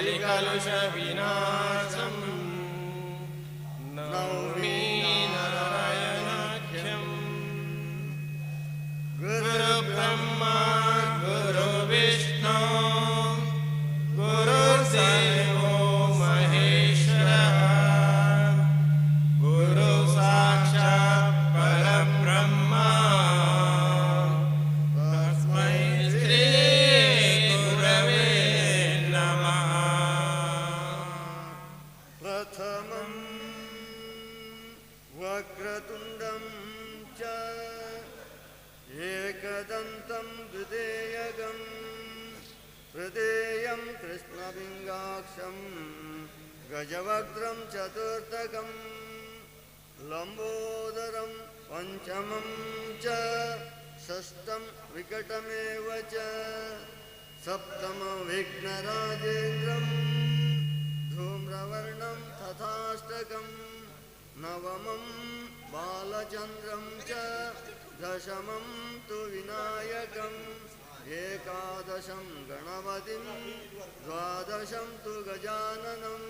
कलिकलुषविनाशम् नौमि नारायणाख्यम्। गुरुब्रह्मा गुरुविष्णु गुरुर्देवो महेश्वरः गुरु साक्षात् परब्रह्म तस्मै श्री गुरवे नमः। प्रथमं वक्रतुण्डं च एकदन्तं द्वितीयकं तृतीयं कृष्णपिङ्गाक्षं गजवक्त्रं चतुर्थकं लम्बोदरं पञ्चमं च षष्ठं विकटमेव च सप्तमं विघ्नराजेन्द्रं धूम्रवर्णं तथाष्टकं नवमं बालचन्द्रं च दशमं तु विनायकम् एकादशं गणपतिं द्वादशं तु गजाननं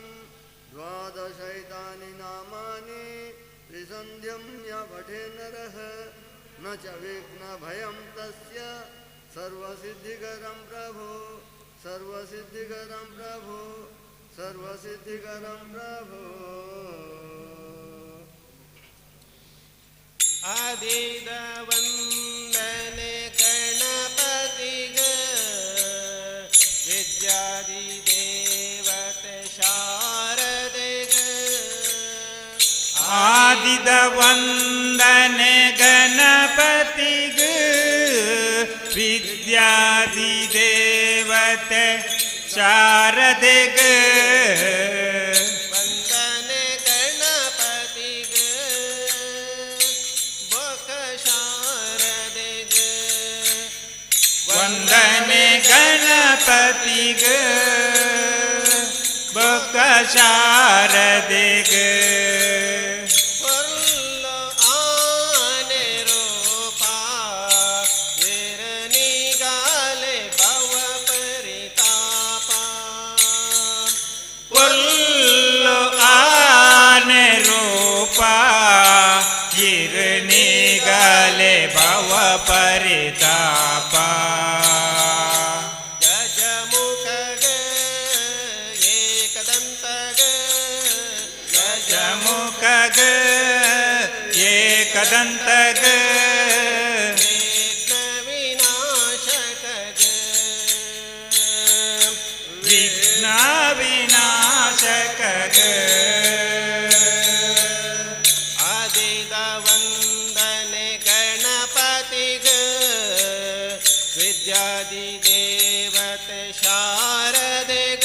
द्वादशैतानि नामानि त्रिसन्ध्यं य पठे नरः न च विघ्नभयं तस्य सर्वसिद्धिकरं प्रभो सर्वसिद्धिकरं प्रभो सर्वसिद्धिकरं प्रभो। आदिदवन्दने गणपतिग विद्यादिदेवते शारदेग आदिदवन्दने गणपतिग विद्यादिदेवते शारदेग वन्दने गणपतिग बक शारदेग पुर्लो आने रूपा विरनिगाले भव परितापा पुर्लो आने रूपा गिरनिगाले भव परितापा एकदन्तग विघ्नविनाशकग आदिदवन्दने गणपतिग विद्यादिदेवते शारदेग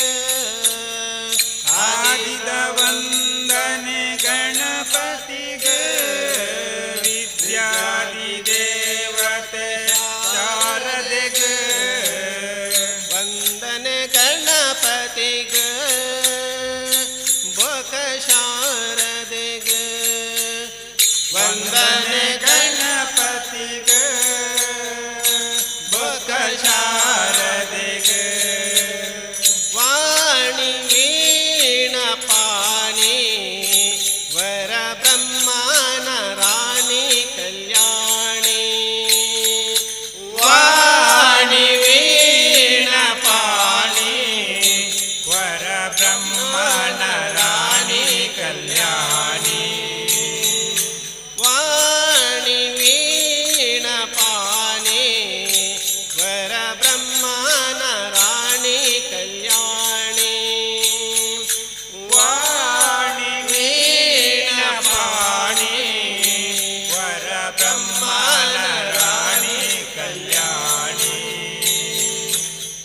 आदिदवन्दने गणपतिग विद्यादिदेवते शारदेग वन्दने गणपतिग बक शारदेग वन्दने गणपतिग बक शारदेग वाणी वीणपाणि वर ब्रह्मण राणि कल्याणी वाणी वीणपाणि वर ब्रह्मण राणि कल्याणी वाणी वीणपाणि वर ब्रह्मण राणि कल्याणी वाणी वीणपाणि वर ब्रह्मण राणि कल्याणी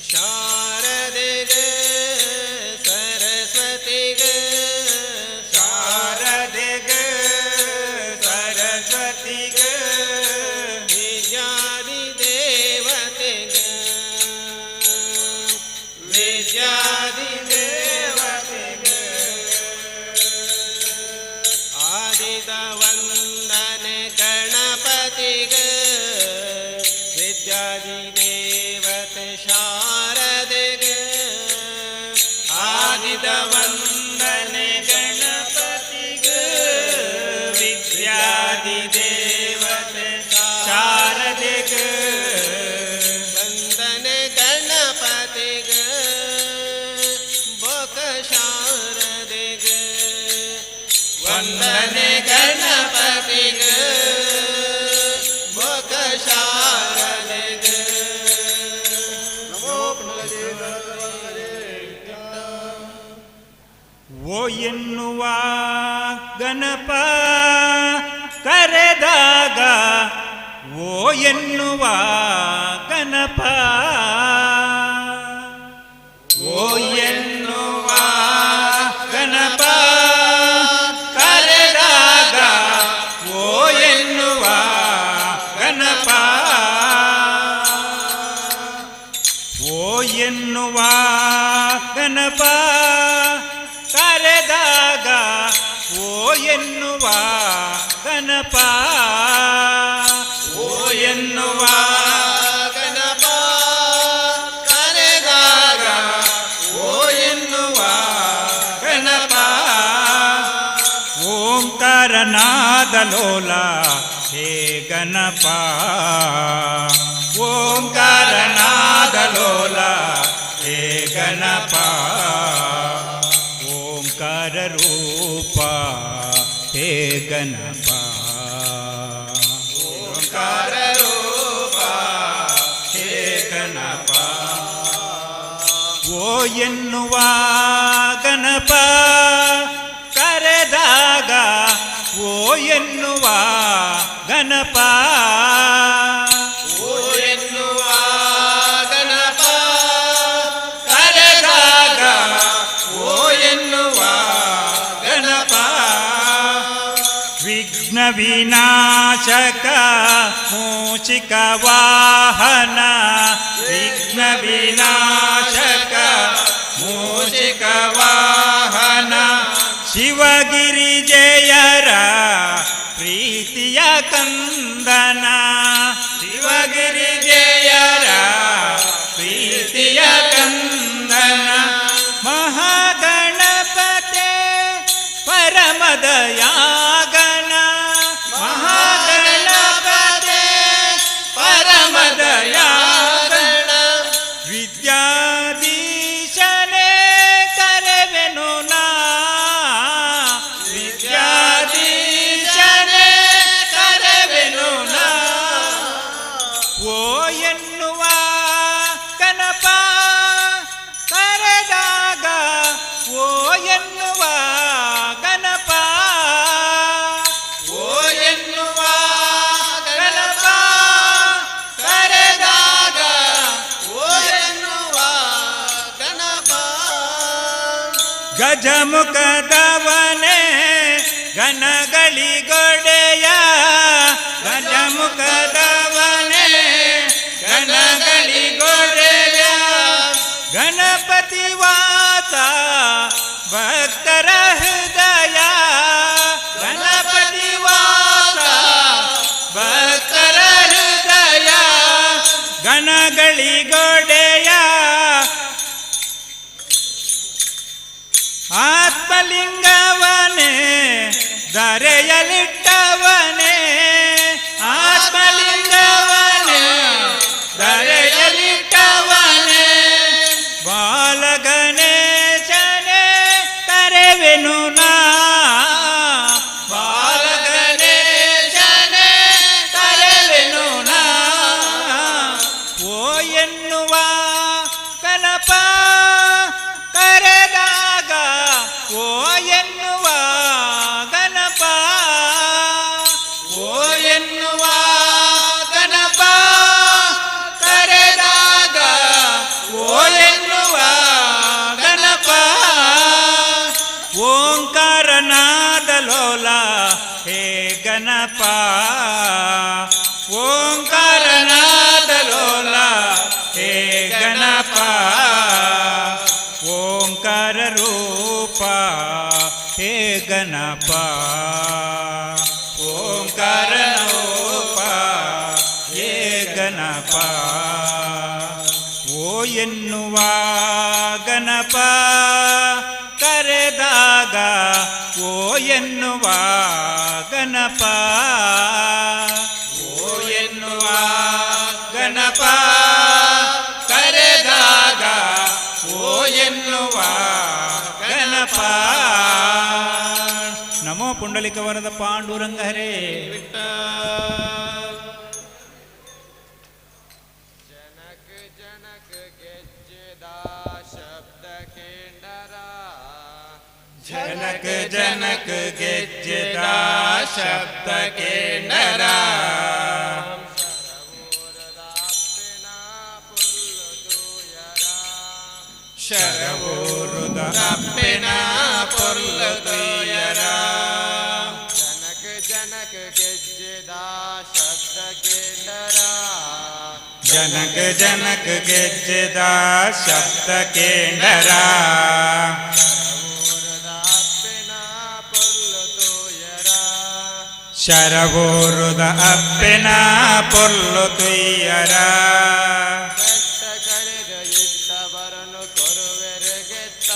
शारदेग सरस्वतीग शारदेग ವಂದನೆ ಗಣಪತಿಗೆ ವಿದ್ಯಾದಿ ದೇವತೆ ಶಾರದೆಗೆ ವಂದನೆ ಗಣಪತಿಗ ಬೊಕ ಶಾರದೆಗ ವಂದನೆ ಗಣಪತಿಗ ಬೊಕ ಶಾರದೆಗ ನಮೋ ಪುನರೇ ಓ ಎನ್ನುವ ಗಣಪ ಕರೆದಾಗ ಓ ಎನ್ನುವ ಗಣಪ ಓ ಎನ್ನುವ ಗಣಪ ಕರೆದಾಗ ಓ ಎನ್ನುವ ಗಣಪ ಓ ಎನ್ನುವ ಗಣಪ ಕರೆದಾಗ ಓ ಎನ್ನುವ ಗಣಪ ಓ ಎನ್ನುವ ಗಣಪ ಕರೆದಾಗ ಓ ಎನ್ನುವ ಗಣಪ ಓಂಕಾರನಾದ ಲೋಲ ಹೇ ಗಣಪ ಓಂಕಾರನಾದ ಲೋಲ ಹೇ ಗಣಪ ಓಂಕಾರ ರೂಪ ಹೇ ಗಣಪ ಓಂಕಾರ ರೂಪ ಹೇ ಗಣಪ ಓ ಎನ್ನುವ ಗಣಪ ಕರೆದಾಗ ಓ ಎನ್ನುವ ಗಣಪ ಓ ಎನ್ನುವ ಗಣಪ ಕರೆದಾಗ ಓ ಎನ್ನುವ ಗಣಪ ವಿಘ್ನ ವಿನಾಶಕ ಮೂಷಿಕ ವಾಹನ ವಿಘ್ನ ವಿನಾಶಕ ಮೂಷಿಕ ವಾಹನ ಶಿವಗಿರಿ ಜಯರ ಪ್ರೀತಿಯ ಕಂದನ ಶಿವಗಿರಿ ಜಯರ ಪ್ರೀತಿಯ ಕಂದನ ಮಹಾಗಣಪತೆ ಪರಮದಯಾಗನ ಮಹಾಗಣಪತೆ ಪರಮದಯಾಗನ ವಿದ್ಯಾಧೀಶನೇ ಕರೆವೆನು ನಾ ವಿದ್ಯಾಧೀಶನೇ ಕರೆವೆನು ನಾ ಓ ಎನ್ನುವ ಗಣಪ ಕರೆದಾಗ ಓ ಎನ್ನುವ ಗಣಪ ಓ ಎನ್ನುವ ಗಣಪ ಕರೆದಾಗ ಓ ಎನ್ನುವ ಗಣಪ ಗಜಮುಖದವನೇ ಗಣಗಳಿಗೊಡೆಯ ಗಜಮುಖದವನೇ ಗಣಗಳಿಗೊಡೆಯ ಗಣಪತಿ ವಾಸ ಭಕ್ತರ ಹೃದಯ ಗಣಪತಿ ವಾಸ ಭಕ್ತರ ಹೃದಯ ಗಣಗಳಿಗೊಡೆಯ ಆತ್ಮಲಿಂಗವನೇ ಧರೆಯಲಿಟ್ಟವನೇ ಆತ್ಮಲಿಂಗವನೇ ಧರೆಯಲಿಟ್ಟವನೇ ಬಾಲಗಣೇಶನೇ ಕರೆವೆನು ನಾ ಬಾಲಗಣೇಶನೇ ಕರೆವೆನು ನಾ ಓ ಎನ್ನುವ ಗಣಪ ಕರೆದಾಗ ಓ ಎನ್ನುವ ಗಣಪ ಓ ಎನ್ನುವ ಗಣಪ ಕರೆದಾಗ ಓ ಎನ್ನುವ ಗಣಪ ಓಂಕಾರನಾದ ಲೋಲ ಹೇ ಗಣಪ ಓಂಕಾರನಾದ ಲೋಲ ಹೇ ಗಣಪ ಓಂಕಾರ ರೂಪ ಹೇ ಗಣಪ ಓಂಕಾರ ರೂಪ ಹೇ ಗಣಪ ಓ ಎನ್ನುವ ಗಣಪ ಎನ್ನುವ ಗಣಪ ಓ ಎನ್ನುವ ಗಣಪ ಕರೆದಾಗ ಓ ಎನ್ನುವ ಗಣಪ ನಮೋ ಪುಂಡಲಿಕ ವರದ ಪಾಂಡುರಂಗ ಹರೇ ಜನಕ ಜನಕ ಗೆಜ್ಜೆದ ಶಬ್ದ ಕೇಂಡರ ಶರವೋರುದ ಅಪ್ಪೆನ ಪೊರ್ಲು ತುಯ್ಯರ ಜನಕ ಜನಕ ಗೆಜ್ಜೆದ ಶಬ್ದ ಕೇಂಡರ ಜನಕ ಜನಕ ಗೆಜ್ಜೆದ ಶಬ್ದ ಕೇಂಡರ ಶರವೋರುದ ಅಪ್ಪೆನ ಪೊರ್ಲು ತುಯ್ಯರ ಕಷ್ಟ ಕಳೆದ ಇಷ್ಟವರನ್ನು ಕೊರುವೆರೆಗೆತ್ತ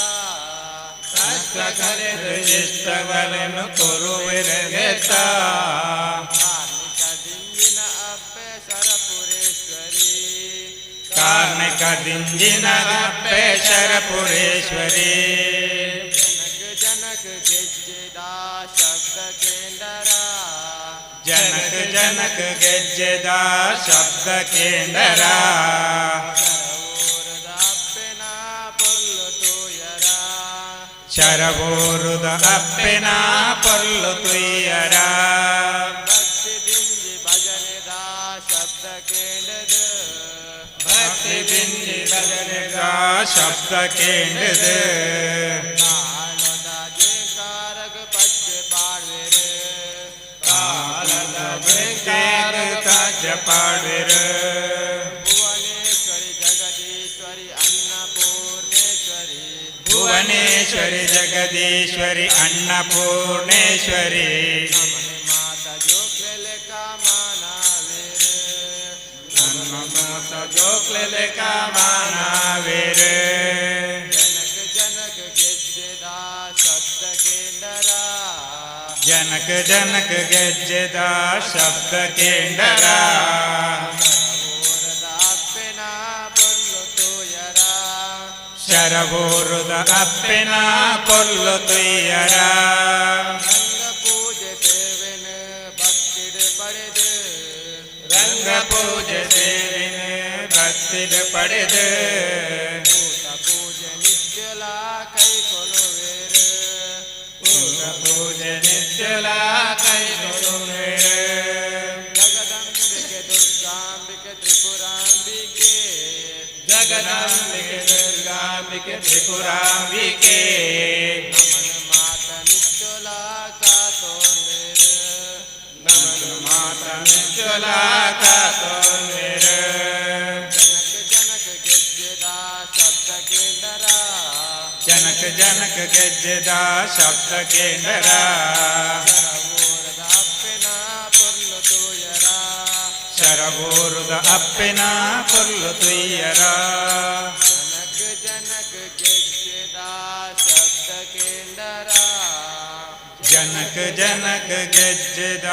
ಕಷ್ಟ ಕರೆದ ಇಷ್ಟಗಳನ್ನು ಕೊರುವೆರಗೆತ್ತ ಕಾರ್ಮಿಕ ದಿಂಜಿನ ಅಪ್ಪೆ ಶರಪುರೇಶ್ವರಿ ಜನಕ ಜನಕ ಗೆಜ್ಜೆದ ಶಬ್ದ ಕೇಂಡರ ಶರವೋರುದ ಅಪ್ಪೆನ ಪೊರ್ಲು ತುಯ್ಯರ ಭಕ್ತಿ ದಿಂಜಿ ಭಜನೆದ ಶಬ್ದ ಕೇಂದ್ರದ ಭಕ್ತಿ ಬಿಂದಿ ಭಜನೆಗ ಶಬ್ದ ಕೇಂಡದ ಕಾಲದ ಜೇಕಾರಗ ಪಚ್ಚೆ ಪಾಡ್ವೆರೆ ಕಾಲದ ಬೇಕಾದ ಕಾಜ ಪಾಡಿರ ಭುವನೇಶ್ವರಿ ಜಗದೀಶ್ವರಿ ಭುವನೇಶ್ವರಿ ಜಗದೀಶ್ವರಿ ಅನ್ನಪೂರ್ಣೇಶ್ವರಿ ಮಾತಾ ಜೋಕ್ಲೆಲೆ ಕಾಮನಾವೇರೆ ನಮ್ಮ ಮಾತ ಜೋಕ್ಲೆಲೆ ಕಾಮನಾವೇರ ಜನಕ ಜನಕ ಗೆಜ್ಜೆದ ಶಬ್ದ ಕೇಂದರ ಜನಕ ಜನಕ ಗೆಜ್ಜೆದ ಶಬ್ದ ಕೇಂಡರ ಶರವೋರುದ ಅಪ್ಪೆನ ಪೊರ್ಲು ತುಯ್ಯರ ರಂಗ ಪೂಜೆ ಸೇವೆನ ಭಕ್ತಿಡ ಪಡೆದು ರಂಗ ಪೂಜೆ ಸೇವಿನ ಭಕ್ತಿದ ಪಡೆದ ಭೂತ ಪೂಜೆ ನಿತ್ಯಲ ಕೈ ಕೊಲುವೇರು ಭೂತ ಪೂಜೆ ನಿತ್ಯಲ ಕೈ ಕೊಡುವೇರ ಜಗದಂಬಿಕೆ ದುರ್ಗಾಂಬಿಕೆ ತ್ರಿಪುರಾಂಬಿಕೆ ಜಗದಾಂಬಿಕೆ ದುರ್ಗಾಂಬಿಕೆ ತ್ರಿಪುರಾಂಬಿಕೆ ನಮನ ಮಾತ ನಿತ್ಯಲ ಕಾತೋಂದೇರು ನಮನ ಮಾತ ನಿತ್ಯಲ ಕಾತೋನ್ವೇರ ಜನಕ ಜನಕ ಗೆಜ್ಜೆದ ಶಬ್ದ ಕೇಂದರ ಜನಕ ಜನಕ ಗೆಜ್ಜೆದ ಶಬ್ದ ಕೇಂಡರ ಶರವೂರದ ಅಪ್ಪೆನ ಪೊರ್ಲು ತುಯ್ಯರ ಜನಕ ಜನಕ ಗೆಜ್ಜೆದ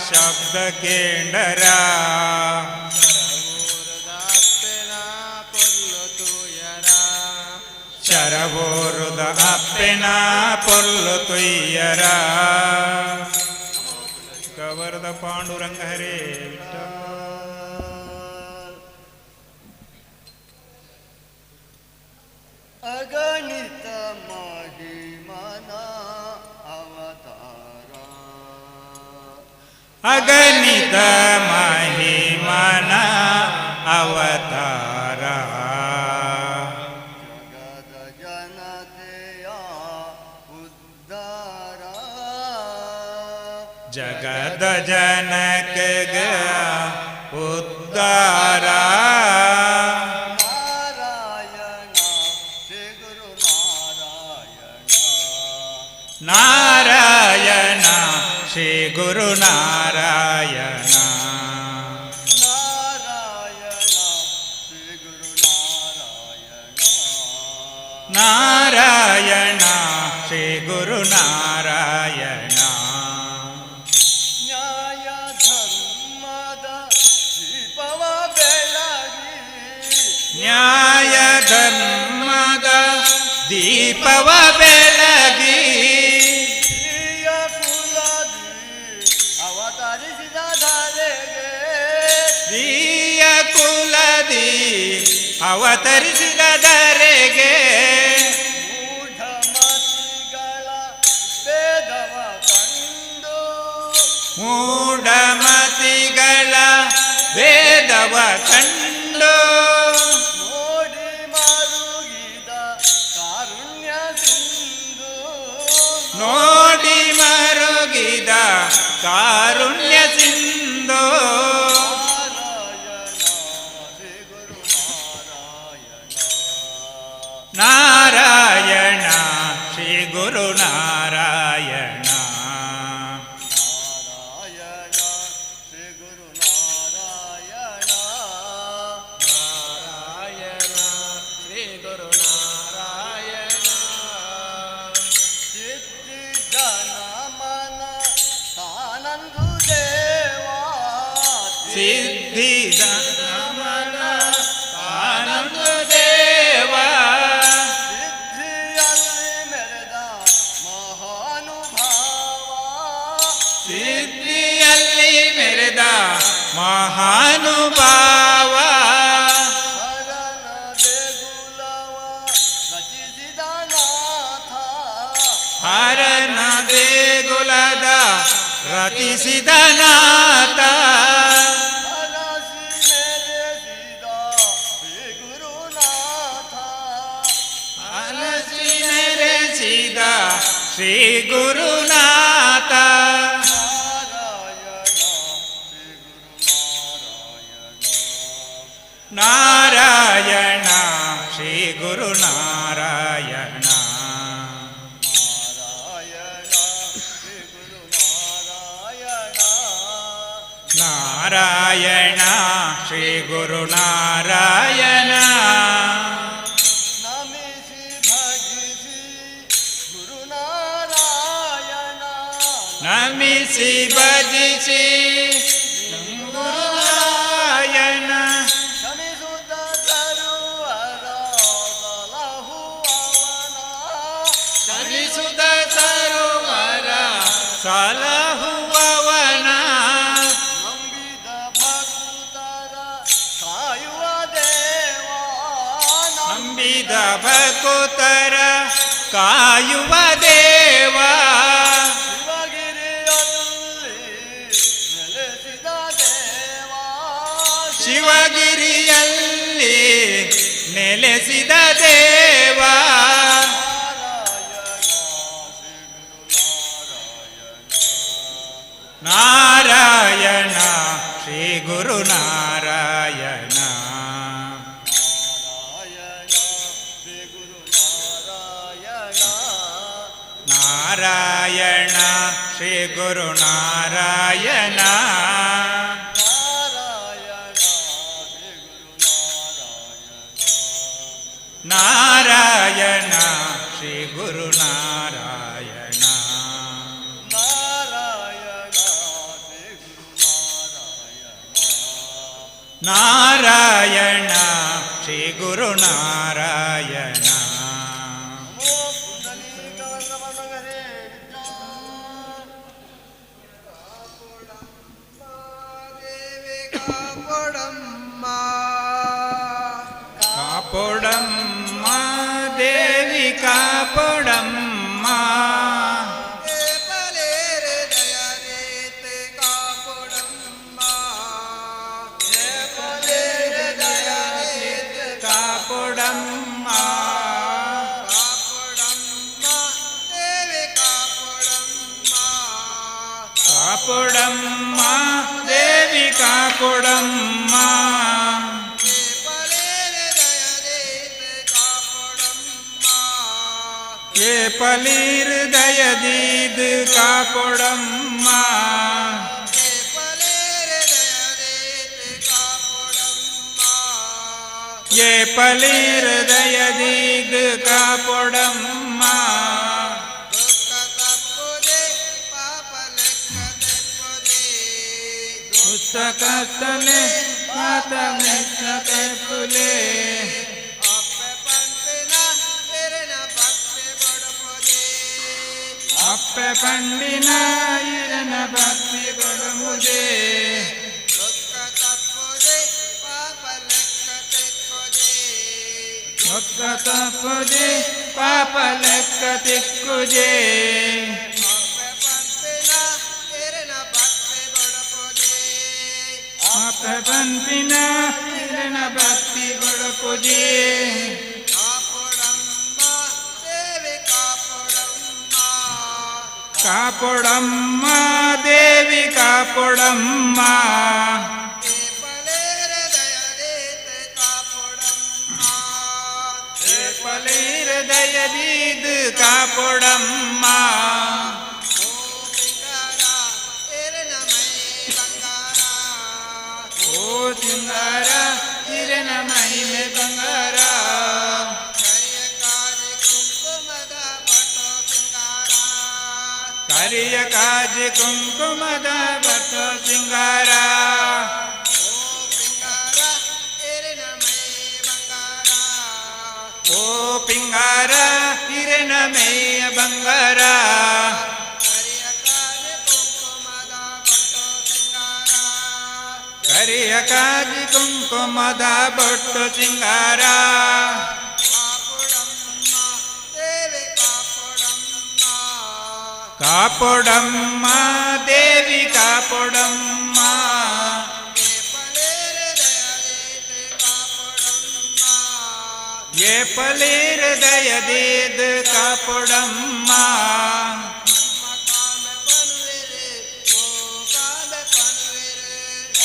ಶಬ್ದ ಕೇಂಡರ ಶರವೋರುದ ಅಪ್ಪೆನ ಪೊರ್ಲು ತುಯ್ಯರ ಕವರದ ಪಾಂಡುರಂಗ ಹರೇ ಅಗಣಿತ ಮಹಿಮನ ಅವತಾರ ಅಗಣಿತ ಮಹಿಮನ ಅವತಾರ ಜಗದ ಜನತೆಯ ಉದ್ಧಾರ ಜಗದ ಜನಕಗ ಉದ್ಧಾರ ನಾರಾಯಣ ಶ್ರೀ ಗುರು ನಾರಾಯಣ ಶ್ರೀ ಗುರು ನಾರಾಯಣ ನಾರಾಯಣ ಶ್ರೀ ಗುರು ನಾರಾಯಣ ನಾರಾಯಣ ಶ್ರೀ ಗುರು ನಾರಾಯಣ ದೀಪವ ಬೆಳಗಿ ಸ್ತ್ರೀಯ ಕುಲದಿ ಅವತರಿಸಿದ ಧರೆಗೆ ಸ್ತ್ರೀಯ ಕುಲದಿ ಅವತರಿಸಿದ ಧರೆಗೆ ಮೂಢಮತಿಗಳ ಭೇದವ ಕಂಡು ನೋಡಿ ಮರುಗಿದ ಕಾರುಣ್ಯ ಸಿಂಧು ನಾರಾಯಣ ಶ್ರೀ ಗುರು ನಾರಾಯಣ ನಾರಾಯಣ ಶ್ರೀ ಗುರು ನಾರಾಯಣ ಸಿದ್ಧಿ ನಮನ ಆನಂದ ದೇವ ಸಿದ್ಧಿಯಲ್ಲಿ ಮೆರೆದ ಮಹಾನುಭಾವ ಹರನ ದೇಗುಲದ ರಚಿಸಿದ ನಾಥ ಅಲಸಿ ಮೆರೆಸಿದ ಶ್ರೀ ಗುರುನಾಥ ನಾರಾಯಣ ಶ್ರೀ ಗುರು ನಾರಾಯಣ ನಾರಾಯಣ ಶ್ರೀ ಗುರು ನಾರಾಯಣ ನಮಿಸಿ ಭಜಿಸಿ ಗುರುನಾರಾಯಣ ಚಲಿಸುತ್ತ ಸರೋವರ ಸಲಹುವವನ ನಂಬಿದ ಭಕುತರ ಕಾಯುವ ದೇವ ಶಿವಗಿರಿಯಲ್ಲಿ ನೆಲೆಸಿದ ದೇವ ನಾರಾಯಣ ಶ್ರೀ ಗುರು ನಾರಾಯಣ ನಾರಾಯಣ ಶ್ರೀ ಗುರು ನಾರಾಯಣ ನಾರಾಯಣ ಶ್ರೀ ಗುರು ನಾರಾಯಣ ನಾರಾಯಣ ಶ್ರೀ ಗುರು ನಾರಾಯಣ ಕಾಪೊಡಮ್ಮ ದೇವಿ ಕಾಪೊಡಮ್ಮ ಕಾಪೊಡಮ್ಮ ಕಾಪೊಡಮ್ಮ ದೇವಿ ಕಾಪೊಡಮ್ಮ ये पलीर दय दीद कापड़म्म ये पलीर दय दीद कापड़म्म पुस्तकतले पातमेच्छते फुले ಅಪ್ಪೆ ಪಂಡಿನ ಇರನ ಭಕ್ತಿ ಕೊಡುವುದೇ ದುಃಖ ತಪ್ಪುದೆ ಪಾಪ ಲೆಕ್ಕ ತೆಕ್ಕುದೆ ದುಃಖ ತಪ್ಪುದೆ ಪಾಪ ಲೆಕ್ಕ ತಿಕ್ಕುಜೆ ಅಪ್ಪೆ ಪಂಪಿನ ಇರನ ಭಕ್ತಿ ಅಪ್ಪೆ ಪಂಪಿನ ಇರನ ಭಕ್ತಿ ಕೊಡುವುದೇ ಕೊಡುವುದೇ ಕಾಪುಡಮ್ಮ ದೇವಿ ಕಾಪುಡಮ್ಮ ಕಾಪೊಡಮ್ಮ ದೇವಿ ಕಾಪೊಡಮ್ಮ ಪಲೇರ ದಯದೇತೆ ಕಾಪುಡಮ್ಮ ಪಲೇರ ದಯದೀದು ಕಾಪೊಡಮ್ಮ ಓ ಸಿಂಗಾರ ಓ ಎರೆನ ಮೈ ಬಂಗಾರ ಸಿಂಗಾರ ಇರನ ಮಹಿಮೆ ಬಂಗಾರ ಕರಿಯ ಕಾಜಿ ಕುಂಕುಮದ ಪಟ ಸಿಂಗಾರ ಓ ಪಿಂಗಾರ ಇರನ ಮೈಯ ಬಂಗಾರ ಕರಿಯ ಕಾಜಿ ಕುಂಕುಮದ ಬೊಟ್ಟು ಸಿಂಗಾರ ಕಾಪೊಡಮ್ಮ ದೇವಿ ಕಾಪೊಡಮ್ಮ ಏ ಪಲೇರ ದಯದೇದ ಕಾಪೊಡಮ್ಮ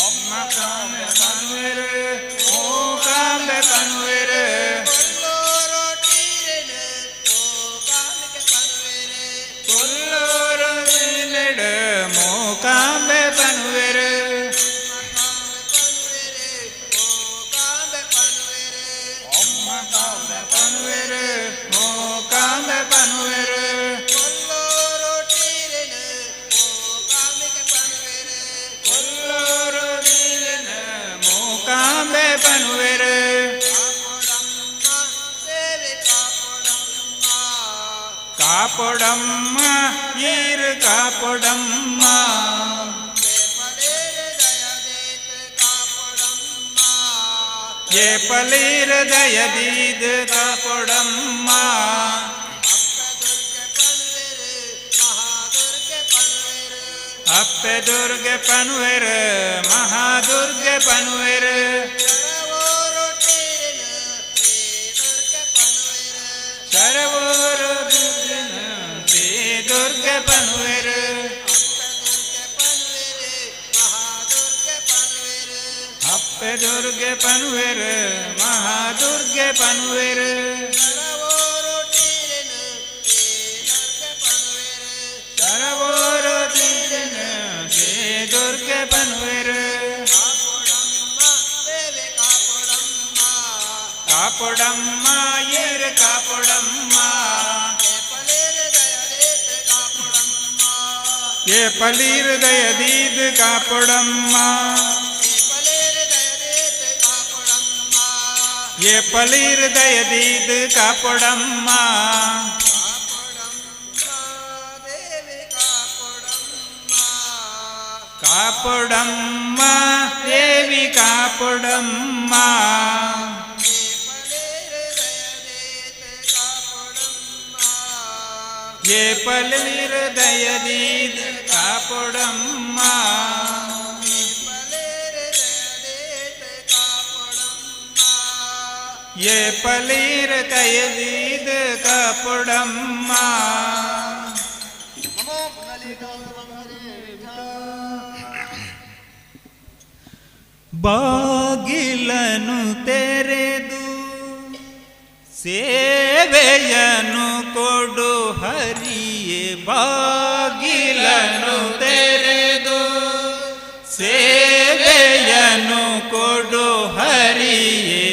ಅಮ್ಮ ಕಾಮೆ ಪನ್ವೆರು ಓ ಕಾಂಬೆ ಪನ್ವೆರು ಕೊಲ್ಲೂರು ಸಿಲೆಡು ಮೂಕಾಂಬೆ ಪನ್ವೆರು ಅಮ್ಮ ಕಾಂಬೆ ಪನ್ವೆರು ಮೂಕಾಂಬೆ ಪನ್ವೆರು ಕೊಲ್ಲೂರು ಸಿಲೆನ ಮೂಕಾಂಬೆ ಪನ್ವೆರು ಕಾಪೊಡಮ್ಮ ಈರು ಕಾಪೊಡಮ್ಮ ಏ ಪಲೇರ ದಯದೀದ ಕಾಪೊಡಮ್ಮ ಅಪ್ಪೆ ದುರ್ಗೆ ಪನ್ವೆರು ಮಹಾದುರ್ಗೆ ಪನ್ವೆರು ಶರವೂರು ದುರ್ಗನ ಶ್ರೀ ದುರ್ಗೆ ಪನ್ವೆರು ಅಪ್ಪೆ ದುರ್ಗೆ ಪನ್ವೆರು ಮಹಾದುರ್ಗೆ ಪನ್ವೆರು ಶರವೂರು ದುರ್ಗನ ಶ್ರೀ ದುರ್ಗೆ ಪನ್ವೆರು ಕಾಪೊಡಮ್ಮ ಏರು ಕಾಪೊಡಮ್ಮ ಏ ಪಲೀರ ದಯದೀದ ಕಾಪೊಡಮ್ಮ ಏ ಪಲೀರ ದಯದೀದ ಕಾಪೊಡಮ್ಮ ಕಾಪೊಡಮ್ಮ ದೇವಿ ಕಾಪೊಡಮ್ಮ ಏ ಪಲೀರ ದಯದೀದ ಕಾಪೊಡಮ್ಮ ಏ ಪಲೀರ ದಯದೀದ ಕಾಪೊಡಮ್ಮ ನಮೋ ಬಾಗಿಲನು ತೆರೆದು ಸೇವೆಯನು ಕೊಡು ಹರಿಯೇ ಬಾಗಿಲನು ತೆರೆದು ಸೇವೆಯನು ಕೊಡು ಹರಿಯೇ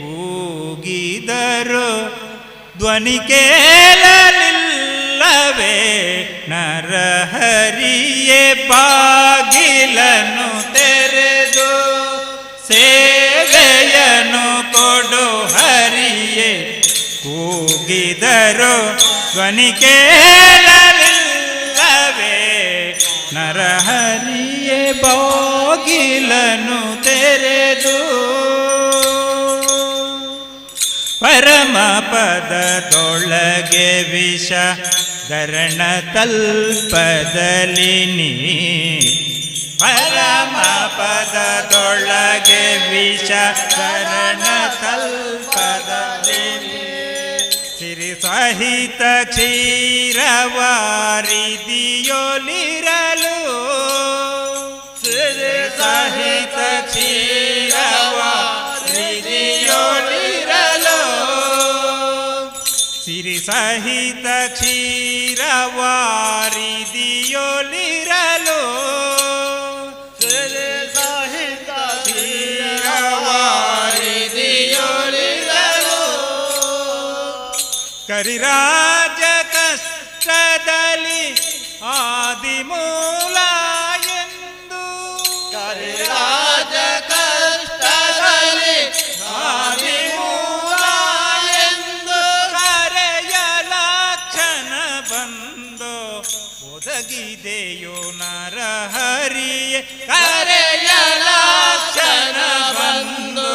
ಕೂಗಿದರು ಧ್ವನಿ ಕೇಳಲಿಲ್ಲವೇ ನರಹರಿಯೇ ಬಾಗಿಲನು ತೆರೆದು ಸೇವೆಯನು ಕೊಡು ಹರಿಯೇ ಕೂಗಿದರು ಧ್ವನಿ ಕೇಳಲಿಲ್ಲ ನರಹರಿಯೇ ಬಾಗಿಲನು ತೆರೆದು ಪರಮ ಪದದೊಳಗೆ ವಿಷ ಧರಣ ತಲ್ಪದಲ್ಲಿ ನೀ ಪರಮ ಪದದೊಳಗೆ ವಿಷ ಧರಣ ತಲ್ಪದಲ್ಲಿ ಸಿರಿ ಸಹಿತ ಕ್ಷೀರವಾರಿದಿಯೊಲಿರಲು ಸಿರಿ ಸಹಿತ ಕ್ಷೀರವಾರಿದಿಯೊಲಿರಲು ಸಿರಿ ಸಹಿತ ಕ್ಷೀರವಾರಿದಿಯೊಲಿರಲು ಸಿರಿ ಸಹಿತ ಕ್ಷೀರವಾರಿದಿಯೊಲಿರಲು ಕರಿರಾಜ ಕಷ್ಟದಲ್ಲಿ ಆದಿಮೂಲ ಎಂದು ಕರಿರಾಜ ಕಷ್ಟದಲ್ಲಿ ಆದಿಮೂಲ ಎಂದು ಕರೆಯಲಾಕ್ಷಣ ಬಂದು ಒದಗಿದೆಯೋ ನರಹರಿಯೇ ಕರೆಯಲಾಕ್ಷಣ ಬಂದು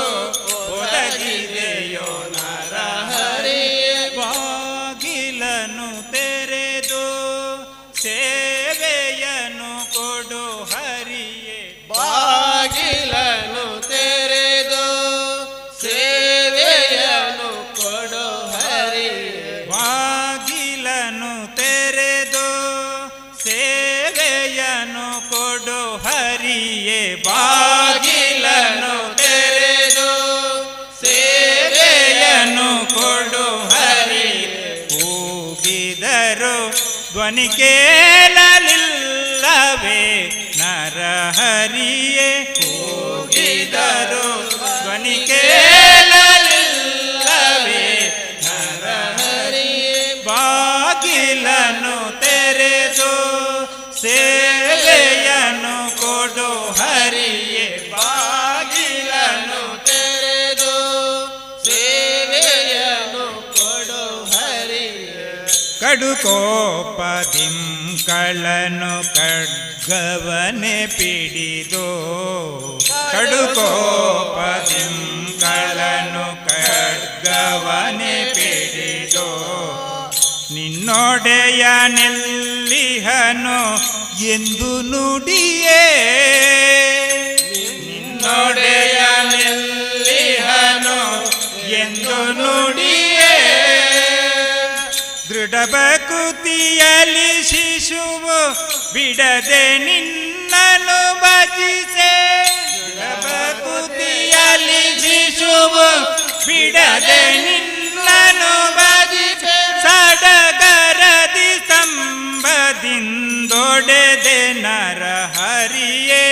ಒದಗಿದೆಯೋ ನರಹರಿಯೇ ಬಾಗಿಲನು ತೆರೆದು ಸೇವೆಯನ್ನು ಕೊಡು ಹರಿಯೇ ಬಾಗಿಲನು ತೆರೆದು ಸೇವೆಯನ್ನು ಕೊಡು ಹರಿಯೇ ಬಾಗಿಲನು ತೆರೆದು ಸೇವೆಯನ್ನು ಕೊಡು ಹರಿಯೇ ಬಾಗಿಲನು ತೆರೆದು ಸೇವೆಯನ್ನು ಕೊಡು ಹರಿಯೇ ಕೂಗಿದರು ಧ್ವನಿ ಕೇಳಲಿಲ್ಲವೇ ನರಹರಿಯೇ ಕೂಗಿದರು ಧ್ವನಿ ಕೇಳಲಿಲ್ಲವೇ ನರಹರಿಯೇ ಬಾಗಿಲನು ತೆರೆದು ಸೇವೆಯನ್ನು ಕೊಡು ಹರಿಯೇ ಬಾಗಿಲನು ತೆರೆದು ಸೇವೆಯನ್ನು ಕೊಡು ಹರಿಯೇ ಕಡುಕೋಪದಿಂ ಕಳನು ಖಡ್ಗವನೆ ಪಿಡಿದು ಕಡುಕೋಪದಿಂ ಕಳನು ಖಡ್ಗವನೆ ಪಿಡಿದು ನಿನ್ನೊಡೆಯನೆಲ್ಲಿಹನು ಎಂದು ನುಡಿಯೇ ನಿನ್ನೊಡೆಯನೆಲ್ಲಿಹನು ಎಂದು ನುಡಿಯೇ ದೃಢಭಕುತಿಯಲ್ಲಿ ಶಿಶುವು ಬಿಡದೆ ನಿನ್ನನು ಭಜಿಸೆ ದೃಢಭಕುತಿಯಲ್ಲಿ ಶಿಶುವು ಬಿಡದೆ ನಿನ್ನನು ಭಜಿಸೆ ಸಡಗರದಿ ಸಂಬದಿಂದೊಡೆದೆ ನರಹರಿಯೇ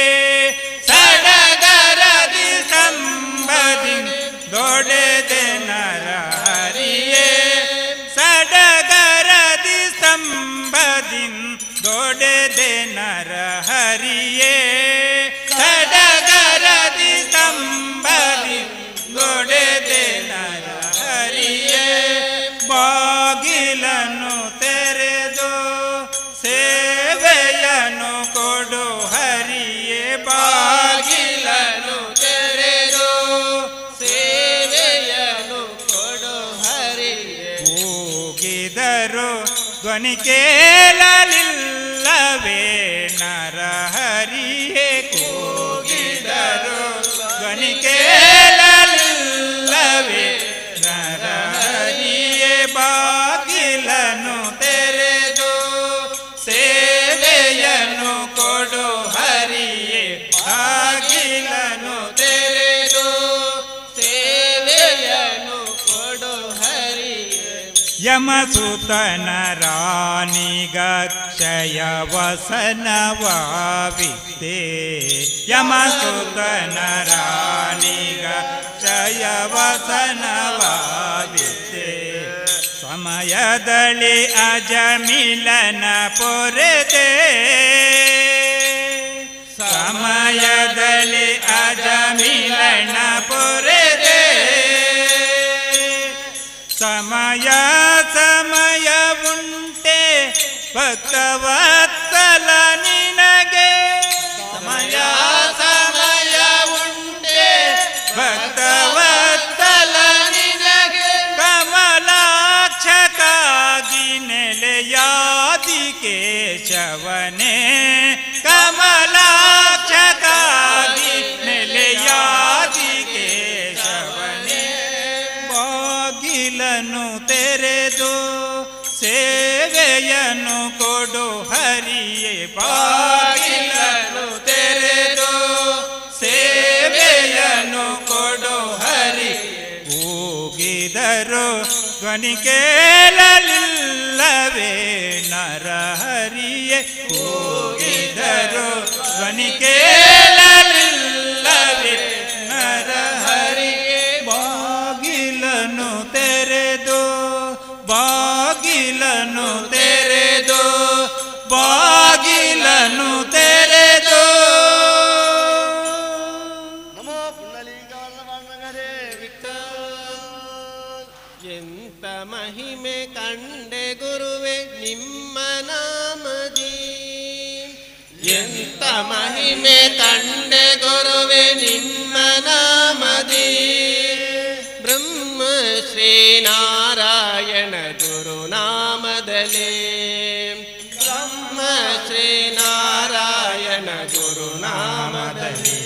ಸಡಗರದಿ ಸಂಬದಿಂದೊಡೆದೆ ನರಹರಿಯೇ ಸಡಗರದಿ ಸಂಬದಿಂದೊಡೆದೆ ನರಹರಿಯೇ ಸಡಗರದಿ ಸಂಬದಿಂದೊಡೆದೆ ನರಹರಿಯೇ ಬಾಗಿಲನು ತೆರೆದು ಸೇವೆಯನ್ನು ಕೊಡು ಹರಿಯೇ ಬಾಗಿಲನು ತೆರೆದು ಸೇವೆಯನ್ನು ಕೊಡು ಹರಿಯೇ ಕೂಗಿದರು ಧ್ವನಿ ಕೇಳಲಿಲ್ಲವೇ ನರಹರಿಯೇ ಕೂಗಿದರು ಧ್ವನಿ ಕೇಳಲಿಲ್ಲವೇ ನರಹರಿಯೇ ಬಾಗಿಲನು ತೆರೆದು ಸೇವೆಯನ್ನು ಕೊಡು ಹರಿಯೇ ಬಾಗಿಲನು ತೆರೆದು ಸೇವೆಯನ್ನು ಕೊಡು ಹರಿಯೇ ಯಮಸುತನ ರಾಣಿಗಕ್ಷಯ ವಸನವಾವಿತೆ ಯಮಸುತನ ರಾಣಿಗಕ್ಷಯ ವಸನವಾವಿತೆ ಸಮಯದಲ್ಲಿ ಅಜಮಿಲನ ಪೊರೆದೆ ಸಮಯದಲ್ಲಿ ಅಜಮಿಲನ ಪೊರೆದೆ ಸಮಯ ಸಮಯ ಉಂಟೆ ಭಕ್ತವತ್ಸಲ ನಿನಗೆ ಕೇಶವನೇ ಕಮಲಾಕ್ಷತಾಗಿ ನೆಲೆಯಾದಿ ಕೇಶವನೇ ಬಾಗಿಲನ್ನು ತೆರೆದು ಸೇವೆಯನ್ನು ಕೊಡು ಹರಿಯೇ ಬಾಗಿಲನ್ನು ತೆರೆದು ಸೇವೆಯನ್ನು ಕೊಡು ಹರಿ ಕೂಗಿದರು ಧ್ವನಿ ಕೇಳಲಿಲ್ಲವೇ ನರಹರಿಯೇ ಕೂಗಿದರು ಧ್ವನಿ ಕೇಳಲಿಲ್ಲವೇ ನರಹರಿಯೇ ಬಾಗಿಲನ್ನು ತೆರೆದು ಬಾಗಿಲನ್ನು ತೆರೆದು ಬಾಗಿಲನ್ನು ತೆರೆದು ನಮೋ ಪುಂಡಲೀಕಾನಗರೇ ವಿಠ್ಠಲ. ಎಂತ ಮಹಿಮೆ ಕಂಡೆ ಗುರುವೆ ನಿಮ್ಮ ನಾಮದಿ, ಎಂತ ಮಹಿಮೆ ಕಂಡೆ ಗುರುವೆ ನಿಮ್ಮ ನಾಮದಿ. ಬ್ರಹ್ಮ ಶ್ರೀನಾರಾಯಣ ಗುರುನಾಮದಲ್ಲಿ, ಬ್ರಹ್ಮ ಶ್ರೀನಾರಾಯಣ ಗುರುನಾಮದಲ್ಲಿ.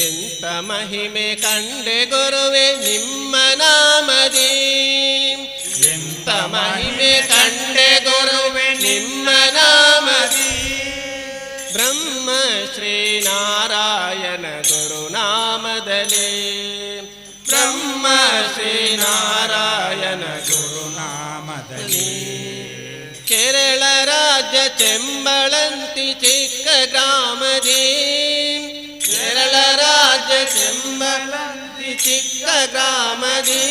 ಎಂತ ಮಹಿಮೆ ಕಂಡೆ ಗುರುವೆ ನಿಮ್ಮ ನಾಮದಿ, ಎಂತ ಮಹಿಮೆ ಕಂಡೆ ಗುರುವೆ ನಿಮ್ಮ ನಾಮದಿ. ಬ್ರಹ್ಮ ಶ್ರೀನಾರಾಯಣ ಗುರುನಾಮದಲ್ಲಿ, ಬ್ರಹ್ಮ ಶ್ರೀನಾರಾಯಣ ಗುರುನಾಮದಲ್ಲಿ. ಕೇರಳ ರಾಜ್ಯ ಚೆಂಬಳಂತಿ ಚಿಕ್ಕ ಗ್ರಾಮದಿ, ಕೇರಳ ರಾಜ್ಯ ಚೆಂಬಳಂತಿ ಚಿಕ್ಕ ಗ್ರಾಮದಿ.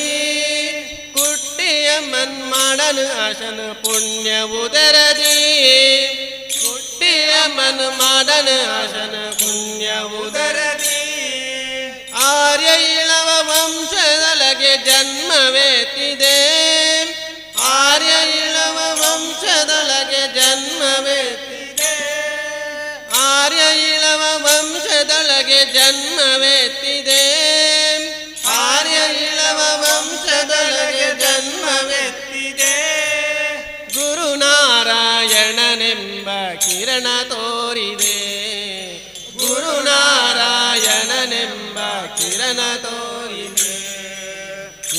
ಕುಟ್ಟಿಯ ಮನ್ಮಾಡನು ಆಶನ ಪುಣ್ಯ ಉದರದಿ, ಕುಟ್ಟಿಯ ಮನ್ಮಾಡನ ಆಶನ ಪುಣ್ಯ ಉದರದಿ. ಆರ್ಯ ಇಳವ ವಂಶದೊಳಗೆ ಜನ್ಮವೆತ್ತಿದೆ, ಆರ್ಯ ಇಳವ ವಂಶದೊಳಗೆ ಜನ್ಮವೆತ್ತಿದೆ. ಆರ್ಯ ಇಳವ ವಂಶದೊಳಗೆ ಜನ್ಮವೆತ್ತಿದೆ, ಆರ್ಯ ಇಳವ ವಂಶದೊಳಗೆ ಜನ್ಮವೆತ್ತಿದೆ. ಗುರುನಾರಾಯಣನೆಂಬ ಕಿರಣ ತೋರಿದೆ, ಗುರುನಾರಾಯಣನೆಂಬ ಕಿರಣ ತೋರಿದೆ.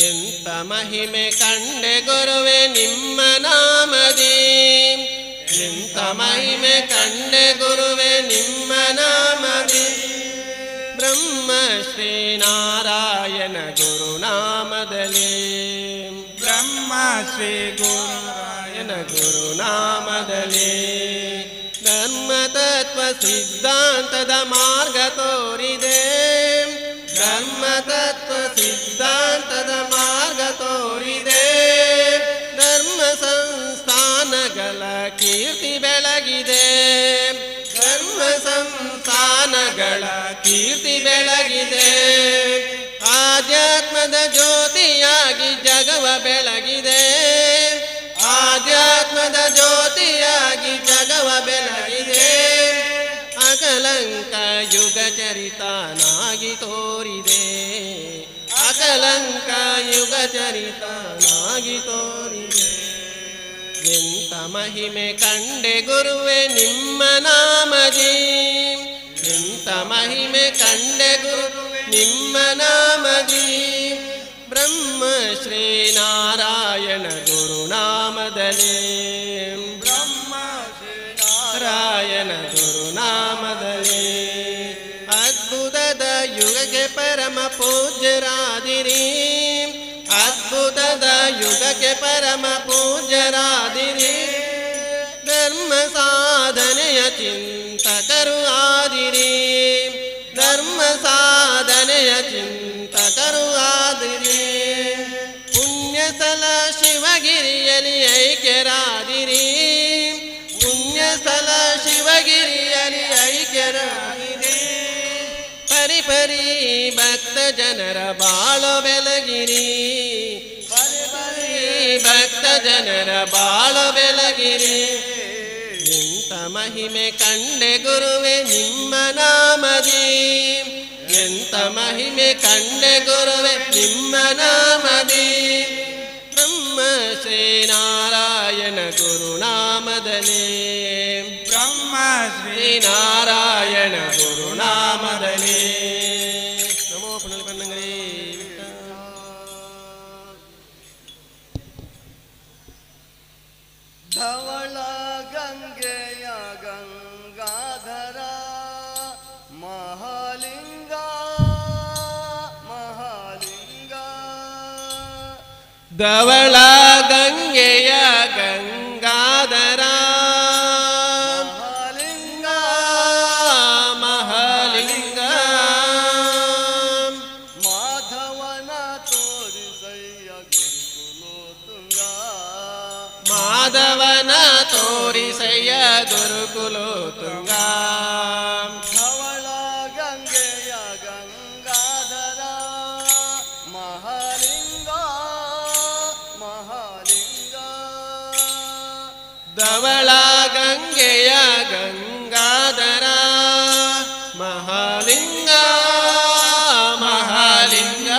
ಎಂತ ಮಹಿಮೆ ಕಂಡೆ ಗುರುವೆ ನಿಮ್ಮ ನಾಮದಿ, ಎಂತ ಮಹಿಮೆ ಕಂಡೆ ಗುರುವೆ ನಿಮ್ಮ ನಾಮದಿ. ಬ್ರಹ್ಮ ಶ್ರೀನಾರಾಯಣ ಗುರುನಾಮದಲ್ಲಿ, ಬ್ರಹ್ಮ ಶ್ರೀ ಗುರುನಾರಾಯಣ ಗುರುನಾಮದಲ್ಲಿ. ಧರ್ಮ ತತ್ವ ಸಿದ್ಧಾಂತದ ಮಾರ್ಗ ತೋರಿದೆ, ಧರ್ಮ ತತ್ವ ಸಿದ್ಧಾಂತದ ಮಾರ್ಗ ತೋರಿದೆ. ಧರ್ಮ ಸಂಸ್ಥಾನಗಳ ಕೀರ್ತಿ ಬೆಳಗಿದೆ, ಧರ್ಮ ಸಂಸ್ಥಾನಗಳ ಕೀರ್ತಿ ಬೆಳಗಿದೆ. ಆಧ್ಯಾತ್ಮದ ಜ್ಯೋತಿಯಾಗಿ ಜಗವ ಬೆಳಗಿದೆ, ಆಧ್ಯಾತ್ಮದ ಜ್ಯೋತಿಯಾಗಿ ಜಗವ ಬೆಳಗಿದೆ. ಅಕಲಂಕ ಯುಗ ಚರಿತನಾಗಿ ತೋರಿದೆ, ಅಕಲಂಕ ಯುಗ ಚರಿತನಾಗಿ ತೋರಿದೆ. ಎಂತ ಮಹಿಮೆ ಕಂಡೆ ಗುರುವೆ ನಿಮ್ಮ ನಾಮದಿ, ಎಂತ ಮಹಿಮೆ ಕಂಡೆ ಗುರುವೆ ನಿಮ್ಮ ನಾಮದಿ. ಬ್ರಹ್ಮ ಶ್ರೀನಾರಾಯಣ ಗುರುನಾಮದಲ್ಲಿ, ಬ್ರಹ್ಮ ಶ್ರೀನಾರಾಯಣ ಗುರುನಾಮದಲ್ಲಿ. ಅದ್ಭುತದ ಯುಗಕ್ಕೆ ಪರಮ ಪೂಜ್ಯರಾದಿರಿ, ಅದ್ಭುತದ ಯುಗಕ್ಕೆ ಪರಮ ಪೂಜ್ಯರಾದಿರಿ. ಧರ್ಮ ಸಾಧನೆಯ ಚಿಂತಕರು ಆದಿರಿ, ಧರ್ಮ ಸಾಧನೆಯ ಚಿಂತಕರು ಆದಿರಿ. ಪುಣ್ಯಸ್ಥಳ ಶಿವಗಿರಿಯಲ್ಲಿ ಐಕ್ಯರಾದಿರಿ, ಪುಣ್ಯಸ್ಥಳ ಶಿವಗಿರಿಯಲ್ಲಿ ಐಕ್ಯರಾದಿರಿ. ಪರಿಪರಿ ಭಕ್ತ ಜನರ ಬಾಳು ಬೆಳಗಿರಿ, ಪರಿಪರಿ ಭಕ್ತ ಜನರ ಬಾಳು ಬೆಳಗಿರಿ. ಎಂತ ಮಹಿಮೆ ಕಂಡೆ ಗುರುವೆ ನಿಮ್ಮ ನಾಮದಿ, ಎಂತ ಮಹಿಮೆ ಕಂಡೆ ಗುರುವೆ ನಿಮ್ಮ ನಾಮದಿ. ಬ್ರಹ್ಮ ಶ್ರೀನಾರಾಯಣ ಗುರುನಾಮದಲ್ಲಿ, ನಾಮದಲ್ಲಿ ಬ್ರಹ್ಮ ಶ್ರೀ ಶ್ರೀನಾರಾಯಣ ಗುರುನಾಮದಲ್ಲಿ ನಮೋ ಪುನಲ್ ಪನ್ನಂಗರಿ ಧವಳ ಗಂಗೆಯ ಗಂಗಾಧರ ಮಹಾಲಿಂಗ ಮಹಾಲಿಂಗ ಧವಳ ಗಂಗೆಯ ಗಂಗಾಧರ ಮಹಾಲಿಂಗ ಮಹಾಲಿಂಗ ಮಾಧವನ ತೋರಿಸಯ್ಯ ಗುರುಕುಲೋತುಂಗ ಮಾಧವನ ತೋರಿಸಯ್ಯ ಗುರುಕುಲೋತುಂಗ ಧವಳ ಗಂಗೆಯ ಗಂಗಾಧರ ಮಹಾಲಿಂಗ ಮಹಾಲಿಂಗ ಧವಳ ಗಂಗೆಯ ಗಂಗಾಧರ ಮಹಾಲಿಂಗ ಮಹಾಲಿಂಗ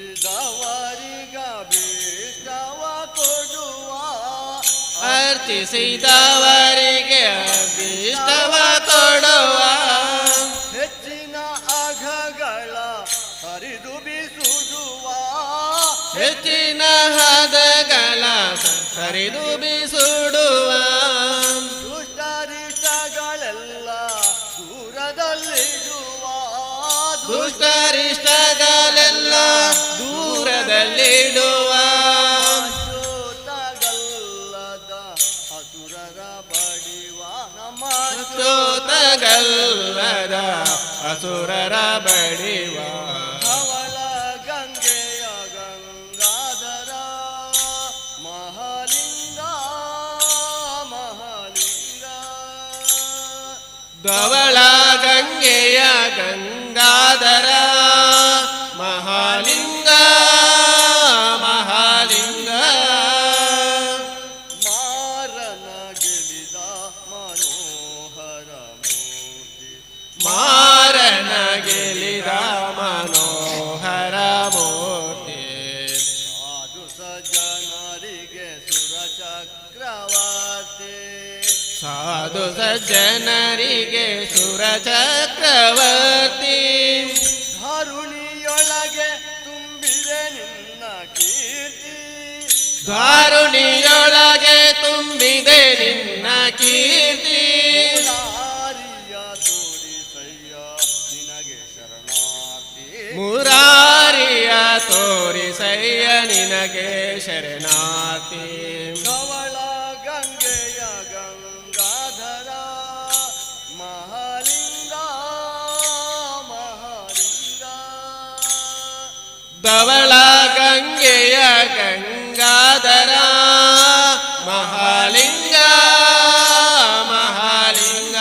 ಅರ್ಚಿಸಿದವರಿಗ ಬೇಷ್ಟವ ಕೊಡುವ ಅರ್ಚಿಸಿದವರಿಗೆ ಅಭೀಷ್ಟವ ಕೊಡುವ ಹೆಚ್ಚಿನ ಅಘಗಳ ಹರಿದು ಬಿಸುಡುವ ಹೆಚ್ಚಿನ ಹದಗಳ ಹರಿದು ಬಿಸುಡುವ ದುಷ್ಟರಿಷ್ಟಗಳೆಲ್ಲ ದೂರದಲ್ಲಿಡುವ ದುಷ್ಟರಿಷ್ಟಗಳೆಲ್ಲ ದೂರದಲ್ಲಿಡುವ ಶ್ರೋತಗಲ್ಲದ ಅಸುರರ ಬಡಿವ ನಮ್ಮ ಸ್ತೋತಗಲ್ಲದ ಅಸುರರ ಬಡಿವ ಧವಳ ಗಂಗೆಯ ಗಂಗಾಧರ ಮಹಾಲಿಂಗ ಮಹಾಲಿಂಗ ಧವಳ ಗಂಗೆಯ ಗಂಗಾಧರ ಮಹಾಲಿಂಗ ಮಹಾಲಿಂಗ ಮಾರನ ಗೆಲಿದ ಮನೋಹರ ಮೂರ್ತಿ ಮಾರನ ಗೆಲಿದ ಮನೋಹರ ಮೂರ್ತಿ ಸಾಧು ಸಜ್ಜನರಿಗೆ ಸುರ ಚಕ್ರವರ್ತಿ ಸಾಧು ಸಜ್ಜನರಿಗೆ ಸುರ ಚಕ್ರವರ್ತಿ ಧರುಣಿಯೊಳಗೆ ತುಂಬಿದೆ ನಿನ್ನ ಕೀರ್ತಿ ಧಾರುಣಿಯೊಳಗೆ ತುಂಬಿದೆ ನಿನ್ನ ಕೀರ್ತಿ ಮುರಾರಿಯ ತೋರಿಸಯ್ಯ ನಿನಗೆ ಮುರಾರಿಯ ತೋರಿಸಯ್ಯ ನಿನಗೆ ಶರಣಾರ್ಥಿ ಶರಣಾರ್ಥಿ ಧವಳ ಗಂಗೆಯ ಗಂಗಾಧರ ಮಹಾಲಿಂಗ ಮಹಾಲಿಂಗ ಧವಳ ಗಂಗೆಯ ಗಂಗಾಧರ ಮಹಾಲಿಂಗ ಮಹಾಲಿಂಗ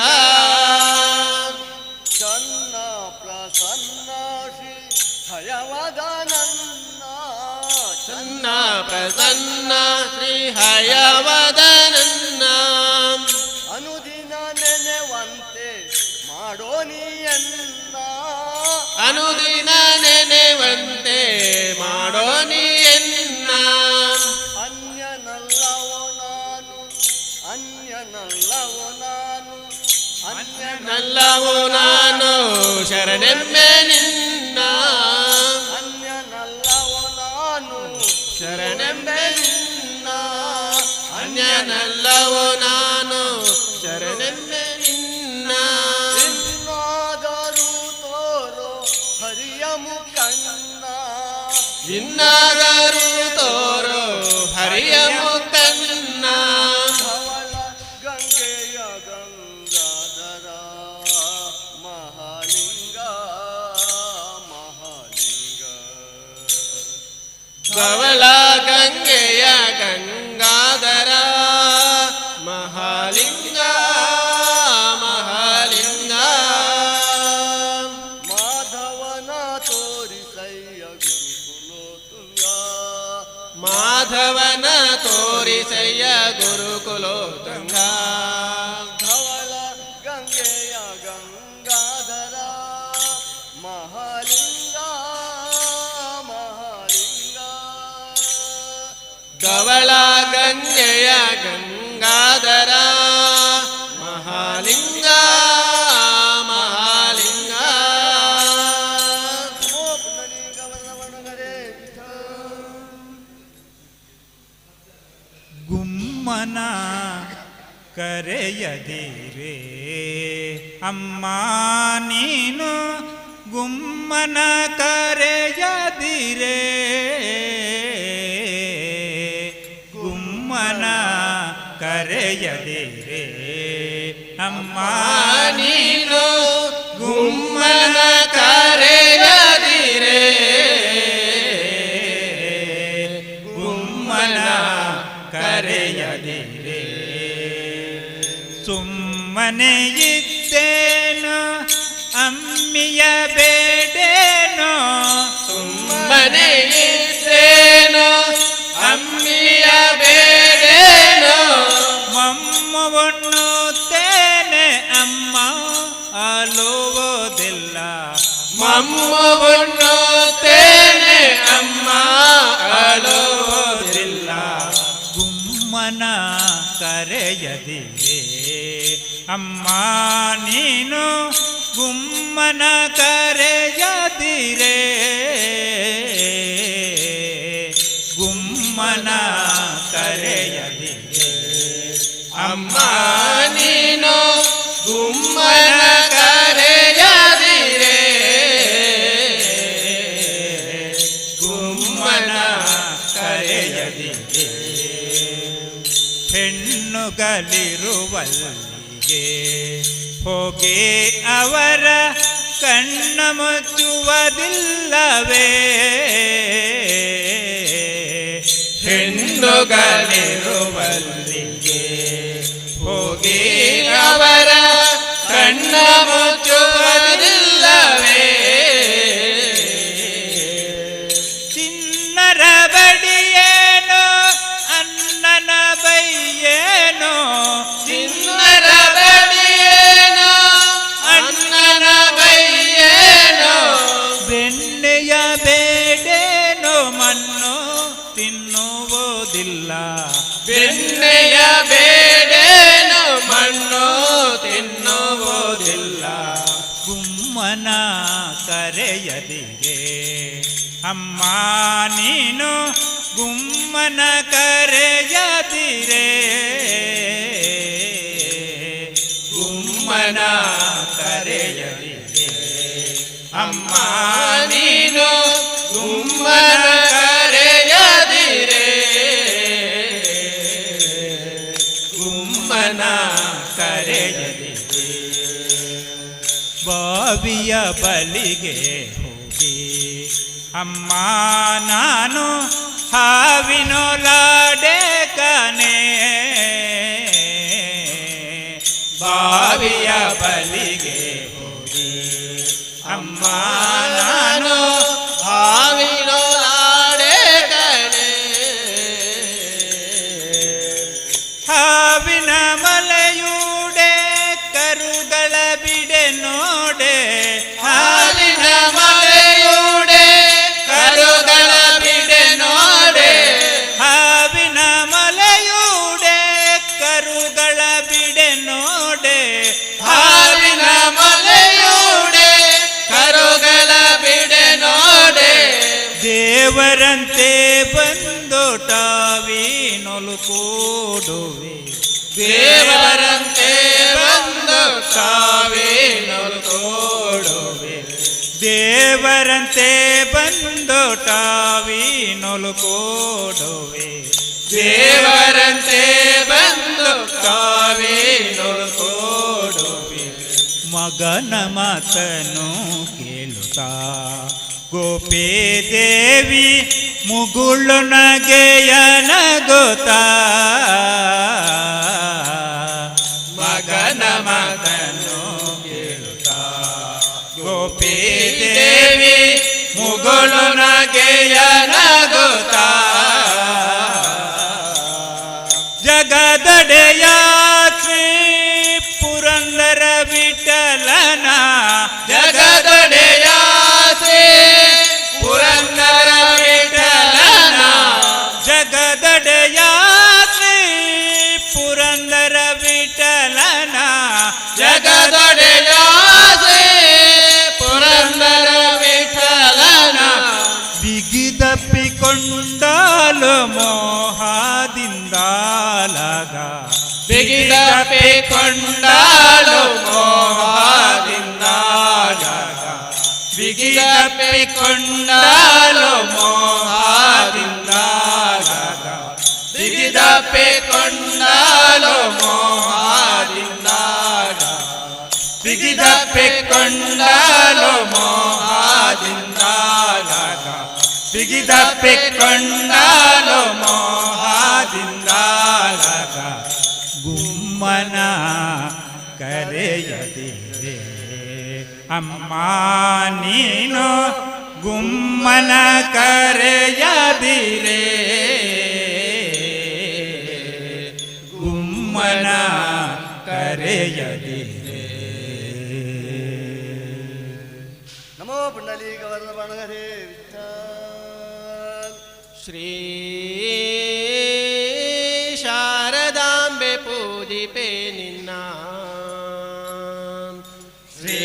ಚನ್ನ ಪ್ರಸನ್ನ ಶ್ರೀ ಹಯವದನನ್ನ ಚನ್ನ ಪ್ರಸನ್ನ ಶ್ರೀ ಹಯವದನನ್ನ ಅನುದಿನ ನೆನೆವಂತೆ ಮಾಡೋ ನೀಯನ್ನ ಅನುದಿನ ನೆನೆವಂತೆ ಮಾಡೋ ನೀಯನ್ನ ಅನ್ಯನಲ್ಲವೋ ನಾನು ಅನ್ಯನಲ್ಲವೋ ನಾನು ನಲ್ಲವೋ ನಾನು ಶರಣೆಂಬೆ ನಿನ್ನ ಅನ್ಯನಲ್ಲವೋ ನಾನು ಶರಣೆಂಬೆ ನಿನ್ನ ಅನ್ಯನಲ್ಲವೋ ನಾನು ಶರಣೆಂಬೆ ನಿನ್ನ ಇನ್ನಾದರೂ ತೋರೋ ಹರಿಯ ಮುಖನ್ನ ಇನ್ನಾದರೂ ತೋರೋ ಹರಿಯ ಮುಖನ್ನ ಧವಳ ಗಂಗೆಯ ಗಂಗಾಧರ ಮಹಾಲಿಂಗ ಮಹಾಲಿಂಗ ಧವಳ ಗಂಗೆಯ ಗಂಗಾಧರ ಮಹಾಲಿಂಗ ಮಹಾಲಿಂಗ ಮಾಧವನ ತೋರಿಸಯ್ಯ ಗುರುಕುಲೋತುಂಗ ಮಾಧವನ ತೋರಿಸಯ್ಯ ಗುರುಕುಲೋತುಂಗ ಧವಳ ಗಂಗೆಯ ಗಂಗಾಧರ ಮಹಾಲಿಂಗ ಮಹಾಲಿಂಗ ಧವಳ ಗಂಗೆಯ ಗಂಗಾಧರ ಮಹಾಲಿಂಗ ಮಹಾಲಿಂಗ ಓ ಪುಂಡಲೀಕ ವರದವರ್ಣನರೇ ಗುಮ್ಮನ ಕರೆಯದಿರೆ ಅಮ್ಮ ನೀನು ಗುಮ್ಮನ ಕರೆಯದಿರೆ ಗುಮ್ಮನ ಕರೆಯದಿರೆ ಅಮ್ಮ ನೀನು ಗುಮ್ಮನ ಕರೆಯದಿರೆ ಗುಮ್ಮನ ಕರೆಯದಿರೆ ಸುಮ್ಮನೆ ಇದ್ದೇನೋ ಅಮ್ಮಿಯ ಬೇಡೇನೋ ಮನೆಯಿದ್ದೇನೋ ಅಮ್ಮಿಯ ಬೇಡೇನೋ ಮಮ್ಮವನ್ನುತ್ತೇನೆ ಅಮ್ಮ ಅಲುವುದಿಲ್ಲ ಮಮ್ಮವನ್ನುತ್ತೇನೆ ಅಮ್ಮ ಅಳುವುದಿಲ್ಲ ಗುಮ್ಮನ ಕರೆಯದಿರೆ ಅಮ್ಮ ನೀನು ಗುಮ್ಮನ ಕರೆಯದಿರೆ ಗುಮ್ಮನ ಕರೆಯದಿರೆ ಅಮ್ಮ ನೀನು ಗುಮ್ಮನ ಕರೆಯದಿರೆ ಗುಮ್ಮನ ಕರೆಯದಿರೆ ಹೆಣ್ಣುಗಳಿರುವಲ್ಲಿಗೆ ಹೋಗಿ ಅವರ ಕಣ್ಣ ಮುಚ್ಚುವುದಿಲ್ಲವೇ ಹೆಣ್ಣುಗಳಿರುವಲ್ಲಿಗೆ ಹೋಗಿ ಅವರ ಕಣ್ಣ ಮುಚ್ಚುವುದಿಲ್ಲವೇ ಚಿನ್ನರ ಬಡಿಯೇನೋ ಅನ್ನನ ಬೈಯೇನೋ ಚಿನ್ನರ ಬಡಿಯೇನೋ ಅಣ್ಣನ ಬೈಯೇನೋ ಬೆಣ್ಣೆಯ ಬೇಡೇನೋ ಮಣ್ಣು ತಿನ್ನುವುದಿಲ್ಲ ಬೆಣ್ಣೆಯ ಬೇಡೇನೋ ಮಣ್ಣು ತಿನ್ನುವುದಿಲ್ಲ ಗುಮ್ಮನ ಕರೆಯದಿಗೆ ಅಮ್ಮ ನೀನು ಗುಮ್ಮನ ಕರೆಯದಿರೆ ಗುಮ್ಮನ ಕರೆಯದಿರೆ ಅಮ್ಮ ನೀನು ಗುಮ್ಮನ ಕರೆಯದಿರೆ ಗುಮ್ಮನ ಕರೆಯದಿರೆ ಬಾವಿಯ ಬಳಿಗೆ ಹೋಗಿ ಅಮ್ಮ ನಾನು ಹಾವಿನೊಲಾಡೆ ಕನೆ ಬಾವಿಯ ಬಳಿಗೆ ಹೋಗಿ ಅಮ್ಮ ನಾನು ಹಾವಿನೊಳಾಡೆ ಕಣೆ ಹಾವಿನ ಮಲೆಯೂಡೆ ಕರುಗಳ ಬಿಡೆ ನೋಡೆ ಹಾಲಿನ ಮಲೆಯೂಡೆ ಕರುಗಳ ಬಿಡೆ ನೋಡೆ ಹಾವಿನ ಮಲೆಯೂಡೆ ಕರುಗಳ ಬಿಡೆ ನೋಡೆ ಹಾಲಿನ ಮಲೆಯೂಡೆ ಕರುಗಳ ಬಿಡೆ ನೋಡೆ ದೇವರಂತೆ ಬಂದು ಟಾವಿನೊಲು ಕೂಡುವೆ ದೇವರಂತೆ ಬಂದು ತಾವೇನೊಲು ಕೊಡುವೆ ದೇವರಂತೆ ಬಂದು ಟಾವಿನೊಲು ಕೂಡುವೆ ದೇವರಂತೆ ಬಂದು ತಾವೇನೊಲು ಕೊಡುವೆ ಮಗನ ಮಾತನು ಕೇಳುತ್ತಾ ಗೋಪಿ ದೇವಿ ಮುಗುಳು ನಗೆಯನಗುತ್ತಾ ಮಗನ ಮಾತನು ಕೇಳುತ್ತಾ ಗೋಪಿ ದೇವಿ ಮುಗುಳು ನಗೆಯನಗುತ್ತಾ ಜಗದೊಡೆಯ ಶ್ರೀ ಪುರಂದರ ವಿಠಲನ ಜಗದೊಡೆಯ ಶ್ರೀ ಪುರಂದರ ವಿಠಲನ ಜಗದ ಜಗದೊಡೆಯ ಶ್ರೀ ಪುರಂದರ ವಿಠಲನ ಜಗದೊಡೆಯ ಶ್ರೀ ಪುರಂದರ ವಿಠಲನ ಬಿಗಿದಪ್ಪಿಕೊಂಡಾಲು ಮೋಹದಿಂದಾಲಗ ಬಿಗಿದಪ್ಪಿಕೊಂಡಾಲು ಮೋಹದಿಂದಾಲಗ ಬಿಗಿದಪ್ಪಿಕೊಂಡಾಲು ಮೋಹದಿಂದಾಲಗ ಬಿಗಿದಪ್ಪಿಕೊಂಡಾಲು ಮೋಹದಿಂದಾಲಗ ಬಿಗಿದಪ್ಪಿಕೊಂಡಾಲು ಮೋಹದಿಂದಾಲಗ ಬಿಗಿದಪ್ಪಿಕೊಂಡಾಲು ಮೋಹದಿಂದಾಲಗ ಗುಮ್ಮನ ಕರೆಯದಿರೆ ಅಮ್ಮ ನೀನು ಗುಮ್ಮನ ಕರೆಯದಿರೆ ಗುಮ್ಮನ ಕರೆಯದಿರೆ ನಮೋ ಪುಂಡಲೀಕವರ್ಣ ಬಣಗರೆ ವಿಠ್ಠಲ. ಶ್ರೀ ಶಾರದಾಂಬೆ ಪೂಜಿಪೆ ನಿನ್ನ ಶ್ರೀ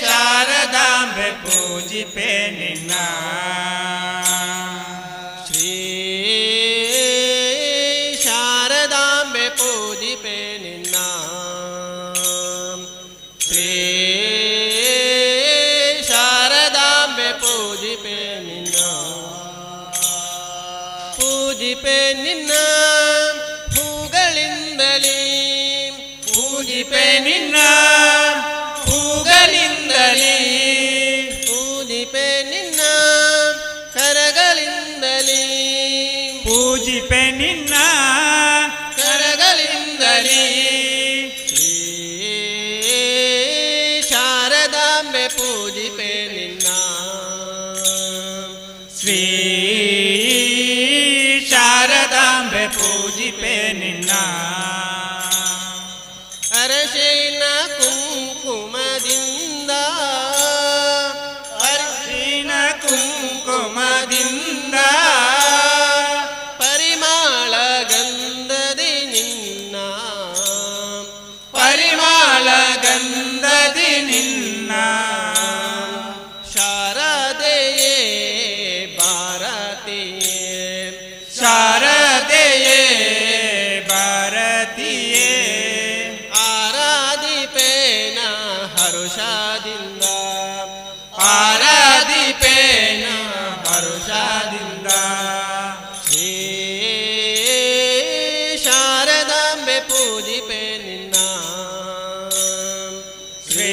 ಶಾರದಾಂಬೆ ಪೂಜಿಪೆ ನಿನ್ನ ಶ್ರೀ ಶಾರದಾಂಬೆ ಪೂಜಿಪೆ ನಿನ್ನ ಶ್ರೀ ಶಾರದಾಂಬೆ ಪೂಜಿಪೆ ನಿನ್ನ ಪೂಜಿಪೆ ನಿನ್ನ ಹೂಗಳಿಂದಲೇ ಪೂಜಿಪೆ ನಿನ್ನ ಹೂಗಳಿಂದಲೇ ಪೂಜಿಪೆ ನಿನ್ನ ಕರಗಳಿಂದಲೇ ಪೂಜಿಪೆ ನಿನ್ನ ಕರಗಳಿಂದಲೇ ಶ್ರೀ ಶಾರದಾಂಬೆ ಪೂಜಿಪೆ ನಿನ್ನ ಶ್ರೀ ಶಾರದಾಂಬೆ ಪೂಜಿಪೆ ನಿನ್ನ ಅರಶಿನ ಕುಂಕುಮದಿಂದ ಅರಿಶಿನ ಕುಂಕುಮದಿಂದ ಪರಿಮಳ ಗಂಧದಿ ನಿನ್ನ ಪರಿಮಳ ಗಂಧದಿ ನಿನ್ನ ಶಾರದೆಯೇ ಭಾರತೀಯೇ ಶಾರದೆಯೇ ಭಾರತೀಯೇ ಆರಾಧಿಪೇನ ಹರುಷದಿಂದ ಆರಾಧಿಪೇನ ಹರುಷದಿಂದ ಶ್ರೀ ಶಾರದಾಂಬೆ ಪೂಜಿಪೆ ನಿನ್ನ ಶ್ರೀ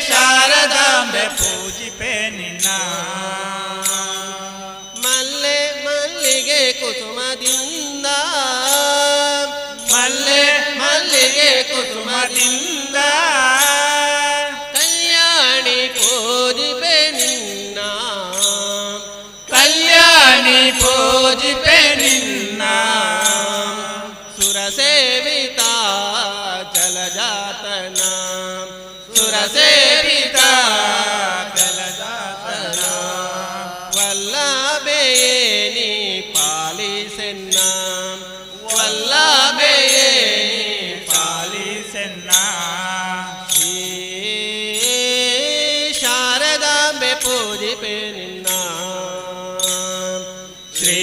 ಶಾರದಾಂಬೆ ಪೂಜಿಪೆ ನಿನ್ನ ಮಲ್ಲೆ ಮಲ್ಲಿಗೆ ಕುಸುಮದಿಂದ ಮಲ್ಲೆ ಮಲ್ಲಿಗೆ ಕುಸುಮದಿಂದ ಕಲ್ಯಾಣಿ ಪೂಜಿಪೆ ನಿನ್ನ ಕಲ್ಯಾಣಿ ಪೂಜಿಪೆ ನಿನ್ನ ಸುರಸೇವಿತ ಜಲಜಾತನ ಸುರಸೇವಿತ ಜಲಜಾತನ ವಲ್ಲಭೆಯೇ ನೀ ಪಾಲಿಸೆನ್ನ ವಲ್ಲಭೆಯೇ ನೀ ಪಾಲಿಸೆನ್ನ ಶ್ರೀ ಶಾರದಾಂಬೆ ಪೂಜಿಪೆ ನಿನ್ನ ಶ್ರೀ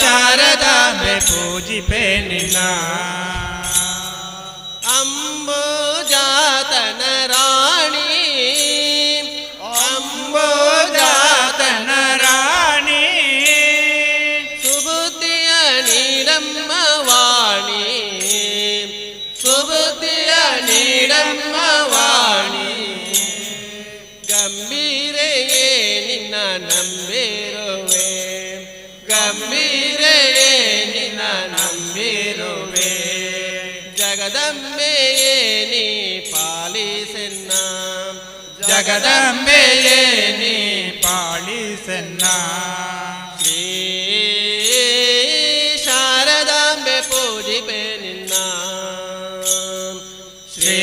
ಶಾರದಾಂಬೆ ಪೂಜಿಪೆ ನಿನ್ನ ಅಂಬುಜಾತನ ರಾಣಿ ಅಂಬೋಜಾತನ ರಾಣಿ ಸುಬುದ್ಧಿಯ ನೀಡಮ್ಮ ವಾಣಿ ಸುಬುದ್ಧಿಯ ನೀಡಮ್ಮ ವಾಣಿ ಗಂಭೀರೆಯೇ ನಿನ್ನ ನಂಬಿರುವೆ ಗಂಭೀರೆಯೇ ನಿನ್ನ ನಂಬಿರುವೆ ಜಗದಂಬೆಯೇ ನೀ ಪಾಲಿಸೆನ್ನ ಜಗದಂಬೆಯೇ ನೀ ಪಾಲಿಸೆನ್ನ ಶ್ರೀ ಶಾರದಾಂಬೆ ಪೂಜಿಪೆ ನಿನ್ನ ಶ್ರೀ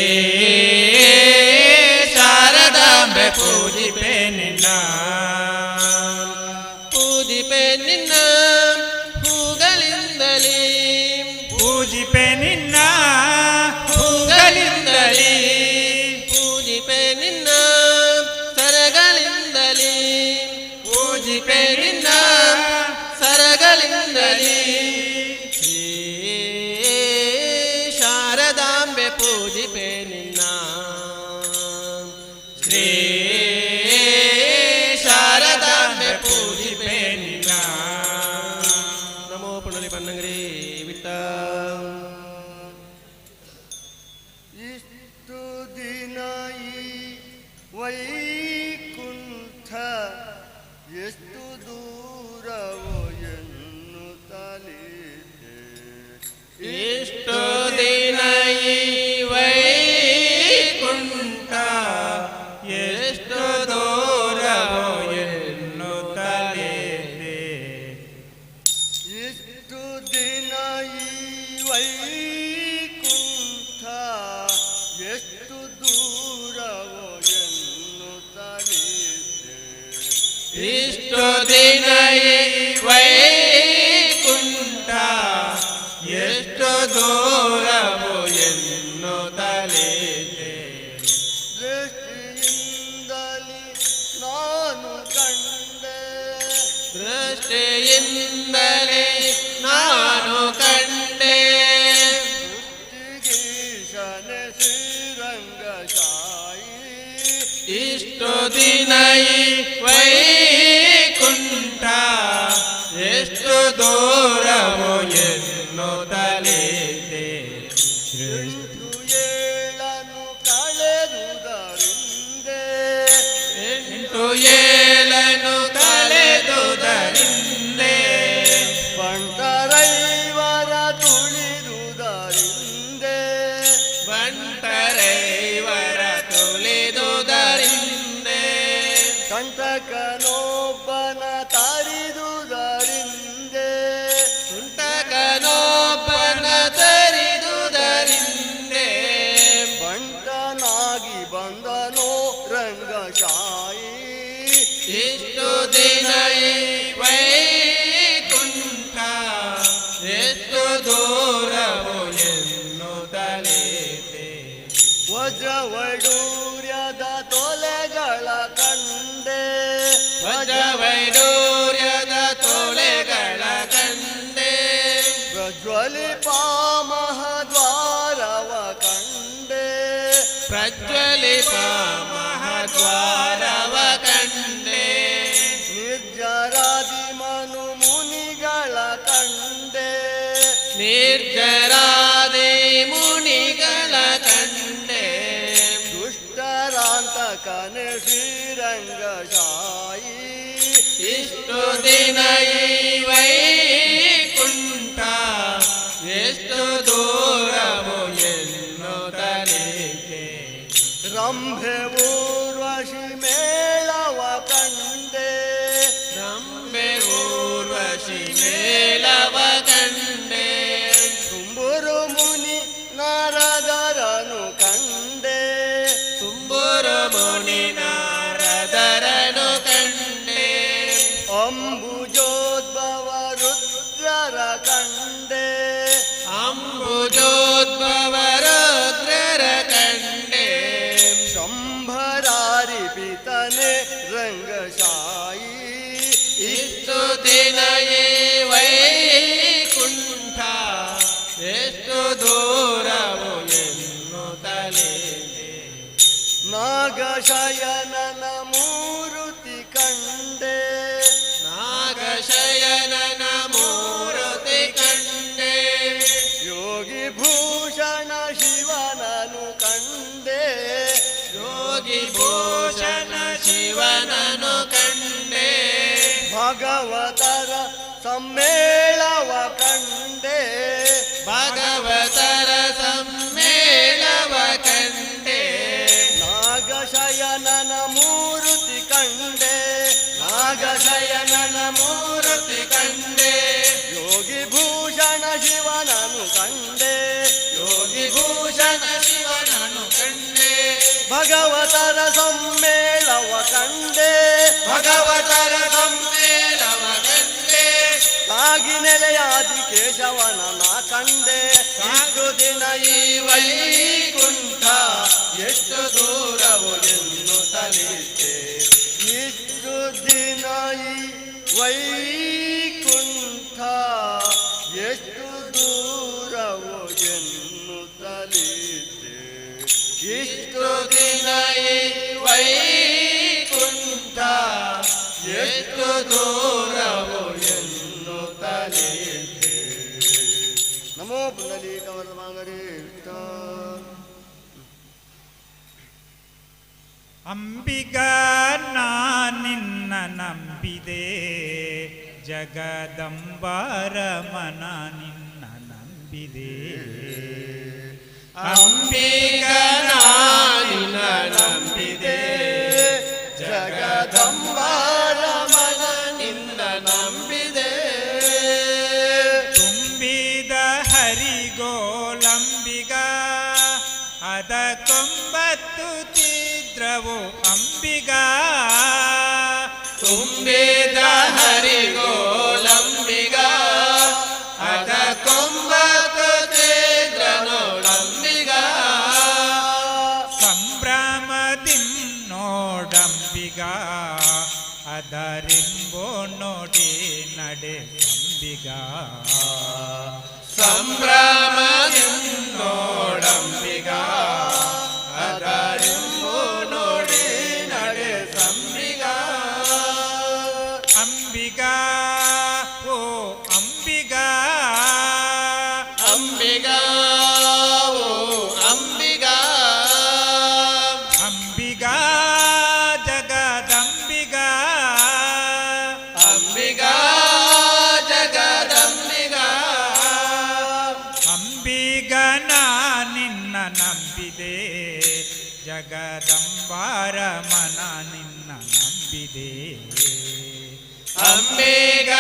ಶಾರದಾಂಬೆ ಪೂಜಿಪೆ ನಿನ್ನ ನಿನ್ನ ಹೂಗಳಿಂದಲೇ ಪೂಜಿಪೆ ನಿನ್ನ ಹೂಗಳಿಂದಲೇ ಪೂಜಿಪೆ ನಿನ್ನ ಸರಗಳಿಂದಲೇ ಪೂಜಿಪೆ ನಿನ್ನ ಸರಗಳಿಂದಲೇ ಶ್ರೀ ಶಾರದಾಂಬೆ ಪೂಜಿಪೆ ನಿನ್ನ ಶ್ರೀ ಶಾರದಾಂಬೆ ಪೂಜಿಪೆ ನಿನ್ನ ನಮೋ ಪುಂಡಲಿ ಪನ್ನಂಗರಿ ವಿಟ್ಟ ಇಷ್ಟು ದಿನ ಈ ವೈಕುಂಠ ಎಷ್ಟು ದೂರವೋ ಎನ್ನುತ್ತಲೇ ಇಷ್ಟು ದಿನ ಈ ವೈಕುಂಠ ಎಷ್ಟು ದೂರವೋ ಎನ್ನುತ್ತಲೇ ಇಷ್ಟು ದಿನ ಈ ವೈಕುಂಠ ಎಷ್ಟು ದೂರವೋ ಎನ್ನುತ್ತಲೇ ಇಷ್ಟು ದಿನ ಈ ವೈಕುಂಠ ಎಷ್ಟು ದೂರವೋ ಎನ್ನುತ್ತಲೇ ದೃಷ್ಟಿಯಿಂದಲೇ ನಾನು ಕಂಡೆ ದೃಷ್ಟಿಯಿಂದಲೇ ನಾನು ಕಂಡೆ ಸೃಷ್ಟಿಗೀಶನೆ ಶ್ರೀರಂಗಶಾಯಿ ಇಷ್ಟು ದಿನ ಈ ವೈಕುಂಠ ಎಷ್ಟು ದೂರವೋ ಎನ್ನುತ್ತಲೇ ಎಂಟು ಏಳನು ಕಳೆದುದರಿಂದೆ ಎಂಟು ಏಳನು ಕಳೆದುದರಿಂದೆ ಬಂಟರೈವರ ತುಳಿದುದರಿಂದೆ ಬಂಟರೈವರ ತುಳಿದುದರಿಂದೆ ಕಂಟಕನೊಬ್ಬನ ತರಿದುದರಿಂದೆ ಕುಂಟಕನೊಬ್ಬನ ತರಿದುದರಿಂದೆ ಬಂಟನಾಗಿ ಬಂದನೋ ರಂಗಶಾಯಿ ಇಷ್ಟು ದಿನ ಈ ವೈಕುಂಠ ಎಷ್ಟು ದೂರವೋ ಎನ್ನುತ್ತಲೇ ವಜ್ರವೈಡೂರ್ಯದ ತೊಲೆಗಳ ಕಂಡೆ ವಜ್ರವೈಡೂರ್ಯದ ತೊಳೆಗಳ ಕಂಡೆ ಪ್ರಜ್ವಲಿಪಾ ಮಹದ್ವಾರವ ಕಂಡೆ ಪ್ರಜ್ವಲಿಪ ಮಹದ್ವಾರವ ಕಂಡೆ ನಿರ್ಜರಾದಿ ಮನು ಮುನಿಗಳ ಕಂಡೆ ನಿರ್ಜರಾದೆ ಮುನಿಗಳ ಕಂಡೆ ದುಷ್ಟರಾಂತಕನೆ ಶ್ರೀರಂಗಶಾಯಿ ಇಷ್ಟು ದಿನ ಈ ವೈಕುಂಠ ಎಷ್ಟು ದೂರವೋ ಎನ್ನುತ್ತಲೇ ರಂಭೆ ಊರ್ವಶಿ ಮೇಳವ ಕಂಡೆ ನಂಬೆ ಊರ್ವಶಿ ಮೇಲವ ಕಂಡೆ ತುಂಬುರು ಮುನಿ ನಾರದರನು ಕಂಡೆ ತುಂಬುರು ಮುನಿ ನಾರದರನು ಕಂಡೆ ಅಂಬುಜೋದ್ಭವ ರುದ್ರರ ಕಂಡೆ ಅಂಬುಜೋದ್ಭವ ರುದ್ರರ ಕಂಡೆ ಶಂಭರಾರಿ ಪಿತನೆ ರಂಗಶಾಯಿ ಇಷ್ಟು ದಿನ ಈ ವೈಕುಂಠ ಎಷ್ಟು ದೂರವೋ ಎನ್ನುತ್ತಲೇ ನಾಗಶಯನನ ಮೂರುತಿ ಕಂಡೆ ನಾಗಶಯನನ ಮೂರ್ತಿ ಕಂಡೆ ಯೋಗಿ ಭೂಷಣ ಶಿವನನು ಕಂಡೆ ಯೋಗಿ ಭೂಷಣ ಶಿವನನು ಕಂಡೆ ಭಗವತರ ಸಮ್ಮೇಳವ ಕಂಡೆ ಭಗವತರ ಸಮ್ಮೇಳವ ಕಂಡೆ ನಾಗಶಯನನ ಮೂರುತಿ ಕಂಡೆ ನಾಗಶಯನನ ಮೂರ್ತಿ ಕಂಡೆ ಯೋಗಿ ಭೂಷಣ ಶಿವನನು ಕಂಡೆ ಯೋಗಿ ಭೂಷಣ ಶಿವನನು ಕಂಡೆ ಭಗವತರ ಸಮ್ಮೇಳವ ಕಂಡೆ ಭಗವತರ ಸಮ್ಮೇಳವ ಕಂಡೆ ಆಗಿ ನೆಲೆಯಾದಿ ಕೇಶವನ ನಾ ಕಂಡೆ. ಇಷ್ಟು ದಿನ ಈ ವೈಕುಂಠ ಎಷ್ಟು ದೂರವು ಎನ್ನುತ್ತಲಿದ್ದೆ. ಇಷ್ಟು ದಿನ ಈ ವೈಕುಂಠ ಎಷ್ಟು ದೂರವು ಎನ್ನುತ್ತಲಿದ್ದೆ. ಇಷ್ಟು ದಿನ ಈ ವೈಕುಂಠ ಎಷ್ಟು ದೂರವು ಎನ್ನುತ್ತಲಿದ್ದೆ. ನಮೋ ಪುಂಡಲೀಕವರಮಾಂಗರೇ ಅಂಬಿಗಾ ನಾ ನಿನ್ನ ನಂಬಿದೆ, ಜಗದಂಬಾರಮನ ನಿನ್ನ ನಂಬಿದೆ. ಅಂಬಿಗನ ನಿನ್ನ ನಂಬಿದೆ, ಜಗದಂಬಾರಮನ ನಿನ್ನ ನಂಬಿದೆ. ತುಂಬಿದ ಹರಿಗೋಲಂಬಿಗ ಅದ ಕೊಂಬತ್ತು ತೀದ್ರವು ಅಂಬಿಗ. ತುಂಬಿದ ಹರಿಗೋಲಂಬಿಗ ಅದ ಕೊಂಬತ್ತು ತೀದ್ರನೋಡಂಬಿಗ. ಸಂಭ್ರಮದಿಂ ನೋಡಂಬಿಗ ಅದರಿಂಬೋ ನೋಡಿ ನಡೆ ಅಂಬಿಗ. ಸಂಭ್ರಮದಿಂ ನೋಡಂಬಿಗ ಅದರಿಂಬೋ ನೋಡಿ ನಡೆ ಸಂಬಿಗ. ಅಂಬಿಗ ಓ ಅಂಬಿಗ, ಅಂಬಿಗ ಓ ಅಂಬಿಗ. ಅಂಬಿಗ ಜಗದಂಬಿಗ. ಅಂಬಿಗ ಜಗದಂಬಿಗ. ಅಂಬಿಗ ನಾ ನಿನ್ನ ನಂಬಿದೆ, ಜಗದಂಬಾರಮನ ನಿನ್ನ ನಂಬಿದೆ. ಅಂಬಿಗ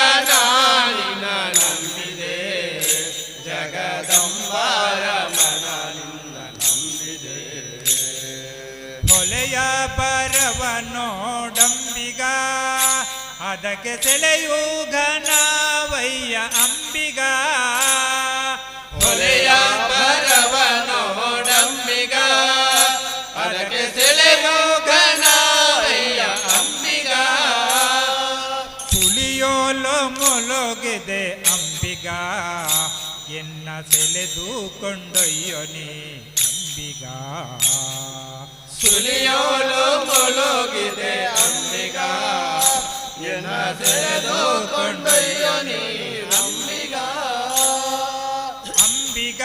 ನಿನ್ನ ನಂಬಿದೆ, ಜಗದಂಬಾರಮನ ನಿನ್ನ ನಂಬಿದೆ. ಹೊಲೆಯ ಬರವ ನೋಡಂಬಿಗ ಅದಕ್ಕೆ ಸೆಳೆಯು ಘನವಯ್ಯ ಅಂಬಿಗ. ಹೊಲೆಯ ಬರವ ನೋಡಂಬಿಗ ಅದಕ್ಕೆ ಸೆಳೆಯೋ ಘನವಯ್ಯ ಅಂಬಿಗ. ತುಳಿಯೋಲು ಮೊಲೊಗೆದೆ ಅಂಬಿಗ ಎನ್ನ ಸೆಳೆದು ಕೊಂಡೊಯ್ಯೊನೆ ಅಂಬಿಗ. ಸುಲಿಯೋಲು ಮೊಲೋಗಿದೆ ಅಂಬಿಗ ಎನ್ನ ಸೆಳೆದು ಕೊಂಡೊಯ್ಯನಿ ಅಂಬಿಗ. ಅಂಬಿಗ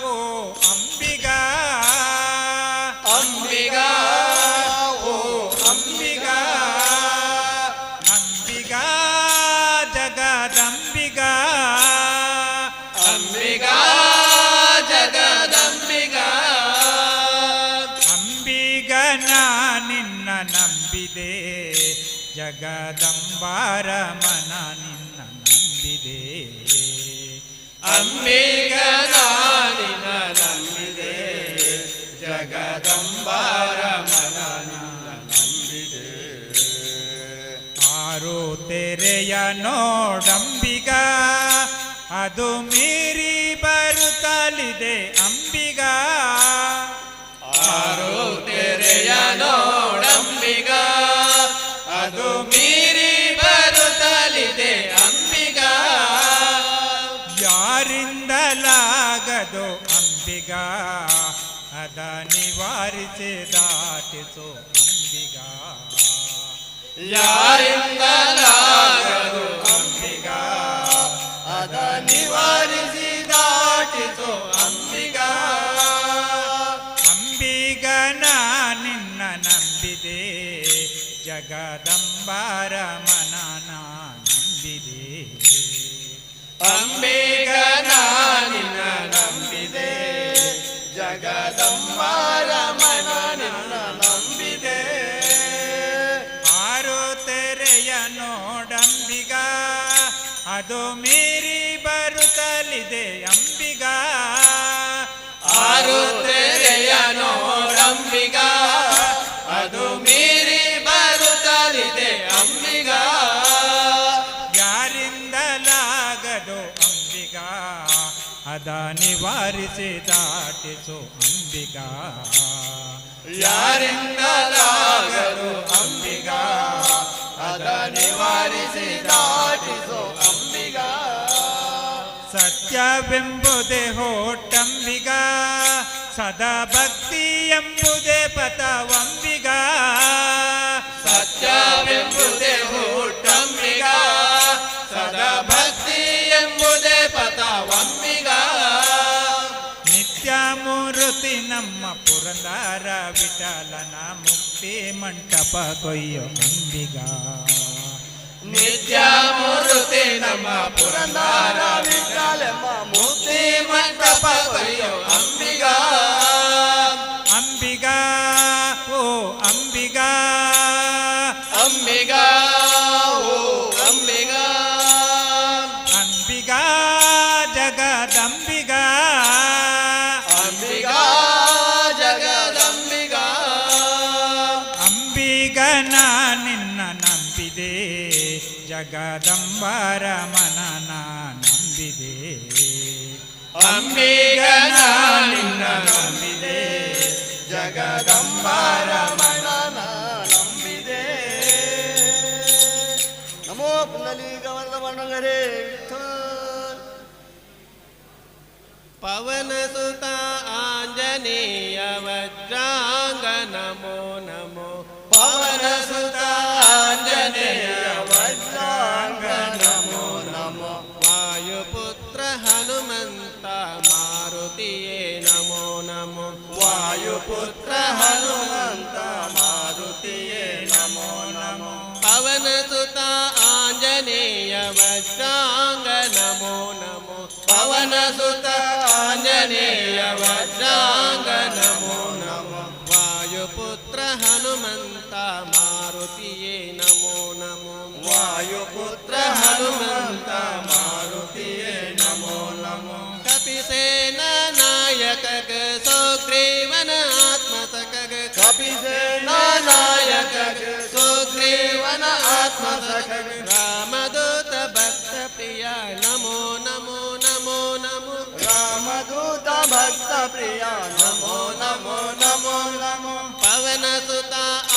ಓ ಅಂಬಿಗ. ಅಂಬಿಗ ಓ ಅಂಬಿಗ. ಅಂಬಿಗ ಜಗದಂಬಿಗ. ಅಂಬಿಗ ಜಗದಂಬಿಗ. ಅಂಬಿಗ ನಾ ನಿನ್ನ ನಂಬಿದೆ, ಜಗದಂಬಾರಮನ ನಿನ್ನ ನಂಬಿದೆ. ಅಂಬಿಗ ನಿನ್ನ ನಂಬಿದೆ, ಜಗದಂಬಾರಮನ ನಿನ್ನ ನಂಬಿದೆ. ಆರು ತೆರೆಯ ನೋಡಂಬಿಗ ಅದು ಮೀರಿ ಬರುತ್ತಲಿದೆ ಅಂಬಿಗ. ಆರು ತೆರೆಯ ನೋಡಂಬಿಗ ಅದು ಮೀರಿ ಬರುತ್ತಲಿದೆ ಅಂಬಿಗ. ಯಾರಿಂದಲಾಗದು ಅಂಬಿಗ ಅದ ನಿವಾರಿಸಿ ದಾಟಿಸೋ ಅಂಬಿಗ. ಯಾರಿಂದಲಾಗದು ಅಂಬಿಗ ಅದ ನಿವಾರಿಸಿ ದಾಟಿಸೋ ಅಂಬಿಗ. ಅಂಬಿಗ ನಾ ನಿನ್ನ ನಂಬಿದೆ, ಜಗದಂಬಾರಮನ ನಾ ನಂಬಿದೆ. ಅಂಬಿಗ ನಿನ್ನ ನಂಬಿದೆ, ಜಗದಂಬಾರಮನ ನಿನ್ನ ನಂಬಿದೆ. ಆರು ತೆರೆಯ ನೋಡಂಬಿಗ ಅದು ಮೀರಿ ಬರುತ್ತಲಿದೆ ಅಂಬಿಗ. ಆರು ತೆರೆಯ ನೋಡಂಬಿಗ ಅದು ಮೀರಿ ಬರುತ್ತಲಿದೆ ಅಂಬಿಗ. ಯಾರಿಂದಲ ನಿವಾರಿಸಿ ದಾಟಿಸು ಅಂಬಿಗಾ. ಯಾರಿಂದಲಾಗದು ಅಂಬಿಗಾ, ಅದ ನಿವಾರಿಸಿ ದಾಟಿಸೋ ಅಂಬಿಗಾ. ಸತ್ಯವೆಂಬುದೇ ಹೋಟಂಬಿಗಾ, ಸದಾ ಭಕ್ತಿ ಎಂಬುದೇ ಪಥವಂಬಿಗಾ. ಸತ್ಯವೆಂಬುದೇ ಹುಟ್ಟಂಬಿಗಾ, ಸದಾ ಭಕ್ತಿ ಎಂಬುದೇ ಪಥವಂಬಿಗಾ. ನಿತ್ಯ ಮೂರುತಿ ನಮ್ಮ ಪುರಂದರ ವಿಠಲನ ಮುಕ್ತಿ ಮಂಟಪ ಕೊಯ್ಯೋ ಅಂಬಿಗಾ. ನಿತ್ಯ ಮೂರುತಿ ನಮ್ಮ ಪುರಂದರ ವಿಠಲಮ್ಮ ಮುಕ್ತಿ ಮಂಟಪ ಕೊಯ್ಯೋ ಅಂಬಿಗಾ. ಅಂಬಿಗಾ ಓ ಅಂಬಿಗಾ, ಅಂಬಿಗಾ ಓ ಅಂಬಿಗಾ. ಅಂಬಿಗಾ ಜಗದಂಬಿಗಾ. ಅಂಬಿಗಾ ಜಗದಂಬಿಗಾ. ಅಂಬಿಗನ ನಿನ್ನ ನಂಬಿದೆ, ಜಗದಂಬರ ಮನನ ನಂಬಿದೆ. ಅಂಬಿಗನ ನಿನ್ನ ನಂಬಿದೆ, ಜಗದಂಬರ ಮನನ ನಂಬಿದೆ. ನಮೋ ಪುಂಡಲೀಕವರದ ವರ್ಣಗರೇ ವಿಠ್ಠಲ. ಪವನ ಸುತ ಆಂಜನೇಯ ವಜ್ರಾಂಗ ನಮೋ ನಮೋ. ಪವನ ಸುತ ಆಂಜನೇಯ ವಜ್ರಾಂಗ ನಮೋ ನಮೋ. ವಾಯುಪುತ್ರ ಹನುಮಂತ ಮಾರುತಿಯೇ ನಮೋ ನಮೋ. ವಾಯುಪುತ್ರ ಹನುಮಂತ ಮಾರುತಿಯೇ ನಮೋ ನಮೋ. ಪವನ ಸುತ ಆಂಜನೇಯ ವಜ್ರಾಂಗ ನಮೋ ನಮೋ. ಪವನ ಸುತ ಆಂಜನೇಯ ವಜ್ರಾಂಗ ನಮೋ ನಮೋ. ವಾಯುಪುತ್ರ ಹನುಮಂತ ಮಾರುತಿಯೇ ನಮೋ ನಮೋ. ವಾಯುಪುತ್ರ ಹನುಮಂತ ಮಾರುತಿಯೇ ನಮೋ ನಮೋ. ಕಪಿಸೇನ ನಾಯಕ ಸುಗ್ರೀವನ ಆತ್ಮಸಖಗ. ಕಪಿಸೇನ ನಾಯಕ ಸುಗ್ರೀವನ ಆತ್ಮಸಖಗ. ರಾಮದೂತ ಭಕ್ತ ಪ್ರಿಯ ನಮೋ ನಮೋ ನಮೋ ನಮೋ. ರಾಮದೂತ ಭಕ್ತ ಪ್ರಿಯ ನಮೋ ನಮೋ ನಮೋ ನಮೋ. ಪವನ ಸುತ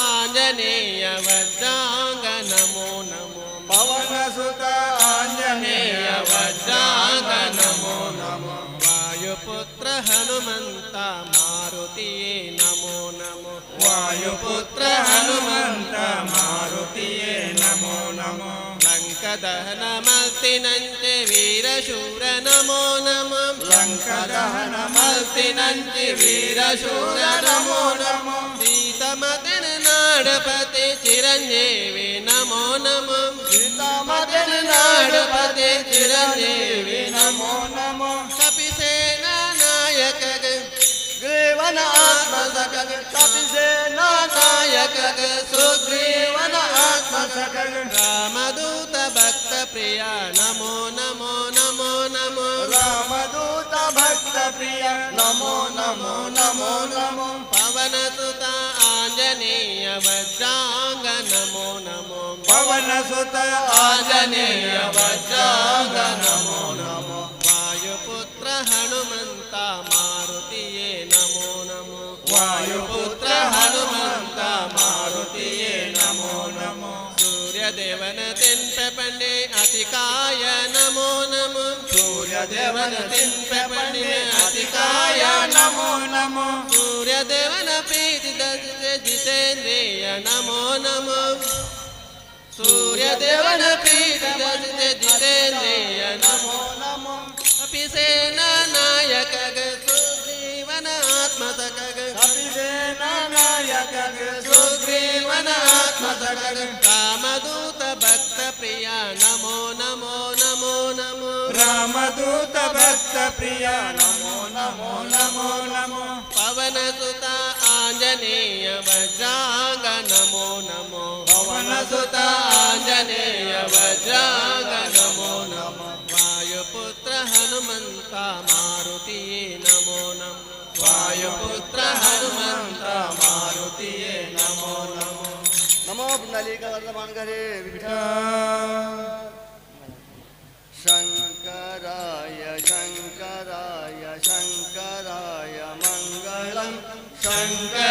ಆಂಜನೇಯ ವಜ್ರಾಂಗ ನಮೋ ನಮೋ. ಪವನ ಸುತ ಆಂಜನೇಯ ವಜ್ರಾಂಗ ನಮೋ ನಮೋ. ವಾಯುಪುತ್ರ ಹನುಮಂತ ಮಾರುತಿಯೇ ನಮೋ ನಮೋ. ವಾಯುಪುತ್ರ ಹನುಮಂತ ಮಾರುತಿಯೇ ನಮೋ ನಮೋ. ಲಂಕದಹನ ಮಲ್ತಿನಂಚೆ ವೀರಶೂರ ನಮೋ ನಮೋ. ಲಂಕದಹನ ಮಲ್ತಿನಂಚೆ ವೀರಶೂರ ನಮೋ ನಮೋ. ಸೀತಮತನ ನಾಡಪತಿ ಚಿರಂಜೀವಿ ನಮೋ ನಮೋ. ಸೀತಾಮತನ ನಾಡಪತಿ ಚಿರಂಜೀವಿ ನಮೋ ನಮೋ. ಕಪಿಸೇನ ನಾಯಕ ಗ್ರೀವನ ಆತ್ಮಸಖಗ. ಕಪಿಸೇನ ನಾಯಕ ಸುಗ್ರೀವನ ಆತ್ಮಸಖಗ. ರಾಮದೂತ ಭಕ್ತ ಪ್ರಿಯ ನಮೋ ನಮೋ ನಮೋ ನಮೋ. ರಾಮದೂತ ಭಕ್ತ ಪ್ರಿಯ ನಮೋ ನಮೋ ನಮೋ ನಮೋ. ಪವನ ಸುತ ಆಂಜನೇಯ ವಜ್ರಾಂಗ ನಮೋ ನಮೋ. ಪವನ ಸುತ ಆಂಜನೇಯ ವಜ್ರಾಂಗ ನಮೋ ನಮೋ. ವಾಯುಪುತ್ರ ಹನುಮಂತ ಮಾರುತಿಯೇ ನಮೋ ನಮೋ. ವಾಯುಪುತ್ರ ಹನುಮಂತ ಮಾರುತಿಯೇ ನಮೋ ನಮೋ. ಸೂರ್ಯದೇವನ ತೆಂಪೆ ಪಂಡೆ ಅತಿಕಾಯ ನಮೋ ನಮೋ. ಸೂರ್ಯದೇವನ ತೆಂಪೆ ಪಂಡೆ ಅತಿಕಾಯ ನಮೋ ನಮೋ. ಸೂರ್ಯದೇವನ ಪ್ರೀತಿ ಜಿತೇಂದ್ರಿಯ ನಮೋ ನಮೋ. ಸೂರ್ಯದೇವನ ಪ್ರೀತಿ ಜಿತೇಂದ್ರಿಯ ನಮೋ ನಮೋ. ಕಪಿಸೇನ ನಾಯಕ ಸುಗ್ರೀವನ ಆತ್ಮಸಖಗ. ಕಪಿಸೇನ ನಾಯಕ ಸುಗ್ರೀವನ ಆತ್ಮಸಖಗ. ರಾಮದೂತ ಭಕ್ತ ಪ್ರಿಯ ನಮೋ ನಮೋ ನಮೋ ನಮೋ. ರಾಮದೂತ ಭಕ್ತ ಪ್ರಿಯ ನಮೋ ನಮೋ ನಮೋ ನಮೋ. ಪವನ ಸುತ ಆಂಜನೇಯ ವಜ್ರಾಂಗ ನಮೋ ನಮೋ. ಪವನ ಸುತ ಆಂಜನೇಯ ವಜ್ರಾಂಗ ನಮೋ ನಮೋ. ವಾಯುಪುತ್ರ ಹನುಮಂತ ಮಾರುತಿಯೇ ನಮೋ ನಮೋ. ವಾಯುಪುತ್ರ ಹನುಮಂತ ಮಾರುತಿಯೇ ನಮೋ ನಮೋ. ನಮೋ ಪುಂಡಲೀಕವರದ ವರ್ಣಗರೇ ವಿಠ್ಠಲ. ಶಂಕರಾಯ ಶಂಕರಾಯ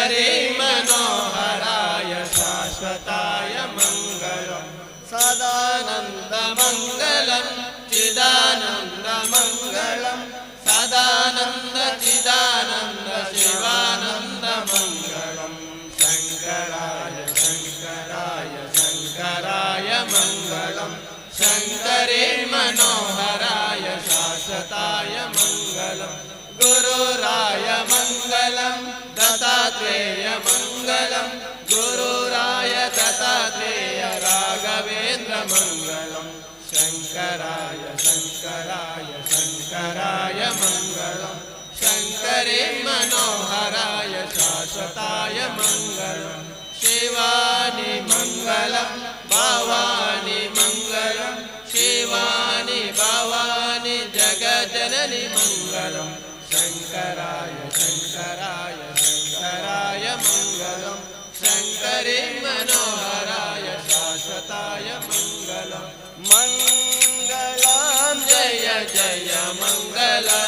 शङ्करे मनोहराय शाश्वताय मङ्गलम् सदानन्दमङ्गलं चिदानन्दमङ्गलं सदानन्द चिदानन्द शिवानन्दमङ्गलं शङ्कराय शङ्कराय शङ्कराय मङ्गलं शङ्करे मनोहराय शाश्वताय मङ्गलं गुरुराय मङ्गलं दत्तात्रेय मङ्गलं गुरुराय दत्तात्रेय राघवेन्द्र मङ्गलं शङ्कराय शङ्कराय शङ्कराय मङ्गलं शङ्करे मनोहराय शाश्वताय मङ्गलं शिवानि मङ्गलं भवानि मङ्गलं शिवानि भवानि जगज्जननि मङ्गलं शङ्कराय शङ्कराय शङ्कराय मङ्गलं शङ्करे मनोहराय शाश्वताय मङ्गलं मङ्गलं जय जय मङ्गलं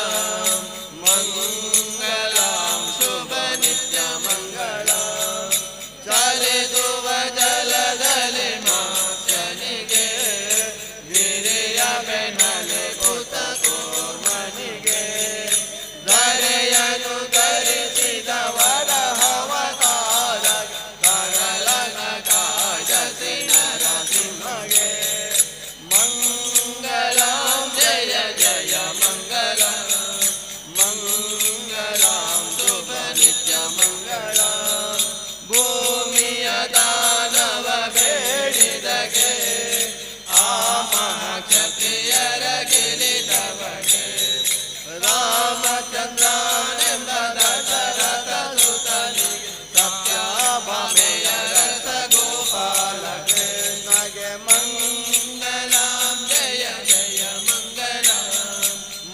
मङ्गलं शुभ नित्य मङ्गलं चलितुव जलदले माचनिगे ಗಿರಿಯ ಬೆನ್ನಲೆ ಕೂತ ಕೂರ್ಮನಿಗೆ ಧರೆಯನು ಧರಿಸಿದವರ ಅವತಾರ ಕರಳನ ಕಾಜಸಿ ನರಸಿಂಹಗೆ ಮಂಗಲಂ ಜಯ ಜಯ ಮಂಗಲಂ ಮಂಗಲಂ ಶುಭ ನಿತ್ಯ ಮಂಗಲಂ ಭೂಮಿಯ ದಾನವ ಬೇಡಿದಗೆ ಆ ಮಹಾಕ್ಷತ್ರಿಯರ ಗೆಲಿದವಗೆ ರಾಮಚಂದ್ರನೆಂಬ ದಶರಥ ಸುತನಿಗೆ ಸತ್ಯಭಾಮೆಯ ರಸ ಗೋಪಾಲಗೆ ನಗೆ ಮಂಗಲಂ ಜಯ ಜಯ ಮಂಗಲಂ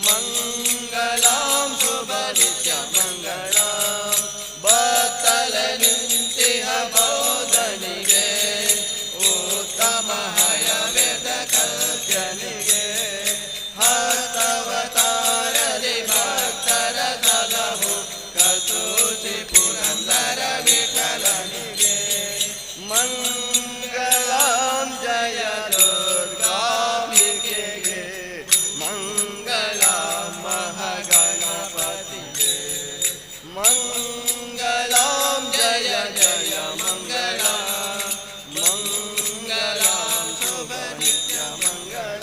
ಮಂಗಲಂ ಶುಭ ನಿತ್ಯ ಮಂಗಳಂ ಭಕ್ತಲ ನಿಂತಿಹ ಬೋಧನಿಗೆ ಉತ್ತಮ ಹಯವೇದ ಕಲ್ಪನಿಗೆ ಹತ್ತವತಾರದಿ ಭಕ್ತರ ಸಲಹು ಕಸೂಚಿ ಪುರಂದರ ವಿಠಲನಿಗೆ ಮಂಗಳಂ ಜಯ ದುರ್ಗಾಂಬಿಕೆಗೆ ಮಂಗಳಂ ಮಹಾಗಣಪತಿಗೆ ಮಂಗಳಂ ಜಯ ಜಯ ಮಂಗಲಂ ಮಂಗಲಂ ಶುಭ ನಿತ್ಯ ಮಂಗಳ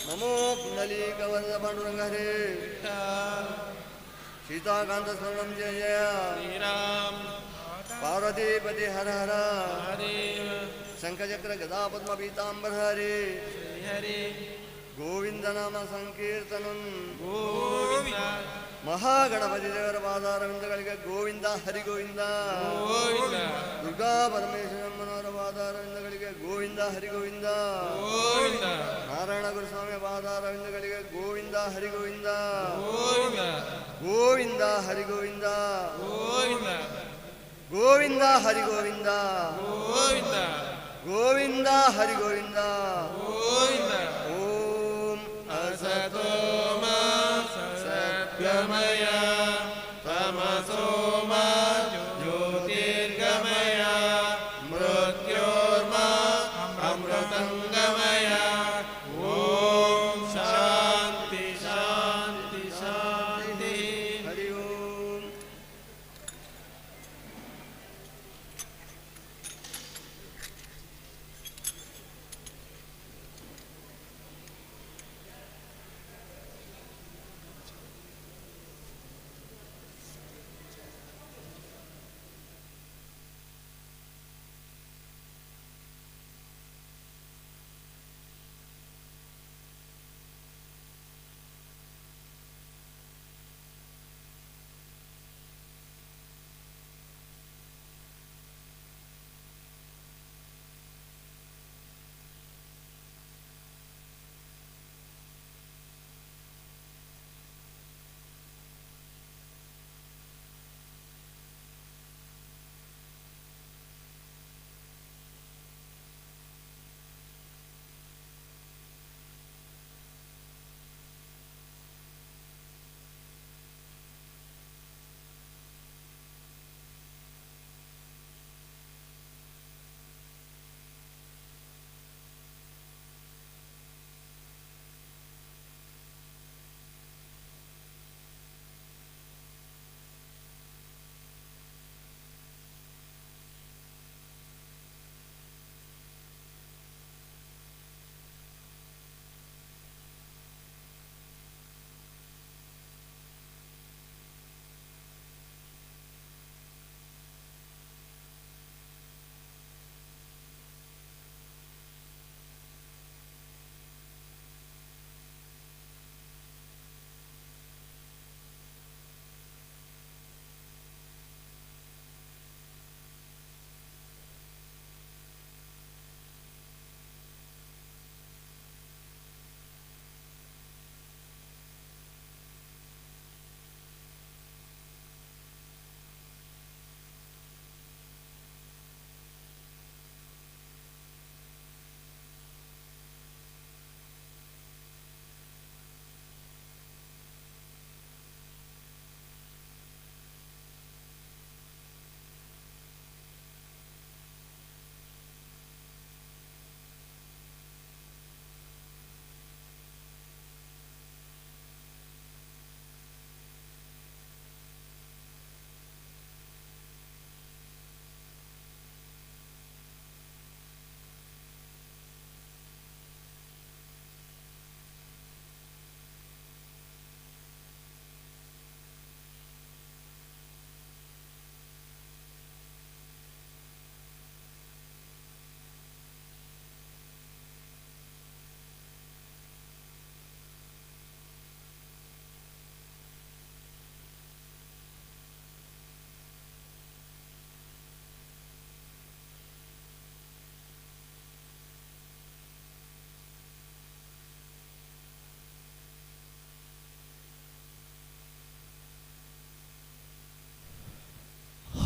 ನಮೋ ಪುಂಡಲೀಕವರದ ಪಾಂಡುರಂಗ ಹರೇ ಸೀತಾಕಾಂತ ಸ್ವರ್ಣಂ ಜಯ ಶ್ರೀರಾಮ್ ಪಾರ್ವತೀಪತಿ ಹರ ಹರ ಹರಿ ಶಂಖಚಕ್ರ ಗದಾ ಪದ್ಮ ಪೀತಾಂಬರ ಹರೇ ಹರಿ ಗೋವಿಂದ ನಾಮ ಸಂಕೀರ್ತನಂ ಗೋವಿಂದ ಮಹಾಗಣಪತಿ ದೇವರ ಪಾದಾರವಿಂದಗಳಿಗೆ ಗೋವಿಂದ ಹರಿ ಗೋವಿಂದ ಗೋವಿಂದ ದುರ್ಗಾ ಪರಮೇಶ್ವರಮ್ಮನವರ ಪಾದಾರವಿಂದಗಳಿಗೆ ಗೋವಿಂದ ಹರಿ ಗೋವಿಂದ ಗೋವಿಂದ ನಾರಾಯಣ ಗುರುಸ್ವಾಮಿಯ ಪಾದಾರವಿಂದಗಳಿಗೆ ಗೋವಿಂದ ಹರಿ ಗೋವಿಂದ ಗೋವಿಂದ ಗೋವಿಂದ ಹರಿ ಗೋವಿಂದ ಗೋವಿಂದ ಗೋವಿಂದ ಹರಿ ಗೋವಿಂದ ಗೋವಿಂದ ಗೋವಿಂದ ಹರಿ ಗೋವಿಂದ ಗೋವಿಂದ ಓಂ ಅಸತೋ ಮಾ ಸತ್ಯಮಯ ತಮಸೋ ಮಾ ಜ್ಯೋತಿರ್ಗಮಯ ಮೃತ್ಯೋರ್ಮಾ ಅಮೃತಂಗಮಯ ಓಂ ಶಾಂತಿ ಶಾಂತಿ ಶಾಂತಿ ಹರಿ ಓಂ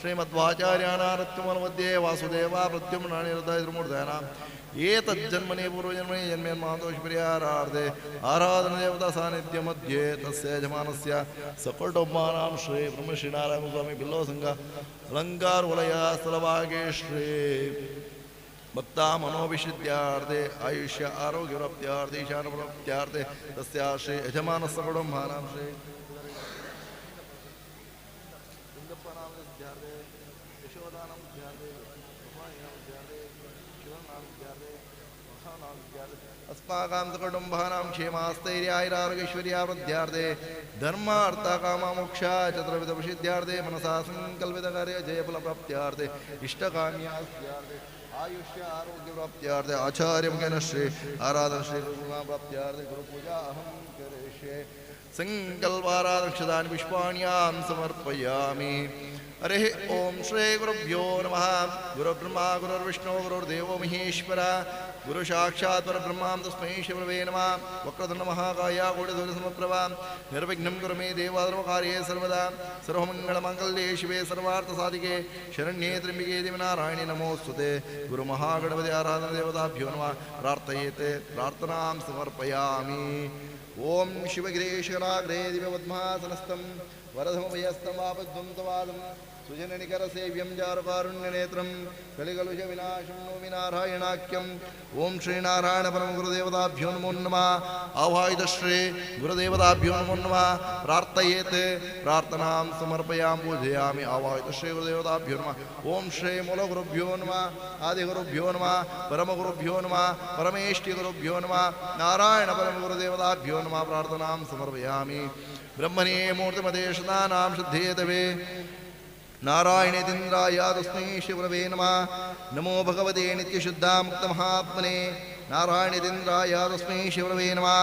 श्रीमद्वाचार्याणारत्युममध्ये वासुदेवा प्रत्युम्नानिर्दयमूर्धयानाम् एतज्जन्मने पूर्वजन्मने जन्मेन्मादोषपर्यारार्धे आराधनदेवता सान्निध्यमध्ये तस्य यजमानस्य सकुटुम्बानां श्री ब्रह्मश्रीनारायणस्वामी बिल्लोसङ्घ अलङ्कारवलया स्थलभागे श्री भक्ता मनोविशुद्ध्यार्थे आयुष्य आरोग्यप्राप्त्यार्थे ईशानप्राप्त्यार्थे तस्य श्री यजमानस्य कुटुम्बानां श्री अस्माकं कुटुम्बानां क्षेमास्थैर्यारोग्यैश्वर्यावृद्ध्यार्थे धर्मार्थकाममोक्षा चतुर्विधप्रसिद्ध्यार्थे मनसा संकल्पितकार्य जयफलप्राप्त्यार्थे इष्टकाम्यास्यार्थे आयुष्य आरोग्यप्राप्त्यार्थे आचार्यमुखेन श्री आराधन श्री गुरुप्राप्त्यार्थे गुरुपूजा अहं करिष्ये संकल्पाराधक्षतानि पुष्पाण्यां समर्पयामि हरिः ओम श्री गुरुभ्यो नमः गुरुब्रह्मा गुरुर्विष्णु गुरुर्देवो महेश्वरा गुरु साक्षात् परब्रह्म तस्मै शिवे नमः वक्रतुण्ड महाकाय कोटिसूर्यसमप्रभा निर्विघ्नं कुरु मे देव सर्वकार्ये सर्वदा सर्वमङ्गलमाङ्गल्ये शिवे सर्वार्थसाधिके शरण्ये त्र्यम्बिके देवि नारायणे नमोस्तुते गुरुमहागणपति आराधन देवताभ्यो नमः प्रार्थयेते प्रार्थनां समर्पयामि ओम शिवगिरीशराग्रे दिव्यपद्मासनस्थं वरधमभयस्तमापद्वंतवादं सुजननिकरसेव्यं जारुकारुण्यनेत्रं कलिकलुषविनाशं नौमि नारायणाख्यं ओम श्रीनारायणपरं गुरुदेवताभ्यो नमो नमः आवाहित श्री गुरुदेवताभ्यो नमो नमः प्रार्थयेत् प्रार्थनां समर्पयामि पूजयामि आवाहित श्री गुरुदेवताभ्यो नमः ओम श्री मूलगुरुभ्यो नमः आदिगुरुभ्यो नमः परमगुरुभ्यो नमः परमेष्टिगुरुभ्यो नमः नारायण परम गुरुदेवताभ्यो नमः प्रार्थनां समर्पयामि ब्रह्मणे मूर्तिमदेशदानां शुद्धेतवे नारायणेन्द्राय तस्मै शिवरवे नमः नमो भगवते नित्यशुद्धामुक्तमहात्मने नारायणेन्द्राय तस्मै शिवरवे नमः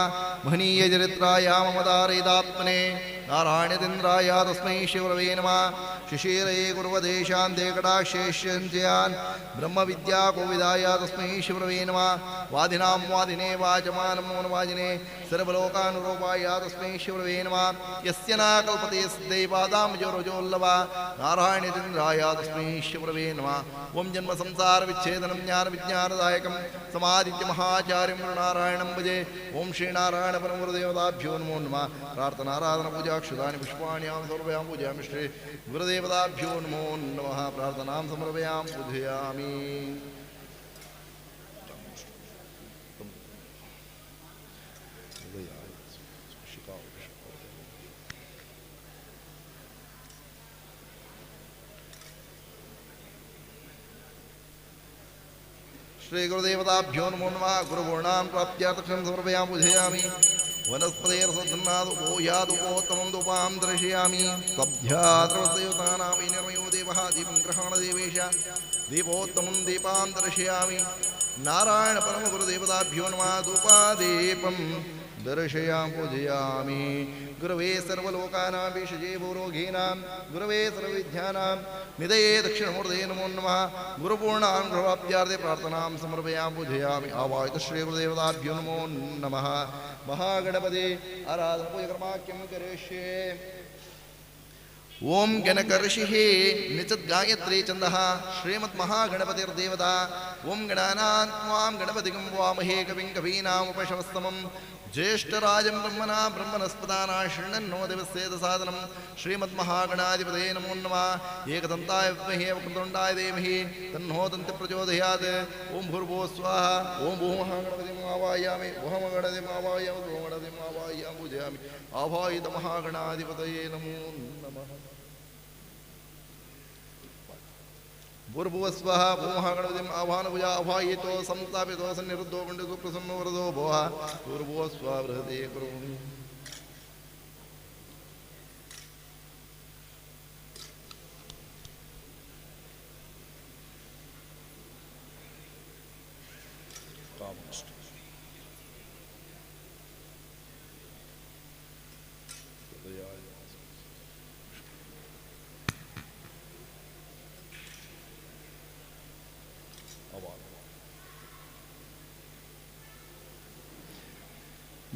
महनीयचरित्राय ममदारयितात्मने नारायणेन्द्राय तस्मै शिवरवे नमः शिशिरे कुर्वदेशान्ते कटाक्षेष्यञ्चयान् ब्रह्मविद्याकोविदाय तस्मै शिवरवे नमः वादिनां वादिने वाचमानं मनोवाजिने सर्वलोकानुरूपाय तस्मै शिवरवे नमः यस्य न कल्पते सिद्धैपादाम्बुजोरजोल्लभा नारायणेन्द्राय तस्मै शिवरवे नमः ओं जन्म संसार विच्छेदनं ज्ञान विज्ञानदायकं समादित्य महाचार्यं गुरुनारायणं भजे ओं श्रीनारायण परम गुरुदेवताभ्यो नमो नमः प्रार्थनाराधन पूजाक्षुतानि पुष्पाण्यां समर्पयामि पूजयामि श्री गुरुदेवताभ्यो नमो नमः प्रार्थनां समर्पयामि पूजयामि श्री गुरुदेवताभ्यो नमो नमः गुरुपूर्णां प्राप्त्यार्थं समर्पयामि पूजयामि वनस्पतेर्सन्नादुपोयादुपोत्तमं दुपां दर्शयामि सभ्याद्रवसयुतानां निर्मयो देवः दीपं ग्रहणदेवेश दीपोत्तमं दीपां दर्शयामि नारायण परम गुरुदेवताभ्यो नमः धूपादीपं दर्शयामि पूजयामि गुरवे सर्वलोकानां विषये भूरोगीनां गुरवे सर्वविद्यानां निधये दक्षिणमूर्तये नमो नमः गुरुपूर्णां गुरुवाप्त्यार्थे प्रार्थनां समर्पयामि पूजयामि आवाहित श्री गुरुदेवताभ्यो नमो नमः महागणपते आराधन पूजकर्माख्यं करिष्ये ओम गणकर्षिः निचत् गायत्री छन्दः श्रीमन्महागणपतिर्देवता ओम गणानां त्वां गणपतिं वामहे कविं कवीनामुपशवस्तमं ज्येष्ठराजं ब्रह्मणा ब्रह्मणस्पदाना शृण्वन्नो दिवसेदसादनं श्रीमन्महागणाधिपतये नमो नमः एकदन्ताय विद्महे वक्रतुण्डाय धीमहि तन्नो दन्ति प्रचोदयात् ओम भूर्भुवः स्वाहा ओम भूमहागणपतिं आवाहयामि भूमगणपतिं आवाहयामि भूमगणपतिं आवाहयामि पूजयामि आवाहित महागणाधिपतये नमो नमः भूर्भुवस्वः भूमहागणपतिम् आह्वानभुजा आह्वायितो संस्थापितो सन्निरुद्धो पण्डितो प्रसन्नो वरदो भवः भूर्भुवस्वः बृहते कुर्वन्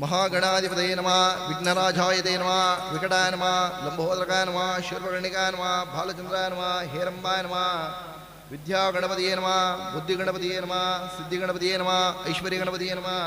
महागणाधिपतये नमः विघ्नराजायते नमः विकटाय नमः लंबोदरकाय नमः शूर्पकर्णिकाय नमः भालचंद्राय नमः हेरंबाय नमः विद्यागणपतये नमः बुद्धिगणपतये नमः सिद्धिगणपतये नमः ऐश्वर्यगणपतये नमः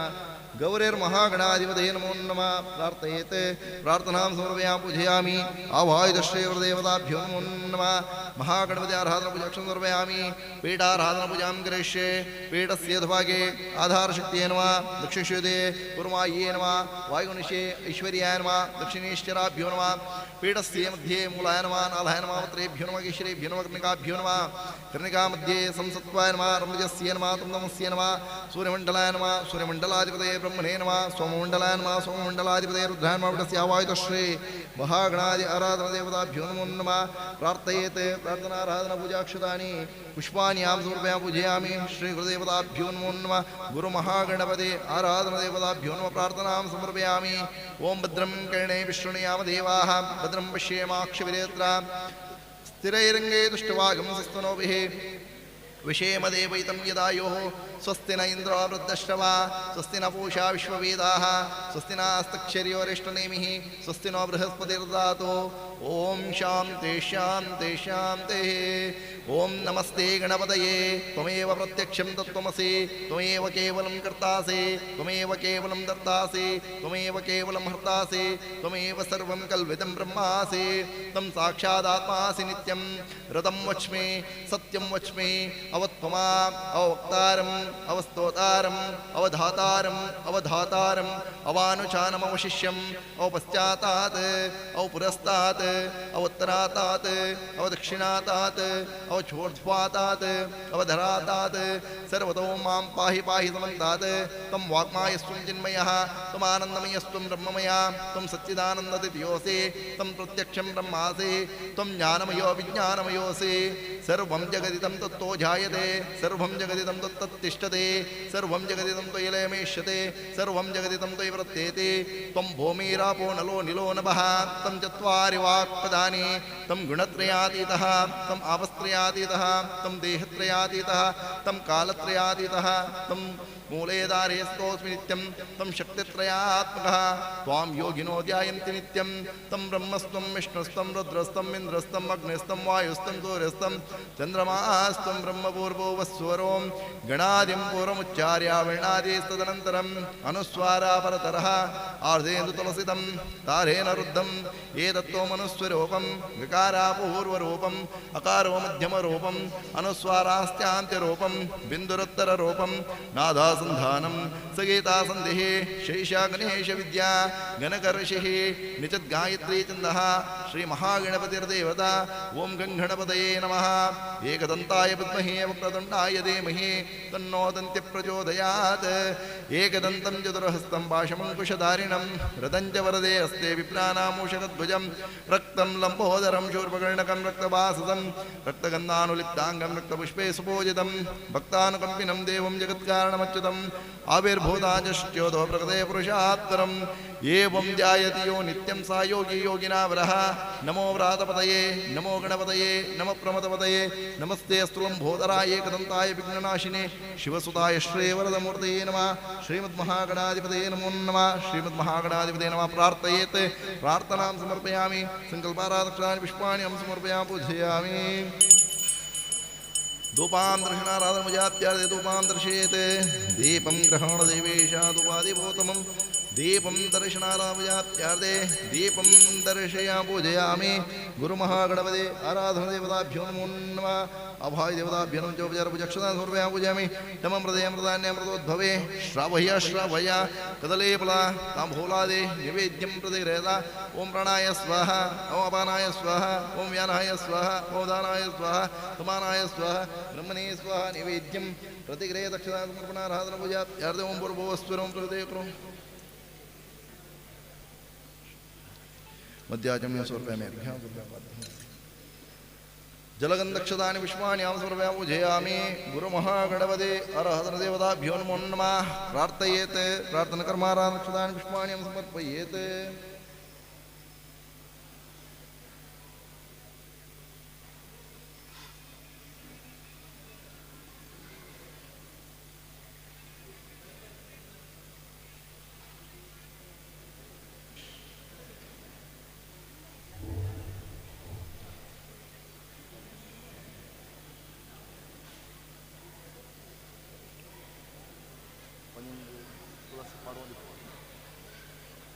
गौरीर्महागणाधिपतये नमो नमः प्रार्थयेत् प्रार्थनां समर्पयामि पूजयामि आवायुधश्रेयदेवताभ्यो नमो नमः महागणपति आराधनपूजाक्षं समर्पयामि पीठाराधनपूजां करिष्ये पीठस्य अधभागे आधारशक्तिये नमः दक्षिणेश्वरे कुर्मायै नमः वायुगुणिषे ऐश्वर्याय नमः दक्षिणेश्वराभ्यो नमः पीठस्य मध्ये मूलाय नमः नालाय नमः पत्रेभ्यो नमः केशरेभ्यो नमः कर्णिकाभ्यो नमः कर्णिका मध्ये संसत्वाय नमः रमजस्य नमः तमस्य नमः सूर्यमण्डलाय नमः सूर्यमण्डलाधिपतये ब्रह्मणे नमः सोममण्डलाय नमः सोममण्डलाधिपतये रुद्राय नमः पीठस्य आवायुधश्री महागणादि आराधनदेवताभ्यो नमो नमः प्रार्थयेत् प्रार्थनाराधनपूजाक्षतानि पुष्पाण्यां समर्पयामि पूजयामि श्रीगुरुदेवताभ्यो नमो नमः गुरुमहागणपते आराधनदेवताभ्यो नमः प्रार्थनां समर्पयामि ओं भद्रं कर्णे विष्णुयाम देवाः भद्रं पश्येमाक्षभिरेत्रा स्थिरैरङ्गे दुष्टवागंसस्तनोभिः विषेमदेवैतं यदायोः स्वस्ति न इन्द्रो वृद्धश्रवा स्वस्ति न पूषा विश्ववेदाः स्वस्ति नास्तक्षर्योरिष्टनेमिः स्वस्ति नो बृहस्पतिर्दधातु ॐ शान्ति शान्ति शान्तिः ॐ नमस्ते गणपतये त्वमेव प्रत्यक्षं तत्त्वमसि त्वमेव केवलं कर्तासि त्वमेव केवलं दत्तासि त्वमेव केवलं हर्तासि त्वमेव सर्वं कल्वितं ब्रह्मासि तं साक्षादात्मासि नित्यं ऋतं वच्मि सत्यं वच्मि अवत्वमा अवक्तारम् अवस्तोतारम् अवधातारम् अवधातारम् अवानुचानमवशिष्यम् अवपश्चातात् अवपुरस्तात् अवोत्तरातात् अवदक्षिणातात् अवचोर्ध्वातात् अवधरातात् सर्वतो मां पाहि पाहि समन्तात् त्वं वाग्मायस्त्वं चिन्मयः त्वमानन्दमयस्त्वं ब्रह्ममया त्वं सच्चिदानन्ददिव्योऽसि त्वं प्रत्यक्षं ब्रह्मासि त्वं ज्ञानमयो विज्ञानमयोऽसि सर्वं जगदिदं तत्तो जायते सर्वं जगदिदं तत्तिष्ठते सर्वं जगदिदं त्वयि लयमेष्यते सर्वं जगदिदं त्वयि वर्तेते त्वं भूमिरापो नलो निलो नभः तं चत्वारि वाक्पदानि तं गुणत्रयातीतः तं आवस्त्रयातीतः तं देहत्रयातीतः तं कालत्रयातीतः तं मूलेदारेस्तोऽस्मि नित्यं तं शक्तित्रयात्मकः त्वां योगिनो ध्यायन्ति नित्यं तं ब्रह्मस्त्वं विष्णुस्त्वं रुद्रस्त्वं इन्द्रस्त्वं अग्निस्त्वं वायुस्त्वं सूर्यस्त्वं चन्द्रमास्त्वं ब्रह्मपूर्वो वस्वरों गणादिं पूर्वमुच्चार्य वर्णादिस्तदनन्तरम् अनुस्वारा परतरः आर्धेन्दुतुलसितं तारेण रुद्धम् एतत्त्वमनुस्वरूपं विकारापूर्वरूपम् अकारो मध्यमरूपम् अनुस्वारास्त्यान्त्यरूपं बिन्दुरुत्तररूपं नादासन्धानं सगीतासन्धिः शैषा गणेशविद्या गणकर्षिः निचद्गायत्री छन्दः श्रीमहागणपतिर्देवता ॐ गङ्गणपतये नमः एकदन्ताय विद्महे वक्रतुण्डाय धीमहि तन्नो दन्त्यप्रचोदयात् एकदन्तं चतुर्हस्तं पाशमङ्कुशधारिणं रदं च वरदे हस्ते विप्राणामूषकध्वजं रक्तं लम्बोदरं शूर्पकर्णकं रक्तवाससं रक्तगन्धानुलिप्ताङ्गं रक्तपुष्पे सुपूजितं भक्तानुकम्पिनं देवं जगत्कारणमच्युतम् आविर्भूताजश्च्योतो प्रकृते पुरुषात्तरम् एवं जायति यो नित्यं सा योगी योगिनावरः नमो व्रातपतये नमो गणपतये नमः प्रमदपतये नमस्ते स्तुलम्भोदराय एकदन्ताय विघ्ननाशिने शिवसुताय श्रीवरदमूर्तये नमः श्रीमद्महागणाधिपतये नमो नमः श्रीमद्महागणाधिपतये नमः प्रार्थयेत् प्रार्थनां समर्पयामि सङ्कल्पाराधक्षानि पुष्पाणि अहं समर्पयामि पूजयामि धूपां दर्शनाराधनमुजात्यार्थे धूपां दर्शयेत् दीपं ग्रहणदेवेशा धूपादिभूतमं दीपं दर्शनाराधनमुजात्यार्थे दीपं दर्शयामि पूजयामि गुरुमहागणपते आराधनदेवताभ्यो नमो नमः अभायदेवताभ्यो नमः चोपचारपूजाक्षतां समर्पयामि पूजयामि नमः मृदयमृदान्यमृतोद्भवे श्रावह्य श्रावय कदलीफला ताम्बूलादे नैवेद्यं प्रतिगृह्यता ॐ प्राणाय स्वाहा ॐ अपानाय स्वाहा ॐ व्यानाय स्वाहा ॐ दानाय स्वाहा समानाय स्वाहा ब्रह्मणे स्वाहा नैवेद्यं प्रतिगृह्य दक्षिणा समर्पणाराधनपूजात्यार्थे ॐ पूर्वोस्वरं प्रकृते मध्याचम्य समर्पयामि जलगन्धक्षतानि पुष्पाणि अहं समर्पयामि पूजयामि गुरुमहागणपते अरहतदेवताभ्यो नमो नमः प्रार्थयेत् प्रार्थनकर्माराधनक्षतानि पुष्पाणि अहं समर्पयेत्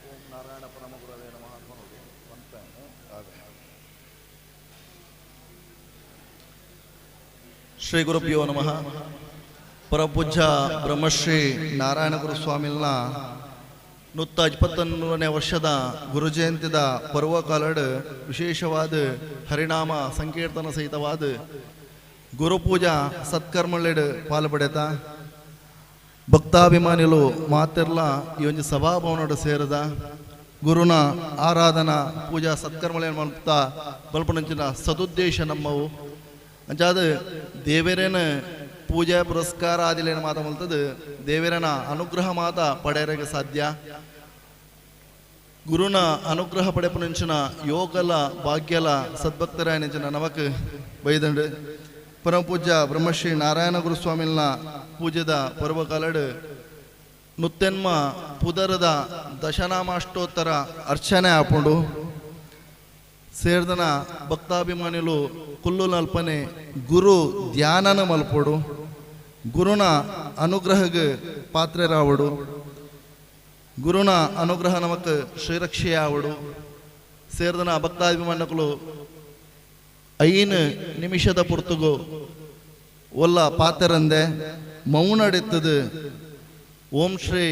ಓಂ ನಾರಾಯಣ ಪರಮ ಗುರವೇ ನಮಃ ಅನ್ನೋದು ಶ್ರೀ ಗುರುಭ್ಯೋ ನಮಃ. ಪರಪೂಜ್ಯ ಬ್ರಹ್ಮಶ್ರೀ ನಾರಾಯಣ ಗುರುಸ್ವಾಮಿಲ್ನ 123ನೇ ವರ್ಷದ ಗುರು ಜಯಂತಿದ ಪರ್ವಕಾಲಡ್ ವಿಶೇಷವಾದ ಹರಿನಾಮ ಸಂಕೀರ್ತನ ಸಹಿತವಾದ ಗುರುಪೂಜಾ ಸತ್ಕರ್ಮಳೆಡ್ ಪಾಲ್ಪಡೆತ ಭಕ್ತಾಭಿಮಾನಿಗಳು ಮಾತೆರ್ಲ ಈ ಒಂದು ಸಭಾಭವನದ ಸೇರದ ಗುರುನ ಆರಾಧನಾ ಪೂಜಾ ಸತ್ಕರ್ಮಳೆಯನ್ನು ಮಾಡ್ತಾ ಬಲ್ಪನಂಚಿನ ಸದುದ್ದೇಶ ನಮ್ಮವು ಅಂಚಾದ ದೇವರೇನ ಪೂಜಾ ಪುರಸ್ಕಾರ ಆದಿಲೇನು ಮಾತ ಮಲ್ತದ ದೇವರನ ಅನುಗ್ರಹ ಮಾತ ಪಡೆಯರಿಗೆ ಸಾಧ್ಯ. ಗುರುನ ಅನುಗ್ರಹ ಪಡೆಪನಂಚಿನ ಯೋಗಲ ಭಾಗ್ಯಲ ಸದ್ಭಕ್ತರಾಯನಿಂಚಿನ ನಮಕ್ ಬೈದಂಡು ಪರಮ ಪೂಜ್ಯ ಬ್ರಹ್ಮಶ್ರೀ ನಾರಾಯಣ ಗುರುಸ್ವಾಮಿಲ್ನ ಪೂಜೆದ ಪರ್ವಕಾಲಡ್ ನುತ್ತೆನ್ಮ ಪುದರದ ದಶನಾಮಾಷ್ಟೋತ್ತರ ಅರ್ಚನೆ ಹಾಕೊಂಡು ಸೇರ್ದನ ಭಕ್ತಾಭಿಮಾನಿಗಳು ಕುಲ್ಲು ನಲ್ಪನೆ ಗುರು ಧ್ಯಾನನ ಮಲ್ಪೋಡು ಗುರುನ ಅನುಗ್ರಹಗೆ ಪಾತ್ರರಾವಡು ಗುರುನ ಅನುಗ್ರಹ ನಮಕ್ ಶ್ರೀರಕ್ಷೆಯಾವಡು ಸೇರ್ದನ ಭಕ್ತಾಭಿಮಾನಿಗಳು 5 ನಿಮಿಷದ ಪುರ್ತುಗು ಒಲ್ಲ ಪಾತ್ರರಂದೆ ಮೌನಡೆತ್ತದು ಓಂ ಶ್ರೀ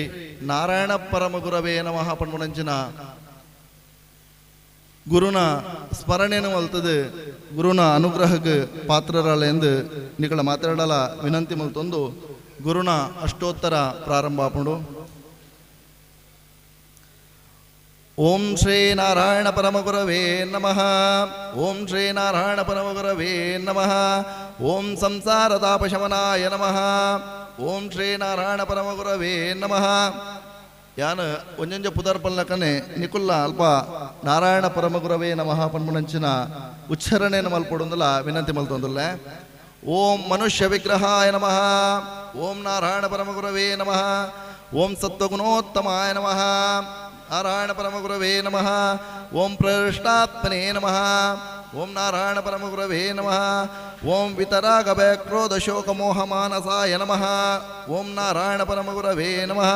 ನಾರಾಯಣ ಪರಮ ಗುರವೇ ನಮಃ ಪನ್ಮುನಂಚಿನ ಗುರುನ ಸ್ಮರಣೆಯನ್ನು ಮಲ್ತದೆ ಗುರುನ ಅನುಗ್ರಹಕ್ಕೆ ಪಾತ್ರರಲ್ಲ ಎಂದು ನಿಗಳ ಮಾತಾಡಲ ವಿನಂತಿ ಮಲ್ತೊಂದು ಗುರುನ ಅಷ್ಟೋತ್ತರ ಪ್ರಾರಂಭ ಆಪುಂಡು. ಓಂ ಶ್ರೀ ನಾರಾಯಣ ಪರಮ ಗುರವೇ ನಮಃ. ಓಂ ಶ್ರೀ ನಾರಾಯಣ ಪರಮ ಗುರವೇ ನಮಃ. ಓಂ ಸಂಸಾರ ತಾಪಶಮನಾಯ ನಮಃ. ಓಂ ಶ್ರೀ ನಾರಾಯಣ ಪರಮ ಗುರವೇ ನಮಃ. ಯಾನ ಒಂಜಂಜ ಪುದರ್ಪಲ್ಲಕನೆ ನಿಕುಲ್ಲ ಅಲ್ಪ ನಾರಾಯಣ ಪರಮ ಗುರವೇ ನಮಃ ಪನ್ಮುನಂಚಿನ ಉಚ್ಚಾರಣೆಯನ್ನು ಮಲ್ಪಡೊಂದಲ್ಲ ವಿನಂತಿ ಮಲ್ತೊಂದಲ್ಲ. ಓಂ ಮನುಷ್ಯ ವಿಗ್ರಹಾಯ ನಮಃ. ಓಂ ನಾರಾಯಣ ಪರಮ ಗುರವೇ ನಮಃ. ಓಂ ಸತ್ವಗುಣೋತ್ತಮಾಯ ನಮಃ. ನಾರಾಯಣ ಪರಮ ಗುರವೇ ನಮಃ. ಓಂ ಪ್ರಹೃಷ್ಟಾತ್ಮನೇ ನಮಃ. ಓಂ ನಾರಾಯಣ ಪರಮ ಗುರವೇ ನಮಃ. ಓಂ ವಿತರಾಗ ಕ್ರೋಧ ಶೋಕ ಮೋಹ ಮಾನಸಾಯ ನಮಃ. ಓಂ ನಾರಾಯಣ ಪರಮ ಗುರವೇ ನಮಃ.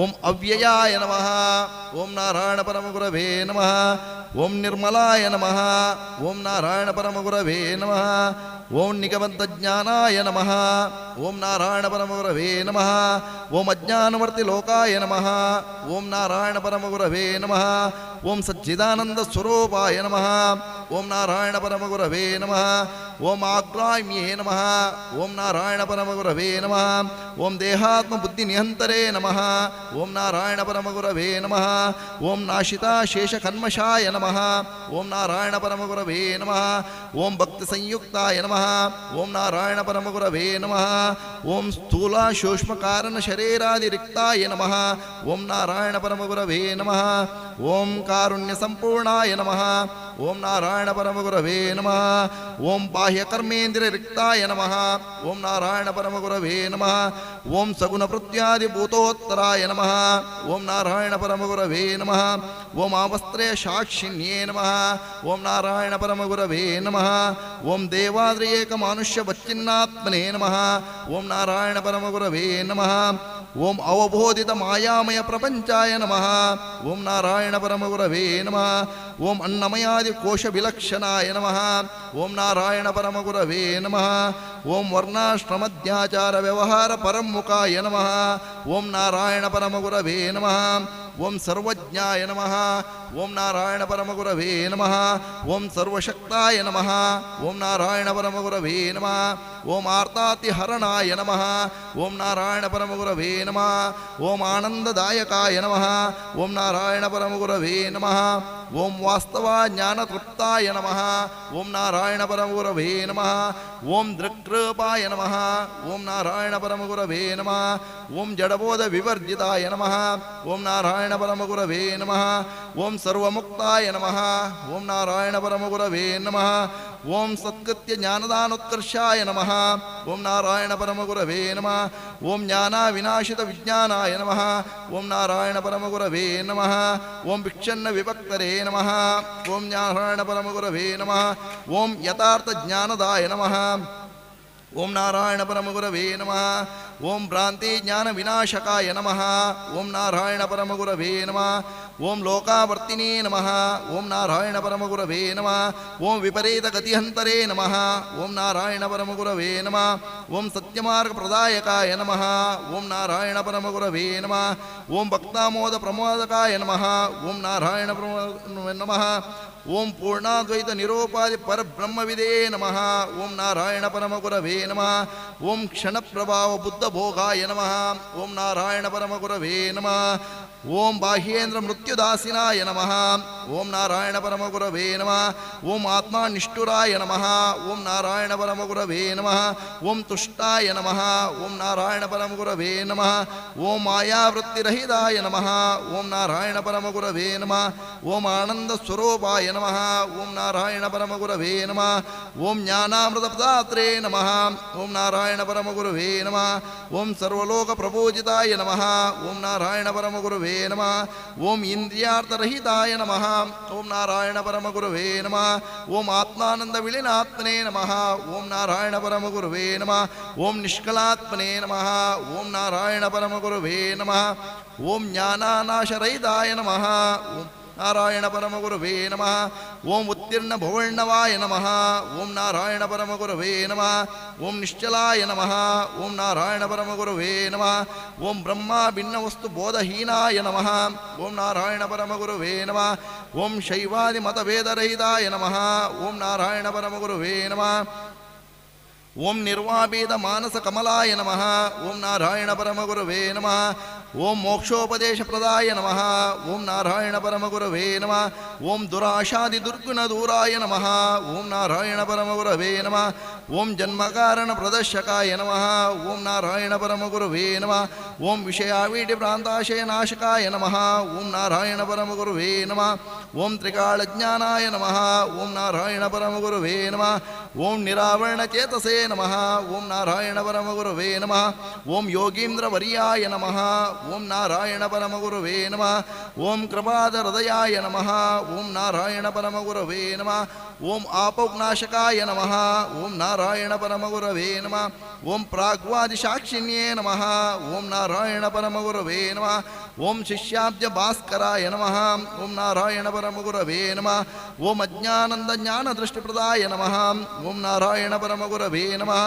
ಓಂ ಅವ್ಯಯಾಯ ನಮಃ. ಓಂ ನಾರಾಯಣ ಪರಮ ಗುರವೇ ನಮಃ. ಓಂ ನಿರ್ಮಲಾಯ ನಮಃ. ಓಂ ನಾರಾಯಣ ಪರಮ ಗುರವೇ ನಮಃ. ಓಂ ನಿಗಮಂತ ಜ್ಞಾನಾಯ ನಮಃ. ಓಂ ನಾರಾಯಣ ಪರಮ ಗುರವೇ ನಮಃ. ಓಂ ಅಜ್ಞಾನವರ್ತಿ ಲೋಕಾಯ ನಮಃ. ಓಂ ನಾರಾಯಣ ಪರಮ ಗುರವೇ ನಮಃ. ಓಂ ಸಚ್ಚಿದಾನಂದ ಸ್ವರೂಪಾಯ ನಮಃ. ಓಂ ನಾರಾಯಣ ಪರಮ ಗುರವೇ ನಮಃ. ಓಂ ಆಗ್ರಾಮ್ಯೇ ನಮಃ. ಓಂ ನಾರಾಯಣ ಪರಮ ಗುರವೇ ನಮಃ. ಓಂ ದೇಹಾತ್ಮ ಬುದ್ಧಿ ನಿಹಂತರೇ ನಮಃ. ಓಂ ನಾರಾಯಣ ಪರಮ ಗುರವೇ ನಮಃ. ಓಂ ನಾಶಿತಾ ಶೇಷ ಕನ್ಮಷಾಯ ನಮಃ. ಓಂ ನಾರಾಯಣ ಪರಮ ಗುರವೇ ನಮಃ. ಓಂ ಭಕ್ತಿ ಸಂಯುಕ್ತಾಯ ನಮಃ. ಓಂ ನಾರಾಯಣ ಪರಮ ಗುರವೇ ನಮಃ. ಓಂ ಸ್ಥೂಲ ಸೂಕ್ಷ್ಮ ಕಾರಣ ಶರೀರಾದಿ ರಿಕ್ತಾಯ ನಮಃ. ಓಂ ನಾರಾಯಣ ಪರಮ ಗುರವೇ ನಮಃ. ಓಂ ಕಾರುಣ್ಯ ಸಂಪೂರ್ಣಾಯ ನಮಃ. ಓಂ ನಾರಾಯಣ ಪರಮ ಗುರವೇ ನಮಃ. ಓಂ ಬಾಹ್ಯ ಕರ್ಮೇಂದ್ರಿಯ ರಿಕ್ತಾಯ ನಮಃ. ಓಂ ನಾರಾಯಣ ಪರಮ ಗುರವೇ ನಮಃ. ಓಂ ಸಗುಣ ಪ್ರತ್ಯಾದಿ ಭೂತೋತ್ತರಾಯ ನಮಃ. ಓಂ ನಾರಾಯಣ ಪರಮ ಗುರವೇ ನಮಃ. ಓಂ ಆವಸ್ತ್ರಯ ಸಾಕ್ಷಿಣ್ಯೇ ನಮಃ. ಓಂ ನಾರಾಯಣ ಪರಮ ಗುರವೇ ನಮಃ. ಓಂ ದೇವಾದ್ರಿ ಏಕ ಮಾನುಷ್ಯ ಬಚ್ಚಿನ್ನಾತ್ಮನೇ ನಮಃ. ಓಂ ನಾರಾಯಣ ಪರಮ ಗುರವೇ ನಮಃ. ಓಂ ಅವಬೋಧಿತ ಮಾಯಾಮಯ ಪ್ರಪಂಚಾಯ ನಮಃ. ಓಂ ನಾರಾಯಣ ಪರಮ ಗುರವೇ ನಮಃ. ಓಂ ಅನ್ನಮಯಾದಿ ಕೋಶ ವಿಲಕ್ಷಣಾಯ ನಮಃ. ಓಂ ನಾರಾಯಣ ಪರಮ ಗುರವೇ ನಮಃ. ಓಂ ವರ್ಣಾಶ್ರಮಧ್ಯಾಚಾರ ವ್ಯವಹಾರ ಪರಮುಖಾಯ ನಮಃ. ಓಂ ನಾರಾಯಣ ಪರಮ ಗುರವೇ ನಮಃ. ಓಂ ಸರ್ವಜ್ಞಾಯ ನಮಃ. ಓಂ ನಾರಾಯಣ ಪರಮ ಗುರವೇ ನಮಃ. ಓಂ ಸರ್ವಶಕ್ತಾಯ ನಮಃ. ಓಂ ನಾರಾಯಣ ಪರಮ ಗುರವೇ ನಮಃ. ಓಂ ಆರ್ತಾತಿ ಹರಣಾಯ ನಮಃ. ಓಂ ನಾರಾಯಣ ಪರಮ ಗುರವೇ ನಮಃ. ಓಂ ಆನಂದದಾಯಕಾಯ ನಮಃ. ಓಂ ನಾರಾಯಣ ಪರಮ ಗುರವೇ ನಮಃ. ಓಂ ವಾಸ್ತವ ಜ್ಞಾನ ತೃಪ್ತಾಯ ನಮಃ. ಓಂ ನಾರಾಯಣ ಪರಮ ಗುರವೇ ನಮಃ. ಓಂ ದೃಕ್ರೂಪಾಯ ನಮಃ. ಓಂ ನಾರಾಯಣ ಪರಮ ಗುರವೇ ನಮಃ. ಓಂ ಜಡಬೋಧ ವಿವರ್ಜಿತಾಯ ನಮಃ. ಓಂ ನಾರಾಯಣ ಪರಮ ಗುರವೇ ನಮಃ. ಓಂ ಸರ್ವಮುಕ್ತಾಯ ನಮಃ. ಓಂ ನಾರಾಯಣ ಪರಮ ಗುರವೇ ನಮಃ. ಓಂ ಸತ್ಕೃತ್ಯ ಜ್ಞಾನದಾನೋತ್ಕರ್ಷಾಯ ನಮಃ. ಓಂ ನಾರಾಯಣ ಪರಮ ಗುರವೇ ನಮಃ. ಓಂ ಜ್ಞಾನ ವಿನಾಶಿತ ವಿಜ್ಞಾನಾಯ ನಮಃ. ಓಂ ನಾರಾಯಣ ಪರಮ ಗುರವೇ ನಮಃ. ಓಂ ಭಿಕ್ಷನ್ನ ವಿಭಕ್ತರೇ ನಮಃ. ಓಂ ನಾರಾಯಣ ಪರಮ ಗುರವೇ ನಮಃ. ಓಂ ಯಥಾರ್ಥ ಜ್ಞಾನದಾಯ ನಮಃ. ಓಂ ನಾರಾಯಣ ಪರಮ ಗುರವೇ ನಮಃ. ಓಂ ಭ್ರಾಂತಿ ಜ್ಞಾನ ವಿನಾಶಕಾಯ ನಮಃ ಓಂ ನಾರಾಯಣ ಪರಮಗುರವೇ ನಮಃ ಓಂ ಲೋಕಾವರ್ತಿನೇ ನಮಃ ಓಂ ನಾರಾಯಣ ಪರಮಗುರವೇ ನಮಃ ಓಂ ವಿಪರೀತ ಗತಿಹಂತರೇ ನಮಃ ಓಂ ನಾರಾಯಣ ಪರಮಗುರವೇ ನಮಃ ಓಂ ಸತ್ಯಮಾರ್ಗ ಪ್ರದಾಯಕಾಯ ನಮಃ ಓಂ ನಾರಾಯಣ ಪರಮಗುರವೇ ನಮಃ ಓಂ ಭಕ್ತಾಮೋದ ಪ್ರಮೋದಕಾಯ ನಮಃ ಓಂ ನಾರಾಯಣ ನಮಃ ಓಂ ಪೂರ್ಣಾದ್ವೈತ ನಿರೋಪಾದಿ ಪರಬ್ರಹ್ಮವಿದೇ ನಮಃ ಓಂ ನಾರಾಯಣ ಪರಮಗುರವೇ ನಮಃ ಓಂ ಕ್ಷಣಪ್ರಭಾವ ಬುದ್ಧ ಭೋಗಾಯ ನಮಃ ಓಂ ನಾರಾಯಣ ಪರಮಗುರವೇ ನಮಃ ಓಂ ಬಾಹ್ಯೇಂದ್ರ ಮೃತ್ಯುದಾಸಿನಾಯ ನಮಃ ಓಂ ನಾರಾಯಣ ಪರಮಗುರವೇ ನಮಃ ಓಂ ಆತ್ಮ ನಿಷ್ಠುರಾಯ ನಮಃ ಓಂ ನಾರಾಯಣ ಪರಮಗುರವೇ ನಮಃ ಓಂ ತುಷ್ಟಾಯ ನಮಃ ಓಂ ನಾರಾಯಣ ಪರಮಗುರವೇ ನಮಃ ಓಂ ಮಾಯಾವೃತ್ತಿರಹಿತಾಯ ನಮಃ ಓಂ ನಾರಾಯಣ ಪರಮಗುರವೇ ನಮಃ ಓಂ ಆನಂದ ಸ್ವರೂಪಾಯ ನಮಃ ಓಂ ನಾರಾಯಣ ಪರಮಗುರವೇ ನಮಃ ಓಂ ಜ್ಞಾನಾಮೃತ ಪ್ರದಾತ್ರೇ ನಮಃ ಓಂ ನಾರಾಯಣ ಪರಮಗುರವೇ ನಮಃ ಓಂ ಸರ್ವಲೋಕ ಪ್ರಪೂಜಿತಾಯ ನಮಃ ಓಂ ನಾರಾಯಣ ಪರಮಗುರವೇ ನಮಃ ಓಂ ಇಂದ್ರಿಯಾರ್ಥರಹಿತಾಯ ನಮಃ ಓಂ ನಾರಾಯಣ ಪರಮಗುರವೇ ನಮಃ ಓಂ ಆತ್ಮಾನಂದ ವಿಲೀನಾತ್ಮನೇ ನಮಃ ಓಂ ನಾರಾಯಣ ಪರಮಗುರವೇ ನಮಃ ಓಂ ನಿಷ್ಕಲಾತ್ಮನೇ ನಮಃ ಓಂ ನಾರಾಯಣ ಪರಮಗುರವೇ ನಮಃ ಓಂ ಜ್ಞಾನಾನಾಶರಹಿತಾಯ ನಮಃ ಓಂ ನಾರಾಯಣ ಪರಮಗುರವೇ ನಮಃ ಓಂ ಉತ್ತೀರ್ಣ ಭವರ್ಣವಾಯ ನಮಃ ಓಂ ನಾರಾಯಣ ಪರಮಗುರವೇ ನಮಃ ಓಂ ನಿಶ್ಚಲಾಯ ನಮಃ ಓಂ ನಾರಾಯಣ ಪರಮಗುರವೇ ನಮಃ ಓಂ ಬ್ರಹ್ಮ ಭಿನ್ನ ವಸ್ತು ಬೋಧಹೀನಾಯ ನಮಃ ಓಂ ನಾರಾಯಣ ಪರಮಗುರವೇ ನಮಃ ಓಂ ಶೈವಾದಿ ಮತಭೇದರಹಿತಾಯ ನಮಃ ಓಂ ನಾರಾಯಣ ಪರಮಗುರವೇ ನಮಃ ಓಂ ನಿರ್ವಾಭೇದ ಮಾನಸ ಕಮಲಾಯ ನಮಃ ಓಂ ನಾರಾಯಣ ಪರಮಗುರವೇ ನಮಃ ಓಂ ಮೋಕ್ಷೋಪದೇಶ ಪ್ರದಾಯ ನಮಃ ಓಂ ನಾರಾಯಣ ಪರಮಗುರವೇ ನಮಃ ಓಂ ದುರಾಶಾದಿ ದುರ್ಗುಣ ದೂರಾಯ ನಮಃ ಓಂ ನಾರಾಯಣ ಪರಮಗುರವೇ ನಮಃ ಓಂ ಜನ್ಮಕಾರಣ ಪ್ರದರ್ಶಕಾಯ ನಮಃ ಓಂ ನಾರಾಯಣ ಪರಮಗುರವೇ ನಮಃ ಓಂ ವಿಷಯಾವೀಟಿ ಪ್ರಾಂತಾಶಯ ನಾಶಕಾಯ ನಮಃ ಓಂ ನಾರಾಯಣ ಪರಮಗುರವೇ ನಮಃ ಓಂ ತ್ರಿಕಾಳಜ್ಞಾನಾಯ ನಮಃ ಓಂ ನಾರಾಯಣ ಪರಮಗುರವೇ ನಮಃ ಓಂ ನಿರಾವರಣ ಚೇತಸೇ ನಮಃ ಓಂ ನಾರಾಯಣ ಪರಮಗುರವೇ ನಮಃ ಓಂ ಯೋಗೀಂದ್ರ ವರ್ಯಾಯ ನಮಃ ಓಂ ನಾರಾಯಣ ಪರಮಗುರವೇ ನಮಃ ಓಂ ಕೃಪಾದ ಹೃದಯಾಯ ನಮಃ ಓಂ ನಾರಾಯಣ ಪರಮಗುರವೇ ನಮಃ ಓಂ ಆಪೌನಾಶಕಾಯ ನಮಃ ಓಂ ನಾರಾಯಣ ಪರಮಗುರವೇ ನಮಃ ಓಂ ಪ್ರಾಗ್ವಾದಿಸಾಕ್ಷಿಣ್ಯೇ ನಮಃ ಓಂ ನಾರಾಯಣ ಪರಮಗುರವೇ ನಮಃ ಓಂ ಶಿಷ್ಯಾಬ್ಜ ಭಾಸ್ಕರಾಯ ನಮಃ ಓಂ ನಾರಾಯಣ ಪರಮಗುರವೇ ನಮಃ ಓಂ ಅಜ್ಞಾನಂದ ಜ್ಞಾನ ದೃಷ್ಟಿಪ್ರದಾಯ ನಮಃ ಓಂ ನಾರಾಯಣ ಪರಮಗುರವೇ ನಮಃ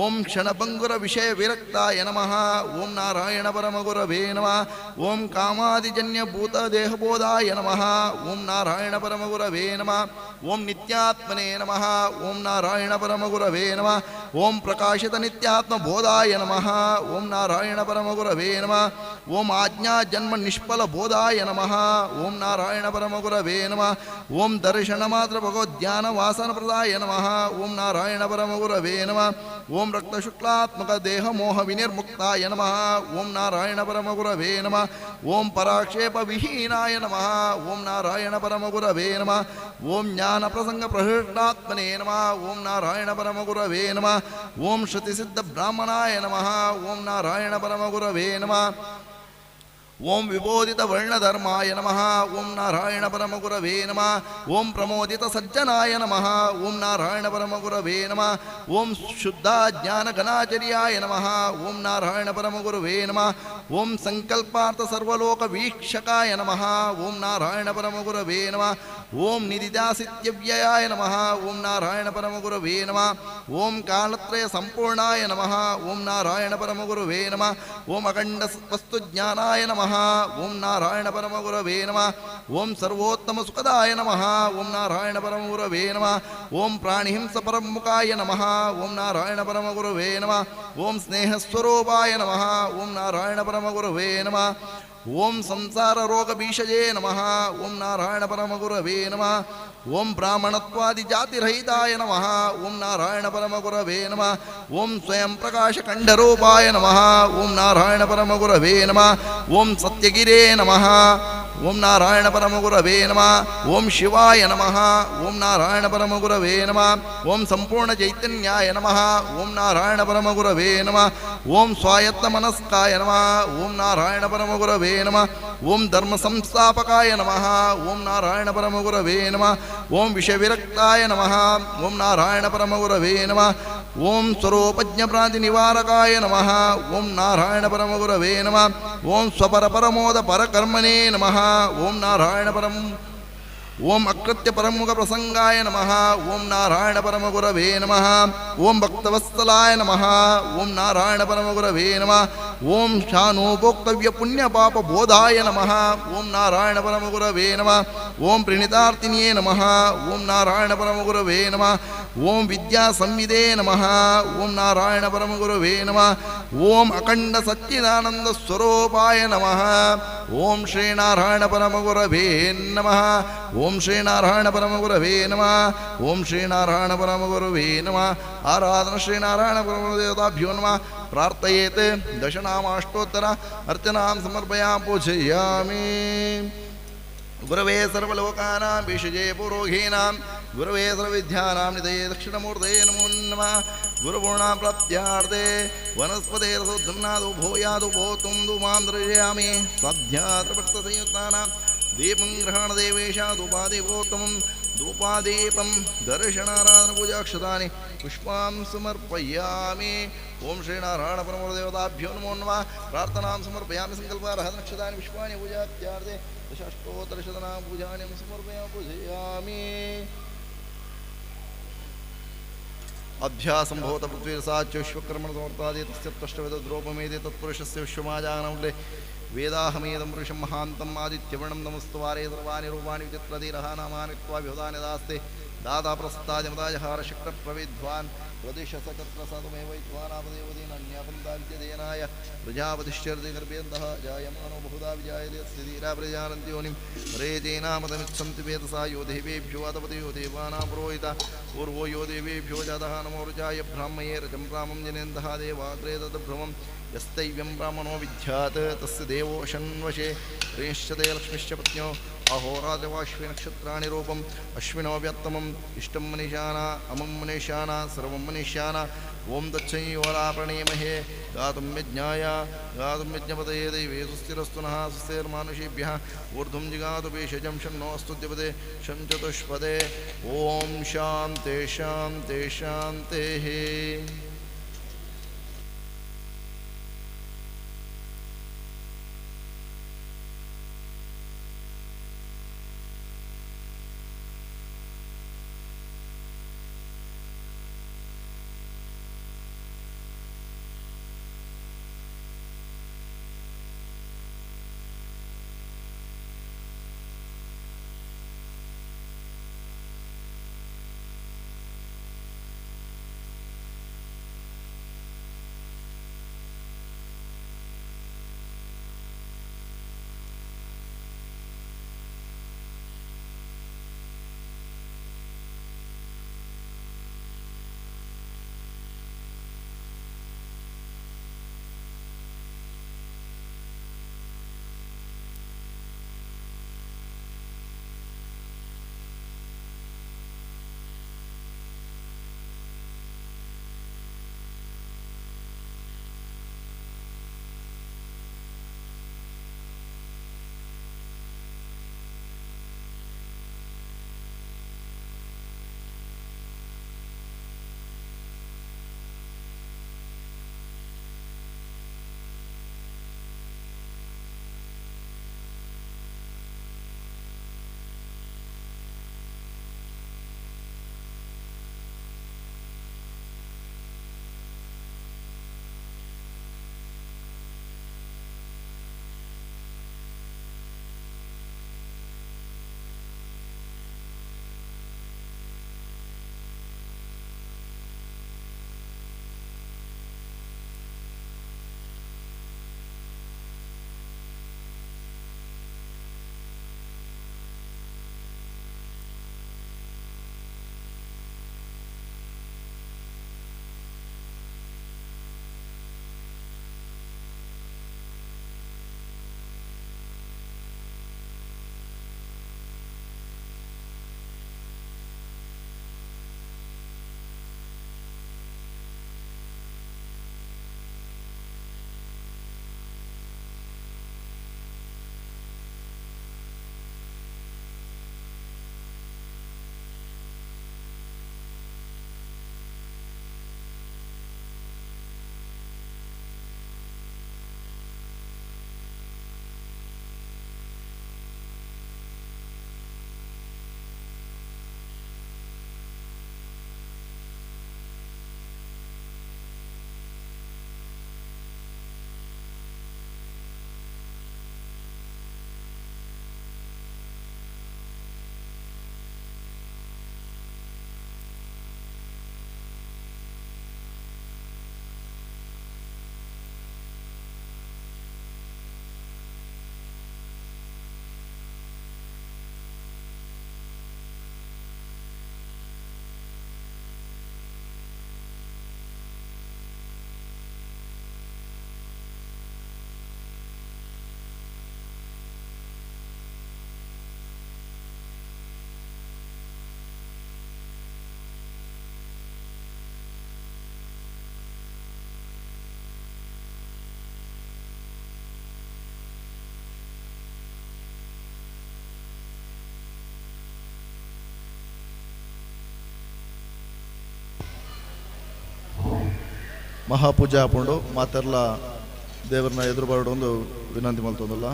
ಓಂ ಕ್ಷಣಭಂಗುರ ವಿಷಯ ವಿರಕ್ತಾಯ ನಮಃ ಓಂ ನಾರಾಯಣ ಪರಮಗುರವೇ ನಮಃ ಓಂ ಕಾಮಾದಿಜನ್ಯ ಭೂತ ದೇಹಬೋಧಾಯ ನಮಃ ಓಂ ನಾರಾಯಣ ಪರಮಗುರವೇ ನಮಃ ಓಂ ನಿತ್ಯಾತ್ಮನೇ ನಮಃ ಓಂ ನಾರಾಯಣ ಪರಮಗುರವೇ ನಮಃ ಓಂ ಪ್ರಕಾಶಿತ ನಿತ್ಯಾತ್ಮ ಬೋಧಾಯ ನಮಃ ಓಂ ನಾರಾಯಣ ಪರಮಗುರವೇ ನಮಃ ಓಂ ಆಜ್ಞಾ ಜನ್ಮ ನಿಷ್ಫಲ ಬೋಧಾಯ ನಮಃ ಓಂ ನಾರಾಯಣ ಪರಮಗುರವೇ ನಮಃ ಓಂ ದರ್ಶನ ಮಾತ್ರ ಭಗವದ್ಧ್ಯಾನ ವಾಸನ ಪ್ರದಾಯ ನಮಃ ಓಂ ನಾರಾಯಣ ಪರಮಗುರವೇ ನಮಃ ಓಂ ರಕ್ತ ಶುಕ್ಲಾತ್ಮಕ ದೇಹ ಮೋಹ ವಿನಿರ್ಮುಕ್ತಾಯ ನಮಃ ಓಂ ನಾರಾಯಣ ಪರಮಗುರವೇ ನಮಃ ಓಂ ಪರಾಕ್ಷೇಪ ವಿಹೀನಾಯ ನಮಃ ಓಂ ನಾರಾಯಣ ಪರಮಗುರವೇ ನಮಃ ಓಂ ಜ್ಞಾನ ಪ್ರಸಂಗ ಪ್ರಹೃಷ್ಟಾತ್ಮನೇ ನಮಃ ಓಂ ನಾರಾಯಣ ಪರಮಗುರವೇ ನಮಃ ಓಂ ಶ್ರುತಿಸಿದ್ಧ ಬ್ರಾಹ್ಮಣಾಯ ನಮಃ ಓಂ ನಾರಾಯಣ ಪರಮಗುರವೇ ನಮಃ ಓಂ ವಿಬೋಧಿತ ವರ್ಣಧರ್ಮಾಯ ನಮಃ ಓಂ ನಾರಾಯಣ ಪರಮಗುರವೇ ನಮಃ ಓಂ ಪ್ರಮೋದಿತ ಸಜ್ಜನಾಯ ನಮಃ ಓಂ ನಾರಾಯಣ ಪರಮಗುರವೇ ನಮಃ ಓಂ ಶುದ್ಧ ಜ್ಞಾನ ಗಣಾಚರ್ಯಾಯ ನಮಃ ಓಂ ನಾರಾಯಣ ಪರಮಗುರವೇ ನಮಃ ಓಂ ಸಂಕಲ್ಪಾರ್ಥ ಸರ್ವಲೋಕ ವೀಕ್ಷಕಾಯ ನಮಃ ಓಂ ನಾರಾಯಣ ಪರಮಗುರವೇ ನಮಃ ಓಂ ನಿಧಿದಾಸಿತ್ಯವ್ಯಯಾಯ ನಮಃ ಓಂ ನಾರಾಯಣ ಪರಮಗುರವೇ ನಮಃ ಓಂ ಕಾಲತ್ರಯ ಸಂಪೂರ್ಣಾಯ ನಮಃ ಓಂ ನಾರಾಯಣ ಪರಮಗುರವೇ ನಮಃ ಓಂ ಅಖಂಡ ವಸ್ತು ಜ್ಞಾನಾಯ ನಮಃ ಓಂ ನಾರಾಯಣ ಪರಮಗುರವೇ ನಮಃ ಓಂ ಸರ್ವೋತ್ತಮ ಸುಖದಾಯ ನಮಃ ಓಂ ನಾರಾಯಣ ಪರಮಗುರವೇ ನಮಃ ಓಂ ಪ್ರಾಣಿಹಿಂಸ ಪರಮುಖಾಯ ನಮಃ ಓಂ ನಾರಾಯಣ ಪರಮಗುರವೇ ನಮಃ ಓಂ ಸ್ನೇಹಸ್ವರೂಪಾಯ ನಮಃ ಓಂ ನಾರಾಯಣ ಪರಮಗುರವೇ ನಮಃ ಓಂ ಸಂಸಾರ ರೋಗ ಭೀಷಜೇ ನಮಃ ಓಂ ನಾರಾಯಣ ಪರಮಗುರವೇ ನಮಃ ಓಂ ಬ್ರಾಹ್ಮಣತ್ವಾದಿ ಜಾತಿರಹಿತಾಯ ನಮಃ ಓಂ ನಾರಾಯಣ ಪರಮಗುರವೇ ನಮಃ ಓಂ ಸ್ವಯಂ ಪ್ರಕಾಶ ಖಂಡರೂಪಾಯ ನಮಃ ಓಂ ನಾರಾಯಣ ಪರಮಗುರವೇ ನಮಃ ಓಂ ಸತ್ಯಗಿರೇ ನಮಃ ಓಂ ನಾರಾಯಣ ಪರಮಗುರವೇ ನಮಃ ಓಂ ಶಿವಾಯ ನಮಃ ಓಂ ನಾರಾಯಣ ಪರಮಗುರವೇ ನಮಃ ಓಂ ಸಂಪೂರ್ಣ ಚೈತನ್ಯಾಯ ನಮಃ ಓಂ ನಾರಾಯಣ ಪರಮಗುರವೇ ನಮಃ ಓಂ ಸ್ವಾಯತ್ತ ಮನಸ್ಕಾಯ ನಮಃ ಓಂ ನಾರಾಯಣ ಪರಮಗುರವೇ ನಮಃ ಓಂ ಧರ್ಮ ಸಂಸ್ಥಾಪಕಾಯ ನಮಃ ಓಂ ನಾರಾಯಣ ಪರಮಗುರವೇ ನಮಃ ಓಂ ವಿಷವಿರಕ್ತಾಯ ನಮಃ ಓಂ ನಾರಾಯಣ ಪರಮಗುರವೇ ನಮಃ ಓಂ ಸ್ವರೂಪಜ್ಞಪ್ರಾಂತಿ ನಿವಾರಕಾಯ ನಮಃ ಓಂ ನಾರಾಯಣ ಪರಮಗುರವೇ ನಮಃ ಓಂ ಸ್ವಪರ ಪರಮೋದ ಪರಕರ್ಮಣೇ ನಮಃ ಓಂ ನಾರಾಯಣ ಪರಂ ಓಂ ಅಕೃತ್ಯ ಪರಮುಖ ಪ್ರಸಂಗಾಯ ನಮಃ ಓಂ ನಾರಾಯಣ ಪರಮಗುರವೇ ನಮಃ ಓಂ ಭಕ್ತವತ್ಸಲಾಯ ನಮಃ ಓಂ ನಾರಾಯಣ ಪರಮಗುರವೇ ನಮಃ ಓಂ ಶಾನೋಪೋಕ್ತವ್ಯ ಪುಣ್ಯ ಪಾಪ ಬೋಧಾಯ ನಮಃ ಓಂ ನಾರಾಯಣ ಪರಮಗುರವೇ ನಮಃ ಓಂ ಪ್ರಣೀತಾರ್ತಿನಿಯೇ ನಮಃ ಓಂ ನಾರಾಯಣ ಪರಮಗುರವೇ ನಮಃ ಓಂ ವಿದ್ಯಾ ಸಂವಿದೇ ನಮಃ ಓಂ ನಾರಾಯಣ ಪರಮಗುರವೇ ನಮಃ ಓಂ ಅಖಂಡ ಸಚ್ಚಿದಾನಂದ ಸ್ವರೂಪಾಯ ನಮಃ ಓಂ ಶ್ರೀನಾರಾಯಣ ಪರಮಗುರವೇ ನಮಃ ಓಂ ಶ್ರೀನಾರಾಯಣ ಪರಮಗುರವೇ ನಮಃ ಓಂ ಶ್ರೀನಾರಾಯಣ ಪರಮಗುರವೇ ನಮಃ ಆರಾಧನ ಶ್ರೀನಾರಾಯಣ ಪರಮದೇವತಾಭ್ಯೋ ನಮಃ ಪ್ರಾರ್ಥಯೇತ್ ದಶನಾಮಾಷ್ಟೋತ್ತರ ಅರ್ಚನಾಂ ಸಮರ್ಪಯಾಮಿ ಪೂಜಯಾಮಿ ಗುರವೇ ಸರ್ವಲೋಕಾನಾಂ ವಿಷಜೇ ಪುರೋಹಿಣಾಂ ಗುರವೇ ಸರ್ವವಿದ್ಯಾನಾಂ ನಿಧಯೇ ದಕ್ಷಿಣಮೂರ್ತಯೇ ನಮೋ ನಮಃ ಗುರುಪೂರ್ಣಾಂ ಪ್ರಾಪ್ತ್ಯಾರ್ಥೇ ವನಸ್ಪತೇರಸೋದ್ಧಮ್ನಾದೋ ಭೂಯಾದೋ ಭೂತುಂ ಧೂಮಾಂ ದರ್ಶಯಾಮಿ ಸದ್ಯಾತ್ರ ಭಕ್ತಸಂಯುಕ್ತಾನಾಂ ದೀಪಂ ಗ್ರಹಣದೇವೇಶಾದುಪಾದೇವೋತ್ತಮಂ ಧೂಪಾದೀಪಂ ದರ್ಶನಾರಾಧನ ಪೂಜಾಕ್ಷತಾನಿ ಪುಷ್ಪಾಂ ಸಮರ್ಪಯಾಮಿ ಓಂ ಶ್ರೀನಾರಾಯಣ ಪರಮದೇವತಾಭ್ಯೋ ನಮೋ ನಮಃ ಪ್ರಾರ್ಥನಾಂ ಸಮರ್ಪಯಾಮಿ ಸಂಕಲ್ಪಾರಹನಕ್ಷತಾನಿ ಪುಷ್ಪಾಣಿ ಪೂಜಾತ್ಯಾರ್ಥೆ ದಶಾಷ್ಟೋತ್ತರಶತನಾಂ ಪೂಜಾನಿ ಸಮರ್ಪಯಾಮಿ ಪೂಜಯಾಮಿ ಅಭ್ಯಾಸಂ ಭವತ ಪೃಥ್ವೀರಸಾಚ್ಯ ವಿಶ್ವಕರ್ಮಣ ಸಮರ್ಥಾದಿ ತಸ್ಯ ತ್ವಷ್ಟವೇದ ದ್ರೋಪಮೇದೆ ತತ್ಪುರುಷಸ್ಯ ವಿಶ್ವಮಾಜಾನಮೂಲೆ ವೇದಾಹಮೇದಂ ಪುರುಷಂ ಮಹಾಂತಂ ಆದಿತ್ಯವರ್ಣಂ ನಮಸ್ತುವಾರೇ ಸರ್ವಾಣಿ ರೂಪಾಣಿ ವಿಚಿತ್ರಧೀರಃ ನಾಮಾನಿ ತ್ವಾ ವ್ಯುಧಾನಿ ದಾಸ್ತೆ ದಾದಾ ಪ್ರಸ್ತಾಜಮದಾಜಹಾರ ಶಕ್ರ ಪ್ರವಿದ್ವಾನ್ ಪ್ರದೇಶ ಸಕತ್ರ ಸತುಮೇವ ವಿದ್ವಾನಾಪದೇವದೀನನ್ಯಾಪಂತಾ ವಿದ್ಯದೇನಾಯ ಪ್ರಜಾಪತಿಶ್ಚರ್ದೆ ಗರ್ಭೇಂತಃ ಜಾಯಮಾನೋ ಬಹುಧಾ ವಿಜಾಯತೆ ಸ್ಥಿತೀರಾ ಪ್ರಜಾನಂತಿ ಯೋನಿಂ ರೇತೇನಾಮತಮಿಚ್ಛಂತಿ ವೇದಸಾ ಯೋ ದೇವೇಭ್ಯೋ ಅತಪತಿ ಯೋ ದೇವಾನಾಂ ಪುರೋಹಿತ ಪೂರ್ವೋ ಯೋ ದೇವೇಭ್ಯೋ ಜಾತಃ ನಮೋ ರುಜಾಯ ಬ್ರಾಹ್ಮಯೇ ರಜಂ ರಾಮಂ ಜನೇಂದಃ ದೇವಾಗ್ರೇ ತದ್ಭ್ರಮಂ ಯಸ್ತೈವ್ಯಂ ಬ್ರಾಹ್ಮಣೋ ವಿದ್ಯಾತ್ ತಸ್ಯ ದೇವೋ ಶನ್ವಶೇ ಶ್ರೇಷ್ಠತೆ ಲಕ್ಷ್ಮಿಶ್ಚ ಪತ್ನ್ಯೋ ಅಹೋರಾತ್ರವಾಶ್ವೇ ನಕ್ಷತ್ರಾಣಿ ರೂಪಂ ಅಶ್ವಿನೋ ವ್ಯತ್ತಮಂ ಇಷ್ಟಂ ಮನಿಷಾನ ಅಮಂ ಮನಿಷಾನ ಸರ್ವಂ ಮನಿಷ್ಯಾನ ಓಂ ದಚ್ಚಯೋರಾ ಪ್ರಣೇಮಹೇ ಗಾತುಂ ಯಜ್ಞಾಯ ಗಾತುಂ ಯಜ್ಞಪತಯೇ ದೈವೇ ಸುಸ್ಥಿರಸ್ತು ನಃ ಸುಸ್ಥಿರ್ಮಾನುಷೇಭ್ಯಃ ಊರ್ಧ್ವಂ ಜಿಗಾತು ಭೇಷಜಂ ಶನ್ನೋऽस्तु द्विपदे शं चतुष्पदे ಓಂ ಶಾಂತಿ ಶಾಂತಿ ಶಾಂತಿಃ ಮಹಾಪೂಜೆ ಹಾಕೊಂಡು ಮಾತೆಲ್ಲ ದೇವರನ್ನ ಎದುರು ಬರೋಡು ಒಂದು ವಿನಂತಿ ಮಲ್ತೊಂದಲ್ಲ.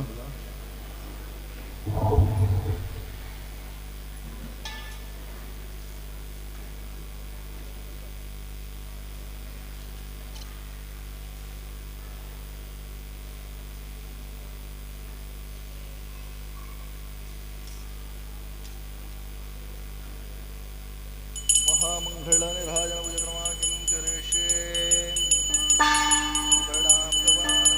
ಮಹಾಮಂಗಳ ನಿರ್ಹಾಜನ ಭುಜಕ್ರಮ ಕಿಂ ಕರಿಷ್ಯೆ. ಮಂಗಳಾಂ ಭಗವಾನ್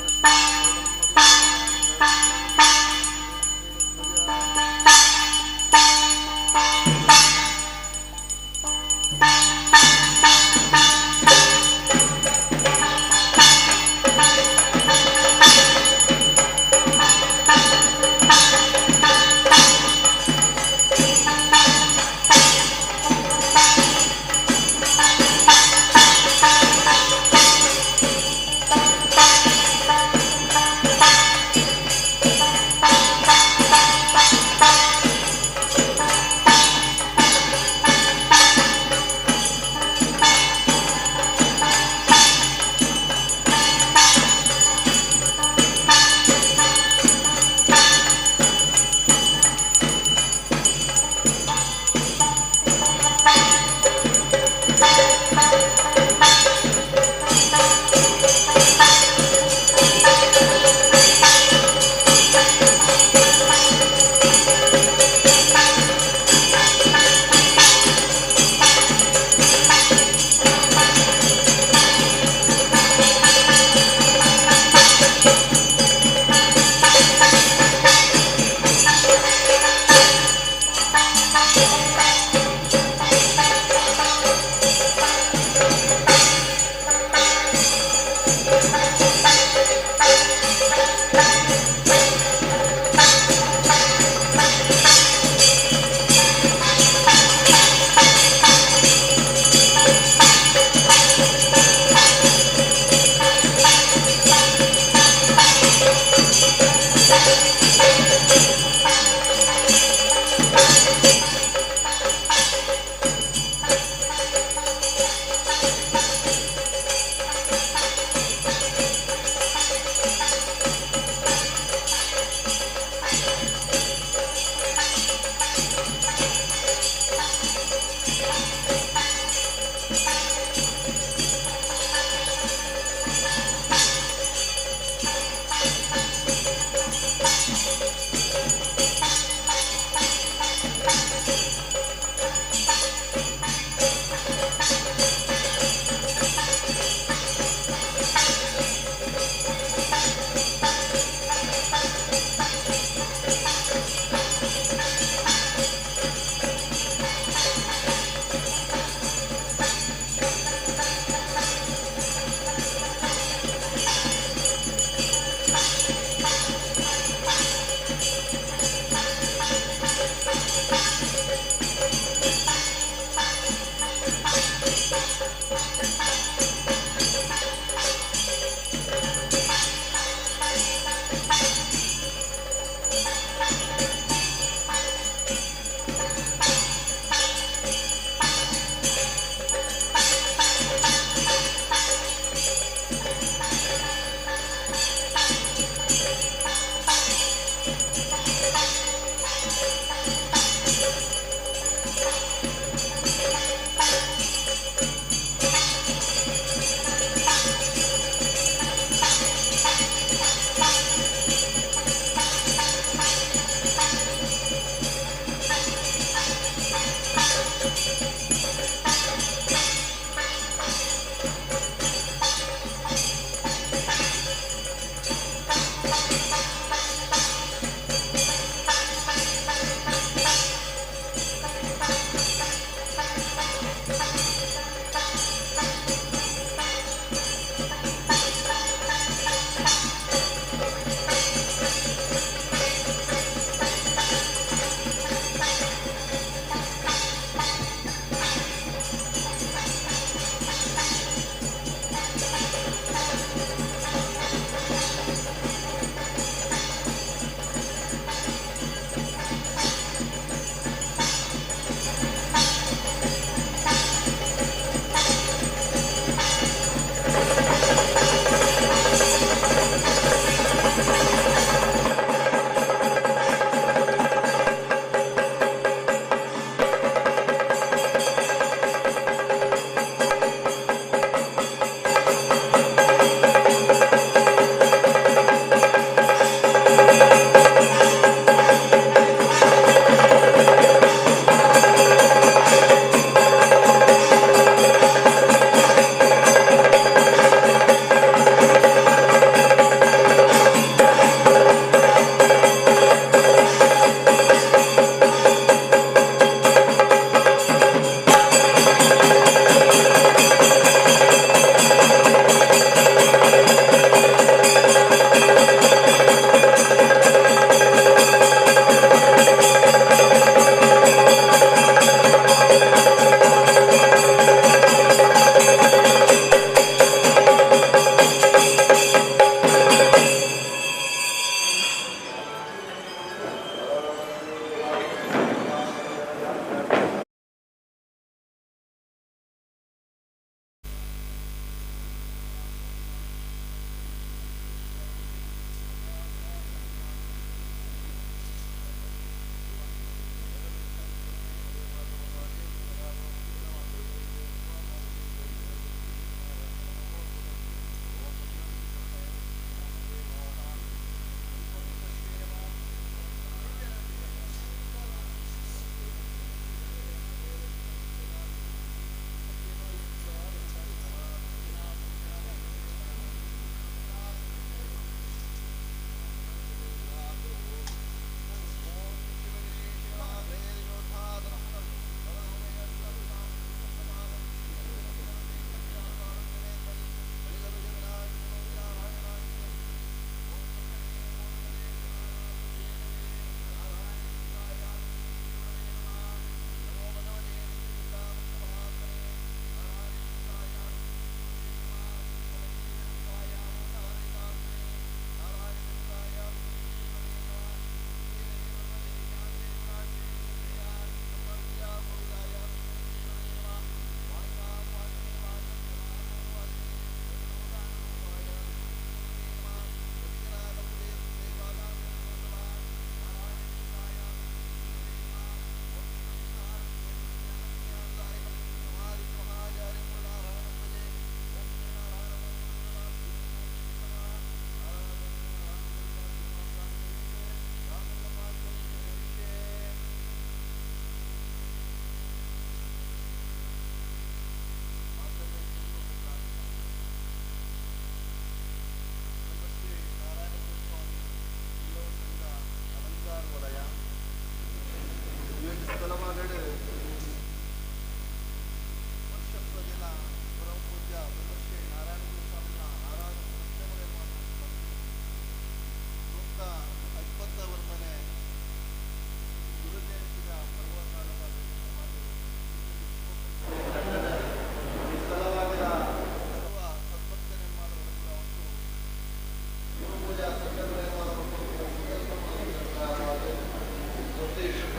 ಶ್ರೀ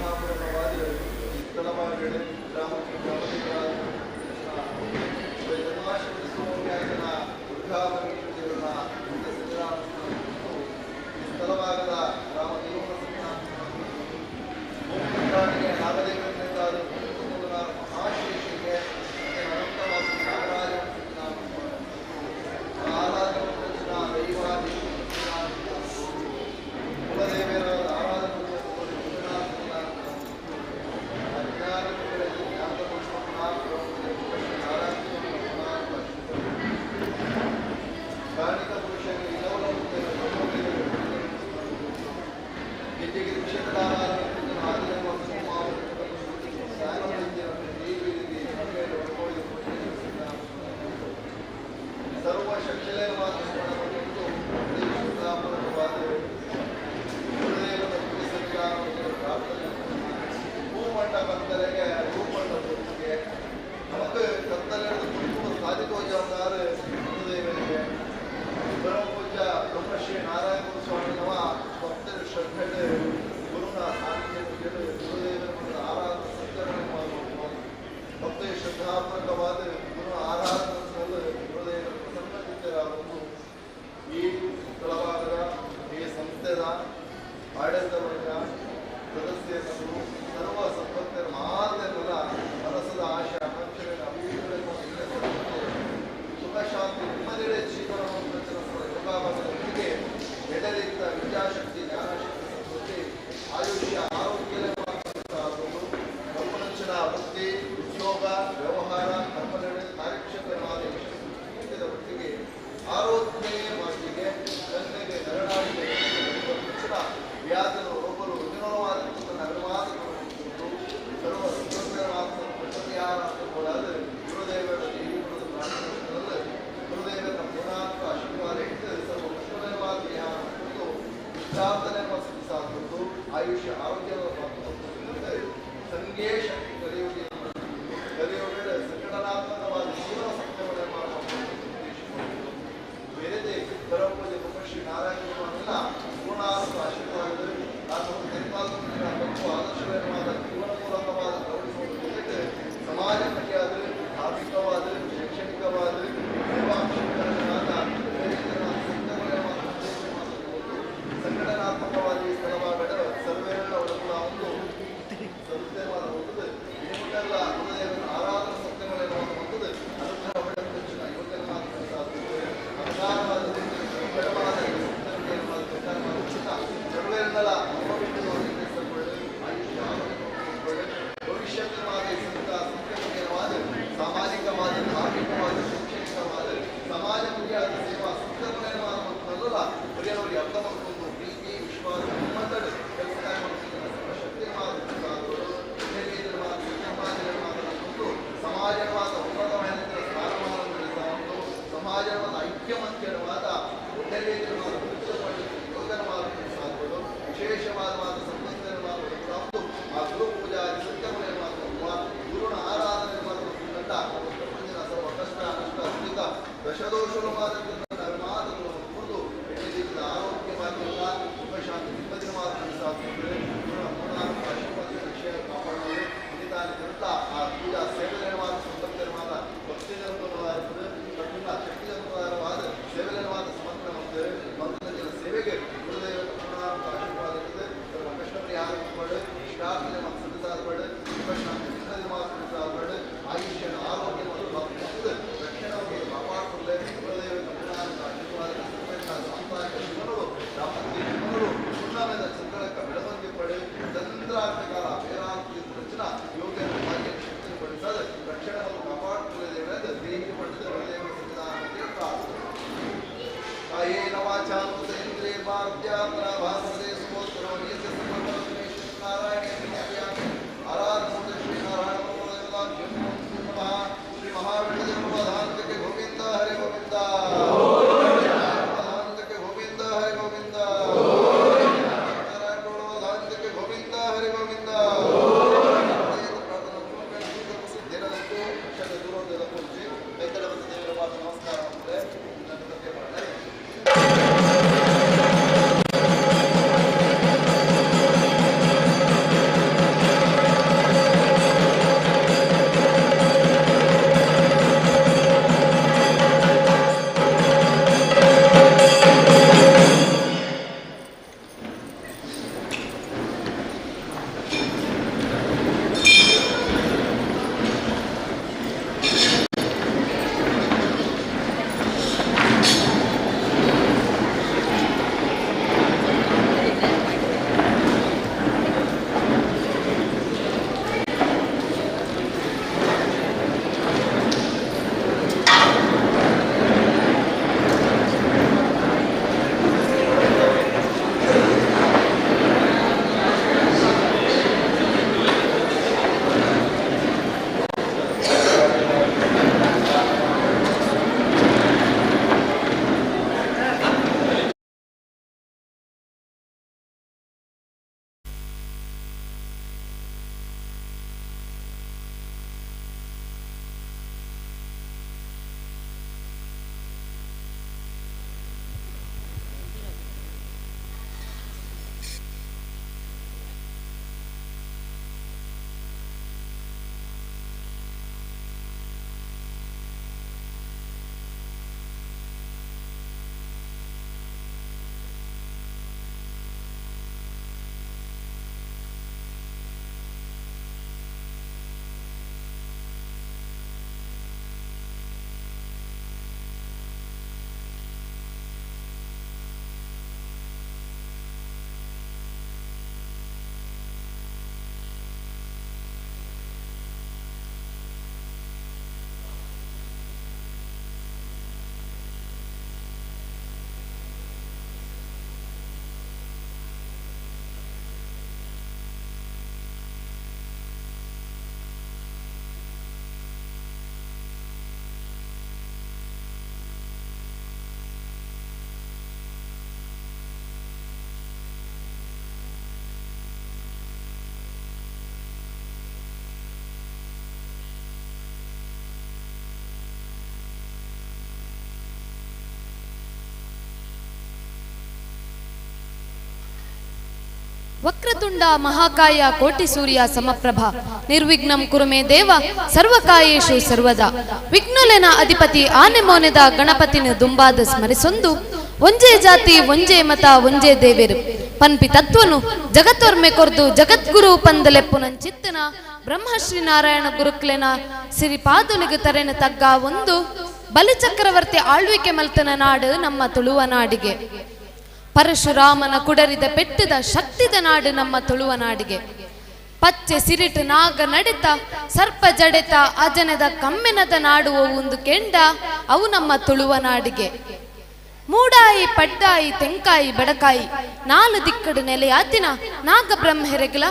ವಕ್ರತುಂಡ ಮಹಾಕಾಯ ಕೋಟಿ ಸೂರ್ಯ ಸಮಪ್ರಭ ನಿರ್ವಿಘ್ನಂ ಕುರುಮೇ ದೇವ ಸರ್ವಕಾಯೇಶು ಸರ್ವದಾ ವಿಘ್ನುಲೆನ ಅಧಿಪತಿ ಆನೆ ಮೋನೆದ ಗಣಪತಿನ ದುಂಬಾದ ಸ್ಮರಿಸೊಂದು ಒಂಜೇ ಜಾತಿ ಒಂಜೇ ಮತ ಒಂಜೇ ದೇವೇರು ಪನ್ಪಿ ತತ್ವನು ಜಗತ್ತೊರ್ಮೆ ಕೊರ್ದು ಜಗದ್ಗುರು ಪಂದಲೆಪ್ಪು ನಂಚಿತ್ತನ ಬ್ರಹ್ಮಶ್ರೀ ನಾರಾಯಣ ಗುರುಕ್ಲೆನ ಸಿರಿಪಾದುಲಿಗೆ ತರೆನ ತಗ್ಗ ಒಂದು ಬಲಿಚಕ್ರವರ್ತಿ ಆಳ್ವಿಕೆ ಮಲ್ತನ ನಾಡು ನಮ್ಮ ತುಳುವ ನಾಡಿಗೆ ಪರಶುರಾಮನ ಕುಡರಿದ ಪೆಟ್ಟದ ಶಕ್ತಿದ ನಾಡು ನಮ್ಮ ತುಳುವ ನಾಡಿಗೆ ಪಚ್ಚೆ ಸಿರಿಟು ನಾಗ ನಡಿತ ಸರ್ಪ ಜಡೆತ ಅಜನೆದ ಕಮ್ಮೆನದ ನಾಡು ಒಂದು ಕೆಂಡ ಅವು ನಮ್ಮ ತುಳುವ ನಾಡಿಗೆ ಮೂಡಾಯಿ ಪಡ್ಡಾಯಿ ತೆಂಕಾಯಿ ಬೆಡಕಾಯಿ ನಾಲು ದಿಕ್ಕಡು ನೆಲೆಯಾತಿನ ನಾಗ ಬ್ರಹ್ಮೆರೆಗಲ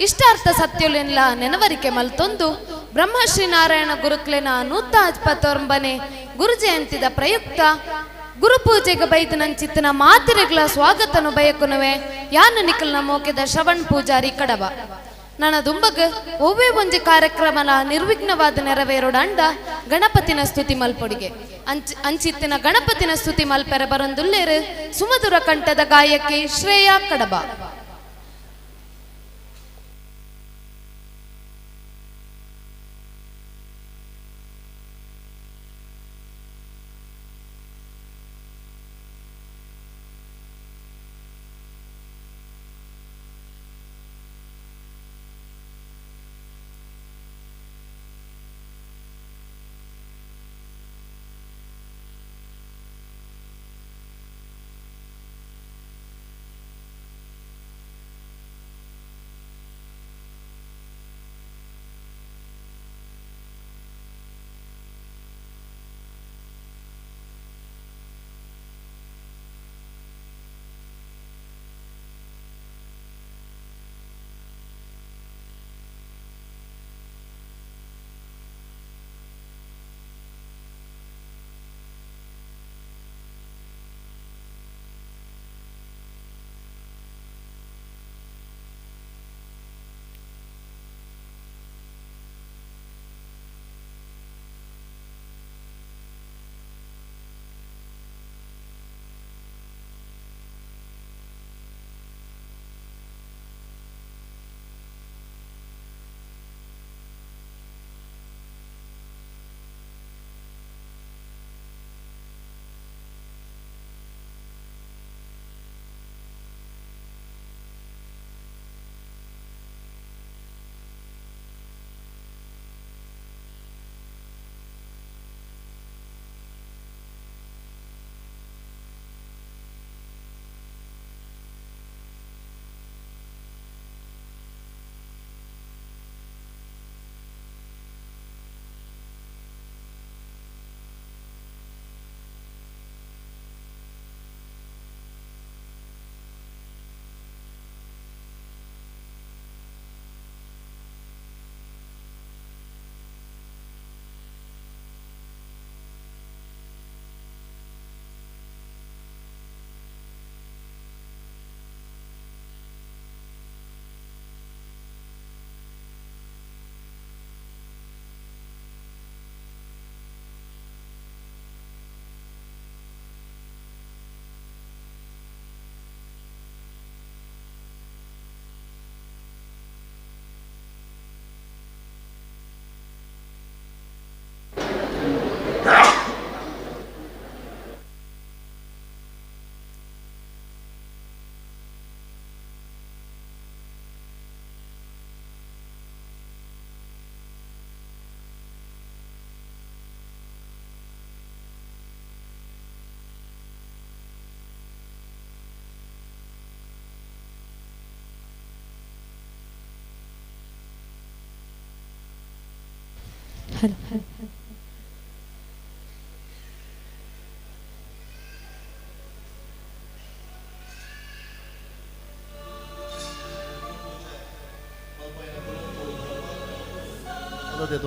ಇಷ್ಟಾರ್ಥ ಸತ್ಯುಲೆನ್ಲ ನೆನವರಿಕೆ ಮಲ್ತೊಂದು ಬ್ರಹ್ಮಶ್ರೀ ನಾರಾಯಣ ಗುರುಕ್ಲೆನ 149ನೇ ಗುರು ಜಯಂತಿದ ಪ್ರಯುಕ್ತ ಗುರು ಪೂಜೆಗೆ ಬೈದು ನಂಚಿತ್ತಿನ ಮಾತಿರೆಗಳ ಸ್ವಾಗತನು ಬಯಕುನುವೆ ಯಾನು ನಿಖಲ್ನ ಮೋಕೆದ ಶ್ರವಣ್ ಪೂಜಾರಿ ಕಡವ ನನ್ನ ದುಂಬಗ ಒವ್ವೇ ಒಂಜಿ ಕಾರ್ಯಕ್ರಮನ ನಿರ್ವಿಘ್ನವಾದ ನೆರವೇರೋಡಂಡ ಗಣಪತಿನ ಸ್ತುತಿ ಮಲ್ಪೊಡಿಗೆ ಅಂಚಿತ್ತಿನ ಗಣಪತಿನ ಸ್ತುತಿ ಮಲ್ಪೆರ ಬರೊಂದುಲ್ಲೇರು ಸುಮಧುರ ಕಂಠದ ಗಾಯಕಿ ಶ್ರೇಯಾ ಕಡಬ.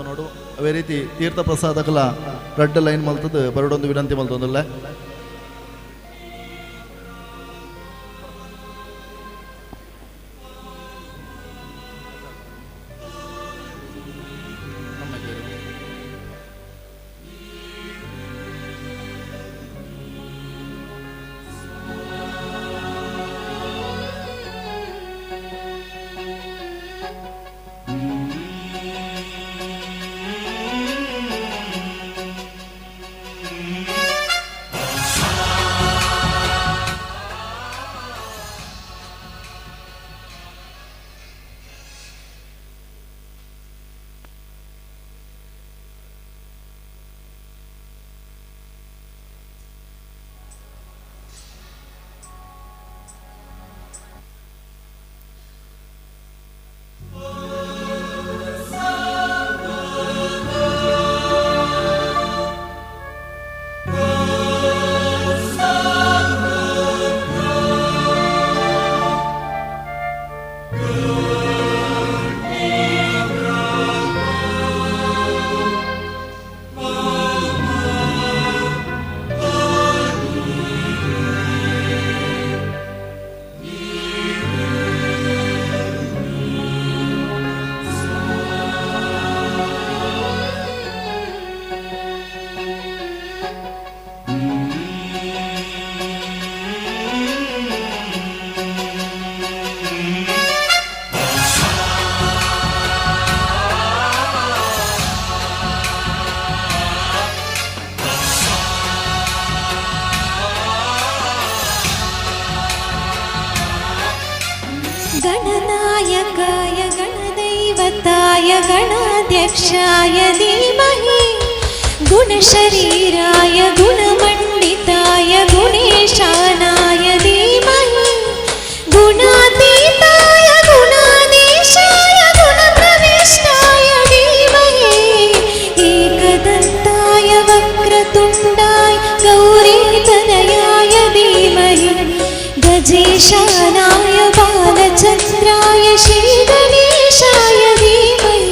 ನೋಡು ಅವೇ ರೀತಿ ತೀರ್ಥ ಪ್ರಸಾದಕಲ ರೆಡ್ ಲೈನ್ ಮಲ್ತದ್ದು ಬರಡೊಂದು ವಿನಂತಿ ಮಲ್ತೊಂದಲ್ಲ गणाध्यक्षाय धीमहि गुणशरीराय गुणमण्डिताय गुणेशानाय धीमहि गुणातीताय गुणाधीशाय गुणप्रविष्टाय धीमहि एकदन्ताय वक्रतुण्डाय गौरीतनयाय धीमहि गजेशानाय बालचन्द्राय श्रीगणेशाय धीमहि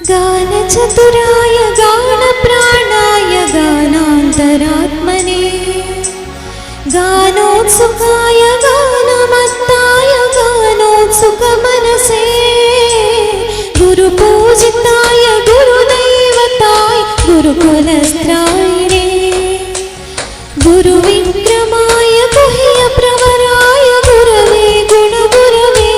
गानचतुराय गानप्राणाय गानान्तरात्मने गानोत्सुकाय गानमत्ताय गानोत्सुकमनसे गुरुपूजिताय गुरुदैवताय गुरुकुलस्त्रायिणे गुरुविक्रमाय गुह्यप्रवराय गुरवे गुणगुरवे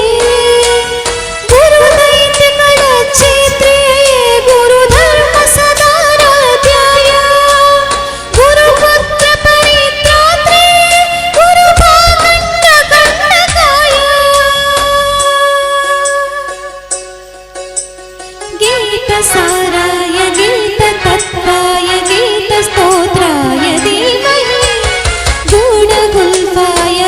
साराय गीततत्त्वाय गीतस्तोत्राय धीमहि गुणगुल्फाय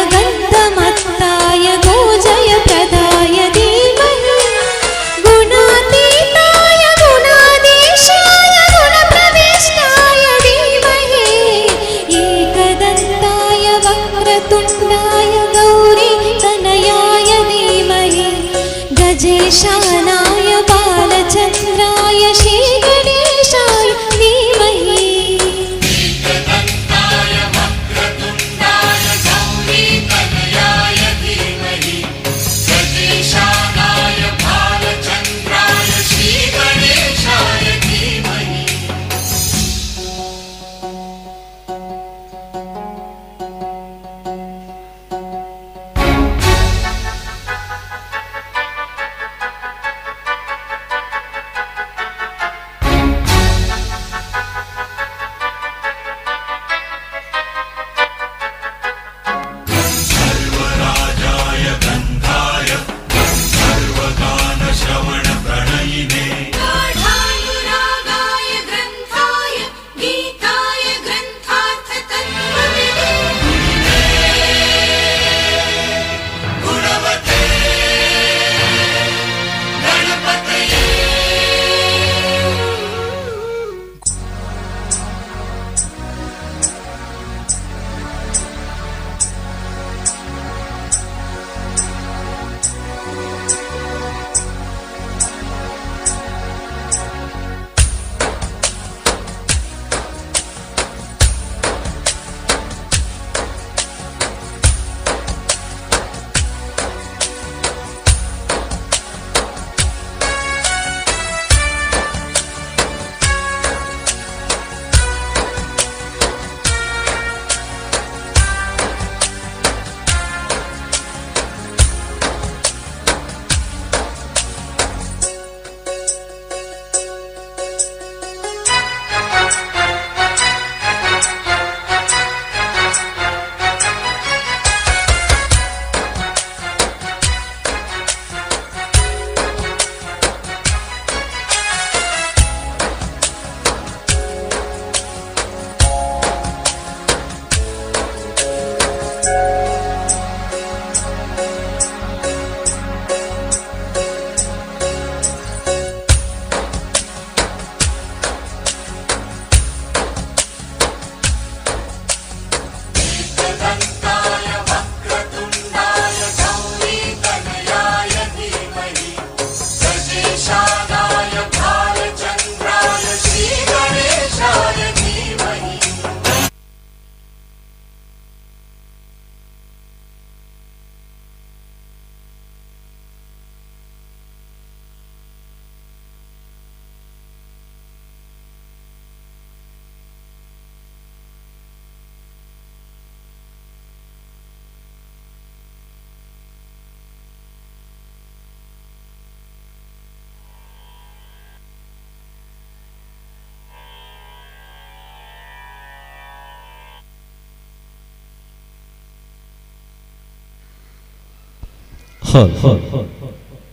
hal hal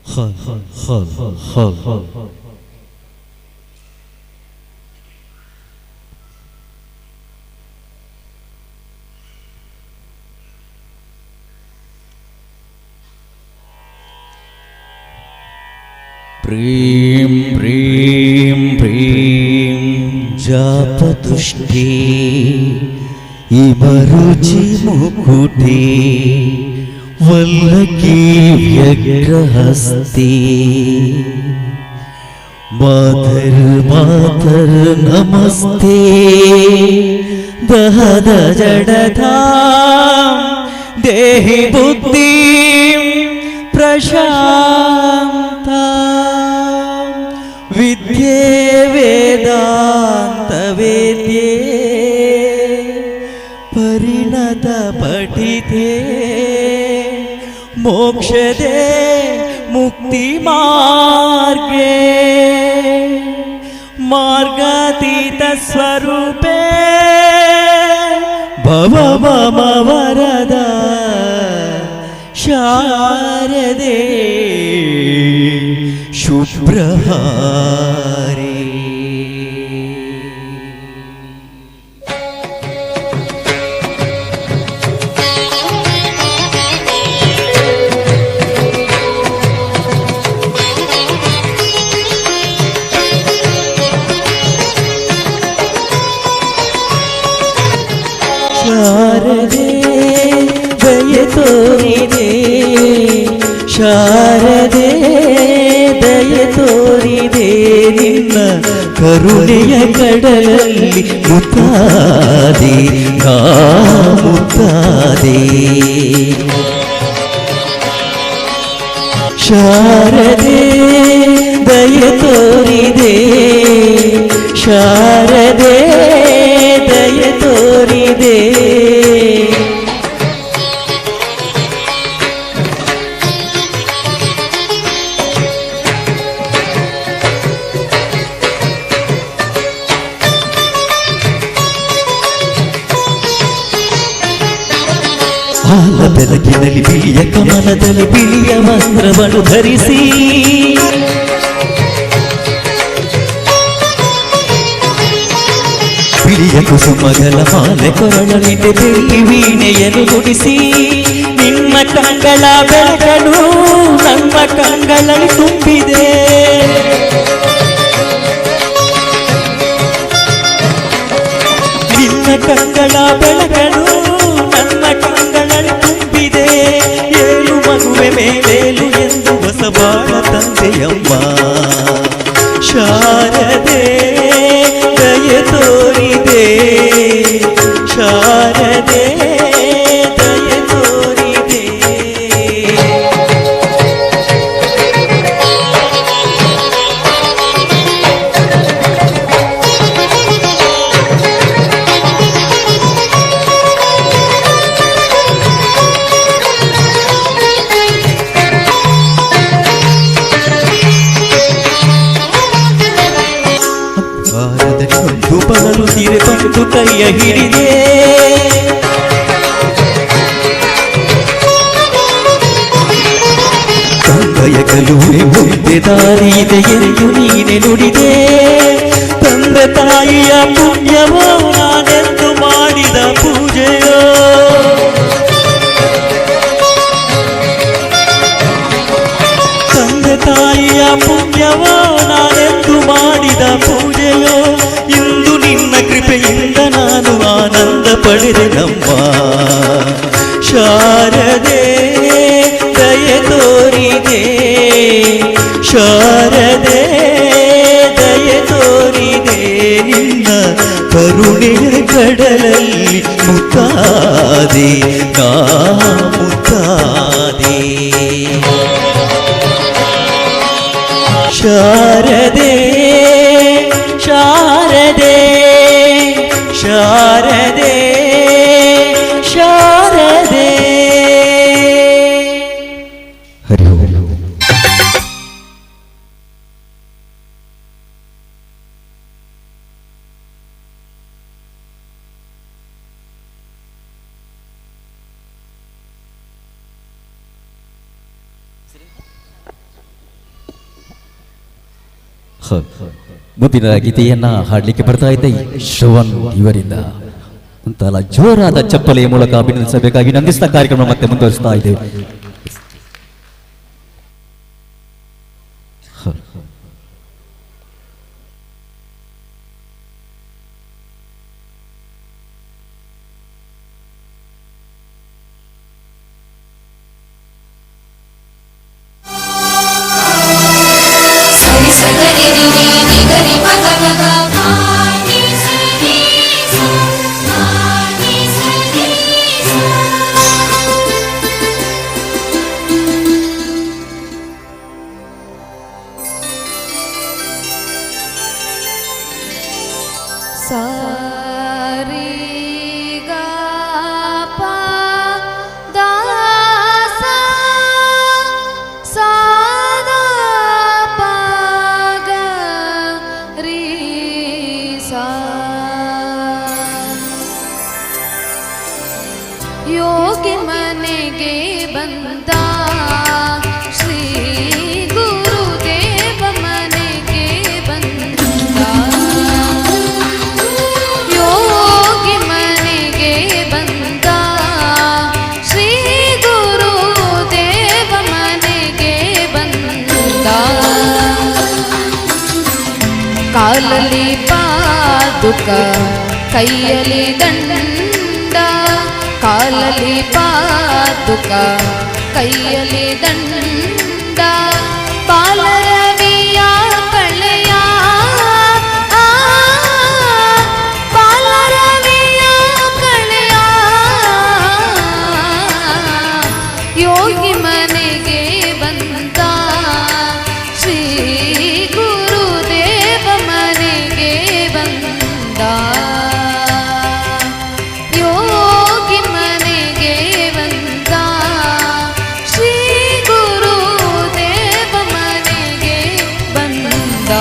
hal hal hal hal प्रेम प्रेम प्रेम जापतुष्टे इमरुचि मुकुटे वल्लकी व्यग्रहस्ते मातर मातर नमस्ते दहद जडधा देहि बुद्धि प्रशांता विद्ये वेदांत वेद्ये परिणत पठिते मोक्षदे मुक्ति मार्गे मार्गातीत स्वरूपे भव मम वरदा शारदे शुभ्रहारे ಶಾರದೆ ದಯ ತೋರಿದೆ ಶಾರದೆ ದಯ ತೋರಿದೆ ನಿನ್ನ ಕರುಣೆಯ ಕಡಲಲ್ಲಿ ಮುತ್ತಾದೆ ನಾ ಮುತ್ತಾದೆ ಶಾರದೆ ದಯ ತೋರಿದೆ ಶಾರದೆ ದಯ ತೋರಿದೆ ಹಾಲ ಬೆಳಕಿನಲ್ಲಿ ಬಿಳಿಯ ಕಮಲದಲ್ಲಿ ಬಿಳಿಯ ವಸ್ತ್ರವನ್ನು ಧರಿಸಿ ಬಿಳಿಯ ಕುಸುಮಗಳ ಮಾಲೆ ಕೊರಳಲಿದೆ ಬೆಳ್ಳಿ ವೀಣೆಯನ್ನು ನುಡಿಸಿ ನಿಮ್ಮ ಕಂಗಳ ಬೆಳಕನು ನಮ್ಮ ಕಂಗಳಲ್ಲಿ ತುಂಬಿದೆ ನಿನ್ನ ಕಂಗಳ ಬೆಳಕನು ನನ್ನ ಕಂಗಳಲ್ಲಿ ತುಂಬಿದೆ ಏಳು ಮಗುವೆ ಮೇಲೇಲು ಎಂದು ಹೊಸಬಾಳ ತಂದೆಯಮ್ಮ ಶಾರದೆ ದಯ ತೋರಿದೆ ಶಾರದೆ ದಯ ತೋರಿದೆ ಬರಲು ತೀರೆ ಬಂದು ಕೈಯ ಹಿಡಿದೆ ತಂದೆಯ ಕಲುವೆ ಮುಂದೆ ದಾರಿ ಇದೆ ಎಂದು ನೀನೆ ನುಡಿದೆ ತಂದೆ ತಾಯಿಯ ಪುಣ್ಯವೋ ನಾನೆಂದು ಮಾಡಿದ ಪೂಜೆಯೋ ತಂದೆ ತಾಯಿಯ ಪುಣ್ಯವೋ ನಾನೆಂದು ಮಾಡಿದ ಪೂಜೆಯೋ ಇಂದು ನಿನ್ನ ಕೃಪೆಯಿಂದ ನಾನು ಆನಂದ ಪಡೆದೆ ನಮ್ಮ ಶಾರದೆ ದಯ ತೋರಿದೆ ಶಾರದೆ ದಯ ತೋರಿದೆ ನಿನ್ನ ಕರುಣೆಯ ಕಡಲಲ್ಲಿ ಮುತ್ತಾದೆ ನಾ ಮುತ್ತಾದೆ ಶಾರದೆ ಶಾರದೆ ಶಾರದೆ ಶಾರದೆ ಹರಿ ಓಂ ಮುಂದಿನ ಗೀತೆಯನ್ನ ಹಾಡಲಿಕ್ಕೆ ಬರ್ತಾ ಇದ್ದೆ ಶ್ರವಣ್ ಇವರಿಂದ ಒಂಥರ ಜೋರಾದ ಚಪ್ಪಲೆಯ ಮೂಲಕ ಅಭಿನಂದಿಸಬೇಕಾಗಿ ನಂದಿಸಿದ ಕಾರ್ಯಕ್ರಮ ಮತ್ತೆ ಮುಂದುವರಿಸ್ತಾ ಇದ್ದೇವೆ. ಯೋಗಿ ಮನೆಗೆ ಬಂದ ಶ್ರೀ ಗುರುದೇವ ಮನೆಗೆ ಬಂದ ಯೋಗಿ ಮನೆಗೆ ಬಂದ ಶ್ರೀ ಗುರುದೇವ ಮನೆಗೆ ಬಂದ ಕಾಲಲ್ಲಿ ಪಾದುಕ ಕೈಯಲ್ಲಿ ದಂಡ ಕಾಲಲ್ಲಿ ಪಾದುಕ ಕೈಯಲ್ಲಿ ದಂಡ ಬಾಲರವಿಯ ಕಳೆಯ ಬಾಲರವಿಯ ಕಳೆಯ ಯೋಗಿ ಮನೆಗೆ ಬಂದ ಶ್ರೀ ಗುರುದೇವ ಮನೆಗೆ ಬಂದ ಯೋಗಿ ಮನೆಗೆ ಬಂದ ಶ್ರೀ ಗುರುದೇವ ಮನೆಗೆ ಬಂದ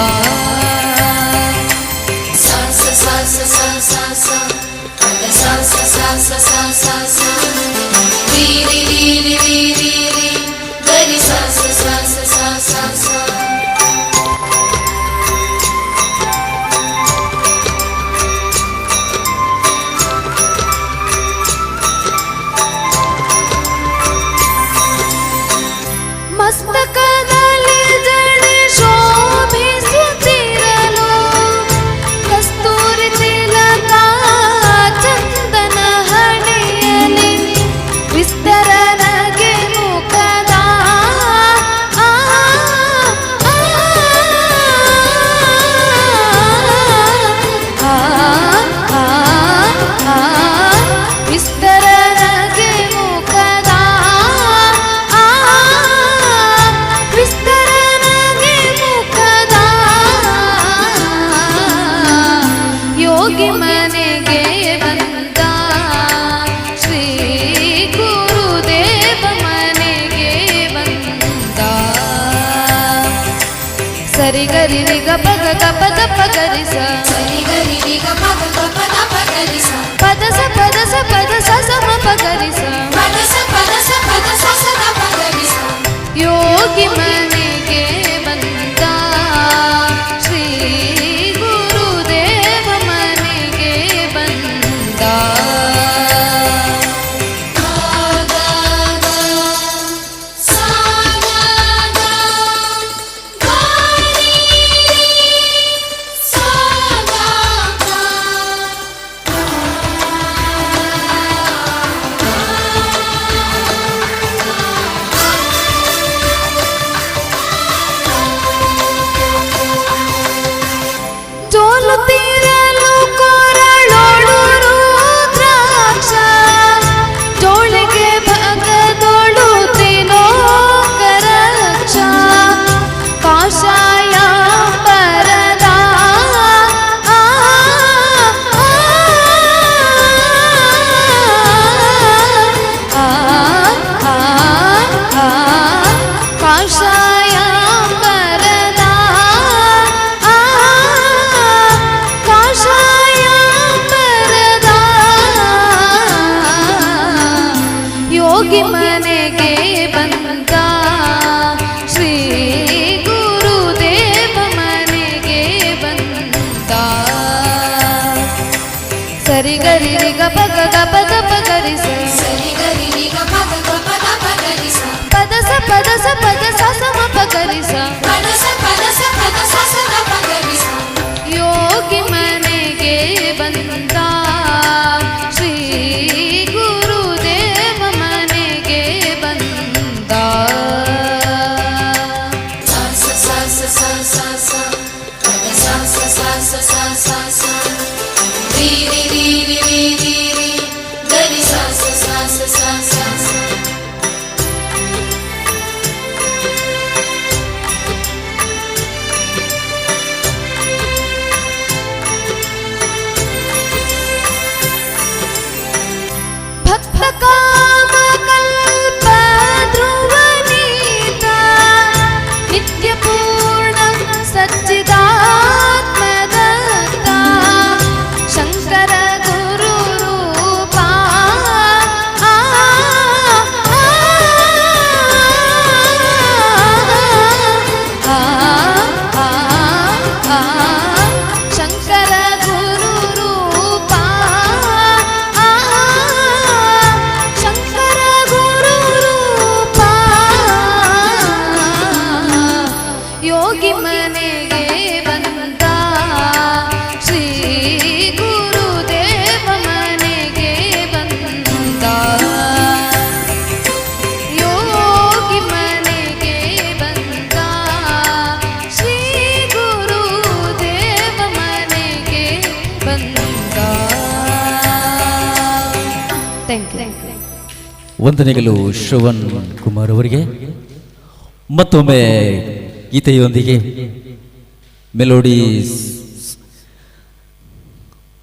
ಮಸ್ತಕದಲ್ಲಿ ಜಡೆ ಶೋಭಿಸುತ್ತಿರಲು ಕಸ್ತೂರಿ ತಿಲಕ ಚಂದನ ಹಣೆಯಲಿ ವಿಸ್ತರನಗೆ ಮುಖದ ವಿಸ್ತರನಗೆ ಮುಖದ ವಿಸ್ತರನಗೆ ಮುಖದ ಯೋಗಿ ಮನೆಗೆ ಬಂದ ಶ್ರೀ ಗುರುದೇವ ಮನೆಗೆ ಬಂದ ಸರಿ ಗರಿ ರಿಗ ಪಗ ಪದ ಪಗರಿಸ ಪದಸ ಪದಸ ಪದಸ ಸಮ ಪಗರಿಸ ಯೋಗಿ ಮನೆಗೆ ಬಂದ ಶ್ರೀ ಗುರುದೇವ ಮನೆಗೆ ಬಂದ ಜೋಲುತ್ತಿರಲು ಕೊರಳೋಳು ರುದ್ರಾಕ್ಷ ಜೋಳಿಗೆ ಭಗದೋಳು ತಿಲೋಕರಕ್ಷ ಕಾಷಾಯ ಬರದ ಕಾಷಾಯ ಬರದ ಕಾಷಾಯ ಬರದ ಯೋಗಿ ಮನೆಗೆ ಬಂದ ಶ್ರೀ ಗುರುದೇವ ಮನೆಗೆ ವಂದನೆಗಳು ಶ್ರವಣ್ ಕುಮಾರ್ ಅವರಿಗೆ. ಮತ್ತೊಮ್ಮೆ ಗೀತೆಯೊಂದಿಗೆ ಮೆಲೋಡೀಸ್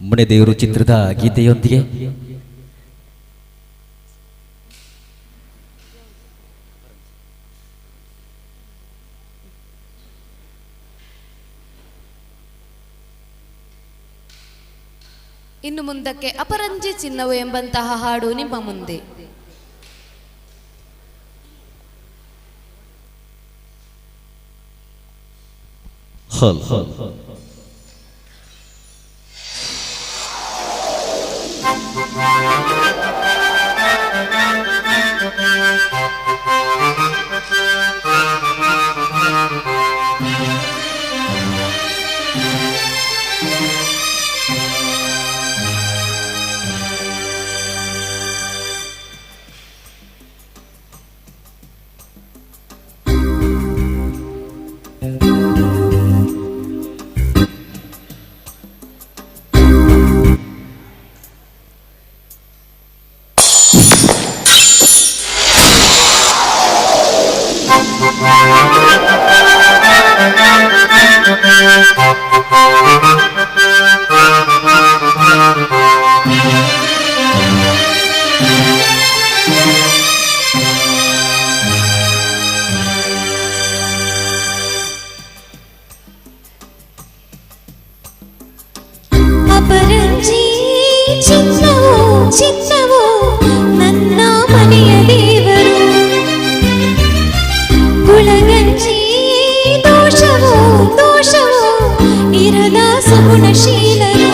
ಮನೆದೇವರು ಚಿತ್ರದ ಗೀತೆಯೊಂದಿಗೆ ಇನ್ನು ಮುಂದಕ್ಕೆ ಅಪರಂಜಿ ಚಿನ್ನವು ಎಂಬಂತಹ ಹಾಡು ನಿಮ್ಮ ಮುಂದೆ. ಹಲ್ ಹಲ್ ಅಪರಂಜಿ ಚಿನ್ನವೋ ಚಿನ್ನವೋ ನನ್ನ ಮನೆಯ ದೇವರು, ಗುಳಗಂಜಿ ದೋಷವೋ ದೋಷವೋ ಇರದ ಸಗುಣಶೀಲರು,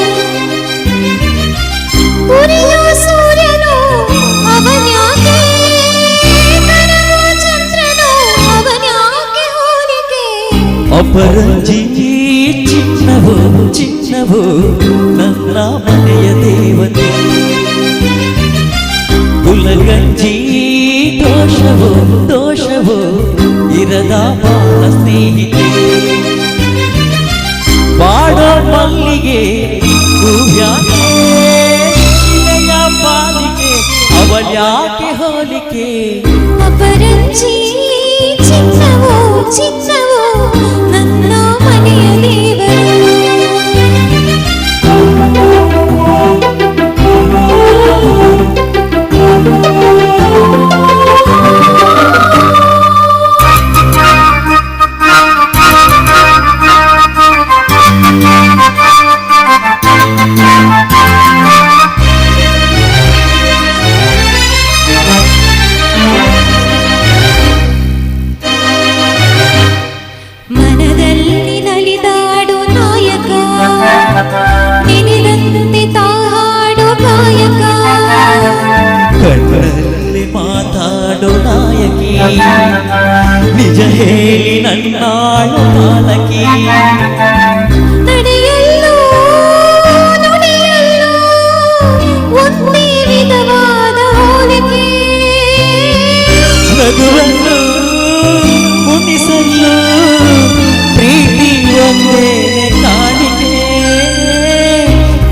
ಉರಿಯೋ ಸೂರ್ಯನೋ ಅವನ್ಯಾಕೆ, ಕರಗೋ ಚಂದ್ರನೋ ಅವನ್ಯಾಕೆ ಹೋಲಿಕೆ. ಅಪರಂಜಿ ಚಿನ್ನವೋ ಚಿನ್ನವೋ ನನ್ನ ಮನೆಯ ದೇವತೆ, ಗುಲಗಂಜಿ ದೋಷವೋ ದೋಷವೋ ಇರದ ಬಾಳ ಸ್ನೇಹಿತೆ, ಬಾಡೋ ಮಲ್ಲಿಗೆ ಹೂವ್ಯಾಕೆ ಶಿಲೆಯ ಪಾಲಿಕೆ ಅವಳ್ಯಾಕೆ ಹೋಲಿಕೆ. ಅಪರಂಜಿ ಚಿನ್ನವೋ ಚಿನ್ನವೋ ನನ್ನ ಮನೆಯ ದೇವರು. ಮನದಲ್ಲಿ ನಲಿದಾಡು ನಾಯಕ, ನೆನೆದಂತೆ ತಾಹಾಡು ಗಾಯಕ, ಕಣ್ಣಲ್ಲಿ ಮಾತಾಡೋ ನಾಯಕಿ, ನಿಜ ಹೇಳಿ ನನ್ನಾಳು ಪಾಲಕಿ. ನಡೆಯಲ್ಲೋ ನುಡಿಯಲ್ಲೋ ಒಂದೇ ವಿಧವಾದ ಹೋಲಿಕೆ, ನಗುವನ್ನು ಉಣಿಸಲು ಪ್ರೀತಿ ಒಂದೇ ಕಾಣಿಕೆ.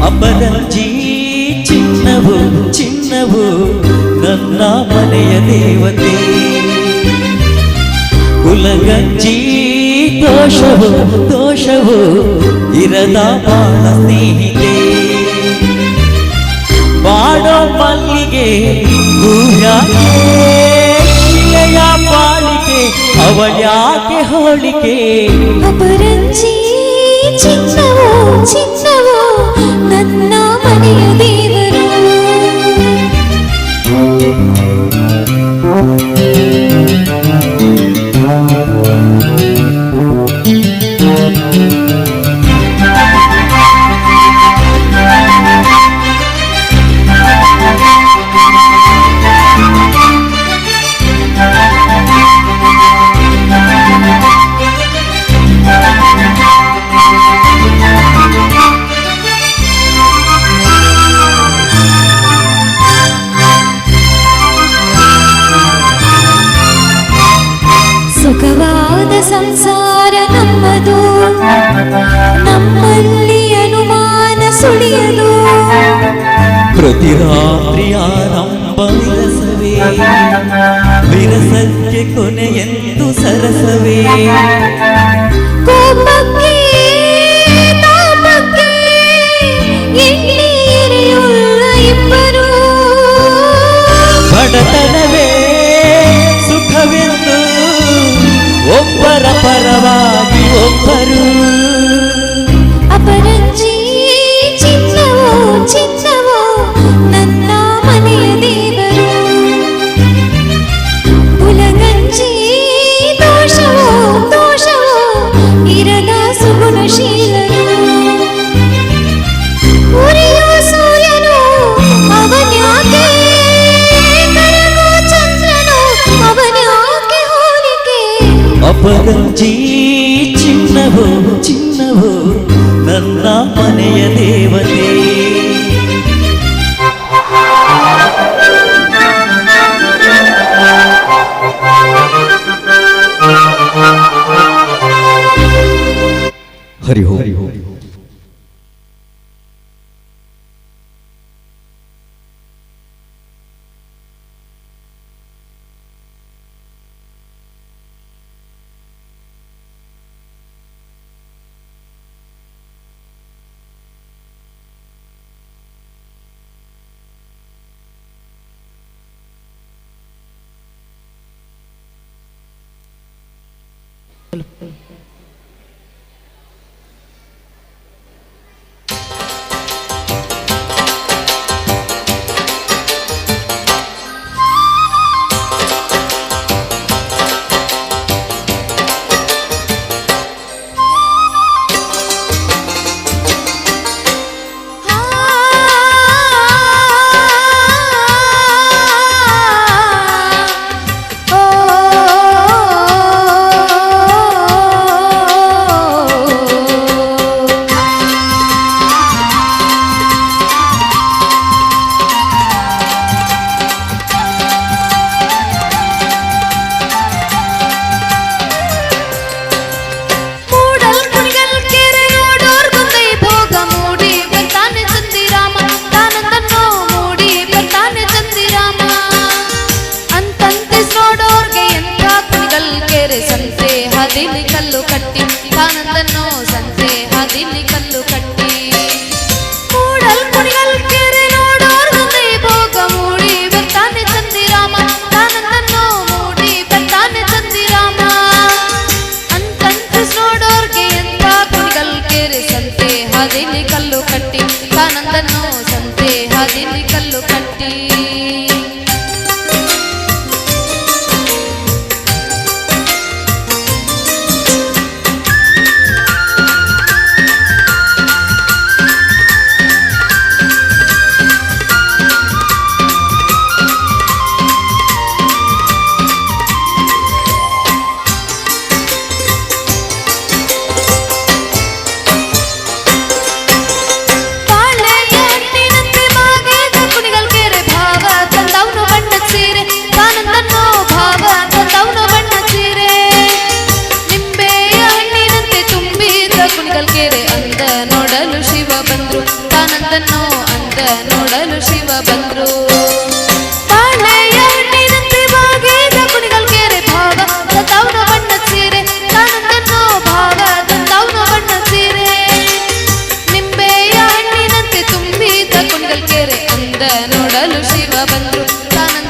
ಅಪರಂಜಿ ಚಿನ್ನವು ಚಿನ್ನವು ನನ್ನ ಮನೆಯ ದೇವತೆ. ಕುಲಗಂಜಿ ದೋಷವು ದೋಷವು ಇರದ ಬಾಳ ಸ್ನೇಹಿತೆ. ಬಾಡೋ ಮಲ್ಲಿಗೆ ಹೂಯಾಕೆ ಶಿಲೆಯ ಬಾಳಿಕೆ ಅವಳ್ಯಾಕೆ ಹೋಳಿಕೆ. ಅಪರಂಜಿ ಚಿನ್ನವೋ ಚಿನ್ನವೋ ನನ್ನ ಮನೆಯ ದೇವರು. ಸುಖವಾದ ಸಂಸಾರ ನಮ್ಮದು, ನಮ್ಮಲ್ಲಿ ಅನುಮಾನ ಸುಳಿಯದು. ಪ್ರತಿ ರಾತ್ರಿ ಆರಂಭ ವಿರಸವೇ, ವಿರಸಕ್ಕೆ ಕೊನೆಯೆಂದು ಸರಸವೇ. ಕೋಪಕ್ಕೆ ತಾಪಕ್ಕೆ ಎಣ್ಣೆ ಎರೆಯುಳ್ಳ ಇಬ್ಬರು. ಬಡತನವೇ ಸುಖವೆಂದು ಒಬ್ಬರ ಪರವಾಗಿ ಒಬ್ಬರು. ಅಪರಂಜಿ ಚಿನ್ನವೋ ಚಿನ್ನವೋ ನನ್ನ ಮನೆಯ ದೇವರು. ಕುಲಗಂಜಿ ದೋಷವೋ ದೋಷವೋ ಇರದ ಸುಗುಣಶೀಲರು. ಉರಿಯೋ ಸೂರ್ಯನು ಅವನ್ಯಾಕೆ, ಕರಗೋ ಚಂದ್ರನು ಅವನ್ಯಾಕೆ ಹೋಲಿಕೆ. ಅಪರಂಜಿ ಚಿನ್ನವೋ ಚಿನ್ನವೋ ನನ್ನ ಮನೆಯ ದೇವತೆ. ಹರಿ ಓಂ.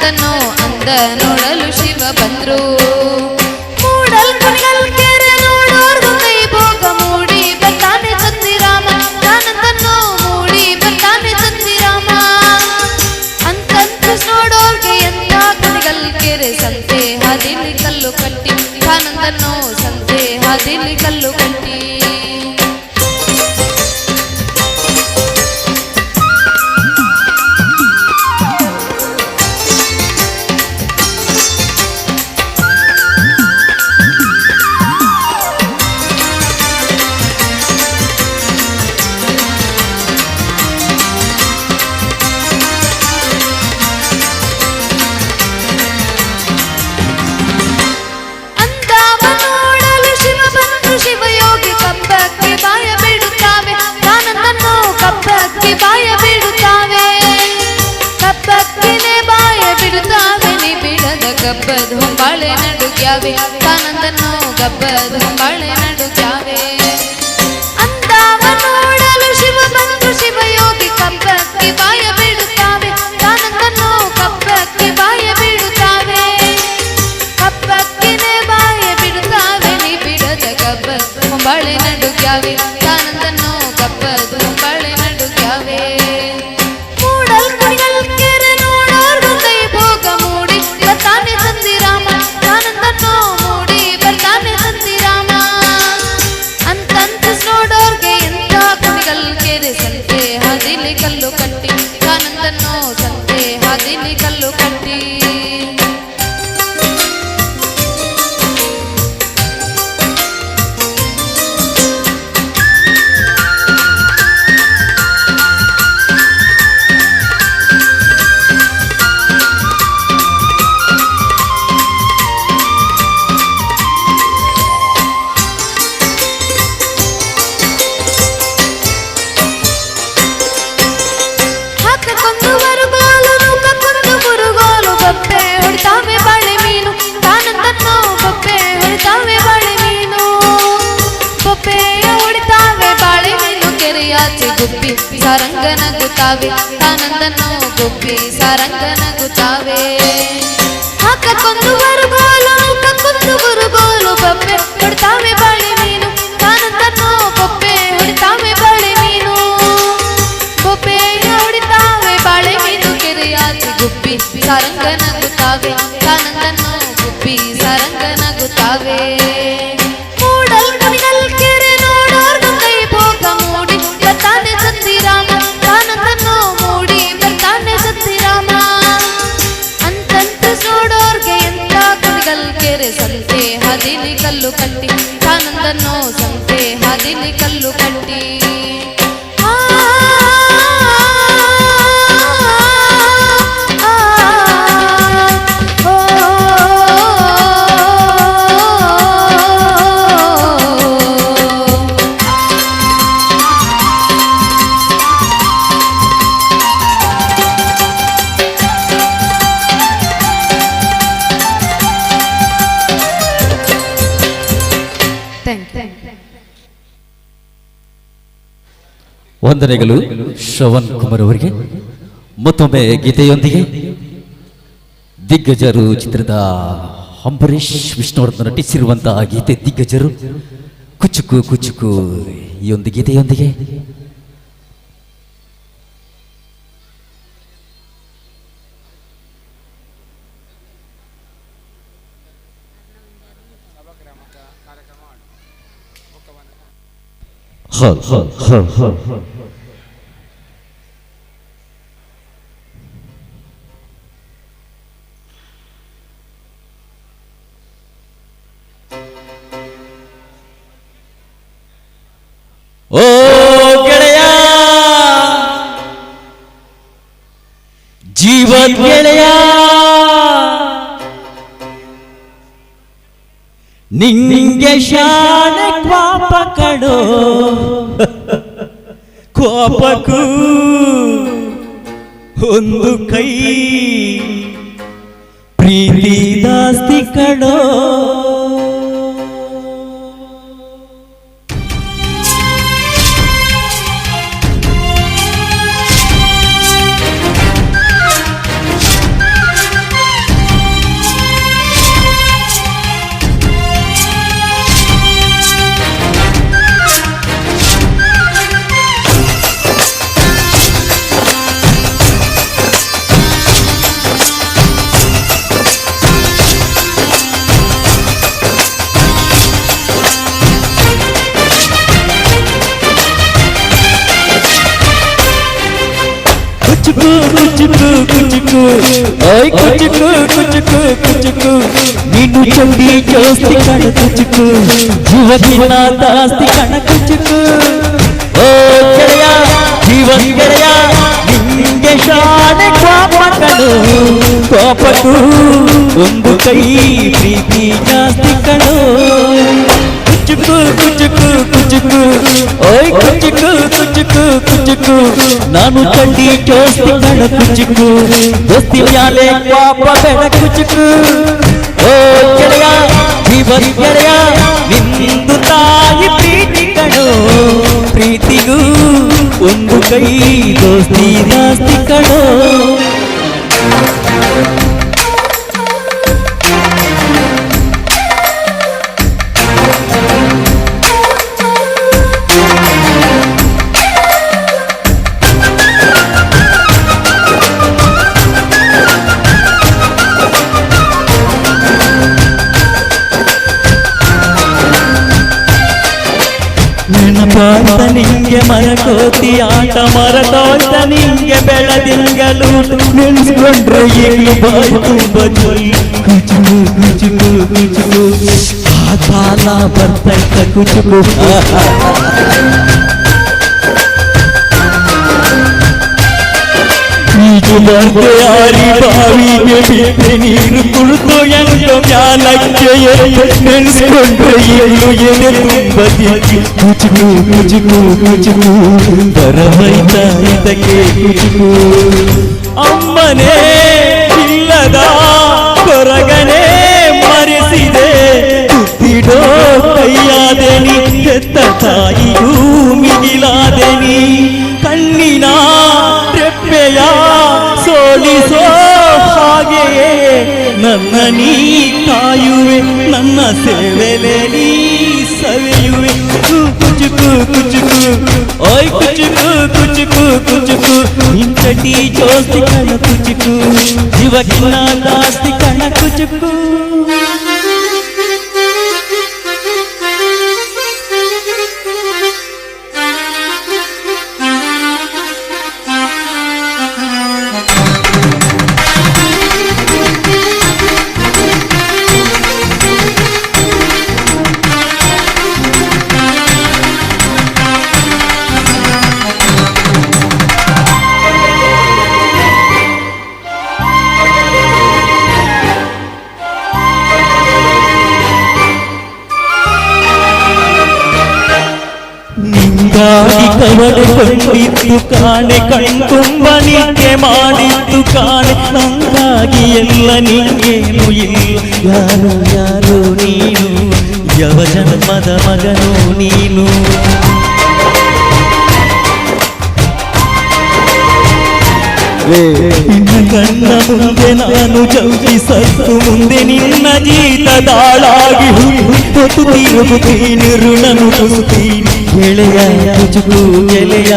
ಆನಂದನೋ ಅಂದ ನೋಡಲು ಶಿವ ಬಂದ್ರು. ಮೂಡಲ್ ಕುಣಿಗಲ್ ಕೆರೆ ನೋಡೋರ್ಗು ಕೈ ಭೋಗ ಮೂಡಿ ಬರ್ತಾನೆ ತಂದಿರಾಮ. ಆನಂದನೋ ಮೂಡಿ ಬರ್ತಾನೆ ತಂದಿರಾಮ. ಅಂತಂತ ನೋಡೋರ್ಗೆ ಎಂತ ಕುಣಿಗಲ್ ಕೆರೆ ಸಂತೆ ಹಾದಿಲಿ ಕಲ್ಲು ಕಟ್ಟಿ. ಆನಂದನೋ ಸಂತೆ ಹಾದಿಲಿ ಕಲ್ಲು ಕಟ್ಟಿ. ಶಿವಯೋಗಿ ಕಪ್ಪಕ್ಕೆ ಬಾಯ ಬಿಡುತ್ತಾವೆ. ಆನಂದನೋ ಕಪ್ಪಕ್ಕೆ ಬಾಯ ಬಿಡುತ್ತಾವೆ. ಕಪ್ಪಕ್ಕಿನೇ ಬಾಯ ಬಿಡುತ್ತಾವೆ. ನೀ ಬಿಡದ ಗಬ್ಬದ ಹೊಂಬಾಳೆ ನಡುಗ್ಯಾವೆ. ಆನಂದನೋ ಗಬ್ಬದ ಹೊಂಬಾಳೆ ನಡುಗ್ಯಾವೆ. ಅಂದಾವ ನೋಡಲು ಶಿವ ಬಂದು ಶಿವಯೋಗಿ ಕಪ್ಪಕ್ಕೆ ಬಾಯ ಬಿಡುತ್ತಾವೆ. ಆನಂದನೋ ಕಪ್ಪಕ್ಕೆ ಬಾಯ ಬಿಡುತ್ತಾವೆ. ಕಪ್ಪಕ್ಕಿನೇ ಬಾಯ ಬಿಡುತ್ತಾವೆ. ನೀ ಬಿಡದ ಗಬ್ಬದ ಹೊಂಬಾಳೆ ನಡುಗ್ಯಾವೆ. ಆನಂದನೋ ಗಬ್ಬದ ಹೊಂಬಾಳೆ ನಡುಗ್ಯಾವೆ. ಮೂಡಲ್ ಕುಣಿಗಲ್ ಕೆರೆ ನೋಡೋರ್ಗು ಕೈ ಭೋಗ ಮೂಡಿ ಬರ್ತಾನೆ ತಂದಿರಾಮ. ಆನಂದನೋ ಮೂಡಿ ಬರ್ತಾನೆ ತಂದಿರಾಮ. ಅಂತಂತ ನೋಡೋರ್ಗೆ ಎಂತ ಕುಣಿಗಲ್ ಕೆರೆ ಸಂತೆ ಹಾದಿಲಿ ಕಲ್ಲು ಕಟ್ಟಿ. ಆನಂದನೋ ಸಂತೆ ಹಾದಿಲಿ ಕಲ್ಲು ಕಟ್ಟಿ. ಹಾಕಕೊಂದು ಬರುಗೋಲು ನೂಕಕ್ಕೊಂದು ಮುರುಗೋಲು ಬೊಬ್ಬೆ ಹೊಡಿತಾವೆ ಬಾಳೆ ಮೀನು. ಆನಂದನೋ ಬೊಬ್ಬೆ ಹೊಡಿತಾವೆ ಬಾಳೆ ಮೀನು. ಬೊಬ್ಬೆಯ ಹೊಡಿತಾವೆ ಬಾಳೆ ಮೀನು. ಕೆರೆಯಾಚೆ ಗುಬ್ಬಿ ಸಾರಂಗನಗುತ್ತಾವೆ. ಆನಂದನೋ ಗುಬ್ಬಿ ಸಾರಂಗನಗುತ್ತಾವೆ. ಹಾಕಕೊಂದು ಬರುಗೋಲು ನೂಕಕ್ಕೊಂದು ಮುರುಗೋಲು ಬೊಬ್ಬೆ ಹೊಡಿತಾವೆ ಬಾಳೆ ಮೀನು. ಆನಂದನೋ ಬೊಬ್ಬೆ ಹೊಡಿತಾವೆ ಬಾಳೆ ಮೀನು. ಬೊಬ್ಬೆಯ ಹೊಡಿತಾವೆ ಬಾಳೆ ಮೀನು. ಕೆರೆಯಾಚೆ ಗುಬ್ಬಿ ಸಾರಂಗನಗುತ್ತಾವೆ. ಆನಂದನೋ ಗುಬ್ಬಿ ಸಾರಂಗನಗುತ್ತಾವೆ. ಮೂಡಲ್ ಕುಣಿಗಲ್ ಕೆರೆ ನೋಡೋರ್ಗು ಕೈ ಭೋಗ ಮೂಡಿ ಬರ್ತಾನೆ ತಂದಿರಾಮ. ಆನಂದನೋ ಮೂಡಿ ಬರ್ತಾನೆ ತಂದಿರಾಮ. ಅಂತಂತ ನೋಡೋರ್ಗೆ ಎಂತ ಕುಣಿಗಲ್ ಕೆರೆ ಸಂತೆ ಹಾದಿಲಿ ಕಲ್ಲು ಕಟ್ಟಿ. ಆನಂದನೋ ಸಂತೆ ಹಾದಿಲಿ ಕಲ್ಲು ಕಟ್ಟಿ. ವಂದನೆಗಳು ಶ್ರವಣ್ ಕುಮಾರ್ ಅವರಿಗೆ. ಮತ್ತೊಮ್ಮೆ ಗೀತೆಯೊಂದಿಗೆ ದಿಗ್ಗಜರು ಚಿತ್ರದ ಅಂಬರೀಶ್ ವಿಷ್ಣುವರ್ಧನ್ ನಟಿಸಿರುವಂತಹ ಗೀತೆ ದಿಗ್ಗಜರು ಕುಚುಕು ಕುಚುಕು ಈ ಒಂದು ಗೀತೆಯೊಂದಿಗೆ ಓ ಗೆಳೆಯ ಜೀವನ್ ಗೆಳೆಯ ನಿಂಗೆ ಶಾನೆ ಕ್ವಾಪ ಕಡೋ ಕೋಪಕ್ಕೂ ಒಂದು ಕೈ ಪ್ರೀತಿ ದಾಸ್ತಿ ಕಡೋ ಕುಚುಕು ಕುಚುಕು ಕುಚುಕು ಓಯ್ ಕುಚುಕು ಕುಚುಕು ಕುಚುಕು ನೀನು ಚಂಡಿ ಜೋಸ್ತಿ ಕಣ ಕುಚುಕು ಜೀವನ ದಾಸ್ತಿ ಕಣ ಕುಚುಕು ಓ ಗೆಳೆಯ ಜೀವನ ಗೆಳೆಯ ನಿಂಗೆ ಶಾನೆ ಕೋಪಗಳು ಕೋಪಕ್ಕೂ ಒಂದು ಕೈ ಪ್ರೀತಿ ಜಾಸ್ತಿ ಕಣೋ ಕುಚುಕು ಕುಚುಕು ಕುಚುಕು ಓಯ್ ಕುಚುಕು ಕುಚುಕು ಕುಚುಕು ನಾನು ಚಂಡಿ ಜೋಸ್ತಿ ಕಣ ಕುಚುಕು ದೋಸ್ತಿ ಮ್ಯಾಲೆ ಕೋಪ ಬೇಡ ಕುಚುಕು ಓ ಗೆಳೆಯ ಜೀವನ ಗೆಳೆಯ ನಿಂದು ತಾಯಿ ಪ್ರೀತಿ ಕಣೋ ಪ್ರೀತಿಗೂ ಒಂದು ಕೈ ದೋಸ್ತಿ ಜಾಸ್ತಿ ಕಣೋ ನೆನಪಾಯ್ತ ನಿಂಗೆ ಮರಕೋತಿ ಆಟ ಮರತೋಯ್ತ ನಿಂಗೆ ಬೆಳದಿಂಗಲು ನೆನೆಸ್ಕೊಂಡ್ರೆ ಏನು ಬಾಯಿ ತುಂಬ ಜೊಲ್ ಕುಚುಕು ಕುಚುಕು ಕುಚುಕು ಆ ಕಾಲ ಬರ್ತೈತ ಕುಚುಕು ಈಜು ಬರ್ದೆ ಆರಿ ಬಾವಿಗೆ ಬಿಟ್ಟೆ ನೀರು ಕುಳಿತು ಎಂಟು ಮ್ಯಾಲಕ್ಕೆ ನೆನೆಸ್ಕೊಂಡ್ರೆ ಏನು ಎದೆ ತುಂಬ ದಿಕ್ಕಿ ಕುಚುಕು ಕುಚುಕು ಕುಚುಕು ಬರವೈತ ಇದಕ್ಕೆ ಕುಚುಕು ಅಮ್ಮನೇ ಇಲ್ಲದ ಕೊರಗನೆ ಮರೆಸಿದೆ ತುತ್ತಿಡೋ ಕೈಯಾದೆನಿ ಹೆತ್ತ ತಾಯಿಗೂ ಮಿಗಿಲಾದೆನಿ ಕಣ್ಣಿನ ರೆಪ್ಪೆಯ ಸೋಲಿಸೋ ಹಾಗೆಯೇ ನನ್ನ ನೀ ಕಾಯುವೆ ನನ್ನ ಸೇವೆಲೆ ನೀ ಸವೆಯುವೆ ಕುಚುಕು ಕುಚುಕು ಓಯ್ ಕುಚುಕು ಕುಚುಕು ಕುಚುಕು ಇಂಚಟಿ ಜೋಸ್ತಿ ಕಣ ಕುಚುಕು ಜೀವಕಿನ ದಾಸ್ತಿ ಕಣ ಕುಚುಕು ನಿಂಗಾಗಿ ಕವಡೆಗೊಂಡಿತ್ತು ಕಾಣೆ ಕಣ್ತುಂಬ ನಿಂಗೆ ಮಾಡಿತ್ತು ಕಾಣೆ ನಂಗಾಗಿ ಎಲ್ಲ ನಿಂಗೇನು ಇಲ್ಲ ಯಾರು ಯಾರು ನೀನು ಯಾವ ಜನ್ಮದ ಮಗನು ನೀನು ನಿನ್ನ ಕಣ್ಣ ಮುಂದೆ ನಾನು ಜೌಟಿ ಸತ್ತು ಮುಂದೆ ನಿನ್ನ ಜೀತದಾಳಾಗಿ ಹೊತ್ತು ತಿರುಗುತ್ತೀನಿ ಋಣ ಮುಗಿಸ್ತೀನಿ ಗೆಳೆಯ ಕುಚುಕು ಗೆಳೆಯ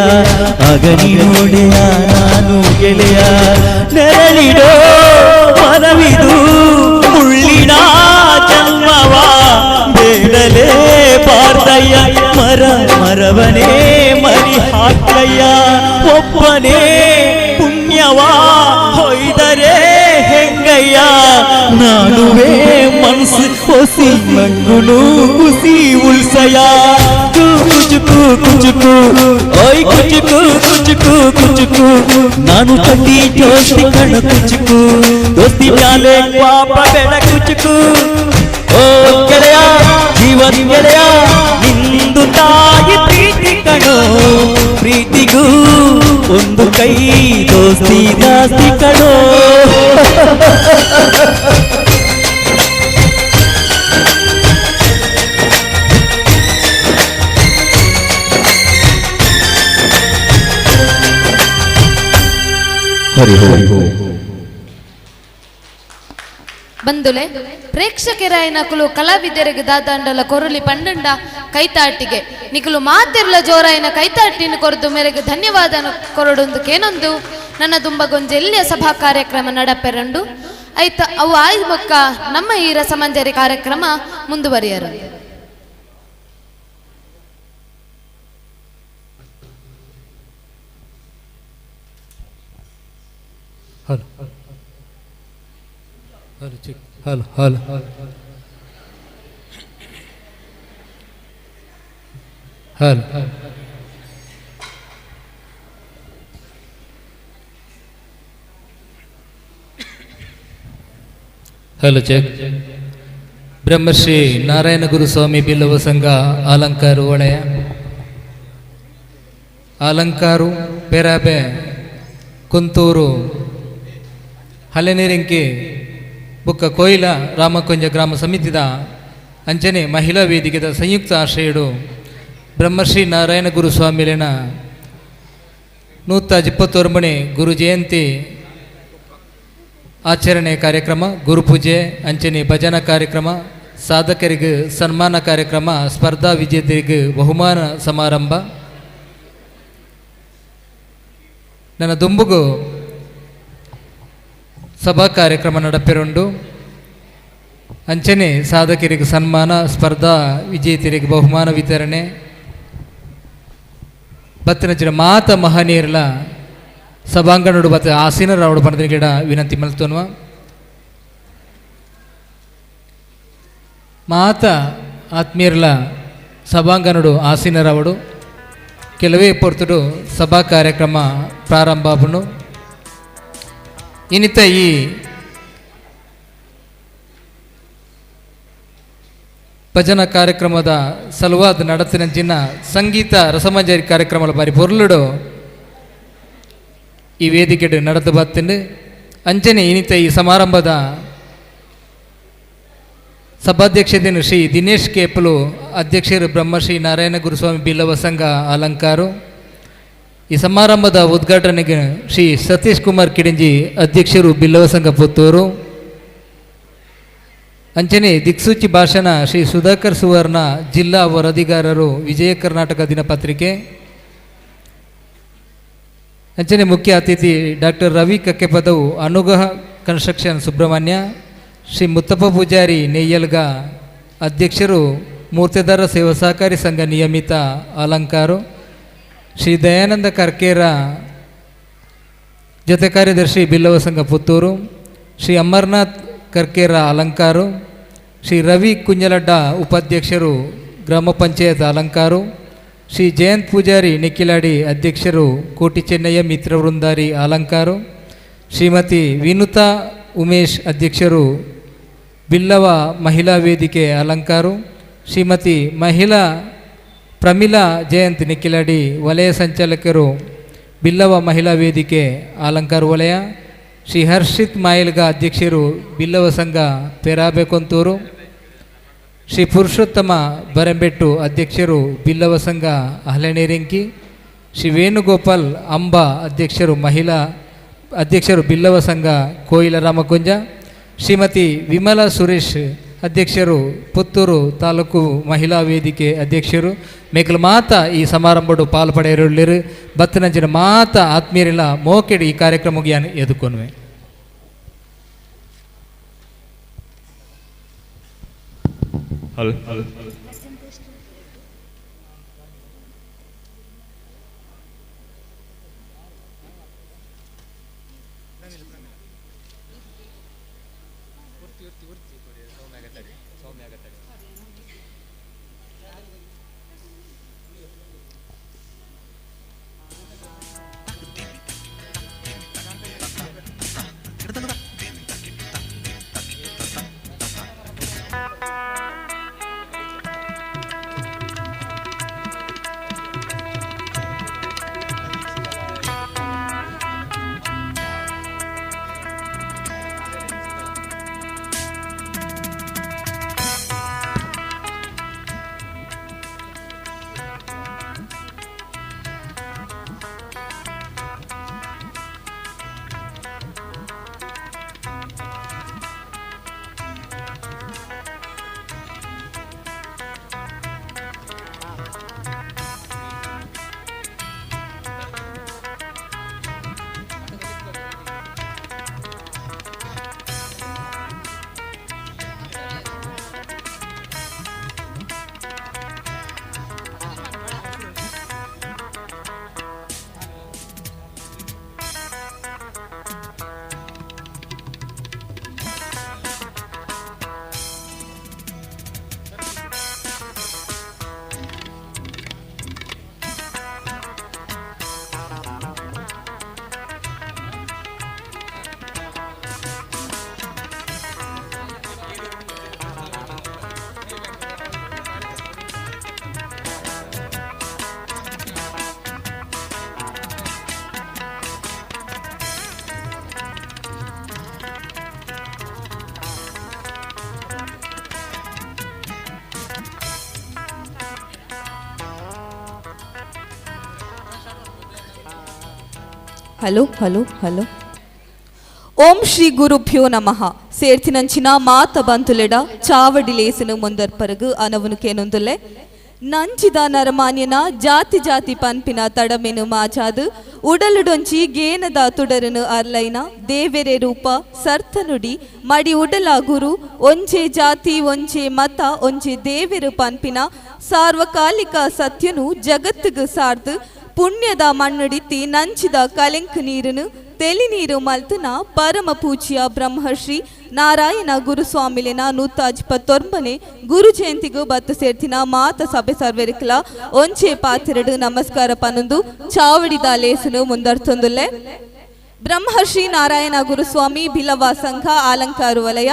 ಅಗನಿ ನೋಡೆಯ ನಾನು ಗೆಳೆಯ ನೆರಳಿಡೋ ಮನವಿದು ಮುಳ್ಳಿನ ಜನ್ಮವ ಬೇಡಲೇ ಪಾರ್ದಯ್ಯ ಮರವನೇ ಮರಿ ಹಾಕಯ್ಯ ಒಬ್ಬನೇ ಪುಣ್ಯವಾ ಹೊಯ್ದರೆ ಹೆಂಗಯ್ಯ ನಾನುವೇ ಮನಸ್ಸು ಹೊಸಿ ಮಂಗುನು ಕುಸಿ ಉಳ್ಸಯ್ಯ ಕುಚುಕು ಕುಚುಕು ಓಯ್ ಕುಚುಕು ಕುಚುಕು ಕುಚುಕು ನಾನು ಕಟ್ಟಿ ಜೋಸ್ತಿ ಕಣ ಕುಚುಕು ದೋಸ್ತಿ ಮ್ಯಾಲೆ ಪಾಪ ಬೇಡ ಕುಚುಕು ಓ ಗೆಳೆಯ ಜೀವನ ಗೆಳೆಯ ನಿಂದು ತಾಯಿ ಪ್ರೀತಿ ಕಣೋ ಪ್ರೀತಿಗೂ ಒಂದು ಕೈ ದೋಸ್ತಿ ಜಾಸ್ತಿ ಕಣೋ ಹರಿ ಹರಿ ಬಂದುಲೆ ಪ್ರೇಕ್ಷಕರಾಯನ ಕುಲು ಕಲಾವಿದರಿಗೆ ದಾದಾಂಡಲ ಕೊರುಲಿ ಪಂಡಂಡ ಕೈತಾಟಿಗೆ ನಿಕುಲು ಮಾತಿರ್ಲ ಜೋರಾಯಿನ ಕೈತಾಟಿನ ಕೊರದು ಮೇರೆಗೆ ಧನ್ಯವಾದ ಕೊರಡೊಂದು ಕೇನೊಂದು ನನ್ನ ದುಂಬಗೊಂಜೆಲ್ಲಿಯ ಸಭಾ ಕಾರ್ಯಕ್ರಮ ನಡಪೆರಂಡು ಐತ ಅವು ಆಯ್ ಮೊಕ್ಕ ನಮ್ಮ ಈ ರಸಮಂಜರಿ ಕಾರ್ಯಕ್ರಮ ಮುಂದುವರಿಯರು. Hello hello hello hello check. Brahmashri Narayana Guruswami Billava Sangha Alankaru ಒಳೆಯ Alankaru Perabe Kunthur ಹಲೆನೆರಿಂಕಿ ಬುಕ್ಕ ಕೊಯ್ಲ ರಾಮಕೊಂಜ ಗ್ರಾಮ ಸಮಿತಿದ ಅಂಚನೆ ಮಹಿಳಾ ವೇದಿಕೆದ ಸಂಯುಕ್ತ ಆಶ್ರಯಡು ಬ್ರಹ್ಮಶ್ರೀ ನಾರಾಯಣ ಗುರುಸ್ವಾಮಿಲಿನ 129ನೇ ಗುರು ಜಯಂತಿ ಆಚರಣೆ ಕಾರ್ಯಕ್ರಮ, ಗುರುಪೂಜೆ, ಅಂಚನೆ ಭಜನಾ ಕಾರ್ಯಕ್ರಮ, ಸಾಧಕರಿಗೆ ಸನ್ಮಾನ ಕಾರ್ಯಕ್ರಮ, ಸ್ಪರ್ಧಾ ವಿಜೇತರಿಗೆ ಬಹುಮಾನ ಸಮಾರಂಭ. ನನ್ನ ದುಂಬುಗು ಸಭಾ ಕಾರ್ಯಕ್ರಮ ನಡಪೆರುಂಡು. ಅಂಚನೆ ಸಾಧಕರಿಗೆ ಸನ್ಮಾನ, ಸ್ಪರ್ಧಾ ವಿಜೇತರಿಗೆ ಬಹುಮಾನ ವಿತರಣೆ. ಬತ್ತಿನ ಮಾತ ಮಹನೀಯರ್ಲ ಸಭಾಂಗಣಡು ಬತ್ತ ಆಸೀನರಾವಡು ಪಣದ ಗಿಡ ವಿನಂತಿ ಮಲ್ತೋನ್ವ. ಮಾತ ಆತ್ಮೀಯರ್ಲ ಸಭಾಂಗಣಡು ಆಸೀನರಾವಡು ಕೆಲವೇ ಪೊರ್ತುಡು ಸಭಾ ಕಾರ್ಯಕ್ರಮ ಪ್ರಾರಂಭ ಆಪುಂಡು. ಇನ್ನಿತ ಈ ಭಜನಾ ಕಾರ್ಯಕ್ರಮದ ಸಲುವಾದ ನಡತಿನಂಚಿನ ಸಂಗೀತ ರಸಮಂಜರಿ ಕಾರ್ಯಕ್ರಮದ ಬಾರಿ ಪೊರ್ಲುಡು ಈ ವೇದಿಕೆ ನಡೆದು ಬರ್ತಂಡು. ಅಂಚನೆ ಇನ್ನಿತ ಈ ಸಮಾರಂಭದ ಸಭಾಧ್ಯಕ್ಷತೆಯನ್ನು ಶ್ರೀ ದಿನೇಶ್ ಕೇಪಲು ಅಧ್ಯಕ್ಷರು ಬ್ರಹ್ಮಶ್ರೀ ನಾರಾಯಣ ಗುರುಸ್ವಾಮಿ ಬಿಲ್ಲವ ಸಂಘ ಅಲಂಕಾರು. ಈ ಸಮಾರಂಭದ ಉದ್ಘಾಟನೆಗೆ ಶ್ರೀ ಸತೀಶ್ ಕುಮಾರ್ ಕಿಡಿಂಜಿ ಅಧ್ಯಕ್ಷರು ಬಿಲ್ಲವ ಸಂಘ ಪುತ್ತೂರು. ಅಂಚನೆ ದಿಕ್ಸೂಚಿ ಭಾಷಣ ಶ್ರೀ ಸುಧಾಕರ್ ಸುವರ್ಣ ಜಿಲ್ಲಾ ವರದಿಗಾರರು ವಿಜಯ ಕರ್ನಾಟಕ ದಿನಪತ್ರಿಕೆ. ಅಂಚನೆ ಮುಖ್ಯ ಅತಿಥಿ ಡಾಕ್ಟರ್ ರವಿ ಕಕ್ಕೆಪದವು ಅನುಗ್ರಹ ಕನ್ಸ್ಟ್ರಕ್ಷನ್ ಸುಬ್ರಹ್ಮಣ್ಯ. ಶ್ರೀ ಮುತ್ತಪ್ಪ ಪೂಜಾರಿ ನೆಯ್ಯಲ್ಗ ಅಧ್ಯಕ್ಷರು ಮೂರ್ತಿದಾರ ಸೇವಾ ಸಹಕಾರಿ ಸಂಘ ನಿಯಮಿತ ಅಲಂಕಾರು. ಶ್ರೀ ದಯಾನಂದ ಕರ್ಕೇರ ಜೊತೆ ಕಾರ್ಯದರ್ಶಿ ಬಿಲ್ಲವ ಸಂಘ ಪುತ್ತೂರು. ಶ್ರೀ ಅಮರ್ನಾಥ್ ಕರ್ಕೇರ ಅಲಂಕಾರು. ಶ್ರೀ ರವಿ ಕುಂಜಲಡ್ಡ ಉಪಾಧ್ಯಕ್ಷರು ಗ್ರಾಮ ಪಂಚಾಯತ್ ಅಲಂಕಾರು. ಶ್ರೀ ಜಯಂತ್ ಪೂಜಾರಿ ನಿಖಿಲಾಡಿ ಅಧ್ಯಕ್ಷರು ಕೋಟಿ ಚೆನ್ನಯ್ಯ ಮಿತ್ರ ವೃಂದಾರಿ ಅಲಂಕಾರು. ಶ್ರೀಮತಿ ವಿನುತಾ ಉಮೇಶ್ ಅಧ್ಯಕ್ಷರು ಬಿಲ್ಲವ ಮಹಿಳಾ ವೇದಿಕೆ ಅಲಂಕಾರು. ಶ್ರೀಮತಿ ಮಹಿಳಾ ಪ್ರಮಿಳಾ ಜಯಂತ್ ನಿಖಿಲಾಡಿ ವಲಯ ಸಂಚಾಲಕರು ಬಿಲ್ಲವ ಮಹಿಳಾ ವೇದಿಕೆ ಅಲಂಕಾರ ವಲಯ. ಶ್ರೀ ಹರ್ಷಿತ್ ಮಾಯಿಲ್ಗ ಅಧ್ಯಕ್ಷರು ಬಿಲ್ಲವ ಸಂಘ ಪೆರಾಬೆಕೊಂತೂರು. ಶ್ರೀ ಪುರುಷೋತ್ತಮ ಬರೆಂಬೆಟ್ಟು ಅಧ್ಯಕ್ಷರು ಬಿಲ್ಲವ ಸಂಘ ಹಲನೇರಿಂಕಿ. ಶ್ರೀ ವೇಣುಗೋಪಾಲ್ ಅಂಬ ಅಧ್ಯಕ್ಷರು ಬಿಲ್ಲವ ಸಂಘ ಕೋಯಿಲ ರಾಮಕುಂಜ. ಶ್ರೀಮತಿ ವಿಮಲಾ ಸುರೇಶ್ ಅಧ್ಯಕ್ಷರು ಪುತ್ತೂರು ತಾಲೂಕು ಮಹಿಳಾ ವೇದಿಕೆ ಅಧ್ಯಕ್ಷರು. ಮೇಕಲು ಮಾತ ಈ ಸಮಾರಂಭಡು ಪಾಲ್ಪಡೆಯರುಳ್ಳಿರು ಬತ್ತನಂಚಿನ ಮಾತ ಆತ್ಮೀಯರಿಲ್ಲ ಮೋಕೆಡು ಈ ಕಾರ್ಯಕ್ರಮಕ್ಕೆ ಎದುಕೊನ್ವೆ. Hello hello hello. ಓಂ ಶ್ರೀ ಗುರುಭ್ಯೋ ನಮಃ. ಸೇರ್ತಿನಂಚಿನ ಮಾತ ಬಂತುಲೆಡ ಚಾವಡಿ ಲೇಸನು ಮುಂದರ್ಪರಗು ಅನವನುಕೇನೊಂದುಲೆ ನಂಚಿದ ನರಮಾನ್ಯನ ಜಾತಿ ಜಾತಿ ಪನ್ಪಿನ ತಡಮೆನು ಮಾಚಾದು ಉಡಲುಡೊಂಚಿ ಗೇನದ ತುಡರನು ಅರ್ಲೈನ ದೇವೆರೆ ರೂಪ ಸರ್ತನುಡಿ ಮಡಿ ಉಡಲ ಗುರು ಒಂಚೆ ಜಾತಿ ಒಂಚೆ ಮತ ಒಂಚೆ ದೇವೆರು ಪನ್ಪಿನ ಸಾರ್ವಕಾಲಿಕ ಸತ್ಯನು ಜಗತ್ತಿಗು ಸಾರ್ದು ಪುಣ್ಯದ ಮಣ್ಣುಡಿತಿ ನಂಚಿದ ಕಲೆಂಕ್ ನೀರನು ತೆಲಿ ನೀರು ಮಲ್ತನ ಪರಮ ಪೂಜ್ಯ ಬ್ರಹ್ಮಶ್ರೀ ನಾರಾಯಣ ಗುರುಸ್ವಾಮಿಲಿನ 129ನೇ ಗುರು ಜಯಂತಿಗೂ ಬತ್ತು ಸೇರ್ತಿನ ಮಾತ ಸಭೆ ಸರ್ವೆರಿಕಲ ಒಂಚೆ ಪಾತಿರಡು ನಮಸ್ಕಾರ ಪನೊಂದು ಚಾವಡಿದ ಲೇಸನು ಮುಂದರ್ತೊಂದುಲ್ಲೆ. ಬ್ರಹ್ಮರ್ಷಿ ನಾರಾಯಣ ಗುರುಸ್ವಾಮಿ ಬಿಲವ ಸಂಘ ಆಲಂಕಾರು ವಲಯ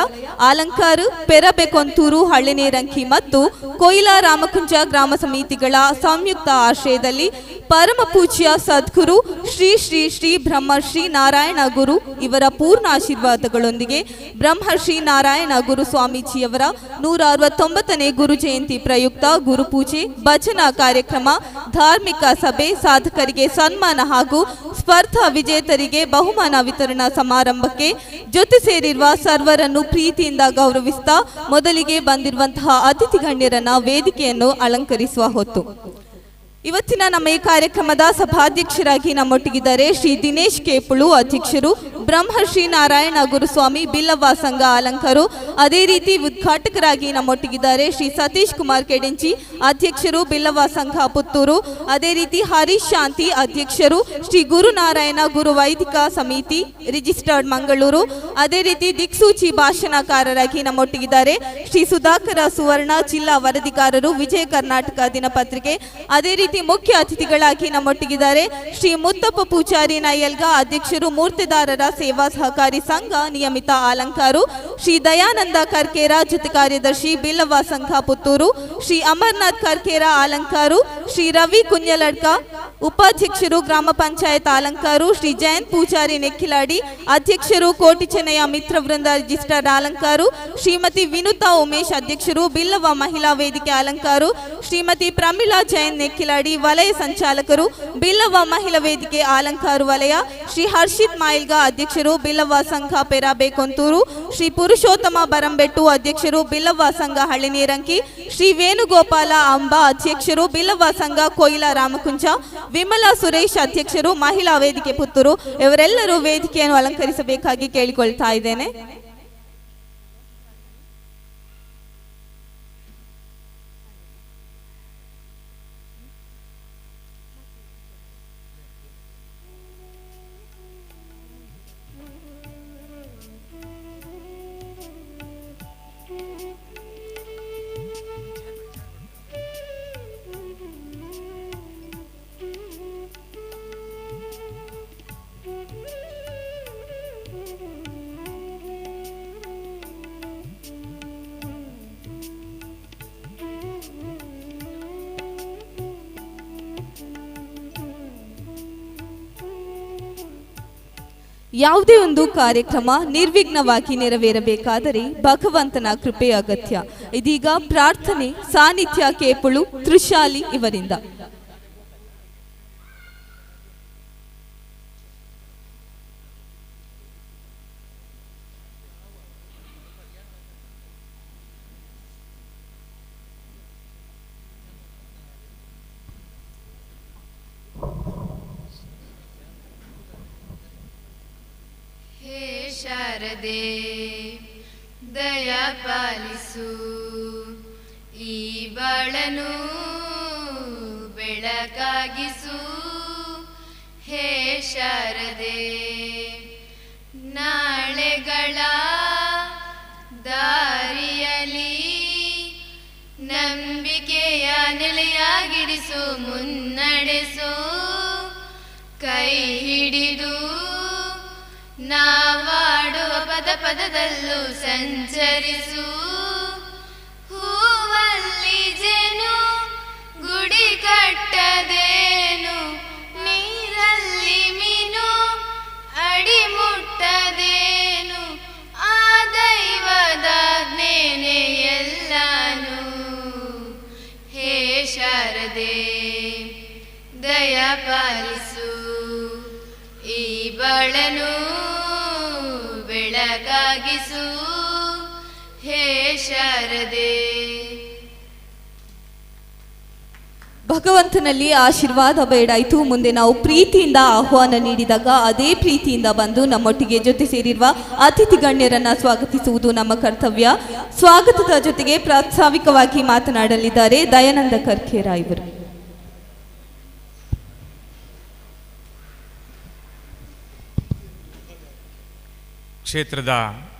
ಆಲಂಕಾರು ಪೆರಬೆಕೊಂತೂರು ಹಳ್ಳಿನೇರಂಕಿ ಮತ್ತು ಕೊಯ್ಲಾ ರಾಮಕುಂಜ ಗ್ರಾಮ ಸಮಿತಿಗಳ ಸಂಯುಕ್ತ ಆಶ್ರಯದಲ್ಲಿ ಪರಮ ಪೂಜ್ಯ ಸದ್ಗುರು ಶ್ರೀ ಶ್ರೀ ಶ್ರೀ ಬ್ರಹ್ಮರ್ಷಿ ನಾರಾಯಣ ಗುರು ಇವರ ಪೂರ್ಣ ಆಶೀರ್ವಾದಗಳೊಂದಿಗೆ ಬ್ರಹ್ಮರ್ಷಿ ನಾರಾಯಣ ಗುರು ಸ್ವಾಮೀಜಿಯವರ 169ನೇ ಗುರು ಜಯಂತಿ ಪ್ರಯುಕ್ತ ಗುರುಪೂಜೆ ಭಜನಾ ಕಾರ್ಯಕ್ರಮ ಧಾರ್ಮಿಕ ಸಭೆ ಸಾಧಕರಿಗೆ ಸನ್ಮಾನ ಹಾಗೂ ಸ್ಪರ್ಧಾ ವಿಜೇತರಿಗೆ ಬಹುಮಾನ ವಿತರಣಾ ಸಮಾರಂಭಕ್ಕೆ ಜೊತೆ ಸೇರಿರುವ ಸರ್ವರನ್ನು ಪ್ರೀತಿಯಿಂದ ಗೌರವಿಸ್ತಾ ಮೊದಲಿಗೆ ಬಂದಿರುವಂತಹ ಅತಿಥಿ ಗಣ್ಯರನ್ನ ವೇದಿಕೆಯನ್ನು ಅಲಂಕರಿಸುವ ಹೊತ್ತು. ಇವತ್ತಿನ ನಮ್ಮ ಈ ಕಾರ್ಯಕ್ರಮದ ಸಭಾಧ್ಯಕ್ಷರಾಗಿ ನಮ್ಮೊಟ್ಟಿಗಿದ್ದಾರೆ ಶ್ರೀ ದಿನೇಶ್ ಕೇಪುಳು ಅಧ್ಯಕ್ಷರು, ಬ್ರಹ್ಮಶ್ರೀ ನಾರಾಯಣ ಗುರುಸ್ವಾಮಿ ಬಿಲ್ಲವ ಸಂಘ ಅಲಂಕಾರು. ಅದೇ ರೀತಿ ಉದ್ಘಾಟಕರಾಗಿ ನಮ್ಮೊಟ್ಟಿಗಿದ್ದಾರೆ ಶ್ರೀ ಸತೀಶ್ ಕುಮಾರ್ ಕೆಡೆಂಚಿ ಅಧ್ಯಕ್ಷರು ಬಿಲ್ಲವ ಸಂಘ ಪುತ್ತೂರು. ಅದೇ ರೀತಿ ಹರೀಶ್ ಶಾಂತಿ ಅಧ್ಯಕ್ಷರು ಶ್ರೀ ಗುರುನಾರಾಯಣ ಗುರು ವೈದಿಕ ಸಮಿತಿ ರಿಜಿಸ್ಟರ್ಡ್ ಮಂಗಳೂರು. ಅದೇ ರೀತಿ ದಿಕ್ಸೂಚಿ ಭಾಷಣಕಾರರಾಗಿ ನಮ್ಮೊಟ್ಟಿಗಿದ್ದಾರೆ ಶ್ರೀ ಸುಧಾಕರ ಸುವರ್ಣ ಜಿಲ್ಲಾ ವರದಿಗಾರರು ವಿಜಯ ಕರ್ನಾಟಕ ದಿನಪತ್ರಿಕೆ. ಅದೇ ರೀತಿ ಮುಖ್ಯ ಅತಿಥಿಗಳಾಗಿ ನಮ್ಮೊಟ್ಟಿಗಿದ್ದಾರೆ ಶ್ರೀ ಮುತ್ತಪ್ಪ ಪೂಜಾರಿ ನಯಲ್ಗ ಅಧ್ಯಕ್ಷರು ಮೂರ್ತಿದಾರರ ಸೇವಾ ಸಹಕಾರಿ ಸಂಘ ನಿಯಮಿತ ಅಲಂಕಾರು. ಶ್ರೀ ದಯಾನಂದ ಕರ್ಕೇರ ಜೊತೆ ಕಾರ್ಯದರ್ಶಿ ಬಿಲ್ಲವ ಸಂಘ ಪುತ್ತೂರು. ಶ್ರೀ ಅಮರ್ನಾಥ್ ಕರ್ಕೇರ ಅಲಂಕಾರು. ಶ್ರೀ ರವಿ ಕುಂಜಲಡ್ಕ ಉಪಾಧ್ಯಕ್ಷರು ಗ್ರಾಮ ಪಂಚಾಯತ್ ಅಲಂಕಾರು. ಶ್ರೀ ಜಯಂತ್ ಪೂಜಾರಿ ನೆಕ್ಕಿಲಾಡಿ ಅಧ್ಯಕ್ಷರು ಕೋಟಿ ಚೆನ್ನಯ್ಯ ಮಿತ್ರ ವೃಂದ ರಿಜಿಸ್ಟರ್ ಅಲಂಕಾರು. ಶ್ರೀಮತಿ ವಿನುತಾ ಉಮೇಶ್ ಅಧ್ಯಕ್ಷರು ಬಿಲ್ಲವ ಮಹಿಳಾ ವೇದಿಕೆ ಅಲಂಕಾರು. ಶ್ರೀಮತಿ ಪ್ರಮೀಳಾ ಜೈನ್ ನೆಕ್ಕಿಲಾಡಿ ವಲಯ ಸಂಚಾಲಕರು ಬಿಲ್ಲವ ಮಹಿಳಾ ವೇದಿಕೆ ಅಲಂಕಾರು ವಲಯ. ಶ್ರೀ ಹರ್ಷಿತ್ ಮಾಯಿಲ್ಗ ಅಧ್ಯಕ್ಷರು ಬಿಲ್ಲವ ಸಂಘ ಪೆರಾಬೇಕೊಂತೂರು. ಶ್ರೀ ಪುರುಷೋತ್ತಮ ಬರಂಬೆಟ್ಟು ಅಧ್ಯಕ್ಷರು ಬಿಲ್ಲವ ಸಂಘ ಹಳ್ಳಿನೇರಂಕಿ. ಶ್ರೀ ವೇಣುಗೋಪಾಲ ಅಂಬಾ ಅಧ್ಯಕ್ಷರು ಬಿಲ್ಲವ ಸಂಘ ಕೊಯ್ಲಾ ರಾಮಕುಂಜ. ವಿಮಲಾ ಸುರೇಶ್ ಅಧ್ಯಕ್ಷರು ಮಹಿಳಾ ವೇದಿಕೆ ಪುತ್ತೂರು. ಇವರೆಲ್ಲರೂ ವೇದಿಕೆಯನ್ನು ಅಲಂಕರಿಸಬೇಕಾಗಿ ಕೇಳಿಕೊಳ್ತಾ ಇದ್ದೇನೆ. ಯಾವುದೇ ಒಂದು ಕಾರ್ಯಕ್ರಮ ನಿರ್ವಿಘ್ನವಾಗಿ ನೆರವೇರಬೇಕಾದರೆ ಭಗವಂತನ ಕೃಪೆ ಅಗತ್ಯ. ಇದೀಗ ಪ್ರಾರ್ಥನೆ ಸಾನ್ನಿಧ್ಯ ಕೇಪುಳು ತ್ರಿಶಾಲಿ ಇವರಿಂದ. ಶಾರದೆ ದಯ ಪಾಲಿಸು, ಈ ಬಾಳನು ಬೆಳಕಾಗಿಸು. ಹೇ ಶಾರದೆ ನಾಳೆಗಳ ದಾರಿಯಲಿ ನಂಬಿಕೆಯ ನೆಲೆಯಾಗಿರಿಸು, ಮುನ್ನಡೆಸು. ಕೈ ಹಿಡಿದು ನಾವಾಡುವ ಪದ ಪದದಲ್ಲೂ ಸಂಚರಿಸು. ಹೂವಲ್ಲಿ ಜೇನು ಗುಡಿ ಕಟ್ಟದೇನು, ನೀರಲ್ಲಿ ಮೀನು ಅಡಿ ಮುಟ್ಟದೇನು, ಆ ದೈವದ ಜ್ಞೇನೆ ಎಲ್ಲಾನು. ಹೇ ಶಾರದೆ ದಯ ಪಾಲಿಸು, ಈ ಬಾಳನು ಬೆಳಗಾಗಿಸು ಹೇ ಶಾರದೆ. ಭಗವಂತನಲ್ಲಿ ಆಶೀರ್ವಾದ ಬೇಡಾಯಿತು. ಮುಂದೆ ನಾವು ಪ್ರೀತಿಯಿಂದ ಆಹ್ವಾನ ನೀಡಿದಾಗ ಅದೇ ಪ್ರೀತಿಯಿಂದ ಬಂದು ನಮ್ಮೊಟ್ಟಿಗೆ ಜೊತೆ ಸೇರಿರುವ ಅತಿಥಿ ಗಣ್ಯರನ್ನ ಸ್ವಾಗತಿಸುವುದು ನಮ್ಮ ಕರ್ತವ್ಯ. ಸ್ವಾಗತದ ಜೊತೆಗೆ ಪ್ರಾಸ್ತಾವಿಕವಾಗಿ ಮಾತನಾಡಲಿದ್ದಾರೆ ದಯಾನಂದ ಕರ್ಕೇರ ಇವರು. ಕ್ಷೇತ್ರದ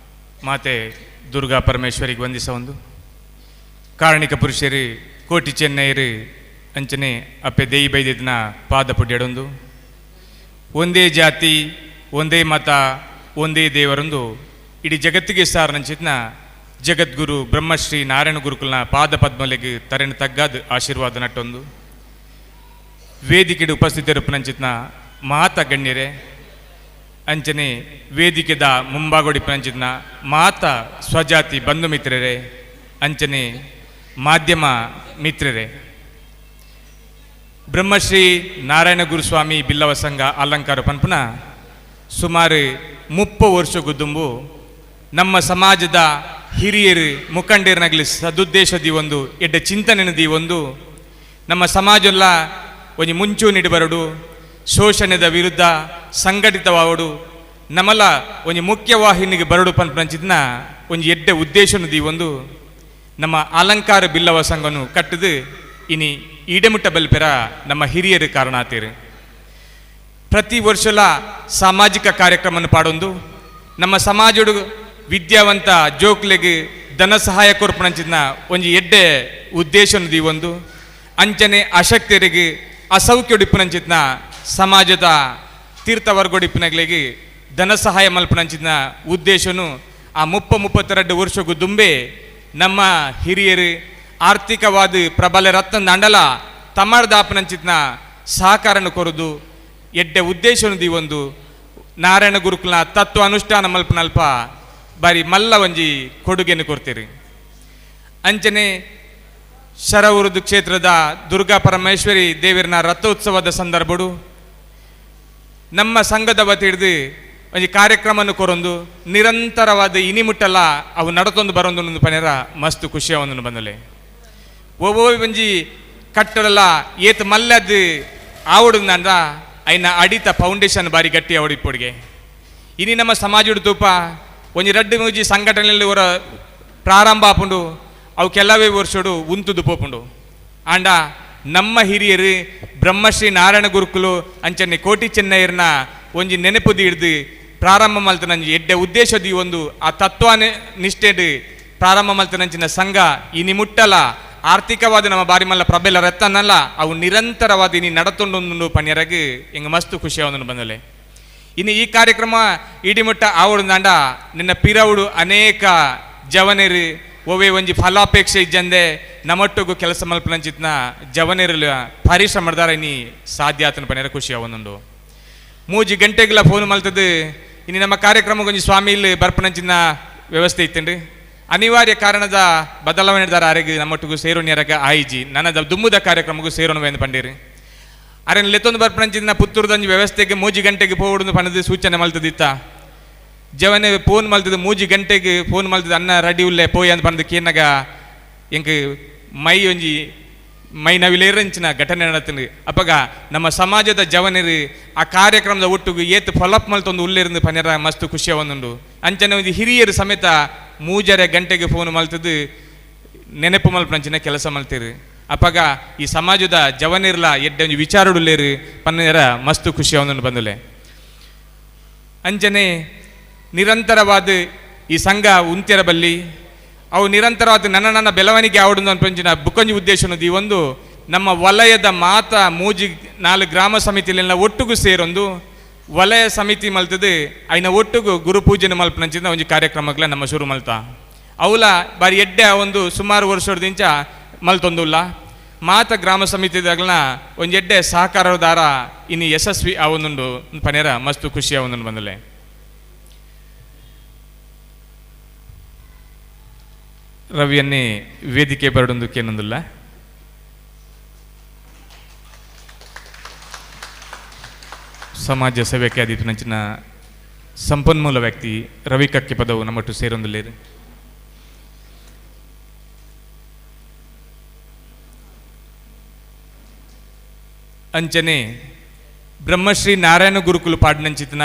ಮಾತೆ ದುರ್ಗಾ ಪರಮೇಶ್ವರಿಗೆ ವಂದಿಸ ಒಂದು ಕಾರಣಿಕ ಪುರುಷರು ಕೋಟಿ ಚೆನ್ನೈರು ಅಂಚನೆ ಅಪ್ಪೆ ದೇಯಿ ಬೈದಿದ್ನ ಪಾದ ಪುಡ್ಯಡೊಂದು ಒಂದೇ ಜಾತಿ ಒಂದೇ ಮತ ಒಂದೇ ದೇವರೊಂದು ಇಡೀ ಜಗತ್ತಿಗೆ ಸಾರನಂಚಿತ್ನ ಜಗದ್ಗುರು ಬ್ರಹ್ಮಶ್ರೀ ನಾರಾಯಣ ಗುರುಕುಲ್ನ ಪಾದ ಪದ್ಮಲೆಗೆ ತರೆನ ತಗ್ಗಾದ ಆಶೀರ್ವಾದ ನಟ್ಟೊಂದು ವೇದಿಕೆಡು ಉಪಸ್ಥಿತರುಪನಂಚಿತ್ನ ಮಾತ ಗಣ್ಯರೇ ಅಂಚನೆ ವೇದಿಕೆದ ಮುಂಭಾಗೋಡಿಪನಂಚಿತ್ನ ಮಾತ ಸ್ವಜಾತಿ ಬಂಧು ಮಿತ್ರರೇ ಅಂಚನೆ ಮಾಧ್ಯಮ ಮಿತ್ರರೇ ಬ್ರಹ್ಮಶ್ರೀ ನಾರಾಯಣ ಗುರುಸ್ವಾಮಿ ಬಿಲ್ಲವ ಸಂಘ ಅಲಂಕಾರ ಪನ್ಪುನ ಸುಮಾರು 30 ವರ್ಷಗೂ ದುಂಬು ನಮ್ಮ ಸಮಾಜದ ಹಿರಿಯರು ಮುಖಂಡರನಾಗಲಿ ಸದುದ್ದೇಶದಿ ಒಂದು ಎಡ್ಡ ಚಿಂತನೆನದಿ ಒಂದು ನಮ್ಮ ಸಮಾಜಲ್ಲ ಒಂದು ಮುಂಚೂಣಿಡು ಬರಡು ಶೋಷಣೆದ ವಿರುದ್ಧ ಸಂಘಟಿತವಾವಡು ನಮ್ಮಲ್ಲ ಒಂದು ಮುಖ್ಯವಾಹಿನಿಗೆ ಬರಡು ಪನ್ಪಂಚಿದ್ನ ಒಂದು ಎಡ್ಡ ಉದ್ದೇಶನದಿ ಒಂದು ನಮ್ಮ ಅಲಂಕಾರ ಬಿಲ್ಲವ ಸಂಘನು ಕಟ್ಟದು ಇನಿ ಈಡೆಮುಟ್ಟ ಬಲ್ಪೆರ ನಮ್ಮ ಹಿರಿಯರು ಕಾರಣ ಆತೀರಿ. ಪ್ರತಿ ವರ್ಷಲ ಸಾಮಾಜಿಕ ಕಾರ್ಯಕ್ರಮವನ್ನು ಪಾಡೊಂದು ನಮ್ಮ ಸಮಾಜಡು ವಿದ್ಯಾವಂತ ಜೋಕ್ಲೆಗೆ ಧನ ಸಹಾಯ ಕೊರ್ಪಣಂಚಿದ್ನ ಒಂದು ಎಡ್ಡೆ ಉದ್ದೇಶನದಿ ಒಂದು ಅಂಚನೆ ಅಶಕ್ತರಿಗೆ ಅಸೌಖ್ಯಡಿಪ್ಪನಂಚಿದ್ನ ಸಮಾಜದ ತೀರ್ಥವರ್ಗೊಡಿಪ್ಪನಗಳಿಗೆ ಧನ ಸಹಾಯ ಮಲ್ಪನಂಚಿದ್ನ ಉದ್ದೇಶನು ಆ 32 ವರ್ಷಕ್ಕೂ ದುಂಬೆ ನಮ್ಮ ಹಿರಿಯರು ಆರ್ಥಿಕವಾದ ಪ್ರಬಲ ರತ್ನ ದಂಡಲ ತಮ್ಮರ್ದಾಪನಂಚಿತ್ನ ಸಹಕಾರನ ಕೊರದು ಎಡ್ಡೆ ಉದ್ದೇಶನದಿ ಒಂದು ನಾರಾಯಣ ಗುರುಕುಲ್ನ ತತ್ವ ಅನುಷ್ಠಾನ ಮಲ್ಪನಲ್ಪ ಬಾರಿ ಮಲ್ಲ ಒಂಜಿ ಕೊಡುಗೆಯನ್ನು ಕೊಡ್ತೀರಿ. ಅಂಚನೆ ಶರವೃದು ಕ್ಷೇತ್ರದ ದುರ್ಗಾ ಪರಮೇಶ್ವರಿ ದೇವರನ ರಥೋತ್ಸವದ ಸಂದರ್ಭಡು ನಮ್ಮ ಸಂಘದ ವತಿ ಹಿಡಿದು ಒಂಜಿ ಕಾರ್ಯಕ್ರಮವನ್ನು ಕೊರೊಂದು ನಿರಂತರವಾದ ಇನಿಮುಟ್ಟಲ್ಲ ಅವು ನಡತೊಂದು ಬರೊಂದು ಪನೆರ ಮಸ್ತ್ ಖುಷಿಯಾವೊಂದು ಬಂದಲೆ ಒಬ್ಬ ಒಂಜಿ ಕಟ್ಟಡಲ್ಲ ಏತ್ ಮಲ್ಲದ್ದು ಆವಡುಂದ ಐನ ಅಡಿತ ಫೌಂಡೇಶನ್ ಬಾರಿ ಗಟ್ಟಿ ಆವಡಿಪ್ಪೊಡಿಗೆ ಇನಿ ನಮ್ಮ ಸಮಾಜದ ತೂಪ ಒಂಜಿ ರಡ್ಡು ಮೂಜಿ ಸಂಘಟನೆಯಲ್ಲಿ ಅವರ ಪ್ರಾರಂಭ ಆಪುಂಡು ಅವು ಕೆಲವೇ ವರ್ಷಡು ಉಂತುದು ಪೋಪುಂಡು ಆಂಡ ನಮ್ಮ ಹಿರಿಯರು ಬ್ರಹ್ಮಶ್ರೀ ನಾರಾಯಣ ಗುರುಕುಲು ಅಂಚನೆ ಕೋಟಿ ಚೆನ್ನೈರ್ನ ಒಂಜಿ ನೆನಪುದಿ ಹಿಡ್ದು ಪ್ರಾರಂಭ ಮಲ್ತನಂಜಿ ಎಡ್ಡೆ ಉದ್ದೇಶದಿ ಒಂದು ಆ ತತ್ವ ನಿಷ್ಠೆಡ್ ಪ್ರಾರಂಭ ಮಲ್ತನಂಚಿನ ಸಂಘ ಇನಿ ಮುಟ್ಟಲ ಆರ್ಥಿಕವಾದ ನಮ್ಮ ಬಾರಿ ಮಲ್ಲ ಪ್ರಬಲ ರತ್ತನಲ್ಲ ಅವು ನಿರಂತರವಾದ ಇನಿ ನಡತೊಂಡು ಪನ್ಯರಗೆ ಹಿಂಗೆ ಮಸ್ತ್ ಖುಷಿಯಾವೊಂದು ಬಂದಲೆ. ಇನ್ನು ಈ ಕಾರ್ಯಕ್ರಮ ಇಡಿಮುಟ್ಟ ಆವಡುಂದಾಂಡ ನಿನ್ನ ಪಿರವುಡು ಅನೇಕ ಜವನೇರು ಒವೇ ಒಂಜಿ ಫಲಾಪೇಕ್ಷೆ ಇಜ್ಜಂದೆ ನಮ್ಮೊಟ್ಟಿಗೂ ಕೆಲಸ ಮಲ್ಪನಂಚಿತ್ನ ಜವನೇರು ಪರಿಶ್ರಮದಾರ ಇನಿ ಸಾಧ್ಯ ಆತನ ಪನ್ಯರ ಖುಷಿಯಾವೊಂದುಂಡು. 3 ಗಂಟೆಗಳ ಫೋನ್ ಮಲ್ತದ್ದು ಇನ್ನು ನಮ್ಮ ಕಾರ್ಯಕ್ರಮ ಒಂಜಿ ಸ್ವಾಮಿಲಿ ಬರ್ಪನಂಚಿನ ವ್ಯವಸ್ಥೆ ಇತ್ತಂಡು ಅನಿವಾರ್ಯ ಕಾರಣದ ಬದಲಾವಣೆದಾರ ಆರೆಗೆ ನಮ್ಮೊಟ್ಟಿಗೂ ಸೇರೋಣ್ಯರಗ ಆಯ್ಜಿ ನನ್ನದ ದುಮ್ಮುದ ಕಾರ್ಯಕ್ರಮಕ್ಕೂ ಸೇರೋಣವೆಂದು ಪಂಡೀರಿ ಅರೆನ್ ಲೆತ್ತೊಂದು ಬರ್ಪಣಂಚಿನ ಪುತ್ತೂರ್ದಂಜಿ ವ್ಯವಸ್ಥೆಗೆ 3 ಗಂಟೆಗೆ ಪೋಡುದು ಪಣದು ಸೂಚನೆ ಮಲ್ತದಿತ್ತ ಜವನೆ ಫೋನ್ ಮಲ್ತದ್ದು 3 ಗಂಟೆಗೆ ಫೋನ್ ಮಲ್ತದ್ದು ಅನ್ನ ರೆಡಿ ಉಲ್ಲೆ ಪೋಯ್ ಅಂತ ಬಂದು ಕೇನಾಗ ಎಂಕ್ ಮೈ ಒಂಜಿ ಮೈ ನವಿಲೇರಂಚಿನ ಘಟನೆ ನಡತಂದು ಅಪ್ಪಗ ನಮ್ಮ ಸಮಾಜದ ಜವನರು ಆ ಕಾರ್ಯಕ್ರಮದ ಒಟ್ಟಿಗೆ ಏತ್ ಫಲಪ್ ಮಲ್ತೊಂದು ಉಲ್ಲೇருந்து ಪನ್ಯರ ಮಸ್ತ್ ಖುಷಿಯಾವೊಂದುಂಡು. ಅಂಚನೆ ಒಂದು ಹಿರಿಯರು ಸಮೇತ 3 ಗಂಟೆಗೆ ಫೋನ್ ಮಲ್ತದ್ದು ನೆನಪು ಮಲ್ಪನಂಚಿನ ಕೆಲಸ ಮಲ್ತೀರಿ ಅಪ್ಪಗ ಈ ಸಮಾಜದ ಜವನಿರ್ಲ ಎಡ್ಡೆ ಒಂದು ವಿಚಾರಡುಲ್ಲೇರು ಪನ್ಯರ ಮಸ್ತ್ ಖುಷಿಯಾವೊಂದುಂಡು ಬಂದುಲೆ. ಅಂಚನೆ ನಿರಂತರವಾದ ಈ ಸಂಘ ಉಂತ್ಯರ ಬಲ್ಲಿ ಅವು ನಿರಂತರವಾದ ನನ್ನ ಬೆಳವಣಿಗೆ ಆವಡುದು ಅನ್ಪಂಚಿನ ಬುಕೊಂಜಿ ಉದ್ದೇಶನದು ಈ ಒಂದು ನಮ್ಮ ವಲಯದ ಮಾತ 4 ಗ್ರಾಮ ಸಮಿತಿಯಲ್ಲೆಲ್ಲ ಒಟ್ಟಿಗೂ ಸೇರೊಂದು ವಲಯ ಸಮಿತಿ ಮಲ್ತದ್ದು ಐನ ಒಟ್ಟಿಗೂ ಗುರು ಪೂಜೆನ ಮಲ್ಪನಂಚಿನ ಒಂಜಿ ಕಾರ್ಯಕ್ರಮಗಳ ನಮ್ಮ ಶುರು ಮಲ್ತ ಅವಲ ಬಾರಿ ಎಡ್ಡೆ ಒಂದು ಸುಮಾರು ವರ್ಷದಿಂದ ಮಲ್ತೊಂದುಲ್ಲ ಮಾತ ಗ್ರಾಮ ಸಮಿತಿದಾಗಲನ ಒಂದು ಎಡ್ಡೆ ಸಹಕಾರದಾರ ಇನ್ನು ಯಶಸ್ವಿ ಆವೊಂದುಂಡು ಪನೇರ ಮಸ್ತ್ ಖುಷಿ ಆವೊಂದುಂಡು ಬಂದಲೆ. ರವಿಯನ್ನೇ ವೇದಿಕೆ ಬರಡೊಂದಕ್ಕೆ ಏನೊಂದಿಲ್ಲ. ಸಮಾಜ ಸೇವೆಗೆ ಆದಿತ್ತು ನಂಚಿನ ಸಂಪನ್ಮೂಲ ವ್ಯಕ್ತಿ ರವಿ ಕಕ್ಕೆ ಪದವು ನಮ್ಮಟ್ಟು ಸೇರೊಂದುಲ್ಲೇರು. ಅಂಚನೆ ಬ್ರಹ್ಮಶ್ರೀ ನಾರಾಯಣ ಗುರುಕುಲು ಪಾಡ್ನಂಚಿತನ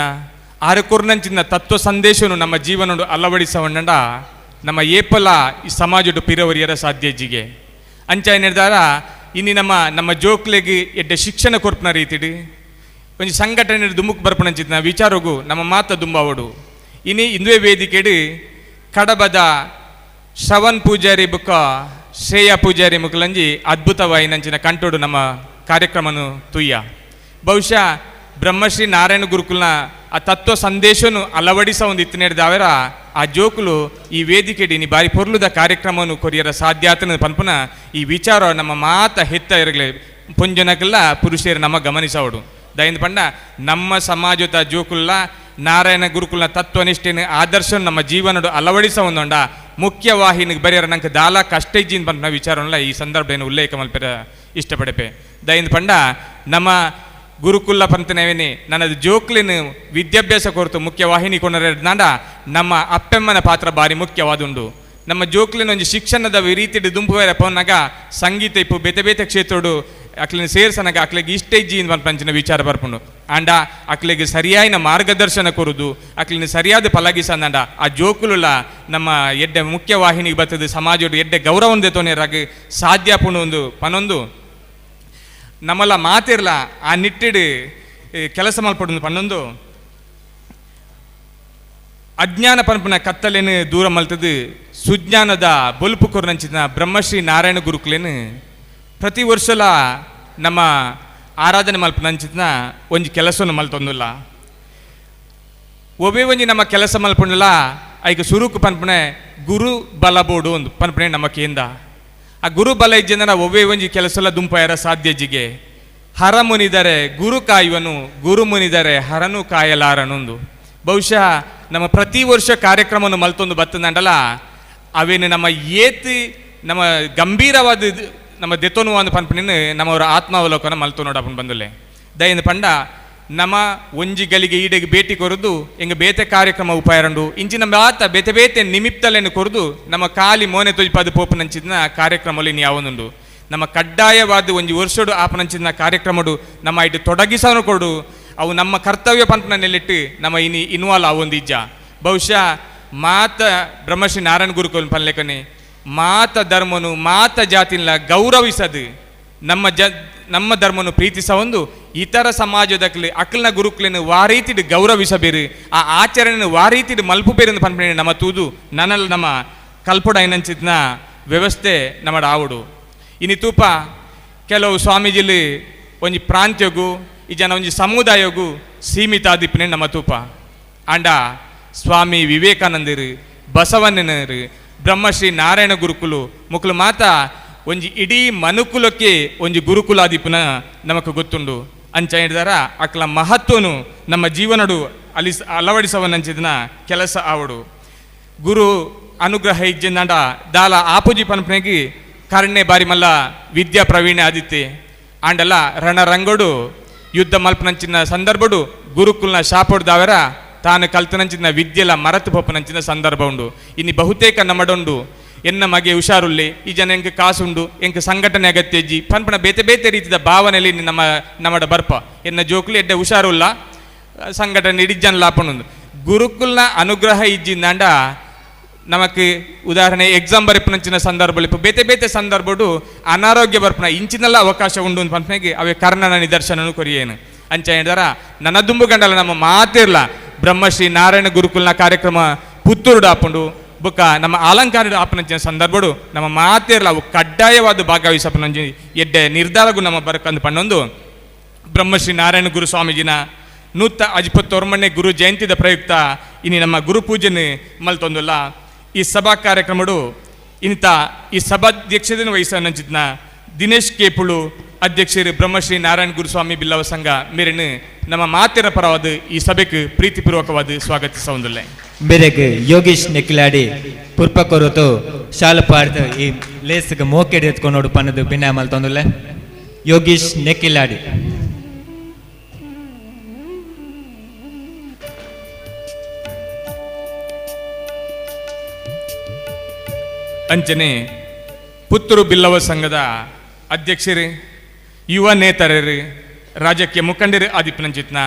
ಆರಕೂರ್ನಂಚಿನ ತತ್ವ ಸಂದೇಶವನ್ನು ನಮ್ಮ ಜೀವನ ಅಳವಡಿಸವಣ್ಣ ನಮ್ಮ ಏಪಲ ಈ ಸಮಾಜದ ಪಿರವರಿಯರ ಸಾಧ್ಯಜಿಗೆ ಅಂಚ ನಿರ್ಧಾರ ಇನ್ನು ನಮ್ಮ ಜೋಕ್ಲೆಗೆ ಎಡ್ಡೆ ಶಿಕ್ಷಣ ಕೊರ್ಪನ ರೀತಿಡು ಒಂಜಿ ಸಂಘಟನೆ ದುಮುಕ್ ಬರ್ಪಣಂಚಿನ ವಿಚಾರಗೂ ನಮ್ಮ ಮಾತ ದುಂಬಾವಡು ಇನಿ ಇಂದುವೆ ವೇದಿಕೆಡು ಕಡಬದ ಶ್ರವಣ್ ಪೂಜಾರಿ ಬುಕ್ಕ ಶ್ರೇಯ ಪೂಜಾರಿ ಮುಖಲಂಜಿ ಅದ್ಭುತವಾಯಿನಂಚಿನ ಕಂಟೋಡು ನಮ್ಮ ಕಾರ್ಯಕ್ರಮನು ತುಯ್ಯ ಬಹುಶಃ ಬ್ರಹ್ಮಶ್ರೀ ನಾರಾಯಣ ಗುರುಕುಲ್ನ ಆ ತತ್ವ ಸಂದೇಶನು ಅಳವಡಿಸ ಒಂದು ಇತ್ತಿನೇಡ್ದಾವರ ಆ ಜೋಕುಲು ಈ ವೇದಿಕೆಡಿ ನೀ ಬಾರಿ ಪೊರ್ಲುದ ಕಾರ್ಯಕ್ರಮವನ್ನು ಕೊರಿಯರ ಸಾಧ್ಯಾತನ ಪನ್ಪುನ ಈ ವಿಚಾರ ನಮ್ಮ ಮಾತ ಹೆತ್ತ ಇರಗಲೆ ಪುಂಜನಕ್ಕೆಲ್ಲ ಪುರುಷರು ನಮ್ಮ ಗಮನಿಸವಡು ದಯಿಂದ ಪಂಡ ನಮ್ಮ ಸಮಾಜದ ಜೋಕುಲ್ಲ ನಾರಾಯಣ ಗುರುಕುಲ್ನ ತತ್ವನಿಷ್ಠೆನ ಆದರ್ಶ ನಮ್ಮ ಜೀವನಡು ಅಳವಡಿಸ ಒಂದೊಂಡ ಮುಖ್ಯವಾಹಿನಿಗೆ ಬರೆಯರ ನಂಗೆ ದಾಲ ಕಷ್ಟ ಇಜ್ಜಿನ ಪಂಪನ ವಿಚಾರವನ್ನ ಈ ಸಂದರ್ಭ ಉಲ್ಲೇಖ ಮಲ್ಪೆರ ಇಷ್ಟಪಡೆಪೆ ದಯಿಂದ ಪಂಡ ನಮ್ಮ ಗುರುಕುಲ ಪಂತನೇವೇನೆ ನನ್ನದು ಜೋಕ್ಲಿನ ವಿದ್ಯಾಭ್ಯಾಸ ಕೊರತು ಮುಖ್ಯವಾಹಿನಿ ಕೊಂಡಾಡ ನಮ್ಮ ಅಪ್ಪೆಮ್ಮನ ಪಾತ್ರ ಭಾರಿ ಮುಖ್ಯವಾದುಂಡು ನಮ್ಮ ಜೋಕ್ಲಿನ ಒಂದು ಶಿಕ್ಷಣದ ರೀತಿ ದುಂಪುವೇರ ಪೋನಾಗ ಸಂಗೀತ ಇಪ್ಪು ಬೇತೆ ಬೇತೆ ಕ್ಷೇತ್ರಡು ಅಕ್ಲಿನ ಸೇರ್ಸನಾಗ ಅಕ್ಲಿಗೆ ಇಷ್ಟ ಇಜ್ಜಿನ ಪಂಚಿನ ವಿಚಾರ ಬರ್ಪುಂಡು ಆಂಡ ಅಕ್ಲಿಗೆ ಸರಿಯಾಯಿನ ಮಾರ್ಗದರ್ಶನ ಕೊರುದು ಅಕ್ಲಿನ ಸರಿಯಾದ ಪಲಗಿಸಂದ ಆ ಜೋಕುಲ ನಮ್ಮ ಎಡ್ಡೆ ಮುಖ್ಯವಾಹಿನಿಗೆ ಬರ್ತದೆ ಸಮಾಜದ ಎಡ್ಡೆ ಗೌರವಂದೆ ತೋನೇರಾಗ ಸಾಧ್ಯ ಪುಣು ಒಂದು ಪನೊಂದು ನಮ್ಮಲ್ಲ ಮಾತಿರ್ಲ ಆ ನಿಟ್ಟಿಡು ಕೆಲಸ ಮಲ್ಪಡು ಪನ್ನೊಂದು ಅಜ್ಞಾನ ಪಂಪನ ಕತ್ತಲೇನು ದೂರ ಮಲ್ತದು ಸುಜ್ಞಾನದ ಬೊಲ್ಪು ಕೊರ್ನಂಚಿನ ಬ್ರಹ್ಮಶ್ರೀ ನಾರಾಯಣ ಗುರುಕುಲೇನು ಪ್ರತಿ ವರ್ಷಲ ನಮ್ಮ ಆರಾಧನೆ ಮಲ್ಪನಂಚಿನ ಒಂಜಿ ಕೆಲಸವನ್ನು ಮಲ್ತೊಂದುಲ್ಲ ಒಬ್ಬೇ ಒಂಜಿ ನಮ್ಮ ಕೆಲಸ ಮಲ್ಪುಂಡಲ್ಲ ಐಕ ಸುರುಕು ಪನ್ಪನೆ ಗುರು ಬಲ ಬೋಡು ಒಂದು ಪನ್ಪನೆ ನಮ್ಮ ಕೇಂದ್ರ ಆ ಗುರು ಬಲ ಇಜ್ಜನ ಒವ್ವೇ ಒಂಜಿ ಕೆಲಸಲ ದುಂಪಾಯರ ಸಾಧ್ಯಜಿಗೆ ಹರ ಮುನಿದರೆ ಗುರು ಕಾಯುವನು ಗುರು ಮುನಿದರೆ ಹರನು ಕಾಯಲಾರನೊಂದು ಬಹುಶಃ ನಮ್ಮ ಪ್ರತಿ ವರ್ಷ ಕಾರ್ಯಕ್ರಮವನ್ನು ಮಲ್ತೊಂದು ಬತ್ತಂದಲ್ಲ ಅವೇನು ನಮ್ಮ ಏತಿ ನಮ್ಮ ಗಂಭೀರವಾದ ನಮ್ಮ ದೆತೋನು ಒಂದು ಪನ್ಪನಿನ ನಮ್ಮವರ ಆತ್ಮಾವಲೋಕನ ಮಲ್ತು ನೋಡಪ್ಪನ ಬಂದುಲೆ ದಯಿಂದ ಪಂಡ ನಮ್ಮ ಒಂಜಿಗಳಿಗೆ ಈಡೆಗೆ ಭೇಟಿ ಕೊರದು ಎಂಗ ಬೇತೆ ಕಾರ್ಯಕ್ರಮ ಉಪಾಯರಂಡು ಇಂಚಿನ ಮಾತ ಬೇತೆ ಬೇತೆ ನಿಮಿತ್ತಲೇನು ಕೊರದು ನಮ್ಮ ಕಾಲಿ ಮೋನೆ ತೊಜ್ಪಾದ ಪೋಪನಂಚಿನ ಕಾರ್ಯಕ್ರಮಲ್ಲಿ ಯಾವೊಂದುಂಡು ನಮ್ಮ ಕಡ್ಡಾಯವಾದ ಒಂಜಿ ವರ್ಷಡು ಆಪನಂಚಿನ ಕಾರ್ಯಕ್ರಮಡು ನಮ್ಮ ಇಟ್ಟು ತೊಡಗಿಸನು ಕೊಡು ಅವು ನಮ್ಮ ಕರ್ತವ್ಯ ಪಂಪನ ನೆಲ್ಲಿಟ್ಟು ನಮ್ಮ ಇನ್ವಾಲ್ವ್ ಆವೊಂದು ಇಜ್ಜ ಬಹುಶಃ ಮಾತ ಬ್ರಹ್ಮಶ್ರೀ ನಾರಾಯಣ ಗುರುಕುಲ ಪನ್ಲೆಕನೆ ಮಾತ ಧರ್ಮನು ಮಾತ ಜಾತಿನ ಗೌರವಿಸದು ನಮ್ಮ ಧರ್ಮನು ಪ್ರೀತಿಸ ಒಂದು ಇತರ ಸಮಾಜದಲ್ಲಿ ಅಕ್ಲನ ಗುರುಕ್ಲನ್ನು ವಾರೀತಿಡು ಗೌರವಿಸಬೇರು ಆ ಆಚರಣೆಯನ್ನು ವಾರೀತಿಡು ಮಲ್ಪುಬೇರು ಪನ್ಪನೆ ನಮ್ಮ ತೂದು ನನ್ನಲ್ಲಿ ನಮ್ಮ ಕಲ್ಪಡ ಏನಂಚಿದ್ನ ವ್ಯವಸ್ಥೆ ನಮ್ಮ ಆವಡು ಇನ್ನು ತೂಪ ಕೆಲವು ಸ್ವಾಮೀಜಿಲಿ ಒಂಜಿ ಪ್ರಾಂತ್ಯಗೂ ಈ ಜನ ಒಂಜಿ ಸಮುದಾಯಗೂ ಸೀಮಿತ ಆದಿಪ್ಪನೆ ನಮ್ಮ ತೂಪ ಆಂಡ ಸ್ವಾಮಿ ವಿವೇಕಾನಂದರು ಬಸವಣ್ಣನರು ಬ್ರಹ್ಮಶ್ರೀ ನಾರಾಯಣ ಗುರುಕುಲು ಮುಕ್ಲು ಮಾತ ಒಂಜಿ ಇಡೀ ಮನುಕುಲಕ್ಕೆ ಒಂಜಿ ಗುರುಕುಲಾದಿಪುನ ನಮಕ್ ಗೊತ್ತುಂಡು ಅಂಚ ಹೇಳಿದಾರ ಅಕ್ಲ ಮಹತ್ವನು ನಮ್ಮ ಜೀವನಡು ಅಳವಡಿಸವನಂಚಿದನ ಕೆಲಸ ಆವಡು ಗುರು ಅನುಗ್ರಹ ಇಜ್ಜೆಂದಾಂಡ ದಾಲ ಆಪುಜಿ ಪನ್ಪನೆಗೆ ಕರ್ಣೆ ಬಾರಿ ಮಲ್ಲ ವಿದ್ಯಾ ಪ್ರವೀಣೆ ಆದಿತ್ತೆ ಆಂಡಲ ರಣರಂಗೋಡು ಯುದ್ಧ ಮಲ್ಪನಂಚಿನ ಸಂದರ್ಭಡು ಗುರುಕುಲ್ನ ಶಾಪೊಡ್ದಾವರ ತಾನು ಕಲ್ತನಂಚಿನ ವಿದ್ಯೆಲ ಮರತು ಪೋಪನಂಚಿನ ಸಂದರ್ಭ ಉಂಡು ಇನ್ನು ಬಹುತೇಕ ನಮ್ಮಡುಂಡು ಎನ್ನ ಮಗೆ ಹುಷಾರುಲ್ಲಿ ಈ ಜನ ಎಂಕ ಕಾಸುಂಡು ಎಂಕ ಸಂಘಟನೆ ಅಗತ್ಯ ಇಜ್ಜಿ ಪನ್ಪನ ಬೇತೆ ಬೇತೆ ರೀತಿಯ ಭಾವನೆಯಲ್ಲಿ ನಮ್ಮಡ ಬರ್ಪ ಎನ್ನ ಜೋಕ್ಲಿ ಎಡ್ಡೆ ಹುಷಾರುಲ್ಲ ಸಂಘಟನೆ ಇಡಿಜ್ಜನ ಲಾಪಣುಂದು ಗುರುಕುಲ್ನ ಅನುಗ್ರಹ ಇಜ್ಜಿಂದಾಂಡ ನಮಕ್ ಉದಾಹರಣೆ ಎಕ್ಸಾಮ್ ಬರೆಪನಂಚಿನ ಸಂದರ್ಭ ಬೇತೆ ಬೇತೆ ಸಂದರ್ಭಡು ಅನಾರೋಗ್ಯ ಬರ್ಪನ ಇಂಚಿನೆಲ್ಲ ಅವಕಾಶ ಉಂಡು ಪನ್ಪನೆಗೆ ಅವೇ ಕರ್ಣನ ನಿದರ್ಶನನು ಕೊರಿಯೇನು ಅಂಚ ಹೇಳಿದಾರ ನನ್ನ ದುಂಬು ಗಂಡಲ ನಮ್ಮ ಮಾತಿರ್ಲ ಬ್ರಹ್ಮಶ್ರೀ ನಾರಾಯಣ ಗುರುಕುಲ್ನ ಕಾರ್ಯಕ್ರಮ ಪುತ್ತೂರು ಆಪುಂಡು ಬುಕ್ಕ ನಮ್ಮ ಅಲಂಕಾರ ಆಪನಂಚಿನ ಸಂದರ್ಭಡು ನಮ್ಮ ಮಾತಿರ್ಲ ಅವು ಕಡ್ಡಾಯವಾದ ಭಾಗವಹಿಸಪನಂಜಿ ಎಡ್ಡೆ ನಿರ್ಧಾರಗೂ ನಮ್ಮ ಬರಕಂದು ಪಣ್ಣೊಂದು ಬ್ರಹ್ಮಶ್ರೀ ನಾರಾಯಣ ಗುರು ಸ್ವಾಮೀಜಿನ ನೂತ 54ನೇ ಗುರು ಜಯಂತಿದ ಪ್ರಯುಕ್ತ ಇನ್ನು ನಮ್ಮ ಗುರು ಪೂಜೆನ ಮಲ್ತೊಂದುಲ್ಲ ಈ ಸಭಾ ಕಾರ್ಯಕ್ರಮಡು ಇಂಥ ಈ ಸಭಾಧ್ಯಕ್ಷತೆಯನ್ನು ವಹಿಸನಂಚಿದ್ನ ದಿನೇಶ್ ಕೇಪುಳು ಅಧ್ಯಕ್ಷರು ಬ್ರಹ್ಮಶ್ರೀ ನಾರಾಯಣ ಗುರುಸ್ವಾಮಿ ಬಿಲ್ಲವ ಸಂಘ ಮೇರೆನು ನಮ್ಮ ಮಾತಿರ ಪರವಾದ ಈ ಸಭೆಗೆ ಪ್ರೀತಿಪೂರ್ವಕವಾದ ಸ್ವಾಗತಿಸೊಂದುಲ್ಲೆ ಬೇರೆಗೆ ಯೋಗೀಶ್ ನೆಕ್ಲಾಡಿ ಪುರ್ಪ ಕೊರತು ಶಾಲು ಪಾಡ್ದು ಈ ಲೇಸ್ಗೆ ಮೋಕೆಡ್ ಎತ್ಕೊಂಡು ನೋಡು ಪನ್ನದು ಭಿನ್ನ ಮಲ್ತೊಂದುಲ್ಲೆ ಯೋಗೀಶ್ ನೆಕ್ಕಿಲಾಡಿ ಅಂಚನೆ ಪುತ್ತೂರು ಬಿಲ್ಲವ ಸಂಘದ ಅಧ್ಯಕ್ಷರು, ಯುವ ನೇತರರು, ರಾಜಕೀಯ ಮುಖಂಡರು ಆದಿಪ್ಪನಂಚಿತ್ನ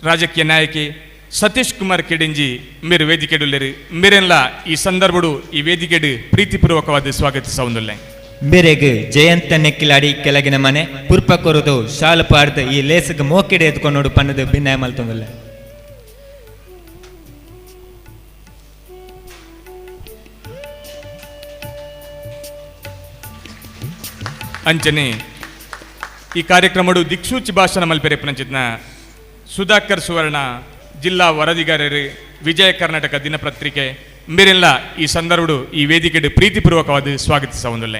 ರಾಜಕೀಯ ನಾಯಕಿ ಸತೀಶ್ ಕುಮಾರ್ ಕೆಡಿಂಜಿ ಮೇರು ವೇದಿಕೆಡುಲ್ಲೇರು ಮೇರೆಲ್ಲ ಈ ಸಂದರ್ಭಡು ಈ ವೇದಿಕೆಡು ಪ್ರೀತಿಪೂರ್ವಕವಾದ ಸ್ವಾಗತಿಸವುದಿಲ್ಲ. ಬೇರೆಗ್ ಜಯಂತ ನೆಕ್ಕಿಲಾಡಿ ಕೆಳಗಿನ ಮನೆ ಪುರ್ಪ ಕೊರದು ಶಾಲು ಪಾಡ್ದು ಈ ಲೇಸಗ್ ಮೋಕೆಡೆ ಎತ್ಕೊಂಡು ಪನ್ನದು ಭಿನ್ನಾಯ ಮಲ್ತೊಂದಿಲ್ಲ. ಅಂಚನೆ ಈ ಕಾರ್ಯಕ್ರಮಡು ದಿಕ್ಸೂಚಿ ಭಾಷಣ ಮಲ್ಪೆರೆ ಪಂಚಿತ್ನ ಸುಧಾಕರ್ ಸುವರ್ಣ ಜಿಲ್ಲಾ ವರದಿಗಾರರು, ವಿಜಯ ಕರ್ನಾಟಕ ದಿನಪತ್ರಿಕೆ ಮೇರೆಲ್ಲ ಈ ಸಂದರ್ಭಡು ಈ ವೇದಿಕೆಡು ಪ್ರೀತಿಪೂರ್ವಕವಾದ ಸ್ವಾಗತಿಸವುದಿಲ್ಲ.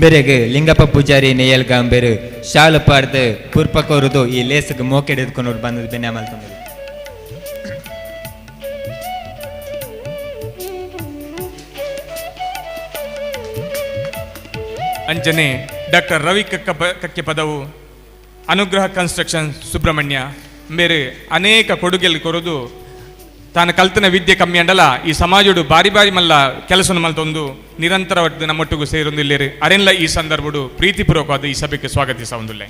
ಬೇರೆಗೆ ಲಿಂಗಪ್ಪ ಪೂಜಾರಿ ನೇಯಲ್ಗಾಂಬೇರು ಶಾಲು ಪಾಡ್ದು ಪುರ್ಪ ಕೊರದು ಈ ಲೇಸಗ್ ಮೋಕೆಡೆ ಎತ್ಕೊಂಡು ಬಂದದ್ದು ಭಿನ್ನಾಯ ಮಲ್ತೊಂದಿಲ್ಲ. ಅಂಚನೆ ಡಾಕ್ಟರ್ ರವಿ ಕಕ್ಕೆ ಪದವು, ಅನುಗ್ರಹ ಕನ್ಸ್ಟ್ರಕ್ಷನ್ ಸುಬ್ರಹ್ಮಣ್ಯ ಮೇರೆ ಅನೇಕ ಕೊಡುಗೆಲ್ಲಿ ಕೊರದು ತಾನು ಕಲ್ತನ ವಿದ್ಯೆ ಕಮ್ಮಿ ಅಂಡಲ್ಲ ಈ ಸಮಾಜಡು ಬಾರಿ ಬಾರಿ ಮಲ್ಲ ಕೆಲಸ ಮಲ್ತೊಂದು ನಿರಂತರವಾದ ನಮ್ಮೊಟ್ಟಿಗೂ ಸೇರೊಂದಿಲ್ಲೇರು ಅರೆಲ್ಲ ಈ ಸಂದರ್ಭಡು ಪ್ರೀತಿಪೂರ್ವಕವಾದ ಈ ಸಭೆಗೆ ಸ್ವಾಗತಿಸವುದಿಲ್ಲ.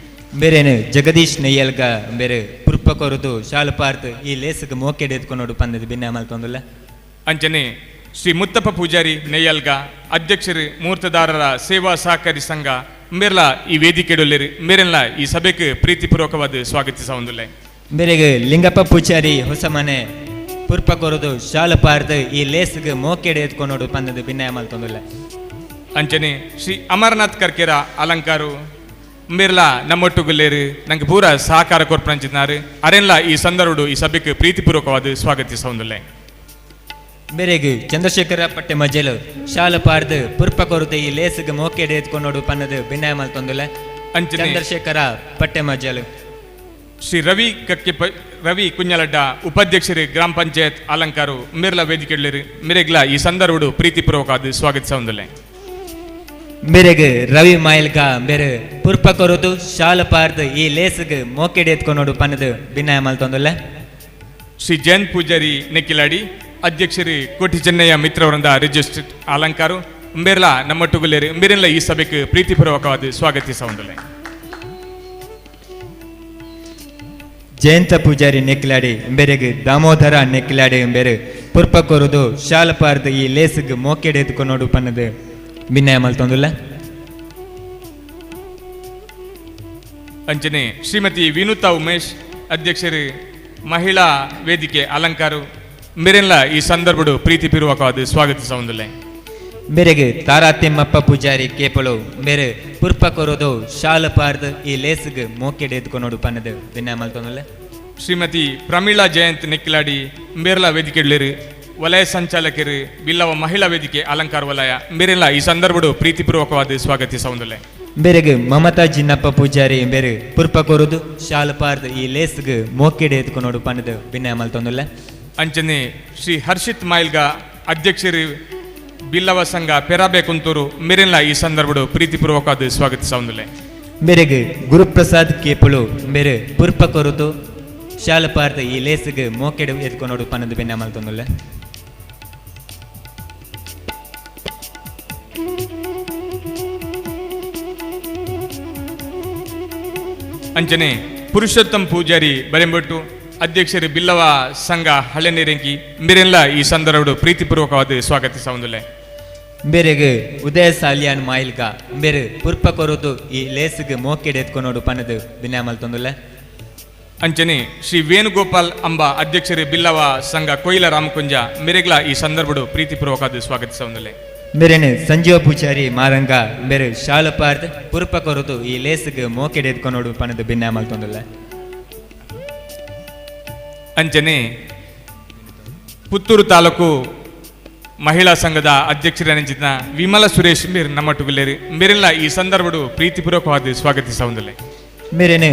ಬೇರೇನು ಜಗದೀಶ್ ನೆಯ್ಯಲ್ಗ ಬೇರೆ ಪುರ್ಪ ಕೊರದು ಶಾಲು ಪಾಡ್ದು ಈ ಲೇಸಗ್ ಮೋಕೆಡೆ ಎತ್ಕೊಂಡು ಬಂದದ್ದು ಭಿನ್ನಾಯ ಮಲ್ತೊಂದಿಲ್ಲ. ಅಂಚನೆ ಶ್ರೀ ಮುತ್ತಪ್ಪ ಪೂಜಾರಿ ನೆಯ್ಯಲ್ಗ ಅಧ್ಯಕ್ಷರು, ಮೂರ್ತದಾರರ ಸೇವಾ ಸಹಕಾರಿ ಸಂಘ ಮೇರೆಲ್ಲ ಈ ವೇದಿಕೆಡುಲ್ಲೇರು ಮೇರೆಲ್ಲ ಈ ಸಭೆಗೆ ಪ್ರೀತಿಪೂರ್ವಕವಾದ ಸ್ವಾಗತಿಸವುದಿಲ್ಲ. ಬೇರೆಗೆ ಲಿಂಗಪ್ಪ ಪೂಜಾರಿ ಹೊಸ ಮನೆ ಪುರ್ಪ ಕೊರದು ಶಾಲು ಪಾಡ್ದು ಈ ಲೇಸಗ್ ಮೋಕೆಡೆ ಎತ್ಕೊಂಡು ಬಂದದ್ದು ಭಿನ್ನಾಯ ಮಲ್ತೊಂದಿಲ್ಲ. ಅಂಚನೆ ಶ್ರೀ ಅಮರನಾಥ್ ಕರ್ಕೆರ ಅಲಂಕಾರು ಮೇರೆಲ್ಲ ನಮ್ಮೊಟ್ಟುಗುಲ್ಲೇರು ನಂಗೆ ಪೂರ ಸಹಕಾರ ಕೊರ್ಪಂಚಿದ್ದಾರೆ ಅರೆಲ್ಲ ಈ ಸಂದರ್ಭಡು ಈ ಸಭೆಗೆ ಪ್ರೀತಿಪೂರ್ವಕವಾದ ಸ್ವಾಗತಿಸವುದಿಲ್ಲ. ಬೇರೆಗೆ ಚಂದ್ರಶೇಖರ ಪಟ್ಟೆ ಮಜಲು ಶಾಲು ಪಾಡ್ದು ಪುರ್ಪ ಕೊರದು ಈ ಲೇಸಗ್ ಮೋಕೆಡೆ ಎತ್ಕೊಂಡು ಪನ್ನದು ಭಿನ್ನಾಯ ಮಲ್ತೊಂದಿಲ್ಲ. ಅಂಚನೆ ಚಂದ್ರಶೇಖರ ಪಟ್ಟೆ ಮಜಲು ಶ್ರೀ ರವಿ ಕುഞ്ഞಲಡ್ಡ ಉಪಾಧ್ಯಕ್ಷರು ಗ್ರಾಮ ಪಂಚಾಯತ್ ಅಲಂಕಾರು ಮೇರೆಲ್ಲ ವೇದಿಕೆಡ್ಲೇರು ಮೇರೆಗ್ಲ ಈ ಸಂದರ್ಭಡು ಪ್ರೀತಿಪೂರ್ವಕವಾದ ಸ್ವಾಗತಿಸವುದಿಲ್ಲ. ಬೇರೆಗೆ ರವಿ ಮಾಯಲ್ಗ ಬೇರೆ ಪುರ್ಪ ಕೊರದು ಶಾಲು ಪಾಡ್ದು ಈ ಲೇಸಗ್ ಮೋಕೆಡೆ ಎತ್ಕೊಂಡು ಪನ್ನದು ಭಿನ್ನಾಯ ಮಲ್ತೊಂದಿಲ್ಲ. ಶ್ರೀ ಜಯಂತ್ ಪೂಜಾರಿ ನೆಕ್ಕಿಲಾಡಿ ಅಧ್ಯಕ್ಷರು ಕೋಟಿ ಚೆನ್ನಯ್ಯ ಮಿತ್ರವೃಂದ ರಿಜಿಸ್ಟ್ರೇಟ್ ಅಲಂಕಾರು ಮೇರೆಲ್ಲ ನಮ್ಮೊಟ್ಟುಗುಲ್ಲೇರು ಮೇರೆಲ್ಲ ಈ ಸಭೆಗೆ ಪ್ರೀತಿಪೂರ್ವಕವಾದ ಸ್ವಾಗತಿಸವುದಿಲ್ಲ. ಜಯಂತ ಪೂಜಾರಿ ನೆಕ್ಕಿಲಾಡಿ ಬೇರೆಗೆ ದಾಮೋದರ ನೆಕ್ಕಿಲಾಡಿ ಬೇರೆ ಪುರ್ಪ ಕೊರದು ಶಾಲು ಪಾಡ್ದು ಈ ಲೇಸಗ್ ಮೋಕೆಡೆ ಎತ್ಕೊಂಡು ಪನ್ನದು ಭಿನ್ನಾಯ ಮಲ್ತೊಂದಿಲ್ಲ. ಅಂಚನೆ ಶ್ರೀಮತಿ ವಿನುತಾ ಉಮೇಶ್ ಅಧ್ಯಕ್ಷರು ಮಹಿಳಾ ವೇದಿಕೆ ಅಲಂಕಾರು ಮೇರೆಲ್ಲ ಈ ಸಂದರ್ಭಡು ಪ್ರೀತಿಪೂರ್ವಕವಾದ ಸ್ವಾಗತಿಸವುದಿಲ್ಲ. ಬೇರೆಗೆ ತಾರಾ ತಿಮ್ಮಪ್ಪ ಪೂಜಾರಿ ಕೇಪಳು ಬೇರೆ ಪುರ್ಪ ಕೊರದು ಶಾಲು ಪಾಡ್ದು ಈ ಲೇಸಗ್ ಮೋಕೆಡೆ ಎತ್ಕೊಂಡು ಪನ್ನದು ಭಿನ್ನಾಯ ಮಲ್ತೊಂದಿಲ್ಲ. ಶ್ರೀಮತಿ ಪ್ರಮೀಳಾ ಜಯಂತ್ ನೆಕ್ಕಿಲಾಡಿ ಮೇರೆಲ್ಲ ವೇದಿಕೆಡ್ಲೇರು ವಲಯ ಸಂಚಾಲಕರು ಬಿಲ್ಲವ ಮಹಿಳಾ ವೇದಿಕೆ ಅಲಂಕಾರ ವಲಯ ಮೇರೆಲ್ಲ ಈ ಸಂದರ್ಭಡು ಪ್ರೀತಿಪೂರ್ವಕವಾದ ಸ್ವಾಗತಿಸವುದಿಲ್ಲ. ಬೇರೆಗೆ ಮಮತಾ ಜಿನ್ನಪ್ಪ ಪೂಜಾರಿ ಬೇರೆ ಪುರ್ಪ ಕೊರದು ಶಾಲು ಪಾಡ್ದು ಈ ಲೇಸಗ್ ಮೋಕೆಡೆ ಎತ್ಕೊಂಡು ಪನ್ನದು ಭಿನ್ನಾಯ ಮಲ್ತೊಂದಿಲ್ಲ. ಅಂಚನೆ ಶ್ರೀ ಹರ್ಷಿತ್ ಮಾಯಿಲ್ಗ ಅಧ್ಯಕ್ಷರು ಬಿಲ್ಲವ ಸಂಘ ಪೆರಾಬೆ ಕುಂತೂರು ಮೇರೆಲ್ಲ ಈ ಸಂದರ್ಭಡು ಪ್ರೀತಿಪೂರ್ವಕವಾದ ಸ್ವಾಗತಿಸವುದಿಲ್ಲ. ಬೇರೆಗೆ ಗುರುಪ್ರಸಾದ್ ಕೇಪಳು ಬೇರೆ ಪುರ್ಪ ಕೊರದು ಶಾಲು ಪಾಡ್ದು ಈ ಲೇಸಗ್ ಮೋಕೆಡೆ ಎತ್ಕೊಂಡು ಪನ್ನದು ಭಿನ್ನಾಯ ಮಲ್ತೊಂದಿಲ್ಲ. ಅಂಚನೆ ಪುರುಷೋತ್ತಮ್ ಪೂಜಾರಿ ಬರೆಂಬಟ್ಟು ಅಧ್ಯಕ್ಷರು ಬಿಲ್ಲವ ಸಂಘ ಹಳೆನೇರಂಕಿ ಮೇರೆಲ್ಲ ಈ ಸಂದರ್ಭಡು ಪ್ರೀತಿಪೂರ್ವಕವಾದ ಸ್ವಾಗತಿಸವುದಿಲ್ಲ. ಬೇರೆಗೆ ಉದಯ ಸಾಲಿಯಾನ್ ಮಾಯಿಲ್ಗ ಬೇರೆ ಪುರ್ಪ ಕೊರದು ಈ ಲೇಸಗ್ ಮೋಕೆಡೆ ಎತ್ಕೊಂಡು ಪನ್ನದು ಭಿನ್ನಾಯ ಮಲ್ತೊಂದಿಲ್ಲ. ಅಂಚನೆ ಶ್ರೀ ವೇಣುಗೋಪಾಲ್ ಅಂಬ ಅಧ್ಯಕ್ಷರು ಬಿಲ್ಲವ ಸಂಘ ಕೊಯ್ಲ ರಾಮಕುಂಜ ಮೇರೆಗ್ಲ ಈ ಸಂದರ್ಭಡು ಪ್ರೀತಿಪೂರ್ವಕವಾದ ಸ್ವಾಗತಿಸವುದಿಲ್ಲ. ಬೇರೆನೆ ಸಂಜೀವ ಪೂಜಾರಿ ಮಾರಂಗ ಬೇರೆ ಶಾಲು ಪಾಡ್ದು ಪುರ್ಪ ಕೊರದು ಈ ಲೇಸಗ್ ಮೋಕೆಡೆ ಎತ್ಕೊಂಡು ಪನ್ನದು ಭಿನ್ನಾಯ ಮಲ್ತೊಂದಿಲ್ಲ. ಅಂಚನೆ ಪುತ್ತೂರು ತಾಲೂಕು ಮಹಿಳಾ ಸಂಘದ ಅಧ್ಯಕ್ಷರನಿಂಚಿನ ವಿಮಲ ಸುರೇಶ್ ಮೇರ್ ನಮ್ಮೊಟ್ಟುಗುಲ್ಲೇರು ಮೇರೆಲ್ಲ ಈ ಸಂದರ್ಭಡು ಪ್ರೀತಿಪೂರ್ವಕವಾದ ಸ್ವಾಗತಿಸವುದಿಲ್ಲ. ಮೇರೆನೆ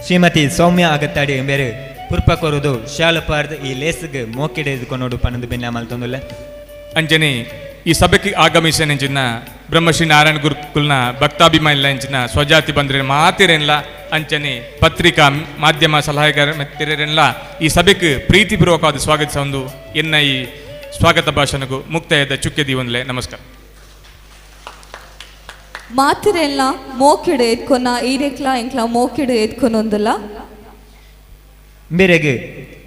ಶ್ರೀಮತಿ ಸೌಮ್ಯ ಅಗತ್ತಾಡಿ ಬೇರೆ ಪುರ್ಪ ಕೊರದು ಶಾಲು ಪಾಡ್ದು ಈ ಲೇಸಗ್ ಮೋಕೆಡೆ ಎತ್ಕೊಂಡು ಪನ್ನದು ಭಿನ್ನಾಯ ಮಲ್ತೊಂದಿಲ್ಲ. ಅಂಚನೆ ಈ ಸಭೆಗೆ ಆಗಮಿಸಿನ ಬ್ರಹ್ಮಶ್ರೀ ನಾರಾಯಣ ಗುರುಕುಲ್ನ ಭಕ್ತಾಭಿಮಾನಿಲ ಎಂಚಿನ ಸ್ವಜಾತಿ ಬಂದ್ರೆ ಮಾತಿರೆಲ್ಲ ಅಂಚನೆ ಪತ್ರಿಕಾ ಮಾಧ್ಯಮ ಸಲಹೆಗಾರ ಮೆತ್ತಿರೆಲ್ಲ ಈ ಸಭೆಗೆ ಪ್ರೀತಿಪೂರ್ವಕವಾದ ಸ್ವಾಗತಿಸೊಂದು ಎನ್ನ ಈ ಸ್ವಾಗತ ಭಾಷಣಗೂ ಮುಕ್ತಾಯದ ಚುಕ್ಕೆ ದೀವನ್ಲೆ ನಮಸ್ಕಾರ. ಮಾತಿರೆಲ್ಲ ಮೋಕೆಡು ಎತ್ಕೊನ ಈರೆಕ್ಲ ಎಂಕ್ಲ ಮೋಕೆಡು ಎತ್ಕೊನೊಂದಲ್ಲ ಬೇರೆಗೆ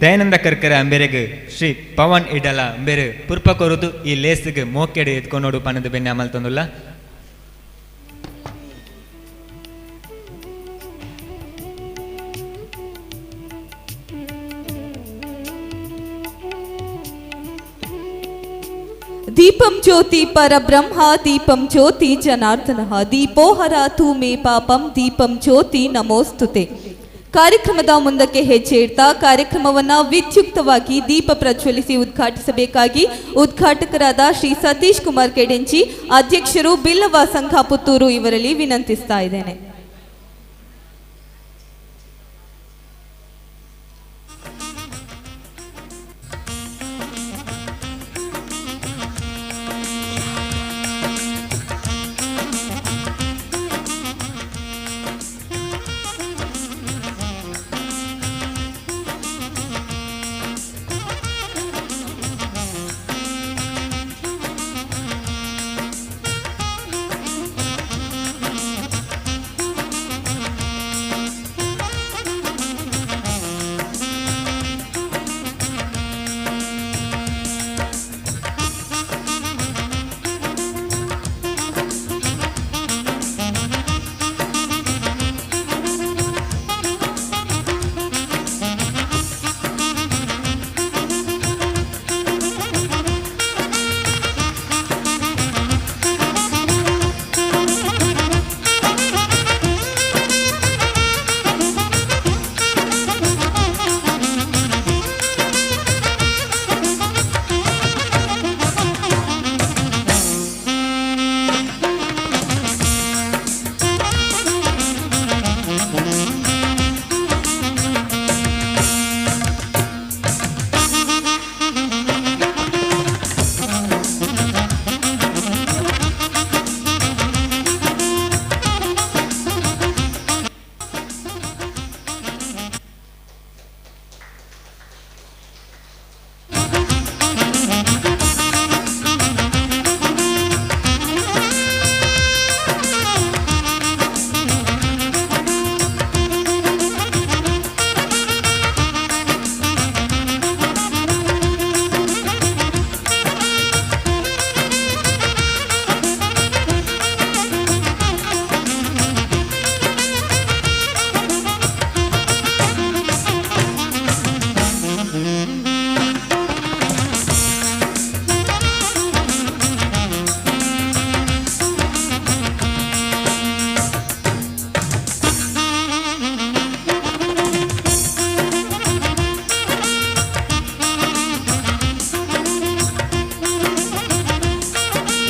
ದಯಾನಂದ ಕರ್ಕರ ಬೇರೆಗೆ ಶ್ರೀ ಪವನ್ ಇಡಲ ಬೇರೆ ಪುರ್ಪ ಕೊರುದು ಈ ಲೇಸ್ಗೆ ಮೋಕೆಡು ಎತ್ಕೊಂಡೋಡು ಪನ್ನದ ಬೆನ್ನೆ ಅಮಲ್ ತಂದುಲ್ಲ. दीपम ज्योति परब्रह्म दीपम ज्योति जनार्दनः दीपो हरातु मे पापम दीपम ज्योति ನಮೋಸ್ತುತೆ. ಕಾರ್ಯಕ್ರಮದ ಮುಂದಕ್ಕೆ ಹೆಜ್ಜೆ ಇಡ್ತಾ ಕಾರ್ಯಕ್ರಮವನ್ನ ವಿದ್ಯುಕ್ತವಾಗಿ ದೀಪ ಪ್ರಜ್ವಲಿಸಿ ಉದ್ಘಾಟಿಸಬೇಕಾಗಿ ಉದ್ಘಾಟಕರಾದ ಶ್ರೀ ಸತೀಶ್ ಕುಮಾರ್ ಕೆಡೆಂಚಿ ಅಧ್ಯಕ್ಷರು ಬಿಲ್ಲವ ಸಂಘ ಪುತ್ತೂರು ಇವರಲ್ಲಿ ವಿನಂತಿಸ್ತಾ ಇದ್ದೇನೆ.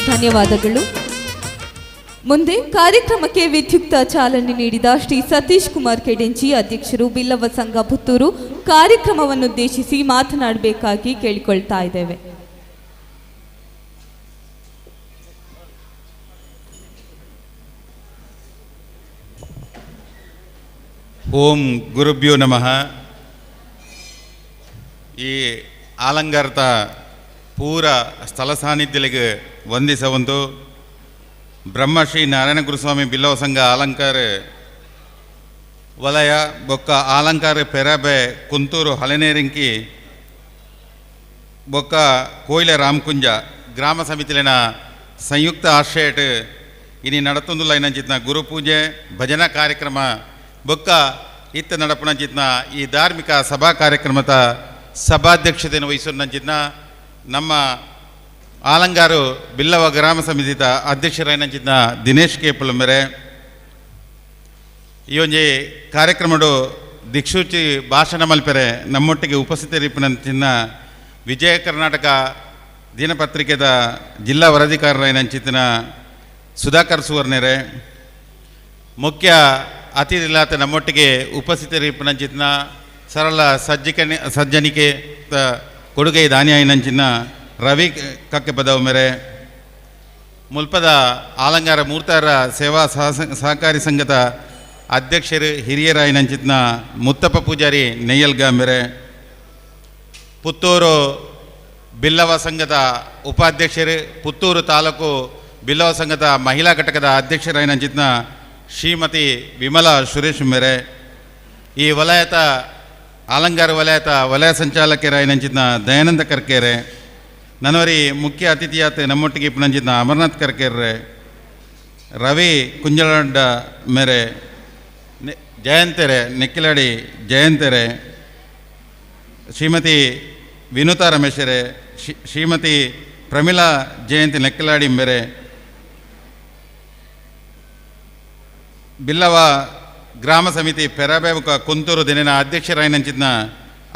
ಧನ್ಯವಾದಗಳು. ಮುಂದೆ ಕಾರ್ಯಕ್ರಮಕ್ಕೆ ವಿದ್ಯುಕ್ತ ಚಾಲನೆ ನೀಡಿದ ಶ್ರೀ ಸತೀಶ್ ಕುಮಾರ್ ಕೆಡೆಂಚಿ ಅಧ್ಯಕ್ಷರು ಬಿಲ್ಲವ ಸಂಘ ಪುತ್ತೂರು ಕಾರ್ಯಕ್ರಮವನ್ನುದ್ದೇಶಿಸಿ ಮಾತನಾಡಬೇಕಾಗಿ ಕೇಳಿಕೊಳ್ತಾ ಇದ್ದೇವೆ. ಓಂ ಗುರುಭ್ಯೋ ನಮಃ. ಈ ಆಲಂಗಾರತ ಪೂರ ಸ್ಥಳ ಸಾನ್ನಿಧ್ಯಲಿಗೆ ವಂದಿಸವಂತು ಬ್ರಹ್ಮಶ್ರೀ ನಾರಾಯಣ ಗುರುಸ್ವಾಮಿ ಬಿಲ್ಲವ ಸಂಘ ಆಲಂಕಾರ ವಲಯ ಬೊಕ್ಕ ಆಲಂಕಾರ ಪೆರಬೆ ಕುಂತೂರು ಹಳೆನೇರಿಂಕಿ ಬೊಕ್ಕ ಕೋಯಿಲ ರಾಮಕುಂಜ ಗ್ರಾಮ ಸಮಿತಿಲಿನ ಸಂಯುಕ್ತ ಆಶ್ರಯಟ್ ಇನಿ ನಡತೊಂದುಲ್ಲ ಚಿತ್ನ ಗುರುಪೂಜೆ ಭಜನಾ ಕಾರ್ಯಕ್ರಮ ಬೊಕ್ಕ ಇತ್ತ ನಡಪುನ ಚಿತ್ನ ಈ ಧಾರ್ಮಿಕ ಸಭಾ ಕಾರ್ಯಕ್ರಮದ ಸಭಾಧ್ಯಕ್ಷತೆಯನ್ನು ವಹಿಸೋನಂಚಿತ್ನ ನಮ್ಮ ಆಲಂಗಾರು ಬಿಲ್ಲವ ಗ್ರಾಮ ಸಮಿತಿದ ಅಧ್ಯಕ್ಷರಾಯನಂಚಿತ್ನ ದಿನೇಶ್ ಕೇಪುಲ ಮೇರೆ ಈ ಒಂಜಿ ಕಾರ್ಯಕ್ರಮಡು ದಿಕ್ಸೂಚಿ ಭಾಷಣ ಮಲ್ಪೆರೆ ನಮ್ಮೊಟ್ಟಿಗೆ ಉಪಸ್ಥಿತರಿಪ್ಪನಂಚಿನ ವಿಜಯ ಕರ್ನಾಟಕ ದಿನಪತ್ರಿಕೆದ ಜಿಲ್ಲಾ ವರದಿಗಾರರಾಯನಂಚಿತ್ತಿನ ಸುಧಾಕರ್ ಸುವರ್ಣೆರೆ ಮುಖ್ಯ ಅತಿಥಿಲಾತ ನಮ್ಮೊಟ್ಟಿಗೆ ಉಪಸ್ಥಿತರಿಪ್ಪನಂಚಿತ್ತಿನ ಸರಳ ಸಜ್ಜನಿಕೆ ಕೊಡುಗೆ ದಾನಿಯಾಯಿನಂಚಿನ ರವಿ ಕಕ್ಕೆ ಪದವು ಮೇರೆ ಮುಲ್ಪದ ಆಲಂಗಾರ ಮೂರ್ತಾರ ಸೇವಾ ಸಹಕಾರಿ ಸಂಘದ ಅಧ್ಯಕ್ಷರು ಬಿಲ್ಲವ ಸಂಘದ ಉಪಾಧ್ಯಕ್ಷರು, ಪುತ್ತೂರು ತಾಲೂಕು ಬಿಲ್ಲವ ಸಂಘದ ಮಹಿಳಾ ಘಟಕದ ಅಧ್ಯಕ್ಷರಾಯಿನಂಚಿತ್ನ ಶ್ರೀಮತಿ ವಿಮಲಾ ಸುರೇಶ್ ಮೇರೆ, ಈ ವಲಯದ ಆಲಂಗಾರ ವಲಯದ ವಲಯ ಸಂಚಾಲಕರಾಯಿನಂಚಿತ್ನ ದಯಾನಂದ ಕರ್ಕೇರೆ, ನನವರಿ ಮುಖ್ಯ ಅತಿಥಿಯಾತ ನಮ್ಮೊಟ್ಟಿಗೆ ಇಪ್ಪನಂಚಿತ್ನ ಅಮರನಾಥ್ ಕರ್ಕೇರ್ರೆ, ರವಿ ಕುಂಜಲಡ್ಡ ಮೇರೆ, ಜಯಂತೆರೆ ನೆಕ್ಕಿಲಾಡಿ ಜಯಂತೆರೆ, ಶ್ರೀಮತಿ ವಿನುತಾ ರಮೇಶರೆ, ಶ್ರೀಮತಿ ಪ್ರಮಿಳಾ ಜಯಂತಿ ನೆಕ್ಕಿಲಾಡಿ ಮೇರೆ, ಬಿಲ್ಲವ ಗ್ರಾಮ ಸಮಿತಿ ಪೆರಬೇಬುಕ ಕುಂತೂರು ದಿನಿನ ಅಧ್ಯಕ್ಷರಾಯಿನಂಚಿತ್ನ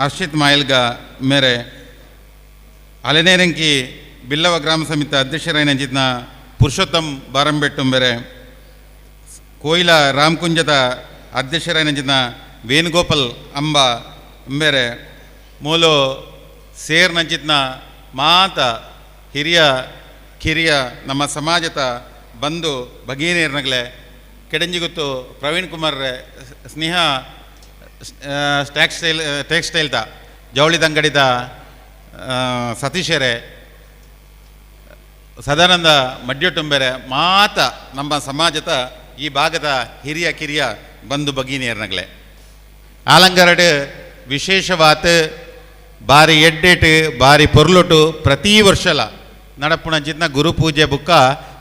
ಹರ್ಷಿತ್ ಮಾಯಲ್ಗ ಮೇರೆ, ಅಲೆನೇರಂಕಿ ಬಿಲ್ಲವ ಗ್ರಾಮ ಸಮಿತಿ ಅಧ್ಯಕ್ಷರಾಯಿನಂಚಿತ್ನ ಪುರುಷೋತ್ತಮ್ ಬಾರಂಬೆಟ್ಟು ಮೇರೆ, ಕೋಯಿಲ ರಾಮಕುಂಜದ ಅಧ್ಯಕ್ಷರಾಯಿನಂಚಿತ್ನ ವೇಣುಗೋಪಾಲ್ ಅಂಬ ಮೇರೆ, ಮೂಲು ಸೇರ್ನಂಚಿತ್ನ ಮಾತ ಹಿರಿಯ ಕಿರಿಯ ನಮ್ಮ ಸಮಾಜದ ಬಂಧು ಭಗೀನಿಯರ್ನಗಲೆ ಕೆಡಂಜಿಗುತ್ತು ಪ್ರವೀಣ್ ಕುಮಾರ್ ಸ್ನೇಹ ಟೆಕ್ಸ್ಟೈಲ್ದ ಜವಳಿದ ಅಂಗಡಿದ ಸತೀಶರೇ, ಸದಾನಂದ ಮಡ್ಯೊಟ್ಟುಂಬೆರೆ ಮಾತ ನಮ್ಮ ಸಮಾಜದ ಈ ಭಾಗದ ಹಿರಿಯ ಕಿರಿಯ ಬಂಧು ಭಗೀನಿಯರ್ನಗಲೆ ಆಲಂಗಾರಡು ವಿಶೇಷವಾತ ಬಾರಿ ಎಡ್ಡೆಟ್ ಬಾರಿ ಪೊರ್ಲೊಟ್ಟು ಪ್ರತಿ ವರ್ಷಲ ನಡಪುಣಂಚಿತ್ನ ಗುರು ಪೂಜೆ ಬುಕ್ಕ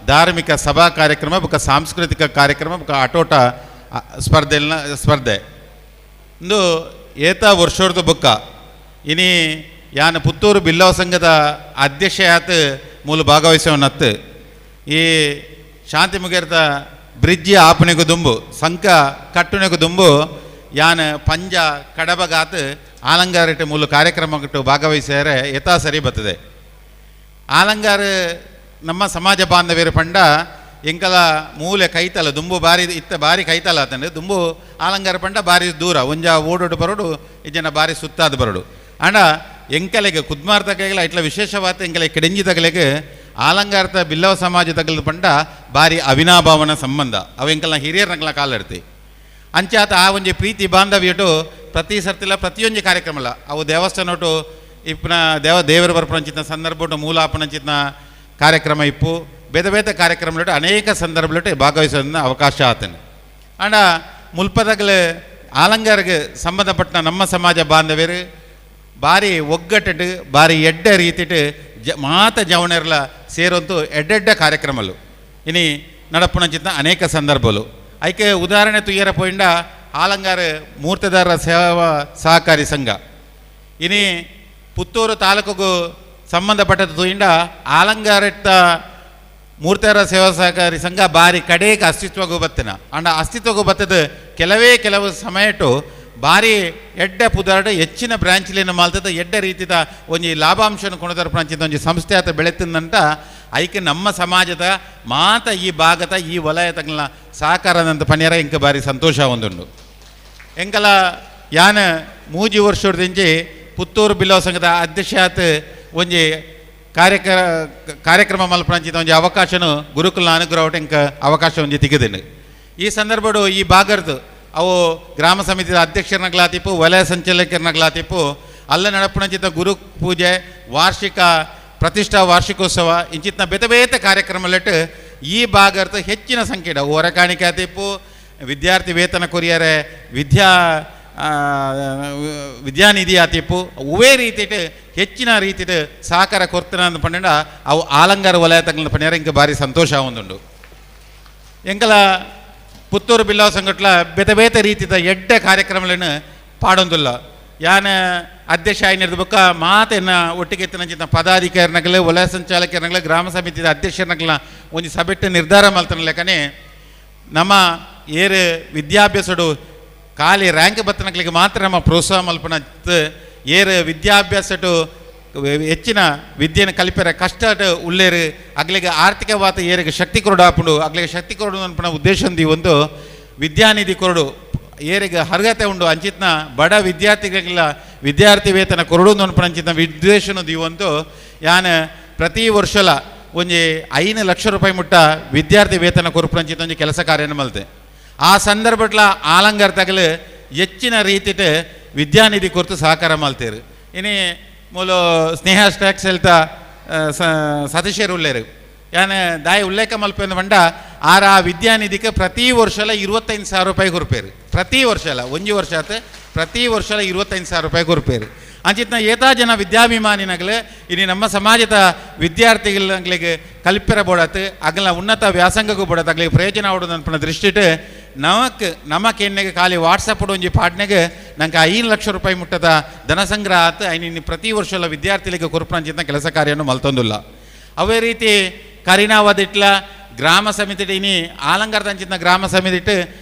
ಧಾರ್ಮಿಕ ಸಭಾ ಕಾರ್ಯಕ್ರಮ ಬುಕ್ಕ ಸಾಂಸ್ಕೃತಿಕ ಕಾರ್ಯಕ್ರಮ ಬುಕ್ಕ ಆಟೋಟ ಸ್ಪರ್ಧೆ ಇಂದು ಏತ ವರ್ಷದ ಬುಕ್ಕ ಇನಿ ಯಾನ ಪುತ್ತೂರು ಬಿಲ್ಲವ ಸಂಘದ ಅಧ್ಯಕ್ಷ ಆತ ಮೂಲ ಭಾಗವಹಿಸೋನತ್ತು ಈ ಶಾಂತಿ ಮುಗೇರ್ದ ಬ್ರಿಡ್ಜಿ ಆಪನೆಗೂ ದುಂಬು ಸಂಕ ಕಟ್ಟುನೆಗೂ ದುಂಬು ಯಾನ ಪಂಜ ಕಡಬಗಾತ್ ಆಲಂಗಾರಿಟ್ಟು ಮೂಲ ಕಾರ್ಯಕ್ರಮಕ್ಕೆ ಭಾಗವಹಿಸ್ಯಾರೆ ಯಥಾ ಸರಿ ಬರ್ತದೆ. ಆಲಂಗಾರ ನಮ್ಮ ಸಮಾಜ ಬಾಂಧವ್ಯರ ಪಂಡ ಎಂಕಲ ಮೂಲೆ ಕೈತಲ ದುಂಬು ಬಾರಿ ಇತ್ತ ಬಾರಿ ಕೈತಲ ಆತಂಡೆ ದುಂಬು ಆಲಂಗಾರ ಪಂಡ ಬಾರಿ ದೂರ ಒಂಜ ಓಡೋಡು ಬರೋಡು ಇಜ್ಜನ ಬಾರಿ ಸುತ್ತಾದ ಬರೋಡು ಅಂಡ ಎಂಕಲೆಗೆ ಕುದ್ಮಾರ್ತಗೆಲ್ಲ ಇಟ್ಲ ವಿಶೇಷವಾದ ಎಂಕಲೆ ಕೆಡೆಂಜಿದಗಲೆಗೆ ಆಲಂಗಾರದ ಬಿಲ್ಲವ ಸಮಾಜ ತಗಲ ಪಂಡ ಬಾರಿ ಅವಿನಾಭಾವನ ಸಂಬಂಧ ಅವು ಎಂಕಲ್ನ ಹಿರಿಯರ್ನಕಲ ಕಾಲಿಡ್ತಿ ಅಂಚಾತ ಆ ಒಂಜಿ ಪ್ರೀತಿ ಬಾಂಧವ್ಯಟು ಪ್ರತಿ ಸರ್ತಿಲ್ಲ ಪ್ರತಿಯೊಂದು ಕಾರ್ಯಕ್ರಮ ಅಲ್ಲ ಅವು ದೇವಸ್ಥಾನಟು ಇಪ್ಪನ ದೇವರ ಬರ್ಪಂಚಿನ ಸಂದರ್ಭ ಮೂಲಾಪನಂಚಿನ ಕಾರ್ಯಕ್ರಮ ಇಪ್ಪು ಬೇರೆ ಬೇರೆ ಕಾರ್ಯಕ್ರಮಗಳು ಅನೇಕ ಸಂದರ್ಭಗಳು ಭಾಗವಹಿಸೋದನ್ನ ಅವಕಾಶ ಆತನು ಅಂಡ ಮುಲ್ಪದಾಗಲೇ ಆಲಂಗಾರಿಗೆ ಸಂಬಂಧಪಟ್ಟ ನಮ್ಮ ಸಮಾಜ ಬಾಂಧವ್ಯರು ಭಾರಿ ಒಗ್ಗಟ್ಟು ಭಾರಿ ಎಡ್ಡ ರೀತಿಟ್ಟು ಮಾತ ಜವಣರ್ಲ ಸೇರುವಂತೂ ಎಡ್ಡೆಡ್ಡ ಕಾರ್ಯಕ್ರಮಗಳು ಇನಿ ನಡಪುಣಂಚಿನ ಅನೇಕ ಸಂದರ್ಭಗಳು ಐಕೆ ಉದಾಹರಣೆ ತುಯ್ಯರ ಪೋಯಿಂಡ ಆಲಂಗಾರ ಮೂರ್ತದಾರರ ಸೇವಾ ಸಹಕಾರಿ ಸಂಘ ಇನಿ ಪುತ್ತೂರು ತಾಲೂಕಿಗೂ ಸಂಬಂಧಪಟ್ಟದ್ದು ತುಯ್ಯಿಂದ ಆಲಂಗಾರಟ್ಟ ಮೂರ್ತಿದಾರ ಸೇವಾ ಸಹಕಾರಿ ಸಂಘ ಬಾರಿ ಕಡೆಗೆ ಅಸ್ತಿತ್ವಗೂ ಬತ್ತಿನ ಅಂಡ ಅಸ್ತಿತ್ವಗೂ ಬತ್ತದ ಕೆಲವು ಸಮಯಟ್ಟು ಭಾರಿ ಎಡ್ಡ ಪುದಾರ್ಡ ಹೆಚ್ಚಿನ ಬ್ರಾಂಚ್ಲೇನು ಮಾಲ್ತದ ಎಡ್ಡ ರೀತಿದ ಒಂಜಿ ಲಾಭಾಂಶನ ಕೊಣದರ ಪ್ರಾಂಚಿದ ಒಂಜಿ ಸಂಸ್ಥೆ ಆತ ಬೆಳೆತಿಂದಂತ ಐಕೆ ನಮ್ಮ ಸಮಾಜದ ಮಾತ ಈ ಭಾಗದ ಈ ವಲಯದ ಸಹಕಾರದಂತ ಪನ್ಯರ ಇಂಕ ಬಾರಿ ಸಂತೋಷ ಒಂದುಂಡು ಎಂಕಲ ಯಾನ ಮೂಜಿ ವರ್ಷದಿಂಚಿ ಪುತ್ತೂರು ಬಿಲ್ಲವ ಸಂಘದ ಅಧ್ಯಕ್ಷ ಆತ ಒಂಜಿ ಕಾರ್ಯಕ್ರಮ ಮಲ್ಪಂಚಿದ ಒಂಜಿ ಅವಕಾಶನು ಗುರುಕುಲ ಅನುಗ್ರಹ ಇಂಕ ಅವಕಾಶ ಒಂಜಿ ತೆಗೆದಿನು ಈ ಸಂದರ್ಭಡು ಈ ಭಾಗರ್ದು ಅವು ಗ್ರಾಮ ಸಮಿತಿಯ ಅಧ್ಯಕ್ಷರನ್ನಾಗ್ಲಾತಿಪ್ಪು ವಲಯ ಸಂಚಾಲಕರನ್ನಾಗ್ಲಾತಿಪ್ಪು ಅಲ್ಲ ನಡಪುಣಂಚಿತ ಗುರು ಪೂಜೆ ವಾರ್ಷಿಕ ಪ್ರತಿಷ್ಠಾ ವಾರ್ಷಿಕೋತ್ಸವ ಇಂಚಿತ್ನ ಬೇತೆ ಕಾರ್ಯಕ್ರಮಲಿಟ್ಟು ಈ ಭಾಗರ್ದು ಹೆಚ್ಚಿನ ಸಂಖ್ಯೆಡ ಹೊರಕಾಣಿಕೆ ಆತಿಪ್ಪು ವಿದ್ಯಾರ್ಥಿ ವೇತನ ಕೊರಿಯರೆ ವಿದ್ಯಾನಿಧಿ ಆತಿಪ್ಪು ಅವೇ ರೀತಿಟ್ಟು ಹೆಚ್ಚಿನ ರೀತಿಟ್ಟು ಸಹಕಾರ ಕೊಡ್ತಾನೆ ಅಂತ ಪಂಡ ಅವು ಆಲಂಗಾರ ವಲಯ ತಗೊಂಡು ಪಣ್ಯಾರ ಇಂಕ ಭಾರಿ ಸಂತೋಷ ಒಂದುಂಡು ಎಂಕಲ ಪುತ್ತೂರು ಬಿಲ್ಲವ ಸಂಘಟ್ಲ ಬೇತೆ ರೀತಿದ ಎಡ್ಡ ಕಾರ್ಯಕ್ರಮಗಳನ್ನು ಪಾಡೊಂದಿಲ್ಲ ಯಾನ ಅಧ್ಯಕ್ಷ ಆಯ್ನಿರ್ದ ಬುಕ್ಕ ಮಾತನ್ನ ಒಟ್ಟಿಗೆ ಎತ್ತಿನ ಪದಾಧಿಕಾರಿನಗಲೇ ವಲಯ ಸಂಚಾಲಕರನಗಲೇ ಗ್ರಾಮ ಸಮಿತಿಯ ಅಧ್ಯಕ್ಷರನಗಲ ಒಂದು ಸಭೆಟ್ಟು ನಿರ್ಧಾರ ಮಲ್ತನ ಲೆಕ್ಕನೆ ನಮ್ಮ ಏರು ವಿದ್ಯಾಭ್ಯಾಸಡು ಖಾಲಿ ರ್ಯಾಂಕ್ ಬತ್ತನಗಳಿಗೆ ಮಾತ್ರ ನಮ್ಮ ಪ್ರೋತ್ಸಾಹ ಮಲ್ಪನ ಏರು ವಿದ್ಯಾಭ್ಯಾಸಟು ಹೆಚ್ಚಿನ ವಿದ್ಯೆಯನ್ನು ಕಲಿಪರ ಕಷ್ಟ ಉಳ್ಳೇರು ಅಗ್ಲಿಗೆ ಆರ್ಥಿಕವಾದ ಏರಿಗೆ ಶಕ್ತಿ ಕೊರಡು ಹಾಕೊಂಡು ಅಗ್ಲಿಗೆ ಶಕ್ತಿ ಕೊರಡು ಅನ್ಪಣ ಉದ್ದೇಶ ಒಂದು ವಿದ್ಯಾನಿಧಿ ಕೊರಡು ಏರಿಗೆ ಅರ್ಹತೆ ಉಂಡು ಅಂಚಿತ್ನ ಬಡ ವಿದ್ಯಾರ್ಥಿಗಳಿಗೆಲ್ಲ ವಿದ್ಯಾರ್ಥಿ ವೇತನ ಕೊರಡು ಅನ್ಪಣ ಅಂಚಿತ್ನ ಉದ್ದೇಶನು ದೀವಂತು ಯಾನ ಪ್ರತಿ ವರ್ಷಲ ಒಂಜಿ 5 ಲಕ್ಷ ರೂಪಾಯಿ ಮುಟ್ಟ ವಿದ್ಯಾರ್ಥಿ ವೇತನ ಕೊರಪಂಚಿತ ಒಂಜಿ ಕೆಲಸ ಕಾರ್ಯನ ಮಲ್ತೆ ಆ ಸಂದರ್ಭಟ್ಲ ಆಲಂಗಾರ ತಗಲು ಹೆಚ್ಚಿನ ರೀತಿಟ್ ವಿದ್ಯಾನಿಧಿ ಕೊರತು ಸಹಕಾರ ಮಲ್ತೇರು ಇನಿ ಮೂಲು ಸ್ನೇಹ ಸ್ಟ್ಯಾಕ್ಸ್ ಹೇಳ್ತಾ ಸದಸ್ಯರು ಉಳ್ಳೇರು ಯಾನ ದಾಯಿ ಉಲ್ಲೇಖ ಮಲ್ಪೆಂದು ಬಂಡ ಆರ ಆ ವಿದ್ಯಾನಿಧಿಗೆ ಪ್ರತಿ ವರ್ಷಲ 25,000 ರೂಪಾಯಿ ಕೊರ್ಪೇರು. ಪ್ರತಿ ವರ್ಷಲ ಒಂಜಿ ವರ್ಷ ಆತ ಪ್ರತಿ ವರ್ಷಲ 25,000 ರೂಪಾಯಿ ಕೊರ್ಪೇರು. ಅಂಚಿತ್ನ ಏತಾ ಜನ ವಿದ್ಯಾಭಿಮಾನಿನಗಳು ಇನ್ನು ನಮ್ಮ ಸಮಾಜದ ವಿದ್ಯಾರ್ಥಿಗಳಿಗೆ ಕಲ್ಪಿರ ಬೋಡತ್ ಅಗಲ ಉನ್ನತ ವ್ಯಾಸಂಗಕ್ಕೂ ಬೋಡತ್ ಅಗ್ಲಿಗೆ ಪ್ರಯೋಜನ ಆಡೋದು ಅನ್ಪಣ ದೃಷ್ಟಿಟ್ಟು ನಮಕ್ ಎಣ್ಣೆಗೆ ಖಾಲಿ ವಾಟ್ಸಪ್ ಒಂಜಿ ಪಾಡ್ನೆಗೆ ನಂಗೆ 5 ಲಕ್ಷ ರೂಪಾಯಿ ಮುಟ್ಟದ ಧನ ಸಂಗ್ರಹ ಆತು ಐನಿ ಪ್ರತಿ ವರ್ಷಲ ವಿದ್ಯಾರ್ಥಿಗಳಿಗೆ ಕೊರ್ಪಣ ಅಂಚಿತ್ನ ಕೆಲಸ ಕಾರ್ಯವನ್ನು ಮಲ್ತೊಂದಿಲ್ಲ. ಅವೇ ರೀತಿ ಕರಿನಾವದಿಟ್ಲ ಗ್ರಾಮ ಸಮಿತಿ ಇನಿ ಆಲಂಗಾರದ ಅಂಚಿನ ಗ್ರಾಮ ಸಮಿತಿ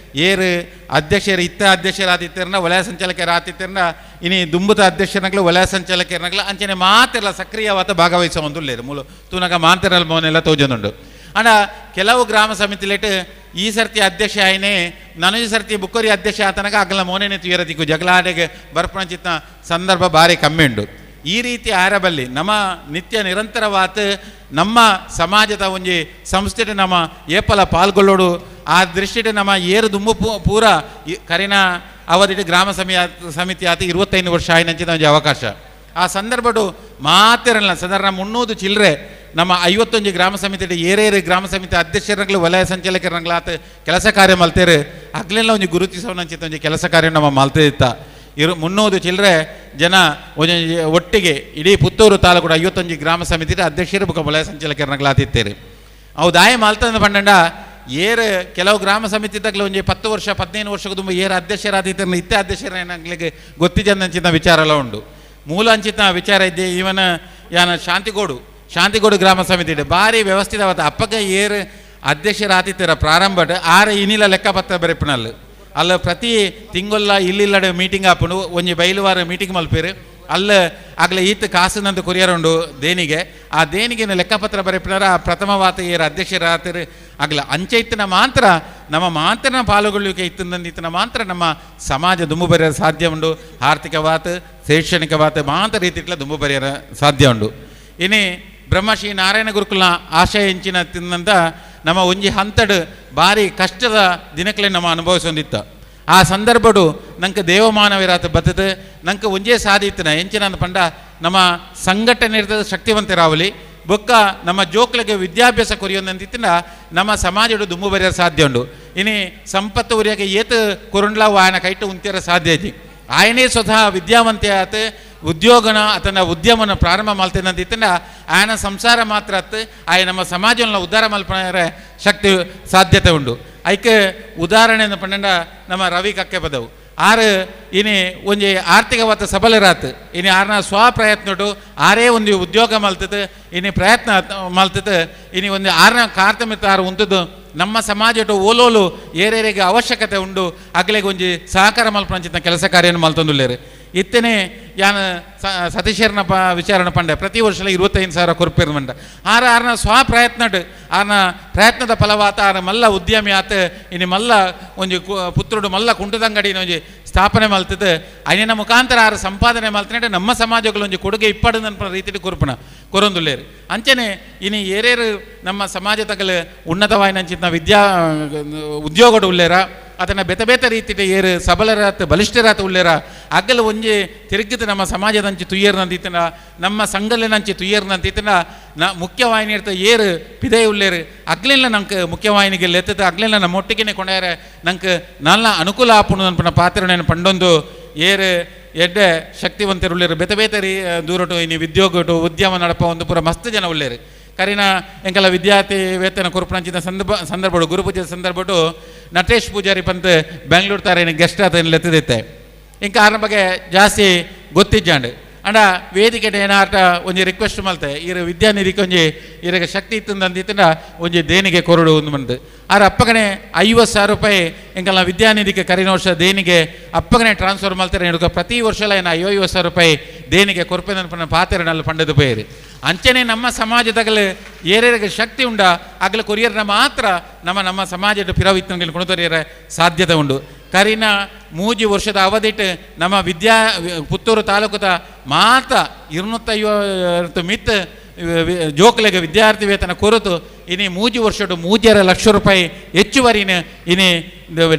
ಏರು ಅಧ್ಯಕ್ಷರು ಅಧ್ಯಕ್ಷರಾದಿತ್ತರ್ನ ವಲಯ ಸಂಚಾಲಕರಾದಿತ್ತರ್ನ ಇನಿ ದುಂಬುತ ಅಧ್ಯಕ್ಷರಗಳು ವಲಯ ಸಂಚಾಲಕರಗಳು ಅಂಚನೆ ಮಾತೆಲ್ಲ ಸಕ್ರಿಯವಾದ ಭಾಗವಹಿಸುವಂದುಲ್ಲೇರು ಮೂಲ ತೂನಗ ಮಾತೆರಲ್ ಮೋನೆಲ್ಲ ತೋಜೊಂದುಂಡು ಅಣ್ಣ ಕೆಲವು ಗ್ರಾಮ ಸಮಿತಿಲೇಟ್ ಈ ಸರ್ತಿ ಅಧ್ಯಕ್ಷ ಆಯ್ನೆ ನಾನು ಈ ಸರ್ತಿ ಬುಕ್ಕರಿ ಅಧ್ಯಕ್ಷ ಆತನಗ ಅಗಲ ಮೋನೇನೆ ತುಯರದಿಕ್ಕು ಜಗಳಾಡೆಗೆ ಬರ್ಪಣಚಿತ್ನ ಸಂದರ್ಭ ಭಾರಿ ಕಮ್ಮಿ ಉಂಡು. ಈ ರೀತಿ ಆರಬಲ್ಲಿ ನಮ್ಮ ನಿತ್ಯ ನಿರಂತರವಾದ ನಮ್ಮ ಸಮಾಜದ ಒಂಜಿ ಸಂಸ್ಥೆ ನಮ್ಮ ಏಪಲ ಪಾಲ್ಗೊಳ್ಳೋಡು ಆ ದೃಷ್ಟಿಟ್ಟು ನಮ್ಮ ಏರು ದುಂಬು ಪೂರ ಕರಿನ ಅವಧಿಟ್ಟು ಗ್ರಾಮ ಸಮಿತಿ ಆತ 25 ವರ್ಷ ಆಯ್ನಂಚಿನ ಒಂಜಿ ಅವಕಾಶ. ಆ ಸಂದರ್ಭಡು ಮಾತಿರಲ್ಲ ಸಾಧಾರಣ 300 ಚಿಲ್ಲರೆ ನಮ್ಮ 51 ಗ್ರಾಮ ಸಮಿತಿ ಏರೇರು ಗ್ರಾಮ ಸಮಿತಿ ಅಧ್ಯಕ್ಷರುಗಳು ವಲಯ ಸಂಚಾಲಕರುಗಳು ಆತ ಕೆಲಸ ಕಾರ್ಯ ಮಲ್ತೇರು ಅಗ್ಲೆಲ್ಲ ಒಂಜಿ ಗುರುತಿಸೋನಂಚಿತ ಒಂಜಿ ಕೆಲಸ ಕಾರ್ಯ ನಮ್ಮ ಮಲ್ತಿತ್ತ 300 ಚಿಲ್ಲರೆ ಜನ ಒಟ್ಟಿಗೆ ಇಡೀ ಪುತ್ತೂರು ತಾಲೂಕು 51 ಗ್ರಾಮ ಸಮಿತಿ ಅಧ್ಯಕ್ಷರು ಬುಕ್ಕ ವಲಯ ಸಂಚಾಲಕರುಗಳಾತಿತ್ತೇರು ಅವು ದಾಯ ಮಾಲ್ತಂದು ಪಂಡ ಏರು ಕೆಲವು ಗ್ರಾಮ ಸಮಿತಿ ತಗ್ಲ ಒಂಜಿ 10 ವರ್ಷ 15 ವರ್ಷಕ್ಕೂ ತುಂಬ ಏರು ಅಧ್ಯಕ್ಷರಾದಿತ್ತರ್ನ ಇತ್ತೆ ಅಧ್ಯಕ್ಷರೇನಾಗ್ಲಿಕ್ಕೆ ಗೊತ್ತಿಜಂದಂಚಿನ ವಿಚಾರ ಎಲ್ಲ ಉಂಡು. ಮೂಲ ಅಂಚಿತ ವಿಚಾರ ಇದ್ದೆ ಇವನ ಯಾನ ಶಾಂತಿಗೋಡು ಗ್ರಾಮ ಸಮಿತಿ ಭಾರಿ ವ್ಯವಸ್ಥಿತವಾದ ಅಪ್ಪಗ ಏರು ಅಧ್ಯಕ್ಷರಾದಿತ್ತರ ಪ್ರಾರಂಭ ಆರು ಇನಿಲ ಲೆಕ್ಕಪತ್ರ ಬರೆಪನಲ್ಲಿ ಅಲ್ಲ ಪ್ರತಿ ತಿಂಗೊಲ್ಲ ಇಲ್ಲಿಲ್ಲಡೆ ಮೀಟಿಂಗ್ ಹಾಪುಂಡು ಒಂಜಿ ಬೈಲುವಾರ ಮೀಟಿಂಗ್ ಮಲ್ಪೇರು ಅಲ್ಲ ಆಗಲೇ ಈತ ಕಾಸಿನಂತ ಕೊರಿಯರುಂಡು ದೇನಿಗೆ ಆ ದೇನಿಗೆ ಲೆಕ್ಕಪತ್ರ ಬರೆಪಿನಾರ ಪ್ರಥಮವಾತ ಏರು ಅಧ್ಯಕ್ಷರಾತಿರು ಆಗಲ ಅಂಚೆ ಇತ್ತಿನ ಮಾತ್ರ ನಮ್ಮ ಮಾತ್ರ ಪಾಲ್ಗೊಳ್ಳುವಿಕೆ ಇತ್ತಿನ ಮಾತ್ರ ನಮ್ಮ ಸಮಾಜ ದುಂಬು ಬರೆಯರ ಸಾಧ್ಯ ಉಂಡು. ಆರ್ಥಿಕವಾತ ಶೈಕ್ಷಣಿಕವಾತ ಮಾತ್ರ ರೀತಿಟ್ಲ ದುಂಬು ಬರೆಯರ ಸಾಧ್ಯ ಉಂಡು. ಇನಿ ಬ್ರಹ್ಮಶ್ರೀ ನಾರಾಯಣ ಗುರುಕುಲ ಆಶಯ ಎಂಚಿನ ತಿನ್ನಂತ ನಮ್ಮ ಒಂಜಿ ಹಂತಡು ಭಾರಿ ಕಷ್ಟದ ದಿನಕ್ಕಲೇ ನಮ್ಮ ಅನುಭವಿಸೊಂದಿತ್ತ. ಆ ಸಂದರ್ಭಡು ನಂಗೆ ದೇವಮಾನವಿರಾತ ಬತ್ತದ ನಂಗೆ ಒಂಜೇ ಸಾಧಿತ್ತನ ಎಂಚಿನ ಪಂಡ ನಮ್ಮ ಸಂಘಟನೆ ಇರ್ತದ ಶಕ್ತಿವಂತರಾವಲಿ ಬೊಕ್ಕ ನಮ್ಮ ಜೋಕ್ಲಿಗೆ ವಿದ್ಯಾಭ್ಯಾಸ ಕೊರಿಯೋದಂತಿತ್ತಿನ ನಮ್ಮ ಸಮಾಜಡು ದುಂಬು ಬರೆಯರ ಸಾಧ್ಯ ಉಂಡು. ಇನಿ ಸಂಪತ್ತು ಉರಿಯಾಗೆ ಏತು ಕೊರುಂಡ್ಲಾವು ಆಯನ ಕೈಟು ಉಂತಿಯರ ಸಾಧ್ಯ ಐತಿ ಆಯನೇ ಸ್ವತಃ ವಿದ್ಯಾವಂತೆ ಆತ ಉದ್ಯೋಗನ ಅಥವಾ ಉದ್ಯಮನ ಪ್ರಾರಂಭ ಮಲ್ತೇನಂತಿತ್ತಿನ ಆಯನ ಸಂಸಾರ ಮಾತ್ರ ಆತು ಆಯ ನಮ್ಮ ಸಮಾಜವನ್ನು ಉದ್ಧಾರ ಮಲ್ಪನ ಶಕ್ತಿ ಸಾಧ್ಯತೆ ಉಂಡು. ಐಕೆ ಉದಾಹರಣೆ ಪಂಡ ನಮ್ಮ ರವಿ ಕಕ್ಕೆ ಬದವು ಆರು ಇನಿ ಒಂಜಿ ಆರ್ಥಿಕವಾದ ಸಬಲರಾತ್ ಇನಿ ಆರ್ನ ಸ್ವಪ್ರಯತ್ನಟು ಆರೇ ಒಂದು ಉದ್ಯೋಗ ಮಲ್ತದ ಇನಿ ಪ್ರಯತ್ನ ಮಲ್ತದ ಇನಿ ಒಂದು ಆರ್ನ ಕಾರ್ಯಮಿತ ಆರು ಉಂತದ್ದು ನಮ್ಮ ಸಮಾಜಟು ಓಲೋಲು ಏರೇರಿಗೆ ಅವಶ್ಯಕತೆ ಉಂಡು ಅಗ್ಲೆಗೆ ಒಂಜಿ ಸಹಕಾರ ಮಲ್ಪಂಚಿನ ಕೆಲಸ ಕಾರ್ಯವನ್ನು ಮಲ್ತೊಂದುಲ್ಲೇರು. ಇತ್ತನೇ ಯಾನ ಸತೀಶರ್ನ ವಿಚಾರಣ ಪಂಡ ಪ್ರತಿ ವರ್ಷಲ 25,000 ಕೊರ್ಪೇರು ಮಂಡ ಆರ್ನ ಸ್ವಪ್ರಯತ್ನಟ್ ಆರ್ನ ಪ್ರಯತ್ನದ ಫಲವಾತ ಆರ ಮಲ್ಲ ಉದ್ಯಮಿ ಆತ ಇನ್ನು ಮಲ್ಲ ಒಂಜಿ ಪುತ್ರುಡು ಮಲ್ಲ ಕುಂಟದಂಗಡಿನ ಒಂಜಿ ಸ್ಥಾಪನೆ ಮಲ್ತದ ಅಯ್ಯನ ಮುಖಾಂತರ ಆರು ಸಂಪಾದನೆ ಮಲ್ತನೆ ನಮ್ಮ ಸಮಾಜಗಳು ಒಂಜಿ ಕೊಡುಗೆ ಇಪ್ಪಡು ಅನ್ಪ ರೀತಿ ಕೊರ್ಪಣ ಕೊರೊಂದುಲ್ಲೇರು. ಅಂಚನೆ ಇನ್ನು ಏರೇರು ನಮ್ಮ ಸಮಾಜ ತಗಲು ಉನ್ನತವಾಯಿನಂಚಿನ ಉದ್ಯೋಗಡು ಉಳ್ಳೇರ ಅದನ್ನು ಬೇತೆ ರೀತಿ ಏರು ಸಬಲರಾತ ಬಲಿಷ್ಠರಾತ ಉಳ್ಳೇರ ಅಗ್ಗಲು ಒಂಜಿ ತಿರುಗಿದ ನಮ್ಮ ಸಮಾಜದಂಚಿ ತುಯ್ಯರ್ನಂತಿತ್ತಿನ ನಮ್ಮ ಸಂಘಲಿನಂಚಿ ತುಯ್ಯರ್ನಂತಿತ್ತಿನ ಮುಖ್ಯವಾಹಿನಿ ಇರ್ತ ಏರು ಪಿದೆ ಉಳ್ಳೇರು ಅಗ್ಲೆಲ್ಲ ನಂಗೆ ಮುಖ್ಯವಾಹಿನಿಗೆ ಲೆತ್ತದ ಅಗ್ಲೆಲ್ಲ ನಮ್ಮ ಒಟ್ಟಿಗೆ ಕೊಂಡಾರ ನಂಗೆ ನನ್ನ ಅನುಕೂಲ ಆಪುಣು ಅನ್ಪನ ಪಾತ್ರನೇನು ಪಂಡೊಂದು ಏರು ಎಡ್ಡೆ ಶಕ್ತಿವಂತರು ಉಳ್ಳೇರು ಬೇತೆ ರೀ ದೂರಟು ಇನ್ನು ಉದ್ಯೋಗಟು ಉದ್ಯಮ ನಡಪ ಒಂದು ಪೂರ ಮಸ್ತ್ ಜನ ಉಳ್ಳೇರು. ಕರಿನ ಎಂಕಲ ವಿದ್ಯಾರ್ಥಿ ವೇತನ ಕೊರ್ಪಣಂಚಿನ ಸಂದರ್ಭಡು ಗುರುಪೂಜೆ ಸಂದರ್ಭಡು ನಟೇಶ್ ಪೂಜಾರಿ ಪಂತ್ ಬೆಂಗಳೂರು ತಾರೆ ಗೆಸ್ಟ್ ಆತ ಲೆತ್ತದಿತ್ತೆ ಇಂಕ ಆರ್ನ ಬಗ್ಗೆ ಜಾಸ್ತಿ ಗೊತ್ತಿಜ್ಜಾಂಡು ಅಂಡ ವೇದಿಕೆ ಏನಾಟ ಒಂಜಿ ರಿಕ್ವೆಸ್ಟ್ ಮಲ್ತೆ ಇರ ವಿದ್ಯಾನಿಧಿಗೆ ಒಂಜಿ ಇರಗೆ ಶಕ್ತಿ ಇತ್ತಂದಿತ್ತಿನ ಒಂಜಿ ದೇನಿಗೆ ಕೊರಡು ಒಂದು ಮಂದು ಆರ ಅಪ್ಪಗನೆ 50,000 ರೂಪಾಯಿ ಎಂಕಲ್ಲ ವಿದ್ಯಾನಿಧಿಗೆ ಕರಿನ ವರ್ಷ ದೇನಿಗೆ ಅಪ್ಪಗನೆ ಟ್ರಾನ್ಸ್ಫರ್ ಮಲ್ತಾರೆ ಹಿಡ್ಕ ಪ್ರತಿ ವರ್ಷಲ ಏನು 50,000 ರೂಪಾಯಿ ದೇನಿಗೆ ಕೊರ್ಪೆನ ಪಾತ್ರೆನಲ್ಲಿ ಪಂಡದು ಪೇರು. ಅಂಚನೆ ನಮ್ಮ ಸಮಾಜದಾಗಲು ಏರೇರಿಗೆ ಶಕ್ತಿ ಉಂಡ ಆಗಲ ಕೊರಿಯರ್ನ ಮಾತ್ರ ನಮ್ಮ ಸಮಾಜದ ಪಿರವಿತ್ತಂಗೆ ಕುಣಿತರಿಯರ ಸಾಧ್ಯತೆ ಉಂಡು. ಕರಿನ 3 ವರ್ಷದ ಅವಧಿಟ್ಟು ನಮ್ಮ ಪುತ್ತೂರು ತಾಲೂಕದ ಮಾತ್ರ 250 ಮಿತ್ ಜೋಕ್ಲೆಗೆ ವಿದ್ಯಾರ್ಥಿ ವೇತನ ಕೊರತು ಇನಿ 3 ವರ್ಷದ 3 ಲಕ್ಷ ರೂಪಾಯಿ ಹೆಚ್ಚುವರಿನ ಇನಿ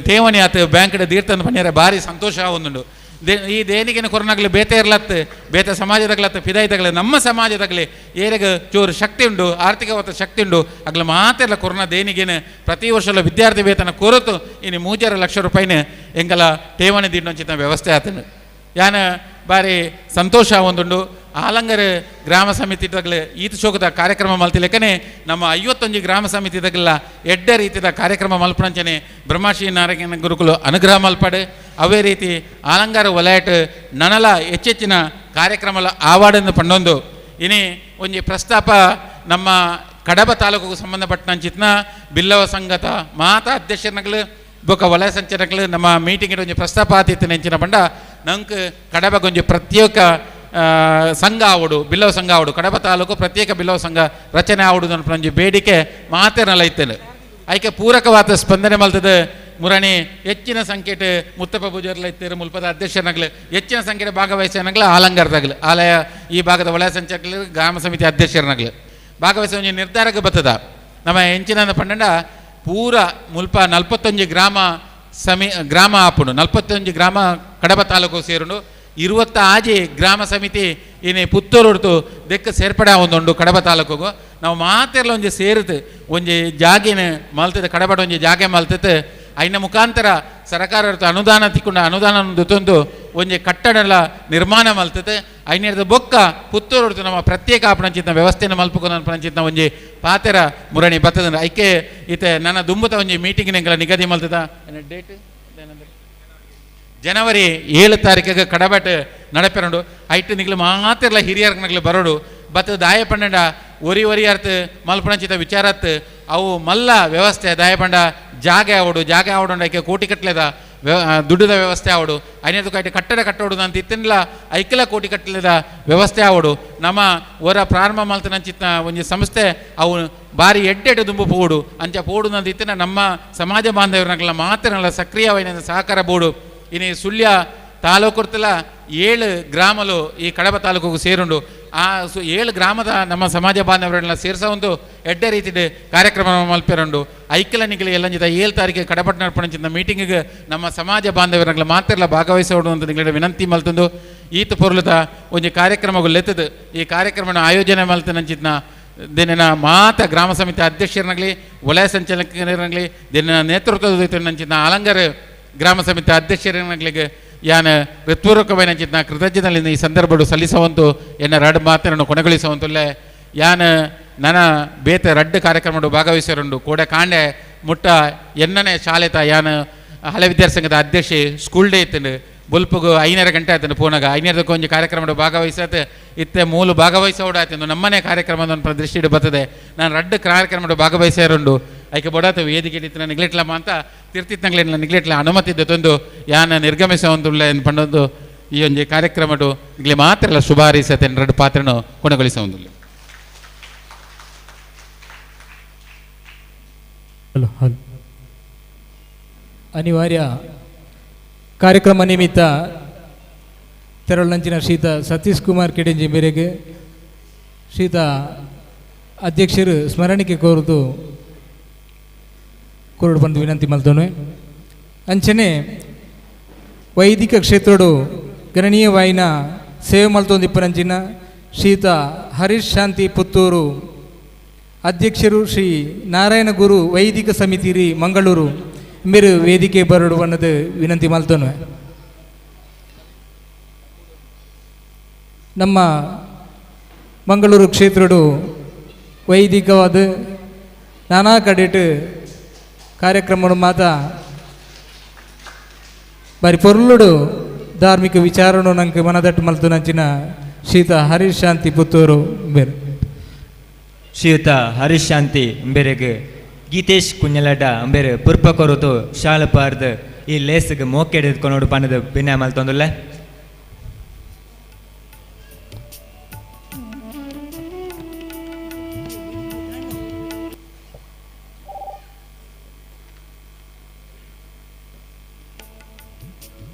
ಠೇವಣಿ ಆತ ಬ್ಯಾಂಕ್ ದೀರ್ತಂದು ಪನ್ಯಾರ ಭಾರಿ ಸಂತೋಷ ಒಂದುಂಡು. ಈ ದೇನಿಗೆನ ಕೊರನಾಗ್ಲಿ ಬೇತೆ ಇರ್ಲತ್ತು ಬೇತೆ ಸಮಾಜದಾಗ್ಲತ್ತು ಫಿದಾಯ್ದಾಗಲಿ ನಮ್ಮ ಸಮಾಜದಾಗಲಿ ಏರೆಗೆ ಚೂರು ಶಕ್ತಿ ಉಂಡು ಆರ್ಥಿಕವಾದ ಶಕ್ತಿ ಉಂಡು ಆಗ್ಲ ಮಾತೆಲ್ಲ ಕೊರೋನಾ ದೇನಿಗೇನು ಪ್ರತಿ ವರ್ಷಲ ವಿದ್ಯಾರ್ಥಿ ವೇತನ ಕೊರತು ಇನ್ನು 3 ಲಕ್ಷ ರೂಪಾಯಿನ ಎಂಗಲ ಠೇವಣಿ ದಿನೋಚಿತ ವ್ಯವಸ್ಥೆ ಆತನು ಯಾನ ಬಾರಿ ಸಂತೋಷ ಒಂದುಂಡು ಆಲಂಗರ ಗ್ರಾಮ ಸಮಿತಿದಾಗಲೇ ಈತ ಶೋಕದ ಕಾರ್ಯಕ್ರಮ ಮಲ್ತಿಲೆಕ್ಕನೆ ನಮ್ಮ 51 ಗ್ರಾಮ ಸಮಿತಿದಾಗಲ್ಲ ಎಡ್ಡ ರೀತಿಯ ಕಾರ್ಯಕ್ರಮ ಮಲ್ಪಣಂಚನೆ ಬ್ರಹ್ಮಶ್ರೀ ನಾರಾಯಣ ಗುರುಕುಲು ಅನುಗ್ರಹ ಮಲ್ಪಡೆ ಅವೇ ರೀತಿ ಆಲಂಗಾರ ವಲಯಟ್ ನನಲ ಹೆಚ್ಚೆಚ್ಚಿನ ಕಾರ್ಯಕ್ರಮಲ ಆವಾಡನ್ನು ಪಂಡೊಂದು ಇನಿ ಒಂಜಿ ಪ್ರಸ್ತಾಪ ನಮ್ಮ ಕಡಬ ತಾಲೂಕಿಗೆ ಸಂಬಂಧಪಟ್ಟಂಚಿತ್ನ ಬಿಲ್ಲವ ಸಂಘದ ಮಾತಾ ಅಧ್ಯಕ್ಷರನಗಳು ಬೊಕ ವಲಯ ಸಂಚಾಲಕಗಳು ನಮ್ಮ ಮೀಟಿಂಗ್ ಒಂಜಿ ಪ್ರಸ್ತಾಪ ಆತಿತ್ತು ನೆಂಚಿನ ಪಂಡ ನಂಗೆ ಕಡಬಗೊಂಜಿ ಪ್ರತ್ಯೇಕ ಸಂಘ ಆವಡು ಬಿಲ್ಲವ ಸಂಘ ಆವಡು ಕಡಬ ತಾಲೂಕು ಪ್ರತ್ಯೇಕ ಬಿಲ್ಲವ ಸಂಘ ರಚನೆ ಆವಡುದು ಅನ್ಪಂಜಿ ಬೇಡಿಕೆ ಮಾತೇನಲ್ಲ ಇತ್ತೇನೆ ಐಕೆ ಪೂರಕವಾದ ಸ್ಪಂದನೆ ಮಲ್ತದ ಮುರಣಿ ಹೆಚ್ಚಿನ ಸಂಖ್ಯೆಟ್ ಮುತ್ತಪ್ಪ ಪೂಜಾರ್ಲ ಇತ್ತೇರು ಮುಲ್ಪದ ಅಧ್ಯಕ್ಷನಾಗ್ಲಿ ಹೆಚ್ಚಿನ ಸಂಖ್ಯೆಯ ಭಾಗವಹಿಸನಾಗ್ಲಿ ಆಲಂಗಾರದಾಗ್ಲಿ ಆಲಯ ಈ ಭಾಗದ ವಲಯ ಸಂಚಾಲಕರು ಗ್ರಾಮ ಸಮಿತಿ ಅಧ್ಯಕ್ಷರನಾಗ್ಲಿ ಭಾಗವಹಿಸೋ ಒಂಜಿ ನಿರ್ಧಾರಕ್ಕೆ ಬರ್ತದ ನಮ್ಮ ಹೆಂಚಿನ ಪಂಡ ಪೂರ ಮುಲ್ಪ 41 ಗ್ರಾಮ ಆಪುಂಡು 41 ಗ್ರಾಮ ಕಡಬ ತಾಲೂಕು ಸೇರುಂಡು 26 ಗ್ರಾಮ ಸಮಿತಿ ಇನ್ನು ಪುತ್ತೂರು ಹೊರತು ದೆಕ್ಕ ಸೇರ್ಪಡೆ ಒಂದುಂಡು ಕಡಬ ತಾಲೂಕಿಗೂ ನಾವು ಮಾತೆಲ್ಲ ಒಂಜಿ ಸೇರಿತು ಒಂಜಿ ಜಾಗಿನ ಮಲ್ತದೆ ಕಡಬಡ ಒಂಜಿ ಜಾಗೆ ಮಲ್ತದೆ ಐನ ಮುಖಾಂತರ ಸರ್ಕಾರ ಅನುದಾನ ತಿಕ್ಕೊಂಡು ಅನುದಾನ ತಂದು ಒಂಜಿ ಕಟ್ಟಡ ನಿರ್ಮಾಣ ಮಲ್ತದೆ ಐನೇರದ ಬೊಕ್ಕ ಪುತ್ತೂರು ಹೊರತು ನಮ್ಮ ಪ್ರತ್ಯೇಕ ಆಪಣಂಚಿತ್ನ ವ್ಯವಸ್ಥೆಯನ್ನು ಮಲ್ಪಕೊಂಡು ಅನ್ಪಣಂಚಿತ್ನ ಒಂಜಿ ಪಾತೆರ ಮುರಣಿ ಬರ್ತದೆ ಐಕೆ ಈತೆ ನನ್ನ ದುಂಬುತ ಒಂಜಿ ಮೀಟಿಂಗಿನ ನಿಗದಿ ಮಲ್ತದ ಡೇಟ್ ಜನವರಿ 7 ತಾರೀಕಿಗೆ ಕಡಬಟ್ ನಡಪೆರಡು ಐಟ್ ನಿಗ್ಲು ಮಾತೆಲ್ಲ ಹಿರಿಯರ್ನಗ್ಲು ಬರೋಡು ಬತ್ತ ದಾಯ ಪಂಡ ಒರಿ ಅರ್ಥ ಮಲ್ಪಣಚಿತ ವಿಚಾರತ್ ಅವು ಮಲ್ಲ ವ್ಯವಸ್ಥೆ ದಾಯ ಪಂಡ ಜಾಗೆ ಆವಡು ಐಕೆ ಕೋಟಿ ಕಟ್ಲೆದ ದುಡ್ಡದ ವ್ಯವಸ್ಥೆ ಆವಡು ಐನೇದು ಕೈಟ್ ಕಟ್ಟಡ ಕಟ್ಟೋಡು ಅಂತ ಇತ್ತಿಲ್ಲ ಐಕೆಲ ಕೋಟಿ ಕಟ್ಟಲೆದ ವ್ಯವಸ್ಥೆ ಆವಡು ನಮ್ಮ ಹೊರ ಪ್ರಾರಂಭ ಮಲ್ತನಂಚಿತ್ತ ಒಂಜಿ ಸಂಸ್ಥೆ ಅವು ಬಾರಿ ಎಡ್ಡೆಡ್ಡು ದುಂಬು ಪೋಡು ಅಂಚ ಪೋಡು ಅಂತ ಇತ್ತಿನ ನಮ್ಮ ಸಮಾಜ ಬಾಂಧವ್ಯರನ್ನೆಲ್ಲ ಮಾತ್ರ ಸಕ್ರಿಯವಾದ ಸಹಕಾರ ಬೋಡು ಇನ್ನು ಸುಳ್ಯ ತಾಲೂಕುರ್ತಲ 7 ಗ್ರಾಮಲು ಈ ಕಡಬ ತಾಲೂಕಿಗೆ ಸೇರುಂಡು ಆ 7 ಗ್ರಾಮದ ನಮ್ಮ ಸಮಾಜ ಬಾಂಧವರನ್ನೆಲ್ಲ ಸೇರಿಸೋ ಒಂದು ಎಡ್ಡ ರೀತಿ ಕಾರ್ಯಕ್ರಮ ಮಲ್ಪೆರಂಡು ಐಕ್ಯಲ ನಿಗಲಿ ಎಲ್ಲ 7 ತಾರೀಕಿಗೆ ಕಡಬಟ್ ನಡ್ಪಣಂಚಿನ ಮೀಟಿಂಗಿಗೆ ನಮ್ಮ ಸಮಾಜ ಬಾಂಧವರನ್ನೆಲ್ಲ ಮಾತ್ರ ಭಾಗವಹಿಸೋಡು ಅಂತ ನಿಗಳ ವಿನಂತಿ ಮಲ್ತಂದು ಈತ ಪೊರ್ಲದ ಒಂದು ಕಾರ್ಯಕ್ರಮಗಳು ಲೆತ್ತದು ಈ ಕಾರ್ಯಕ್ರಮ ಆಯೋಜನೆ ಮಲ್ತನಂಚಿನ ದಿನ ಮಾತ ಗ್ರಾಮ ಸಮಿತಿ ಅಧ್ಯಕ್ಷರನಾಗಲಿ ವಲಯ ಸಂಚಾಲಕರಾಗಲಿ ದಿನ ನೇತೃತ್ವದ ನಂಚಿನ ಆಲಂಗಾರ ಗ್ರಾಮ ಸಮಿತಿ ಅಧ್ಯಕ್ಷರಿಗೆ ಯಾನ ಹೃತ್ಪೂರ್ವಕమైన ಕೃತಜ್ಞತೆಗಳಿಂದ ಈ ಸಂದರ್ಭ ಸಲ್ಲಿಸುವಂತು ಎನ್ನ ರಡ್ ಮಾತನ್ನು ಕೊನೆಗೊಳಿಸುವಂತಲ್ಲೇ ಯಾನ ನನ್ನ ಬೇತೆ ರಡ್ಡು ಕಾರ್ಯಕ್ರಮ ಭಾಗವಹಿಸಿರುಂಡು ಕೋಡೆ ಕಾಂಡೆ ಮುಟ್ಟ ಎನ್ನನೇ ಶಾಲೆತ ಯಾನ ಹಳೆ ವಿದ್ಯಾರ್ಥಿ ಸಂಘದ ಅಧ್ಯಕ್ಷೆ ಸ್ಕೂಲ್ ಡೇ ಇತ್ತು ಬುಲ್ಪುಗು 5:30 ಗಂಟೆ ಆಯ್ತು ಪೂನಾಗ 5:30 ಒಂಜಿ ಕಾರ್ಯಕ್ರಮ ಭಾಗವಹಿಸತ್ತೆ ಇತ್ತೆ ಮೂಲ ಭಾಗವಹಿಸೋಡು ಆಯ್ತು ನಮ್ಮನೆ ಕಾರ್ಯಕ್ರಮದ ದೃಷ್ಟಿ ಬರ್ತದೆ ನಾನು ರಡ್ಡು ಕಾರ್ಯಕ್ರಮ ಭಾಗವಹಿಸಿರುಂಡು ಐಕೆ ಬೊಡಾತ ವೇದಿಕೆ ಇತ್ತು ನಿಗ್ಲೆಟ್ಲಮ್ಮ ಅಂತ ತಿರ್ತಿತ್ತಂಗ್ಲೆಲ್ಲ ನಿಗ್ಲೆಟ್ಲ ಅನುಮತಿ ತಂದು ಯಾನ ನಿರ್ಗಮಿಸುವಂತುಳ್ಳ ಪಂಡೊಂದು ಈ ಒಂಜಿ ಕಾರ್ಯಕ್ರಮ ಇಗ್ಲಿ ಮಾತ್ರ ಶುಭ ಹಾರೈಸತ್ತೆ ರಡ್ಡು ಪಾತ್ರನು ಕೊನೆಗೊಳಿಸುವಂತುಳ್ಳ ಅನಿವಾರ್ಯ ಕಾರ್ಯಕ್ರಮ ನಿಮಿತ್ತ ತೆರಳಂಚಿನ ಶ್ರೀತ ಸತೀಶ್ ಕುಮಾರ್ ಕೆಡೆಂಜಿ ಮೇರೆಗೆ ಶ್ರೀತ ಅಧ್ಯಕ್ಷರು ಸ್ಮರಣಿಕೆ ಕೋರುದು ಕೋರಡು ಬಂದು ವಿನಂತಿ ಮಲ್ತೋನೆ ಅಂಚನೆ ವೈದಿಕ ಕ್ಷೇತ್ರಡು ಗಣನೀಯವಾಯಿನ ಸೇವೆ ಮಲ್ತೊಂದಿಪ್ಪನಂಚಿನ ಶ್ರೀತ ಹರೀಶ್ ಶಾಂತಿ ಪುತ್ತೂರು ಅಧ್ಯಕ್ಷರು ಶ್ರೀ ನಾರಾಯಣ ಗುರು ವೈದಿಕ ಸಮಿತಿ ರೀ ಮಂಗಳೂರು ಮೇರು ವೇದಿಕೆ ಬರಡು ಅನ್ನೋದು ವಿನಂತಿ ಮಲ್ತೋನೆ ನಮ್ಮ ಮಂಗಳೂರು ಕ್ಷೇತ್ರಡು ವೈದಿಕವಾದ ನಾನಾ ಕಡೆಟ್ ಕಾರ್ಯಕ್ರಮ ಮಾತ ಬಾರಿ ಪೊರ್ಲುಡು ಧಾರ್ಮಿಕ ವಿಚಾರನು ನಂಗೆ ಮನದಟ್ಟು ಮಲ್ತು ನಂಚಿನ ಶ್ರೀತ ಹರೀಶ್ ಶಾಂತಿ ಪುತ್ತೂರು ಬೇರೆ ಶ್ರೀಯುತ ಹರೀಶ್ ಶಾಂತಿ ಬೇರೆಗೆ ಗೀತೇಶ್ ಕುഞ്ഞಲಡ್ಡ ಅಂಬೇರೆ ಪುರ್ಪ ಕೊರತು ಶಾಲ ಪಾರ್ದ ಈ ಲೇಸ್ಗೆ ಮೋಕೆ ಹಿಡಿದುಕೊಂಡು ಪನ್ನದ ಭಿನ್ನ ಮಲ್ತೊಂದುಲ್ಲ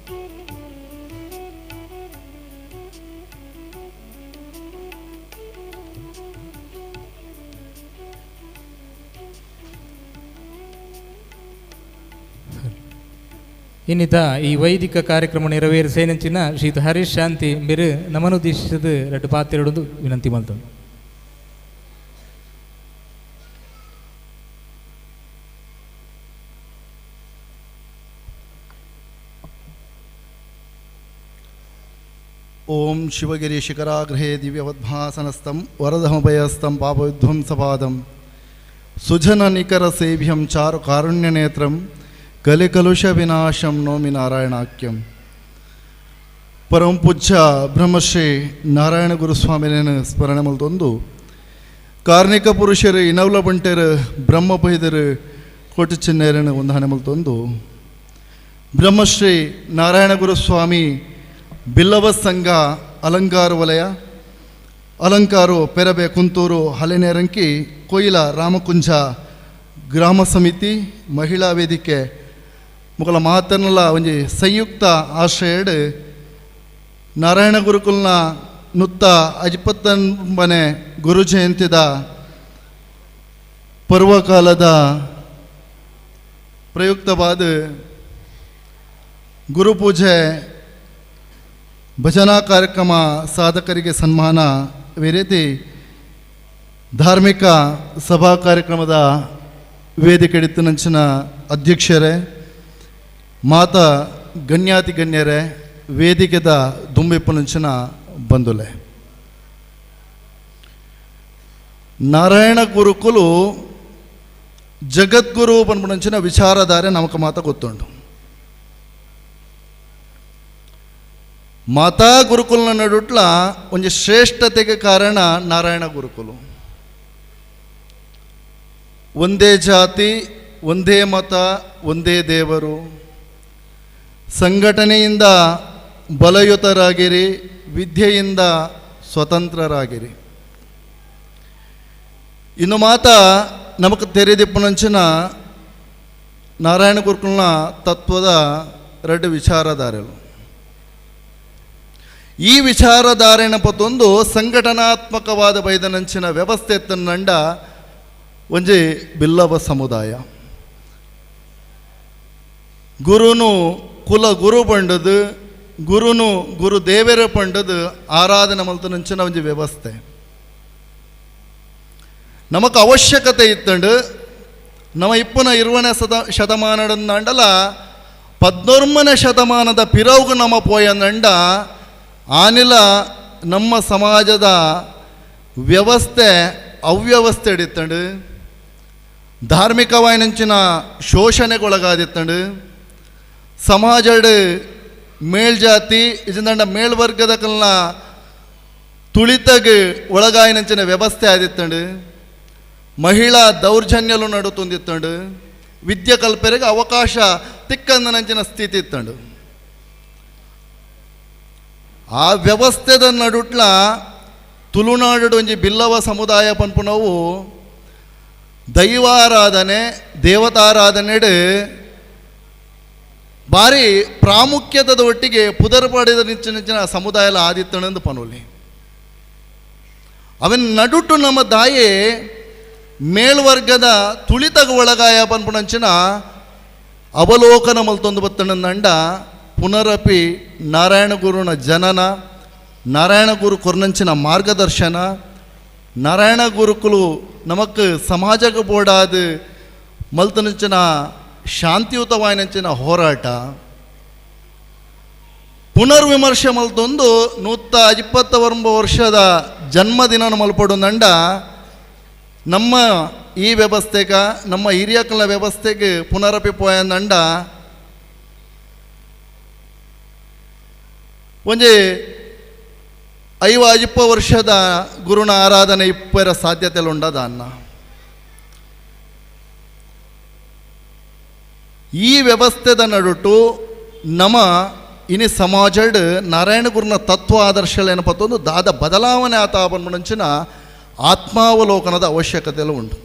ಇನ್ನಿತ ಈ ವೈದಿಕ ಕಾರ್ಯಕ್ರಮ ನೆರವೇರಿಸೇನಂಚಿನ ಶ್ರೀಯುತ ಹರೀಶ್ ಶಾಂತಿ ಬೇರೆ ನಮನುದ್ದೇಶಿಸಿದ ಎರಡು ಪಾತ್ರೆರಡು ವಿನಂತಿ ಮಾಡ್ತಾನೆ. ಓಂ ಶಿವಗಿರಿ ಶಿಖರಾಗ್ರಹೇ ದಿವ್ಯವದ್ಭಾಸನಸ್ಥಂ ವರದಹಮಭಯಸ್ಥಂ ಪಾಪವಿಧ್ವಂಸಪಾದಂ ಸುಜನ ನಿಕರ ಸೇವ್ಯಂ ಚಾರು ಕಾರುಣ್ಯನೇತ್ರಂ ಕಲಿಕಲುಷ ವಿನಾಶಂ ನೋಮಿ ನಾರಾಯಣಾಖ್ಯಂ. ಪರಮ ಪೂಜ್ಯ ಬ್ರಹ್ಮಶ್ರೀ ನಾರಾಯಣ ಗುರುಸ್ವಾಮಿನ ಸ್ಮರಣೆ ಮಲ್ತೊಂದು ಕಾರ್ಣಿಕ ಪುರುಷರು ಇನವಲ ಬಂಟೆರು ಬ್ರಹ್ಮ ಬೈದರು ಕೋಟಿ ಚಿನ್ನೇರನ ವಂದನೆ ಮಲ್ತೊಂದು ಬ್ರಹ್ಮಶ್ರೀ ನಾರಾಯಣ ಗುರುಸ್ವಾಮಿ ಬಿಲ್ಲವ ಸಂಘ ಅಲಂಕಾರ ವಲಯ ಅಲಂಕಾರು ಪೆರಬೆ ಕುಂತೂರು ಹಲೆನೇರಂಕಿ ಕೊಯ್ಲ ರಾಮಕುಂಜ ಗ್ರಾಮ ಸಮಿತಿ ಮಹಿಳಾ ವೇದಿಕೆ ಮುಗಲ ಮಾತನ್ನಲ ಒಂಜಿ ಸಂಯುಕ್ತ ಆಶ್ರಯಡ್ ನಾರಾಯಣ ಗುರುಕುಲ್ನ ನುತ್ತ ಅಜಿಪತ್ತೊಂಬನೆ ಗುರು ಜಯಂತಿದ ಪರ್ವಕಾಲದ ಪ್ರಯುಕ್ತವಾದ ಗುರುಪೂಜೆ ಭಜನಾ ಕಾರ್ಯಕ್ರಮ ಸಾಧಕರಿಗೆ ಸನ್ಮಾನ ಇದೇ ರೀತಿ ಧಾರ್ಮಿಕ ಸಭಾ ಕಾರ್ಯಕ್ರಮದ ವೇದಿಕೆ ನಂಚಿನ ಅಧ್ಯಕ್ಷರೇ ಮಾತಾ ಗಣ್ಯಾತಿ ಗಣ್ಯರೇ ವೇದಿಕೆದ ದುಂಬಿಪ್ಪನಂಚಿನ ಬಂಧುಲೆ ನಾರಾಯಣ ಗುರುಕುಲು ಜಗದ್ಗುರು ಪನ್ಪುನಂಚಿನ ವಿಚಾರಧಾರೆ ನಮಕ ಮಾತ ಗೊತ್ತುಂಡು. ಮಾತಾ ಗುರುಕುಲ್ನ ನಡುಟ್ಲ ಒಂಜಿ ಶ್ರೇಷ್ಠತೆಗೆ ಕಾರಣ ನಾರಾಯಣ ಗುರುಕುಲು. ಒಂದೇ ಜಾತಿ, ಒಂದೇ ಮತ, ಒಂದೇ ದೇವರು, ಸಂಘಟನೆಯಿಂದ ಬಲಯುತರಾಗಿರಿ, ವಿದ್ಯೆಯಿಂದ ಸ್ವತಂತ್ರರಾಗಿರಿ. ಇನ್ನು ಮಾತ ನಮಕ್ ತೆರೆದಿಪ್ಪುನಂಚಿನ ನಾರಾಯಣ ಗುರುಕುಲ್ನ ತತ್ವದ ಎರಡು ವಿಚಾರಧಾರೆಗಳು. ಈ ವಿಚಾರಧಾರೆನ ಪತ್ತೊಂದು ಸಂಘಟನಾತ್ಮಕವಾದ ಬೈದನಂಚಿನ ವ್ಯವಸ್ಥೆ ತನ್ನಂಡ ಒಂಜಿ ಬಿಲ್ಲವ ಸಮುದಾಯ. ಗುರುನು ಕುಲ ಗುರು ಪಂಡದು, ಗುರುನು ಗುರು ದೇವರ ಪಂಡದು ಆರಾಧನೆ ಮಲ್ತನಂಚಿನ ಒಂಜಿ ವ್ಯವಸ್ಥೆ. ನಮಕ್ ಅವಶ್ಯಕತೆ ಇತ್ತಂಡು ನಮ್ಮ ಇಪ್ಪನ 20ನೇ ಶತಮಾನದಂಡಲ 14ನೇ ಶತಮಾನದ ಪಿರವುಗು ನಮ್ಮ ಪೋಯಂದಂಡ ಆನಿಲ ನಮ್ಮ ಸಮಾಜದ ವ್ಯವಸ್ಥೆ ಅವ್ಯವಸ್ಥೆ ಹಿಡಿತಂಡು, ಧಾರ್ಮಿಕವಾಯಿನಂಚಿನ ಶೋಷಣೆಗೊಳಗಾದಿತ್ತಂಡು, ಸಮಾಜಡ್ ಮೇಲ್ಜಾತಿ ಇದರಿಂದ ಮೇಲ್ವರ್ಗದ ಕಲ್ನ ತುಳಿತಗೆ ಒಳಗಾಯಿನಂಚಿನ ವ್ಯವಸ್ಥೆ ಆದಿತ್ತಂಡು, ಮಹಿಳಾ ದೌರ್ಜನ್ಯಲು ನಡುತ್ತೊಂದಿತ್ತಂಡು, ವಿದ್ಯೆ ಕಲ್ಪರಿಗೆ ಅವಕಾಶ ತಿಕ್ಕಂದನಂಚಿನ ಸ್ಥಿತಿ ಇತ್ತಂಡು. ಆ ವ್ಯವಸ್ಥೆದ ನಡುಟ್ಲ ತುಳುನಾಡು ಒಂಜಿ ಬಿಲ್ಲವ ಸಮುದಾಯ ಪನ್ಪುನವು ದೈವಾರಾಧನೆ ದೇವತಾರಾಧನೆಡ್ ಭಾರಿ ಪ್ರಾಮುಖ್ಯತದ ಒಟ್ಟಿಗೆ ಪುದರ್ಪಾಡಿದ ನಿಂಚಿನ ಸಮುದಾಯಲ ಆದಿತ್ತಣಂದು ಪನೋಲಿ. ಅವನ್ ನಡುಟು ನಮ್ಮ ದಾಯೆ ಮೇಲ್ವರ್ಗದ ತುಳಿತಗ ಒಳಗಾಯ ಪನ್ಪುನಂಚಿನ ಅವಲೋಕನ ಮಲ್ತೊಂದು ಬತ್ತಣಂದಂಡ ಪುನರಪಿ ನಾರಾಯಣ ಗುರುನ ಜನನ, ನಾರಾಯಣ ಗುರು ಕೊರ್ನಂಚಿನ ಮಾರ್ಗದರ್ಶನ, ನಾರಾಯಣ ಗುರುಕುಲು ನಮಕ್ ಸಮಾಜಕ್ಕೆ ಬೋಡಾದ ಮಲ್ತನಂಚಿನ ಶಾಂತಿಯುತವಾಯಿನಂಚಿನ ಹೋರಾಟ ಪುನರ್ವಿಮರ್ಶೆ ಮಲ್ತೊಂದು 129 ವರ್ಷದ ಜನ್ಮದಿನ ಮಲ್ಪಡೋದಂಡ ನಮ್ಮ ಈ ವ್ಯವಸ್ಥೆಗೆ ನಮ್ಮ ಹಿರಿಯಕಲ ವ್ಯವಸ್ಥೆಗೆ ಪುನರಪಿ ಪೋಯಂದಂಡ ಒಂಜಿ 50 ವರ್ಷದ ಗುರುನ ಆರಾಧನೆ ಇಪ್ಪರ ಸಾಧ್ಯತೆಲು ಉಂಡದ ಅನ್ನ. ಈ ವ್ಯವಸ್ಥೆದ ನಡುಟು ನಮ್ಮ ಇನಿ ಸಮಾಜಡ್ ನಾರಾಯಣ ಗುರುನ ತತ್ವ ಆದರ್ಶಗಳು ಏನಪ್ಪತ್ತೊಂದು ದಾದ ಬದಲಾವಣೆ ಆತ ಬಂದ್ಬಿಡಂಚಿನ ಆತ್ಮಾವಲೋಕನದ ಅವಶ್ಯಕತೆಯಲ್ಲ ಉಂಟು.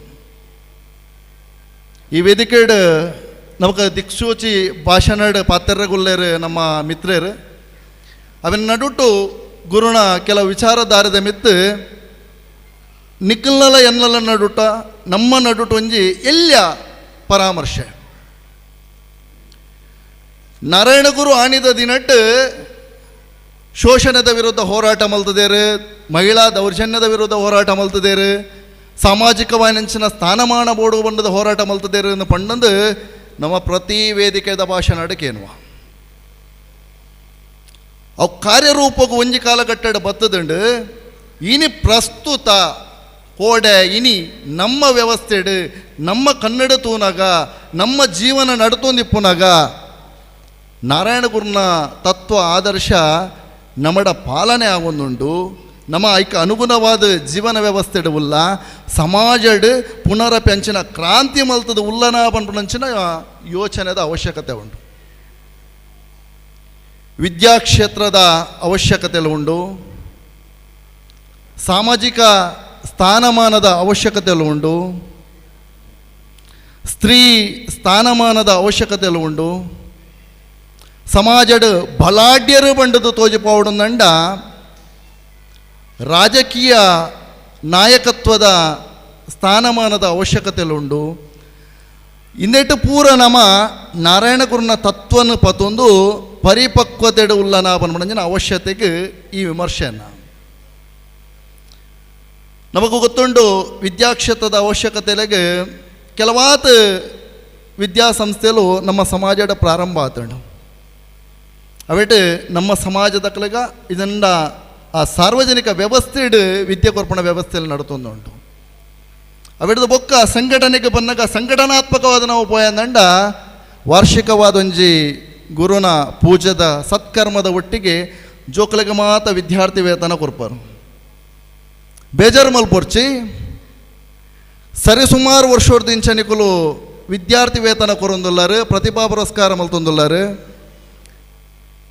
ಈ ವೇದಿಕೆಡ್ ನಮಕ ದಿಕ್ಸೂಚಿ ಭಾಷಣಡ್ ಪಾತ್ರಗುಲ್ಲೇರು ನಮ್ಮ ಮಿತ್ರರು ಅವನ ನಡುಟು ಗುರುನ ಕೆಲವು ವಿಚಾರಧಾರದ ಮಿತ್ತು ನಿಖಲ್ನಲ ಎನ್ನಲ ನಡುಟ ನಮ್ಮ ನಡುಟು ಒಂಜಿ ಎಲ್ಯ ಪರಾಮರ್ಶೆ ನಾರಾಯಣಗುರು ಆಣಿದ ದಿನಟ್ಟು ಶೋಷಣದ ವಿರುದ್ಧ ಹೋರಾಟ ಮಲ್ತದೇರು, ಮಹಿಳಾ ದೌರ್ಜನ್ಯದ ವಿರುದ್ಧ ಹೋರಾಟ ಮಲ್ತದೇರು, ಸಾಮಾಜಿಕವಾಯಿನಂಚಿನ ಸ್ಥಾನಮಾನ ಬೋಡು ಬಂಡದ ಹೋರಾಟ ಮಲ್ತದೇರು ಎಂದು ಪಂಡಂದು ನಮ್ಮ ಪ್ರತಿ ವೇದಿಕೆದ ಭಾಷಣ ಅಡಕೇನುವ ಅವು ಕಾರ್ಯರೂಪಗೂ ಒಂಜಿ ಕಾಲಘಟ್ಟ ಬತ್ತದುಂಡು. ಇನಿ ಪ್ರಸ್ತುತ ಕೋಡೆ ಇನಿ ನಮ್ಮ ವ್ಯವಸ್ಥೆಡು ನಮ್ಮ ಕನ್ನಡ ತೂನಾಗ ನಮ್ಮ ಜೀವನ ನಡತೊಂದಿಪ್ಪುನಾಗ ನಾರಾಯಣ ಗುರುನ ತತ್ವ ಆದರ್ಶ ನಮ್ಮಡ ಪಾಲನೆ ಆಗೊಂದುಂಡು. ನಮ್ಮ ಐಕ ಅನುಗುಣವಾದ ಜೀವನ ವ್ಯವಸ್ಥೆಡು ಉಲ್ಲ ಸಮಾಜಡ್ ಪುನರಪಿ ಅಂಚಿನ ಕ್ರಾಂತಿ ಮಲ್ತದ ಉಲ್ಲನ ಪಂಪಂಚಿನ ಯೋಚನೆದ ಅವಶ್ಯಕತೆ ಉಂಟು. ವಿದ್ಯಾಕ್ಷೇತ್ರದ ಅವಶ್ಯಕತೆ ಉಂಟು, ಸಾಮಾಜಿಕ ಸ್ಥಾನಮಾನದ ಅವಶ್ಯಕತೆ ಉಂಟು, ಸ್ತ್ರೀ ಸ್ಥಾನಮಾನದ ಅವಶ್ಯಕತೆ ಉಂಟು. ಸಮಾಜಡ್ ಬಲಾಢ್ಯರು ಬಂಡದು ತೋಜಿಪೋವಡುಂದಂಡ ರಾಜಕೀಯ ನಾಯಕತ್ವದ ಸ್ಥಾನಮಾನದ ಅವಶ್ಯಕತೆ ಉಂಟು. ಇಂದೆಟ್ಟು ಪೂರ ನಮ್ಮ ನಾರಾಯಣ ಗುರುನ ತತ್ವನ ಪತ್ತೊಂದು ಪರಿಪಕ್ವತೆಡು ಉಲ್ಲನ ಪನ್ಪಂಜಿನ ಅವಶ್ಯಕತೆಗೆ ಈ ವಿಮರ್ಶೆಯನ್ನು ನಮಗೂ ಗೊತ್ತುಂಡು. ವಿದ್ಯಾಕ್ಷೇತ್ರದ ಅವಶ್ಯಕತೆಗೆ ಕೆಲವಾತ ವಿದ್ಯಾಸಂಸ್ಥೆಲು ನಮ್ಮ ಸಮಾಜದ ಪ್ರಾರಂಭ ಆತಂಡು. ಅವೇಟು ನಮ್ಮ ಸಮಾಜದಕ್ಲೆಗ ಇದನ್ನ ಆ ಸಾರ್ವಜನಿಕ ವ್ಯವಸ್ಥೆಡು ವಿದ್ಯೆ ಕೊರ್ಪಣ ವ್ಯವಸ್ಥೆಯಲ್ಲಿ ನಡತೊಂದುಂಟು. ಅವಿಡದ ಬೊಕ್ಕ ಸಂಘಟನೆಗೆ ಬಂದಾಗ ಸಂಘಟನಾತ್ಮಕವಾದ ನಾವು ಪೋಯಂದಂಡ ವಾರ್ಷಿಕವಾದ ಒಂಜಿ ಗುರುನ ಪೂಜದ ಸತ್ಕರ್ಮದ ಒಟ್ಟಿಗೆ ಜೋಕ್ಲೆಗೆ ಮಾತ್ರ ವಿದ್ಯಾರ್ಥಿ ವೇತನ ಕೊರ್ಪರು ಬೇಜಾರು ಮಲ್ಪೊರ್ಚಿ ಸರಿ ಸುಮಾರು ವರ್ಷೋರ್ದಿಂಚನಿಕುಲು ವಿದ್ಯಾರ್ಥಿ ವೇತನ ಕೊರೊಂದುಲ್ಲಾರು, ಪ್ರತಿಭಾ ಪುರಸ್ಕಾರ ಮಲ್ತೊಂದುಲ್ಲಾರು.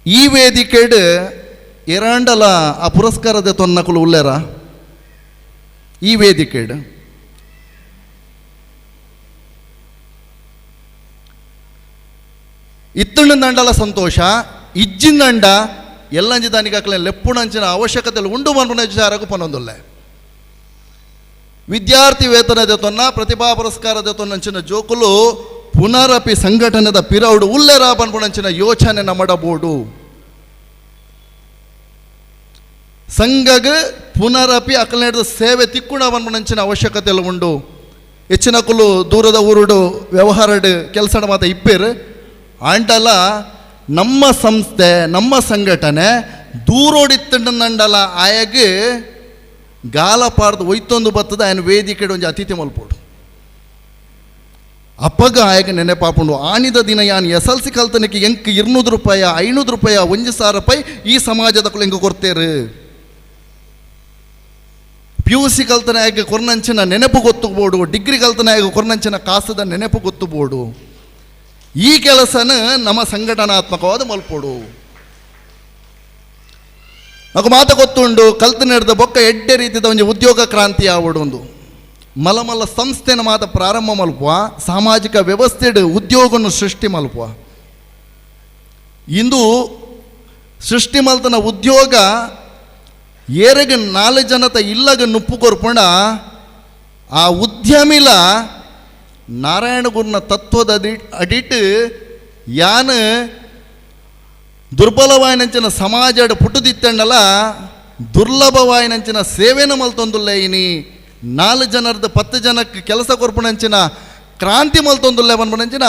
ಈ ವೇದಿಕೆಡ್ ಎರಾಂಡಲ ಆ ಪುರಸ್ಕಾರದ ತೊನ್ನಕುಲು ಉಲ್ಲೇರ ಈ ವೇದಿಕೆಡ್ ಇತ್ತುಂಡಂಡಲ ಸಂತೋಷ ಇಜ್ಜಿಂದಂಡ ಎಲ್ಲಂಜಿ ದಾನಿಗಾಕಲೆ ಲೆಪ್ಪುಣಂಚಿನ ಅವಶ್ಯಕತೆ ಉಂಡು ಮನ್ಪುನ ವಿಚಾರಕ್ಕೂ ಪನ್ನೊಂದುಲ್ಲೆ. ವಿದ್ಯಾರ್ಥಿ ವೇತನದ ತೊನ್ನ ಪ್ರತಿಭಾ ಪುರಸ್ಕಾರದ ತೊನ್ನಂಚಿನ ಜೋಕುಲು ಪುನರಪಿ ಸಂಘಟನೆದ ಪಿರೌಡು ಉಲ್ಲೆರ ಪನ್ಪುಣಂಚಿನ ಯೋಚನೆ ನಮ್ಮಡ ಬೋಡು ಸಂಘಗೆ ಪುನರಪಿ ಅಕಲ್ನೇಡ್ದ ಸೇವೆ ತಿಕ್ಕುಣ ಪನ್ಪುಣಂಚಿನ ಅವಶ್ಯಕತೆ ಎಲ್ಲ ಉಂಡು. ಹೆಚ್ಚಿನ ಕುಲು ದೂರದ ಊರುಡು ವ್ಯವಹಾರಡು ಕೆಲಸದ ಮಾತ ಇಪ್ಪೇರು ಆಂಟಲ ನಮ್ಮ ಸಂಸ್ಥೆ ನಮ್ಮ ಸಂಘಟನೆ ದೂರೋಡಿತ್ತಂಡಲ ಆಯಗೆ ಗಾಲ ಪಾರ್ದು ಒಯ್ತೊಂದು ಬರ್ತದ ఆయన ವೇದಿಕೆಡು ಒಂಜಿ ಅತಿಥಿ ಮಲ್ಪೋಡು ಅಪ್ಪಗ ಆಯಗೆ ನೆನೆಪಾಪುಂಡು ಆನಿದ ದಿನ ಯಾನ್ SLC ಕಲ್ತನಕ್ಕೆ ಎಂಕ್ 200 ರೂಪಾಯಿ 500 ರೂಪಾಯಿ 1,000 ರೂಪಾಯಿ ಈ ಸಮಾಜದ ಕುಲ ಹೆಂಗೆ ಕೊಡ್ತೇರು. PUC ಕಲ್ತನ ಆಯಗೆ ಕೊರ್ನಂಚಿನ ನೆನಪು ಗೊತ್ತುಬೋಡು, ಡಿಗ್ರಿ ಕಲ್ತನ ಆಯಗೆ ಕೊರ್ನಂಚಿನ ಕಾಸದ ನೆನಪು ಗೊತ್ತುಬೋಡು. ಈ ಕೆಲಸನ ನಮ್ಮ ಸಂಘಟನಾತ್ಮಕವಾದ ಮಲ್ಪೋಡು. నాకు ಮಾತ ಗೊತ್ತುಂಡು ಕಲ್ತು ನಡೆದ ಬೊಕ್ಕ ಎಡ್ಡೆ ರೀತಿಯ ಒಂದು ಉದ್ಯೋಗ ಕ್ರಾಂತಿ ಆವಡೊಂದು ಮಲಮಲ್ಲ ಸಂಸ್ಥೆನ ಮಾತ ಪ್ರಾರಂಭ ಮಲ್ಪುವ ಸಾಮಾಜಿಕ ವ್ಯವಸ್ಥೆಡು ಉದ್ಯೋಗವನ್ನು ಸೃಷ್ಟಿ ಮಲ್ಪುವ. ಇಂದು ಸೃಷ್ಟಿ ಮಲ್ತನ ಉದ್ಯೋಗ ಏರೆಗೆ 4 ಜನತ ಇಲ್ಲಗ ನುಪ್ಪು ಕೊರ್ಪುಂಡ ಆ ಉದ್ಯಮಿಲ ನಾರಾಯಣ ಗುರುನ ತತ್ವದ ಅಡಿಟ್ ಯಾನ್ ದುರ್ಬಲವಾಯಿನಂಚಿನ ಸಮಾಜದ ಪುಟುದಿತ್ತಂಡಲ ದುರ್ಲಭವಾಯಿನಂಚಿನ ಸೇವೆನ ಮಲ್ತೊಂದುಲ್ಲೆ ಇನಿ 4 ಜನರದ 10 ಜನಕ್ಕೆ ಕೆಲಸ ಕೊರ್ಪುಣಂಚಿನ ಕ್ರಾಂತಿ ಮಲ್ತೊಂದುಲ್ಲೆ ಬನ್ಪುಣಂಚಿನ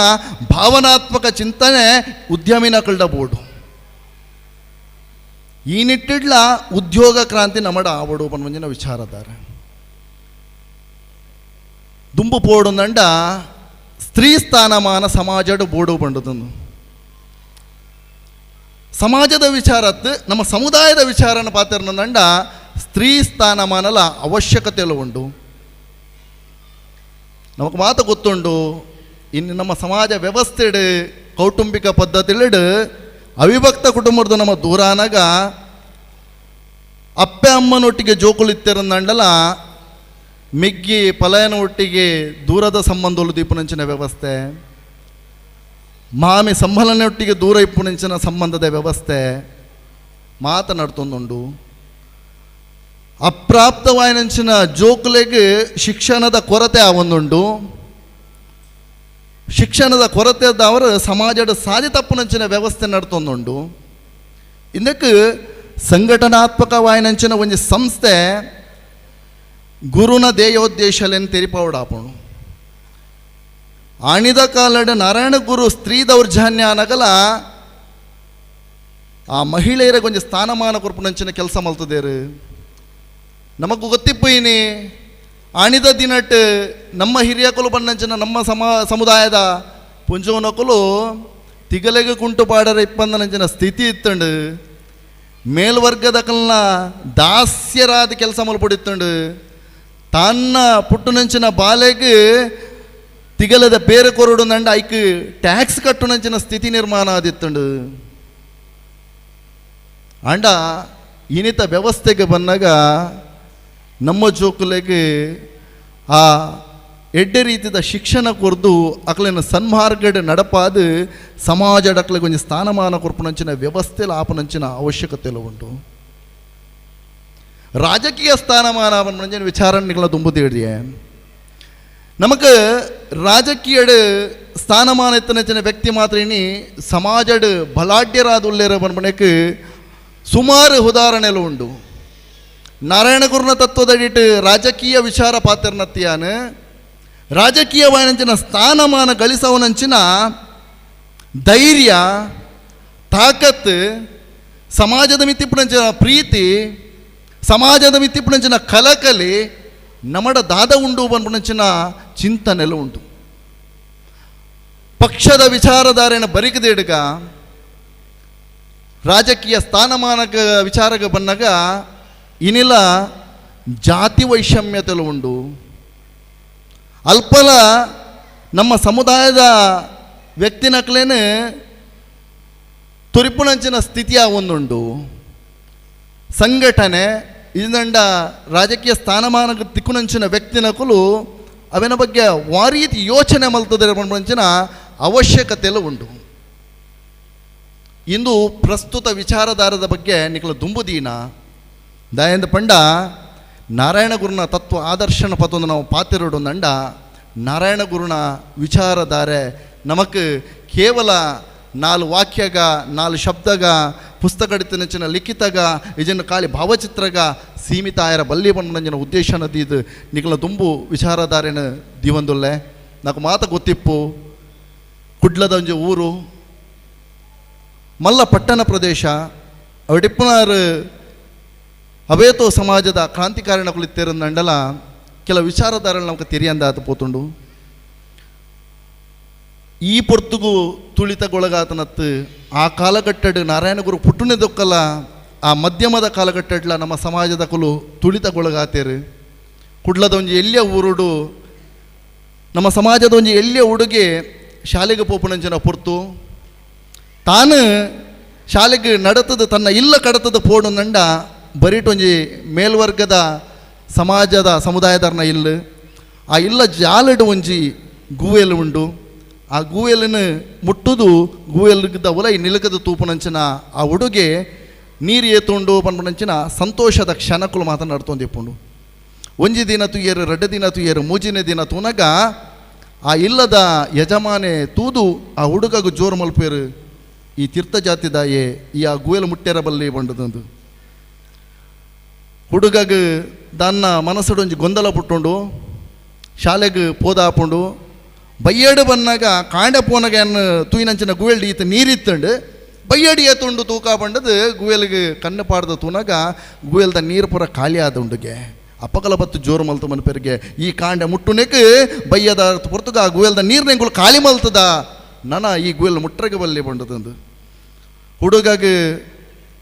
ಭಾವನಾತ್ಮಕ ಚಿಂತನೆ ಉದ್ಯಮಿನ ಕಳ್ಳ ಬೋಡು. ಈ ನಿಟ್ಟಿಡ್ಲ ಉದ್ಯೋಗ ಕ್ರಾಂತಿ ನಮ್ಮಡ ಆವಡು ಪನ್ಪಂಚಿನ ವಿಚಾರದಾರ ದುಂಬು ಪೋಡುಂದಂಡ ಸ್ತ್ರೀ ಸ್ಥಾನಮಾನ ಸಮಾಜದ ಬೋಡು ಬಂಡುದನ್ನು ಸಮಾಜದ ವಿಚಾರತ್ತು ನಮ್ಮ ಸಮುದಾಯದ ವಿಚಾರನ ಪಾತ್ರನಂದಂಡ ಸ್ತ್ರೀ ಸ್ಥಾನಮಾನಲ ಅವಶ್ಯಕತೆಯಲ್ಲ ಉಂಟು. ನಮಗೆ ಮಾತು ಗೊತ್ತುಂಡು ಇನ್ನು ನಮ್ಮ ಸಮಾಜ ವ್ಯವಸ್ಥೆಡು ಕೌಟುಂಬಿಕ ಪದ್ಧತಿಲಿಡು ಅವಿಭಕ್ತ ಕುಟುಂಬದ ನಮ್ಮ ದೂರಾನಾಗ ಅಪ್ಪೆ ಅಮ್ಮನೊಟ್ಟಿಗೆ ಜೋಕುಲಿತ್ತಿರಂದಂಡಲ ಮಿಗ್ಗಿ ಪಲಾಯನ ಒಟ್ಟಿಗೆ ದೂರದ ಸಂಬಂಧಗಳು ದೀಪುನಂಚಿನ ವ್ಯವಸ್ಥೆ, ಮಾಮಿ ಸಂಬಳನೊಟ್ಟಿಗೆ ದೂರ ಇಪ್ಪುನಂಚಿನ ಸಂಬಂಧದ ವ್ಯವಸ್ಥೆ ಮಾತನಾಡ್ತೊಂದುಂಡು. ಅಪ್ರಾಪ್ತವಾಯಿನಂಚಿನ ಜೋಕುಲೆಗೆ ಶಿಕ್ಷಣದ ಕೊರತೆ ಆವೊಂದುಂಡು. ಶಿಕ್ಷಣದ ಕೊರತೆದವರು ಸಮಾಜದ ಸಾಧಿ ತಪ್ಪುನಂಚಿನ ವ್ಯವಸ್ಥೆ ನಡ್ತೊಂದುಂಡು. ಇದಕ್ಕೆ ಸಂಘಟನಾತ್ಮಕವಾಯಿನಂಚಿನ ಒಂದು ಸಂಸ್ಥೆ ಗುರುನ ಧ್ಯೇಯೋದ್ದೇಶಲೆನ್ ತೆರಿಪೌಡಾಪುಣು. ಆಣಿದ ಕಾಲದ ನಾರಾಯಣ ಗುರು ಸ್ತ್ರೀ ದೌರ್ಜನ್ಯ ಅನ್ನಗಲ ಆ ಮಹಿಳೆಯರಿಗೆ ಒಂದು ಸ್ಥಾನಮಾನ ಕೊರ್ಪುನಂಚಿನ ಕೆಲಸ ಮಲ್ತದೇರು. ನಮಗೂ ಗೊತ್ತಿಪ್ಪಯಿನಿ ಆಣಿದ ದಿನಟ್ ನಮ್ಮ ಹಿರಿಯಕಲು ಬನ್ನಂಚಿನ ನಮ್ಮ ಸಮುದಾಯದ ಪುಂಜೋನಕಲು ತಿಗಲೆಗೆ ಕುಂಟು ಪಾಡರ ಇಪ್ಪಂದನಂಚಿನ ಸ್ಥಿತಿ ಇತ್ತಂಡು. ಮೇಲ್ವರ್ಗದಕಲ್ನ ದಾಸ್ಯರಾದ ಕೆಲಸ ಮಲ್ಪಡಿತ್ತಂಡು. ತನ್ನ ಪುಟ್ಟುನಂಚಿನ ಬಾಲೆಗೆ ತಿಗಲದ ಬೇರೆ ಕೊರಡು ನಂಡ ಐಕ್ ಟ್ಯಾಕ್ಸ್ ಕಟ್ಟುನಂಚಿನ ಸ್ಥಿತಿ ನಿರ್ಮಾಣ ಆದಿತ್ತಂಡು. ಅಂಡ ಇನ್ನಿತ ವ್ಯವಸ್ಥೆಗೆ ಬಂದಾಗ ನಮ್ಮ ಜೋಕುಲೆಗೆ ಆ ಎಡ್ಡೆ ರೀತಿಯ ಶಿಕ್ಷಣ ಕೊರ್ದು ಅಕ್ಲಿನ ಸನ್ಮಾರ್ಗಡ್ ನಡಪಾದ ಸಮಾಜದ ಅಕ್ಲಿಗೆ ಒಂದು ಸ್ಥಾನಮಾನ ಕೊರ್ಪುನಂಚಿನ ವ್ಯವಸ್ಥೆಲ ಆಪನಂಚಿನ ಅವಶ್ಯಕತೆಲ್ಲ ಉಂಟು. ರಾಜಕೀಯ ಸ್ಥಾನಮಾನ ಅವನ ವಿಚಾರಣೆಗಳ ತುಂಬುತ್ತಿಡಿಯೇ ನಮಗೆ ರಾಜಕೀಯದ ಸ್ಥಾನಮಾನ ಎತ್ತನಚಿನ ವ್ಯಕ್ತಿ ಮಾತ್ರ ಇನಿ ಸಮಾಜದ ಬಲಾಢ್ಯರಾದ ಉಳ್ಳೇರ ಬಂದ್ಬಣಕ್ಕೆ ಸುಮಾರು ಉದಾಹರಣೆಲು ಉಂಟು. ನಾರಾಯಣ ಗುರುನ ತತ್ವದಡಿಟ್ಟು ರಾಜಕೀಯ ವಿಚಾರ ಪಾತ್ರನತ್ಯಾನ ರಾಜಕೀಯವಾಯಿನಂಚಿನ ಸ್ಥಾನಮಾನ ಗಳಿಸವನಂಚಿನ ಧೈರ್ಯ ತಾಕತ್ ಸಮಾಜದ ಮಿತಿಪ್ಪುನಂಚಿನ ಪ್ರೀತಿ ಸಮಾಜದ ಮಿತಿಪ್ಪುನಂಚಿನ ಕಲಕಲಿ ನಮ್ಮಡ ದಾದ ಉಂಡು ಬಂದ್ಬಿನಂಚಿನ ಚಿಂತನೆಲ್ಲ ಉಂಟು. ಪಕ್ಷದ ವಿಚಾರಧಾರೆನ ಬರಿಕದೇಡ್ಗ ರಾಜಕೀಯ ಸ್ಥಾನಮಾನಕ ವಿಚಾರಕ್ಕೆ ಬಂದಾಗ ಇನ್ನಿಲ್ಲ ಜಾತಿ ವೈಷಮ್ಯತೆಲ್ಲ ಉಂಟು. ಅಲ್ಪಲ ನಮ್ಮ ಸಮುದಾಯದ ವ್ಯಕ್ತಿನಕ್ಲೇನೆ ತುರಿಪುಣಂಚಿನ ಸ್ಥಿತಿಯ ಒಂದುಂಟು. ಸಂಘಟನೆ ಇದಂಡ ರಾಜಕೀಯ ಸ್ಥಾನಮಾನ ತಿಕ್ಕುನಂಚಿನ ವ್ಯಕ್ತಿನಕಲು ಅವಿನ ಬಗ್ಗೆ ವಾರೀತಿ ಯೋಚನೆ ಮಲ್ತದೆ ಬಂಚಿನ ಅವಶ್ಯಕತೆಯಲ್ಲ ಉಂಟು. ಇಂದು ಪ್ರಸ್ತುತ ವಿಚಾರಧಾರದ ಬಗ್ಗೆ ನಿಖಲ ದುಂಬುದೀನ ದಯಂದ ಪಂಡ ನಾರಾಯಣ ಗುರುನ ತತ್ವ ಆದರ್ಶನ ಪತ್ತೊಂದು ನಾವು ಪಾತಿರೋಡು ನಂಡ ನಾರಾಯಣ ಗುರುನ ವಿಚಾರಧಾರೆ ನಮಕ್ ಕೇವಲ 4 ವಾಕ್ಯಗ 4 ಶಬ್ದಗ ಪುಸ್ತಕಡಿತನಂಚಿನ ಲಿಖಿತಗ ಇದನ್ನು ಖಾಲಿ ಭಾವಚಿತ್ರಗ ಸೀಮಿತ ಆಯರ ಬಲ್ಲಿ ಬಂದಂಜಿನ ಉದ್ದೇಶ ನದಿದು ನಿಖಲ ದುಂಬು ವಿಚಾರಧಾರೆನ ದಿವಂದುಲ್ಲೆ నాకు ಮಾತ ಗೊತ್ತಿಪ್ಪು ಕುಡ್ಲದ ಒಂಜಿ ಊರು ಮಲ್ಲ ಪಟ್ಟಣ ಪ್ರದೇಶ ಅವಡಿಪ್ಪನಾರು ಅವೇತೋ ಸಮಾಜದ ಕ್ರಾಂತಿಕಾರಿನ ಕುಳಿತೇರಂದಂಡಲ ಕೆಲ ವಿಚಾರಧಾರೆಗಳು ನಮಗೆ ತೆರಿಯಂದಾತ ಪೋತುಂಡು. ಈ ಪೊರ್ತುಗು ತುಳಿತಗೊಳಗಾತನತ್ತು ಆ ಕಾಲಘಟ್ಟಡ್ ನಾರಾಯಣ ಗುರು ಪುಟ್ಟುನೆದೊಕ್ಕಲ್ಲ ಆ ಮಧ್ಯಮದ ಕಾಲಘಟ್ಟಡ್ಲ ನಮ್ಮ ಸಮಾಜದ ಕುಲು ತುಳಿತಗೊಳಗಾತೇರು. ಕುಡ್ಲದ ಒಂಜಿ ಎಲ್ಲಿಯ ಊರುಡು ನಮ್ಮ ಸಮಾಜದ ಒಂಜಿ ಎಲ್ಲಿಯ ಹುಡುಗಿ ಶಾಲೆಗೆ ಪೋಪುನಂಚಿನ ಪೊರ್ತು ತಾನು ಶಾಲೆಗೆ ನಡತದ ತನ್ನ ಇಲ್ಲ ಕಡತದ ಪೋಡು ನಂಡ ಬರೀಟೊಂಜಿ ಮೇಲ್ವರ್ಗದ ಸಮಾಜದ ಸಮುದಾಯದರ್ನ ಇಲ್ಲು ಆ ಇಲ್ಲ ಜಾಲಡು ಒಂಜಿ ಗೂವೆಲು ಉಂಡು. ಆ ಗೂವೆಲಿನ ಮುಟ್ಟುದು ಗೂವೆಲ್ಗದ ಒಲೈ ನಿಲಕದ ತೂಪುನಂಚಿನ ಆ ಹುಡುಗೆ ನೀರು ಏತುಂಡು ಪನ್ಪುನಂಚಿನ ಸಂತೋಷದ ಕ್ಷಣಕ್ಕಲು ಮಾತನಾಡ್ತೊಂದಿಪ್ಪುಂಡು. ಒಂಜಿ ದಿನ ತುಯ್ಯರು 2 ದಿನ ತುಯ್ಯರು 3ನೇ ದಿನ ತೂನಗ ಆ ಇಲ್ಲದ ಯಜಮಾನೆ ತೂದು ಆ ಹುಡುಗಗೂ ಜೋರು ಮಲ್ಪೇರು ಈ ತೀರ್ಥ ಜಾತಿದಾಯೆ ಈ ಆ ಗೂವೆಲು ಮುಟ್ಟೆರ ಬಲ್ಲಿ ಬಂಡದಂದು ಹುಡುಗಗ ದನ್ನ ಮನಸ್ಸಡೊಂಜಿ ಗೊಂದಲ ಪುಟ್ಟುಂಡು ಶಾಲೆಗೆ ಪೋದಾಪುಂಡು ಬಯ್ಯಡು ಬನ್ನಾಗ ಕಾಂಡೆ ಪೋನಾಗ ಏನು ತೂಯಿನಂಚಿನ ಗೂವೆಲ್ಡಿ ಈತ ನೀರಿತ್ತಂಡು ಬಯ್ಯಡಿ ಏತುಂಡು ತೂಕ ಬಂಡದು ಗೂವೆಲ್ಗೆ ಕಣ್ಣು ಪಾಡ್ದ ತೂನಾಗ ಗೂವೆಲ್ದ ನೀರು ಪೂರ ಖಾಲಿ ಆದ ಉಂಡುಗೆ ಅಪ್ಪಕಲ ಬತ್ತು ಜೋರು ಮಲ್ತು ಮನ್ಪೇರಿಗೆ ಈ ಕಾಂಡೆ ಮುಟ್ಟುನೆಕ್ ಬಯ್ಯದ ಪುರ್ತಗ ಆ ಗೂವೆಲ್ದ ನೀರು ನೆಂಗುಳು ಖಾಲಿ ಮಲ್ತದ ನನ ಈ ಗೂವೆಲ್ ಮುಟ್ರಗೆ ಬಲ್ಲಿ ಬಂಡದಂದು ಹುಡುಗಗ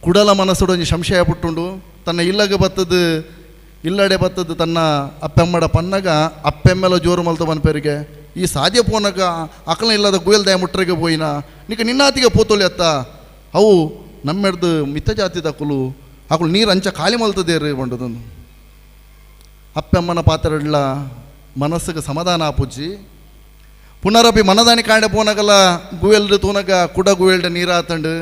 ಕುಡಲ ಮನಸ್ಸುಡೊಂಜಿ ಸಂಶಯ ಪುಟ್ಟುಂಡು ತನ್ನ ಇಲ್ಲಗೆ ಬತ್ತದು ಇಲ್ಲಡೆ ಬತ್ತದು ತನ್ನ ಅಪ್ಪೆಮ್ಮಡ ಪನ್ನಗ ಅಪ್ಪೆಮ್ಮೆಲ ಜೋರು ಮಲ್ತು ಮನ್ಪೇರಿಗೆ ಈ ಸಾಧ್ಯ ಪೋನಾಗ ಅಕಲ ಇಲ್ಲದ ಗೂವೆಲ್ ದಯ ಮುಟ್ರಗೆ ಪೋಯಿನ ನಿಕ ನಿನ್ನಾತಿಗೆ ಪೋತೋಲಿ ಅತ್ತ ಅವು ನಮ್ಮೆಡ್ದು ಮಿತ ಜಾತಿದ ಕುಲು ಅಕಲು ನೀರು ಅಂಚ ಖಾಲಿ ಮಲ್ತದೇರಿ ಬಂಡದೊಂದು ಅಪ್ಪೆಮ್ಮನ ಪಾತ್ರಡ್ಲ ಮನಸ್ಸಿಗೆ ಸಮಾಧಾನ ಆಪುಜ್ಜಿ ಪುನರಪಿ ಮನದಾನಿ ಕಾಂಡೆ ಪೋನಾಗಲ್ಲ ಗೂವೆಲ್ದು ತೂನಾಗ ಕುಡ ಗೂವೆಲ್ಡ ನೀರು ಆತಂಡು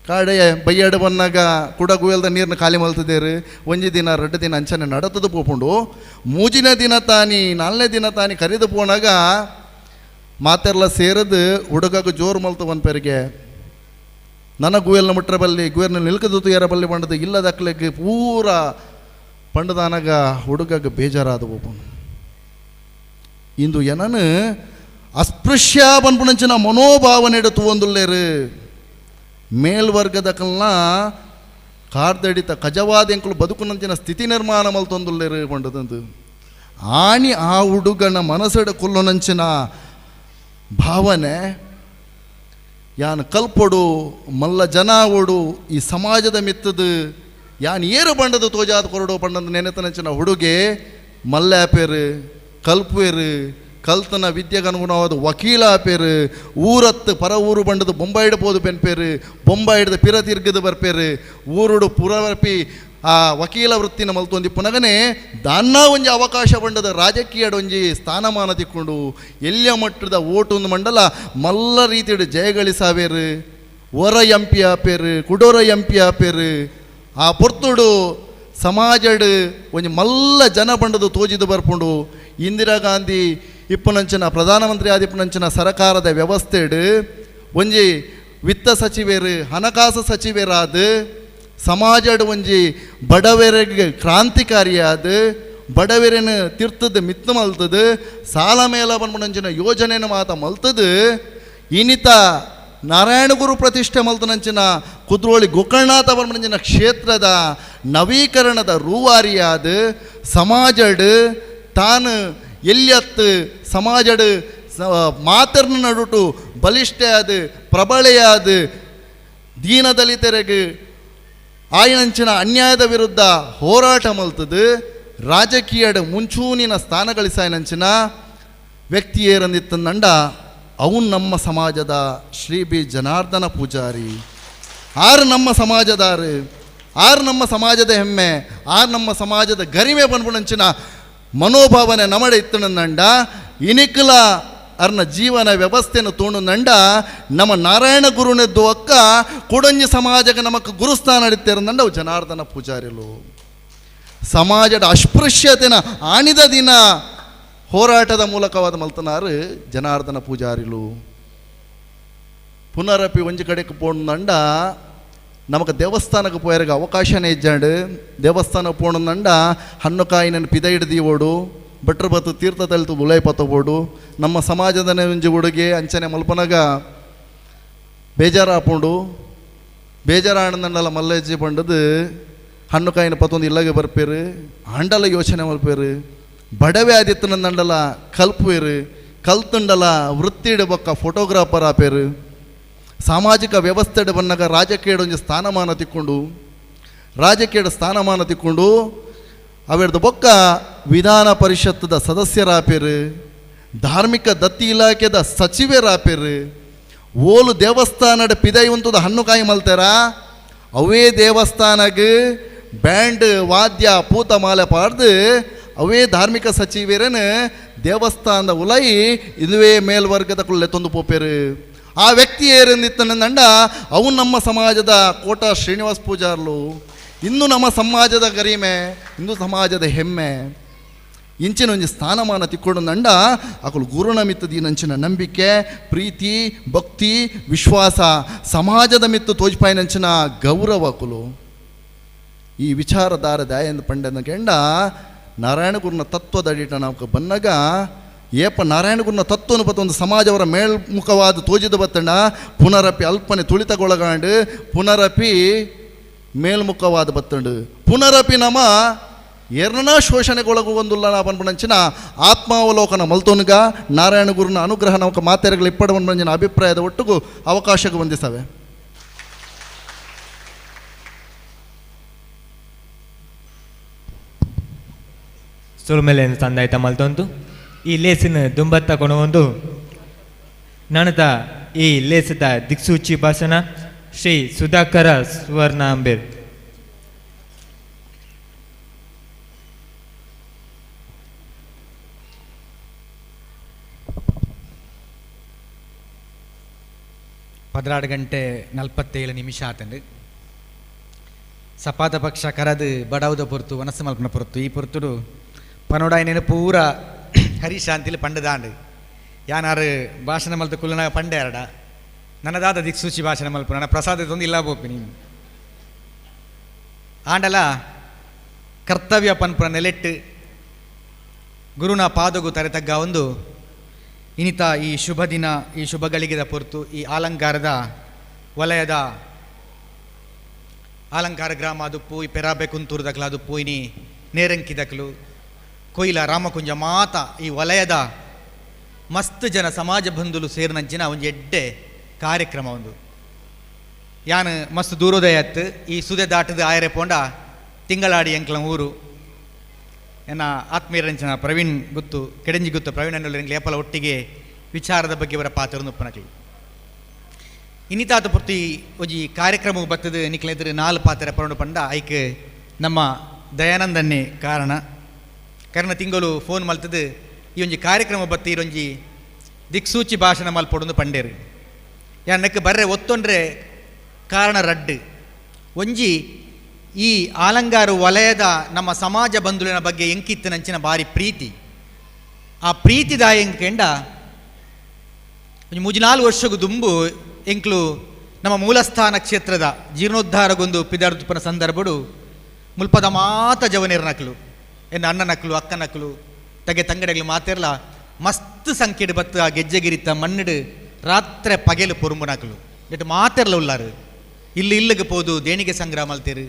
ಕಾಡೆ ಬಯ್ಯಾಡು ಬಂದಾಗ ಕುಡ ಗೂವೆಲ್ದ ನೀರನ್ನ ಖಾಲಿ ಮಲ್ತದೇರು ಒಂಜಿ ದಿನ 2 ದಿನ ಅಂಚನೆ ನಡತದು ಪೋಪುಂಡು 3ನೇ ದಿನ ತಾನಿ 4ನೇ ದಿನ ತಾನಿ ಕರೆದು ಪೋನಾಗ ಮಾತೆಲ್ಲ ಸೇರಿದು ಹುಡುಗಗೆ ಜೋರು ಮಲ್ತು ಒಂದು ಪೇರಿಗೆ ನನ್ನ ಗುಯಲ್ನ ಮುಟ್ರ ಬಲ್ಲಿ ಗುಯರ್ನ ನಿಲ್ಕದೂತು ಯಾರ ಬಲ್ಲಿ ಬಂಡದು ಇಲ್ಲದಕ್ಲೆಗೆ ಪೂರ ಪಂಡದಾನಾಗ ಹುಡುಗಗೆ ಬೇಜಾರಾದ ಒಬ್ಬನು ಇಂದು ಏನನು ಅಸ್ಪೃಶ್ಯ ಬಂದ್ಬಿಡಂಚಿನ ಮನೋಭಾವನೆ ಇಡತು ಒಂದುಲ್ಲೇರು ಮೇಲ್ವರ್ಗದಕಲ್ನ ಕಾರ್ದಡಿತ ಕಜವಾದ ಎಂಕಲು ಬದುಕುನಂಚಿನ ಸ್ಥಿತಿ ನಿರ್ಮಾಣ ಮಲ್ತೊಂದುಲ್ಲೇರು ಬಂಡದಂದು ಆಣಿ ಆ ಹುಡುಗನ ಮನಸ್ಸೆಡ ಕೊಲ್ಲುನಂಚಿನ ಭಾವನೆ ಯಾನು ಕಲ್ಪೊಡು ಮಲ್ಲ ಜನ ಓಡು ಈ ಸಮಾಜದ ಮಿತ್ತದು ಯಾನ್ ಏರು ಬಂಡದು ತೋಜಾದ ಕೊರಡು ಪಂಡದ ನೆನೆತನಂಚಿನ ಹುಡುಗೆ ಮಲ್ಲಾಪೇರು ಕಲ್ಪೇರು ಕಲ್ತನ ವಿದ್ಯೆಗೆ ಅನುಗುಣವಾದ ವಕೀಲ ಆಪೇರು ಊರತ್ತು ಪರ ಊರು ಬಂಡದು ಬೊಂಬಾಯಿಡ ಪೋದು ಪೆನ್ಪೇರು ಬೊಂಬಾಯಿಡ್ದ ಪಿರ ತಿರ್ಗದು ಬರ್ಪೇರು ಊರುಡು ಪುರವರ್ಪಿ ಆ ವಕೀಲ ವೃತ್ತಿನ ಮಲ್ತೊಂದಿ ಪುನಗನೆ ದಾನ್ನ ಒಂಜಿ ಅವಕಾಶ ಬಂಡದ ರಾಜಕೀಯದ ಒಂಜಿ ಸ್ಥಾನಮಾನ ತಿಕ್ಕೊಂಡು ಎಲ್ಲಿಯ ಮಟ್ಟದ ಓಟು ಒಂದು ಮಂಡಲ ಮಲ್ಲ ರೀತಿಯ ಜಯಗಳಿಸಾವೇರು ಹೊರ ಎಂ ಪಿ ಆಪೇರು ಕುಡೋರ ಎಂ ಪಿ ಆಪೇರು ಆ ಪೊರ್ತುಡು ಸಮಾಜಡ್ ಒಂಜಿ ಮಲ್ಲ ಜನ ಬಂಡದು ತೋಜಿದು ಬರ್ಪುಂಡು ಇಂದಿರಾ ಗಾಂಧಿ ಇಪ್ಪನಂಚಿನ ಪ್ರಧಾನಮಂತ್ರಿ ಆದಿಪ್ಪನಂಚಿನ ಸರ್ಕಾರದ ವ್ಯವಸ್ಥೆಡ್ ಒಂಜಿ ವಿತ್ತ ಸಚಿವೇರು ಹಣಕಾಸು ಸಚಿವರಾದ ಸಮಾಜಡ್ ಒಂಜಿ ಬಡವರಿಗೆ ಕ್ರಾಂತಿಕಾರಿಯಾದ ಬಡವರಿನ ತೀರ್ಥದ ಮಿತ್ತು ಮಲ್ತದು ಸಾಲ ಮೇಲ ಬಂದ್ಬಿಡಂಚಿನ ಯೋಜನೆನ ಮಾತ ಮಲ್ತದು ಇನಿತ ನಾರಾಯಣಗುರು ಪ್ರತಿಷ್ಠೆ ಮಲ್ತನಂಚಿನ ಕುದ್ರೋಳಿ ಗೋಕರ್ಣನಾಥ ಬಂದ್ಬಿಡಂಚಿನ ಕ್ಷೇತ್ರದ ನವೀಕರಣದ ರೂವಾರಿಯಾದ ಸಮಾಜಡ್ ತಾನು ಎಲ್ಲಿಯತ್ತು ಸಮಾಜಡ್ ಮಾತರ್ನ ನಡುಟು ಬಲಿಷ್ಠೆಯಾದ ಪ್ರಬಳೆಯಾದ ದೀನದಲಿತರಿಗೆ ಆಯನಂಚಿನ ಅನ್ಯಾಯದ ವಿರುದ್ಧ ಹೋರಾಟ ಮಲ್ತದು ರಾಜಕೀಯದ ಮುಂಚೂಣಿನ ಸ್ಥಾನ ಗಳಿಸಾಯನಂಚಿನ ವ್ಯಕ್ತಿ ಏರಂದಿತ್ತಂದಂಡ ಅವನು ನಮ್ಮ ಸಮಾಜದ ಶ್ರೀ ಬಿ ಜನಾರ್ದನ ಪೂಜಾರಿ ಆರು ನಮ್ಮ ಸಮಾಜದಾರು ಆರು ನಮ್ಮ ಸಮಾಜದ ಹೆಮ್ಮೆ ಆರು ನಮ್ಮ ಸಮಾಜದ ಗರಿಮೆ ಬಂದ್ಬಿಡಂಚಿನ ಮನೋಭಾವನೆ ನಮಡೆ ಇತ್ತನಂದಂಡ ಇನಿಕಲ ಅರ್ನ ಜೀವನ ವ್ಯವಸ್ಥೆಯನ್ನು ತೋಣುಂದಂಡ ನಮ್ಮ ನಾರಾಯಣ ಗುರುನೆದ್ದು ಅಕ್ಕ ಕೊಡಂಜಿ ಸಮಾಜಕ್ಕೆ ನಮಕ್ ಗುರುಸ್ಥಾನ ನಡೀತಿರಂದಂಡ ಅವು ಜನಾರ್ದನ ಪೂಜಾರಿಲು ಸಮಾಜದ ಅಸ್ಪೃಶ್ಯತೆನ ಆಣಿದ ದಿನ ಹೋರಾಟದ ಮೂಲಕವಾದ ಮಲ್ತನಾರು ಜನಾರ್ದನ ಪೂಜಾರಿಲು ಪುನರಪಿ ಒಂಜಿ ಕಡೆಗೆ ಪೋಣಂದಂಡ ನಮಗೆ ದೇವಸ್ಥಾನಕ್ಕೆ ಪೋಯರ್ಗ ಅವಕಾಶನೇ ಇಜ್ಜಾಂಡು ದೇವಸ್ಥಾನ ಪೋಣಂದಂಡ ಹಣ್ಣು ಕಾಯಿನ ಪಿದ ಹಿಡ್ದೀವೋಡು ಭಟ್ರು ಬತ್ತು ತೀರ್ಥ ತಲ್ತು ಉಲೈ ಪತ್ತಬೋಡು ನಮ್ಮ ಸಮಾಜದನೇ ಒಂಜಿ ಹುಡುಗಿ ಅಂಚನೆ ಮಲ್ಪನಾಗ ಬೇಜಾರಾಪುಂಡು ಬೇಜಾರಾಣಂದಲ್ಲ ಮಲ್ಲೆಜ್ಜಿ ಪಂಡದು ಹಣ್ಣು ಕಾಯಿನ ಪತ್ತೊಂದು ಇಲ್ಲಗೆ ಬರ್ಪೇರು ಆಂಡಲ ಯೋಚನೆ ಮಲ್ಪೇರು ಬಡವೆ ಆದಿತ್ತನಂದಲ್ಲ ಕಲ್ಪೇರು ಕಲ್ತುಂಡಲ ವೃತ್ತಿಡ ಬೊಕ್ಕ ಫೋಟೋಗ್ರಾಫರ್ ಆಪೇರು ಸಾಮಾಜಿಕ ವ್ಯವಸ್ಥೆಡ್ ಬಂದಾಗ ರಾಜಕೀಯದ ಒಂಜಿ ಸ್ಥಾನಮಾನ ತಿಕ್ಕೊಂಡು ರಾಜಕೀಯದ ಸ್ಥಾನಮಾನ ತಿಕ್ಕೊಂಡು ಅವೆರ್ದು ಬೊಕ್ಕ ವಿಧಾನ ಪರಿಷತ್ತದ ಸದಸ್ಯರಾಪೇರು ಧಾರ್ಮಿಕ ದತ್ತಿ ಇಲಾಖೆದ ಸಚಿವರಾಪೇರು ಓಲು ದೇವಸ್ಥಾನದ ಪಿದೈವಂತದ ಹಣ್ಣು ಕಾಯಿ ಮಲ್ತಾರ ಅವೇ ದೇವಸ್ಥಾನಗೆ ಬ್ಯಾಂಡ್ ವಾದ್ಯ ಪೂತ ಮಾಲೆ ಪಾಡ್ದು ಅವೇ ಧಾರ್ಮಿಕ ಸಚಿವರೇನ ದೇವಸ್ಥಾನದ ಉಲೈ ಇದುವೇ ಮೇಲ್ವರ್ಗದ ಕುಳ್ಳೆ ತೊಂದು ಪೋಪೇರು ಆ ವ್ಯಕ್ತಿ ಏರೆಂದಿತ್ತನಂದಂಡ ಅವನು ನಮ್ಮ ಸಮಾಜದ ಕೋಟ ಶ್ರೀನಿವಾಸ್ ಪೂಜಾರ್ಲು ಇಂದು ನಮ್ಮ ಸಮಾಜದ ಗರಿಮೆ ಇಂದು ಸಮಾಜದ ಹೆಮ್ಮೆ ಇಂಚಿನ ಒಂಜಿ ಸ್ಥಾನಮಾನ ತಿಕ್ಕೊಂಡಂಡ ಅಕಲು ಗುರುನ ಮಿತ್ತದೀನಂಚಿನ ನಂಬಿಕೆ ಪ್ರೀತಿ ಭಕ್ತಿ ವಿಶ್ವಾಸ ಸಮಾಜದ ಮಿತ್ತು ತೋಜ್ಪಾಯಿನಂಚಿನ ಗೌರವ ಅಕುಲು ಈ ವಿಚಾರಧಾರದ ಎಂದು ಪಂಡೆನ ಕೆಂಡ ನಾರಾಯಣ ಗುರುನ ತತ್ವದ ಅಡಿಟ ನಾವು ಬನ್ನಗ ಏಪ ನಾರಾಯಣ ಗುರುನ ತತ್ವನು ಬತ್ತ ಒಂದು ಸಮಾಜವರ ಮೇಲ್ಮುಖವಾದ ತೋಜಿದ ಬತ್ತಂಡ ಪುನರಪಿ ಅಲ್ಪನೆ ತುಳಿತಗೊಳಗಾಂಡು ಪುನರಪಿ ಮೇಲ್ಮುಖವಾದ ಬತ್ತಂಡು ಪುನರಪಿ ನಮ ಎರಡನ ಶೋಷಣೆಗೊಳಗುವಂದುಲ್ಲ ನಾ ಬಂದ್ಬಿಡಂಚಿನ ಆತ್ಮಾವಲೋಕನ ಮಲ್ತೋನ್ಗ ನಾರಾಯಣ ಗುರುನ ಅನುಗ್ರಹ ನಮಕ ಮಾತೆರೆಗಳು ಇಪ್ಪಡ ಬಂದಿನ ಅಭಿಪ್ರಾಯದ ಒಟ್ಟಿಗೂ ಅವಕಾಶಕ್ಕೆ ಹೊಂದಿಸವೆ. ಸುರುಮೆಲೆ ತಂದಾಯ್ತ ಮಲ್ತೊಂದು ಈ ಲೇಸಿನ ದುಂಬತ್ತ ಕೊಣವೊಂದು ನನತ ಈ ಲೇಸದ ದಿಕ್ಸೂಚಿ ಭಾಷಣ ಶ್ರೀ ಸುಧಾಕರ ಸುವರ್ಣ ಅಂಬೇರ್. ಪದ್ರಾಡು ಗಂಟೆ 47 ನಿಮಿಷ ಆತಂಡು ಸಪಾತ ಪಕ್ಷ ಕರದು ಬಡವುದ ಪೊರ್ತು ವನಸ್ಸು ಮಲ್ಪನ ಪೊರ್ತು ಈ ಪೊರ್ತುಡು ಪನೋಡಾಯಿನ ಪೂರ ಹರಿಶಾಂತಿಲಿ ಪಂಡದಾಂಡು ಯಾನಾರು ಭಾಷಣ ಮಲ್ತ ಕುಲ್ಲನ ಪಂಡೆ ಎರಡ ನನ್ನದಾದ ದಿಕ್ಸೂಚಿ ಭಾಷಣ ಮಲ್ಪ ನನ್ನ ಪ್ರಸಾದದೊಂದು ಇಲ್ಲ ಬೋಪಿ ನೀನು ಆಂಡಲ ಕರ್ತವ್ಯ ಪನ್ಪುರ ನೆಲೆಟ್ಟು ಗುರುನ ಪಾದಗು ತರೆತಗ್ಗ ಒಂದು ಇನಿತ ಈ ಶುಭ ದಿನ ಈ ಶುಭ ಗಳಿಗೆದ ಪೊರ್ತು ಈ ಆಲಂಕಾರದ ವಲಯದ ಆಲಂಕಾರ ಗ್ರಾಮ ಅದುಪ್ಪು ಈ ಪೆರಾಬೆ ಕುಂತೂರು ದಕ್ಲ ಅದುಪ್ಪು ಇನಿ ನೇರಂಕಿ ದಕ್ಲು ಕೊಯ್ಲ ರಾಮಕುಂಜ ಮಾತ ಈ ವಲಯದ ಮಸ್ತ್ ಜನ ಸಮಾಜ ಬಂಧುಲು ಸೇರಿನಂಚಿನ ಒಂದು ಎಡ್ಡೆ ಕಾರ್ಯಕ್ರಮ ಒಂದು ಯಾನು ಮಸ್ತ್ ದೂರೋದಯ ಅತ್ತು ಈ ಸುದೆ ದಾಟದ ಆಯರೆ ಪೋಂಡ ತಿಂಗಳಾಡಿ ಎಂಕ್ಲ ಊರು ಎನ್ನ ಆತ್ಮೀಯರಂಚನ ಪ್ರವೀಣ್ ಗುತ್ತು ಕೆಡಂಜಿ ಗುತ್ತು ಪ್ರವೀಣ್ ಅನ್ನೋಲ್ಲ ಲೇಪಲ ಒಟ್ಟಿಗೆ ವಿಚಾರದ ಬಗ್ಗೆ ಇವರ ಪಾತ್ರ ಉಪ್ಪನಕಲಿ ಇನ್ನಿತಾತ ಪೂರ್ತಿ ಒಂಜಿ ಕಾರ್ಯಕ್ರಮ ಬತ್ತದ ನಿಕ್ಲೆದ್ರು 4 ಪಾತ್ರ ಪರಡು ಪಂಡ ಐಕ್ ನಮ್ಮ ದಯಾನಂದನ್ನೇ ಕಾರಣ ತಿಂಗಳು ಫೋನ್ ಮಲ್ತದು ಈ ಒಂಜಿ ಕಾರ್ಯಕ್ರಮ ಬತ್ತು ಈರೊಂಜಿ ದಿಕ್ಸೂಚಿ ಭಾಷಣ ಮಲ್ಪೊಡೊಂದು ಪಂಡೇರು ಯಾನಕ್ಕೆ ಬರ್ರೆ ಒತ್ತೊಂಡ್ರೆ ಕಾರಣ ರಡ್ಡು ಒಂಜಿ ಈ ಆಲಂಗಾರು ವಲಯದ ನಮ್ಮ ಸಮಾಜ ಬಂಧುವಿನ ಬಗ್ಗೆ ಎಂಕಿತ್ತನಂಚಿನ ಭಾರಿ ಪ್ರೀತಿ ಆ ಪ್ರೀತಿದಾಯ ಎಂಕೆಂಡ ಒಂದು 3-4 ವರ್ಷಗೂ ದುಂಬು ಎಂಕ್ಲು ನಮ್ಮ ಮೂಲಸ್ಥಾನ ಕ್ಷೇತ್ರದ ಜೀರ್ಣೋದ್ಧಾರಗೊಂದು ಪಿದಾರ್ದುಪ್ಪನ ಸಂದರ್ಭಡು ಮುಲ್ಪದ ಮಾತ ಜವನೇರ ನಕ್ಲು ಎನ್ನ ಅಣ್ಣ ನಕ್ಲು ಅಕ್ಕ ನಕ್ಲು ತಗೆ ತಂಗಡೆಗಳು ಮಾತೆರ್ಲ ಮಸ್ತ್ ಸಂಖ್ಯೆಡು ಬತ್ತು ಆ ಗೆಜ್ಜೆಗಿರಿತ ಮಣ್ಣಿಡು ರಾತ್ರಿ ಪಗೆಲು ಪೊರುಂಬು ನಕ್ಲು ಎಟ್ಟು ಮಾತೆರ್ಲ ಉಳ್ಳಾರು ಇಲ್ಲಿಗೆ ಪೋದು ದೇಣಿಗೆ ಸಂಗ್ರಹ ಮಲ್ತೇರು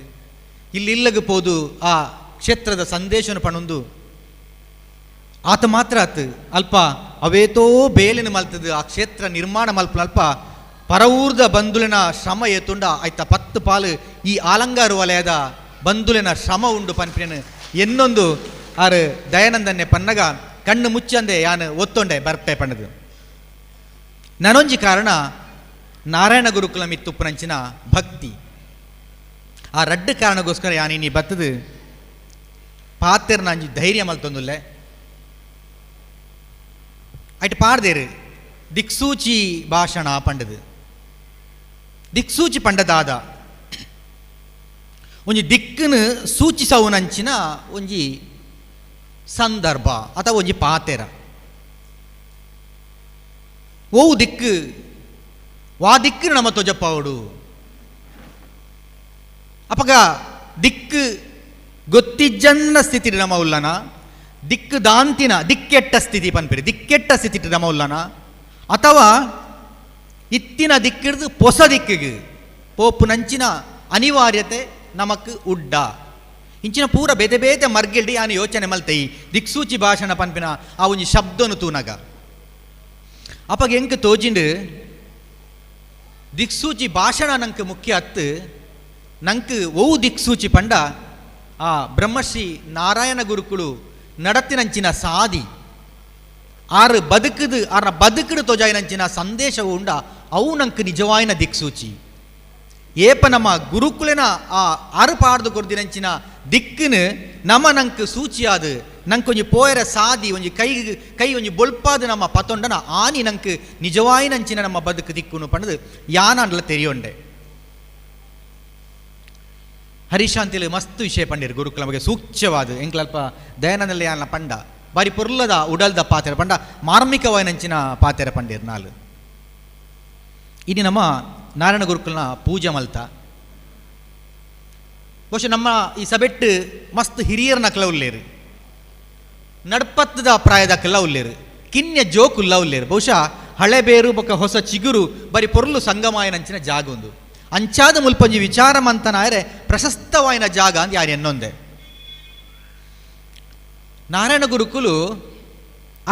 ಇಲ್ಲಿಗೆ ಪೋದು ಆ ಕ್ಷೇತ್ರದ ಸಂದೇಶನ ಪಣೊಂದು ಆತ ಮಾತ್ರ ಆತು ಅಲ್ಪ ಅವೇತೋ ಬೇಲಿನ ಮಲ್ತದು ಆ ಕ್ಷೇತ್ರ ನಿರ್ಮಾಣ ಮಲ್ಪನ ಅಲ್ಪ ಪರವೂರ್ದ ಬಂಧುಲಿನ ಶ್ರಮ ಏತುಂಡ ಆಯ್ತ 10 ಪಾಲು ಈ ಆಲಂಗಾರು ವಲಯದ ಬಂಧುಲಿನ ಶ್ರಮ ಉಂಡು ಪನ್ಪಿನ ಎನ್ನೊಂದು ಆರು ದಯಾನಂದನ್ನೇ ಪನ್ನಗ ಕಣ್ಣು ಮುಚ್ಚಂದೆ ಯಾನು ಒತ್ತೊಂಡೆ ಬರ್ಪೆ ಪಣ್ಣದು ನನೊಂಜಿ ಕಾರಣ ನಾರಾಯಣ ಗುರುಕುಲಂ ಇತ್ತುಪ್ಪುನಂಚಿನ ಭಕ್ತಿ ಆ ರಡ್ಡು ಕಾರಣಗೋಸ್ಕರ ಯಾನಿ ಬತ್ತದು ಪಾತೆರ್ ನಂಜಿ ಧೈರ್ಯ ಮಲ್ತೊಂದುಲ್ಲೆ ಐಟ್ ಪಾಡ್ದೇರು ದಿಕ್ಸೂಚಿ ಭಾಷಣ ಪಂಡದು ದಿಕ್ಸೂಚಿ ಪಂಡದಾದ ಒಂಜಿ ದಿಕ್ಕನ್ನು ಸೂಚಿಸವುನಂಚಿನ ಒಂಜಿ ಸಂದರ್ಭ ಅಥವಾ ಒಂಜಿ ಪಾತೆರ ಓ ದಿಕ್ಕು ವಾ ದಿಕ್ಕು ನಮ್ಮ ತೊಜಪ್ಪವಡು ಅಪಗ ದಿಕ್ಕು ಗೊತ್ತಿಜ್ಜನ್ನ ಸ್ಥಿತಿ ನಮ್ಮ ಉಲ್ಲನ ದಿಕ್ಕು ದಾಂತಿನ ದಿಕ್ಕೆಟ್ಟ ಸ್ಥಿತಿ ಪನ್ಪಿರಿ ದಿಕ್ಕೆಟ್ಟ ಸ್ಥಿತಿ ನಮ್ಮ ಉಲ್ಲನ ಅಥವಾ ಇತ್ತಿನ ದಿಕ್ಕಿಡ್ದು ಹೊಸ ದಿಕ್ಕಿಗೆ ಪೋಪು ನಂಚಿನ ಅನಿವಾರ್ಯತೆ ನಮಕ್ ಉಡ್ಡ ಇಂಚಿನ ಪೂರ ಬೇತೆ ಬೇತೆ ಮರ್ಗಿಲ್ಡಿ ಆನು ಯೋಚನೆ ಮಲ್ತೈ ದಿಕ್ಸೂಚಿ ಭಾಷಣ ಪನ್ಪಿನ ಆ ಒಂಜಿ ಶಬ್ದನು ತೂನಗ ಅಪಗ ಎಂಕ್ ತೋಜಿಂಡು ದಿಕ್ಸೂಚಿ ಭಾಷಣ ನಂಗೆ ಮುಖ್ಯ ಅತ್ತು ನಂಗೆ ಓ ದಿಕ್ಸೂಚಿ ಪಂಡ ಆ ಬ್ರಹ್ಮಶ್ರೀ ನಾರಾಯಣ ಗುರುಕುಳು ನಡತಿನಂಚಿನ ಸಾದಿ ಆರು ಬದುಕದು ಆರ ಬದುಕಡು ತೊಜಾಯಿನಂಚಿನ ಸಂದೇಶವು ಉಂಡ ಅವು ನಂಗೆ ನಿಜವಾಯಿನ ದಿಕ್ಸೂಚಿ ಏಪ ನಮ್ಮ ಗುರುಕುಲಿನ ಆ ಆರು ಪಾಡ್ದು ಕೊರ್ದಿನಂಚಿನ ದಿಕ್ಕನು ನಮ್ಮ ನಂಗೆ ಸೂಚಿಯಾದು ನಂಗೆ ಒಂಜಿ ಪೋಯರ ಸಾದಿ ಒಂಜಿ ಕೈ ಒಂಜಿ ಬೊಲ್ಪಾದು ನಮ್ಮ ಪತೊಂಡನ ಆನಿ ನಂಗೆ ನಿಜವಾಯಿನಂಚಿನ ನಮ್ಮ ಬದುಕು ದಿಕ್ಕುನು ಪಂಡದು ಯಾನಂಡ್ಲ ತೆರಿಯೊಂಡೆ ಹರಿಶಾಂತಿಲಿ ಮಸ್ತ್ ವಿಷಯ ಪಂಡಿರು ಗುರುಕುಲ ಬಗ್ಗೆ ಸೂಕ್ಷ್ಮವಾದ ಎಂಕ್ಲಲ್ಪ ದಯಾನಂದಲ್ಲಿ ಯಾನ ಪಂಡ ಬಾರಿ ಪೊರ್ಲದ ಉಡಲ್ದ ಪಾತೆರ ಪಂಡ ಮಾರ್ಮಿಕವಾಯಿನಂಚಿನ ಪಾತೆರ ಪಂಡಿರು ನಾಲ್ ಇನ್ನು ನಮ್ಮ ನಾರಾಯಣ ಗುರುಕುಲನ ಪೂಜೆ ಮಲ್ತ ಬಹುಶಃ ನಮ್ಮ ಈ ಸಬೆಟ್ಟು ಮಸ್ತ್ ಹಿರಿಯರ ನಕ್ಲ ಉಲ್ಲೇರು ನಡ್ಪತ್ತದ ಪ್ರಾಯದಕ್ಕೆಲ್ಲ ಉಲ್ಲೇರು ಕಿನ್ಯ ಜೋಕುಲ್ಲ ಉಲ್ಲೇರು ಬಹುಶಃ ಹಳೆ ಬೇರು ಬೊಕ್ಕ ಹೊಸ ಚಿಗುರು ಬರೀ ಪೊರ್ಲು ಸಂಗಮಾಯನಂಚಿನ ಜಾಗ ಒಂದು ಅಂಚಾದ ಮುಲ್ಪಂಜಿ ವಿಚಾರಮಂತನಾಯರೆ ಪ್ರಶಸ್ತವಾಯಿನ ಜಾಗ ಅಂತ ಯಾರು ಎನ್ನೊಂದೆ ನಾರಾಯಣ ಗುರುಕುಲು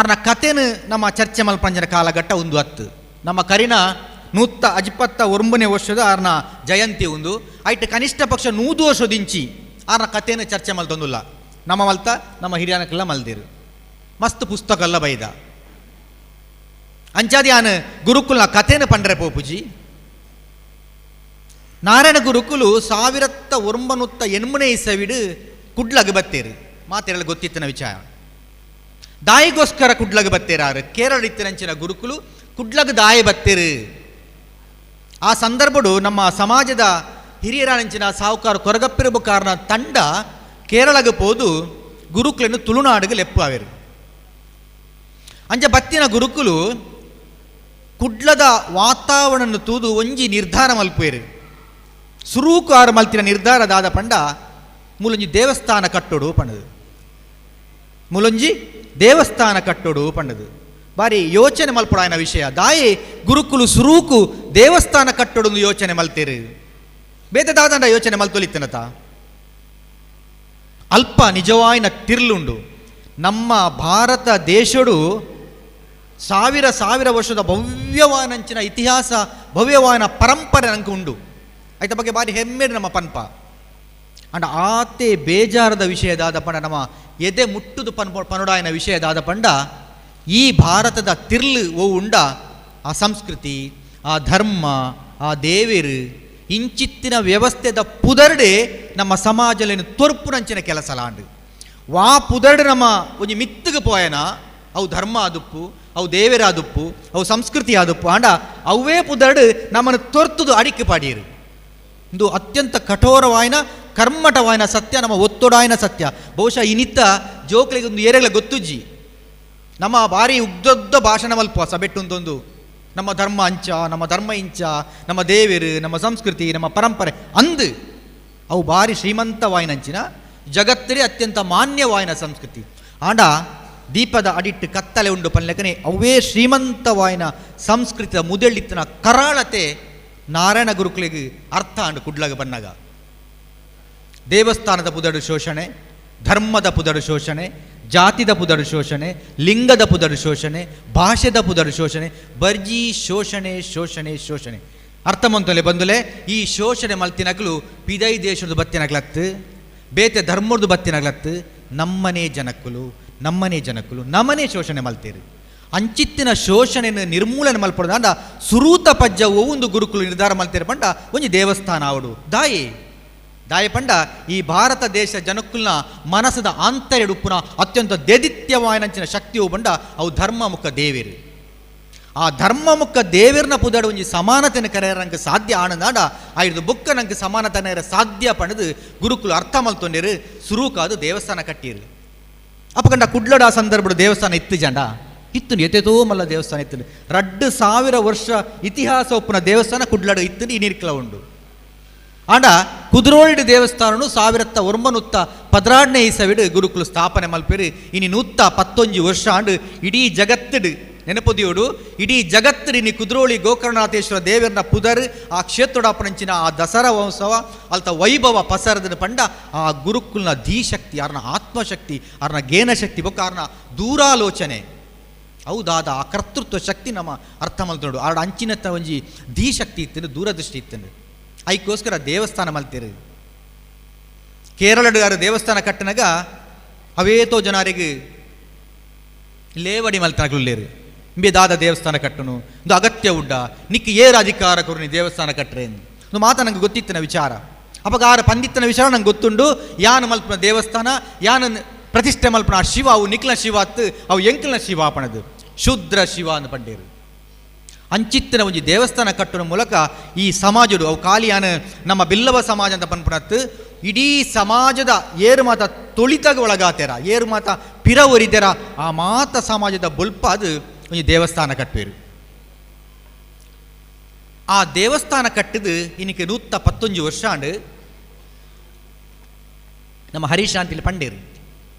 ಅರ್ನ ಕಥೆನು ನಮ್ಮ ಚರ್ಚೆ ಮಲ್ಪಂಜನ ಕಾಲಘಟ್ಟ ಒಂದು ಹತ್ತು ನಮ್ಮ ಕರಿನ 159 ವರ್ಷದ ಆರ್ನ ಜಯಂತಿ ಒಂದು ಐಟ್ ಕನಿಷ್ಠ ಪಕ್ಷ 100 ವರ್ಷದಿಂಚಿ ಆರ್ನ ಕಥೆನ ಚರ್ಚೆ ಮಲ್ತೊಂದುಲ್ಲ ನಮ್ಮ ಮಲ್ತ ನಮ್ಮ ಹಿರಿಯನಕ್ಕೆಲ್ಲ ಮಲ್ದಿರು ಮಸ್ತ್ ಪುಸ್ತಕ ಎಲ್ಲ ಬೈದ ಅಂಚಾದಿ ಆನು ಗುರುಕುಲ್ನ ಕಥೆನ ಪಂಡ್ರೆ ಪೋಪುಜಿ ನಾರಾಯಣ ಗುರುಕುಲು 1980 ಇಸವಿಡು ಕುಡ್ಲಗ್ ಬತ್ತೇರು ಮಾತೆರಳು ಗೊತ್ತಿತ್ತನ ವಿಚಾರ ದಾಯಿಗೋಸ್ಕರ ಕುಡ್ಲಗ್ ಬತ್ತೇರಾರು ಕೇರಳ ಇತ್ತಿನಂಚಿನ ಗುರುಕುಲು ಕುಡ್ಲಗ್ ದಾಯಿ ಬತ್ತೇರು ಆ ಸಂದರ್ಭಡು ನಮ್ಮ ಸಮಾಜದ ಹಿರಿಯರಾಣಂಚಿನ ಸಾಹುಕಾರ ಕೊರಗಪ್ಪಿರಬು ಕಾರಣ ತಂಡ ಕೇರಳಗೆ ಪೋದು ಗುರುಕುಲನ್ನು ತುಳುನಾಡಿಗೆ ಲೆಪ್ಪುವೆರು ಅಂಚ ಬತ್ತಿನ ಗುರುಕುಲು ಕುಡ್ಲದ ವಾತಾವರಣ ತೂದು ಒಂಜಿ ನಿರ್ಧಾರ ಮಲ್ಪೇರು ಸುರೂಕು ಆರು ಮಲ್ತಿನ ನಿರ್ಧಾರದಾದ ಪಂಡ ಮೂಲೊಂಜಿ ದೇವಸ್ಥಾನ ಕಟ್ಟೋಡು ಪಂಡದು ಮೂಲೊಂಜಿ ದೇವಸ್ಥಾನ ಕಟ್ಟೋಡು ಪಂಡದು ಬಾರಿ ಯೋಚನೆ ಮಲ್ಪಡಾಯನ ವಿಷಯ ದಾಯೆ ಗುರುಕುಲು ಸುರೂಕು ದೇವಸ್ಥಾನ ಕಟ್ಟೋಡು ಯೋಚನೆ ಮಲ್ತೇರು ಬೇತದಾದಂಡ ಯೋಚನೆ ಮಲ್ತೊಲಿತ್ತನತ ಅಲ್ಪ ನಿಜವಾಯಿನ ತಿರ್ಲುಂಡು ನಮ್ಮ ಭಾರತ ದೇಶಡು ಸಾವಿರ ಸಾವಿರ ವರ್ಷದ ಭವ್ಯವಾನಂಚಿನ ಇತಿಹಾಸ ಭವ್ಯವಾನ ಪರಂಪರೆ ನಂಗೆ ಉಂಡು ಆಯ್ತ ಬಗ್ಗೆ ಬಾರಿ ಹೆಮ್ಮೆಡು ನಮ್ಮ ಪನ್ಪ ಅಂಡ ಆತೆ ಬೇಜಾರದ ವಿಷಯದಾದ ಪಂಡ ನಮ್ಮ ಎದೆ ಮುಟ್ಟುದು ಪನುಡಾಯನ ವಿಷಯದಾದ ಪಂಡ ಈ ಭಾರತದ ತಿರ್ಲು ಓ ಉಂಡ ಆ ಸಂಸ್ಕೃತಿ ಆ ಧರ್ಮ ಆ ದೇವೇರು ಇಂಚಿತ್ತಿನ ವ್ಯವಸ್ಥೆದ ಪುದರ್ಡೆ ನಮ್ಮ ಸಮಾಜಲೇನು ತೊರ್ಪುನಂಚಿನ ಕೆಲಸಲಾಂಡು ವಾ ಪುದರ್ಡು ನಮ್ಮ ಒಂಜಿ ಮಿತ್ತಿಗೆ ಪೋಯನ ಅವು ಧರ್ಮ ಆದುಪ್ಪು ಅವು ದೇವೇರ ಆದುಪ್ಪು ಅವು ಸಂಸ್ಕೃತಿ ಆದುಪ್ಪು ಆಂಡ ಅವೇ ಪುದರ್ಡು ನಮ್ಮನ್ನು ತೊರ್ತುದು ಅಡಿಕೆ ಪಾಡಿಯರು ಇದು ಅತ್ಯಂತ ಕಠೋರವಾಯಿನ ಕರ್ಮಟವಾಯಿನ ಸತ್ಯ ನಮ್ಮ ಒತ್ತೊಡಾಯಿನ ಸತ್ಯ ಬಹುಶಃ ಇನಿತ್ತ ಜೋಕ್ಲಿಗೆ ಒಂದು ಏರೆಗಳ ಗೊತ್ತುಜ್ಜಿ ನಮ್ಮ ಭಾರಿ ಉದ್ದೊದ್ದ ಭಾಷಣ ಮಲ್ಪ ಸಬೆಟ್ಟೊಂದೊಂದು ನಮ್ಮ ಧರ್ಮ ಅಂಚ ನಮ್ಮ ಧರ್ಮ ಇಂಚ ನಮ್ಮ ದೇವೇರು ನಮ್ಮ ಸಂಸ್ಕೃತಿ ನಮ್ಮ ಪರಂಪರೆ ಅಂದು ಅವು ಭಾರಿ ಶ್ರೀಮಂತವಾಯಿನಂಚಿನ ಜಗತ್ತರೇ ಅತ್ಯಂತ ಮಾನ್ಯವಾಯಿನ ಸಂಸ್ಕೃತಿ ಆಂಡ ದೀಪದ ಅಡಿಟ್ಟು ಕತ್ತಲೆ ಉಂಡು ಪನ್ಲೆಕ್ಕನೆ ಅವೇ ಶ್ರೀಮಂತವಾಯಿನ ಸಂಸ್ಕೃತಿಯ ಮುದಳಿತ್ತಿನ ಕರಾಳತೆ ನಾರಾಯಣ ಗುರುಕುಲಿಗೆ ಅರ್ಥ ಅಂಡು ಕುಡ್ಲಾಗ ಬನ್ನಾಗ ದೇವಸ್ಥಾನದ ಪುದಡು ಶೋಷಣೆ ಧರ್ಮದ ಪುದಡು ಶೋಷಣೆ ಜಾತಿದ ಪುದಡು ಶೋಷಣೆ ಲಿಂಗದ ಪುದಡು ಶೋಷಣೆ ಭಾಷೆದ ಪುದಡು ಶೋಷಣೆ ಬರ್ಜಿ ಶೋಷಣೆ ಶೋಷಣೆ ಶೋಷಣೆ ಅರ್ಥ ಮಂತಲೆ ಬಂದುಲೆ ಈ ಶೋಷಣೆ ಮಲ್ತಿನಗಲು ಪಿದೈ ದೇಶದ ಬತ್ತಿನಗ್ಲತ್ತು ಬೇತೆ ಧರ್ಮದ ಬತ್ತಿನಗ್ಲತ್ತು ನಮ್ಮನೇ ಜನಕ್ಕಲು ನಮ್ಮನೇ ಶೋಷಣೆ ಮಲ್ತೀರಿ ಅಂಚಿತ್ತಿನ ಶೋಷಣೆಯನ್ನು ನಿರ್ಮೂಲನೆ ಮಲ್ಪಡೋದು ಅಂಡ ಸುರೂತ ಪಜ್ಜ ಒಂದು ಗುರುಕುಲು ನಿರ್ಧಾರ ಮಲ್ತೀರಿ ಪಂಡ ಒಂಜಿ ದೇವಸ್ಥಾನ ಆವಡು ದಾಯೆ ಪಂಡ ಈ ಭಾರತ ದೇಶ ಜನಕ್ಕುಲ್ನ ಮನಸ್ಸದ ಆಂತರ್ಯ ಉಪ್ಪುನ ಅತ್ಯಂತ ದೇದಿತ್ಯವಾಯಿನಂಚಿನ ಶಕ್ತಿಯು ಬಂಡ ಅವು ಧರ್ಮಮುಖ ದೇವೇರು ಆ ಧರ್ಮಮುಖ ದೇವೇರ್ನ ಪುದಾಡು ಒಂಜಿ ಸಮಾನತೆನ ಕರೆಯರ ನಂಗೆ ಸಾಧ್ಯ ಆನಂದಾಂಡ ಆಯ್ದು ಬುಕ್ಕ ನಂಗೆ ಸಮಾನತೆನ ಸಾಧ್ಯ ಪಣದು ಗುರುಕುಲು ಅರ್ಥ ಮಲ್ತೊಂಡೇರು ಸುರೂಕಾದು ದೇವಸ್ಥಾನ ಕಟ್ಟೀರು ಅಪ್ಪಕಂಡ ಕುಡ್ಲಡ ಸಂದರ್ಭದ ದೇವಸ್ಥಾನ ಇತ್ತು ಜಂಡ ಇತ್ತು ಎತೆತೋ ಮಲ್ಲ ದೇವಸ್ಥಾನ ಇತ್ತು 2000 ವರ್ಷ ಇತಿಹಾಸ ಒಪ್ಪುನ ದೇವಸ್ಥಾನ ಕುಡ್ಲಡ ಇತ್ತು ಈ ನಿರ್ಕಲ ಉಂಡು ಆಂಡ ಕುದುರೋಲ್ಡ್ ದೇವಸ್ಥಾನ 1916 ಇಸವಿಡು ಗುರುಕುಲು ಸ್ಥಾಪನೆ ಮಲ್ಪೇರು ಇನಿ 111 ವರ್ಷ ಆಂಡು ಇಡೀ ಜಗತ್ತಿಡು ನೆನಪುದಿಯೋಡು ಇಡೀ ಜಗತ್ತಿಡು ಇನಿ ಕುದುರೋಳಿ ಗೋಕರ್ಣನಾಥೇಶ್ವರ ದೇವರನ ಪುದರ್ ಆ ಕ್ಷೇತ್ರಡಾಪಣಂಚಿನ ಆ ದಸರಾ ಮಹೋತ್ಸವ ಅಲ್ತ ವೈಭವ ಪಸರದನ ಪಂಡ ಆ ಗುರುಕುಲ್ನ ಧೀಶಕ್ತಿ ಅವ್ರನ್ನ ಆತ್ಮಶಕ್ತಿ ಅವ್ರನ್ನ ಜ್ಞಾನಶಕ್ತಿ ಬೊಕ್ಕ ಅವ್ರನ್ನ ದೂರಾಲೋಚನೆ ಹೌದಾದ ಆ ಕರ್ತೃತ್ವ ಶಕ್ತಿ ನಮ್ಮ ಅರ್ಥ ಮಲ್ತೋಡು ಆಡ ಅಂಚಿನತ್ತ ಒಂಜಿ ಧೀಶಕ್ತಿ ಇತ್ತಂದು ದೂರದೃಷ್ಟಿ ಇತ್ತಂದು ಅದಕ್ಕೋಸ್ಕರ ದೇವಸ್ಥಾನ ಮಲ್ತೇರು ಕೇರಳದ ದೇವಸ್ಥಾನ ಕಟ್ಟನಾಗ ಅವೇತೋ ಜನರಿಗೆ ಲೇವಡಿ ಮಲ್ತನಗಲೇರು ಇಂಬೆದಾದ ದೇವಸ್ಥಾನ ಕಟ್ಟನು ಇದು ಅಗತ್ಯ ಉಡ್ಡ ನಿಕ್ಕೆ ಏರ ಅಧಿಕಾರ ಕೊರು ದೇವಸ್ಥಾನ ಕಟ್ಟರೆ ಒಂದು ಮಾತ ನಂಗೆ ಗೊತ್ತಿತ್ತಿನ ವಿಚಾರ ಅಪಗಾರ ಪಂದಿತ್ತನ ವಿಚಾರ ನಂಗೆ ಗೊತ್ತುಂಡು ಯಾನು ಮಲ್ಪನ ದೇವಸ್ಥಾನ ಯಾನು ಪ್ರತಿಷ್ಠೆ ಮಲ್ಪನ ಆ ಶಿವ ಅವು ನಿಕ್ಲ ಶಿವ ಅತ್ತು ಅವು ಎಂಕಲ್ನ ಶಿವ ಪಣದು ಶೂದ್ರ ಶಿವ ಅನ್ನು ಪಂಡೇರು ಅಂಚಿತ್ತಿನ ಒಂಜಿ ದೇವಸ್ಥಾನ ಕಟ್ಟುವ ಮೂಲಕ ಈ ಸಮಾಜಡು ಅವು ಕಾಲಿಯಾನ ನಮ್ಮ ಬಿಲ್ಲವ ಸಮಾಜ ಅಂತ ಪನ್ಪುನತ್ತು ಇಡೀ ಸಮಾಜದ ಏರು ಮಾತ ತೊಳಿತಾಗ ಒಳಗಾತೇರ ಏರು ಮಾತ ಪಿರ ಒರಿದೇರ ಆ ಮಾತ ಸಮಾಜದ ಬೊಲ್ಪ ಅದು ಒಂಜಿ ದೇವಸ್ಥಾನ ಕಟ್ಟೇರು ಆ ದೇವಸ್ಥಾನ ಕಟ್ಟಿದು ಇನ್ನಿಕ್ಕೆ 111 ವರ್ಷ ಆಂಡು ನಮ್ಮ ಹರಿಶಾಂತಿಲಿ ಪಂಡೇರು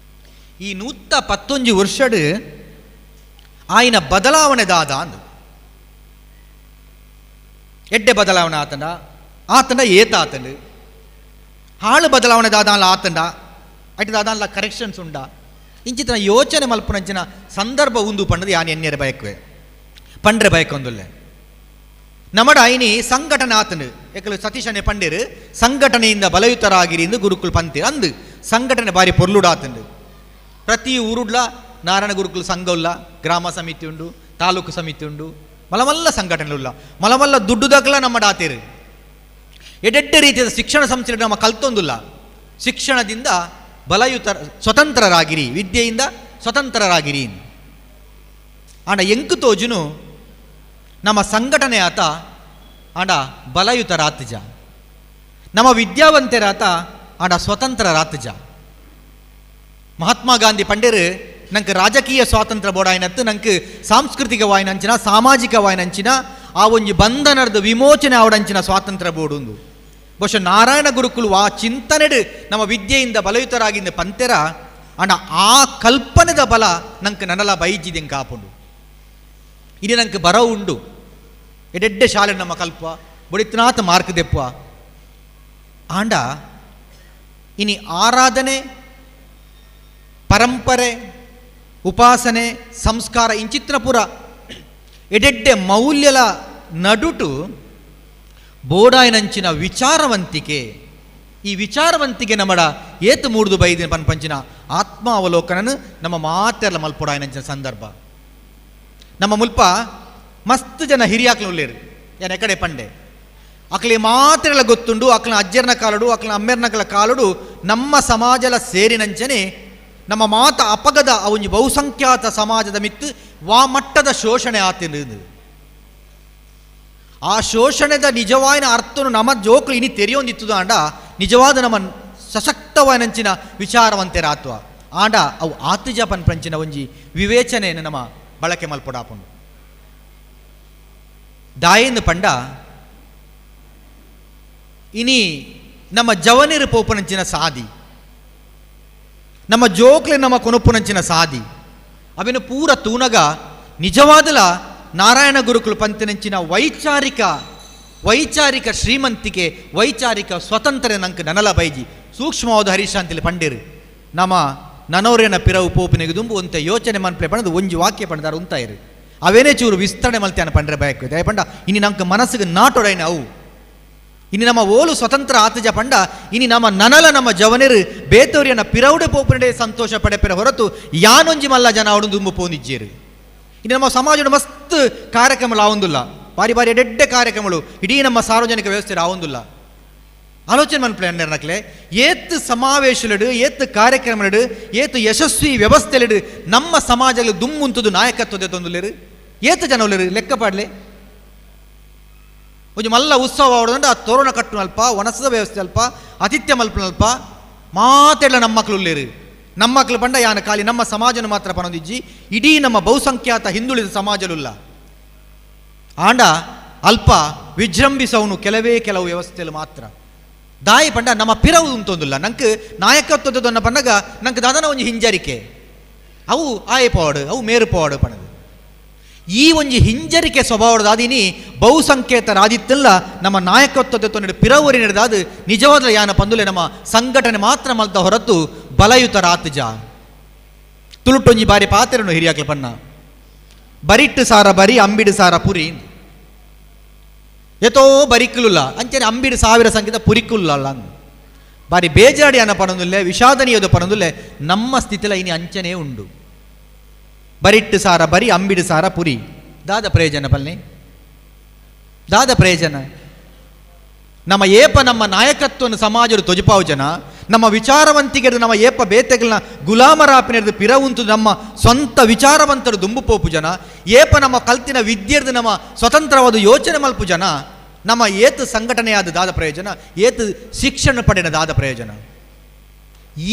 ಈ 111 ವರ್ಷಡು ಆಯ್ನ ಬದಲಾವಣೆ ದಾದ ಅಂದು ಎಡ್ಡೆ ಬದಲಾವಣೆ ಆತಂಡ ಏತ ಆತಂಡು ಹಾಳು ಬದಲಾವಣೆ ದಾದಾನ್ಲ ಆತಂಡ ಅಟ್ ದಾದಾನ್ಲ ಕರೆಕ್ಷನ್ಸ್ ಉಂಡ ಇಂಚಿನ ಯೋಚನೆ ಮಲ್ಪನಂಚಿನ ಸಂದರ್ಭ ಉಂದು ಪಂಡದು ಯಾನ್ ಎನ್ನೆರ ಬಯಕುವೆ ಪಂಡ್ರೆ ಬಯಕೊಂದುಲ್ಲೆ ನಮ್ಮಡ ಐನಿ ಸಂಘಟನೆ ಆತಂಡು ಯಾಕಲು ಸತೀಶನೆ ಪಂಡೇರು ಸಂಘಟನೆಯಿಂದ ಬಲಯುತರಾಗಿರಿ ಎಂದು ಗುರುಕುಲ್ ಪಂತೀರು ಅಂದು ಸಂಘಟನೆ ಬಾರಿ ಪೊರ್ಲುಡ ಆತಂಡು ಪ್ರತಿ ಊರುಡ್ಲ ನಾರಾಯಣ ಗುರುಕುಲ್ ಸಂಘ ಉಲ್ಲ ಗ್ರಾಮ ಸಮಿತಿ ಉಂಡು ತಾಲೂಕು ಸಮಿತಿ ಉಂಡು ಮಲಮಲ್ಲ ಸಂಘಟನೆ ಉಲ್ಲ ಮಲಮಲ್ಲ ದುಡ್ಡುದಾಗಲ ನಮ್ಮ ಡಾತೇರು ಎಡೆಡ್ಡೆ ರೀತಿಯ ಶಿಕ್ಷಣ ಸಂಸ್ಥೆ ನಮ್ಮ ಕಲ್ತೊಂದುಲ್ಲ ಶಿಕ್ಷಣದಿಂದ ಬಲಯುತ ಸ್ವತಂತ್ರರಾಗಿರಿ ವಿದ್ಯೆಯಿಂದ ಸ್ವತಂತ್ರರಾಗಿರಿ ಆಂಡ ಎಂಕು ತೋಜುನು ನಮ್ಮ ಸಂಘಟನೆ ಆತ ಆಂಡ ಬಲಯುತ ರಾತ್ಜ ನಮ್ಮ ವಿದ್ಯಾವಂತರಾತ ಆಂಡ ಸ್ವತಂತ್ರ ರಾತ್ಜ ಮಹಾತ್ಮ ಗಾಂಧಿ ಪಂಡೇರು ನಂಗೆ ರಾಜಕೀಯ ಸ್ವಾತಂತ್ರ್ಯ ಬೋಡಾಯಿನತ್ತು ನಂಗೆ ಸಾಂಸ್ಕೃತಿಕವಾಯಿನಂಚಿನ ಸಾಮಾಜಿಕವಾಯಿನಂಚಿನ ಆ ಒಂಜಿ ಬಂಧನದ ವಿಮೋಚನೆ ಅವಡಂಚಿನ ಸ್ವಾತಂತ್ರ್ಯ ಬೋಡುಂದು ಬಹುಶಃ ನಾರಾಯಣ ಗುರುಕುಲು ಆ ಚಿಂತನೆಡು ನಮ್ಮ ವಿದ್ಯೆಯಿಂದ ಬಲಯುತರಾಗಿಂದ ಪಂತೆರ ಅಣ್ಣ ಆ ಕಲ್ಪನೆದ ಬಲ ನಂಗೆ ನನಲ ಬೈಜಿದೆಂಗೆ ಕಾಪುಂಡು ಇನ್ನು ನಂಗೆ ಬರ ಉಂಡು ಎಡೆಡ್ಡೆ ಶಾಲೆ ನಮ್ಮ ಕಲ್ಪ ಬುಡಿತ್ನಾಥ ಮಾರ್ಕ್ ದೆಪ್ಪ ಆಂಡ ಇನಿ ಆರಾಧನೆ ಪರಂಪರೆ ಉಪಾಸನೆ ಸಂಸ್ಕಾರ ಇಂಚಿತ್ರಪುರ ಎಡೆಡ್ಡೆ ಮೌಲ್ಯಲ ನಡುಟು ಬೋಡಾಯಿನಂಚಿನ ವಿಚಾರವಂತಿಕೆ ಈ ವಿಚಾರವಂತಿಕೆ ನಮ್ಮಡ ಏತು ಮೂಡ್ದು ಬೈದಿನ ಪಂಪಂಚಿನ ಆತ್ಮಾವಲೋಕನನು ನಮ್ಮ ಮಾತೆಲ್ಲ ಮಲ್ಪೊಡಾಯಿನಂಚಿನ ಸಂದರ್ಭ ನಮ್ಮ ಮುಲ್ಪ ಮಸ್ತ್ ಜನ ಹಿರಿಯಾಕ್ಲು ಉಳ್ಳೇರು ಏನು ಎಕಡೆ ಪಂಡೆ ಅಕ್ಲೆ ಮಾತೆಲ್ಲ ಗೊತ್ತುಂಡು ಅಕ್ಲ ಅಜ್ಜರ್ನ ಕಾಲಡು ಅಕ್ಲ ಅಮ್ಮೆರ್ನಕಲ ಕಾಲಡು ನಮ್ಮ ಸಮಾಜಲ ಸೇರಿನಂಚನೆ ನಮ್ಮ ಮಾತ ಅಪಗದ ಅವೊಂಜಿ ಬಹುಸಂಖ್ಯಾತ ಸಮಾಜದ ಮಿತ್ತು ವಾ ಮಟ್ಟದ ಶೋಷಣೆ ಆತಿರುವುದು ಆ ಶೋಷಣೆದ ನಿಜವಾಯಿನ ಅರ್ಥನು ನಮ್ಮ ಜೋಕ್ಲು ಇನಿ ತೆರೆಯೊಂದಿತ್ತದ ಆಂಡ ನಿಜವಾದ ನಮ್ಮ ಸಶಕ್ತವಾಯಿನಂಚಿನ ವಿಚಾರವಂತೆರ ಆತ್ವ ಆಂಡ ಅವು ಆತಿಜ ಪಂಪಂಚಿನ ಒಂಜಿ ವಿವೇಚನೆಯನ್ನು ನಮ್ಮ ಬಳಕೆ ಮಲ್ಪೊಡಾಪುಂಡು ದಾಯೆಂದು ಪಂಡ ಇನಿ ನಮ್ಮ ಜವನಿರು ಪೋಪುನಂಚಿನ ಸಾದಿ ನಮ್ಮ ಜೋಕ್ಲೆ ನಮ್ಮ ಕೊನೊಪ್ಪುನಂಚಿನ ಸಾದಿ ಅವೇನು ಪೂರ ತೂನಗ ನಿಜವಾದಲ ನಾರಾಯಣ ಗುರುಕುಲು ಪಂತಿನಂಚಿನ ವೈಚಾರಿಕ ಶ್ರೀಮಂತಿಕೆ ವೈಚಾರಿಕ ಸ್ವತಂತ್ರ ನಂಗೆ ನನಲ ಬೈಜಿ ಸೂಕ್ಷ್ಮವಾದ ಹರಿಶಾಂತಿಲಿ ಪಂಡೇರು ನಮ್ಮ ನನೋರೇನ ಪಿರವು ಪೋಪಿನಿಗೆ ದುಂಬು ಒಂತೆ ಯೋಚನೆ ಮನ್ಪಲೆ ಪಣದು ಒಂಜಿ ವಾಕ್ಯ ಪಂಡದಾರ ಉಂತಾಯಿರು ಅವೇನೇ ಚೂರು ವಿಸ್ತರಣೆ ಮಲ್ತ್ಯಾನ ಪಂಡ್ರೆ ಬಯಕು ದಯ ಪಂಡ ಇನಿ ನಂಗೆ ಮನಸ್ಸಿಗೆ ನಾಟೊಡೈನ ಅವು ಇನಿ ನಮ್ಮ ಓಲು ಸ್ವತಂತ್ರ ಆತಜ ಪಂಡ ಇನಿ ನಮ್ಮ ನನಲ ನಮ್ಮ ಜವನೇರು ಬೇತೋರಿಯನ ಪಿರೌಡೆ ಪೋಪುನಡೆ ಸಂತೋಷ ಪಡೆಪೆರ ಹೊರತು ಯಾನೊಂಜಿ ಮಲ್ಲ ಜನ ಅವಡು ದುಂಬು ಪೋನಿಜ್ಜೇರು ಇನ್ನು ನಮ್ಮ ಸಮಾಜದ ಮಸ್ತ್ ಕಾರ್ಯಕ್ರಮಗಳು ಆವೊಂದಿಲ್ಲ ಬಾರಿ ಬಾರಿ ಎಡ್ಡೆ ಕಾರ್ಯಕ್ರಮಗಳು ಇಡೀ ನಮ್ಮ ಸಾರ್ವಜನಿಕ ವ್ಯವಸ್ಥೆ ಆವೊಂದಿಲ್ಲ ಆಲೋಚನೆ ಮನ್ಪಲೆ ನಕ್ಲೆ ಏತ್ ಸಮಾವೇಶಲಡು ಏತ್ ಕಾರ್ಯಕ್ರಮಗಳು ಏತ್ ಯಶಸ್ವಿ ವ್ಯವಸ್ಥೆಲಿಡು ನಮ್ಮ ಸಮಾಜದಲ್ಲಿ ದುಮ್ಮುಂತದು ನಾಯಕತ್ವದ ತೊಂದುಲೇರು ಏತ್ ಜನ ಉಳ್ಳೇರು ಲೆಕ್ಕ ಪಾಡ್ಲೆ ಒಂಜಿ ಮಲ್ಲ ಉತ್ಸವ ಆವಡಂದ್ರೆ ಆ ತೋರಣ ಕಟ್ಟು ಅಲ್ಪ ವನಸದ ವ್ಯವಸ್ಥೆ ಅಲ್ಪ ಆತಿಥ್ಯ ಮಲ್ಪನಲ್ಪ ಮಾತೆಲ್ಲ ನಮ್ಮ ಮಕ್ಕಳು ಉಳ್ಳೇರು ನಮ್ಮ ಮಕ್ಕಳು ಪಂಡ ಯಾನ ಖಾಲಿ ನಮ್ಮ ಸಮಾಜನ ಮಾತ್ರ ಪನೊಂದಿಜ್ಜಿ ಇಡೀ ನಮ್ಮ ಬಹುಸಂಖ್ಯಾತ ಹಿಂದುಳಿದ ಸಮಾಜಲುಲ್ಲ ಆಂಡ ಅಲ್ಪ ವಿಜೃಂಭಿಸವನು ಕೆಲವು ವ್ಯವಸ್ಥೆಯಲ್ಲಿ ಮಾತ್ರ ದಾಯಿ ಪಂಡ ನಮ್ಮ ಪಿರವು ಉಂತೊಂದಿಲ್ಲ ನಂಗೆ ನಾಯಕತ್ವದನ್ನ ಪಂಡಗ ನಂಗೆ ದಾದನ ಒಂಜಿ ಹಿಂಜರಿಕೆ ಅವು ಆಯೆ ಪೋಡು ಅವು ಮೇರು ಪೋಡು ಪಣದು ಈ ಒಂಜಿ ಹಿಂಜರಿಕೆ ಸ್ವಭಾವದಾದಿನಿ ಬಹುಸಂಖ್ಯೇತರಾದಿತ್ತಲ್ಲ ನಮ್ಮ ನಾಯಕತ್ವದ ತೊಂದರೆ ಪಿರವರಿ ನಡೆದಾದು ನಿಜವಾದ ಯಾನ ಪಂದುಲೆ ನಮ್ಮ ಸಂಘಟನೆ ಮಾತ್ರ ಮಲ್ತ ಹೊರತು ಬಲಯುತ ರಾತಜ ತುಳುಟೊಂಜಿ ಬಾರಿ ಪಾತೆರನು ಹಿರಿಯಾಕ್ಲ ಪನ್ನ ಬರಿಟ್ಟು ಸಾರ ಬರಿ ಅಂಬಿಡು ಸಾರ ಪುರಿ ಎತೋ ಬರಿಕ್ಕುಲ್ಲ ಅಂಚನೆ ಅಂಬಿಡು 1000 ಸಂಖ್ಯೆದ ಪುರಿಕ್ಕುಲ್ಲ ಬಾರಿ ಬೇಜಾಡಿ ಅನ್ನ ಪಣದುಲ್ಲೆ ವಿಷಾದನೀಯದ ಪಣದುಲ್ಲೆ ನಮ್ಮ ಸ್ಥಿತಿಲ ಇನಿ ಅಂಚನೆ ಉಂಡು ಬರಿಟ್ಟು ಸಾರ ಬರಿ ಅಂಬಿಡು ಸಾರ ಪುರಿ ದಾದ ಪ್ರಯೋಜನ ಪಲ್ಲೆ ದಾದ ಪ್ರಯೋಜನ ನಮ್ಮ ಏಪ ನಮ್ಮ ನಾಯಕತ್ವವನ್ನು ಸಮಾಜದ ತೊಜಪಾವು ಜನ ನಮ್ಮ ವಿಚಾರವಂತಿಗೆ ನಮ್ಮ ಏಪ ಬೇತೆಗಳನ್ನ ಗುಲಾಮರಾಪಿನ ಪಿರವುಂತು ನಮ್ಮ ಸ್ವಂತ ವಿಚಾರವಂತರು ದುಂಬು ಪೋಪು ಜನ ಏಪ ನಮ್ಮ ಕಲ್ತಿನ ವಿದ್ಯೆರ್ದು ನಮ್ಮ ಸ್ವತಂತ್ರವಾದ ಯೋಚನೆ ಮಲ್ಪು ಜನ ನಮ್ಮ ಏತು ಸಂಘಟನೆಯಾದ ದಾದ ಪ್ರಯೋಜನ ಏತು ಶಿಕ್ಷಣ ಪಡೆನ ದಾದ ಪ್ರಯೋಜನ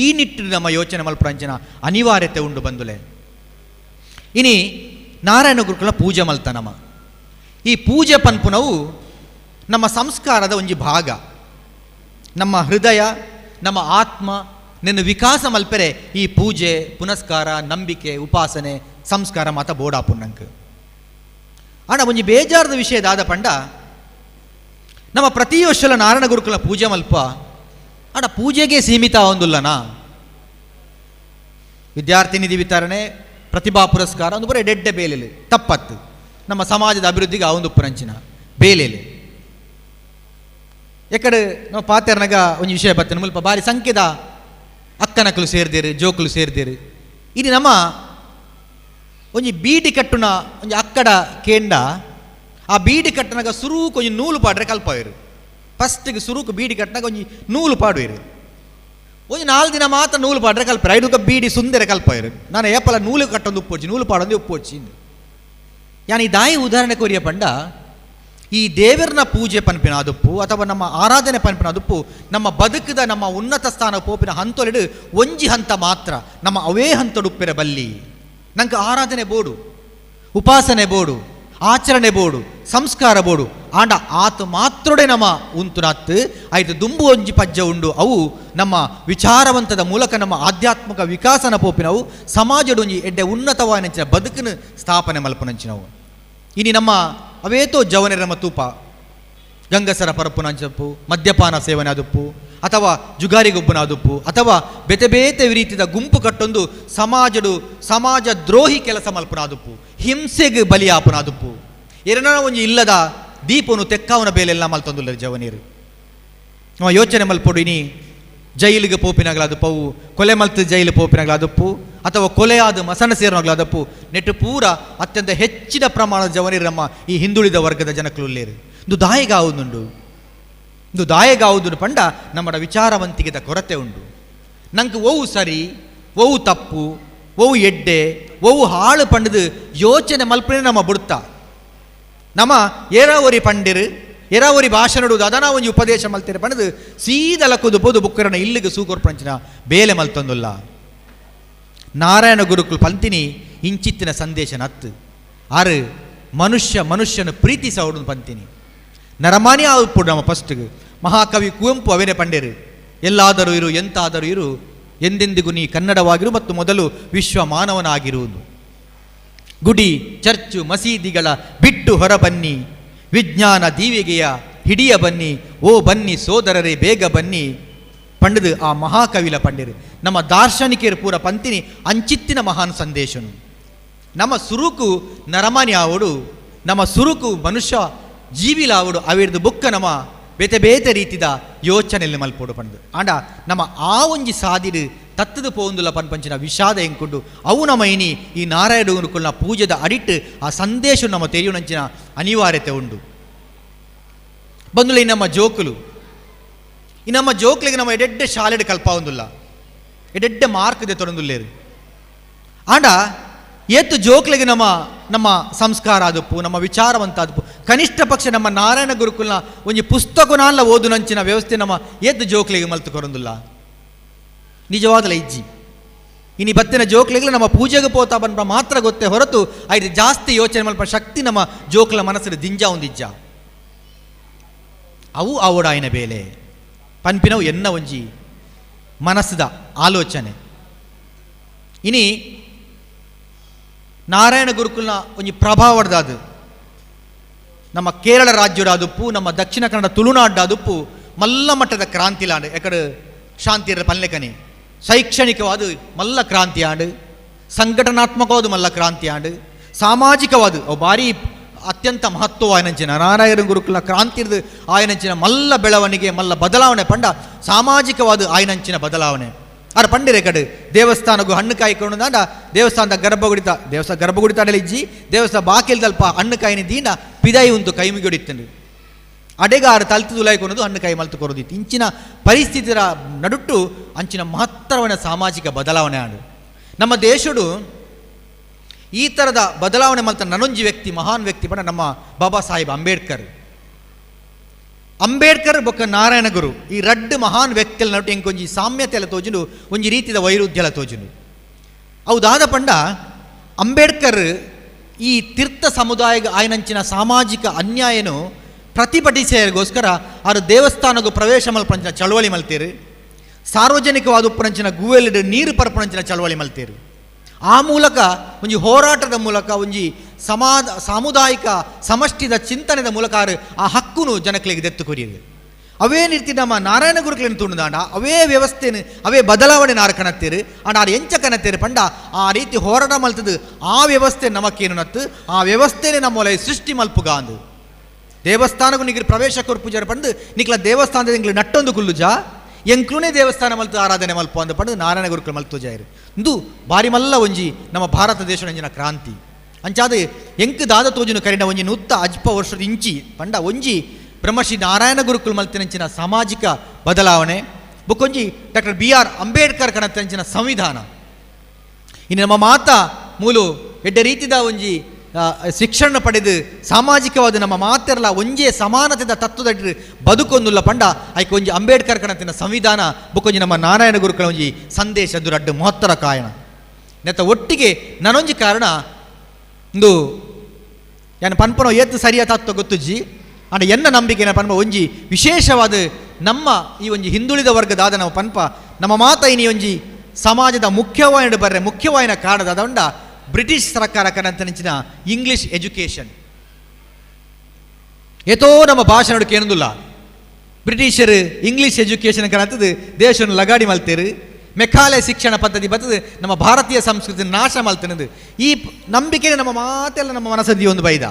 ಈ ನಿಟ್ಟಿನ ನಮ್ಮ ಯೋಚನೆ ಮಲ್ಪುರಂಚನ ಅನಿವಾರ್ಯತೆ ಉಂಡು ಬಂದುಲೆ ಇನಿ ನಾರಾಯಣ ಗುರುಕುಲ ಪೂಜೆ ಮಲ್ತ ನಮ್ಮ ಈ ಪೂಜೆ ಪನ್ಪುನವು ನಮ್ಮ ಸಂಸ್ಕಾರದ ಒಂಜಿ ಭಾಗ ನಮ್ಮ ಹೃದಯ ನಮ್ಮ ಆತ್ಮ ನಿನ್ನ ವಿಕಾಸ ಮಲ್ಪೆರೆ ಈ ಪೂಜೆ ಪುನಸ್ಕಾರ ನಂಬಿಕೆ ಉಪಾಸನೆ ಸಂಸ್ಕಾರ ಮಾತ ಬೋಡಾಪುನ್ನಂಕ್ ಅಣ್ಣ ಒಂಜಿ ಬೇಜಾರದ ವಿಷಯದಾದ ಪಂಡ ನಮ್ಮ ಪ್ರತಿ ವರ್ಷಲ ನಾರಾಯಣ ಗುರುಕುಲ ಪೂಜೆ ಮಲ್ಪ ಅಣ್ಣ ಪೂಜೆಗೆ ಸೀಮಿತ ಒಂದುಲ್ಲನಾ ವಿದ್ಯಾರ್ಥಿ ನಿಧಿ ವಿತರಣೆ ಪ್ರತಿಭಾ ಪುರಸ್ಕಾರ ಒಂದು ಬರೀ ಎಡ್ಡೆ ಬೇಲೆಲೆ ತಪ್ಪತ್ತು ನಮ್ಮ ಸಮಾಜದ ಅಭಿವೃದ್ಧಿಗೆ ಆ ಒಂದು ಪುರಂಚಿನ ಬೇಲೆಲೆ ಎಕಡೆ ನಾವು ಪಾತೆರ್ನಾಗ ಒಂದು ವಿಷಯ ಬರ್ತೇನೆ ಮುಲ್ಪ ಬಾರಿ ಸಂಖ್ಯೆದ ಅಕ್ಕನಕ್ಕಲು ಸೇರ್ದೇರು ಜೋಕುಲು ಸೇರ್ದೇರು ಇದು ನಮ್ಮ ಒಂಜಿ ಬೀಡಿ ಕಟ್ಟುನ ಒಂಜಿ ಅಕ್ಕಡ ಕೇಂಡ ಆ ಬೀಡಿ ಕಟ್ಟನಾಗ ಸುರೂಕು ಒಂಜಿ ನೂಲು ಪಾಡ್ರೆ ಕಲ್ಪವೇರು ಫಸ್ಟಿಗೆ ಸುರೂಕು ಬೀಡಿ ಕಟ್ಟನಾಗ ಒಂಜಿ ನೂಲು ಪಾಡುವೇರು ಒಂಜಿ 4 ದಿನ ಮಾತ್ರ ನೂಲು ಪಾಡ್ರೆ ಕಲ್ಪರು ಐದುಗ ಬೀಡಿ ಸುಂದರ ಕಲ್ಪವೇರು ನಾನು ಏಪಲ ನೂಲು ಕಟ್ಟೊಂದು ಉಪ್ಪೊಚ್ಚಿ ನೂಲು ಪಾಡೊಂದು ಉಪ್ಪೊಚ್ಚಿ ಯಾನು ಈ ದಾಯಿ ಉದಾಹರಣೆ ಕೊರಿಯ ಪಂಡ ಈ ದೇವರನ ಪೂಜೆ ಪನ್ಪಿನ ಅದುಪ್ಪು ಅಥವಾ ನಮ್ಮ ಆರಾಧನೆ ಪನ್ಪಿನ ಅದುಪ್ಪು ನಮ್ಮ ಬದುಕದ ನಮ್ಮ ಉನ್ನತ ಸ್ಥಾನ ಪೋಪಿನ ಹಂತೊಲೆಡು ಒಂಜಿ ಹಂತ ಮಾತ್ರ ನಮ್ಮ ಅವೇ ಹಂತಡುಪ್ಪೆರ ಬಲ್ಲಿ ನಂಗೆ ಆರಾಧನೆ ಬೋಡು, ಉಪಾಸನೆ ಬೋಡು, ಆಚರಣೆ ಬೋಡು, ಸಂಸ್ಕಾರ ಬೋಡು ಆಂಡ ಆತ ಮಾತ್ರೊಡೆ ನಮ್ಮ ಉಂತುನಾತ್ ಆಯ್ತು ದುಂಬು ಒಂಜಿ ಪಜ್ಜ ಉಂಡು. ಅವು ನಮ್ಮ ವಿಚಾರವಂತದ ಮೂಲಕ ನಮ್ಮ ಆಧ್ಯಾತ್ಮಿಕ ವಿಕಾಸನ ಪೋಪಿನವು ಸಮಾಜಡು ಒಂಜಿ ಎಡ್ಡೆ ಉನ್ನತವಾದ ಬದುಕನ್ನು ಸ್ಥಾಪನೆ ಮಲ್ಪನಂಚಿನವು. ಇನಿ ನಮ್ಮ ಅವೇತೋ ಜವನೆರ ನಮ್ಮ ತೂಪ ಗಂಗಸರ ಪರಪ್ಪುನಂಚಪ್ಪು, ಮದ್ಯಪಾನ ಸೇವನೆ ಆದುಪ್ಪು, ಅಥವಾ ಜುಗಾರಿ ಗೊಬ್ಬನ ಆದುಪ್ಪು, ಅಥವಾ ಬೇತೆ ಬೇತೆ ರೀತಿಯ ಗುಂಪು ಕಟ್ಟೊಂದು ಸಮಾಜ ದ್ರೋಹಿ ಕೆಲಸ ಮಲ್ಪನಾದುಪ್ಪು, ಹಿಂಸೆಗೆ ಬಲಿಯಾಪನಾದುಪ್ಪು, ಎರಡ ಒಂಜಿ ಇಲ್ಲದ ದೀಪನು ತೆಕ್ಕಾವನ ಬೇಲೆಲ್ಲ ಮಲ್ತೊಂದುಲ್ಲ ಜವನೀರು. ನಾವು ಯೋಚನೆ ಮಲ್ಪೊಡು ಇನಿ ಜೈಲಿಗೆ ಪೋಪಿನಾಗಲಾದಪ್ಪವು, ಕೊಲೆ ಮಲ್ತು ಜೈಲು ಪೋಪಿನಾಗಲಾದಪ್ಪು, ಅಥವಾ ಕೊಲೆಯಾದ ಮಸಣ ಸೇರಿನಾಗಲಾದಪ್ಪು ನೆಟ್ಟು ಪೂರ ಅತ್ಯಂತ ಹೆಚ್ಚಿನ ಪ್ರಮಾಣದ ಜವನೀರು ನಮ್ಮ ಈ ಹಿಂದುಳಿದ ವರ್ಗದ ಜನಕುಲ್ಲೇರು. ಇದು ದಾಯಗಾವುದುಂಡು ಪಂಡ ನಮ್ಮ ವಿಚಾರವಂತಿಕೆದ ಕೊರತೆ ಉಂಡು. ನಂಗೆ ಓವು ಸರಿ, ಓವು ತಪ್ಪು, ಓವು ಎಡ್ಡೆ, ಓವು ಹಾಳು ಪಂಡದು ಯೋಚನೆ ಮಲ್ಪನೆ ನಮ್ಮ ಬುಡ್ತ. ನಮ್ಮ ಏರಾವರಿ ಪಂಡಿರು ಏರಾವರಿ ಭಾಷಣಡುವುದು ಅದನ್ನ ಒಂಜಿ ಉಪದೇಶ ಮಲ್ತಿರ ಪಂಡದು ಸೀದಲಕ್ಕುದು ಪೋದು ಬುಕ್ಕರನ ಇಲ್ಲಿಗೆ ಸೂಕೋರ್ ಪಂಚಿನ ಬೇಲೆ ಮಲ್ತೊಂದುಲ್ಲ. ನಾರಾಯಣ ಗುರುಕುಲ್ ಪಂತಿನಿ ಇಂಚಿತ್ತಿನ ಸಂದೇಶ ನತ್ತು ಆರು ಮನುಷ್ಯನ ಪ್ರೀತಿಸೋಡು ಪಂತಿನಿ ನರಮಾನಿ ಆವುಪುಡು. ನಮ್ಮ ಫಸ್ಟ್ಗೆ ಮಹಾಕವಿ ಕುವೆಂಪು ಅವೇನೆ ಪಂಡೇರು, ಎಲ್ಲಾದರೂ ಇರು ಎಂತಾದರೂ ಇರು, ಎಂದೆಂದಿಗೂ ನೀ ಕನ್ನಡವಾಗಿರು ಮತ್ತು ಮೊದಲು ವಿಶ್ವ ಮಾನವನಾಗಿರುವುದು. ಗುಡಿ ಚರ್ಚು ಮಸೀದಿಗಳ ಬಿಟ್ಟು ಹೊರ ಬನ್ನಿ, ವಿಜ್ಞಾನ ದೀವಿಗೆಯ ಹಿಡಿಯ ಬನ್ನಿ, ಓ ಬನ್ನಿ ಸೋದರರೇ ಬೇಗ ಬನ್ನಿ ಪಂಡದು ಆ ಮಹಾಕವಿಲ ಪಂಡೇರು. ನಮ್ಮ ದಾರ್ಶನಿಕರು ಪೂರ ಪಂತಿನಿ ಅಂಚಿತ್ತಿನ ಮಹಾನ್ ಸಂದೇಶನು. ನಮ್ಮ ಸುರುಕು ನರಮಾನಿ ಆವಡು, ನಮ್ಮ ಸುರುಕು ಮನುಷ್ಯ ಜೀವಿಲಾವಡು ಅವಿಡ್ದು ಬುಕ್ಕ ನಮ್ಮ ಬೇತೆ ಬೇತೆ ರೀತಿದ ಯೋಚನೆಯಲ್ಲಿ ಮಲ್ಪೋಡು ಪಂಡು ಆಂಡ ನಮ್ಮ ಆ ಒಂಜಿ ಸಾದಿಡು ತತ್ತದು ಪೋಂದುಲ ಪಂಚಿನ ವಿಷಾದ ಎಂಕೊಂಡು ಅವು ನಮ್ಮ ಇನಿ ಈ ನಾರಾಯಣ ಗುರುಕುಲ್ನ ಪೂಜೆದ ಅಡಿಟ್ಟು ಆ ಸಂದೇಶ ನಮ್ಮ ತೆರೆಯುನಂಚಿನ ಅನಿವಾರ್ಯತೆ ಉಂಡು. ಬಂದುಲ ಈ ನಮ್ಮ ಜೋಕುಲು ಈ ನಮ್ಮ ಜೋಕ್ಲಿಗೆ ನಮ್ಮ ಎಡೆಡ್ಡೆ ಶಾಲೆಡ್ ಕಲ್ಪ ಒಂದುಲ್ಲ, ಎಡೆಡ್ಡೆ ಮಾರ್ಕ್ ಇದೆ ತೊಡೊಂದುಲ್ಲೇರು ಆಂಡ ಏತು ಜೋಕ್ಲಿಗೆ ನಮ್ಮ ಸಂಸ್ಕಾರ ಆದುಪ್ಪು, ನಮ್ಮ ವಿಚಾರವಂತ ಆದುಪ್ಪು, ಕನಿಷ್ಠ ಪಕ್ಷ ನಮ್ಮ ನಾರಾಯಣ ಗುರುಕುಲ್ನ ಒಂಜಿ ಪುಸ್ತಕನಾಲ್ಲ ಓದುನಂಚಿನ ವ್ಯವಸ್ಥೆ ನಮ್ಮ ಏತು ಜೋಕ್ಲಿಗೆ ಮಲ್ತು ಕೊರೊಂದುಲ್ಲ. ನಿಜವಾದಲ್ಲ ಇಜ್ಜಿ ಇನಿ ಬತ್ತಿನ ಜೋಕ್ಲಿಗೆ ನಮ್ಮ ಪೂಜೆಗೆ ಪೋತಾ ಬಂದ ಮಾತ್ರ ಗೊತ್ತೇ ಹೊರತು ಐದು ಜಾಸ್ತಿ ಯೋಚನೆ ಮಲ್ಪ ಶಕ್ತಿ ನಮ್ಮ ಜೋಕ್ಲ ಮನಸ್ಸಿನ ದಿಂಜ ಒಂದಿಜ್ಜ ಅವು ಆವಡಾಯಿನ ಬೇಲೆ ಪನ್ಪಿನವು ಎನ್ನ ಒಂಜಿ ಮನಸ್ಸದ ಆಲೋಚನೆ. ಇನಿ ನಾರಾಯಣ ಗುರುಕುಲ್ನ ಒಂಜಿ ಪ್ರಭಾವದಾದು ನಮ್ಮ ಕೇರಳ ರಾಜ್ಯಡಾದುಪ್ಪು, ನಮ್ಮ ದಕ್ಷಿಣ ಕನ್ನಡ ತುಳುನಾಡಾದುಪ್ಪು ಮಲ್ಲ ಮಟ್ಟದ ಕ್ರಾಂತಿಲಾಂಡು ಎಕಡೆ ಶಾಂತಿರ ಪಲ್ಲೆಕನೆ ಶೈಕ್ಷಣಿಕವಾದ ಮಲ್ಲ ಕ್ರಾಂತಿ ಆಂಡು, ಸಂಘಟನಾತ್ಮಕವಾದ ಮಲ್ಲ ಕ್ರಾಂತಿ ಆಂಡು, ಸಾಮಾಜಿಕವಾದ ಅವು ಭಾರಿ ಅತ್ಯಂತ ಮಹತ್ವ ಆಯನಂಚಿನ ನಾರಾಯಣ ಗುರುಕುಲ ಕ್ರಾಂತಿ ಆಯನಂಚಿನ ಮಲ್ಲ ಬೆಳವಣಿಗೆ ಮಲ್ಲ ಬದಲಾವಣೆ ಪಂಡ ಸಾಮಾಜಿಕವಾದ ಆಯನಂಚಿನ ಬದಲಾವಣೆ ಅರ ಪಂಡಿರೆ ಕಡೆ ದೇವಸ್ಥಾನಗೂ ಹಣ್ಣು ಕಾಯ್ಕೊಂಡು ನಾಡ ದೇವಸ್ಥಾನದ ಗರ್ಭಗುಡಿತಾಡಲಿ ಇಜ್ಜಿ ದೇವಸ್ಥಾನ ಬಾಕಿಲ್ದಲ್ಪ ಹಣ್ಣು ಕಾಯಿನ ದೀಂಡ ಪಿದಾಯಿ ಒಂದು ಕೈ ಮುಗಿಡಿತ್ತಂಡು ಅಡೆಗಾರ ತಲ್ತು ತುಲಾಯ್ಕೊಳೋದು ಹಣ್ಣು ಕಾಯಿ ಮಲ್ತು ಕೊರೋದಿತ್ತು. ಇಂಚಿನ ಪರಿಸ್ಥಿತಿರ ನಡುಟ್ಟು ಅಂಚಿನ ಮಹತ್ತರವನ ಸಾಮಾಜಿಕ ಬದಲಾವಣೆ ಆಡು ನಮ್ಮ ದೇಶಡು ಈ ಥರದ ಬದಲಾವಣೆ ಮಲ್ತ ನನೊಂಜಿ ವ್ಯಕ್ತಿ ಮಹಾನ್ ವ್ಯಕ್ತಿ ಪಡ ನಮ್ಮ ಬಾಬಾ ಸಾಹೇಬ್ ಅಂಬೇಡ್ಕರ್ ಬೊಕ್ಕ ನಾರಾಯಣ ಗುರು ಈ ರಡ್ಡು ಮಹಾನ್ ವ್ಯಕ್ತಿಲ ನಟು ಎಂಕೊಂಜಿ ಸಾಮ್ಯತೆ ಎಲ್ಲ ತೋಜುಂಡು ಒಂಜಿ ರೀತಿಯ ವೈರುಧ್ಯಲ ತೋಜುಂಡು. ಅವುದಾದ ಪಂಡ ಅಂಬೇಡ್ಕರ್ ಈ ತೀರ್ಥ ಸಮುದಾಯ ಆಯ್ನಂಚಿನ ಸಾಮಾಜಿಕ ಅನ್ಯಾಯನು ಪ್ರತಿಭಟಿಸೋಸ್ಕರ ಅವರು ದೇವಸ್ಥಾನಗೂ ಪ್ರವೇಶ ಮಲ್ಪಂಚಿನ ಚಳವಳಿ ಮಲ್ತೇರು, ಸಾರ್ವಜನಿಕವಾದ ಉಪ್ಪನಂಚಿನ ಗೂವೆಲ್ಡ್ ನೀರು ಪರಪನಂಚಿನ ಚಳವಳಿ ಮಲ್ತೇರು. ಆ ಮೂಲಕ ಒಂಜಿ ಹೋರಾಟದ ಮೂಲಕ ಒಂಜಿ ಸಾಮುದಾಯಿಕ ಸಮಷ್ಟಿದ ಚಿಂತನೆದ ಮೂಲಕ ಆ ಹಕ್ಕುನು ಜನಕ್ಲಿಗೆ ದೆತ್ತು ಕೊರಿಯರು. ಅವೇ ರೀತಿ ನಮ್ಮ ನಾರಾಯಣ ಗುರುಕುಲನ್ನು ತುಂಡುದಾಂಡ ಅವೇ ವ್ಯವಸ್ಥೆನ ಅವೇ ಬದಲಾವಣೆ ನಾರು ಕಣತ್ತೇರು ಅಂಡ ಆರು ಎಂಚ ಕಣತ್ತೇರು ಪಂಡ ಆ ರೀತಿ ಹೋರಾಟ ಮಲ್ತದು ಆ ವ್ಯವಸ್ಥೆ ನಮಕ್ಕೇನು ನತ್ತು ಆ ವ್ಯವಸ್ಥೆನೇ ನಮ್ಮ ಸೃಷ್ಟಿ ಮಲ್ಪುಗ ಅಂದು ದೇವಸ್ಥಾನಕ್ಕೂ ನಿಗ್ರಿ ಪ್ರವೇಶ ಕೊರು ಪೂಜಾರ ಪಂಡು ನಿಕ್ಲ ದೇವಸ್ಥಾನದ ನಿಗ್ಲು ನಟ್ಟೊಂದು ಕುಲ್ಲುಜಾ ಎಂಕ್ಲೂನೇ ದೇವಸ್ಥಾನ ಮಲ್ತು ಆರಾಧನೆ ಮಲ್ಪ ಅಂದ ಪಂಡು ನಾರಾಯಣ ಗುರುಕುಲ ಮಲ್ತು ಜಾಯರು ಇಂದು ಬಾರಿ ಮಲ್ಲ ಒಂಜಿ ನಮ್ಮ ಭಾರತ ದೇಶ ಒಂಜಿನ ಕ್ರಾಂತಿ ಅಂಚಾದ ಎಂಕ್ ದಾದ ತೋಜುನು ಕರಿನ ಒಂಜಿ ನೂತ್ತ ಅಜ್ಪ ವರ್ಷದ ಇಂಚಿ ಪಂಡ ಒಂಜಿ ಬ್ರಹ್ಮಶ್ರೀ ನಾರಾಯಣ ಗುರುಕುಲ ಮಲ್ತಿನಂಚಿನ ಸಾಮಾಜಿಕ ಬದಲಾವಣೆ ಬುಕ್ಕೊಂಜಿ ಡಾಕ್ಟರ್ BR ಅಂಬೇಡ್ಕರ್ ಕಣತಂಚಿನ ಸಂವಿಧಾನ ಇನ್ನು ನಮ್ಮ ಮಾತಾ ಮೂಲು ಎಡ್ಡ ರೀತಿದ ಒಂಜಿ ಶಿಕ್ಷಣ ಪಡೆದು ಸಾಮಾಜಿಕವಾದ ನಮ್ಮ ಮಾತೆರಲ ಒಂಜೇ ಸಮಾನತೆದ ತತ್ವದ ಬದುಕೊಂದುಲ್ಲ ಪಂಡ ಐಕೆ ಒಂಜಿ ಅಂಬೇಡ್ಕರ್ ಕಣತಿನ ಸಂವಿಧಾನ ಬುಕ್ಕೊಂಜಿ ನಮ್ಮ ನಾರಾಯಣ ಗುರುಕುಲ ಒಂಜಿ ಸಂದೇಶ ದುರಡ್ಡು ಮಹತ್ತರ ಕಾಯಣ. ನೆತ್ತ ಒಟ್ಟಿಗೆ ನನೊಂಜಿ ಕಾರಣ ಇಂದು ಏನು ಪನ್ಪನೋ ಏತ್ತು ಸರಿಯ ತತ್ವ ಗೊತ್ತುಜ್ಜಿ ಅಂಡ ಎನ್ನ ನಂಬಿಕೆ ಪನ್ಪ ಒಂಜಿ ವಿಶೇಷವಾದ ನಮ್ಮ ಈ ಒಂಜಿ ಹಿಂದುಳಿದ ವರ್ಗದಾದ ನಾವು ಪನ್ಪ ನಮ್ಮ ಮಾತ ಇನಿ ಒಂಜಿ ಸಮಾಜದ ಮುಖ್ಯವಾಯಿನ ಬರ್ರೆ ಮುಖ್ಯವಾಯಿನ ಕಾರಣದಾದ ಉಂಡ ಬ್ರಿಟಿಷ್ ಸರ್ಕಾರ ಕನಂತನಿಂಚಿನ ಇಂಗ್ಲಿಷ್ ಎಜುಕೇಷನ್ ಏತೋ ನಮ್ಮ ಭಾಷೆ ನೋಡಕ್ಕೆ ಏನೊಂದಿಲ್ಲ ಬ್ರಿಟಿಷರು ಇಂಗ್ಲಿಷ್ ಎಜುಕೇಷನ್ ಕನಂತದ್ದು ದೇಶವನ್ನು ಲಗಾಡಿ ಮಲ್ತೇರು ಮೆಕಾಲೆ ಶಿಕ್ಷಣ ಪದ್ಧತಿ ಬರ್ತದೆ ನಮ್ಮ ಭಾರತೀಯ ಸಂಸ್ಕೃತಿ ನಾಶ ಮಲ್ತನದು ಈ ನಂಬಿಕೆ ನಮ್ಮ ಮಾತೆಲ್ಲ ನಮ್ಮ ಮನಸ್ಸದ್ದಿ ಒಂದು ಬೈದ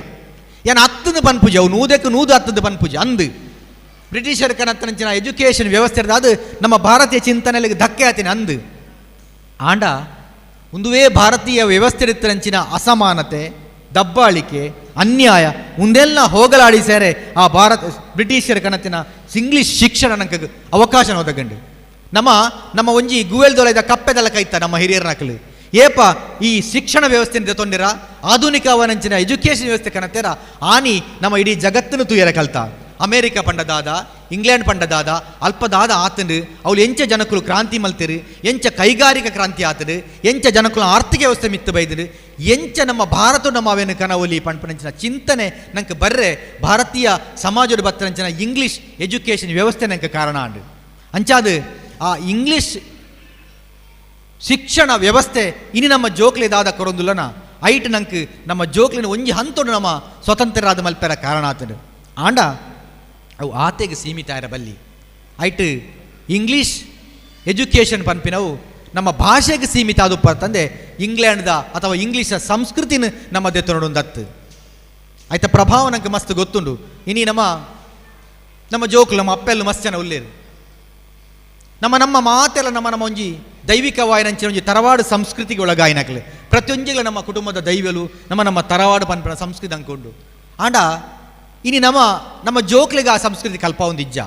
ಏನು ಹತ್ತದು ಪನ್ಪೂಜೆ ಅವು ನೂದಕ್ಕೆ ನೂದು ಹತ್ತದು ಪನ್ಪೂಜೆ ಅಂದು ಬ್ರಿಟಿಷರ್ ಕನಂತನಿಂಚಿನ ಎಜುಕೇಷನ್ ವ್ಯವಸ್ಥೆ ಅದು ನಮ್ಮ ಭಾರತೀಯ ಚಿಂತನೆಗೆ ಧಕ್ಕೆ ಆತೀನಿ ಅಂದು ಆಂಡ ಒಂದುವೇ ಭಾರತೀಯ ವ್ಯವಸ್ಥೆ ಇತ್ತಂಚಿನ ಅಸಮಾನತೆ ದಬ್ಬಾಳಿಕೆ ಅನ್ಯಾಯ ಒಂದೆಲ್ಲ ಹೋಗಲಾಡಿ ಸೇರೆ ಆ ಬ್ರಿಟಿಷರ ಕನತಿನ ಇಂಗ್ಲಿಷ್ ಶಿಕ್ಷಣ ನಂಗೆ ಅವಕಾಶ ಒದಗಂಡು ನಮ್ಮ ಒಂಜಿ ಗುವೆಲ್ದೊಲೈದ ಕಪ್ಪೆದಲ್ಲ ಕೈತ ನಮ್ಮ ಹಿರಿಯರ ನಕಲು ಏಪ ಈ ಶಿಕ್ಷಣ ವ್ಯವಸ್ಥೆಯಿಂದ ತೊಂದಿರ ಆಧುನಿಕವನಂಚಿನ ಎಜುಕೇಷನ್ ವ್ಯವಸ್ಥೆ ಕನತೆರ ಆನಿ ನಮ್ಮ ಇಡೀ ಜಗತ್ತನ್ನು ತುಯರ ಕಲ್ತ ಅಮೇರಿಕ ಪಂಡದಾದ ಇಂಗ್ಲೆಂಡ್ ಪಂಡದಾದ ಅಲ್ಪದಾದ ಆತಂಡು ಅವ್ಳು ಎಂಚ ಜನಕ್ಕಳು ಕ್ರಾಂತಿ ಮಲ್ತಿರು ಎಂಚ ಕೈಗಾರಿಕಾ ಕ್ರಾಂತಿ ಆತಡು ಎಂಚ ಜನಕ್ಕಳು ಆರ್ಥಿಕ ವ್ಯವಸ್ಥೆ ಮಿತ್ತು ಬೈದರು ಎಂಚ ನಮ್ಮ ಭಾರತ ನಮ್ಮ ಅವೇನು ಕನವಲಿ ಪಂಪನಂಚಿನ ಚಿಂತನೆ ನಂಗೆ ಬರ್ರೆ ಭಾರತೀಯ ಸಮಾಜದ ಬತ್ತನಂಚಿನ ಇಂಗ್ಲಿಷ್ ಎಜುಕೇಷನ್ ವ್ಯವಸ್ಥೆ ನಂಗೆ ಕಾರಣ ಅಂಡು ಅಂಚಾದು ಆ ಇಂಗ್ಲಿಷ್ ಶಿಕ್ಷಣ ವ್ಯವಸ್ಥೆ ಇನ್ನು ನಮ್ಮ ಜೋಕ್ಲೆದಾದ ಕೊರೊಂದುಲ್ಲನ ಐಟ್ ನಂಗೆ ನಮ್ಮ ಜೋಕ್ಲಿನ ಒಂಜಿ ಹಂತೋಡು ನಮ್ಮ ಸ್ವತಂತ್ರರಾದ ಮಲ್ಪೆರ ಕಾರಣ ಆತಡು ಆಂಡ ಅವು ಆತೆಗೆ ಸೀಮಿತ ಇರ ಬಲ್ಲಿ ಐಟ್ ಇಂಗ್ಲೀಷ್ ಎಜುಕೇಷನ್ ಪನ್ಪಿನವು ನಮ್ಮ ಭಾಷೆಗೆ ಸೀಮಿತ ಆದಪ್ಪ ಅಂತಂದೆ ಇಂಗ್ಲೆಂಡ್ದ ಅಥವಾ ಇಂಗ್ಲೀಷ ಸಂಸ್ಕೃತಿನ ನಮ್ಮ ದೆತ್ತೊಂದತ್ತು ಆಯ್ತ ಪ್ರಭಾವ ನಂಗೆ ಮಸ್ತ್ ಗೊತ್ತುಂಡು ಇನಿ ನಮ್ಮ ಜೋಕ್ಲು ನಮ್ಮ ಅಪ್ಪೆಲ್ಲು ಮಸ್ತ್ ಜನ ಉಳ್ಳೇರು ನಮ್ಮ ಮಾತೆಲ್ಲ ನಮ್ಮ ಒಂಜಿ ದೈವಿಕವಾಯಿನಂಚಿನ ಒಂಜಿ ತರವಾಡು ಸಂಸ್ಕೃತಿಗೆ ಒಳಗಾಯಿನಕ್ಲೆ ಪ್ರತಿಯೊಂಜಿಗಳ ನಮ್ಮ ಕುಟುಂಬದ ದೈವಲು ನಮ್ಮ ತರವಾಡು ಪನ್ಪಿನ ಸಂಸ್ಕೃತಿ ಅಂದ್ಕೊಂಡು ಆಂಡ ಇನಿ ನಮ್ಮ ಜೋಕ್ಲಿಗೆ ಆ ಸಂಸ್ಕೃತಿ ಕಲ್ಪ ಒಂದಿಜ್ಜ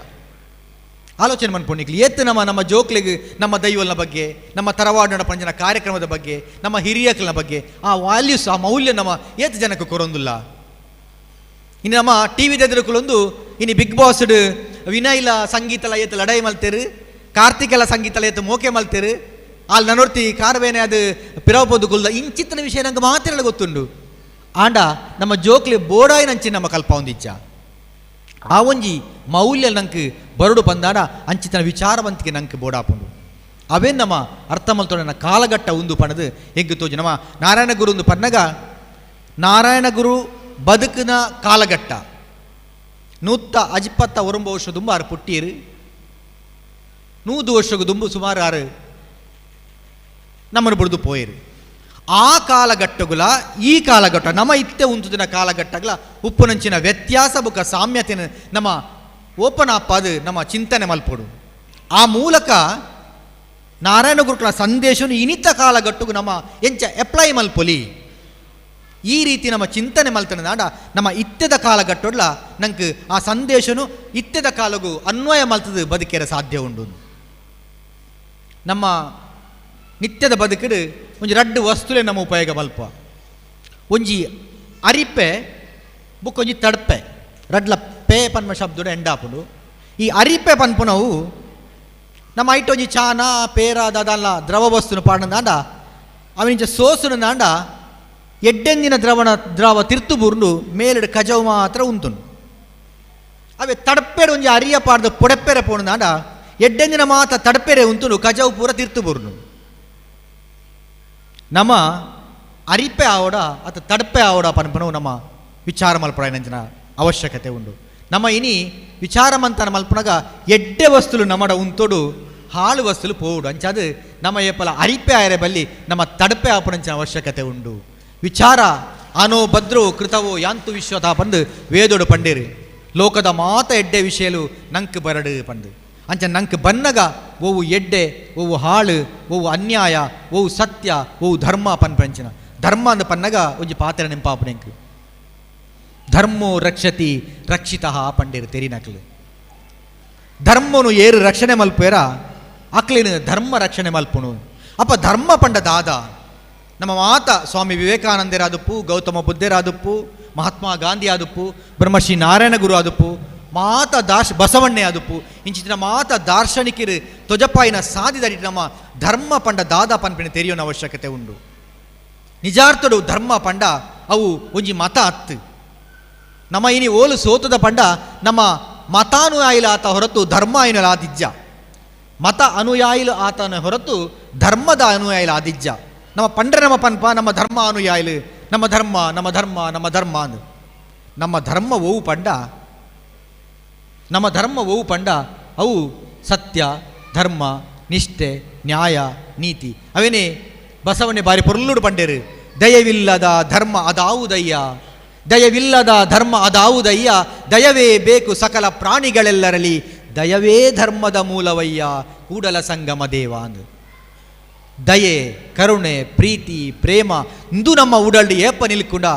ಆಲೋಚನೆ ಮನ್ಪೊಂಡಿಕ್ಲಿ ಏತ್ ನಮ್ಮ ಜೋಕ್ಲಿಗೆ ನಮ್ಮ ದೈವಲ್ನ ಬಗ್ಗೆ ನಮ್ಮ ತರವಾಡು ಪಂಜನ ಕಾರ್ಯಕ್ರಮದ ಬಗ್ಗೆ ನಮ್ಮ ಹಿರಿಯಕಲ್ನ ಬಗ್ಗೆ ಆ ವ್ಯಾಲ್ಯೂಸ್ ಆ ಮೌಲ್ಯ ನಮ್ಮ ಏತ್ ಜನಕ್ಕೆ ಕೊರೊಂದಿಲ್ಲ ಇನ್ನು ನಮ್ಮ ಟಿ ವಿ ಎದುರುಕಲೊಂದು ಇನ್ನು ಬಿಗ್ ಬಾಸ್ಡ್ ವಿನಯ್ಲ ಸಂಗೀತಲ ಏತ್ ಲಡಾಯಿ ಮಲ್ತೇರು ಕಾರ್ತಿಕೆಲ್ಲ ಸಂಗೀತಲ ಏತ್ ಮೋಕೆ ಮಲ್ತೇರು ಅಲ್ಲಿ ನನ್ನೊರ್ತಿ ಕಾರ್ವೇನೆ ಅದು ಪಿರವಪೊದ್ದುಗುಲ್ದ ಇಂಚಿತ್ತಿನ ವಿಷಯ ನಂಗೆ ಮಾತ್ರ ಗೊತ್ತುಂಡು ಆಂಡ ನಮ್ಮ ಜೋಕ್ಲಿ ಬೋಡಾಯಿ ನಂಚಿ ನಮ್ಮ ಕಲ್ಪ ಒಂದಿಚ್ಚ ಆ ಒಂಜಿ ಮೌಲ್ಯ ನಂಗೆ ಬರಡು ಬಂದಾಡ ಅಂಚಿತನ ವಿಚಾರವಂತಿಗೆ ನಂಗೆ ಬೋಡಾಪುಂಡು ಅವೇ ನಮ್ಮ ಅರ್ಥ ಮಲ್ತೊಡ ಕಾಲಘಟ್ಟ ಒಂದು ಪಣದು ಹೆಂಗೆ ತೋಜಿ ನಮ್ಮ ನಾರಾಯಣ ಗುರು ಒಂದು ಪನ್ನಗ ನಾರಾಯಣ ಗುರು ಬದುಕಿನ ಕಾಲಘಟ್ಟ 159 ವರ್ಷ ದುಂಬ ಆರು ಪುಟ್ಟೀರು 100 ವರ್ಷಕ್ಕೆ ದುಂಬು ಸುಮಾರು ಆರು ನಮ್ಮನ್ನು ಬಿಡ್ದು ಪೋಯಿರು ಆ ಕಾಲಘಟ್ಟಗುಲ ಈ ಕಾಲಘಟ್ಟ ನಮ್ಮ ಇತ್ತೆ ಉಂತುದಿನ ಕಾಲಘಟ್ಟಗಳ ಉಪ್ಪುನಂಚಿನ ವ್ಯತ್ಯಾಸ ಬುಕ್ಕ ಸಾಮ್ಯತೆನ ನಮ್ಮ ಓಪನ್ ಅಪ್ ಅದು ನಮ್ಮ ಚಿಂತನೆ ಮಲ್ಪಡು ಆ ಮೂಲಕ ನಾರಾಯಣ ಗುರುಗಳ ಸಂದೇಶನು ಇನಿತ ಕಾಲಘಟ್ಟಗೂ ನಮ್ಮ ಎಂಚ ಅಪ್ಲೈ ಮಲ್ಪೊಲಿ ಈ ರೀತಿ ನಮ್ಮ ಚಿಂತನೆ ಮಲ್ತನ ನಾಡ ನಮ್ಮ ಇತ್ಯದ ಕಾಲಘಟ್ಟೊಡ್ಲ ನಂಗೆ ಆ ಸಂದೇಶನು ಇತ್ಯದ ಕಾಲಗೂ ಅನ್ವಯ ಮಲ್ತದ ಬದುಕೇರ ಸಾಧ್ಯ ಉಂಡು ನಮ್ಮ ನಿತ್ಯದ ಬದುಕಡು ಒಂಜಿ ರಡ್ಡು ವಸ್ತುಲೆ ನಮ್ಮ ಉಪಯೋಗ ಮಲ್ಪ ಒಂಜಿ ಅರಿಪೆ ಬುಕ್ಕೊಂಜಿ ತಡ್ಪೆ ರಡ್ಲ ಪೇ ಪನ್ಮ ಶಬ್ದೋಡ ಎಂಡಾಪುಂಡು ಈ ಅರಿಪೆ ಪನ್ಪುನವು ನಮ್ಮ ಐಟೊಂಜಿ ಚಾನ ಪೇರ ದಾದಲ್ಲ ದ್ರವ ವಸ್ತುನ ಪಾಡನಾಂಡ ಅವನಿಂಚ ಸೋಸುನ ನಾಂಡ ಎಡ್ಡೆಂದಿನ ದ್ರವ ತಿರ್ತು ಬುರ್ಂಡು ಮೇಲೆಡು ಕಜವು ಮಾತ್ರ ಉಂತುಂಡು ಅವೇ ತಡಪೆಡು ಒಂಜಿ ಅರಿಯ ಪಾಡ್ದು ಪೊಡೆಪ್ಪೆರೆ ಪೋಣು ನಾಂಡ ಎಡ್ಡೆಂದಿನ ಮಾತ ತಡಪೆರೆ ಉಂತುಂಡು ಕಜವು ಪೂರ ತಿರ್ತು ಬುರ್ನು ನಮ್ಮ ಅರಿಪೆ ಆವಡ ಅಥವಾ ತಡಪೆ ಆವಡ ಪನ್ಪನವು ನಮ್ಮ ವಿಚಾರ ಮಲ್ಪಡಂಚಿನ ಅವಶ್ಯಕತೆ ಉಂಡು ನಮ್ಮ ಇನಿ ವಿಚಾರ ಮಂತನ ಮಲ್ಪನಾಗ ಎಡ್ಡೆ ವಸ್ತುಲು ನಮ್ಮಡ ಉಂತೋಡು ಹಾಳು ವಸ್ತುಲು ಪೋಡು ಅಂಚಾದು ನಮ್ಮ ಏಪಲ ಅರಿಪೆ ಆಯರೆ ಬಲ್ಲಿ ನಮ್ಮ ತಡಪೆ ಆಪಣಂಚಿನ ಅವಶ್ಯಕತೆ ಉಂಡು ವಿಚಾರ ಆನೋ ಭದ್ರೋ ಕೃತವೋ ಯಾಂತು ವಿಶ್ವತ ಪಂದು ವೇದೋಡು ಪಂಡೇರು ಲೋಕದ ಮಾತ ಎಡ್ಡೆ ವಿಷಯಲು ನಂಕ್ ಬರಡು ಪಂದು ಅಂಚ ನಂಕ್ ಬನ್ನಗ ಓವು ಎಡ್ಡೆ ಓವು ಹಾಳು ಓವು ಅನ್ಯಾಯ ಓವು ಸತ್ಯ ಓವು ಧರ್ಮ ಪಂಚನ ಧರ್ಮ ಅಂದ ಪನ್ನಗ ಒಂಜಿ ಪಾತ್ರ ನೆಂಪಾಪನೆಂಕ್ ಧರ್ಮೋ ರಕ್ಷತಿ ರಕ್ಷಿತ ಪಂಡೇರು ತೆರಿನಕ್ಲು ಧರ್ಮನು ಏರು ರಕ್ಷಣೆ ಮಲ್ಪೇರ ಅಕ್ಲಿನ ಧರ್ಮ ರಕ್ಷಣೆ ಮಲ್ಪುನು ಅಪ್ಪ ಧರ್ಮ ಪಂಡ ದಾದ ನಮ್ಮ ಮಾತ ಸ್ವಾಮಿ ವಿವೇಕಾನಂದರಾದಪ್ಪು ಗೌತಮ ಬುದ್ಧರಾದಪ್ಪು ಮಹಾತ್ಮ ಗಾಂಧಿ ಆದಪ್ಪು ಬ್ರಹ್ಮಶ್ರೀ ನಾರಾಯಣ ಗುರು ಆದಪ್ಪು ಮಾತ ಬಸವಣ್ಣೆ ಆದಪ್ಪು ಇಂಚಿನ ಮಾತ ದಾರ್ಶನಿಕರು ತೊಜಪಾಯಿನ ಸಾಧಿದಡಿ ನಮ್ಮ ಧರ್ಮ ಪಂಡ ದಾದ ಪನ್ಪಿನ ತೆರೆಯೋನ ಅವಶ್ಯಕತೆ ಉಂಡು ನಿಜಾರ್ಥಡು ಧರ್ಮ ಪಂಡ ಅವು ಒಂಜಿ ಮತ ಅತ್ತು. ನಮ್ಮ ಇನಿ ಓಲು ಸೋತದ ಪಂಡ ನಮ್ಮ ಮತಾನುಯಾಯಿಲ ಆತ ಹೊರತು ಧರ್ಮ ಆಯ್ನಲ ಆದಿಜ್ಜ. ಮತ ಅನುಯಾಯಿಲು ಆತನ ಹೊರತು ಧರ್ಮದ ಅನುಯಾಯಿಲ ಆದಿಜ್ಜ. ನಮ್ಮ ಪಂಡ್ರೆ ನಮ್ಮ ಪನ್ಪ ನಮ್ಮ ಧರ್ಮ ಅನುಯಾಯಿಲು ನಮ್ಮ ಧರ್ಮ ನಮ್ಮ ಧರ್ಮ ನಮ್ಮ ಧರ್ಮ ಅಂದು ನಮ್ಮ ಧರ್ಮ ಓವು ಪಂಡ ನಮ್ಮ ಧರ್ಮ ಓವು ಪಂಡ ಅವು ಸತ್ಯ ಧರ್ಮ ನಿಷ್ಠೆ ನ್ಯಾಯ ನೀತಿ ಅವೇನೇ ಬಸವಣ್ಣೆ ಬಾರಿ ಪೊರ್ಲುಡು ಪಂಡೇರು. ದಯವಿಲ್ಲದ ಧರ್ಮ ಅದಾವುದಯ್ಯ, ದಯವಿಲ್ಲದ ಧರ್ಮ ಅದಾವುದಯ್ಯ, ದಯವೇ ಬೇಕು ಸಕಲ ಪ್ರಾಣಿಗಳೆಲ್ಲರಲ್ಲಿ, ದಯವೇ ಧರ್ಮದ ಮೂಲವಯ್ಯ ಕೂಡಲ ಸಂಗಮ ದೇವ ಅಂದು. ದಯೆ ಕರುಣೆ ಪ್ರೀತಿ ಪ್ರೇಮ ಇಂದು ನಮ್ಮ ಉಡಲ್ಡಿ ಏಪ ನಿಲ್ಕುಂಡ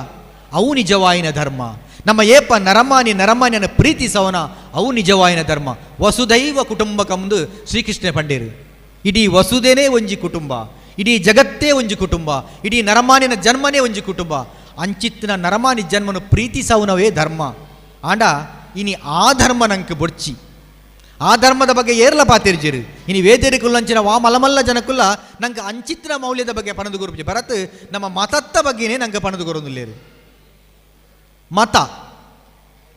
ಅವು ನಿಜವಾಯಿನ ಧರ್ಮ. ನಮ್ಮ ಏಪ ನರಮಾನ್ಯನ ಪ್ರೀತಿಸವನ ಅವು ನಿಜವಾಯಿನ ಧರ್ಮ. ವಸುದೈವ ಕುಟುಂಬಕಂದು ಶ್ರೀಕೃಷ್ಣ ಪಂಡೇರು. ಇಡೀ ವಸುದೇನೇ ಒಂಜಿ ಕುಟುಂಬ, ಇಡೀ ಜಗತ್ತೇ ಒಂಜಿ ಕುಟುಂಬ, ಇಡೀ ನರಮಾನ್ಯನ ಜನ್ಮನೇ ಒಂಜಿ ಕುಟುಂಬ. ಅಂಚಿತ್ತಿನ ನರಮಾನಿ ಜನ್ಮನು ಪ್ರೀತಿಸವನವೇ ಧರ್ಮ. ಆಂಡ ಇನಿ ಆ ಧರ್ಮ ನಂಗೆ ಬೊಡ್ಚಿ ಆ ಧರ್ಮದ ಬಗ್ಗೆ ಏರ್ಲ ಪಾತಿರ್ಜಿರು. ಇನಿ ವೇದೇರಿಕುಲ್ಲಂಚಿನ ವಾ ಮಲಮಲ್ಲ ಜನಕ್ಕುಲ್ಲ ನಂಗೆ ಅಂಚಿತ್ತಿನ ಮೌಲ್ಯದ ಬಗ್ಗೆ ಪಣದು ಗುರುಪಿ ಬರತ್ ನಮ್ಮ ಮತತ್ತ ಬಗ್ಗೆನೇ ನಂಗೆ ಪಣದು ಗುರೊಂದುಲ್ಲೇರು. ಮತ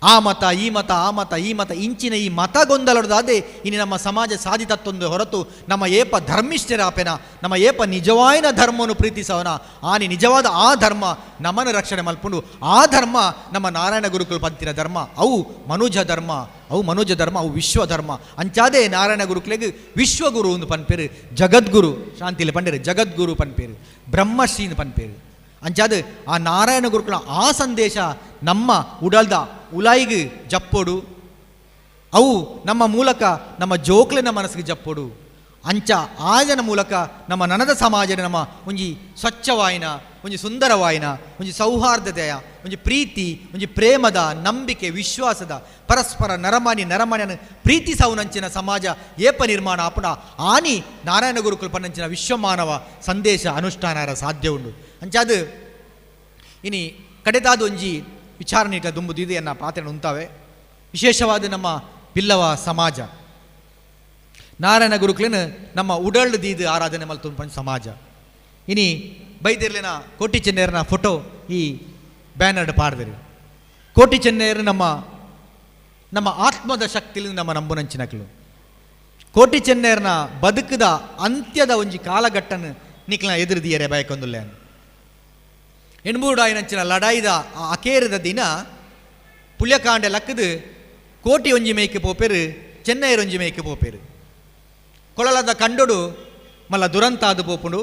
ಆ ಮತ ಈ ಮತ ಆ ಮತ ಈ ಮತ ಇಂಚಿನ ಈ ಮತ ಗೊಂದಲದಾದೆ ಇನ್ನು ನಮ್ಮ ಸಮಾಜ ಸಾಧಿತತ್ತೊಂದು ಹೊರತು ನಮ್ಮ ಏಪ ಧರ್ಮಿಷ್ಠರಾಪೆನ ನಮ್ಮ ಏಪ ನಿಜವಾಯಿನ ಧರ್ಮವನ್ನು ಪ್ರೀತಿಸವನ ಆನಿ ನಿಜವಾದ ಆ ಧರ್ಮ ನಮ್ಮನ್ನು ರಕ್ಷಣೆ ಮಲ್ಪುಂಡು. ಆ ಧರ್ಮ ನಮ್ಮ ನಾರಾಯಣ ಗುರುಕುಲ ಪಂಥಿನ ಧರ್ಮ. ಅವು ಮನುಜ ಧರ್ಮ, ಅವು ವಿಶ್ವಧರ್ಮ. ಅಂಚಾದೆ ನಾರಾಯಣ ಗುರುಕುಲೆಗೆ ವಿಶ್ವಗುರು ಒಂದು ಪನ್ಪೇರು, ಜಗದ್ಗುರು ಶಾಂತಿಲಿ ಪಂಡೇರು ಜಗದ್ಗುರು ಪನ್ಪೇರು, ಬ್ರಹ್ಮಶ್ರೀ ಪನ್ಪೇರು. ಅಂಚಾದ ಆ ನಾರಾಯಣ ಗುರುಕುಲ ಆ ಸಂದೇಶ ನಮ್ಮ ಉಡಲ್ದ ಉಲಾಯಿಗೆ ಜಪ್ಪೋಡು, ಅವು ನಮ್ಮ ಮೂಲಕ ನಮ್ಮ ಜೋಕ್ಲಿನ ಮನಸ್ಸಿಗೆ ಜಪ್ಪೋಡು. ಅಂಚ ಆಯನ ಮೂಲಕ ನಮ್ಮ ನನದ ಸಮಾಜದ ನಮ್ಮ ಒಂಜಿ ಸ್ವಚ್ಛವಾಯಿನ ಒಂಜಿ ಸುಂದರವಾಯಿನ ಒಂಜಿ ಸೌಹಾರ್ದತೆಯ ಒಂಜಿ ಪ್ರೀತಿ ಒಂಜಿ ಪ್ರೇಮದ ನಂಬಿಕೆ ವಿಶ್ವಾಸದ ಪರಸ್ಪರ ನರಮಾನ್ಯನ ಪ್ರೀತಿಸವುನಂಚಿನ ಸಮಾಜ ಏಪ ನಿರ್ಮಾಣ ಆಪುಣ ಆನಿ ನಾರಾಯಣ ಗುರುಕುಲ ಪನ್ನಂಚಿನ ವಿಶ್ವಮಾನವ ಸಂದೇಶ ಅನುಷ್ಠಾನ ಸಾಧ್ಯ ಉಂಡು. ಅಂಚಾದ ಇನಿ ಕಡೆದಾದ ಒಂಜಿ ವಿಚಾರಣೆ ಇಟ್ಟ ದುಂಬುದು ಎನ್ನ ಪಾತ್ರೆ ಉಂತಾವೆ. ವಿಶೇಷವಾದ ನಮ್ಮ ಬಿಲ್ಲವ ಸಮಾಜ ನಾರಾಯಣ ಗುರುಕುಲಿನ ನಮ್ಮ ಉಡಲ್ಡ್ ದೀದು ಆರಾಧನೆ ಮಲ್ತು ಪಂಚ ಸಮಾಜ. ಇನಿ ಬೈದಿರ್ಲಿನ ಕೋಟಿ ಚೆನ್ನೈರನ ಫೋಟೋ ಈ ಬ್ಯಾನರ್ಡ್ ಪಾಡ್ದಿರಿ. ಕೋಟಿ ಚೆನ್ನೈರು ನಮ್ಮ ಆತ್ಮದ ಶಕ್ತಿಲಿ ನಮ್ಮ ನಂಬುನಂಚಿನಕ್ಲು. ಕೋಟಿ ಚೆನ್ನೈರನ ಬದುಕದ ಅಂತ್ಯದ ಒಂಜಿ ಕಾಲಘಟ್ಟನ ನಿಕ್ಲನ ಎದುರುದಿಯರೆ ಬಯಕೊಂದುಲ್ಲೆ ಎಣ್ಬೂಡಾಯಿನಂಚಿನ ಲಡಾಯಿದ ಅಕೇರದ ದಿನ ಪುಳ್ಯಕಾಂಡೆ ಲಕ್ಕದು ಕೋಟಿ ಒಂಜಿ ಮೇಯ್ಕೆ ಪೋಪೇರು ಚೆನ್ನೈರು ಒಂಜಿ ಮೇಯ್ಕೆ ಪೋಪೇರು. ಕೊಳಲದ ಕಂಡೊಡು ಮಲ್ಲ ದುರಂತ ಅದು ಪೋಪುಂಡು.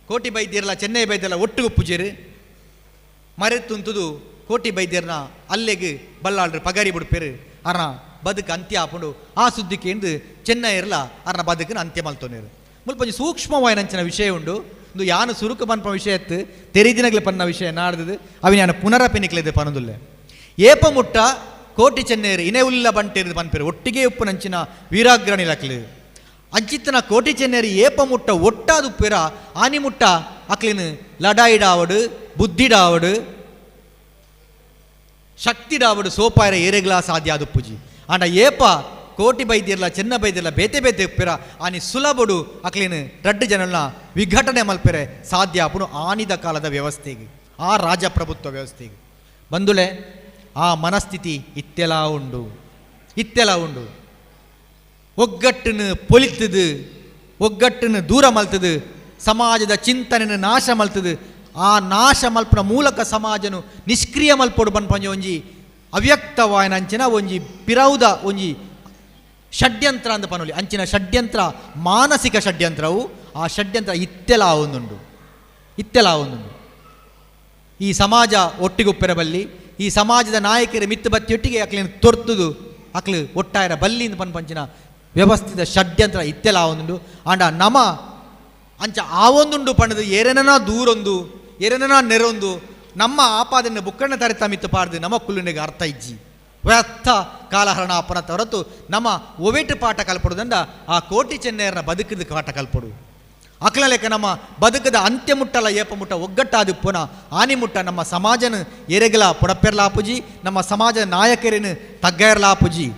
ಕೋಟಿ ಬೈದ್ಯರ್ಲ ಚೆನ್ನೈ ಬೈದ್ಯರ್ಲ ಒಟ್ಟು ಪೂಜೆರು ಮರೆತುಂತುದು ಕೋಟಿ ಬೈದ್ಯರ್ನ ಅಲ್ಲೆಗೆ ಬಲ್ಲಾಳ್ರು ಪಗಾರಿ ಬಿಡ್ಪೇರು. ಅರ್ನ ಬದುಕು ಅಂತ್ಯ ಆಪುಂಡು. ಆ ಸುದ್ದಿ ಕೇಂದು ಚೆನ್ನೈರ್ಲ ಅರ್ನ ಬದುಕಿನ ಅಂತ್ಯ ಮಲ್ತೋನೇರು. ಮುಲ್ಪ ಸೂಕ್ಷ್ಮವಾಯಿನಂಚಿನ ವಿಷಯ ಉಂಡು. ಒಂದು ಯಾನು ಸುರುಕು ಪನ್ಪ ವಿಷಯ ಎತ್ತು ತೆರಿದಿನಗ್ಲೆ ಪನ್ನ ವಿಷಯ ನಾಡ್ದು ಅವು ನಾನು ಪುನರಪೆನಿಕ್ಲಿದೆ ಪನದುಲ್ಲೆ ಏಪ ಮುಟ್ಟ ಕೋಟಿ ಚೆನ್ನೈರು ಇನೇ ಉಲ್ಲ ಬಂಟೇರು ಪನ್ಪೇರು ಒಟ್ಟಿಗೆ ಉಪ್ಪು ನಂಚಿನ ವೀರಾಗ್ರಣಿ ಲಕ್ಲು ಅಂಚಿತ್ತನ ಕೋಟಿ ಚೆನ್ನೈರು ಏಪ ಮುಟ್ಟ ಒಟ್ಟಾದ ಉಪ್ಪೇರ ಆನಿ ಮುಟ್ಟ ಅಕ್ಲಿನ ಲಡಾಯಿಡಾವಡು ಬುದ್ಧಿಡಾವಡು ಶಕ್ತಿಡಾವಡು ಸೋಪಾಯರ ಏರೆಗ್ಲಾ ಸಾಧ್ಯ ಅದು ಪೂಜಿ ಆಂಡ ಏಪ ಕೋಟಿ ಬೈದ್ಯರ್ಲ ಚೆನ್ನ ಬೈದ್ಯರ್ಲ ಬೇತೆ ಬೇತೆ ಉಪ್ಪೇರ ಆನಿ ಸುಲಭಡು ಅಕ್ಲಿನ ರಡ್ಡು ಜನಲ್ನ ವಿಘಟನೆ ಮಲ್ಪೆರೆ ಸಾಧ್ಯ ಆಪುನು ಆನಿದ ಕಾಲದ ವ್ಯವಸ್ಥೆಗೆ ಆ ರಾಜಪ್ರಭುತ್ವ ವ್ಯವಸ್ಥೆಗೆ ಬಂದುಲೆ ಆ ಮನಸ್ಥಿತಿ ಇತ್ತೆಲ ಉಂಡು ಒಗ್ಗಟ್ಟನ್ನು ಪೊಲಿತದು ಒಗ್ಗಟ್ಟನ್ನು ದೂರ ಮಲ್ತದು ಸಮಾಜದ ಚಿಂತನೆಯನ್ನು ನಾಶ ಮಲ್ತದು ಆ ನಾಶ ಮಲ್ಪನ ಮೂಲಕ ಸಮಾಜನು ನಿಷ್ಕ್ರಿಯ ಮಲ್ಪೊಡು ಬನ್ಪಂಜ ಒಂಜಿ ಅವ್ಯಕ್ತವಾಯನ ಅಂಚಿನ ಒಂಜಿ ಪಿರೌದ ಒಂಜಿ ಷಡ್ಯಂತ್ರ ಅಂದ ಪನೊಲಿ ಅಂಚಿನ ಷಡ್ಯಂತ್ರ ಮಾನಸಿಕ ಷಡ್ಯಂತ್ರವು ಆ ಷಡ್ಯಂತ್ರ ಇತ್ತೆಲ ಒಂದುಂಡು ಈ ಸಮಾಜ ಒಟ್ಟಿಗುಪ್ಪೆರ ಬಲ್ಲಿ ಈ ಸಮಾಜದ ನಾಯಕರ ಮಿತ್ತು ಬತ್ತಿಯೊಟ್ಟಿಗೆ ಅಕ್ಲಿನ ತೊರ್ತುದು ಅಕ್ಲು ಒಟ್ಟಾಯರ ಬಲ್ಲಿಂದ ಪಂಚಿನ ವ್ಯವಸ್ಥಿತ ಷಡ್ಯಂತ್ರ ಇತ್ತೆಲ ಒಂದುಂಡು ಆಂಡ ನಮ ಅಂಚ ಆ ಒಂದುಂಡು ಪಣದು ಏರೇನ ದೂರೊಂದು ಏರೇನ ನೆರೊಂದು ನಮ್ಮ ಆಪಾದನೆ ಬುಕ್ಕಣ್ಣ ತರೆತ ಮಿತ್ತು ಪಾಡ್ದು ನಮ್ಮ ಕುಲ್ಲುನಿಗೆ ಅರ್ಥ ಇಜ್ಜಿ ವ್ಯರ್ಥ ಕಾಲಹರಣ ಅಪರತ ಹೊರತು ನಮ್ಮ ಒವೆಟು ಪಾಠ ಕಲ್ಪಡುದಂಡ ಆ ಕೋಟಿ ಚೆನ್ನೈಯರ ಬದುಕದ ಪಾಠ ಕಲ್ಪಡು ಅಕ್ಲ ಲೆಕ್ಕ ನಮ್ಮ ಬದುಕದ ಅಂತ್ಯ ಮುಟ್ಟಲ ಏಪ ಮುಟ್ಟ ಒಗ್ಗಟ್ಟಾದ ಪುನ ಆನಿ ಮುಟ್ಟ ನಮ್ಮ ಸಮಾಜನ ಎರೆಗಲ ಪುಡಪೆರ್ಲಾಪುಜಿ ನಮ್ಮ ಸಮಾಜದ ನಾಯಕರೇನು ತಗ್ಗಾಯರ್ಲಾಪುಜಿ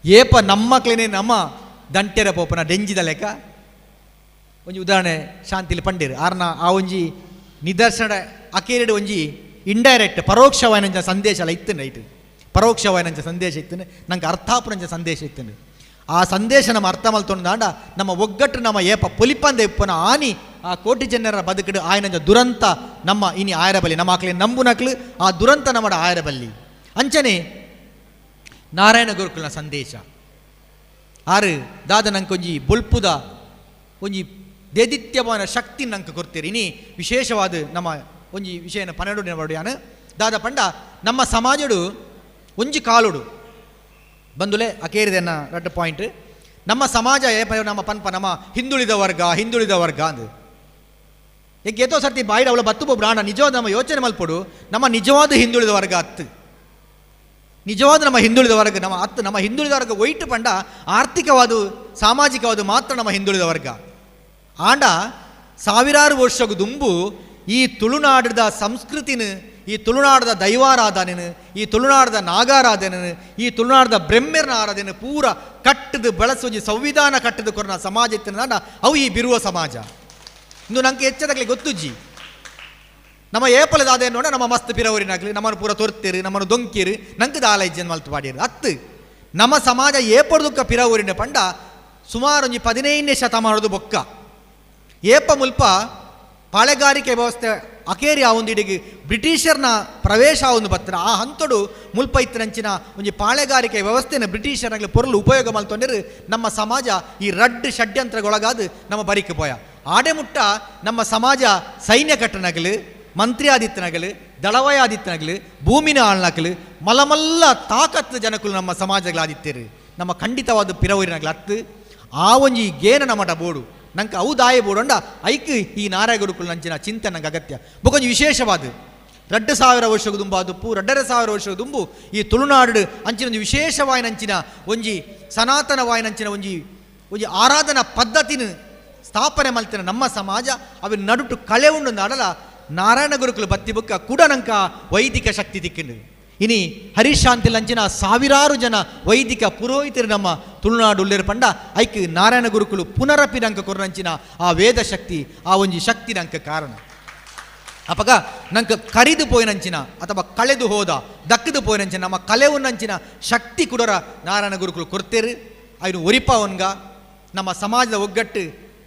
ಏಪ ನಮ್ಮಕ್ಲೇನೆ ನಮ್ಮ ದಂಟೆರ ಪೋಪನ ಡೆಂಜಿದ ಲೆಕ್ಕ ಒಂಜಿ ಉದಾಹರಣೆ ಶಾಂತಿಲಿ ಪಂಡೇರು ಆರ್ನ ಆ ಒಂಜಿ ನಿದರ್ಶನ ಅಕೇರಿಡು ಒಂಜಿ ಇಂಡೈರೆಕ್ಟ್ ಪರೋಕ್ಷವಾಯಿನ ಸಂದೇಶ ಅಲ್ಲ ಇತ್ತು ರೈಟ್ ಪರೋಕ್ಷವಾಯಿನ ಸಂದೇಶ ಇತ್ತು ನಂಗೆ ಅರ್ಥಾಪುರಂಚ ಸಂದೇಶ ಇತ್ತು ಆ ಸಂದೇಶ ನಮ್ಮ ಅರ್ಥ ಮಲ್ತೊಂದಾಂಡ ನಮ್ಮ ಒಗ್ಗಟ್ಟು ನಮ್ಮ ಏಪ ಪೊಲಿಪಂದ ಇಪ್ಪನ ಆನಿ ಆ ಕೋಟಿ ಜನರ ಬದುಕಡು ಆಯ್ನ ದುರಂತ ನಮ್ಮ ಇನಿ ಆಯರಬಲ್ಲಿ ನಮ್ಮ ಆಕಲಿ ನಂಬುನಕ್ಲು ಆ ದುರಂತ ನಮ್ಮ ಆಯರಬಲ್ಲಿ ಅಂಚನೆ ನಾರಾಯಣ ಗುರುಕುಲನ ಸಂದೇಶ ಆರು ದಾದ ನಂಗೆ ಒಂಜಿ ಬೊಲ್ಪುದ ಒಂಜಿ ದೇದಿತ್ಯವಾದ ಶಕ್ತಿ ನಂಗೆ ಕೊಡ್ತೀರಿ ಇನಿ ವಿಶೇಷವಾದ ನಮ್ಮ ಒಂಜಿ ವಿಷಯನ ಪನ್ನಡು ಬಡಿಯಾನ ದಾದ ಪಂಡ ನಮ್ಮ ಸಮಾಜಡು ಒಂಜಿ ಕಾಲುಡು ಬಂದುಲೆ ಅಕೇರಿದೆನ್ನ ರೆಡ್ ಪಾಯಿಂಟ್ ನಮ್ಮ ಸಮಾಜ ನಮ್ಮ ಪನ್ಪ ನಮ್ಮ ಹಿಂದುಳಿದ ವರ್ಗ ಅಂದು ಈಗ ಏತೋ ಸರ್ತಿ ಬಾಯಿಡ ಅವಳ ಬತ್ತು ಬ್ರಾಣ ನಿಜವಾದ ನಮ್ಮ ಯೋಚನೆ ಮಲ್ಪಡು ನಮ್ಮ ನಿಜವಾದ ಹಿಂದುಳಿದ ವರ್ಗ ಹತ್ತು ನಿಜವಾದ ನಮ್ಮ ಹಿಂದುಳಿದ ವರ್ಗ ನಮ್ಮ ಹತ್ತು ನಮ್ಮ ಹಿಂದುಳಿದ ವರ್ಗ ಒಯ್ಟು ಪಂಡ ಆರ್ಥಿಕವಾದ ಸಾಮಾಜಿಕವಾದ ಮಾತ್ರ ನಮ್ಮ ಹಿಂದುಳಿದ ವರ್ಗ ಆಂಡ ಸಾವಿರಾರು ವರ್ಷಗೂ ದುಂಬು ಈ ತುಳುನಾಡದ ಸಂಸ್ಕೃತಿನ ಈ ತುಳುನಾಡದ ದೈವಾರಾಧನೆನು ಈ ತುಳುನಾಡದ ನಾಗಾರಾಧನೆನು ಈ ತುಳುನಾಡದ ಬ್ರಹ್ಮೆರ್ನ ಆರಾಧನೆ ಪೂರ ಕಟ್ಟದು ಬಳಸೋಜಿ ಸಂವಿಧಾನ ಕಟ್ಟದು ಕೊರನ ಸಮಾಜ ಇತ್ತಿನ ಅವು ಈ ಬಿರುವ ಸಮಾಜ ಇಂದು ನಂಗೆ ಹೆಚ್ಚದಾಗಲಿ ಗೊತ್ತುಜ್ಜಿ ನಮ್ಮ ಏಪಲದಾದ ನೋಡ ನಮ್ಮ ಮಸ್ತ್ ಪಿರವರಿನಾಗ್ಲಿ ನಮ್ಮನ್ನು ಪೂರ ತೊರ್ತೀರಿ ನಮ್ಮನ್ನು ದೊಂಕಿರಿ ನಂಗೆ ದಾಲೈಜ್ಜನ್ ಮಲ್ತು ಪಾಡಿರಿ ಅತ್ತು ನಮ್ಮ ಸಮಾಜ ಏಪಡ್ದುಕ್ಕ ಪಿರವರಿನ ಪಂಡ ಸುಮಾರು ಒಂಜಿ 15ನೇ ಶತಮಾನದ ಬೊಕ್ಕ ಏಪ ಮುಲ್ಪ ಪಾಳೆಗಾರಿಕೆ ವ್ಯವಸ್ಥೆ ಅಕೇರಿ ಆ ಒಂದು ಇಡಿಗೆ ಬ್ರಿಟಿಷರ್ನ ಪ್ರವೇಶ ಒಂದು ಬತ್ತರ ಆ ಹಂತಡು ಮುಲ್ಪ ಇತ್ತಿನಂಚಿನ ಒಂಜಿ ಪಾಳೆಗಾರಿಕೆ ವ್ಯವಸ್ಥೆನ ಬ್ರಿಟಿಷರ್ನಾಗಲಿ ಪೊರಲು ಉಪಯೋಗ ಮಲ್ತೊಂಡಿರು ನಮ್ಮ ಸಮಾಜ ಈ ರಡ್ ಷಡ್ಯಂತ್ರಗೊಳಗಾದ ನಮ್ಮ ಬರಿಕೆ ಪೋಯ ಆಡೆ ಮುಟ್ಟ ನಮ್ಮ ಸಮಾಜ ಸೈನ್ಯ ಕಟ್ಟನಾಗಲು ಮಂತ್ರಿ ಆದಿತ್ಯನಾಗಲು ದಳವಾಯ ಆದಿತ್ಯನಾಗಲು ಭೂಮಿನ ಆಳ್ನಾಗಲು ಮಲಮಲ್ಲ ತಾಕತ್ತು ಜನಕಲು ನಮ್ಮ ಸಮಾಜಗಳಾದಿತ್ಯರು ನಮ್ಮ ಖಂಡಿತವಾದ ಪಿರವರಿನಾಗಲು ಹತ್ತು ಆ ಒಂಜಿ ಗೇನ ನಮ್ಮಟ ಬೋಡು ನಂಗೆ ಅವು ದಾಯ ಬೋಡಂಡ ಐಕ್ ಈ ನಾರಾಯ ಗುರುಕುಲ ನಂಚಿನ ಚಿಂತೆ ನಂಗೆ ಅಗತ್ಯ ಬೊಕೊಂಜಿ ವಿಶೇಷವಾದ 2000 ವರ್ಷದ ದುಂಬಾದುಪ್ಪು 2000 ವರ್ಷದ ದುಂಬು ಈ ತುಳುನಾಡು ಅಂಚಿನ ಒಂದು ವಿಶೇಷವಾಯಿನಂಚಿನ ಒಂಜಿ ಸನಾತನವಾಯಿನಂಚಿನ ಒಂಜಿ ಆರಾಧನಾ ಪದ್ಧತಿನ ಸ್ಥಾಪನೆ ಮಲ್ತಿನ ನಮ್ಮ ಸಮಾಜ ಅವಿನ ನಡುಟು ಕಳೆ ಉಂಡು ನಾಡಲ ನಾರಾಯಣ ಗುರುಕುಲು ಬತ್ತಿ ಬುಕ್ಕ ಕೂಡ ನಂಕ ವೈದಿಕ ಶಕ್ತಿ ತಿಕ್ಕಿಂಡು ಇನಿ ಹರಿಶಾಂತಿ ಲಂಚಿನ ಸಾವಿರಾರು ಜನ ವೈದಿಕ ಪುರೋಹಿತರು ನಮ್ಮ ತುಳುನಾಡು ಉಳ್ಳೇರು ಪಂಡ ಐಕ್ ನಾರಾಯಣ ಗುರುಕುಲು ಪುನರಪಿ ನಂಕ ಕೊರಂಚಿನ ಆ ವೇದ ಶಕ್ತಿ ಆ ಒಂಜಿ ಶಕ್ತಿ ನಂಕ ಕಾರಣ ಅಪಗ ನಂಗೆ ಕರಿದು ಪೋಯಿನಂಚಿನ ಅಥವಾ ಕಳೆದು ಹೋದ ದಕ್ಕದು ಪೋಯಿನಂಚಿನ ನಮ್ಮ ಕಲೆ ಉನ್ನಂಚಿನ ಶಕ್ತಿ ಕುಡರ ನಾರಾಯಣ ಗುರುಕುಲು ಕೊರ್ತೇರು ಅಯ್ನು ಒರಿಪವನ್ಗ ನಮ್ಮ ಸಮಾಜದ ಒಗ್ಗಟ್ಟು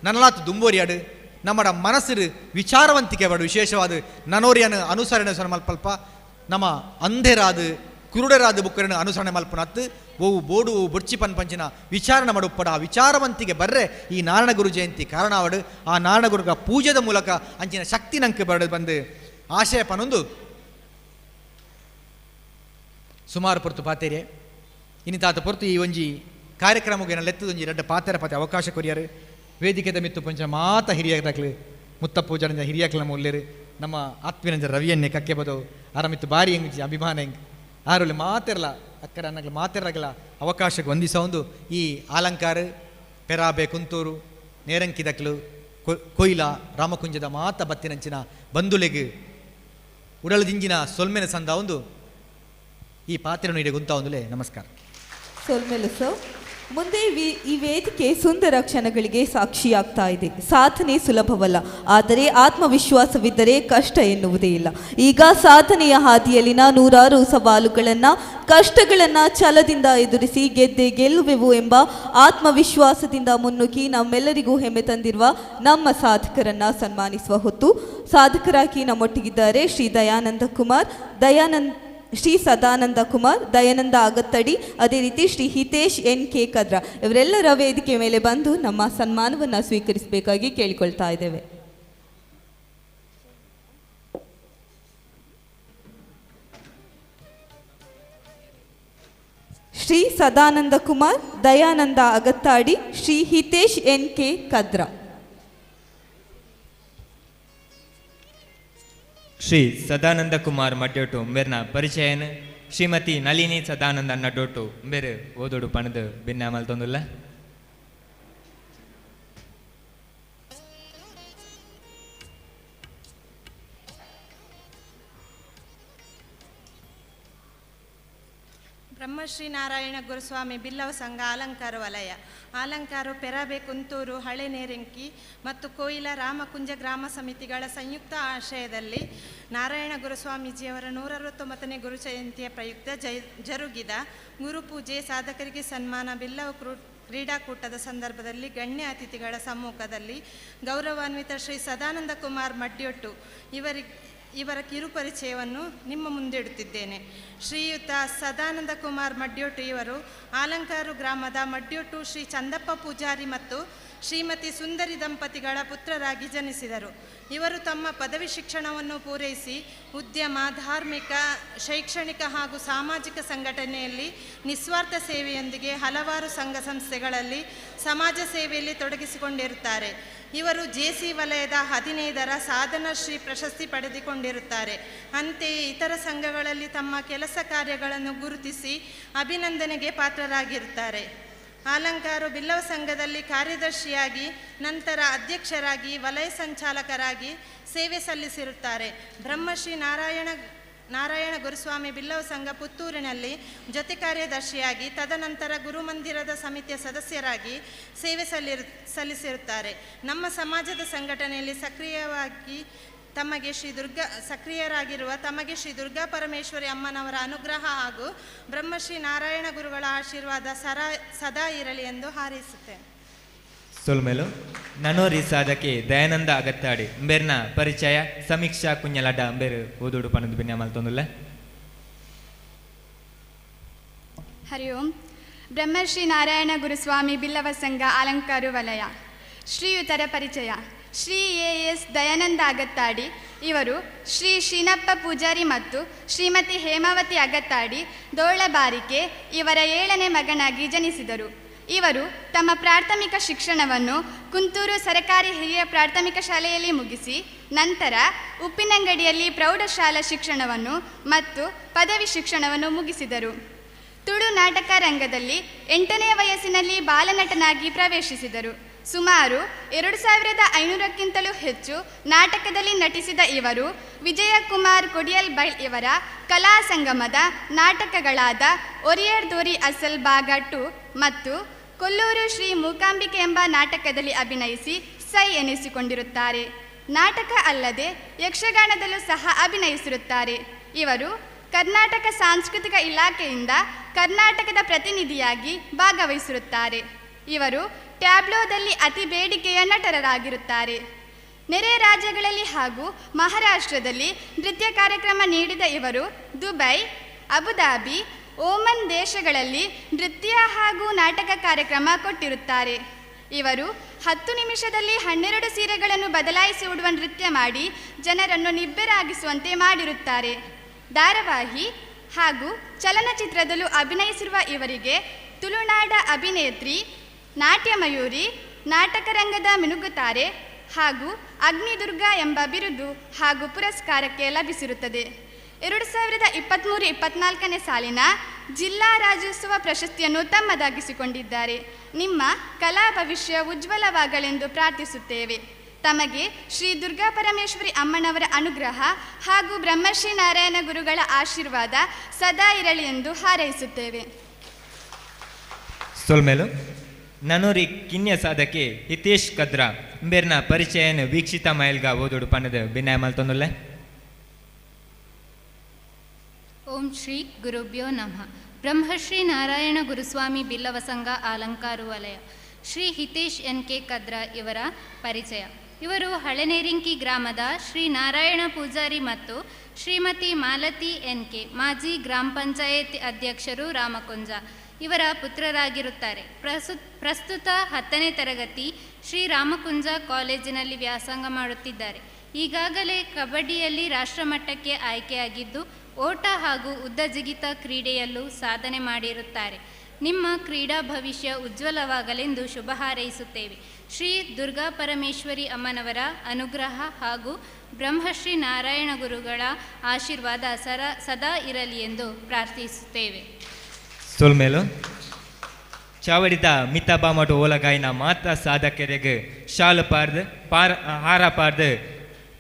ನನಲಾತು ದುಂಬೋರಿಯಾಡು ನಮ್ಮ ಮನಸ್ಸು ವಿಚಾರವಂತಿಕೆ ಬಾಡು ವಿಶೇಷವಾದ ನನೋರಿಯನ ಅನುಸರಣೆ ಮಲ್ಪಲ್ಪ ನಮ್ಮ ಅಂಧೆರಾದ ಕುರುಡರಾದ ಬುಕ್ಕರನ್ನು ಅನುಸರಣೆ ಮಲ್ಪನತ್ತು ಓವು ಬೋಡು ಬೊಡ್ಚಿ ಪಂಚಿನ ವಿಚಾರಣೆ ಮಾಡುಪ್ಪಡ ಆ ವಿಚಾರವಂತಿಗೆ ಬರ್ರೆ ಈ ನಾರಾಯಣ ಗುರು ಜಯಂತಿ ಕಾರಣವಾಡು ಆ ನಾರಾಯಣ ಗುರುಗ ಪೂಜೆದ ಮೂಲಕ ಅಂಚಿನ ಶಕ್ತಿ ನಂಗೆ ಬರಡು ಬಂದು ಆಶಯ ಪನೊಂದು ಸುಮಾರು ಪೊರ್ತು ಪಾತೇರೆ ಇನ್ನಿತಾತ ಪೊರ್ತು ಈ ಒಂಜಿ ಕಾರ್ಯಕ್ರಮಕ್ಕೆ ಲೆತ್ತದ ಒಂಜಿ ರೆಡ್ಡ ಪಾತೆರ ಪಾತೆ ಅವಕಾಶ ಕೊರಿಯಾರು ವೇದಿಕೆದ ಮಿತ್ತು ಪಂಚ ಮಾತ ಹಿರಿಯದಾಗ್ಲಿ ಮುತ್ತ ಪೂಜಾರಿಂದ ಹಿರಿಯಕ್ಲ ಮುಲ್ಲೇರು ನಮ್ಮ ಆತ್ಮೀಯಂಜ ರವಿಯನ್ನೇ ಕಕ್ಕೆ ಬದವು ಆರಮಿತ್ತು ಬಾರಿ ಹೆಂಗ್ ಅಭಿಮಾನ ಹೆಂಗ್ ಆರಲ್ಲಿ ಮಾತಿರಲ್ಲ ಅಕ್ಕಡ ಅನ್ನಗ್ಲ ಮಾತಿರಗಲ ಅವಕಾಶಕ್ಕೆ ಹೊಂದಿಸ ಒಂದು ಈ ಅಲಂಕಾರ ಪೆರಾಬೆ ಕುಂತೂರು ನೇರಂಕಿದಕ್ಲು ಕೊಯ್ಲ ರಾಮಕುಂಜದ ಮಾತ ಬತ್ತಿನಂಚಿನ ಬಂದುಲೆಗೆ ಉಡಲದಿಂಜಿನ ಸೊಲ್ಮೆನ ಸಂದ ಒಂದು ಈ ಪಾತ್ರೆಯನ್ನು ಇಡೆ ಗುಂತ ಒಂದುಲೆ ನಮಸ್ಕಾರ ಸೊಲ್ಮೆಲು ಸರ್ ಮುಂದೆ ಈ ವೇದಿಕೆ ಸುಂದರ ಕ್ಷಣಗಳಿಗೆ ಸಾಕ್ಷಿಯಾಗ್ತಾ ಇದೆ. ಸಾಧನೆ ಸುಲಭವಲ್ಲ, ಆದರೆ ಆತ್ಮವಿಶ್ವಾಸವಿದ್ದರೆ ಕಷ್ಟ ಎನ್ನುವುದೇ ಇಲ್ಲ. ಈಗ ಸಾಧನೆಯ ಹಾದಿಯಲ್ಲಿನ ನೂರಾರು ಸವಾಲುಗಳನ್ನು, ಕಷ್ಟಗಳನ್ನು ಛಲದಿಂದ ಎದುರಿಸಿ ಗೆಲ್ಲುವೆವು ಎಂಬ ಆತ್ಮವಿಶ್ವಾಸದಿಂದ ಮುನ್ನುಗ್ಗಿ ನಮ್ಮೆಲ್ಲರಿಗೂ ಹೆಮ್ಮೆ ತಂದಿರುವ ನಮ್ಮ ಸಾಧಕರನ್ನು ಸನ್ಮಾನಿಸುವ ಹೊತ್ತು. ಸಾಧಕರಾಗಿ ನಮ್ಮೊಟ್ಟಿಗಿದ್ದಾರೆ ಶ್ರೀ ಸದಾನಂದ ಕುಮಾರ್, ದಯಾನಂದ ಅಗತ್ತಡಿ, ಅದೇ ರೀತಿ ಶ್ರೀ ಹಿತೇಶ್ NK ಕದ್ರ. ಇವರೆಲ್ಲರ ವೇದಿಕೆ ಮೇಲೆ ಬಂದು ನಮ್ಮ ಸನ್ಮಾನವನ್ನು ಸ್ವೀಕರಿಸಬೇಕಾಗಿ ಕೇಳಿಕೊಳ್ತಾ ಇದ್ದೇವೆ. ಶ್ರೀ ಸದಾನಂದ ಕುಮಾರ್, ದಯಾನಂದ ಅಗತ್ತಾಡಿ, ಶ್ರೀ ಹಿತೇಶ್ NK ಕದ್ರ. ಶ್ರೀ ಸದಾನಂದ ಕುಮಾರ್ ಮಡ್ಯೋಟು ಮೇರ್ನ ಪರಿಚಯನ ಶ್ರೀಮತಿ ನಳಿನಿ ಸದಾನಂದ ನಡ್ಡೋಟು ಬೇರೆ ಓದೋಡು ಪಣದು ಭಿನ್ನಾಮಲ್ ತೊಂದಿಲ್ಲ. ಬ್ರಹ್ಮಶ್ರೀ ನಾರಾಯಣ ಗುರುಸ್ವಾಮಿ ಬಿಲ್ಲವ ಸಂಘ ಅಲಂಕಾರ ವಲಯ, ಅಲಂಕಾರ ಪೆರಬೆ ಕುಂತೂರು ಹಳೆನೇರಂಕಿ ಮತ್ತು ಕೋಯಿಲ ರಾಮಕುಂಜ ಗ್ರಾಮ ಸಮಿತಿಗಳ ಸಂಯುಕ್ತ ಆಶ್ರಯದಲ್ಲಿ ನಾರಾಯಣ ಗುರುಸ್ವಾಮೀಜಿಯವರ 169ನೇ ಗುರು ಜಯಂತಿಯ ಪ್ರಯುಕ್ತ ಜರುಗಿದ ಗುರುಪೂಜೆ, ಸಾಧಕರಿಗೆ ಸನ್ಮಾನ, ಬಿಲ್ಲವ ಕ್ರೀಡಾಕೂಟದ ಸಂದರ್ಭದಲ್ಲಿ ಗಣ್ಯ ಅತಿಥಿಗಳ ಸಮ್ಮುಖದಲ್ಲಿ ಗೌರವಾನ್ವಿತ ಶ್ರೀ ಸದಾನಂದ ಕುಮಾರ್ ಮಡ್ಯೊಟ್ಟು ಇವರ ಕಿರುಪರಿಚಯವನ್ನು ನಿಮ್ಮ ಮುಂದಿಡುತ್ತಿದ್ದೇನೆ. ಶ್ರೀಯುತ ಸದಾನಂದ ಕುಮಾರ್ ಮಡ್ಯೊಟ್ಟು ಇವರು ಆಲಂಕಾರು ಗ್ರಾಮದ ಮಡ್ಯೊಟ್ಟು ಶ್ರೀ ಚಂದಪ್ಪ ಪೂಜಾರಿ ಮತ್ತು ಶ್ರೀಮತಿ ಸುಂದರಿ ದಂಪತಿಗಳ ಪುತ್ರರಾಗಿ ಜನಿಸಿದರು. ಇವರು ತಮ್ಮ ಪದವಿ ಶಿಕ್ಷಣವನ್ನು ಪೂರೈಸಿ ಉದ್ಯಮ, ಧಾರ್ಮಿಕ, ಶೈಕ್ಷಣಿಕ ಹಾಗೂ ಸಾಮಾಜಿಕ ಸಂಘಟನೆಯಲ್ಲಿ ನಿಸ್ವಾರ್ಥ ಸೇವೆಯೊಂದಿಗೆ ಹಲವಾರು ಸಂಘ ಸಂಸ್ಥೆಗಳಲ್ಲಿ ಸಮಾಜ ಸೇವೆಯಲ್ಲಿ ತೊಡಗಿಸಿಕೊಂಡಿರುತ್ತಾರೆ. ಇವರು ಜೆಸಿ ವಲಯದ 15ರ ಸಾಧನಾ ಶ್ರೀ ಪ್ರಶಸ್ತಿ ಪಡೆದುಕೊಂಡಿರುತ್ತಾರೆ. ಅಂತೆಯೇ ಇತರ ಸಂಘಗಳಲ್ಲಿ ತಮ್ಮ ಕೆಲಸ ಕಾರ್ಯಗಳನ್ನು ಗುರುತಿಸಿ ಅಭಿನಂದನೆಗೆ ಪಾತ್ರರಾಗಿರುತ್ತಾರೆ. ಅಲಂಕಾರ ಬಿಲ್ಲವ ಸಂಘದಲ್ಲಿ ಕಾರ್ಯದರ್ಶಿಯಾಗಿ, ನಂತರ ಅಧ್ಯಕ್ಷರಾಗಿ, ವಲಯ ಸಂಚಾಲಕರಾಗಿ ಸೇವೆ ಸಲ್ಲಿಸಿರುತ್ತಾರೆ. ಬ್ರಹ್ಮಶ್ರೀ ನಾರಾಯಣ ಗುರುಸ್ವಾಮಿ ಬಿಲ್ಲವ ಸಂಘ ಪುತ್ತೂರಿನಲ್ಲಿ ಜೊತೆ ಕಾರ್ಯದರ್ಶಿಯಾಗಿ, ತದನಂತರ ಗುರುಮಂದಿರದ ಸಮಿತಿಯ ಸದಸ್ಯರಾಗಿ ಸೇವೆ ಸಲ್ಲಿಸಿರುತ್ತಾರೆ. ನಮ್ಮ ಸಮಾಜದ ಸಂಘಟನೆಯಲ್ಲಿ ಸಕ್ರಿಯರಾಗಿರುವ ತಮಗೆ ಶ್ರೀ ದುರ್ಗಾ ಪರಮೇಶ್ವರಿ ಅಮ್ಮನವರ ಅನುಗ್ರಹ ಹಾಗೂ ಬ್ರಹ್ಮಶ್ರೀ ನಾರಾಯಣ ಗುರುಗಳ ಆಶೀರ್ವಾದ ಸದಾ ಇರಲಿ ಎಂದು ಹಾರೈಸುತ್ತೇನೆ. ಸೊಲ್ಮೆಲು ನನೋರಿ ಸಾಧಕೆ ದಯಾನಂದ ಅಗತ್ತಾಡಿ ಅಂಬೇರ್ನ ಪರಿಚಯ ಸಮೀಕ್ಷಾ ಕುഞ്ഞಲಡ ಅಂಬೇರು ಓದೋಡು ಪನದು ಬಿನ್ಯ ಮಲ್ತೊಂದುಲ್ಲ. ಹರಿ ಓಂ. ಬ್ರಹ್ಮಶ್ರೀ ನಾರಾಯಣ ಗುರುಸ್ವಾಮಿ ಬಿಲ್ಲವ ಸಂಘ ಅಲಂಕಾರು ವಲಯ. ಶ್ರೀಯುತರ ಪರಿಚಯ: ಶ್ರೀ ಎಸ್ ದಯಾನಂದ ಅಗತ್ತಾಡಿ ಇವರು ಶ್ರೀ ಶ್ರೀನಪ್ಪ ಪೂಜಾರಿ ಮತ್ತು ಶ್ರೀಮತಿ ಹೇಮಾವತಿ ಅಗತ್ತಾಡಿ ದೋಳಬಾರಿಕೆ ಇವರ 7ನೇ ಮಗನಾಗಿ ಜನಿಸಿದರು. ಇವರು ತಮ್ಮ ಪ್ರಾಥಮಿಕ ಶಿಕ್ಷಣವನ್ನು ಕುಂತೂರು ಸರಕಾರಿ ಹಿರಿಯ ಪ್ರಾಥಮಿಕ ಶಾಲೆಯಲ್ಲಿ ಮುಗಿಸಿ, ನಂತರ ಉಪ್ಪಿನಂಗಡಿಯಲ್ಲಿ ಪ್ರೌಢಶಾಲಾ ಶಿಕ್ಷಣವನ್ನು ಮತ್ತು ಪದವಿ ಶಿಕ್ಷಣವನ್ನು ಮುಗಿಸಿದರು. ತುಳು ನಾಟಕ ರಂಗದಲ್ಲಿ 8ನೇ ವಯಸ್ಸಿನಲ್ಲಿ ಬಾಲನಟನಾಗಿ ಪ್ರವೇಶಿಸಿದರು. ಸುಮಾರು 2500ಕ್ಕಿಂತಲೂ ಹೆಚ್ಚು ನಾಟಕದಲ್ಲಿ ನಟಿಸಿದ ಇವರು ವಿಜಯಕುಮಾರ್ ಕೊಡಿಯಲ್ ಬೈಲ್ ಇವರ ಕಲಾ ಸಂಗಮದ ನಾಟಕಗಳಾದ ಒರಿಯರ್ ದೋರಿ ಅಸಲ್ ಭಾಗ 2 ಮತ್ತು ಕೊಲ್ಲೂರು ಶ್ರೀ ಮೂಕಾಂಬಿಕೆ ಎಂಬ ನಾಟಕದಲ್ಲಿ ಅಭಿನಯಿಸಿ ಸೈ ಎನಿಸಿಕೊಂಡಿರುತ್ತಾರೆ. ನಾಟಕ ಅಲ್ಲದೆ ಯಕ್ಷಗಾನದಲ್ಲೂ ಸಹ ಅಭಿನಯಿಸಿರುತ್ತಾರೆ. ಇವರು ಕರ್ನಾಟಕ ಸಾಂಸ್ಕೃತಿಕ ಇಲಾಖೆಯಿಂದ ಕರ್ನಾಟಕದ ಪ್ರತಿನಿಧಿಯಾಗಿ ಭಾಗವಹಿಸಿರುತ್ತಾರೆ. ಇವರು ಟ್ಯಾಬ್ಲೋದಲ್ಲಿ ಅತಿ ಬೇಡಿಕೆಯ ನಟರಾಗಿರುತ್ತಾರೆ. ನೆರೆ ರಾಜ್ಯಗಳಲ್ಲಿ ಹಾಗೂ ಮಹಾರಾಷ್ಟ್ರದಲ್ಲಿ ನೃತ್ಯ ಕಾರ್ಯಕ್ರಮ ನೀಡಿದ ಇವರು ದುಬೈ, ಅಬುದಾಬಿ, ಓಮನ್ ದೇಶಗಳಲ್ಲಿ ನೃತ್ಯ ಹಾಗೂ ನಾಟಕ ಕಾರ್ಯಕ್ರಮ ಕೊಟ್ಟಿರುತ್ತಾರೆ. ಇವರು 10 ನಿಮಿಷದಲ್ಲಿ 12 ಸೀರೆಗಳನ್ನು ಬದಲಾಯಿಸಿ ಉಡುವ ನೃತ್ಯ ಮಾಡಿ ಜನರನ್ನು ನಿಬ್ಬೆರಾಗಿಸುವಂತೆ ಮಾಡಿರುತ್ತಾರೆ. ಧಾರಾವಾಹಿ ಹಾಗೂ ಚಲನಚಿತ್ರದಲ್ಲೂ ಅಭಿನಯಿಸಿರುವ ಇವರಿಗೆ ತುಳುನಾಡ ಅಭಿನೇತ್ರಿ, ನಾಟ್ಯ ಮಯೂರಿ, ನಾಟಕ ರಂಗದ ಮಿನುಗುತಾರೆ ಹಾಗೂ ಅಗ್ನಿದುರ್ಗ ಎಂಬ ಬಿರುದು ಹಾಗೂ ಪುರಸ್ಕಾರಕ್ಕೆ ಲಭಿಸಿರುತ್ತದೆ. 2023-24ನೇ ಸಾಲಿನ ಜಿಲ್ಲಾ ರಾಜ್ಯೋತ್ಸವ ಪ್ರಶಸ್ತಿಯನ್ನು ತಮ್ಮದಾಗಿಸಿಕೊಂಡಿದ್ದಾರೆ. ನಿಮ್ಮ ಕಲಾ ಭವಿಷ್ಯ ಉಜ್ವಲವಾಗಲೆಂದು ಪ್ರಾರ್ಥಿಸುತ್ತೇವೆ. ತಮಗೆ ಶ್ರೀ ದುರ್ಗಾ ಪರಮೇಶ್ವರಿ ಅಮ್ಮನವರ ಅನುಗ್ರಹ ಹಾಗೂ ಬ್ರಹ್ಮಶ್ರೀ ನಾರಾಯಣ ಗುರುಗಳ ಆಶೀರ್ವಾದ ಸದಾ ಇರಲಿ ಎಂದು ಹಾರೈಸುತ್ತೇವೆ. ಸೊಲ್ಮೇಲು ನನೋರಿ ಕಿನ್ಯ ಸಾಧಕೆ ಹಿತೇಶ್ ಕದ್ರಾ ಇಂಬೇರ್ನ ಪರಿಚಯನ ವೀಕ್ಷಿತ ಮೈಲ್ಗ ಓದೋಡು ಪನ್ನದ ಬಿನ್ನಾಯ ಮಲ್ತೊಂದುಲ್ಲ. ಓಂ ಶ್ರೀ ಗುರುಭ್ಯೋ ನಮಃ. ಬ್ರಹ್ಮಶ್ರೀ ನಾರಾಯಣ ಗುರುಸ್ವಾಮಿ ಬಿಲ್ಲವ ಸಂಘ ಅಲಂಕಾರು ವಲಯ. ಶ್ರೀ ಹಿತೇಶ್ NK ಕದ್ರಾ ಇವರ ಪರಿಚಯ: ಇವರು ಹಳೆನೇರಿಂಕಿ ಗ್ರಾಮದ ಶ್ರೀ ನಾರಾಯಣ ಪೂಜಾರಿ ಮತ್ತು ಶ್ರೀಮತಿ ಮಾಲತಿ NK ಮಾಜಿ ಗ್ರಾಮ ಪಂಚಾಯತ್ ಅಧ್ಯಕ್ಷರು ರಾಮಕುಂಜ ಇವರ ಪುತ್ರರಾಗಿರುತ್ತಾರೆ. ಪ್ರಸ್ತುತ 10ನೇ ತರಗತಿ ಶ್ರೀ ರಾಮಕುಂಜ ಕಾಲೇಜಿನಲ್ಲಿ ವ್ಯಾಸಂಗ ಮಾಡುತ್ತಿದ್ದಾರೆ. ಈಗಾಗಲೇ ಕಬಡ್ಡಿಯಲ್ಲಿ ರಾಷ್ಟ್ರಮಟ್ಟಕ್ಕೆ ಆಯ್ಕೆಯಾಗಿದ್ದು, ಓಟ ಹಾಗೂ ಉದ್ದ ಜಿಗಿತ ಕ್ರೀಡೆಯಲ್ಲೂ ಸಾಧನೆ ಮಾಡಿರುತ್ತಾರೆ. ನಿಮ್ಮ ಕ್ರೀಡಾ ಭವಿಷ್ಯ ಉಜ್ವಲವಾಗಲೆಂದು ಶುಭ ಹಾರೈಸುತ್ತೇವೆ. ಶ್ರೀ ದುರ್ಗಾ ಪರಮೇಶ್ವರಿ ಅಮ್ಮನವರ ಅನುಗ್ರಹ ಹಾಗೂ ಬ್ರಹ್ಮಶ್ರೀ ನಾರಾಯಣ ಗುರುಗಳ ಆಶೀರ್ವಾದ ಸದಾ ಇರಲಿ ಎಂದು ಪ್ರಾರ್ಥಿಸುತ್ತೇವೆ. ಸೋಲ್ಮೇಲು ಚಾವಡಿದ ಮಿತಾಬಾಮಟು ಓಲಗಾಯಿನ ಮಾತ್ರ ಸಾಧಕರಿಗೆ ಶಾಲು ಪಾರ್ದು ಹಾರ ಪಾರ್ದು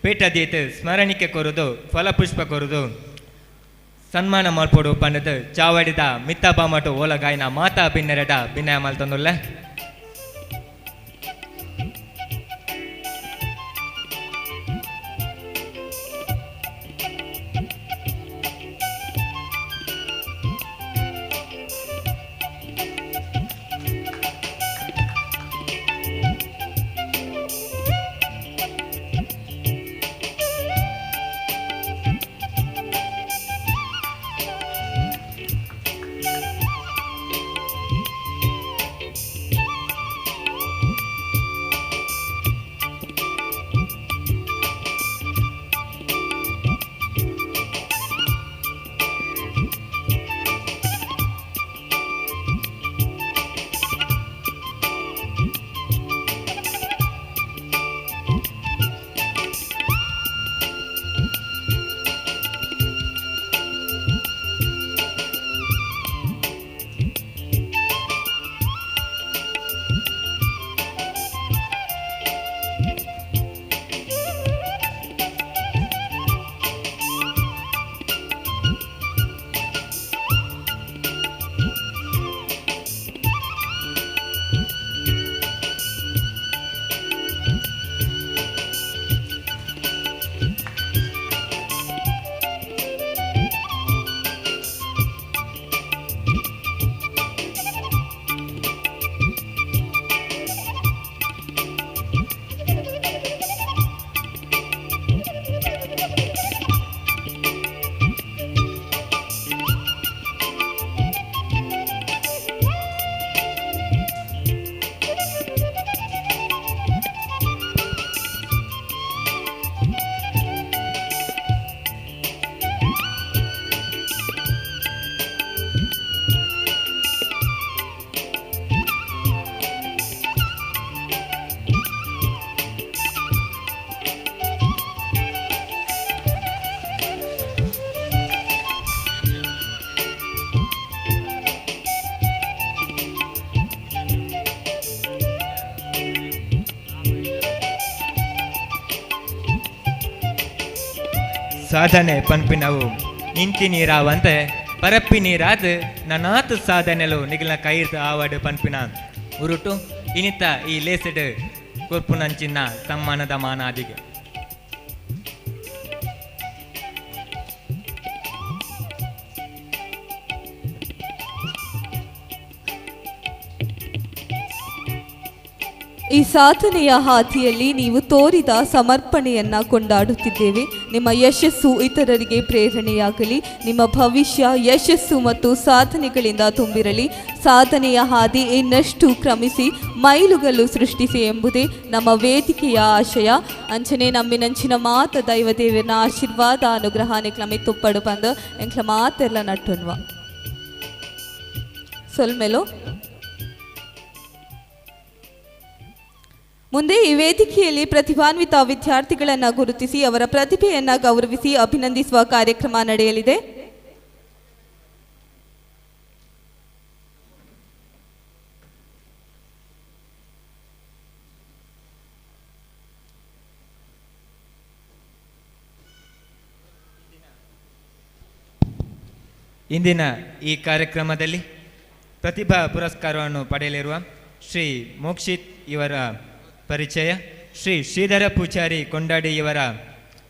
ಪೇಟದೇತು ಸ್ಮರಣಿಕೆ ಕೊರುದು ಫಲಪುಷ್ಪ ಕೊರುದು ಸನ್ಮಾನ ಮಾಡ್ಪೋಡು ಪಂಡದ ಚಾವಡಿದ ಮಿತ್ತ ಬಾಮಟು ಓಲ ಗಾಯನ ಮಾತಾ ಭಿನ್ನರಡ ಭಿನ್ನಯ ಮಲ್ತಂದುಲ್ಲ ಸಾಧನೆ ಪನ್ಪಿನವು ಇಂತಿ ನೀರಾವಂತೆ ಪರಪ್ಪಿ ನೀರಾದ ನನಾತು ಸಾಧನೆಲು ನಿಗಿಲ ಕೈರ್ದ ಆವಡು ಪನ್ಪಿನ ಉರುಟು ಇನಿತ ಈ ಲೇಸಡ್ ಕೊರ್ಪುನಂಚಿನ ಸಮ್ಮಾನದ ಮಾನಾದಿಗೆ ಈ ಸಾಧನೆಯ ಹಾದಿಯಲ್ಲಿ ನೀವು ತೋರಿದ ಸಮರ್ಪಣೆಯನ್ನ ಕೊಂಡಾಡುತ್ತಿದ್ದೇವೆ. ನಿಮ್ಮ ಯಶಸ್ಸು ಇತರರಿಗೆ ಪ್ರೇರಣೆಯಾಗಲಿ. ನಿಮ್ಮ ಭವಿಷ್ಯ ಯಶಸ್ಸು ಮತ್ತು ಸಾಧನೆಗಳಿಂದ ತುಂಬಿರಲಿ. ಸಾಧನೆಯ ಹಾದಿ ಇನ್ನಷ್ಟು ಕ್ರಮಿಸಿ ಮೈಲುಗಲ್ಲು ಸೃಷ್ಟಿಸಿ ಎಂಬುದೇ ನಮ್ಮ ವೇದಿಕೆಯ ಆಶಯ. ಅಂಚನೆ ನಮ್ಮಿನಂಚಿನ ಮಾತ ದೈವದೇವನ ಆಶೀರ್ವಾದ ಅನುಗ್ರಹಾನೆ ಕ್ಲಮೆ ತುಪ್ಪಡು ಬಂದು ಎಂಕ್ಲ ಮಾತೆಲ್ಲ ನಟ್ಟುನ್ವ ಸೊಲ್ಮೆಲೋ. ಮುಂದೆ ಈ ವೇದಿಕೆಯಲ್ಲಿ ಪ್ರತಿಭಾನ್ವಿತ ವಿದ್ಯಾರ್ಥಿಗಳನ್ನು ಗುರುತಿಸಿ ಅವರ ಪ್ರತಿಭೆಯನ್ನು ಗೌರವಿಸಿ ಅಭಿನಂದಿಸುವ ಕಾರ್ಯಕ್ರಮ ನಡೆಯಲಿದೆ. ಇಂದಿನ ಈ ಕಾರ್ಯಕ್ರಮದಲ್ಲಿ ಪ್ರತಿಭಾ ಪುರಸ್ಕಾರವನ್ನು ಪಡೆಯಲಿರುವ ಶ್ರೀ ಮೋಕ್ಷಿತ್ ಇವರ ಪರಿಚಯ. ಶ್ರೀ ಶ್ರೀಧರ ಪೂಜಾರಿ ಕೊಂಡಾಡಿ ಇವರ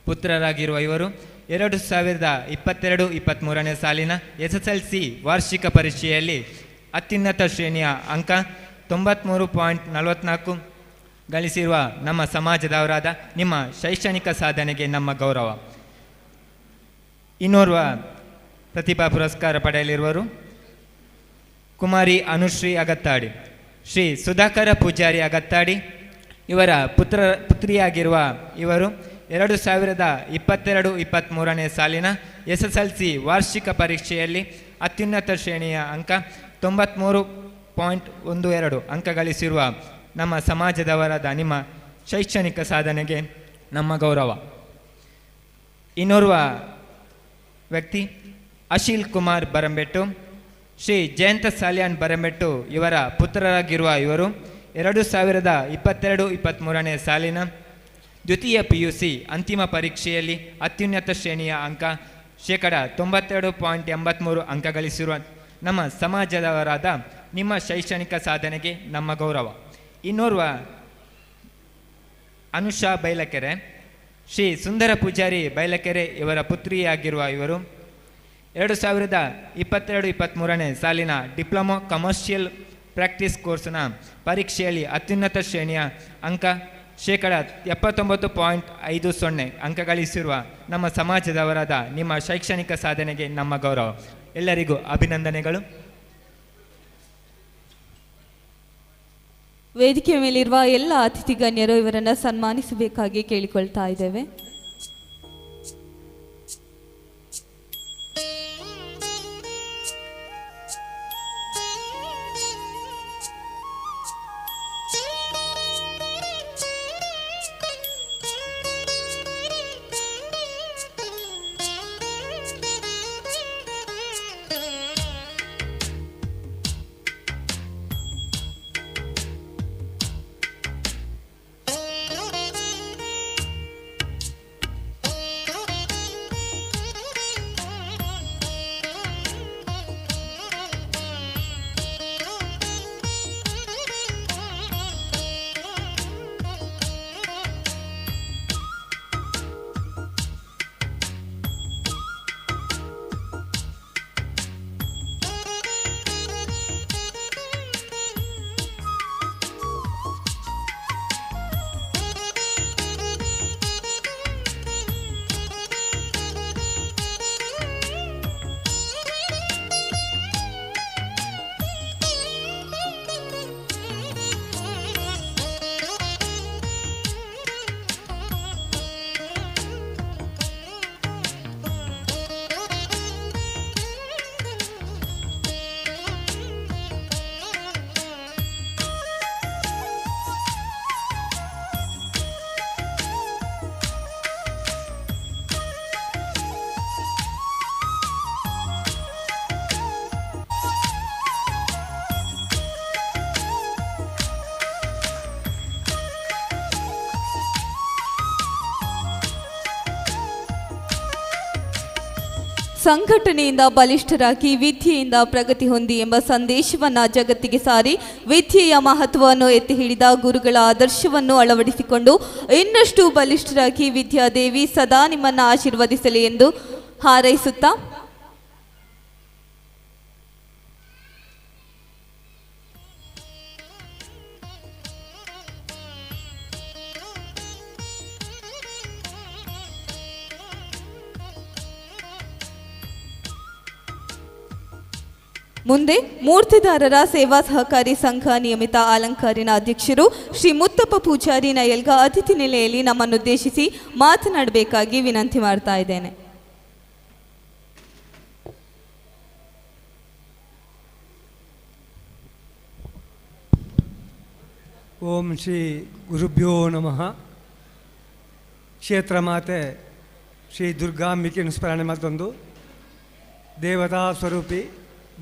ಪುತ್ರರಾಗಿರುವ ಇವರು 2022-23ನೇ ಸಾಲಿನ SSLC ವಾರ್ಷಿಕ ಪರೀಕ್ಷೆಯಲ್ಲಿ ಅತ್ಯುನ್ನತ ಶ್ರೇಣಿಯ ಅಂಕ 93.44 ಗಳಿಸಿರುವ ನಮ್ಮ ಸಮಾಜದವರಾದ ನಿಮ್ಮ ಶೈಕ್ಷಣಿಕ ಸಾಧನೆಗೆ ನಮ್ಮ ಗೌರವ. ಇನ್ನೋರ್ವ ಪ್ರತಿಭಾ ಪುರಸ್ಕಾರ ಪಡೆಯಲಿರುವರು ಕುಮಾರಿ ಅನುಶ್ರೀ ಅಗತ್ತಾಡಿ. ಶ್ರೀ ಸುಧಾಕರ ಪೂಜಾರಿ ಅಗತ್ತಾಡಿ ಇವರ ಪುತ್ರಿಯಾಗಿರುವ ಇವರು 2022-23ನೇ ಸಾಲಿನ SSLC ವಾರ್ಷಿಕ ಪರೀಕ್ಷೆಯಲ್ಲಿ ಅತ್ಯುನ್ನತ ಶ್ರೇಣಿಯ ಅಂಕ 93.12 ಅಂಕ ಗಳಿಸಿರುವ ನಮ್ಮ ಸಮಾಜದವರಾದ ನಿಮ್ಮ ಶೈಕ್ಷಣಿಕ ಸಾಧನೆಗೆ ನಮ್ಮ ಗೌರವ. ಇನ್ನೋರ್ವ ವ್ಯಕ್ತಿ ಅಶೀಲ್ ಕುಮಾರ್ ಬರಂಬೆಟ್ಟು. ಶ್ರೀ ಜಯಂತ ಸಾಲ್ಯಾನ್ ಬರಂಬೆಟ್ಟು ಇವರ ಪುತ್ರರಾಗಿರುವ ಇವರು 2022-23ನೇ ಸಾಲಿನ ದ್ವಿತೀಯ PUC ಅಂತಿಮ ಪರೀಕ್ಷೆಯಲ್ಲಿ ಅತ್ಯುನ್ನತ ಶ್ರೇಣಿಯ ಅಂಕ 92.83 ಅಂಕ ಗಳಿಸಿರುವ ನಮ್ಮ ಸಮಾಜದವರಾದ ನಿಮ್ಮ ಶೈಕ್ಷಣಿಕ ಸಾಧನೆಗೆ ನಮ್ಮ ಗೌರವ. ಇನ್ನೋರ್ವ ಅನುಷಾ ಬೈಲಕೆರೆ, ಶ್ರೀ ಸುಂದರ ಪೂಜಾರಿ ಬೈಲಕೆರೆ ಇವರ ಪುತ್ರಿಯಾಗಿರುವ ಇವರು 2022-23ನೇ ಸಾಲಿನ ಡಿಪ್ಲೊಮಾ ಕಮರ್ಷಿಯಲ್ ಪ್ರಾಕ್ಟೀಸ್ ಕೋರ್ಸ್ನ ಪರೀಕ್ಷೆಯಲ್ಲಿ ಅತ್ಯುನ್ನತ ಶ್ರೇಣಿಯ ಅಂಕ 79.50 ಅಂಕ ಗಳಿಸಿರುವ ನಮ್ಮ ಸಮಾಜದವರಾದ ನಿಮ್ಮ ಶೈಕ್ಷಣಿಕ ಸಾಧನೆಗೆ ನಮ್ಮ ಗೌರವ. ಎಲ್ಲರಿಗೂ ಅಭಿನಂದನೆಗಳು. ವೇದಿಕೆಯ ಮೇಲಿರುವ ಎಲ್ಲ ಅತಿಥಿ ಗಣ್ಯರು ಇವರನ್ನು ಸನ್ಮಾನಿಸಬೇಕಾಗಿ ಕೇಳಿಕೊಳ್ತಾ ಇದ್ದೇವೆ. ಸಂಘಟನೆಯಿಂದ ಬಲಿಷ್ಠರಾಗಿ ವಿದ್ಯೆಯಿಂದ ಪ್ರಗತಿ ಹೊಂದಿ ಎಂಬ ಸಂದೇಶವನ್ನು ಜಗತ್ತಿಗೆ ಸಾರಿ ವಿದ್ಯೆಯ ಮಹತ್ವವನ್ನು ಎತ್ತಿ ಹಿಡಿದ ಗುರುಗಳ ಆದರ್ಶವನ್ನು ಅಳವಡಿಸಿಕೊಂಡು ಇನ್ನಷ್ಟು ಬಲಿಷ್ಠರಾಗಿ ವಿದ್ಯಾದೇವಿ ಸದಾ ನಿಮ್ಮನ್ನು ಆಶೀರ್ವದಿಸಲಿ ಎಂದು ಹಾರೈಸುತ್ತಾ ಮುಂದೆ ಮೂರ್ತಿದಾರರ ಸೇವಾ ಸಹಕಾರಿ ಸಂಘ ನಿಯಮಿತ ಅಲಂಕಾರಿನ ಅಧ್ಯಕ್ಷರು ಶ್ರೀ ಮುತ್ತಪ್ಪ ಪೂಜಾರಿ ನಯಲ್ಗ ಅತಿಥಿ ನೆಲೆಯಲ್ಲಿ ನಮ್ಮನ್ನುದ್ದೇಶಿಸಿ ಮಾತನಾಡಬೇಕಾಗಿ ವಿನಂತಿ ಮಾಡ್ತಾ ಇದ್ದೇನೆ. ಓಂ ಶ್ರೀ ಗುರುಭ್ಯೋ ನಮಃ. ಕ್ಷೇತ್ರ ಮಾತೆ ಶ್ರೀ ದುರ್ಗಾಂಬಿಕೆಯನ್ನು ಸ್ಮರಣೆ ಮತ್ತೊಂದು ದೇವತಾ ಸ್ವರೂಪಿ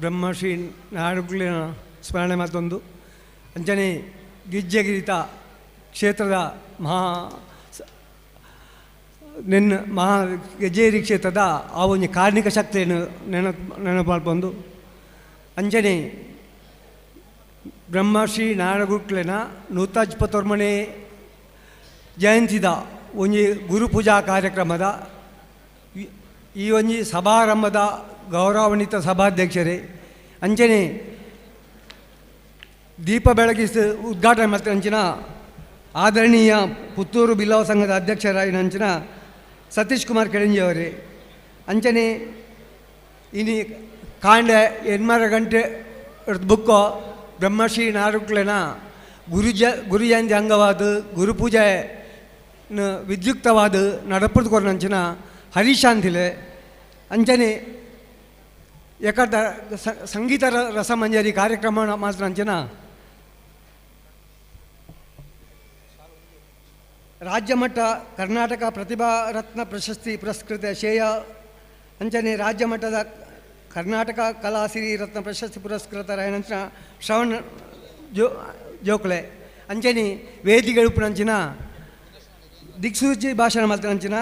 ಬ್ರಹ್ಮಶ್ರೀ ನಾಡುಗಳಿನ ಸ್ಮರಣೆ ಮತ್ತೊಂದು ಅಂಚನೆ ಗಿಜ್ಜಗಿರಿತ ಕ್ಷೇತ್ರದ ಮಹಾ ಗೆಜ್ಜೇರಿ ಕ್ಷೇತ್ರದ ಆ ಒಂದು ಕಾರ್ಮಿಕ ಶಕ್ತಿಯನ್ನು ನೆನಪು ಅಂಚನೆ ಬ್ರಹ್ಮಶ್ರೀ ನಾಡಗುಟ್ಲಿನ 124ನೇ ಜಯಂತಿದ ಒಂಜಿ ಗುರುಪೂಜಾ ಕಾರ್ಯಕ್ರಮದ ಈ ಒಂಜಿ ಸಮಾರಂಭದ ಗೌರವಾನ್ವಿತ ಸಭಾಧ್ಯಕ್ಷರೇ ಅಂಚನೆ ದೀಪ ಬೆಳಗಿಸಿ ಉದ್ಘಾಟನೆ ಮತ್ತು ಅಂಚಿನ ಆದರಣೀಯ ಪುತ್ತೂರು ಬಿಲ್ಲವ ಸಂಘದ ಅಧ್ಯಕ್ಷರಾಗಿನ ಅಂಚಿನ ಸತೀಶ್ ಕುಮಾರ್ ಕೆಳಂಜಿ ಅವರೇ ಅಂಚನೆ ಇನಿ ಕಾಂಡೆ 8 ಗಂಟೆ ಬುಕ್ಕೋ ಬ್ರಹ್ಮಶ್ರೀ ನಾಡುಕ್ಲೆನ ಗುರುಜಯಂತಿ ಅಂಗವಾದ ಗುರುಪೂಜೆ ವಿದ್ಯುಕ್ತವಾದ ನಡಪುದು ಕೊರನಂಚಿನ ಹರಿಶಾಂತಿಲೆ ಅಂಚನೆ ಏಕಟ ಸಂಗೀತ ರಸಮಂಜರಿ ಕಾರ್ಯಕ್ರಮ ಮಾತ್ರ ಅಂಚನ ರಾಜ್ಯ ಮಟ್ಟ ಕರ್ನಾಟಕ ಪ್ರತಿಭಾ ರತ್ನ ಪ್ರಶಸ್ತಿ ಪುರಸ್ಕೃತ ಶೇಯ ಅಂಚನೆ ರಾಜ್ಯ ಮಟ್ಟದ ಕರ್ನಾಟಕ ಕಲಾಸಿರಿ ರತ್ನ ಪ್ರಶಸ್ತಿ ಪುರಸ್ಕೃತರಾಯನಂಚಿನ ಶ್ರವಣ ಜೋಕ್ಳೆ ಅಂಚನೆ ವೇದಿಗಳು ಪುನಂಚಿನ ದಿಕ್ಸೂಚಿ ಭಾಷಣ ಮಾತ್ರ ಅಂಚಿನ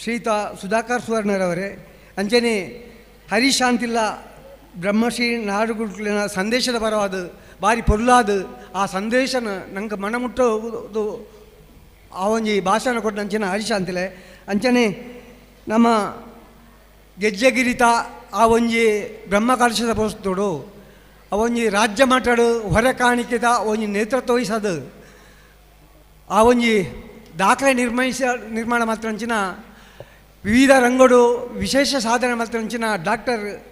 ಶ್ರೀಯುತ ಸುಧಾಕರ್ ಸುವರ್ಣರವರೇ ಅಂಚನೆ ಹರಿಶಾಂತಿಲ್ಲ ಬ್ರಹ್ಮಶ್ರೀ ನಾಡುಗುಡ್ಲಿನ ಸಂದೇಶದ ಪರವಾದ ಭಾರಿ ಪೊರ್ಲಾದ ಆ ಸಂದೇಶನ ನಂಗೆ ಮನಮುಟ್ಟೋದು ಆ ಒಂಜಿ ಭಾಷಣ ಕೊಟ್ಟು ಅಂಚನೆ ಹರಿಶಾಂತಿಲೆ ಅಂಚನೆ ನಮ್ಮ ಗೆಜ್ಜೆಗಿರಿತ ಆ ಒಂಜಿ ಬ್ರಹ್ಮಕಲಶದ ಪೋಸ್ತೋಡು ಆ ಒಂಜಿ ರಾಜ್ಯ ಮಟ್ಟಡು ಹೊರ ಕಾಣಿಕೆದ ಒಂಜಿ ನೇತೃತ್ವ ವಹಿಸೋದು ಆ ಒಂಜಿ ದಾಖಲೆ ನಿರ್ಮಾಣ ಮಾತ್ರ ವಿವಿಧ ರಂಗಡು ವಿಶೇಷ ಸಾಧನೆ ಮಾತ್ರ ಡಾಕ್ಟರ್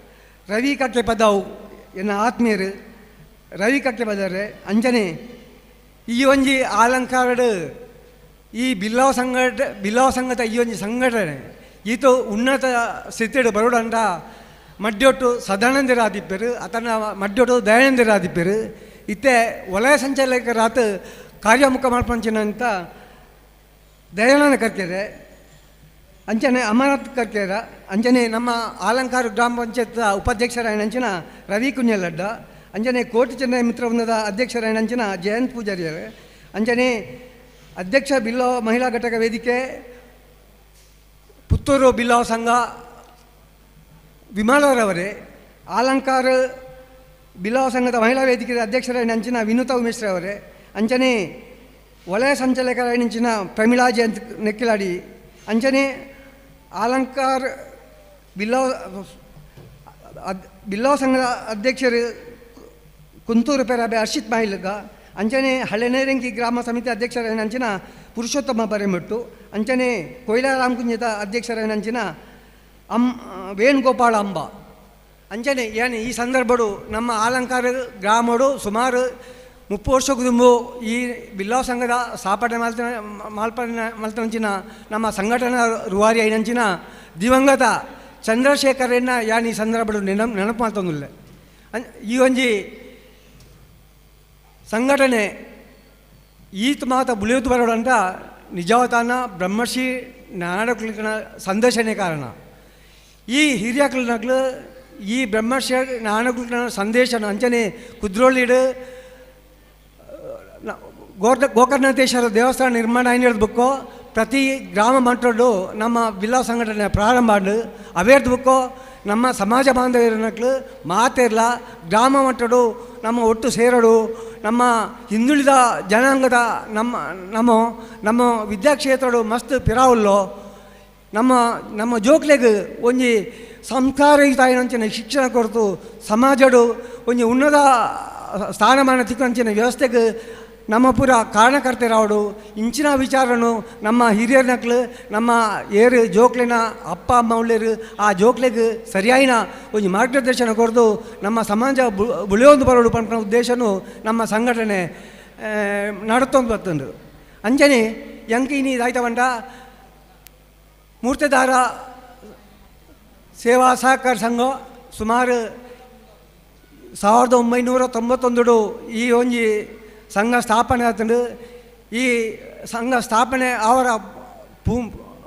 ರವಿ ಕಕ್ಕೆ ಪದವು ಎನ್ನ ಆತ್ಮೀಯರು ರವಿ ಕಕ್ಕೆ ಪದವ್ರೆ ಅಂಚನೆ ಈ ಒಂಜಿ ಅಲಂಕಾರಡು ಈ ಬಿಲ್ಲವ ಸಂಘದ ಈ ಒಂಜಿ ಸಂಘಟನೆ ಈತು ಉನ್ನತ ಸ್ಥಿತಿಡು ಬರೋಡಂಡ ಮಡ್ಯೊಟ್ಟು ಸದಾನಂದರಾದಿಪ್ಪರು ಅತನ ಮಡ್ಯೊಟ್ಟು ದಯಾನಂದರಾದಿಪ್ಪರು ಇತ್ತೆ ವಲಯ ಸಂಚಾಲಕರಾತ ಕಾರ್ಯಮುಖ ಮಾಡ್ಪಂಚಿನಂತ ದಯಾನಂದ ಕರ್ಕೆರೆ ಅಂಚನೆ ಅಮರನಾಥ್ ಕರ್ಕೆರ ಅಂಚನೆ ನಮ್ಮ ಆಲಂಕಾರ ಗ್ರಾಮ ಪಂಚಾಯತ್ ಉಪಾಧ್ಯಕ್ಷರಾಯಣಂಚಿನ ರವಿ ಕುഞ്ഞಲಡ್ಡ ಅಂಚನೆ ಕೋಟಿ ಚೆನ್ನೈ ಮಿತ್ರವೃಂದದ ಅಧ್ಯಕ್ಷರಾಯಣಂಚಿನ ಜಯಂತ್ ಪೂಜಾರಿಯರು ಅಂಚನೆ ಅಧ್ಯಕ್ಷ ಬಿಲ್ಲೋ ಮಹಿಳಾ ಘಟಕ ವೇದಿಕೆ ಪುತ್ತೂರು ಬಿಲ್ಲೋ ಸಂಘ ವಿಮಲರವರೇ ಆಲಂಕಾರ ಬಿಲ್ಲವ ಸಂಘದ ಮಹಿಳಾ ವೇದಿಕೆ ಅಧ್ಯಕ್ಷರಾಯಣಂಚಿನ ವಿನೂತಾ ಉಮೇಶ್ರವರೇ ಅಂಚನೆ ವಲಯ ಸಂಚಾಲಕರಾಯಣಂಚಿನ ಪ್ರಮೀಳಾ ಜಯಂತ್ ನೆಕ್ಕಿಲಾಡಿ ಅಂಚನೆ ಆಲಂಕಾರ ಬಿಲ್ಲವ ಸಂಘದ ಅಧ್ಯಕ್ಷರು ಕುಂತೂರು ಪೆರಾಬೆ ಹರ್ಷಿತ್ ಮಾಯಿಲ್ಗ ಅಂಚನೆ ಹಳೆನೇರಂಗಿ ಗ್ರಾಮ ಸಮಿತಿ ಅಧ್ಯಕ್ಷರಾಯಣಂಚಿನ ಪುರುಷೋತ್ತಮ ಬರೆಮಟ್ಟು ಅಂಚನೆ ಕೊಯ್ಲಾ ರಾಮಕುಂಜದ ಅಧ್ಯಕ್ಷರಾಯಣಂಚಿನ ವೇಣುಗೋಪಾಳ ಅಂಬ ಅಂಚನೆ ಏನು ಈ ಸಂದರ್ಭಡು ನಮ್ಮ ಆಲಂಕಾರ ಗ್ರಾಮಡು ಸುಮಾರು 30 ವರ್ಷಕ್ಕೂ ತುಂಬು ಈ ಬಿಲ್ಲವ ಸಂಘದ ಸ್ಥಾಪನೆ ಮಲ್ತಂಚಿನ ನಮ್ಮ ಸಂಘಟನಾ ರೂವಾರಿ ಐನಂಚಿನ ದಿವಂಗತ ಚಂದ್ರಶೇಖರನ್ನ ಯಾನ್ ಈ ಸಂದರ್ಭಡು ನೆನಪು ಮಾಡ್ತಂದಿಲ್ಲ ಈ ಒಂಜಿ ಸಂಘಟನೆ ಈತ್ ಮಾತ ಬುಳಿಯೋದು ಬರೋದಂತ ನಿಜವತಾನ ಬ್ರಹ್ಮಶ್ರೀ ನಾಡಕುಲಿನ ಸಂದೇಶನೇ ಕಾರಣ ಈ ಹಿರಿಯ ಕುಲನಗಳು ಈ ಬ್ರಹ್ಮಶ್ರೀ ನಾಡಕುಲಿನ ಸಂದೇಶನ ಅಂಚನೆ ಕುದ್ರೋಳಿಡು ಗೋಕರ್ಣೇಶ್ವರ ದೇವಸ್ಥಾನ ನಿರ್ಮಾಣ ಏನಿರ್ಬೇಕು ಪ್ರತಿ ಗ್ರಾಮ ಮಟ್ಟದ್ದು ನಮ್ಮ ಬಿಲ್ಲವ ಸಂಘಟನೆ ಪ್ರಾರಂಭ ಮಾಡಿ ಅವೇರ್ಬೇಕು ನಮ್ಮ ಸಮಾಜ ಬಾಂಧವ್ಯನಕ್ಲು ಮಾತಿರಲ ಗ್ರಾಮ ಮಟ್ಟಡು ನಮ್ಮ ಒಟ್ಟು ಸೇರಡು ನಮ್ಮ ಹಿಂದುಳಿದ ಜನಾಂಗದ ನಮ್ಮ ವಿದ್ಯಾಕ್ಷೇತ್ರಡು ಮಸ್ತ್ ಪಿರಾವುಲ್ಲೋ ನಮ್ಮ ಜೋಕ್ಲೆಗ್ ಒಂಜಿ ಸಂಸ್ಕಾರಯುತ ಏನಂಚಿನ ಶಿಕ್ಷಣ ಕೊರತು ಸಮಾಜಡು ಒಂಜಿ ಉನ್ನತ ಸ್ಥಾನಮಾನ ತಿಕ್ಕಂಚಿನ ವ್ಯವಸ್ಥೆಗೆ ನಮ್ಮ ಪೂರ ಕಾರಣಕರ್ತರಾವಡು ಇಂಚಿನ ವಿಚಾರನು ನಮ್ಮ ಹಿರಿಯರ್ನಕ್ಲು ನಮ್ಮ ಏರು ಜೋಕ್ಲೆನ ಅಪ್ಪ ಅಮ್ಮ ಉಳ್ಳೇರು ಆ ಜೋಕ್ಲೆಗೆ ಸರಿಯಾಯಿನ ಒಂದು ಮಾರ್ಗದರ್ಶನ ಕೊರದು ನಮ್ಮ ಸಮಾಜ ಬುಳಿಯೊಂದು ಬರೋಡು ಪಂಪ ಉದ್ದೇಶನು ನಮ್ಮ ಸಂಘಟನೆ ನಡತೊಂದು ಬರ್ತಂದು ಅಂಜನೆ ಎಂಕಿನಿ ಇದಾಯ್ತವಂಡ ಮೂರ್ತಿದಾರ ಸೇವಾ ಸಹಕಾರ ಸಂಘ ಸುಮಾರು 1991 ಈ ಒಂಜಿ ಸಂಘ ಸ್ಥಾಪನೆ ಆತಂಡು ಈ ಸಂಘ ಸ್ಥಾಪನೆ ಅವರ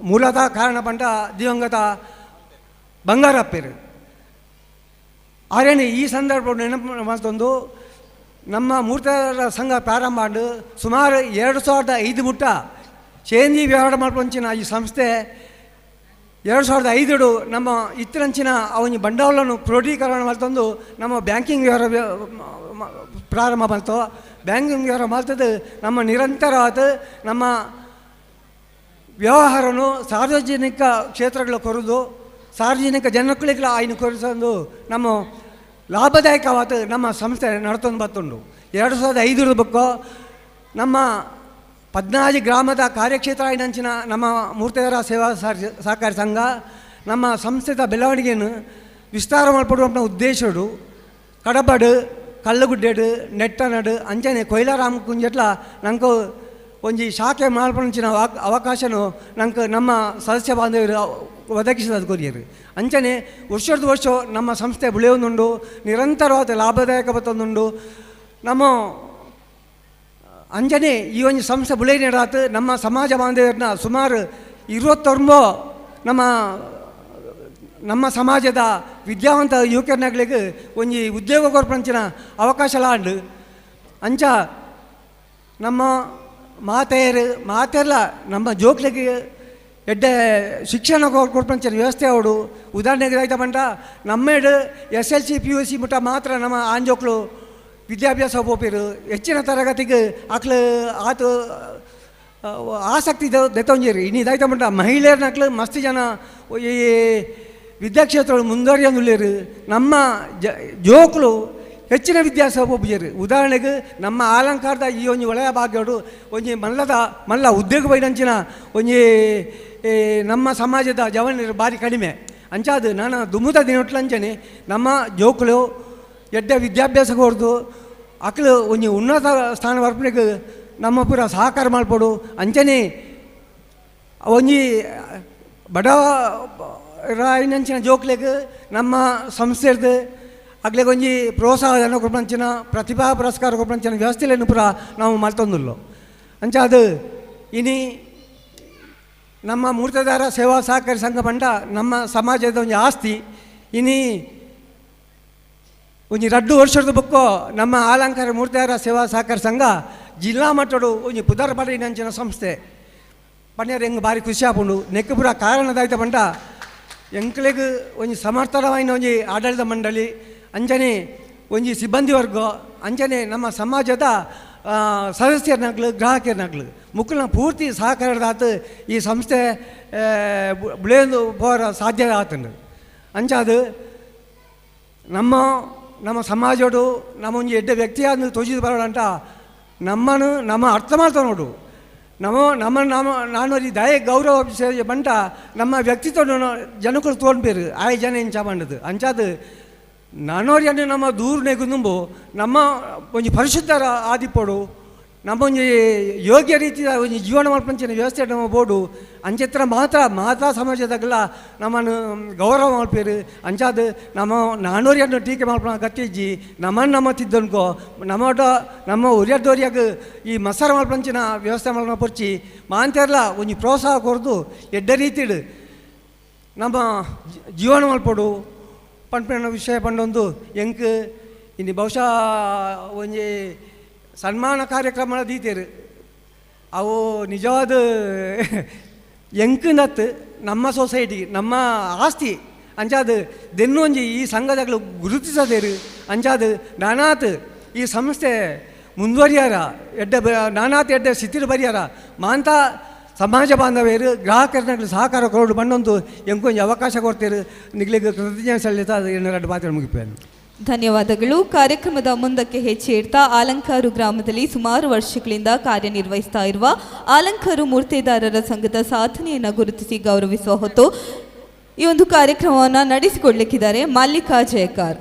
ಮೂಲತಃ ಕಾರಣ ಪಂಡ ದಿವಂಗತ ಬಂಗಾರಪ್ಪರು ಆರೇನು ಈ ಸಂದರ್ಭ ನೆನಪು ಮಾಡ್ತಂದು ನಮ್ಮ ಮೂರ್ತಿದಾರ ಸಂಘ ಪ್ರಾರಂಭ ಮಾಡಿ ಸುಮಾರು 2005 ಮುಟ್ಟ ಚೇಂಜಿ ವ್ಯವಹಾರ ಮಾಡ್ಕೊಂಚಿನ ಈ ಸಂಸ್ಥೆ 2005 ನಮ್ಮ ಇತ್ತರಂಚಿನ ಅವನಿ ಬಂಡವಾಳವನ್ನು ಕ್ರೋಢೀಕರಣ ಮಾಡ್ತಂದು ನಮ್ಮ ಬ್ಯಾಂಕಿಂಗ್ ವ್ಯವಹಾರ ಪ್ರಾರಂಭ ಮಾಡ್ತು ಬ್ಯಾಂಕಿಂಗ್ ವ್ಯವಹಾರ ಮಾಡ್ತದ್ದು ನಮ್ಮ ನಿರಂತರವಾದ ನಮ್ಮ ವ್ಯವಹಾರನು ಸಾರ್ವಜನಿಕ ಕ್ಷೇತ್ರಗಳ ಕೊರದು ಸಾರ್ವಜನಿಕ ಜನಗಳಿಗೆ ಆಯ್ನ ಕೊರಿಸೊಂದು ನಮ್ಮ ಲಾಭದಾಯಕವಾದ ನಮ್ಮ ಸಂಸ್ಥೆ ನಡ್ತೊಂದು ಬರ್ತುಂಡು 2005 ಬುಕ್ಕು ನಮ್ಮ 14 ಗ್ರಾಮದ ಕಾರ್ಯಕ್ಷೇತ್ರ ಆಯ್ನಂಚಿನ ನಮ್ಮ ಮೂರ್ತಿದಾರ ಸೇವಾ ಸಹಕಾರಿ ಸಂಘ ನಮ್ಮ ಸಂಸ್ಥೆದ ಬೆಳವಣಿಗೆಯನ್ನು ವಿಸ್ತಾರ ಮಾಡಿಕೊಡುವಂಥ ಉದ್ದೇಶಡು ಕಡಬಡು ಕಲ್ಲುಗುಡ್ಡೆಡು ನೆಟ್ಟನಡು ಅಂಚನೆ ಕೊಯ್ಲಾ ರಾಮಕುಂಜಟ್ಲ ನಂಗೆ ಒಂಜಿ ಶಾಖೆ ಮಾಡ್ಪಂಚಿನ ಅವಕಾಶನು ನಂಗೆ ನಮ್ಮ ಸದಸ್ಯ ಬಾಂಧವರು ಒದಗಿಸಿದ ಕೊರಿಯರು ಅಂಚನೆ ವರ್ಷ ನಮ್ಮ ಸಂಸ್ಥೆ ಬೆಳೆಯೋದುಂಡು ನಿರಂತರವಾದ ಲಾಭದಾಯಕ ಬತ್ತೊಂದುಂಡು ನಮ್ಮ ಅಂಜನೆ ಈ ಒಂದು ಸಂಸ್ಥೆ ಬುಳೆ ನೀಡಾತು ನಮ್ಮ ಸಮಾಜ ಬಾಂಧವ್ಯರನ್ನ ಸುಮಾರು 29 ನಮ್ಮ ಸಮಾಜದ ವಿದ್ಯಾವಂತ ಯುವಕರ್ನಗಳಿಗೆ ಒಂಜಿ ಉದ್ಯೋಗ ಕೊರ್ಪಂಚಿನ ಅವಕಾಶ ಲಾಂಡು ಅಂಚ ನಮ್ಮ ಮಾತೆಯರು ಮಾತೆಲ್ಲ ನಮ್ಮ ಜೋಕ್ಲಿಗೆ ಎಡ್ಡೆ ಶಿಕ್ಷಣ ಕೊಡ್ಪಂಚ ವ್ಯವಸ್ಥೆ ಅವಡು ಉದಾಹರಣೆಗೆ ಆಯ್ತಾ ಬಂಟ ನಮ್ಮೇಡು SLC PUC ಮುಟ್ಟ ಮಾತ್ರ ನಮ್ಮ ಆಂಜೋಕ್ಳು ವಿದ್ಯಾಭ್ಯಾಸ ಹೋಗ್ಬೇರು ಹೆಚ್ಚಿನ ತರಗತಿಗೆ ಆಕ್ಳು ಆತು ಆಸಕ್ತಿ ದೆತ್ತೊಂಜೇರಿ ಇನ್ನು ಇದಾಯ್ತಾ ಬಂಟ ಮಹಿಳೆಯರ್ನಕ್ಳು ಮಸ್ತ್ ಜನ ಈ ವಿದ್ಯಾಕ್ಷೇತ್ರಗಳು ಮುಂದುವರಿಯಂದುಳ್ಳೇರು ನಮ್ಮ ಜೋಕ್ಳು ಹೆಚ್ಚಿನ ವಿದ್ಯಾಸ ಒಬ್ಬರು ಉದಾಹರಣೆಗೆ ನಮ್ಮ ಆಲಂಕಾರದ ಈ ಒಂಜಿ ಒಳೆಯ ಭಾಗ್ಯಡು ಒಂಜಿ ಮಲ್ಲ ಉದ್ಯೋಗ ಬೈದಂಚಿನ ಒಂಜಿ ನಮ್ಮ ಸಮಾಜದ ಜವನರು ಭಾರಿ ಕಡಿಮೆ ಅಂಚಾದು ನಾನು ದುಮ್ಮುದ ದಿನಟ್ಲಂಚನೆ ನಮ್ಮ ಜೋಕ್ಳು ಎಡ್ಡೆ ವಿದ್ಯಾಭ್ಯಾಸ ಹೊಡೆದು ಅಕ್ಳು ಒಂಜಿ ಉನ್ನತ ಸ್ಥಾನ ಬರ್ಪಣೆಗೆ ನಮ್ಮ ಪೂರ ಸಹಕಾರ ಮಾಡ್ಬೋದು ಅಂಚನೆ ಒಂಜಿ ಬಡವ ರಾಯಿನಂಚಿನ ಜೋಕ್ಲೆಗೆ ನಮ್ಮ ಸಂಸ್ಥೆದು ಆಗ್ಲಿಗೆ ಒಂಜಿ ಪ್ರೋತ್ಸಾಹನ ಕೊಡ್ಪಂಚಿನ ಪ್ರತಿಭಾ ಪುರಸ್ಕಾರ ಕೊಡ್ಪಂಚಿನ ವ್ಯವಸ್ಥೆಯನ್ನು ಪೂರ ನಾವು ಮಾಡ್ತಂದುಲ್ಲು ಅಂಚ ಅದು ಇನಿ ನಮ್ಮ ಮೂರ್ತದಾರ ಸೇವಾ ಸಹಕಾರಿ ಸಂಘ ಪಂಡ ನಮ್ಮ ಸಮಾಜದ ಒಂಜಿ ಆಸ್ತಿ ಇನಿ ಒಂಜಿ 2 ವರ್ಷದ ಬುಕ್ಕು ನಮ್ಮ ಆಲಂಕಾರ ಮೂರ್ತದಾರ ಸೇವಾ ಸಹಕಾರಿ ಸಂಘ ಜಿಲ್ಲಾ ಮಟ್ಟಡು ಒಂಜಿ ಪುದರ್ ಪಡಿನಂಚಿನ ಸಂಸ್ಥೆ ಪಣ್ಯರು ಹೆಂಗೆ ಭಾರಿ ಖುಷಿ ಆಪುಂಡು ನೆಕ್ ಪೂರ ಕಾರಣದಾಯ್ತ ಪಂಡ ಎಂಕ್ಲೆಗ್ ಒಂಜಿ ಸಮರ್ಥನವಾಯಿನ ಒಂಜಿ ಆಡಳಿತ ಮಂಡಳಿ ಅಂಚನೆ ಒಂಜಿ ಸಿಬ್ಬಂದಿ ವರ್ಗ ಅಂಚನೆ ನಮ್ಮ ಸಮಾಜದ ಸದಸ್ಯರನಾಗ್ಲು ಗ್ರಾಹಕರನಾಗ್ಲು ಮುಕ್ಕಳನ್ನ ಪೂರ್ತಿ ಸಹಕಾರದಾತು ಈ ಸಂಸ್ಥೆ ಬುಳೆಂದು ಹೋರ ಸಾಧ್ಯ ಆತಂಡು ಅಂಚಾದು ನಮ್ಮ ಸಮಾಜಡು ನಮ್ಮ ಒಂಜಿ ಎಡ್ಡೆ ವ್ಯಕ್ತಿಯಾದ ತೋಜಿದು ಬರೋಣಂಟ ನಮ್ಮ ಅರ್ಥ ಮಾಡ್ತಾ ನೋಡು ನಾನು ದಯ ಗೌರವ ಬಂಟ ನಮ್ಮ ವ್ಯಕ್ತಿತ್ವ ಜನಗಳು ತೋಡ್ಬೇರು ಆಯ ಜನ ಇಂಚ ಬಂಡದು ಅಂಚಾದು ನಾನೋರಿಯನ್ನು ನಮ್ಮ ದೂರ ನೆಗುಂಬು ನಮ್ಮ ಒಂಜಿ ಪರಿಶುದ್ಧರ ಆದಿಪೋಡು ನಮ್ಮ ಒಂಜಿ ಯೋಗ್ಯ ರೀತಿಯ ಒಂಜಿ ಜೀವನ ಮಲ್ಪಂಚಿನ ವ್ಯವಸ್ಥೆ ನಮ್ಮ ಬೋಡು ಅಂಚೆತ್ರ ಮಾತ್ರ ಸಮಾಜದಾಗಲ್ಲ ನಮ್ಮನ್ನು ಗೌರವ ಮಲ್ಪೇರು ಅಂಚಾದು ನಾನೋರಿಯನ್ನು ಟೀಕೆ ಮಲ್ಪನ ಗತ್ತಿಜ್ಜಿ ನಮ್ಮ ತಿದ್ದನ್ಕೋ ನಮ್ಮ ಉರಿಯದೋರಿಯಾಗ ಈ ಮಸಾರ ಮಲ್ಪಂಚಿನ ವ್ಯವಸ್ಥೆ ಮಲ್ಪನ ಪೊರ್ಚಿ ಮಾಂತೆರ್ಲ ಒಂಜಿ ಪ್ರೋತ್ಸಾಹ ಕೊರ್ದು ಎಡ್ಡ ರೀತಿಡು ನಮ್ಮ ಜೀವನ ಮಲ್ಪಡು ಪಂಪಿನ ವಿಷಯ ಪಂಡೊಂದು ಎಂಕ್ ಇನ್ನು ಬಹುಶಃ ಒಂಜಿ ಸನ್ಮಾನ ಕಾರ್ಯಕ್ರಮ ದೀತೇರು ಅವು ನಿಜವಾದ ಎಂಕನತ್ತು ನಮ್ಮ ಸೊಸೈಟಿ ನಮ್ಮ ಆಸ್ತಿ ಅಂಚಾದು ದೆನ್ನೊಂಜಿ ಈ ಸಂಘದಾಗಲು ಗುರುತಿಸದೇರು ಅಂಚಾದು ನಾನಾತ್ ಈ ಸಂಸ್ಥೆ ಮುಂದುವರಿಯಾರ ನಾನಾತ್ ಎಡ್ಡೆ ಸ್ಥಿತಿರು ಬರಿಯಾರ ಮಾಂತ ಸಮಾಜ ಬಾಂಧವ್ಯರು ಗ್ರಾಹಕರನ್ನಾಗಲಿ ಸಹಕಾರ ಕೊಡು ಬಂದೊಂದು ಎಂಕೊಂದು ಅವಕಾಶ ಕೊಡ್ತೀರು ನಿಗ್ಲಿಗೆ ಕೃತಜ್ಞತೆ ಸಲ್ಲಿತ ಅದು 2 ಮಾತು ಮುಗಿಪೇನು. ಧನ್ಯವಾದಗಳು. ಕಾರ್ಯಕ್ರಮದ ಮುಂದಕ್ಕೆ ಹೆಜ್ಜೆ ಆಲಂಕಾರು ಗ್ರಾಮದಲ್ಲಿ ಸುಮಾರು ವರ್ಷಗಳಿಂದ ಕಾರ್ಯನಿರ್ವಹಿಸ್ತಾ ಇರುವ ಆಲಂಕಾರು ಮೂರ್ತಿದಾರರ ಸಂಘದ ಸಾಧನೆಯನ್ನು ಗುರುತಿಸಿ ಗೌರವಿಸುವ ಹೊತ್ತು ಈ ಒಂದು ಕಾರ್ಯಕ್ರಮವನ್ನು ನಡೆಸಿಕೊಡ್ಲಿಕ್ಕಿದ್ದಾರೆ ಮಲ್ಲಿಕಾ ಜಯಕಾರ್.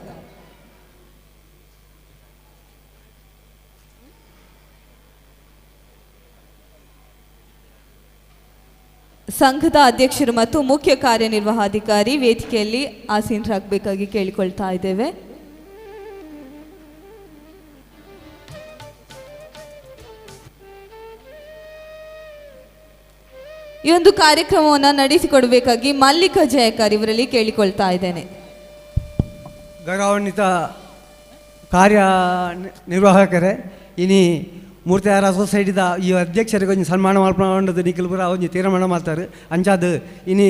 ಸಂಘದ ಅಧ್ಯಕ್ಷರು ಮತ್ತು ಮುಖ್ಯ ಕಾರ್ಯನಿರ್ವಹಣಾಧಿಕಾರಿ ವೇದಿಕೆಯಲ್ಲಿ ಆಸೀನರಾಗಬೇಕಾಗಿ ಕೇಳಿಕೊಳ್ತಾ ಇದ್ದೇವೆ. ಈ ಒಂದು ಕಾರ್ಯಕ್ರಮವನ್ನು ನಡೆಸಿಕೊಡಬೇಕಾಗಿ ಮಲ್ಲಿಕಾ ಜಯಕಾರ್ ಇವರಲ್ಲಿ ಕೇಳಿಕೊಳ್ತಾ ಇದ್ದೇನೆ. ಗೌರವಾನ್ವಿತ ಕಾರ್ಯ ನಿರ್ವಾಹಕರೇ, ಇನಿ ಮೂರ್ತಿಯಾರ ಸೊಸೈಟಿದ ಈ ಅಧ್ಯಕ್ಷರಿಗೆ ಒಂದು ಸನ್ಮಾನ ಮಾಡ್ಕೊಂಡದ್ದು ನಿಖಿಲ್ಪುರ ಒಂದು ತೀರ್ಮಾನ ಮಾಡ್ತಾರೆ. ಅಂಚಾದು ಇನಿ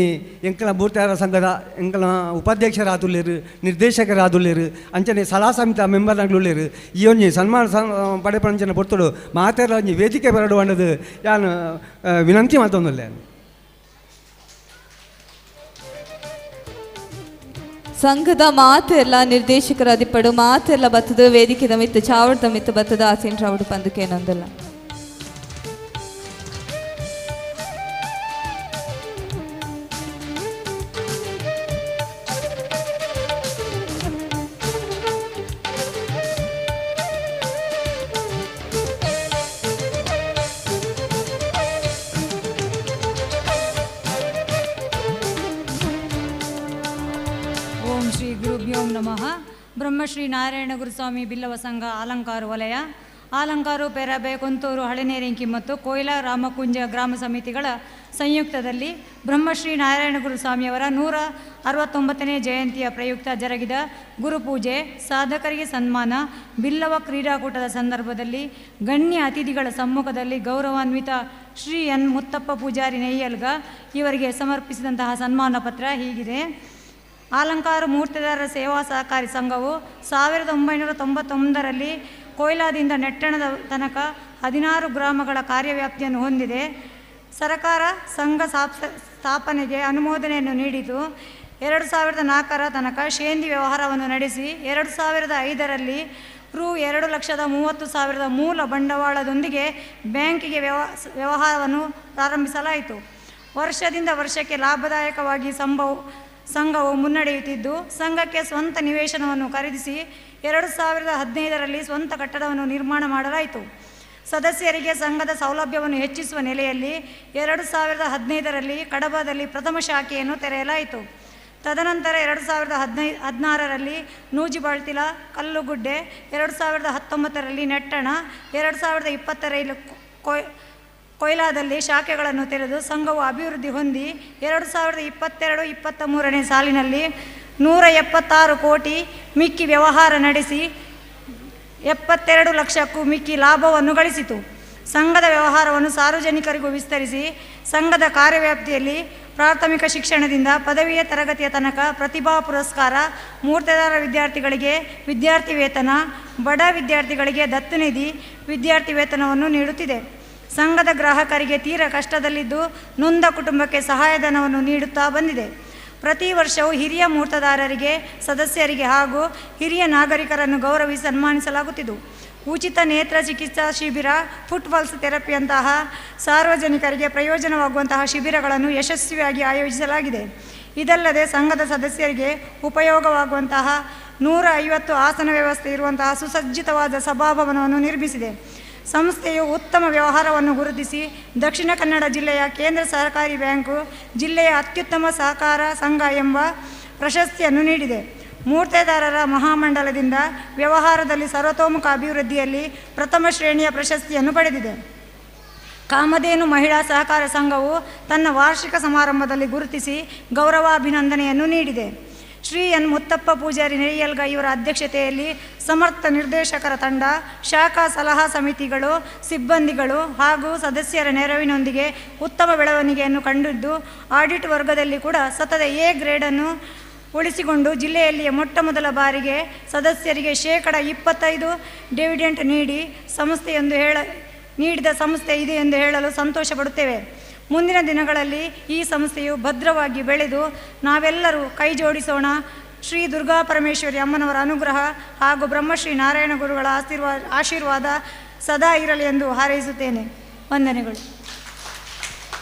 ಎಂಕಲ ಮೂರ್ತಿಯಾರ ಸಂಘದ ಎಂಕಲ ಉಪಾಧ್ಯಕ್ಷರಾದುಳ್ಳೇರು, ನಿರ್ದೇಶಕರಾದುಳ್ಳೇರು, ಅಂಚನೆ ಸಲಹಾ ಸಮಿತಿ ಮೆಂಬರ್ನಾಗ್ಲುಳ್ಳೇರು. ಈ ಒಂದು ಸನ್ಮಾನ ಪಡೆಪಂಚನ ಪೊರ್ತುಡು ಮಾತಾಡ ಒಂದು ವೇದಿಕೆ ಬರಡು ಅನ್ನೋದು ನಾನು ವಿನಂತಿ ಮಾಡ್ತೊಂದಿಲ್ಲ. ಸಂಘದ ಮಾತೆಲ್ಲ ನಿರ್ದೇಶಕರ ಅದಿಪಡು ಮಾತೆಲ್ಲ ಬತ್ತದ ವೇದಿಕೆದ ಮಿತ್ತು ಚಾವಡದ ಮಿತ್ತು ಬತ್ತದ ಆಸೀನ್ ರಾವಡು ಪಂದಕ್ಕೆ ಏನೊಂದಲ್ಲ. ನಮಃ. ಬ್ರಹ್ಮಶ್ರೀ ನಾರಾಯಣ ಗುರುಸ್ವಾಮಿ ಬಿಲ್ಲವ ಸಂಘ ಅಲಂಕಾರ ವಲಯ ಆಲಂಕಾರು ಪೆರಬೆ ಕೊಂತೂರು ಹಳೆನೇರಿಂಕಿ ಮತ್ತು ಕೊಯ್ಲ ರಾಮಕುಂಜ ಗ್ರಾಮ ಸಮಿತಿಗಳ ಸಂಯುಕ್ತದಲ್ಲಿ ಬ್ರಹ್ಮಶ್ರೀ ನಾರಾಯಣಗುರು ಸ್ವಾಮಿಯವರ 169ನೇ ಜಯಂತಿಯ ಪ್ರಯುಕ್ತ ಜರುಗಿದ ಗುರುಪೂಜೆ, ಸಾಧಕರಿಗೆ ಸನ್ಮಾನ, ಬಿಲ್ಲವ ಕ್ರೀಡಾಕೂಟದ ಸಂದರ್ಭದಲ್ಲಿ ಗಣ್ಯ ಅತಿಥಿಗಳ ಸಮ್ಮುಖದಲ್ಲಿ ಗೌರವಾನ್ವಿತ ಶ್ರೀ ಎನ್ ಮುತ್ತಪ್ಪ ಪೂಜಾರಿ ನೈಯಲ್ಗ ಇವರಿಗೆ ಸಮರ್ಪಿಸಿದಂತಹ ಸನ್ಮಾನ ಪತ್ರ ಹೀಗಿದೆ. ಆಲಂಕಾರ ಮೂರ್ತಿದಾರರ ಸೇವಾ ಸಹಕಾರಿ ಸಂಘವು 1991ರಲ್ಲಿ ಕೊಯ್ಲಾದಿಂದ ನೆಟ್ಟಣದ ತನಕ 16 ಗ್ರಾಮಗಳ ಕಾರ್ಯವ್ಯಾಪ್ತಿಯನ್ನು ಹೊಂದಿದೆ. ಸರಕಾರ ಸಂಘ ಸ್ಥಾಪನೆಗೆ ಅನುಮೋದನೆಯನ್ನು ನೀಡಿತು. 2004ರ ತನಕ ಶೇಂದಿ ವ್ಯವಹಾರವನ್ನು ನಡೆಸಿ 2005ರಲ್ಲಿ ರು 2,30,000 ಮೂಲ ಬಂಡವಾಳದೊಂದಿಗೆ ಬ್ಯಾಂಕಿಗೆ ವ್ಯವಹಾರವನ್ನು ಪ್ರಾರಂಭಿಸಲಾಯಿತು. ವರ್ಷದಿಂದ ವರ್ಷಕ್ಕೆ ಲಾಭದಾಯಕವಾಗಿ ಸಂಘವು ಮುನ್ನಡೆಯುತ್ತಿದ್ದು, ಸಂಘಕ್ಕೆ ಸ್ವಂತ ನಿವೇಶನವನ್ನು ಖರೀದಿಸಿ 2015ರಲ್ಲಿ ಸ್ವಂತ ಕಟ್ಟಡವನ್ನು ನಿರ್ಮಾಣ ಮಾಡಲಾಯಿತು. ಸದಸ್ಯರಿಗೆ ಸಂಘದ ಸೌಲಭ್ಯವನ್ನು ಹೆಚ್ಚಿಸುವ ನೆಲೆಯಲ್ಲಿ 2015ರಲ್ಲಿ ಕಡಬದಲ್ಲಿ ಪ್ರಥಮ ಶಾಖೆಯನ್ನು ತೆರೆಯಲಾಯಿತು. ತದನಂತರ 2016ರಲ್ಲಿ ನೂಜಿಬಾಳ್ತಿಲ, ಕಲ್ಲುಗುಡ್ಡೆ, 2019ರಲ್ಲಿ ನೆಟ್ಟಣ, 2020ರಲ್ಲಿ ಕೊಯ್ಲಾದಲ್ಲಿ ಶಾಖೆಗಳನ್ನು ತೆರೆದು ಸಂಘವು ಅಭಿವೃದ್ಧಿ ಹೊಂದಿ 2022-23ನೇ ಸಾಲಿನಲ್ಲಿ 176 ಕೋಟಿ ಮಿಕ್ಕಿ ವ್ಯವಹಾರ ನಡೆಸಿ 72 ಲಕ್ಷಕ್ಕೂ ಮಿಕ್ಕಿ ಲಾಭವನ್ನು ಗಳಿಸಿತು. ಸಂಘದ ವ್ಯವಹಾರವನ್ನು ಸಾರ್ವಜನಿಕರಿಗೂ ವಿಸ್ತರಿಸಿ ಸಂಘದ ಕಾರ್ಯವ್ಯಾಪ್ತಿಯಲ್ಲಿ ಪ್ರಾಥಮಿಕ ಶಿಕ್ಷಣದಿಂದ ಪದವಿಯ ತರಗತಿಯ ತನಕ ಪ್ರತಿಭಾ ಪುರಸ್ಕಾರ, ಮೂರ್ತಿದಾರ ವಿದ್ಯಾರ್ಥಿಗಳಿಗೆ ವಿದ್ಯಾರ್ಥಿ ವೇತನ, ಬಡ ವಿದ್ಯಾರ್ಥಿಗಳಿಗೆ ದತ್ತು ನಿಧಿ ವಿದ್ಯಾರ್ಥಿ ವೇತನವನ್ನು ನೀಡುತ್ತಿದೆ. ಸಂಘದ ಗ್ರಾಹಕರಿಗೆ ತೀರ ಕಷ್ಟದಲ್ಲಿದ್ದು ನೊಂದ ಕುಟುಂಬಕ್ಕೆ ಸಹಾಯಧನವನ್ನು ನೀಡುತ್ತಾ ಬಂದಿದೆ. ಪ್ರತಿ ವರ್ಷವೂ ಹಿರಿಯ ಮೂರ್ತದಾರರಿಗೆ, ಸದಸ್ಯರಿಗೆ ಹಾಗೂ ಹಿರಿಯ ನಾಗರಿಕರನ್ನು ಗೌರವಿಸಿ ಸನ್ಮಾನಿಸಲಾಗುತ್ತಿದ್ದು, ಉಚಿತ ನೇತ್ರ ಚಿಕಿತ್ಸಾ ಶಿಬಿರ, ಫುಟ್ಬಾಲ್ಸ್ ಥೆರಪಿಯಂತಹ ಸಾರ್ವಜನಿಕರಿಗೆ ಪ್ರಯೋಜನವಾಗುವಂತಹ ಶಿಬಿರಗಳನ್ನು ಯಶಸ್ವಿಯಾಗಿ ಆಯೋಜಿಸಲಾಗಿದೆ. ಇದಲ್ಲದೆ ಸಂಘದ ಸದಸ್ಯರಿಗೆ ಉಪಯೋಗವಾಗುವಂತಹ 150 ಆಸನ ವ್ಯವಸ್ಥೆ ಇರುವಂತಹ ಸುಸಜ್ಜಿತವಾದ ಸಭಾಭವನವನ್ನು ನಿರ್ಮಿಸಿದೆ. ಸಂಸ್ಥೆಯು ಉತ್ತಮ ವ್ಯವಹಾರವನ್ನು ಗುರುತಿಸಿ ದಕ್ಷಿಣ ಕನ್ನಡ ಜಿಲ್ಲೆಯ ಕೇಂದ್ರ ಸಹಕಾರಿ ಬ್ಯಾಂಕು ಜಿಲ್ಲೆಯ ಅತ್ಯುತ್ತಮ ಸಹಕಾರ ಸಂಘ ಎಂಬ ಪ್ರಶಸ್ತಿಯನ್ನು ನೀಡಿದೆ. ಮೂರ್ತೆದಾರರ ಮಹಾಮಂಡಲದಿಂದ ವ್ಯವಹಾರದಲ್ಲಿ ಸರ್ವತೋಮುಖ ಅಭಿವೃದ್ಧಿಯಲ್ಲಿ ಪ್ರಥಮ ಶ್ರೇಣಿಯ ಪ್ರಶಸ್ತಿಯನ್ನು ಪಡೆದಿದೆ. ಕಾಮಧೇನು ಮಹಿಳಾ ಸಹಕಾರ ಸಂಘವು ತನ್ನ ವಾರ್ಷಿಕ ಸಮಾರಂಭದಲ್ಲಿ ಗುರುತಿಸಿ ಗೌರವಾಭಿನಂದನೆಯನ್ನು ನೀಡಿದೆ. ಶ್ರೀ ಎನ್ ಮುತ್ತಪ್ಪ ಪೂಜಾರಿ ನೆರಿಯಲ್ಗ ಇವರ ಅಧ್ಯಕ್ಷತೆಯಲ್ಲಿ ಸಮರ್ಥ ನಿರ್ದೇಶಕರ ತಂಡ, ಶಾಖಾ ಸಲಹಾ ಸಮಿತಿಗಳು, ಸಿಬ್ಬಂದಿಗಳು ಹಾಗೂ ಸದಸ್ಯರ ನೆರವಿನೊಂದಿಗೆ ಉತ್ತಮ ಬೆಳವಣಿಗೆಯನ್ನು ಕಂಡಿದ್ದು, ಆಡಿಟ್ ವರ್ಗದಲ್ಲಿ ಕೂಡ ಸತತ ಎ ಗ್ರೇಡನ್ನು ಉಳಿಸಿಕೊಂಡು ಜಿಲ್ಲೆಯಲ್ಲಿಯೇ ಮೊಟ್ಟ ಮೊದಲ ಬಾರಿಗೆ ಸದಸ್ಯರಿಗೆ 25% ಡಿವಿಡೆಂಟ್ ನೀಡಿದ ಸಂಸ್ಥೆ ಇದೆ ಎಂದು ಹೇಳಲು ಸಂತೋಷಪಡುತ್ತೇವೆ. ಮುಂದಿನ ದಿನಗಳಲ್ಲಿ ಈ ಸಂಸ್ಥೆಯು ಭದ್ರವಾಗಿ ಬೆಳೆದು ನಾವೆಲ್ಲರೂ ಕೈ ಜೋಡಿಸೋಣ. ಶ್ರೀ ದುರ್ಗಾ ಪರಮೇಶ್ವರಿ ಅಮ್ಮನವರ ಅನುಗ್ರಹ ಹಾಗೂ ಬ್ರಹ್ಮಶ್ರೀ ನಾರಾಯಣ ಗುರುಗಳ ಆಶೀರ್ವಾದ ಸದಾ ಇರಲಿ ಎಂದು ಹಾರೈಸುತ್ತೇನೆ. ವಂದನೆಗಳು.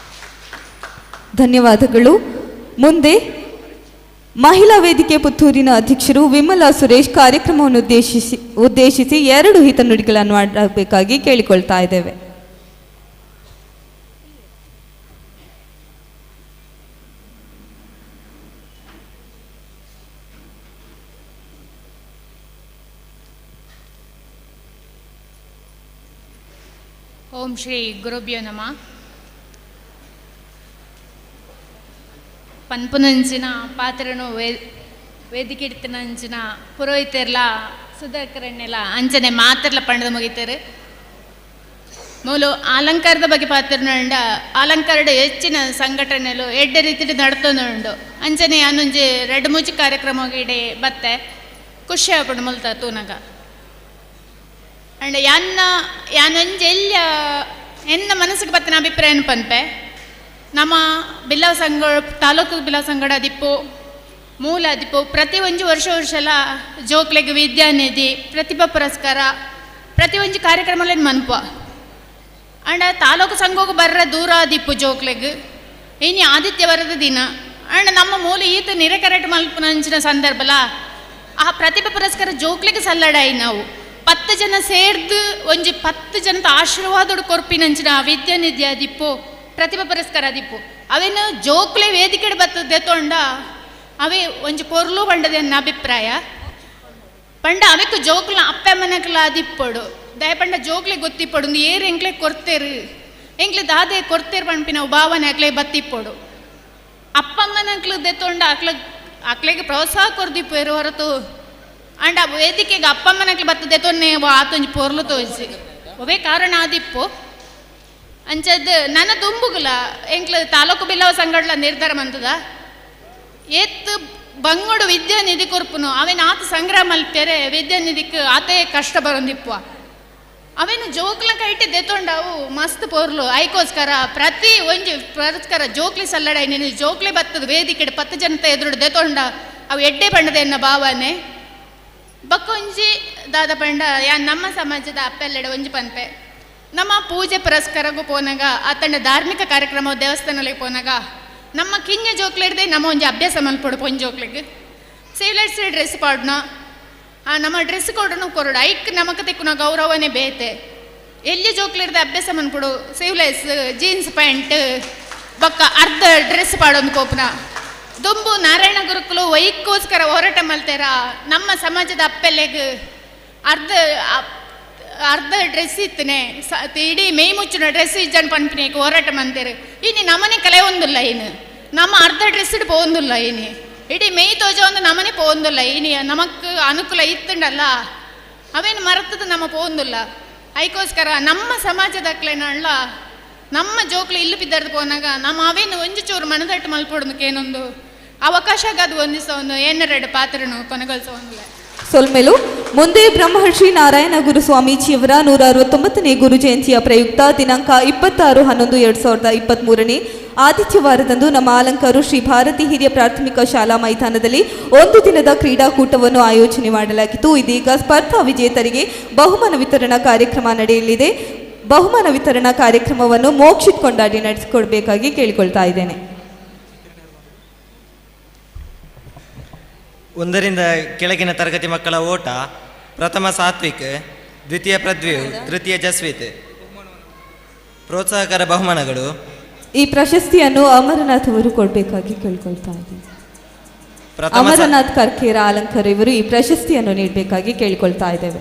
ಧನ್ಯವಾದಗಳು. ಮುಂದೆ ಮಹಿಳಾ ವೇದಿಕೆ ಪುತ್ತೂರಿನ ಅಧ್ಯಕ್ಷರು ವಿಮಲಾ ಸುರೇಶ್ ಕಾರ್ಯಕ್ರಮವನ್ನು ಉದ್ದೇಶಿಸಿ 2 ಹಿತನುಡಿಗಳನ್ನು ಆಡಬೇಕಾಗಿ ಕೇಳಿಕೊಳ್ತಾ ಇದ್ದೇವೆ. ಓಂ ಶ್ರೀ ಗುರುಭ್ಯೋ ನಮಃ. ಪನ್ಪುನಂಚಿನ ಪಾತ್ರನು ವೇದಿಕೆ ಇಡ್ತಿನಂಚಿನ ಪುರೋಹಿತರ್ಲ ಸುಧಾಕರಣ್ಣೆಲ್ಲ ಅಂಚನೆ ಮಾತ್ರಲ ಪಂಡದ ಮುಗಿತಾರೆ. ಮೂಲು ಅಲಂಕಾರದ ಬಗ್ಗೆ ಪಾತ್ರನುಂಡ ಅಲಂಕಾರದ ಹೆಚ್ಚಿನ ಸಂಘಟನೆಲು ಎಡ್ಡೆ ರೀತಿ ನಡ್ತೊಂದುಂಡು. ಅಂಚನೆ ಅನ್ನೊಂಜಿ 2-3 ಕಾರ್ಯಕ್ರಮಗಿಡೆ ಬತ್ತೆ ಖುಷಿ ಆಗ್ಬಿಡು ಮುಲ್ತ ತೂನಗ. ಅಂಡ್ ಯಾನೊಂಜಿ ಎನ್ನ ಮನಸ್ಸಿಗೆ ಬತ್ತಿನ ಅಭಿಪ್ರಾಯ ಪನ್ಪೆ ನಮ್ಮ ಬಿಲ್ಲವ ಸಂಘ ತಾಲೂಕು ಬಿಲ್ಲವ ಸಂಘಡ ದಿಪ್ಪು ಮೂಲ ದಿಪ್ಪು ಪ್ರತಿ ಒಂಜಿ ವರ್ಷಲ ಜೋಕ್ಲೆಗ್ ವಿದ್ಯಾನಿಧಿ ಪ್ರತಿಭಾ ಪುರಸ್ಕಾರ ಪ್ರತಿ ಒಂಜಿ ಕಾರ್ಯಕ್ರಮ ಮನ್ಪ ಅಂಡ್ ತಾಲೂಕು ಸಂಘಕ್ಕೆ ಬರ್ರ ದೂರ ದಿಪ್ಪು ಜೋಕ್ಲೆಗ್ ಇನ್ನು ಆದಿತ್ಯವಾರದ ದಿನ ಅಂಡ್ ನಮ್ಮ ಮೂಲ ಈತ ನಿರೆಕರೆಟ್ ಮಲ್ಪನಂಚಿನ ಸಂದರ್ಭಲ ಆ ಪ್ರತಿಭಾ ಪುರಸ್ಕಾರ ಜೋಕ್ಲೆಗ್ ಸಲ್ಲಡಾಯಿ ನಾವು 10 ಜನ ಸೇರ್ದು ಒಂಜಿ 10 ಜನದ ಆಶೀರ್ವಾದ ಕೊರ್ಪಿನಂಚಿನ ವಿದ್ಯಾನಿಧಿ ದಿಪ್ಪು ಪ್ರತಿಭಾ ಪುರಸ್ಕಾರ ದಿಪ್ಪು ಅವೇನು ಜೋಕ್ಲೆ ವೇದಿಕೆ ಬರ್ತದೆ ತೊಂಡ ಅವೇ ಒಂಜಿ ಪೊರ್ಲು ಪಂಡದ ನನ್ನ ಅಭಿಪ್ರಾಯ ಪಂಡ ಅವಕ್ಕೆ ಜೋಕ್ಲ ಅಪ್ಪ ಮನಕ್ಲ ದಿಪ್ಪಡು ದಯಪಂಡ ಜೋಕ್ಲೆ ಗೊತ್ತಿಪ್ಪಡು ಏರು ಎಂಕ್ಲೆ ಕೊರ್ತೇರು ಎಂಕ್ಲೆ ದಾದೆ ಕೊರ್ತೇರು ಪಂಪಿನ ಭಾವನೆ ಅಕ್ಲೆ ಬತ್ತಿಪ್ಪಡು ಅಪ್ಪಮ್ಮನಕ್ಲು ದೆತ್ತೊಂಡ ಅಕ್ಲೆಗೆ ಪ್ರೋತ್ಸಾಹ ಕೊರ್ದಿಪ್ಪೇರು ಹೊರತು ಅಂಡ ವೇದಿಕೆಗೆ ಅಪ್ಪಮ್ಮನಕ್ಲೆ ಬತ್ತದೆ ತೊನ್ನೆ ಆತೊಂಜಿ ಪೊರ್ಲು ತೋರಿಸಿ ಒವೇ ಕಾರಣ ಆದಿಪ್ಪು ಅಂಚದ್ದು ನನ್ನ ತುಂಬುಗುಲ ಎಂಕ್ಲ ತಾಲೂಕು ಬಿಲ್ಲವ ಸಂಘಡ್ಲ ನಿರ್ಧಾರ ಮಂತದ ಏತ್ ಬಂಗೋಡು ವಿದ್ಯಾನಿಧಿ ಕೊರ್ಪುನು ಅವೇನು ಆತ ಸಂಗ್ರಹ ಮಲ್ಪೇರೆ ವಿದ್ಯಾನಿಧಿಕ್ ಆತೇ ಕಷ್ಟ ಬರೋಂದಿಪ್ಪು ಅವೇನು ಜೋಕ್ಲ ಕೈಟಿ ದೆತ್ತೊಂಡವು ಮಸ್ತ್ ಪೊರ್ಲು ಐಕೋಸ್ಕರ ಪ್ರತಿ ಒಂಜಿ ಪರಸ್ಕರ ಜೋಕ್ಲಿ ಸಲ್ಲಡ ನೀನು ಜೋಕ್ಲಿ ಬತ್ತದ ವೇದಿಕೆ 10 ಜನತೆ ಎದುರು ದೆತ್ತೊಂಡ ಅವು ಎಡ್ಡೆ ಪಂಡದ ಎನ್ನ ಭಾವನೆ ಬಕ್ಕೊಂಜಿ ದಾದ ಪಂಡ ನಮ್ಮ ಸಮಾಜದ ಅಪ್ಪೆಲ್ಲೆಡೆ ಒಂಜಿ ಪನ್ಪೆ ನಮ್ಮ ಪೂಜೆ ಪುರಸ್ಕಾರಗೂ ಪೋನಾಗ ಆತಂಡ ಧಾರ್ಮಿಕ ಕಾರ್ಯಕ್ರಮ ದೇವಸ್ಥಾನಗಳಿಗೆ ಪೋನಾಗ ನಮ್ಮ ಕಿಂಜ ಜೋಕ್ಲಿಡ್ದೆ ನಮ್ಮ ಒಂಜಿ ಅಭ್ಯಾಸ ಮಲ್ಪಡು ಪೊಂಜ್ ಜೋಕ್ಲಿಗೆ ಸೇವ್ಲೆಟ್ಸ್ ಡ್ರೆಸ್ ಪಾಡ್ನ ನಮ್ಮ ಡ್ರೆಸ್ ಕೊಡನು ಕೊರಡು ಐಕ್ ನಮಕ್ ತೆಕ್ಕುನ ಗೌರವನೇ ಬೇತೆ ಎಲ್ಲಿ ಜೋಕ್ಲಿಡ್ದೆ ಅಭ್ಯಾಸ ಮನ್ಪಡು ಸೇವ್ಲೆಸ್ ಜೀನ್ಸ್ ಪ್ಯಾಂಟ್ ಬಕ್ಕ ಅರ್ಧ ಡ್ರೆಸ್ ಪಾಡೊಂದು ಕೋಪನ ದುಂಬು ನಾರಾಯಣ ಗುರುಕುಲು ವೈಕ್ಕೋಸ್ಕರ ಹೋರಾಟ ಮಲ್ತಾರ ನಮ್ಮ ಸಮಾಜದ ಅಪ್ಪೆಲೆಗೆ ಅರ್ಧ ಡ್ರೆಸ್ ಇತ್ತನೆ ಇಡೀ ಮೈ ಮುಚ್ಚಿನ ಡ್ರೆಸ್ ಇಜ್ಜನ್ ಪನ್ಪಿನೇಗೆ ಹೋರಾಟ ಮಂತೇರು ಇನ್ನು ನಮ್ಮನೆ ಕಲೆ ಒಂದಿಲ್ಲ ಇನ್ನು ನಮ್ಮ ಅರ್ಧ ಡ್ರೆಸ್ ಇಟ್ಟು ಪೋಂದಿಲ್ಲ ಇನಿ ಇಡೀ ಮೈ ತೋಜ ಒಂದು ನಮ್ಮನೆ ಪೋಂದಿಲ್ಲ ಇನಿ ನಮಕ್ ಅನುಕೂಲ ಇತ್ತಂಡಲ್ಲ ಅವೇನು ಮರತದ ನಮ್ಮ ಪೋಂದಿಲ್ಲ ಅದಕ್ಕೋಸ್ಕರ ನಮ್ಮ ಸಮಾಜದಕ್ಲೇನಲ್ಲ ನಮ್ಮ ಜೋಕ್ಲು ಇಲ್ಲಿ ಬಿದ್ದಾರ್ದು ಪೋನಾಗ ನಮ್ಮ ಅವೇನು ಒಂಜಿ ಚೂರು ಮನದಟ್ಟು ಮಲ್ಪೊಡೋದಕ್ಕೇನೊಂದು ಅವಕಾಶ ಆಗದು ಒಂದಿಸ ಒಂದು ಏನೆರಡು ಪಾತ್ರನು ಕೊನೆಗೊಳಿಸೋಂಗಿಲ್ಲ ಸೊಲ್ಮೆಲು ಮುಂದೆ ಬ್ರಹ್ಮರ್ಷಿ ನಾರಾಯಣ ಗುರು ಸ್ವಾಮೀಜಿಯವರ 169ನೇ ಗುರು ಜಯಂತಿಯ ಪ್ರಯುಕ್ತ ದಿನಾಂಕ 26/11/2023 ಆದಿತ್ಯವಾರದಂದು ನಮ್ಮ ಆಲಂಕಾರು ಶ್ರೀ ಭಾರತಿ ಹಿರಿಯ ಪ್ರಾಥಮಿಕ ಶಾಲಾ ಮೈದಾನದಲ್ಲಿ ಒಂದು ದಿನದ ಕ್ರೀಡಾಕೂಟವನ್ನು ಆಯೋಜನೆ ಮಾಡಲಾಗಿತ್ತು. ಇದೀಗ ಸ್ಪರ್ಧಾ ವಿಜೇತರಿಗೆ ಬಹುಮಾನ ವಿತರಣಾ ಕಾರ್ಯಕ್ರಮ ನಡೆಯಲಿದೆ. ಬಹುಮಾನ ವಿತರಣಾ ಕಾರ್ಯಕ್ರಮವನ್ನು ಮೋಕ್ಷಿತ್ ಕೊಂಡಾಡಿ ನಡೆಸಿಕೊಡ್ಬೇಕಾಗಿ ಕೇಳಿಕೊಳ್ತಾ ಇದ್ದೇನೆ. ಒಂದರಿಂದ ಕೆಳಗಿನ ತರಗತಿ ಮಕ್ಕಳ ಓಟ ಪ್ರಥಮ ಸಾತ್ವಿಕ್, ದ್ವಿತೀಯ ಪೃಥ್ವಿ, ತೃತೀಯ ಜಸ್ವಿತ್. ಪ್ರೋತ್ಸಾಹಕರ ಬಹುಮಾನಗಳು. ಈ ಪ್ರಶಸ್ತಿಯನ್ನು ಅಮರನಾಥ್ ಅವರು ಕೊಡಬೇಕಾಗಿ ಕೇಳ್ಕೊಳ್ತಾ ಇದ್ದೇನೆ. ಅಮರನಾಥ್ ಕರ್ಕೇರ ಅಲಂಕಾರ ಇವರು ಈ ಪ್ರಶಸ್ತಿಯನ್ನು ನೀಡಬೇಕಾಗಿ ಕೇಳಿಕೊಳ್ತಾ ಇದ್ದೇವೆ.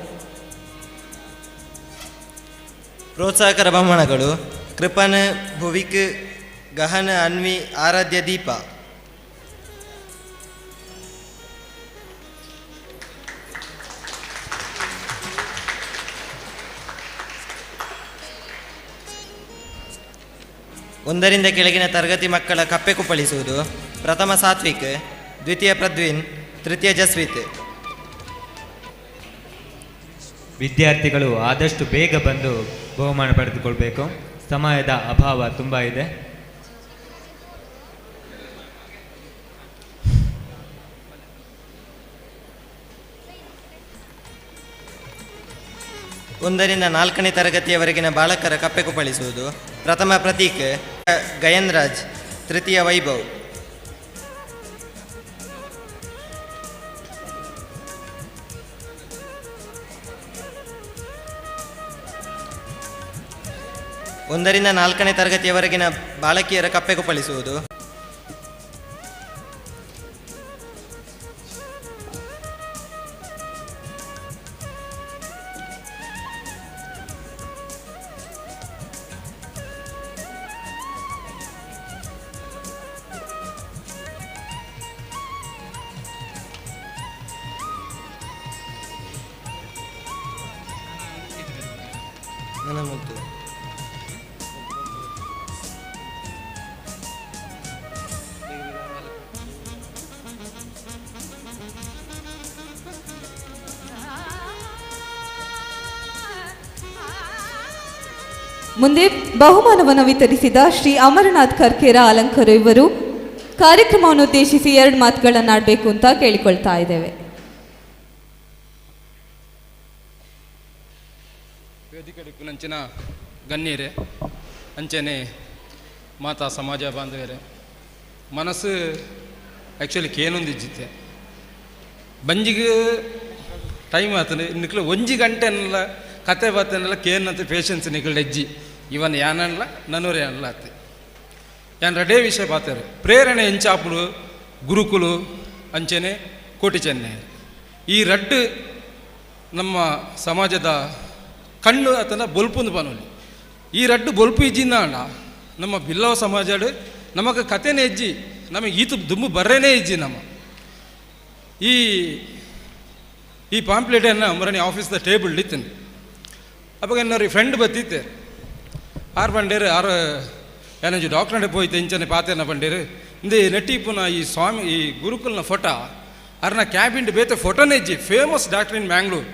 ಪ್ರೋತ್ಸಾಹಕರ ಬಹುಮಾನಗಳು. ಕೃಪನ್, ಭುವಿಕ್, ಗಹನ್, ಅನ್ವಿ, ಆರಾಧ್ಯ, ದೀಪ. ಒಂದರಿಂದ ಕೆಳಗಿನ ತರಗತಿ ಮಕ್ಕಳ ಕಪ್ಪೆ ಕುಪ್ಪಳಿಸುವುದು. ಪ್ರಥಮ ಸಾತ್ವಿಕ್, ದ್ವಿತೀಯ ಪ್ರದ್ವಿನ್, ತೃತೀಯ ಜಸ್ವಿತ್. ವಿದ್ಯಾರ್ಥಿಗಳು ಆದಷ್ಟು ಬೇಗ ಬಂದು ಬಹುಮಾನ ಪಡೆದುಕೊಳ್ಬೇಕು. ಸಮಯದ ಅಭಾವ ತುಂಬ ಇದೆ. ಒಂದರಿಂದ 4ನೇ ತರಗತಿಯವರೆಗಿನ ಬಾಲಕರ ಕಪ್ಪೆ ಕುಪ್ಪಳಿಸುವುದು. ಪ್ರಥಮ ಪ್ರತೀಕ್, ಗಯನ್ರಾಜ್, ತೃತೀಯ ವೈಭವ್. ಒಂದರಿಂದ 4ನೇ ತರಗತಿಯವರೆಗಿನ ಬಾಲಕಿಯರ ಕಪ್ಪೆ ಕುಪ್ಪಳಿಸುವುದು. ಮುಂದೆ ಬಹುಮಾನವನ್ನು ವಿತರಿಸಿದ ಶ್ರೀ ಅಮರನಾಥ್ ಕರ್ಕೇರ ಅಲಂಕಾರ ಇವರು ಕಾರ್ಯಕ್ರಮವನ್ನು ಉದ್ದೇಶಿಸಿ 2 ಮಾತುಗಳನ್ನಾಡಬೇಕು ಅಂತ ಕೇಳಿಕೊಳ್ತಾ ಇದ್ದೇವೆ. ವೇದಿಕೆ ನಂಚಿನ ಗಣ್ಯರೇ, ಅಂಚನೆ ಮಾತಾ ಸಮಾಜ ಬಾಂಧವರೇ, ಮನಸ್ಸು ಆ್ಯಕ್ಚುಲಿ ಕೇನೊಂದಿಜ್ಜಿತ್ತೆ ಬಂಜಿಗೆ ಟೈಮ್ ಆತನೆ ನಿಕ್ಲು 1 ಗಂಟೆನೆಲ್ಲ ಕತೆ ಬಾತನೆಲ್ಲ ಕೇನಂತ ಪೇಷನ್ಸ್ ನಿಕ್ಲು ಎಜ್ಜಿ ಇವನ್ ಯಾನಲ್ಲ ನನ್ನೂರು ಏನಲ್ಲ ಆತೆ ಯಾನ್ ರಡೇ ವಿಷಯ ಬಾತಾರೆ ಪ್ರೇರಣೆ ಎಂಚಾಪುಡು ಗುರುಕುಲು ಅಂಚನೆ ಕೋಟಿ ಚೆನ್ನೈ ಈ ರಡ್ಡು ನಮ್ಮ ಸಮಾಜದ ಕಣ್ಣು ಅತನ ಬೊಲ್ಪುಂದು ಪನೊಲಿ ಈ ರಡ್ಡು ಬೊಲ್ಪು ಇಜ್ಜಿಂದ ಅಂಡ ನಮ್ಮ ಬಿಲ್ಲವ ಸಮಾಜಡು ನಮಗೆ ಕತೆನೇ ಇಜ್ಜಿ ನಮಗೆ ಈತು ದುಂಬು ಬರ್ರೇನೇ ಇಜ್ಜಿ ನಮ್ಮ ಈ ಪಾಂಪ್ಲೆಟನ್ನು ಮರಣಿ ಆಫೀಸ್ದ ಟೇಬಲ್ ಇತ್ತೇನೆ ಅವಾಗ ಏನವ್ರಿ ಫ್ರೆಂಡ್ ಬತ್ತಿತ್ತೆ ಆರು ಬಂಡೇರು ಆರು ಏನಂಜಿ ಡಾಕ್ಟ್ರಂಡೆ ಪೋಯ್ತು ಇಂಚನೆ ಪಾತೇನ ಬಂಡೇರು ಇಂದೇ ನೆಟ್ಟಿಪ್ಪುನ ಈ ಸ್ವಾಮಿ ಈ ಗುರುಕುಲ್ನ ಫೋಟೋ ಅರ್ನ ಕ್ಯಾಬಿಂಡ್ ಬೇತೆ ಫೋಟೋನೇ ಇಜ್ಜಿ ಫೇಮಸ್ ಡಾಕ್ಟರ್ ಇನ್ ಮ್ಯಾಂಗ್ಳೂರ್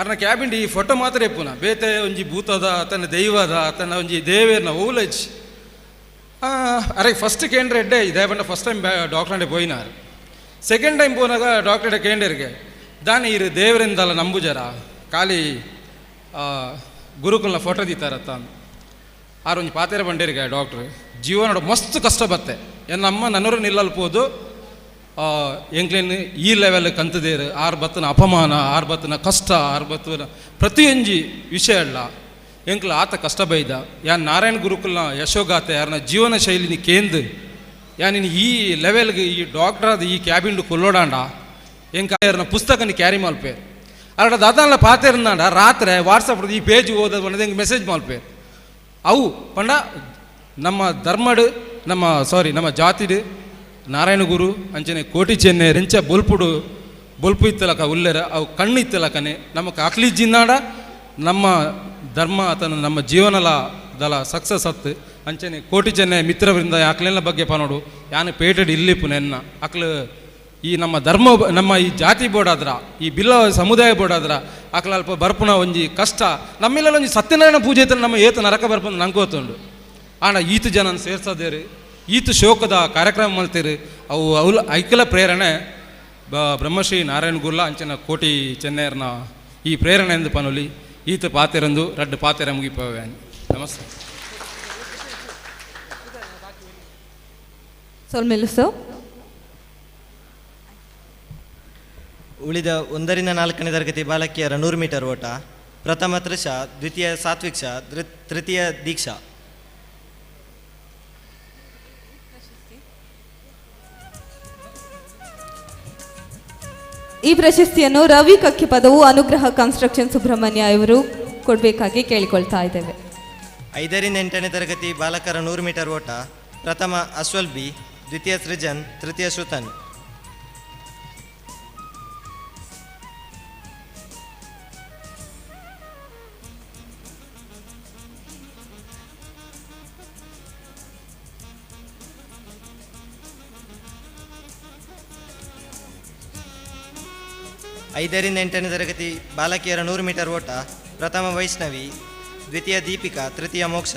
ಅರ್ನ ಕ್ಯಾಬಿಂಡ್ ಈ ಫೋಟೋ ಮಾತ್ರ ಎಪ್ಪುನ ಬೇತೆ ಒಂಜಿ ಭೂತದ ಆತನ ದೈವದ ಆತನ ಒಂಜಿ ದೇವೇರ್ನ ಓಲಜ್ ಅರೆ ಫಸ್ಟ್ ಕೇಂದ್ರ ಎಡ್ಡೆ ಇದೇ ಬಂಡ ಫಸ್ಟ್ ಟೈಮ್ ಡಾಕ್ಟ್ರಂಡೆ ಪೋಯಿನಾರು ಸೆಕೆಂಡ್ ಟೈಮ್ ಪೋನಾಗ ಡಾಕ್ಟರ್ ಕೇಂದ್ರಿಗೆ ದಾನಿ ಇರು ದೇವರಿಂದಲ್ಲ ನಂಬುಜರ ಖಾಲಿ ಗುರುಕುಲ್ನ ಫೋಟೋ ದಿತ್ತಾರತ್ತ ಆರೊಂದು ಪಾತೆರ ಬಂಡೇರಿಗೆ ಡಾಕ್ಟ್ರು ಜೀವನ ಮಸ್ತ್ ಕಷ್ಟ ಬತ್ತೆ ನಮ್ಮ ನನ್ನವರು ನಿಲ್ಲಲ್ಪೋದು ಎಂಕ್ಲೇನು ಈ ಲೆವೆಲ್ ಕಂತದೇರು ಆರು ಬತ್ತನ ಅಪಮಾನ ಆರು ಬತ್ತನ ಕಷ್ಟ ಆರು ಬತ್ತನ ಪ್ರತಿಯೊಂಜಿ ವಿಷಯ ಅಲ್ಲ ಎಂಕ್ಲ ಆತ ಕಷ್ಟ ಬೈದ ಯಾನ್ ನಾರಾಯಣ ಗುರುಕುಲ್ನ ಯಶೋಗಾತೆ ಯಾರನ್ನ ಜೀವನ ಶೈಲಿನಿ ಕೇಂದ್ರ ಯಾನಿನ್ ಈ ಲೆವೆಲ್ಗೆ ಈ ಡಾಕ್ಟ್ರಾದ ಈ ಕ್ಯಾಬಿಂಡು ಕೊಲ್ಲೋಡಾಂಡ ಎಂಕ ಯಾರನ್ನ ಪುಸ್ತಕನ ಕ್ಯಾರಿ ಮಲ್ಪೇರು ಅಲ್ಲ ದಾದಾನ್ಲ ಪಾತೆರ್ನಾಂಡ ರಾತ್ರಿ ವಾಟ್ಸಪ್ ಈ ಪೇಜ್ ಓದೋದು ಬಂದ ಹೆಂಗೆ ಮೆಸೇಜ್ ಮಲ್ಪೇರು ಅವು ಪಂಡ ನಮ್ಮ ಧರ್ಮಡು ನಮ್ಮ ಜಾತಿಡು ನಾರಾಯಣ ಗುರು ಅಂಚನೆ ಕೋಟಿ ಚೆನ್ನೆ ರೆಂಚ ಬೊಲ್ಪು ಇತ್ತಲಕ ಉಲ್ಲೆರ ಅವು ಕಣ್ಣು ಇತ್ತಲಕನೆ ನಮಗೆ ಅಕ್ಲಿಜ್ಜಿನಾಡ ನಮ್ಮ ಧರ್ಮ ಆತನ ನಮ್ಮ ಜೀವನಲ ದಲ ಸಕ್ಸಸ್ ಹತ್ತು ಅಂಚನೆ ಕೋಟಿ ಚೆನ್ನೆ ಮಿತ್ರವರಿಂದ ಅಕ್ಲೆಲ್ಲ ಬಗ್ಗೆ ಪನೋಡು ಯಾನು ಪೇಟೆಡ್ ಇಲ್ಲಿಪ್ಪು ನೆನ್ನ ಅಕ್ಲು ಈ ನಮ್ಮ ಧರ್ಮ ನಮ್ಮ ಈ ಜಾತಿ ಬೋರ್ಡಾದ್ರ ಈ ಬಿಲ್ಲ ಸಮುದಾಯ ಬೋರ್ಡಾದ್ರ ಅಕ್ಲ ಅಲ್ಪ ಬರ್ಪುನ ಒಂಜಿ ಕಷ್ಟ ನಮ್ಮೆಲ್ಲ ಒಂಜಿ ಸತ್ಯನಾರಾಯಣ ಪೂಜೆ ಐತೆ ನಮ್ಮ ಏತು ನರಕ ಬರ್ಪಂದು ನಂಗೆ ಗೊತ್ತುಂಡು ಆಣ ಈತು ಜನನ ಸೇರ್ಸೋದೇರು ಈತು ಶೋಕದ ಕಾರ್ಯಕ್ರಮ ಮಾಡ್ತೀರಿ ಅವು ಅವಲ ಐಕ್ಯಲ ಪ್ರೇರಣೆ ಬ್ರಹ್ಮಶ್ರೀ ನಾರಾಯಣ ಗುರ್ಲ ಅಂಚನ ಕೋಟಿ ಚೆನ್ನೈರ್ನ ಈ ಪ್ರೇರಣೆ ಎಂದು ಪನೊಲಿ ಈತ ಪಾತೆರಂದು ರಡ್ಡು ಪಾತೆರ ಮುಗಿಪವೆ ನಮಸ್ತೆ ಉಳಿದ 1ರಿಂದ 4ನೇ ತರಗತಿ ಬಾಲಕಿಯರ 100 ಮೀಟರ್ ಓಟ ಪ್ರಥಮ ತ್ರಿಷಾ, ದ್ವಿತೀಯ ಸಾತ್ವಿಕ್ಷಾ, ತೃತೀಯ ದೀಕ್ಷಾ. ಈ ಪ್ರಶಸ್ತಿಯನ್ನು ರವಿ ಕಕ್ಕಿಪದವು ಅನುಗ್ರಹ ಕನ್ಸ್ಟ್ರಕ್ಷನ್ ಸುಬ್ರಹ್ಮಣ್ಯ ಇವರು ಕೊಡಬೇಕಾಗಿ ಕೇಳಿಕೊಳ್ತಾ ಇದ್ದೇವೆ. 5ರಿಂದ 8ನೇ ತರಗತಿ ಬಾಲಕರ 100 ಮೀಟರ್ ಓಟ ಪ್ರಥಮ ಅಶ್ವಲ್ ಬಿ, ದ್ವಿತೀಯ ಸೃಜನ್, ತೃತೀಯ ಶ್ರುತನ್. 5ರಿಂದ 8ನೇ ತರಗತಿ ಬಾಲಕಿಯರ 100 ಮೀಟರ್ ಓಟ ಪ್ರಥಮ ವೈಷ್ಣವಿ, ದ್ವಿತೀಯ ದೀಪಿಕಾ, ತೃತೀಯ ಮೋಕ್ಷ.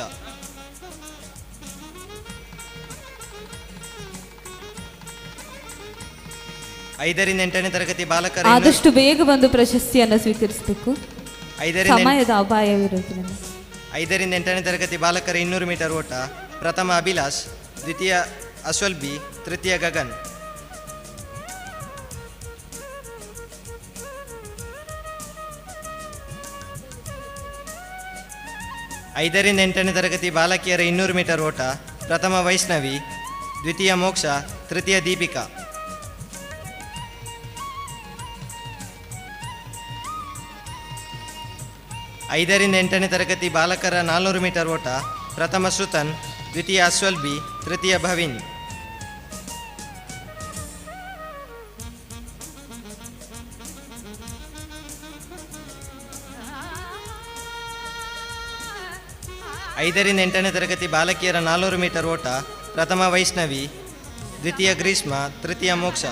5ರಿಂದ 8ನೇ ತರಗತಿ ಬಾಲಕರ ಆದಷ್ಟು ಬೇಗ ಬಂದು ಪ್ರಶಸ್ತಿಯನ್ನು ಸ್ವೀಕರಿಸಬೇಕು. 5ರಿಂದ 8ನೇ ತರಗತಿ ಬಾಲಕರ 200 ಮೀಟರ್ ಓಟ ಪ್ರಥಮ ಅಭಿಲಾಷ್, ದ್ವಿತೀಯ ಅಶ್ವಲ್ ಬಿ, ತೃತೀಯ ಗಗನ್. 5ರಿಂದ 8ನೇ ತರಗತಿ ಬಾಲಕಿಯರ 200 ಮೀಟರ್ ಓಟ ಪ್ರಥಮ ವೈಷ್ಣವಿ, ದ್ವಿತೀಯ ಮೋಕ್ಷ, ತೃತೀಯ ದೀಪಿಕಾ. 5ರಿಂದ 8ನೇ ತರಗತಿ ಬಾಲಕರ 400 ಮೀಟರ್ ಓಟ ಪ್ರಥಮ ಶ್ರುತನ್, ದ್ವಿತೀಯ ಅಶ್ವಲ್ ಬಿ, ತೃತೀಯ ಭವಿನ್. 5ರಿಂದ 8ನೇ ತರಗತಿ ಬಾಲಕಿಯರ 400 ಮೀಟರ್ ಓಟ ಪ್ರಥಮ ವೈಷ್ಣವಿ, ದ್ವಿತೀಯ ಗ್ರೀಷ್ಮ, ತೃತೀಯ ಮೋಕ್ಷ.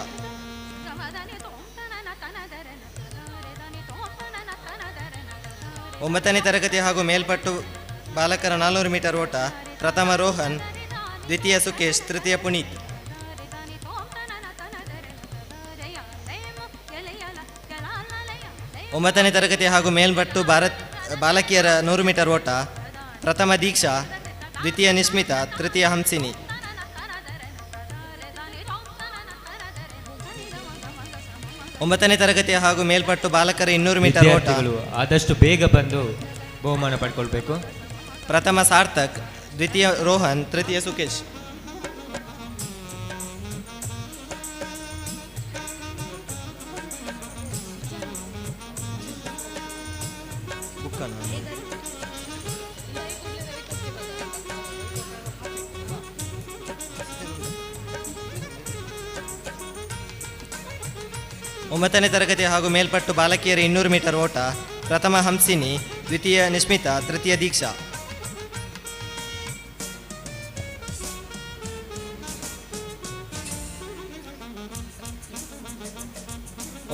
9ನೇ ತರಗತಿ ಹಾಗೂ ಮೇಲ್ಪಟ್ಟು ಬಾಲಕರ 400 ಮೀಟರ್ ಓಟ ಪ್ರಥಮ ರೋಹನ್, ದ್ವಿತೀಯ ಸುಕೇಶ್, ತೃತೀಯ ಪುನೀತ್. 9ನೇ ತರಗತಿ ಹಾಗೂ ಮೇಲ್ಪಟ್ಟು ಬಾಲಕಿಯರ 100 ಮೀಟರ್ ಓಟ ಪ್ರಥಮ ದೀಕ್ಷಾ, ದ್ವಿತೀಯ ನಿಸ್ಮಿತಾ, ತೃತೀಯ ಹಂಸಿನಿ. 9ನೇ ತರಗತಿ ಹಾಗೂ ಮೇಲ್ಪಟ್ಟು ಬಾಲಕರ 200 ಮೀಟರ್ ಓಟ ಆದಷ್ಟು ಬೇಗ ಬಂದು ಬಹುಮಾನ ಪಡ್ಕೊಳ್ಬೇಕು. ಪ್ರಥಮ ಸಾರ್ಥಕ್, ದ್ವಿತೀಯ ರೋಹನ್, ತೃತೀಯ ಸುಕೇಶ್. ಬುಕ್ಕನ್ನು ಒಂಬತ್ತನೇ ತರಗತಿ ಹಾಗೂ ಮೇಲ್ಪಟ್ಟು ಬಾಲಕಿಯರ 200 ಮೀಟರ್ ಓಟ ಪ್ರಥಮ ಹಂಸಿನಿ, ದ್ವಿತೀಯ ನಿಶ್ಮಿತಾ, ತೃತೀಯ ದೀಕ್ಷಾ.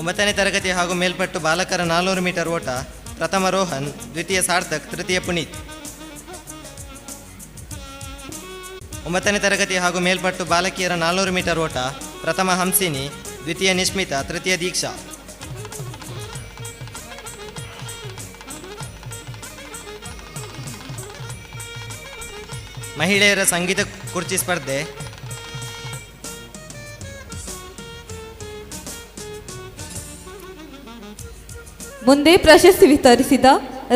ಒಂಬತ್ತನೇ ತರಗತಿ ಹಾಗೂ ಮೇಲ್ಪಟ್ಟು ಬಾಲಕರ 400 ಮೀಟರ್ ಓಟ ಪ್ರಥಮ ರೋಹನ್, ದ್ವಿತೀಯ ಸಾರ್ಥಕ್, ತೃತೀಯ ಪುನೀತ್. ಒಂಬತ್ತನೇ ತರಗತಿ ಹಾಗೂ ಮೇಲ್ಪಟ್ಟು ಬಾಲಕಿಯರ 400 ಮೀಟರ್ ಓಟ ಪ್ರಥಮ ಹಂಸಿನಿ, ದ್ವಿತೀಯ ನಿಶ್ಮಿತಾ, ತೃತೀಯ ದೀಕ್ಷಾ. ಮಹಿಳೆಯರ ಸಂಗೀತ ಕುರ್ಚಿ ಸ್ಪರ್ಧೆ ಮುಂದೆ ಪ್ರಶಸ್ತಿ ವಿತರಿಸಿದ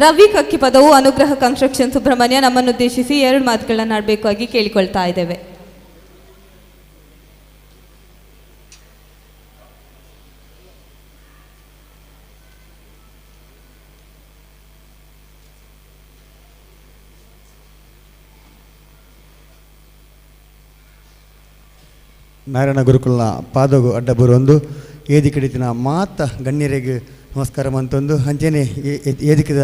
ರವಿ ಕಕ್ಕಿಪದವು ಅನುಗ್ರಹ ಕನ್ಸ್ಟ್ರಕ್ಷನ್ ಸುಬ್ರಹ್ಮಣ್ಯ ನಮ್ಮನ್ನುದ್ದೇಶಿಸಿ 2 ಮಾತುಗಳನ್ನು ಆಡಬೇಕಾಗಿ ಕೇಳಿಕೊಳ್ತಾ ಇದ್ದೇವೆ. ನಾರಾಯಣ ಗುರುಕುಲನ ಪಾದಗು ಅಡ್ಡ ಬರುವೊಂದು ಏದಿ ಕಡಿತಿನ ಮಾತ ಗಣ್ಯರಿಗೆ ನಮಸ್ಕಾರ ಮಂತೊಂದು ಅಂಚೆನೆ ಏದಿಕದ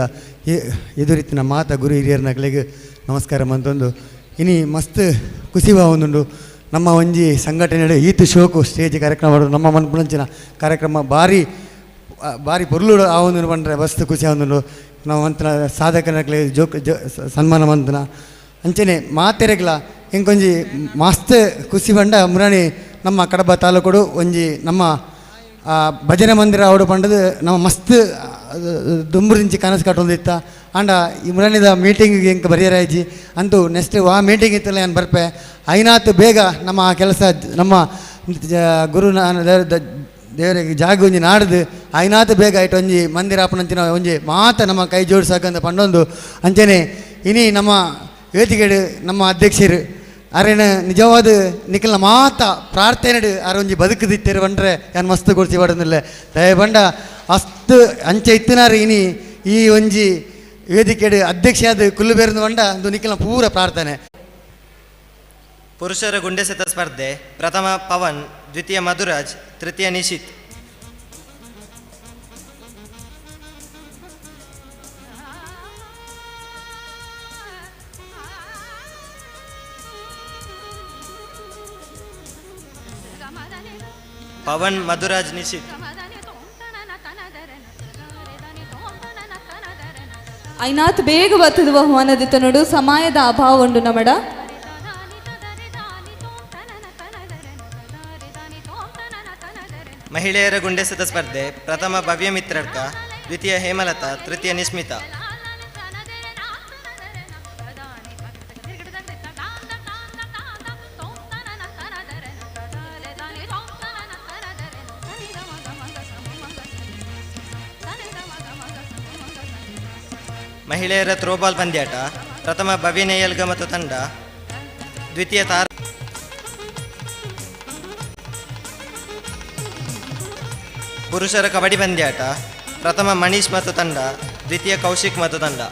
ಎದುರಿತಿನ ಮಾತ ಗುರು ಹಿರಿಯರ್ನಗಳಿಗೆ ನಮಸ್ಕಾರ ಮಂತೊಂದು ಇನಿ ಮಸ್ತ್ ಖುಷಿವ ಒಂದುಂಡು ನಮ್ಮ ಒಂಜಿ ಸಂಘಟನೆ ಈತು ಶೋಕು ಸ್ಟೇಜ್ ಕಾರ್ಯಕ್ರಮ ಮಾಡೋದು ನಮ್ಮ ಮನ್ಪುಣಂಚಿನ ಕಾರ್ಯಕ್ರಮ ಭಾರಿ ಪೊರ್ಲುಡು ಆ ಒಂದು ಬಂದರೆ ಮಸ್ತ್ ಖುಷಿ ಆವೊಂದುಂಡು ನಾವು ಅಂತರ ಸಾಧಕನಗಳಿಗೆ ಸನ್ಮಾನ ಮಂತನ ಅಂಚೆನೆ ಮಾತೆರೆಗ್ಲ ಇಂಕೊಂಜಿ ಮಸ್ತ್ ಖುಷಿ ಬಂಡ ಮುರಾಣಿ ನಮ್ಮ ಕಡಬ ತಾಲೂಕು ಒಂಜಿ ನಮ್ಮ ಭಜನೆ ಮಂದಿರ ಅವಡು ಪಂಡದು ನಮ್ಮ ಮಸ್ತ್ ದುಂಬುರಿಂಚಿ ಕನಸು ಕಟ್ಟೊಂದಿತ್ತ ಆಂಡ ಈ ಮುರಾಣಿದ ಮೀಟಿಂಗಿಗೆ ಇಂಕ ಬರೆಯರಾಯ್ಜಿ ಅಂತೂ ನೆಕ್ಸ್ಟ್ ಆ ಮೀಟಿಂಗ್ ಇತ್ತಲ್ಲ ನಾನು ಬರ್ಪೆ ಐನಾತು ಬೇಗ ನಮ್ಮ ಆ ಕೆಲಸ ನಮ್ಮ ಗುರು ದೇವರಿಗೆ ಜಾಗ ಒಂಜಿ ನಾಡ್ದು ಐನಾತು ಬೇಗ ಆಯ್ತು ಒಂಜಿ ಮಂದಿರ ಆಪಣಂಚಿನ ಒಂಜಿ ಮಾತ ನಮ್ಮ ಕೈ ಜೋಡಿಸಾಕಂತ ಪಂಡೊಂದು ಅಂಚನೆ ಇನಿ ನಮ್ಮ ವೇದಿಕೆಡು ನಮ್ಮ ಅಧ್ಯಕ್ಷರು ಅರೇನು ನಿಜವಾದ ನಿಖಲ್ನ ಮಾತ ಪ್ರಾರ್ಥನೆ ಅರೊಂಜಿ ಬದುಕದಿತ್ತೇರು ಬಂದರೆ ಏನು ಮಸ್ತ್ ಕೊಡ್ಸಿ ಬಡೋದಿಲ್ಲ ದಯ ಬಂಡ ಅಷ್ಟು ಅಂಚೆ ಇತ್ತಿನಾರು ಇನಿ ಈ ಒಂಜಿ ವೇದಿಕೆಡು ಅಧ್ಯಕ್ಷ ಆದ ಕುಲ್ಲು ಬೇರು ಬಂಡ ಒಂದು ನಿಖಲ್ನ ಪೂರ ಪ್ರಾರ್ಥನೆ. ಪುರುಷರ ಗುಂಡೆಸೆತ ಸ್ಪರ್ಧೆ ಪ್ರಥಮ ಪವನ್, ದ್ವಿತೀಯ ಮಧುರಾಜ್, ತೃತೀಯ ನಿಶಿತ್. ಪವನ್, ಮಧುರಾಜ್, ನಿಶಿತ್. ಐನಾತ್ ಬೇಗ ಬತ್ತದ ಬಹುಮಾನದಿತ್ತ ನೋಡು ಸಮಯದ ಅಭಾವ ಉಂಡು ನಮಡ. ಮಹಿಳೆಯರ ಗುಂಡೆಸೆತ ಸ್ಪರ್ಧೆ ಪ್ರಥಮ ಭವ್ಯ ಮಿತ್ರಡ್ಕ, ದ್ವಿತೀಯ ಹೇಮಲತಾ, ತೃತೀಯ ನಿಶ್ಮಿತಾ. ಮಹಿಳೆಯರ ಥ್ರೋಬಾಲ್ ಪಂದ್ಯಾಟ ಪ್ರಥಮ ಭವ್ಯ ನೇಯಲ್ಗ ಮತ್ತು ತಂಡ, ದ್ವಿತೀಯ ತಾರ. ಪುರುಷರ ಕಬಡ್ಡಿ ಪಂದ್ಯಾಟ ಪ್ರಥಮ ಮನೀಶ್ ಮತ್ತು ತಂಡ, ದ್ವಿತೀಯ ಕೌಶಿಕ್ ಮತ್ತು ತಂಡ.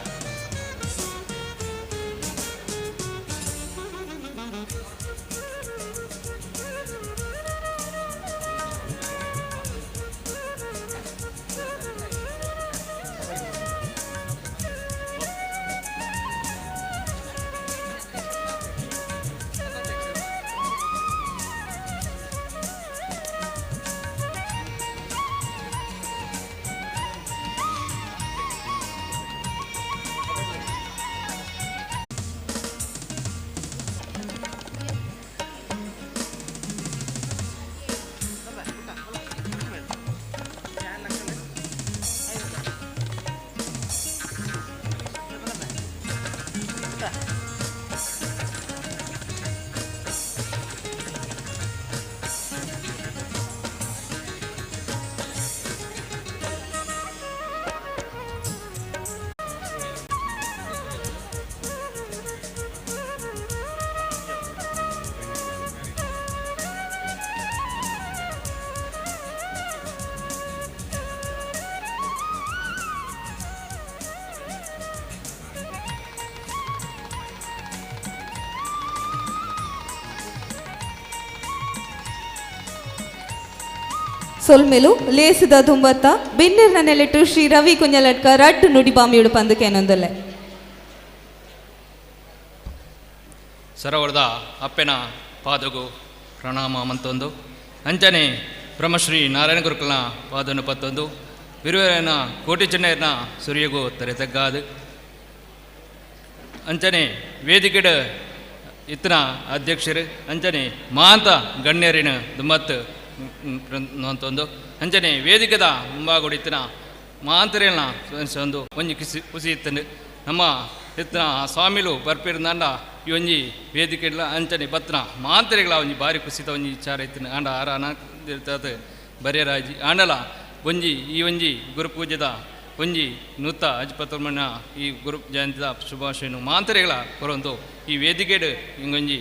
ಸೊಲ್ಮೆಲು ಲೇಸಿದ ದುಂಬತ್ತ ಬಿನ್ನಿರ್ನ ನೆಲೆಟ್ಟು ಶ್ರೀ ರವಿ ಕುಂಜಲಟ್ಕ ರಟ್ಟು ನುಡಿಬಾಮಿಯುಡು ಪಂದಕ್ಕೆ ಏನೊಂದಲ್ಲ ಸರವರ್ದ ಅಪ್ಪೆನ ಪಾದಗು ಪ್ರಣಾಮ ಮಂತೊಂದು ಅಂಚನೆ ಬ್ರಹ್ಮಶ್ರೀ ನಾರಾಯಣ ಗುರುಕುಲನ ಪಾದನು ಪತ್ತೊಂದು ಬಿರುವಿನ ಕೋಟಿ ಚೆನ್ನೈರ್ನ ಸುರಿಯಗು ತೆರೆತಗ್ಗಾದು ಅಂಚನೆ ವೇದಿಕೆಡ ಇತ್ತನ ಅಧ್ಯಕ್ಷರು ಅಂಚನೆ ಮಾಂತ ಗಣ್ಯರಿನ ದುಮ್ಮತ್ತು ಅಂತೊಂದು ಅಂಚನೆ ವೇದಿಕೆದ ಮುಂಭಾಗುಡಿ ಇತ್ತಿನ ಮಾಂತರೇನ ಒಂದು ಒಂಜಿ ಖುಷಿ ಇತ್ತಂಡು ನಮ್ಮ ಇತ್ತಿನ ಸ್ವಾಮಿಲು ಬರ್ಪಿರ್ದಂಡ ಈ ಒಂಜಿ ವೇದಿಕೆಡ್ಲ ಅಂಚನೆ ಬತ್ತನ ಮಾಂತರಿಗಳ ಒಂಜಿ ಭಾರಿ ಖುಷಿತ ಒಂಜಿ ವಿಚಾರ ಇತ್ತಿನ ಆಂಡ ಆರ ಅನಾಥ ಬರ್ಯರಾಜಿ ಆಂಡಲ ಒಂಜಿ ಈ ಒಂಜಿ ಗುರುಪೂಜೆದ ಒಂಜಿ ನೂತ ಅಜ್ಪತಮನ ಈ ಗುರು ಜಯಂತಿದ ಶುಭಾಶಯನು ಮಾಂತರಿಗಳ ಕೊರೊಂದು ಈ ವೇದಿಕೆಡು ಹಿಂಗೊಂಜಿ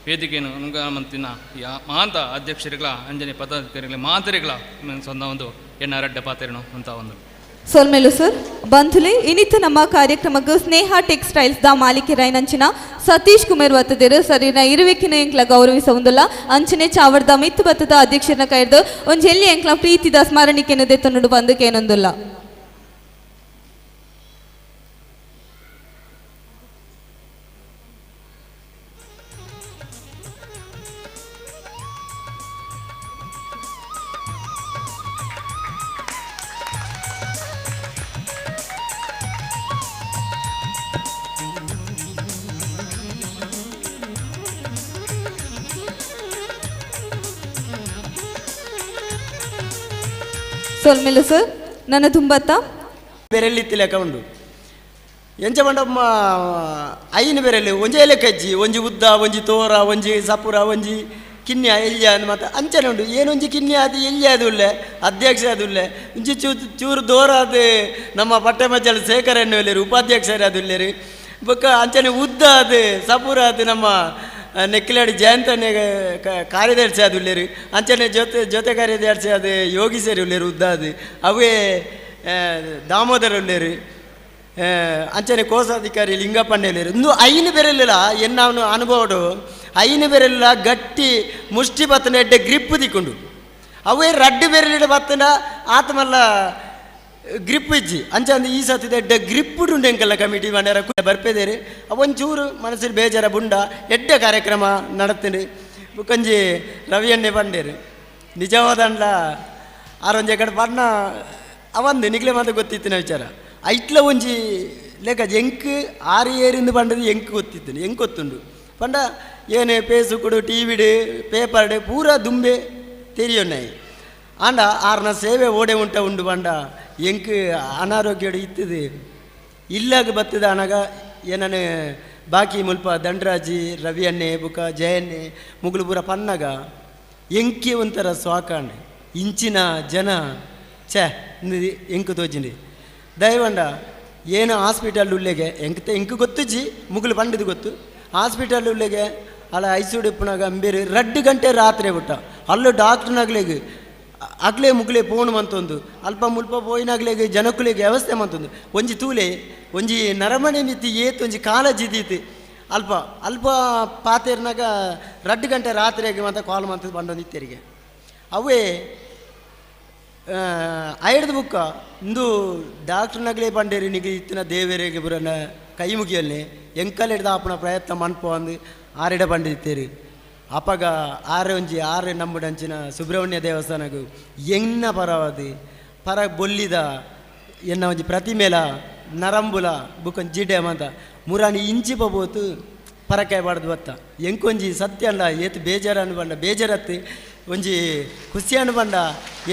ವೇದಿಕೆಯನ್ನು ಅನುಗಮಂತಿನ ಈ ಮಹಾಂತ ಅಧ್ಯಕ್ಷರುಗಳ ಅಂಜನೆ ಪದಾಧಿಕಾರಿಗಳ ಮಾಂತರಿಗಳ ಸೊಂದ ಒಂದು ಎನ್ನರಡ್ಡ ಪಾತ್ರೆನು ಅಂತ ಒಂದು ಸೊಲ್ಮೆಲು ಸರ್ ಬಂಧುಲೆ ಇನಿತ್ತು ನಮ್ಮ ಕಾರ್ಯಕ್ರಮಕ್ಕೆ ಸ್ನೇಹ ಟೆಕ್ಸ್ಟೈಲ್ಸ್ ದ ಮಾಲಿಕೆ ರೈನಂಚಿನ ಸತೀಶ್ ಕುಮಾರ್ ಬತ್ತದಿರು ಸರಿನ ಇರುವಿಕಿನ ಎಂಕ್ಲ ಗೌರವಿಸುವುದಿಲ್ಲ ಅಂಚನೆ ಚಾವಡ್ದ ಮಿತ್ತು ಬತ್ತದ ಅಧ್ಯಕ್ಷರನ್ನ ಕೈದು ಒಂದು ಎಲ್ಲಿ ಎಂಕ್ಲ ಪ್ರೀತಿದ ಸ್ಮರಣಿಕೆಯನ್ನು ದೆತ್ತನುಡು ಬಂದಕ್ಕೆ ಏನೊಂದಿಲ್ಲ ಸೊಲ್ಮೆಲು ಸರ್ ನನ್ನ ತುಂಬತ್ತ ಬೆರೆಲ್ಲಿತ್ತಿ ಲೆಕ್ಕ ಉಂಡು ಎಂಚ ಮಂಡಮ್ಮ ಐನು ಬೆರೆಲ್ಲಿ ಒಂಜಿ ಎಲೆಕಜ್ಜಿ ಒಂಜಿ ಉದ್ದ ಒಂಜಿ ತೋರ ಒಂಜಿ ಸಪುರ ಒಂಜಿ ಕಿನ್ಯ ಎಲ್ಯ ಅಂದ್ ಮಾತ ಅಂಚನೆ ಉಂಡು ಏನೊಂಜಿ ಕಿನ್ಯ ಅದು ಎಲ್ಯ ಅದು ಉಳ್ಳೆ ಅಧ್ಯಕ್ಷ ಅದು ಉಳ್ಳೆ ಒಂಜಿ ಚೂರು ದೋರ ಅದು ನಮ್ಮ ಪಟ್ಟೆ ಮಜ್ಜಲ್ ಶೇಖರನ್ನು ಇಲ್ಲೇರು ಉಪಾಧ್ಯಕ್ಷರು ಅದು ಇಲ್ಲೇರು ಬೊಕ್ಕ ಅಂಚನೆ ಉದ್ದ ಅದು ಸಪುರ ಅದು ನಮ್ಮ ನೆಕ್ಕಿಲಾಡಿ ಜಯಂತನೇ ಕಾರ್ಯದರ್ಶಿ ಅದು ಉಳ್ಳೇರು ಅಂಚನೆ ಜೊತೆ ಕಾರ್ಯದರ್ಶಿ ಅದು ಯೋಗೀಸರಿ ಉಳ್ಳೇರು ಉದ್ದ ಅದು ಅವೇ ದಾಮೋದರ ಉಳ್ಳೇರು ಅಂಚನೆ ಕೋಶಾಧಿಕಾರಿ ಲಿಂಗಪ್ಪಣ್ಣ ಉಳ್ಳೇರು ಇಂದು ಐನು ಬೆರಲಿಲ್ಲ ಎನ್ನವನು ಅನುಭವಡು ಐನು ಬೆರಲಿಲ್ಲ ಗಟ್ಟಿ ಮುಷ್ಟಿ ಬತ್ತನ ಎಡ್ಡೆ ಗ್ರಿಪ್ ದಿಕ್ಕೊಂಡು ಅವೇ ರಡ್ಡು ಬೆರಲಿಡ ಬತ್ತನ ಆತಮಲ್ಲ ಗ್ರಿಪ್ ಇಜ್ಜಿ ಅಂಚಂದು ಈ ಸತಿದ ಎಡ್ಡೆ ಗ್ರಿಪ್ ಉಂಡು ಎಂಕಲ್ಲ ಕಮಿಟಿ ಮನೆಯರ ಬರ್ಪೇದೇರಿ ಒಂಚೂರು ಮನಸ್ಸಲ್ಲಿ ಬೇಜಾರ ಬುಂಡ ಎಡ್ಡೆ ಕಾರ್ಯಕ್ರಮ ನಡತ್ತೀನಿ ಕಂಜಿ ರವಿಯಣ್ಣೆ ಬಂಡೇರು ನಿಜವಾದಂಡ್ಲ ಆರೊಂಜೆ ಕಡೆ ಬಣ್ಣ ಅವಂದು ನಿಗ್ಲೆ ಮಾತ್ರ ಗೊತ್ತಿತ್ತಿನ ವಿಚಾರ ಐಟ್ಲ ಒಂಜಿ ಲೆಕ್ಕ ಎಂಕ್ ಆರು ಏರಿಂದ ಬಂಡದು ಎಂಕ್ ಗೊತ್ತಿತ್ತು ಎಂಕ್ ಗೊತ್ತುಂಡು ಪಂಡ ಏನೇ ಫೇಸ್ಬುಕ್ಡು ಟಿವಿಡು ಪೇಪರ್ಡು ಪೂರ ದುಂಬೆ ತೆರಿಯೋಣ್ಣಾಯಿ ಆಂಡ ಆರ್ನ ಸೇವೆ ಓಡೆ ಉಂಟ ಉಂಡು ಬಂಡ ಎಂಕ್ ಅನಾರೋಗ್ಯ ಇತ್ತದು ಇಲ್ಲಾಗ ಬತ್ತದ ಅನಗ ಏನನ್ನು ಬಾಕಿ ಮುಲ್ಪ ದಂಡರಾಜಿ ರವಿ ಅಣ್ಣೆ ಬುಕ ಜಯಣ್ಣೆ ಮುಗುಲು ಪೂರ ಪನ್ನಗ ಎಂಕಿ ಒಂಥರ ಸ್ವಾಕಾಂಡ್ ಇಂಚಿನ ಜನ ಎಂಕು ತೋಜಿಂಡಿ ದಯವಂಡ ಏನು ಹಾಸ್ಪಿಟಲ್ ಉಳ್ಳೆಗೆ ಎಂಕ್ ಗೊತ್ತುಜಿ ಮುಗುಲು ಪಂಡದು ಗೊತ್ತು ಹಾಸ್ಪಿಟಲ್ ಉಳ್ಳೆಗೆ ಅಲ್ಲ ಐಸೂಡಿ ಪುನಗ ಬೇರೆ 2 ಗಂಟೆ ರಾತ್ರಿ ಬಿಟ್ಟ ಅಲ್ಲೂ ಡಾಕ್ಟ್ರ್ನಾಗ್ಲಿಗೆ ಆಗ್ಲೇ ಮುಗ್ಲೇ ಫೋನ್ ಮಂತೊಂದು ಅಲ್ಪ ಮುಲ್ಪ ಪೋಯಿನಾಗ್ಲಿಗೆ ಜನಕ್ಕುಲಿಗೆ ವ್ಯವಸ್ಥೆ ಮಂತೊಂದು ಒಂಜಿ ತೂಲೆ ಒಂಜಿ ನರಮಣೆ ಮಿತಿ ಏತು ಒಂಜಿ ಕಾಲ ಜಿದೀತು ಅಲ್ಪ ಅಲ್ಪ ಪಾತೇರ್ನಾಗ 2 ಗಂಟೆ ರಾತ್ರಿಯಾಗಿ ಮಾತ್ರ ಕಾಲ್ ಮಂತದ್ದು ಬಂದೊಂದು ಇತ್ತರಿಗೆ ಅವೇ ಐಡ್ದು ಬುಕ್ಕ ಇಂದು ಡಾಕ್ಟ್ರ್ನಾಗ್ಲೇ ಬಂಡೇರಿ ನಿಗೆ ಇತ್ತಿನ ದೇವೇರಿಗೆ ಬುರನ ಕೈ ಮುಗಿಯಲ್ಲಿ ಎಂಕಲ್ ಹಿಡ್ದು ಆಪಣ ಪ್ರಯತ್ನ ಮನ್ಪೋ ಅಂದು ಆರಿಡ ಬಂದಿತ್ತೇರಿ ಅಪಗ ಆರೆ ನಂಬುಡಂಚಿನ ಸುಬ್ರಹ್ಮಣ್ಯ ದೇವಸ್ಥಾನಗೂ ಎನ್ನ ಪರವದು ಪರ ಬೊಲ್ಲಿದ ಎನ್ನ ಒಂಜಿ ಪ್ರತಿಮೇಲ ನರಂಬುಲ ಬುಕ್ಕೊಂದು ಜಿಡೆ ಮಂತ ಮುರಾಣಿ ಇಂಚಿ ಪಬೋತು ಪರಕಾಯಿ ಬಾಡ್ದು ಬತ್ತ ಎಂಕೊಂಜಿ ಸತ್ಯ ಅಲ್ಲ ಏತು ಬೇಜಾರ ಅನ್ಬಂಡ ಬೇಜಾರತ್ತು ಒಂಜಿ ಖುಷಿ ಅನ್ಬಂಡ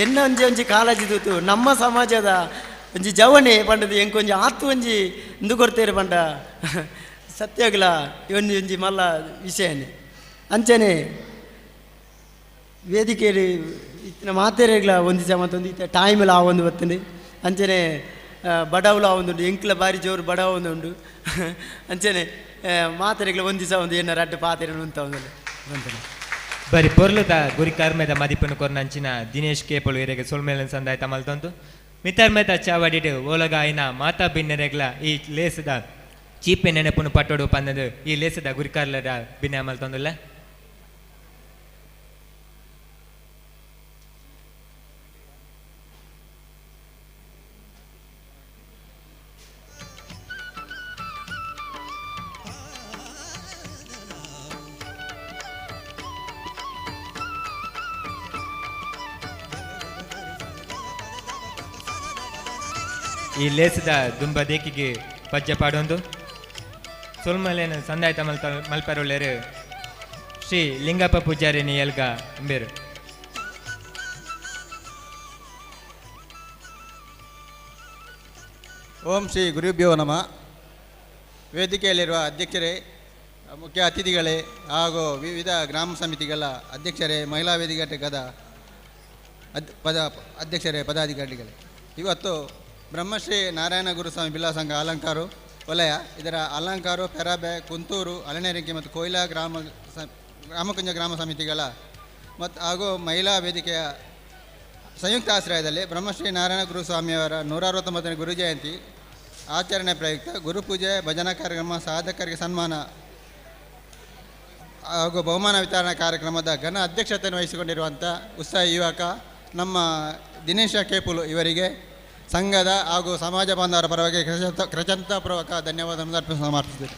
ಎನ್ನ ಒಂಜಿ ಕಾಳಜಿ ತೂತು ನಮ್ಮ ಸಮಾಜದ ಒಂಜಿ ಜವಣೆ ಪಂಡದು ಎಂಕೊಂಜಿ ಆತು ಒಂಜಿ ಇಂದು ಕೊಡ್ತೇರು ಪಂಡ ಸತ್ಯಗಳ ಒಂಜಿ ಮಲ್ಲ ವಿಷಯನೇ ಅಂಚನೆ ವೇದಿಕೆಯಲ್ಲಿ ಇತ್ತಿನ ಮಾತೆರೆಗಳ ಒಂದಿಸ ಮತ್ತೊಂದು ಇತ್ತ ಟೈಮಲ್ಲಿ ಆ ಒಂದು ಬರ್ತಂಡು ಅಂಚನೆ ಬಡವಲು ಆ ಒಂದುಂಡು ಎಂಕ್ಲ ಬಾರಿ ಜೋರು ಬಡವ ಒಂದುಂಡು ಅಂಚನೆ ಮಾತೆರೆಗಳ ಒಂದಿಸ ಒಂದು ಏನಾರು ಅಡ್ಡ ಪಾತೆರೆ ಅಂತ ಒಂದಲ್ಲ ಬಂತನೆ ಬರಿ ಪೊರ್ಲುದ ಗುರಿ ಕರ್ಮೆದ ಮದಿಪನು ಕೊರ್ನಂಚಿನ ದಿನೇಶ್ ಕೇಪಳು ಇರೆಗೆ ಸೊಲ್ಮೇಲನ್ ಸಂದಾಯ ತಮಲ್ತೊಂದು ಮಿತರ್ಮೆದ ಚಾವಡಿಡು ಓಲಗ ಐನ ಮಾತಾ ಬಿನ್ನೆರೆಗ್ಲ ಈ ಲೇಸದ ಚೀಪೆ ನೆನಪುನು ಪಟ್ಟೋಡು ಪಂದದು ಈ ಲೇಸದ ಗುರಿಕಾರ್ಲದ ಬಿನ್ನೆ ಅಮಲ್ತೊಂದುಲ್ಲ ಈ ಲೇಸದ ದುಂಬ ದೇಕಿಗೆ ಪಜ್ಜ ಪಾಡೊಂದು ಸೊಲ್ಮಲೇನು ಸಂದಾಯ್ತ ಮಲ್ಪರುಳ್ಳೇರು ಶ್ರೀ ಲಿಂಗಪ್ಪ ಪೂಜಾರಿನಿ ಎಲ್ಗ ಅಂಬೇರು. ಓಂ ಶ್ರೀ ಗುರುಭ್ಯೋ ನಮಃ. ವೇದಿಕೆಯಲ್ಲಿರುವ ಅಧ್ಯಕ್ಷರೇ, ಮುಖ್ಯ ಅತಿಥಿಗಳೇ ಹಾಗೂ ವಿವಿಧ ಗ್ರಾಮ ಸಮಿತಿಗಳ ಅಧ್ಯಕ್ಷರೇ, ಮಹಿಳಾ ವೇದಿಕೆ ಘಟಕದ ಅಧ್ಯಕ್ಷರೇ, ಪದಾಧಿಕಾರಿಗಳೇ, ಇವತ್ತು ಬ್ರಹ್ಮಶ್ರೀ ನಾರಾಯಣ ಗುರುಸ್ವಾಮಿ ಬಿಲ್ಲವ ಸಂಘ ಅಲಂಕಾರು ವಲಯ ಇದರ ಅಲಂಕಾರು, ಪೆರಾಬೆ, ಕುಂತೂರು, ಅಲನೇರಿಕೆ ಮತ್ತು ಕೊಯ್ಲಾ ರಾಮಕುಂಜ ಗ್ರಾಮ ಸಮಿತಿಗಳ ಮತ್ತು ಹಾಗೂ ಮಹಿಳಾ ವೇದಿಕೆಯ ಸಂಯುಕ್ತ ಆಶ್ರಯದಲ್ಲಿ ಬ್ರಹ್ಮಶ್ರೀ ನಾರಾಯಣ ಗುರುಸ್ವಾಮಿಯವರ 169ನೇ ಗುರು ಜಯಂತಿ ಆಚರಣೆ ಪ್ರಯುಕ್ತ ಗುರುಪೂಜೆ, ಭಜನಾ ಕಾರ್ಯಕ್ರಮ, ಸಾಧಕರಿಗೆ ಸನ್ಮಾನ ಹಾಗೂ ಬಹುಮಾನ ವಿತರಣಾ ಕಾರ್ಯಕ್ರಮದ ಘನ ಅಧ್ಯಕ್ಷತೆಯನ್ನು ವಹಿಸಿಕೊಂಡಿರುವಂಥ ಉತ್ಸಾಹಿ ಯುವಕ ನಮ್ಮ ದಿನೇಶ ಕೇಪುಲು ಇವರಿಗೆ ಸಂಘದ ಹಾಗೂ ಸಮಾಜ ಬಾಂಧವರ ಪರವಾಗಿ ಕೃತಜ್ಞತಾಪೂರ್ವಕ ಧನ್ಯವಾದವನ್ನು ಸಮರ್ಪಿಸುತ್ತೇನೆ.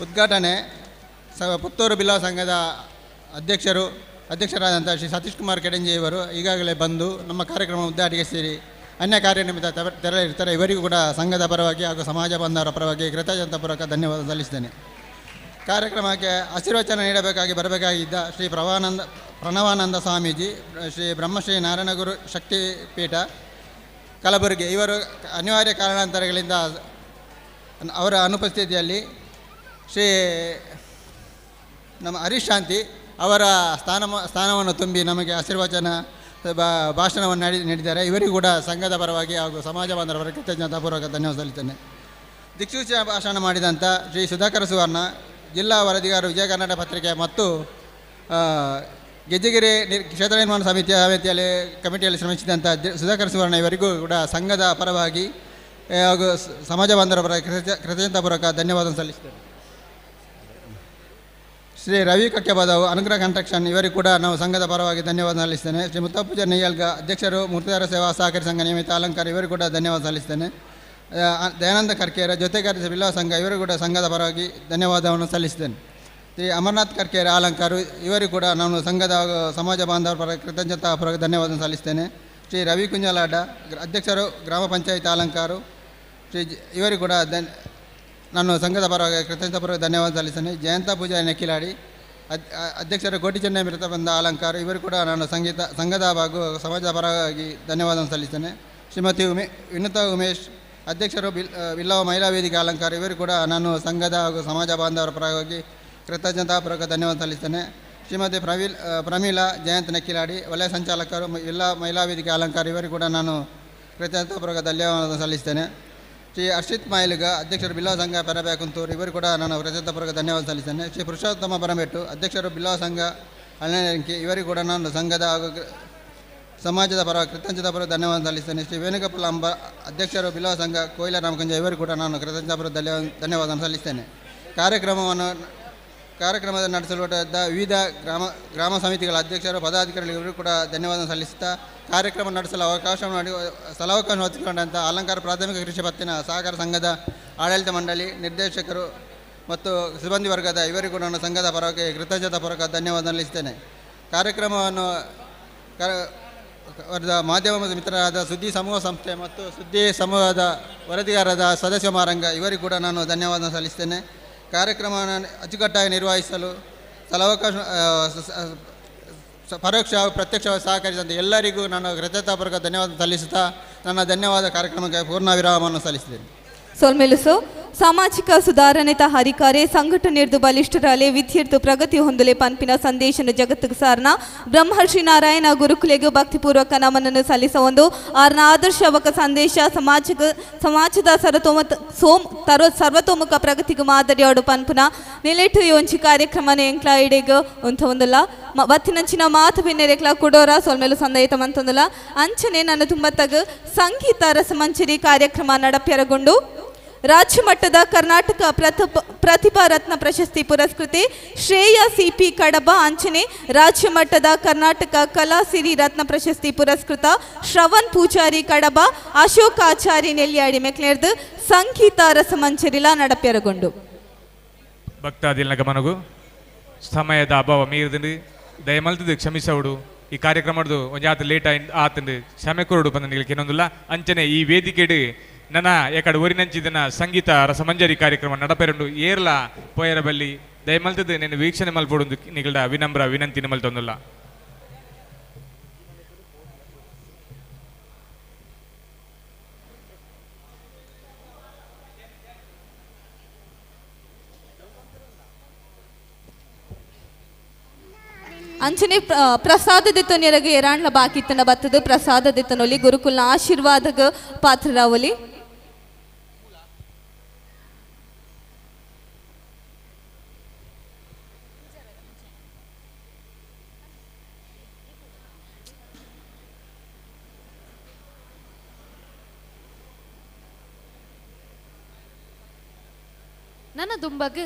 ಉದ್ಘಾಟನೆ ಪುತ್ತೂರು ಬಿಲ್ಲವ ಸಂಘದ ಅಧ್ಯಕ್ಷರಾದಂಥ ಶ್ರೀ ಸತೀಶ್ ಕುಮಾರ್ ಕೆಡಂಜಿ ಇವರು ಈಗಾಗಲೇ ಬಂದು ನಮ್ಮ ಕಾರ್ಯಕ್ರಮ ಉದ್ಘಾಟನೆಗೆ ಸೇರಿ ಅನ್ಯ ಕಾರ್ಯನಿಮಿತ್ತ ತೆರಳಿರ್ತಾರೆ. ಇವರಿಗೂ ಕೂಡ ಸಂಘದ ಪರವಾಗಿ ಹಾಗೂ ಸಮಾಜ ಬಾಂಧವರ ಪರವಾಗಿ ಕೃತಜ್ಞತಾಪೂರ್ವಕ ಧನ್ಯವಾದ ಸಲ್ಲಿಸ್ತೇನೆ. ಕಾರ್ಯಕ್ರಮಕ್ಕೆ ಆಶೀರ್ವಚನ ನೀಡಬೇಕಾಗಿ ಬರಬೇಕಾಗಿದ್ದ ಶ್ರೀ ಪ್ರಣವಾನಂದ ಸ್ವಾಮೀಜಿ, ಶ್ರೀ ಬ್ರಹ್ಮಶ್ರೀ ನಾರಾಯಣ ಗುರು ಶಕ್ತಿ ಪೀಠ ಕಲಬುರಗಿ, ಇವರು ಅನಿವಾರ್ಯ ಕಾರಣಾಂತರಗಳಿಂದ ಅವರ ಅನುಪಸ್ಥಿತಿಯಲ್ಲಿ ಶ್ರೀ ನಮ್ಮ ಹರೀಶ್ ಶಾಂತಿ ಅವರ ಸ್ಥಾನವನ್ನು ತುಂಬಿ ನಮಗೆ ಆಶೀರ್ವಚನ ಭಾಷಣವನ್ನು ನೀಡಿದ್ದಾರೆ. ಇವರಿಗೂ ಕೂಡ ಸಂಘದ ಪರವಾಗಿ ಹಾಗೂ ಸಮಾಜ ಬಾಂಧವರ ಪರವಾಗಿ ಕೃತಜ್ಞತಾಪೂರ್ವಕ ಧನ್ಯವಾದ ಸಲ್ಲಿದ್ದೇನೆ. ದಿಕ್ಸೂಚಿ ಭಾಷಣ ಮಾಡಿದಂಥ ಶ್ರೀ ಸುಧಾಕರ್ ಸುವರ್ಣ, ಜಿಲ್ಲಾ ವರದಿಗಾರರು, ವಿಜಯ ಕರ್ನಾಟಕ ಪತ್ರಿಕೆ ಮತ್ತು ಗೆಜ್ಜೆಗೆರೆ ಕ್ಷೇತ್ರ ನಿರ್ಮಾಣ ಸಮಿತಿಯಲ್ಲಿ ಕಮಿಟಿಯಲ್ಲಿ ಶ್ರಮಿಸಿದಂಥ ಸುಧಾಕರ್ ಸುವರ್ಣ ಇವರಿಗೂ ಕೂಡ ಸಂಘದ ಪರವಾಗಿ ಹಾಗೂ ಸಮಾಜ ಬಾಂಧವರ ಪರವಾಗಿ ಕೃತಜ್ಞತಾಪೂರ್ವಕ ಧನ್ಯವಾದ ಸಲ್ಲಿಸ್ತೇನೆ. ಶ್ರೀ ರವಿ ಕಕ್ಕೆಬಾದವು, ಅನುಗ್ರಹ ಕನ್ಸ್ಟ್ರಕ್ಷನ್ ಇವರಿಗೂ ಕೂಡ ನಾವು ಸಂಘದ ಪರವಾಗಿ ಧನ್ಯವಾದ ಸಲ್ಲಿಸ್ತೇನೆ. ಶ್ರೀ ಮುತ್ತಪ್ಪುಜ ನೆಯ್ಯಲ್ಗ ಅಧ್ಯಕ್ಷರು, ಮೂರ್ತಿದಾರ ಸೇವಾ ಸಹಕಾರಿ ಸಂಘ ನಿಯಮಿತ ಅಲಂಕಾರ ಇವರಿಗೂ ಕೂಡ ಧನ್ಯವಾದ ಸಲ್ಲಿಸ್ತೇನೆ. ದಯಾನಂದ ಕರ್ಕೇರ ಜೊತೆಗಾರಿದ ಬಿಲ್ಲವ ಸಂಘ ಇವರಿಗೂ ಕೂಡ ಸಂಘದ ಪರವಾಗಿ ಧನ್ಯವಾದವನ್ನು ಸಲ್ಲಿಸ್ತೇನೆ. ಶ್ರೀ ಅಮರನಾಥ್ ಕರ್ಕೇರ ಅಲಂಕಾರು ಇವರಿಗೂ ಕೂಡ ನಾನು ಸಂಘದ ಸಮಾಜ ಬಾಂಧವರ ಪರ ಕೃತಜ್ಞತಾಪೂರ್ವಕ ಧನ್ಯವಾದ ಸಲ್ಲಿಸ್ತೇನೆ. ಶ್ರೀ ರವಿ ಕುಂಜಲಾಡ ಅಧ್ಯಕ್ಷರು, ಗ್ರಾಮ ಪಂಚಾಯತ್ ಅಲಂಕಾರು ಇವರಿಗೂ ಕೂಡ ನಾನು ಸಂಘದ ಪರವಾಗಿ ಕೃತಜ್ಞತಾಪೂರ್ವಕ ಧನ್ಯವಾದ ಸಲ್ಲಿಸ್ತೇನೆ. ಜಯಂತ ಪೂಜಾ ನೆಕ್ಕಿಲಾಡಿ ಅಧ್ಯಕ್ಷರು, ಕೋಟಿ ಚೆನ್ನೈ ಮಿರತ ಬಂದ ಅಲಂಕಾರ ಇವರು ಕೂಡ ನಾನು ಸಂಘದ ಹಾಗೂ ಸಮಾಜದ ಪರವಾಗಿ ಧನ್ಯವಾದವನ್ನು ಸಲ್ಲಿಸ್ತೇನೆ. ಶ್ರೀಮತಿ ವಿನುತಾ ಉಮೇಶ್ ಅಧ್ಯಕ್ಷರು, ಬಿಲ್ಲವ ಮಹಿಳಾ ವೇದಿಕೆ ಅಲಂಕಾರ ಇವರು ಕೂಡ ನಾನು ಸಂಘದ ಹಾಗೂ ಸಮಾಜ ಬಾಂಧವರ ಪರವಾಗಿ ಕೃತಜ್ಞತಾಪೂರ್ವಕ ಧನ್ಯವಾದ ಸಲ್ಲಿಸ್ತೇನೆ. ಶ್ರೀಮತಿ ಪ್ರಮೀಳಾ ಜಯಂತ್ ನೆಕ್ಕಿಲಾಡಿ ವಲಯ ಸಂಚಾಲಕರು, ಮಹಿಳಾ ವೇದಿಕೆ ಅಲಂಕಾರ ಇವರಿಗೂ ಕೂಡ ನಾನು ಕೃತಜ್ಞತಾಪೂರ್ವಕ ಧನ್ಯವಾದ ಸಲ್ಲಿಸ್ತೇನೆ. ಶ್ರೀ ಹರ್ಷಿತ್ ಮಾಯಿಲ್ಗ ಅಧ್ಯಕ್ಷರು, ಬಿಲ್ಲವ ಸಂಘ ಪೆರಬೆ ಕುಂತೂರು ಇವರು ಕೂಡ ನಾನು ಕೃತಜ್ಞತಾಪೂರ್ವಕ ಧನ್ಯವಾದ ಸಲ್ಲಿಸ್ತೇನೆ. ಶ್ರೀ ಪುರುಷೋತ್ತಮ ಬರಮೆಟ್ಟು ಅಧ್ಯಕ್ಷರು, ಬಿಲ್ಲವ ಸಂಘ ಅಳನೆರಂಕಿ ಇವರಿಗೂ ಕೂಡ ನಾನು ಸಂಘದ ಹಾಗೂ ಸಮಾಜದ ಪರವಾಗಿ ಕೃತಜ್ಞತಾಪೂರ್ವಕ ಧನ್ಯವಾದ ಸಲ್ಲಿಸ್ತೇನೆ. ಶ್ರೀ ವೇಣುಗೋಪಾಲ ಅಂಬ ಅಧ್ಯಕ್ಷರು, ಬಿಲ್ಲವ ಸಂಘ ಕೊಯ್ಲಾ ರಾಮಕುಂಜ ಇವರು ಕೂಡ ನಾನು ಕೃತಜ್ಞತಾಪೂರ್ವಕ ಧನ್ಯವಾದ ಸಲ್ಲಿಸ್ತೇನೆ. ಕಾರ್ಯಕ್ರಮದ ನಡೆಸಲ್ಪಟ್ಟ ವಿವಿಧ ಗ್ರಾಮ ಸಮಿತಿಗಳ ಅಧ್ಯಕ್ಷರು, ಪದಾಧಿಕಾರಿಗಳಿಗೂ ಕೂಡ ಧನ್ಯವಾದ ಸಲ್ಲಿಸುತ್ತಾ ಕಾರ್ಯಕ್ರಮ ನಡೆಸಲು ಸ್ಥಳಾವಕಾಶ ಒದಗಿಸಿಕೊಂಡಂಥ ಅಲಂಕಾರ ಪ್ರಾಥಮಿಕ ಕೃಷಿ ಪತ್ತಿನ ಸಹಕಾರ ಸಂಘದ ಆಡಳಿತ ಮಂಡಳಿ, ನಿರ್ದೇಶಕರು ಮತ್ತು ಸಿಬ್ಬಂದಿ ವರ್ಗದ ಇವರಿಗೂ ನಾನು ಸಂಘದ ಪರವಾಗಿ ಕೃತಜ್ಞತಾಪೂರ್ವಕ ಧನ್ಯವಾದ ಸಲ್ಲಿಸುತ್ತೇನೆ. ಕಾರ್ಯಕ್ರಮವನ್ನು ಮಾಧ್ಯಮ ಮಿತ್ರರಾದ ಸುದ್ದಿ ಸಮೂಹ ಸಂಸ್ಥೆ ಮತ್ತು ಸುದ್ದಿ ಸಮೂಹದ ವರದಿಗಾರರಾದ ಸದಸ್ಯ ಮಾರಂಗ ಇವರಿಗೂ ಕೂಡ ನಾನು ಧನ್ಯವಾದ ಸಲ್ಲಿಸ್ತೇನೆ. ಕಾರ್ಯಕ್ರಮವನ್ನು ಅಚ್ಚುಕಟ್ಟಾಗಿ ನಿರ್ವಹಿಸಲು ಸ್ಥಳಾವಕಾಶ ಪರೋಕ್ಷ ಹಾಗೂ ಪ್ರತ್ಯಕ್ಷವಾಗಿ ಸಹಕರಿಸಿದಂತೆ ಎಲ್ಲರಿಗೂ ನಾನು ಕೃತಜ್ಞತಾಪೂರ್ವಕ ಧನ್ಯವಾದ ಸಲ್ಲಿಸುತ್ತಾ ನನ್ನ ಧನ್ಯವಾದ ಕಾರ್ಯಕ್ರಮಕ್ಕೆ ಪೂರ್ಣ ವಿರಾಮವನ್ನು ಸಲ್ಲಿಸಿದ್ದೇನೆ. ಸೋಲ್ಮೆಲುಸು ಸಾಮಾಜಿಕ ಸುಧಾರಣೆತ ಹರಿಕಾರೆ ಸಂಘಟನೆರ್ದು ಬಲಿಷ್ಠರಾಲೆ ವಿದ್ಯಾರ್ಥಿ ಪ್ರಗತಿ ಹೊಂದಲೆ ಪನ್ಪಿನ ಸಂದೇಶನ ಜಗತ್ತಿಗೆ ಸಾರನ ಬ್ರಹ್ಮರ್ಷಿ ನಾರಾಯಣ ಗುರುಕುಲೆಗೆ ಭಕ್ತಿಪೂರ್ವಕ ನಮನನ್ನು ಸಲ್ಲಿಸುವ ಆರ್ನ ಆದರ್ಶವಕ ಸಂದೇಶ ಸಮಾಜದ ಸರ್ವತೋಮುಖ ಪ್ರಗತಿಗೆ ಮಾದರಿಯಾಡು ಪನ್ಪುನ ನೆಲೆಟು ಒಂಚಿ ಕಾರ್ಯಕ್ರಮನ ಎಂಕ್ಲ ಇಡೆಗೆ ಒಂದಲ್ಲ ಬತ್ತಿನಂಚಿನ ಮಾತು ಬೆನ್ನೆರೆಕ್ಲ ಕೊಡೋರ ಸೋಲ್ಮೆಲು ಸಂದಯಿತ ಮಂತಂದಲ್ಲ ಅಂಚನೆ ನನ್ನ ತುಂಬತ್ತಾಗ ಸಂಗೀತ ರಸಮಂಚರಿ ಕಾರ್ಯಕ್ರಮ ನಡಪ್ಯರಗೊಂಡು ರಾಜ್ಯ ಮಟ್ಟದ ಕರ್ನಾಟಕ ಪ್ರತಿಭಾ ರತ್ನ ಪ್ರಶಸ್ತಿ ಪುರಸ್ಕೃತೆ ಶ್ರೇಯಾ ಸಿಪಿ ಕಡಬ ಅಂಚನೆ ರಾಜ್ಯ ಮಟ್ಟದ ಕರ್ನಾಟಕ ಕಲಾ ಸಿರಿ ರತ್ನ ಪ್ರಶಸ್ತಿ ಪುರಸ್ಕೃತ ಶ್ರವಣ್ ಪೂಜಾರಿ ಕಡಬ ಅಶೋಕ್ ಆಚಾರಿ ನೆಲ್ಲಿಯಾಡಿ ಮೆಕ್ಲೇರ್ದು ಸಂಗೀತ ರಸಮಂಚರಿಲ ನಡಪ್ಯರಗೊಂಡು ಭಕ್ತಾದಿಲ್ನ ಗಮನಗೂ ಸಮಯದ ಅಭಾವ ಮೀರಿದು ದಯಮಲ್ತದು ಕ್ಷಮಿಸವುಡು ಈ ಕಾರ್ಯಕ್ರಮದ್ದು ಒಂಜಾತ ಲೇಟ್ ಆತಂದು ಕ್ಷಮೆ ಕೊರಡು ಬಂದ ನಿಗಲಿಕ್ಕೆ ಇನ್ನೊಂದಿಲ್ಲ ಅಂಚನೆ ಈ ವೇದಿಕೆಡು ನನ್ನ ಯಾಕಡೆ ಊರಿನಂಚಿದನ ಸಂಗೀತ ರಸಮಂಜರಿ ಕಾರ್ಯಕ್ರಮ ನಡಪೆರಂಡು ಏರ್ಲ ಪೋಯರ ಬಲ್ಲಿ ದಯಮಲ್ತದ್ದು నేను ವೀಕ್ಷಣೆ ಮಲ್ಪೊಡು ನಿಗಲ್ಡ ವಿನಮ್ರ ವಿನಂತಿ ಮಲ್ತೊಂದುಲ್ಲ. ಅಂಚನೆ ಪ್ರಸಾದದಿತ್ತೊನೆರಗೆ ಏರಾಣ್ಲ ಬಾಕಿತ್ತನ ಬತ್ತದ ಪ್ರಸಾದದಿತ್ತನೊಲಿ ಗುರುಕುಲ್ನ ಆಶೀರ್ವಾದಗ ಪಾತ್ರರಾವಲಿ. ನನ್ನ ದುಂಬಗ್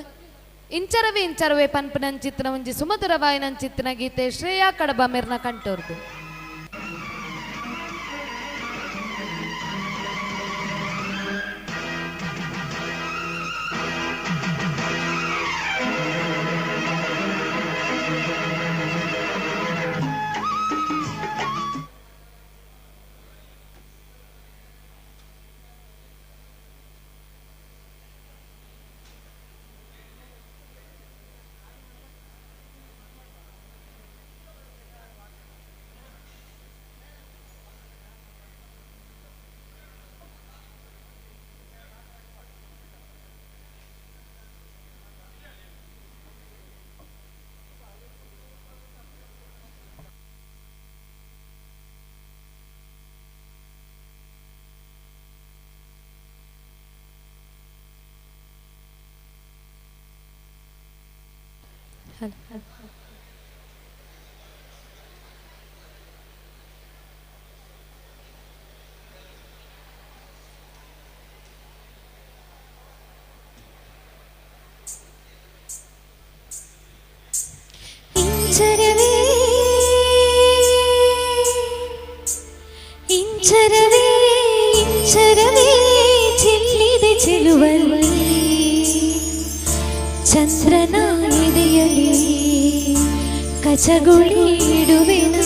ಇಂಚರವೇ ಪನ್ಪನಂಚಿತ್ತಿನ ಒಂಜಿ ಸುಮಧುರವಾಯಿನಂಚಿತ್ತಿನ ಗೀತೆ ಶ್ರೇಯಾ ಕಡಬ ಮೆರ್ನ ಕಂಟೋರ್ದು. ಇಂಚರವೇ ಚೆಲ್ಲಿದೆ ಚೆಲುವಲ್ಲಿ ಚಂದ್ರನ ಎದೆಯಲಿ ಕಚಗುಳಿ ಇಡುವೆನ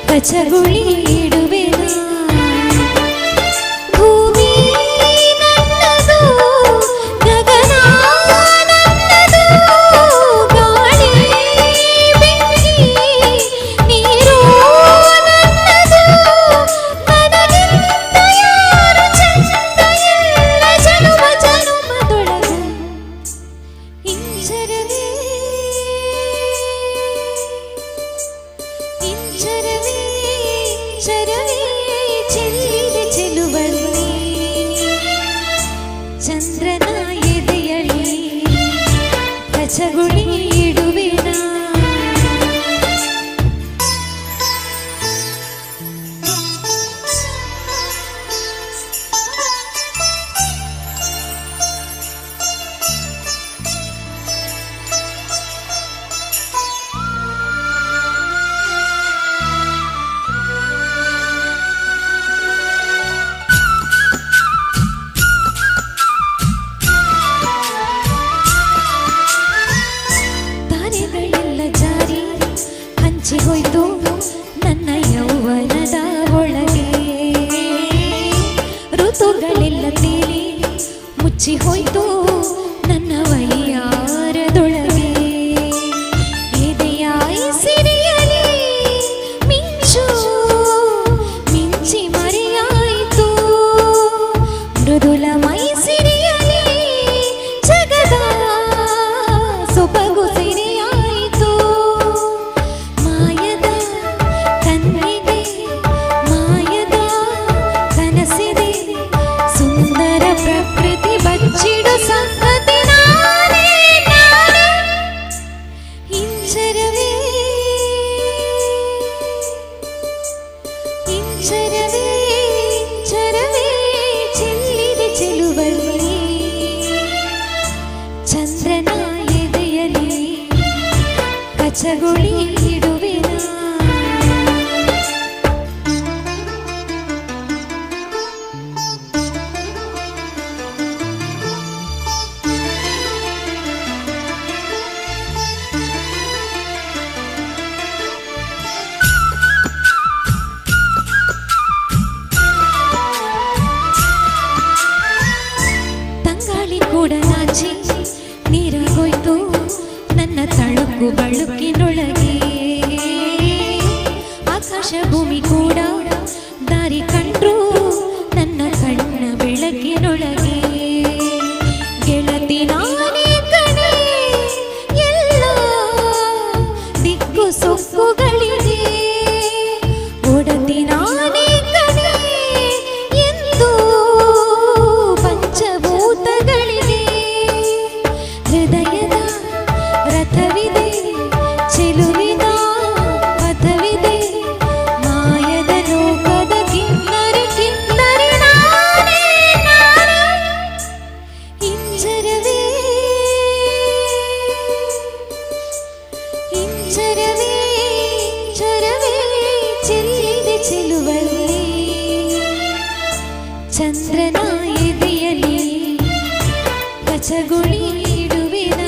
ಕಚಗುಳಿ ಇಡುವೆನ ಭೂಮಿ ನನ್ನದು ಗಗನ ನನ್ನದು ಗಾಳಿ ಬೆಂಕಿ ನೀರು ನನ್ನದು ನನಗಿಂತ ಯಾರು ಚಂದ ಎಲ್ಲ ಜನುಮ ಜನುಮದೊಳಗ ಇಂಚರವೇ ಚೆಲ್ಲಿದೆ ಚೆಲುವಲ್ಲಿ ಚಂದ್ರನ ಎದೆಯಲಿ ಕಚಗುಳಿ ಇಡುವೆನ ಹೋಯ್ತು ನನ್ನ ಯೌವನದ ಒಳಗೆ ಋತುಗಳೆಲ್ಲ ತೇಲಿ ಮುಚ್ಚಿ ಹೋಯ್ತು ನನ್ನ ವೈಯಾರದೊಳಗೆ ಎದೆಯಾಯಿ ಸಿರಿಯಲಿ ಮಿಂಚು ಮಿಂಚಿ ಮರೆಯಾಯಿತು ಮೃದುಲ ಮೈ ಸಿರಿಯಲಿ ಜಗದ ಸೊಬಗು ಸಿರಿಯಾಯಿತು ಮಾಯದ ಕಣ್ಣಿಗೆ ಮಾಯದ ಕನಸಿದೆ ಸುಂದರ ಪ್ರಕೃತಿ ಬಚ್ಚಿಡು ಸಂಗತಿ ಕಚಗುಳಿ ಇಡುವೆನ. ತಂಗಾಳಿ ಕೂಡ ನಾಚಿ ನೀರಾಗೋಯ್ತು ನನ್ನ ತಳಕು ಬಳುಕಿನೊಳಗೆ. ಆಕಾಶ ಭೂಮಿ ಕೂಡ ದಾರಿ ಕಂಡ್ರು ನನ್ನ ಕಣ್ಣ ಬೆಳಕಿನೊಳಗೆ. ಗೆಳತಿ ನಾನೇ ಕಣೆ ಎಲ್ಲ ದಿಕ್ಕು ಸೊಕ್ಕುಗಳಿಗೆ. ಒಡತಿ ನಾನೇ ಕಣೆ ಎಂದು ಪಂಚಭೂತಗಳಿಗೆ. ಹೃದಯದ ರಥವಿದೆ ಚೆಲುವಿನ ಪಥವಿದೆ. ಮಾಯದ ಲೋಕದ ಕಿನ್ನರಿ ಕಿನ್ನರಿ ನಾನೇ ನಾನೇ. ಇಂಚರವೇ ಇಂಚರವೇ ಇಂಚರವೇ ಚೆಲ್ಲಿದೆ ಚೆಲುವಲ್ಲಿ. ಚಂದ್ರನ ಎದೆಯಲ್ಲಿ ಕಚಗುಳಿ ಇಡುವೆನ.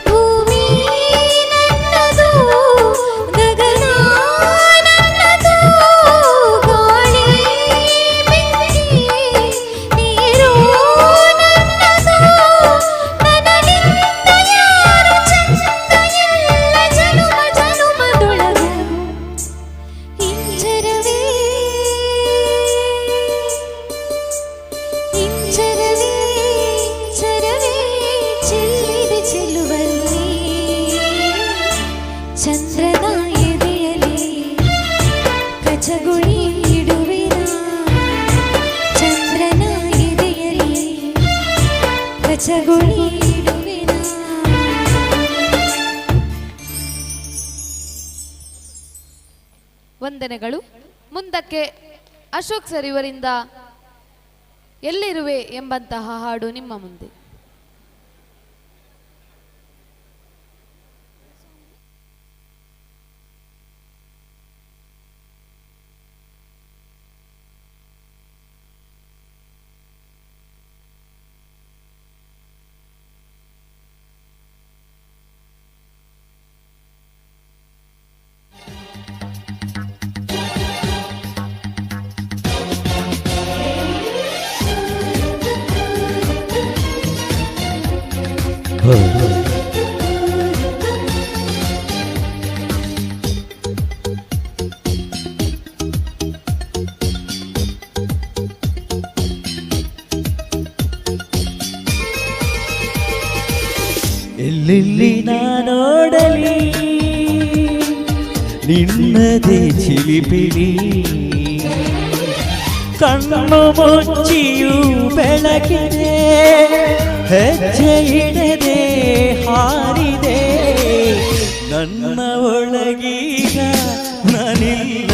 ಭೂಮಿ ನನ್ನದು ಗಗನ ನನ್ನದು. ಗಾಳಿ ಬೆಂಕಿ ನೀರು ನನ್ನದು. ನನಗಿಂತ ಯಾರು ಚಂದ ಎಲ್ಲ ಜನುಮ ಜನುಮದೊಳಗು. ಇಂಚರವೇ ಇಂಚರವೇ ಇಂಚರವೇ ಚೆಲ್ಲಿದೆ ಚೆಲುವಲ್ಲಿ. ಚಂದ್ರನ ಎದೆಯಲ್ಲಿ ಕಚಗುಳಿ ಇಡುವೆನ. ಚಂದ್ರನ ಎದೆಯಲ್ಲಿ ಕಚಗುಳಿ ಇಡುವೆನ. ವಂದನೆಗಳು. ಮುಂದಕ್ಕೆ ಅಶೋಕ್ ಸರ್ ಇವರಿಂದ ಎಲ್ಲಿರುವೆ ಎಂಬಂತಹ ಹಾಡು ನಿಮ್ಮ ಮುಂದೆ. ಎಲ್ಲೆಲ್ಲಿ ನಾನೋಡಲಿ ನಿನ್ನದೇ ಚಿಲಿಪಿಲಿ. ಕಣ್ಣು ಮುಚ್ಚಿಯೂ ಬೆಳಕಿದೆ ಹೆಜ್ಜೆ ಇಡದೆ ಹಾರಿದೆ. ನನ್ನ ಒಳಗೀಗ ನಾನಿಲ್ಲ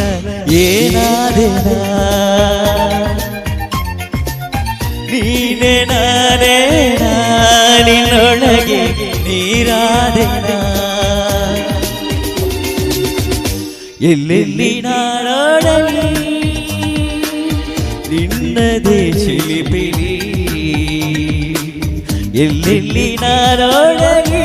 ಏನಾದೆನ. ನೀನೆ ನಾನೇ ನಿನ್ನೊಳಗೆ ನೀರಾದೆನ. ಎಲ್ಲೆಲ್ಲಿ ನಾನೋಡಲಿ ನಿನ್ನದೇ ಚಿಲಿಪಿಲಿ. ಎಲ್ಲೆಲ್ಲಿ ನಾನೋಡಲಿ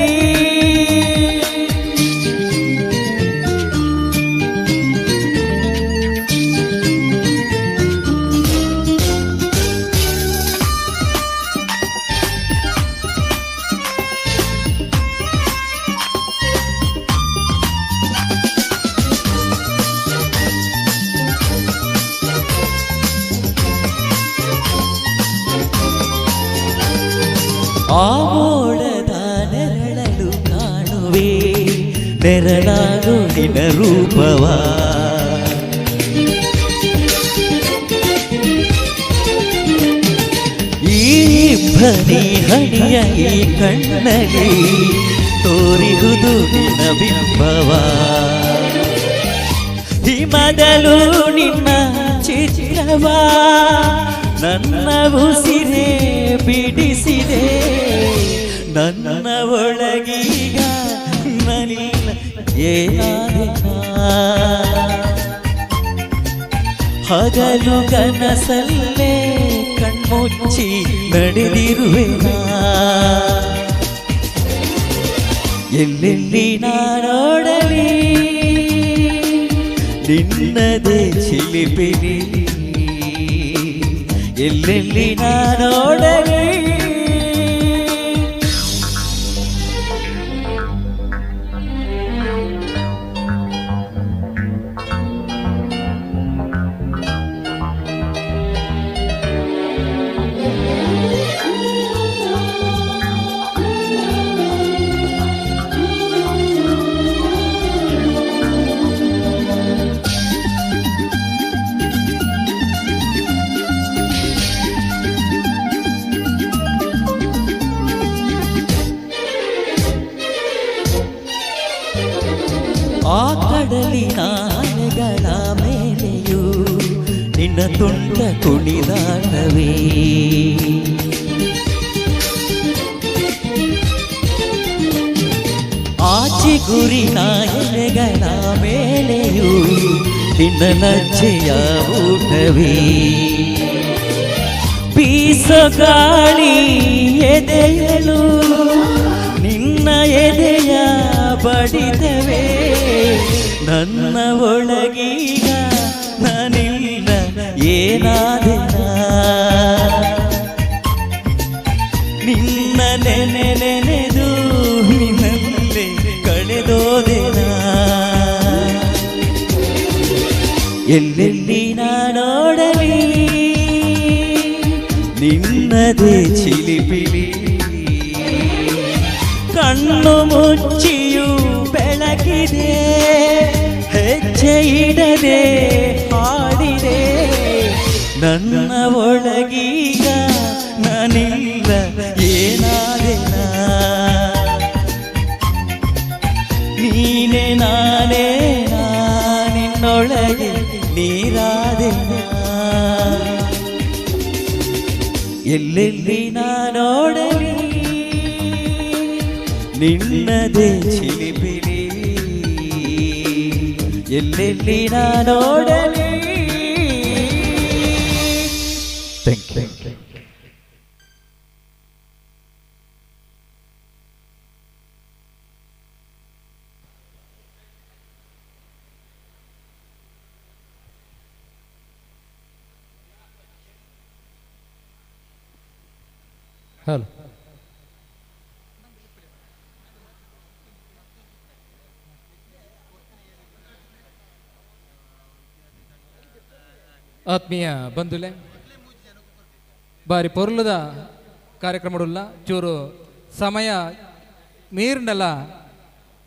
ಆ ಮೋಡದ ನೆರಳಲು ಕಾಣುವೆ ನೆರಳಾಗು ನಿನ್ನ ರೂಪವ. ಈ ಬನಿ ಹನಿಯ ಈ ಕಣ್ಣಲ್ಲಿ ತೋರಿಹುದು ನಿನ್ನ ಬಿಂಬವ. ಹಿಮದಲು ನಿನ್ನ ಚಿತ್ರವ ನನ್ನ ಉಸಿರೇ ಬಿಡಿಸಿದೆ. ನನ್ನ ಒಳಗೀಗ ನಿನ್ನಲಿಲ್ಲ ಏನಾದೆನಾ ಹಗಲು ಕನಸಲ್ಲೇ ಕಣ್ಮುಚ್ಚಿ ನಡೆದಿರುವೆನಾ ಎಲ್ಲೆಲ್ಲಿ ನಾನೋಡಲಿ ನಿನ್ನದೇ ಚಿಲಿಪಿಲಿ ಎಲ್ಲೆಲ್ಲಿ ನಾನೋಡಲಿ ಆ ಕಡಲಿನ ಅಲೆಗಳ ಮೇಲೆಯೂ ನಿನ್ನ ತುಂಟ ಕುಣಿದಾಟವೇ ಆಚೆ ಗುರಿನ ಎಲೆಗಳ ಮೇಲೆಯೂ ನಿನ್ನ ಲಜ್ಜೆಯ ಊಟವೇ ಬೀಸೋ ಗಾಳಿ ಎದೆಯಲು ನಿನ್ನ ಎದೆಯ ಬಡಿದವೇ ನನ್ನ ಒಳಗೀಗ ನಾನಿಲ್ಲ ಏನಾದೆನ ನಿನ್ನ ನೆನೆ ನೆನೆದು ನಿನ್ನಲ್ಲೇ ಕಳೆದೋದೆನ ಎಲ್ಲೆಲ್ಲಿ ನಾನೋಡಲಿ ನಿನ್ನದೇ ಚಿಲಿಪಿಲಿ ಕಣ್ಣು ಮುಚ್ಚಿಯೂ ಬೆಳಕಿದೆ ಹೆಜ್ಜೆ ಇಡದೆ ಹಾಡಿದೆ ನನ್ನ ಒಳಗೀಗ ನಾನಿಲ್ಲ ಏನಾದೆನ ನೀನೆ ನಾನೇ ನಿನ್ನೊಳಗೆ ನೀರಾದೆನ ಎಲ್ಲೆಲ್ಲಿ ನಾನೋಡಲಿ ನಿನ್ನದೇ ಚಿಲಿಪಿಲಿ ಎಲ್ಲೆಲ್ಲಿ ನಾನೋಡಲಿ ಥ್ಯಾಂಕ್ ಯು ಹಲೋ ಆತ್ಮೀಯ ಬಂಧುಲೆ ಬಾರಿ ಪೊರ್ಲದ ಕಾರ್ಯಕ್ರಮಡುಲ್ಲ ಚೂರು ಸಮಯ ಮೀರ್ನಲ್ಲ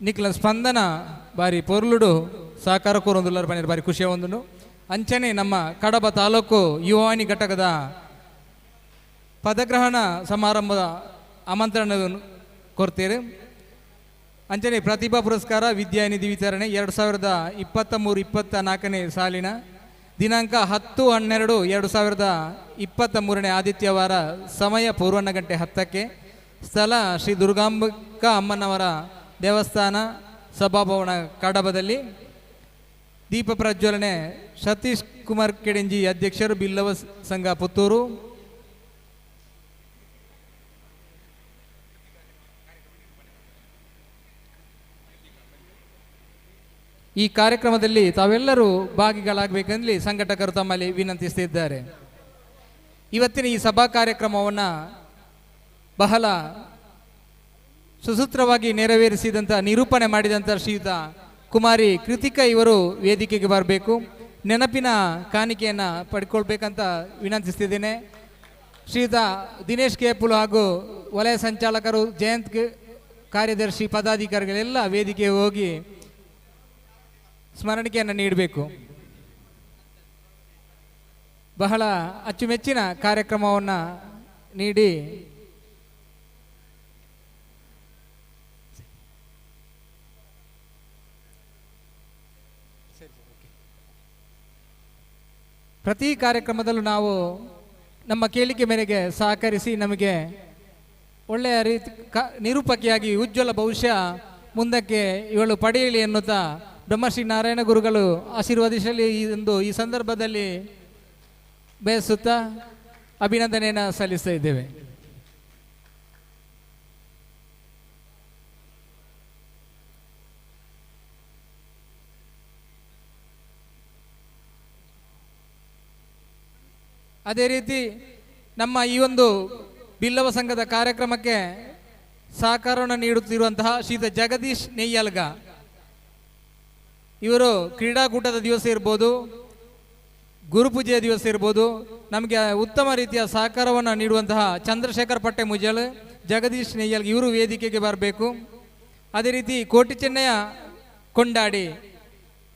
ನಿಕ್ಲ ಸ್ಪಂದನ ಬಾರಿ ಪೊರ್ಲುಡು ಸಹಕಾರ ಕೋರೊಂದುಲ್ಲರ ಪನಿರ್ ಬಾರಿ ಖುಷಿಯ ಒಂದುಂಡು ಅಂಚನೆ ನಮ್ಮ ಕಡಬ ತಾಲೂಕು ಯುವಾನಿ ಘಟಕದ ಪದಗ್ರಹಣ ಸಮಾರಂಭದ ಆಮಂತ್ರಣ ಕೊಡ್ತೀರಿ ಅಂಚನೆ ಪ್ರತಿಭಾ ಪುರಸ್ಕಾರ ವಿದ್ಯಾನಿಧಿ ವಿತರಣೆ 2023-24ನೇ ಸಾಲಿನ ದಿನಾಂಕ 10/12/2023 ಆದಿತ್ಯವಾರ ಸಮಯ ಪೂರ್ವಣ್ಣ ಗಂಟೆ 10ಕ್ಕೆ ಸ್ಥಳ ಶ್ರೀ ದುರ್ಗಾಂಬಿಕಾ ಅಮ್ಮನವರ ದೇವಸ್ಥಾನ ಸಭಾಭವನ ಕಡಬದಲ್ಲಿ ದೀಪ ಪ್ರಜ್ವಲನೆ ಸತೀಶ್ ಕುಮಾರ್ ಕೆಡೆಂಜಿ ಅಧ್ಯಕ್ಷರು ಬಿಲ್ಲವ ಸಂಘ ಪುತ್ತೂರು. ಈ ಕಾರ್ಯಕ್ರಮದಲ್ಲಿ ತಾವೆಲ್ಲರೂ ಭಾಗಿಗಳಾಗಬೇಕೆಂದು ಸಂಘಟಕರು ತಮ್ಮಲ್ಲಿ ವಿನಂತಿಸುತ್ತಿದ್ದಾರೆ. ಇವತ್ತಿನ ಈ ಸಭಾ ಕಾರ್ಯಕ್ರಮವನ್ನು ಬಹಳ ಸುಸೂತ್ರವಾಗಿ ನೆರವೇರಿಸಿದಂಥ ನಿರೂಪಣೆ ಮಾಡಿದಂಥ ಶ್ರೀಯುತ ಕುಮಾರಿ ಕೃತಿಕಾ ಇವರು ವೇದಿಕೆಗೆ ಬರಬೇಕು, ನೆನಪಿನ ಕಾಣಿಕೆಯನ್ನು ಪಡ್ಕೊಳ್ಬೇಕಂತ ವಿನಂತಿಸ್ತಿದ್ದೇನೆ. ಶ್ರೀಯುತ ದಿನೇಶ್ ಕೇಪುಲು ಹಾಗೂ ವಲಯ ಸಂಚಾಲಕರು, ಜಯಂತ್ ಕಾರ್ಯದರ್ಶಿ, ಪದಾಧಿಕಾರಿಗಳೆಲ್ಲ ವೇದಿಕೆಗೆ ಹೋಗಿ ಸ್ಮರಣಿಕೆಯನ್ನು ನೀಡಬೇಕು. ಬಹಳ ಅಚ್ಚುಮೆಚ್ಚಿನ ಕಾರ್ಯಕ್ರಮವನ್ನು ನೀಡಿ ಪ್ರತಿ ಕಾರ್ಯಕ್ರಮದಲ್ಲೂ ನಾವು ನಮ್ಮ ಕೇಳಿಕೆ ಮೇರೆಗೆ ಸಹಕರಿಸಿ ನಮಗೆ ಒಳ್ಳೆಯ ರೀತಿ ನಿರೂಪಕಿಯಾಗಿ ಉಜ್ವಲ ಭವಿಷ್ಯ ಮುಂದಕ್ಕೆ ಇವಳು ಪಡೆಯಲಿ ಎನ್ನುತ್ತಾ ಬ್ರಹ್ಮಶ್ರೀ ನಾರಾಯಣ ಗುರುಗಳು ಆಶೀರ್ವದಿಸಲಿ ಈ ಸಂದರ್ಭದಲ್ಲಿ ಬಯಸುತ್ತಾ ಅಭಿನಂದನೆಯನ್ನು ಸಲ್ಲಿಸ್ತಾ ಇದ್ದೇವೆ. ಅದೇ ರೀತಿ ನಮ್ಮ ಈ ಒಂದು ಬಿಲ್ಲವ ಸಂಘದ ಕಾರ್ಯಕ್ರಮಕ್ಕೆ ಸಹಕಾರವನ್ನು ನೀಡುತ್ತಿರುವಂತಹ ಶ್ರೀಯುತ ಜಗದೀಶ್ ನೆಯ್ಯಲ್ಗ ಇವರು ಕ್ರೀಡಾಕೂಟದ ದಿವಸ ಇರ್ಬೋದು, ಗುರುಪೂಜೆಯ ದಿವಸ ಇರ್ಬೋದು, ನಮಗೆ ಉತ್ತಮ ರೀತಿಯ ಸಹಕಾರವನ್ನು ನೀಡುವಂತಹ ಚಂದ್ರಶೇಖರ್ ಪಟ್ಟೆ ಮುಜಲ್, ಜಗದೀಶ್ ನೆಯ್ಯಲ್ಗ ಇವರು ವೇದಿಕೆಗೆ ಬರಬೇಕು. ಅದೇ ರೀತಿ ಕೋಟಿ ಚೆನ್ನಯ್ಯ ಕೊಂಡಾಡಿ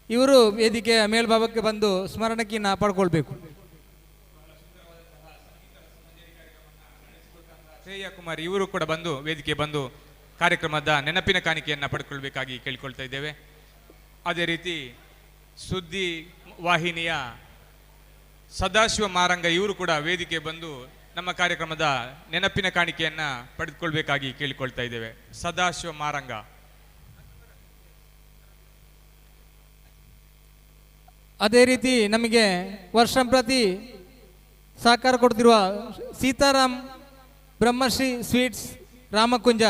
ಇವರು ವೇದಿಕೆಯ ಮೇಲ್ಭಾಗಕ್ಕೆ ಬಂದು ಸ್ಮರಣೆಯನ್ನು ಪಡ್ಕೊಳ್ಬೇಕು. ಶ್ರೇಯಾ ಕುಮಾರ್ ಇವರು ಕೂಡ ಬಂದು ವೇದಿಕೆ ಬಂದು ಕಾರ್ಯಕ್ರಮದ ನೆನಪಿನ ಕಾಣಿಕೆಯನ್ನು ಪಡ್ಕೊಳ್ಬೇಕಾಗಿ ಕೇಳಿಕೊಳ್ತಾ ಇದ್ದೇವೆ. ಅದೇ ರೀತಿ ಸುದ್ದಿ ವಾಹಿನಿಯ ಸದಾಶಿವ ಮಾರಂಗ ಇವರು ಕೂಡ ವೇದಿಕೆ ಬಂದು ನಮ್ಮ ಕಾರ್ಯಕ್ರಮದ ನೆನಪಿನ ಕಾಣಿಕೆಯನ್ನು ಪಡೆದುಕೊಳ್ಬೇಕಾಗಿ ಕೇಳಿಕೊಳ್ತಾ ಇದ್ದೇವೆ. ಸದಾಶಿವ ಮಾರಂಗ. ಅದೇ ರೀತಿ ನಮಗೆ ವರ್ಷಂಪ್ರತಿ ಸಹಕಾರ ಕೊಡ್ತಿರುವ ಸೀತಾರಾಮ್ ಬ್ರಹ್ಮಶ್ರೀ ಸ್ವೀಟ್ಸ್ ರಾಮಕುಂಜ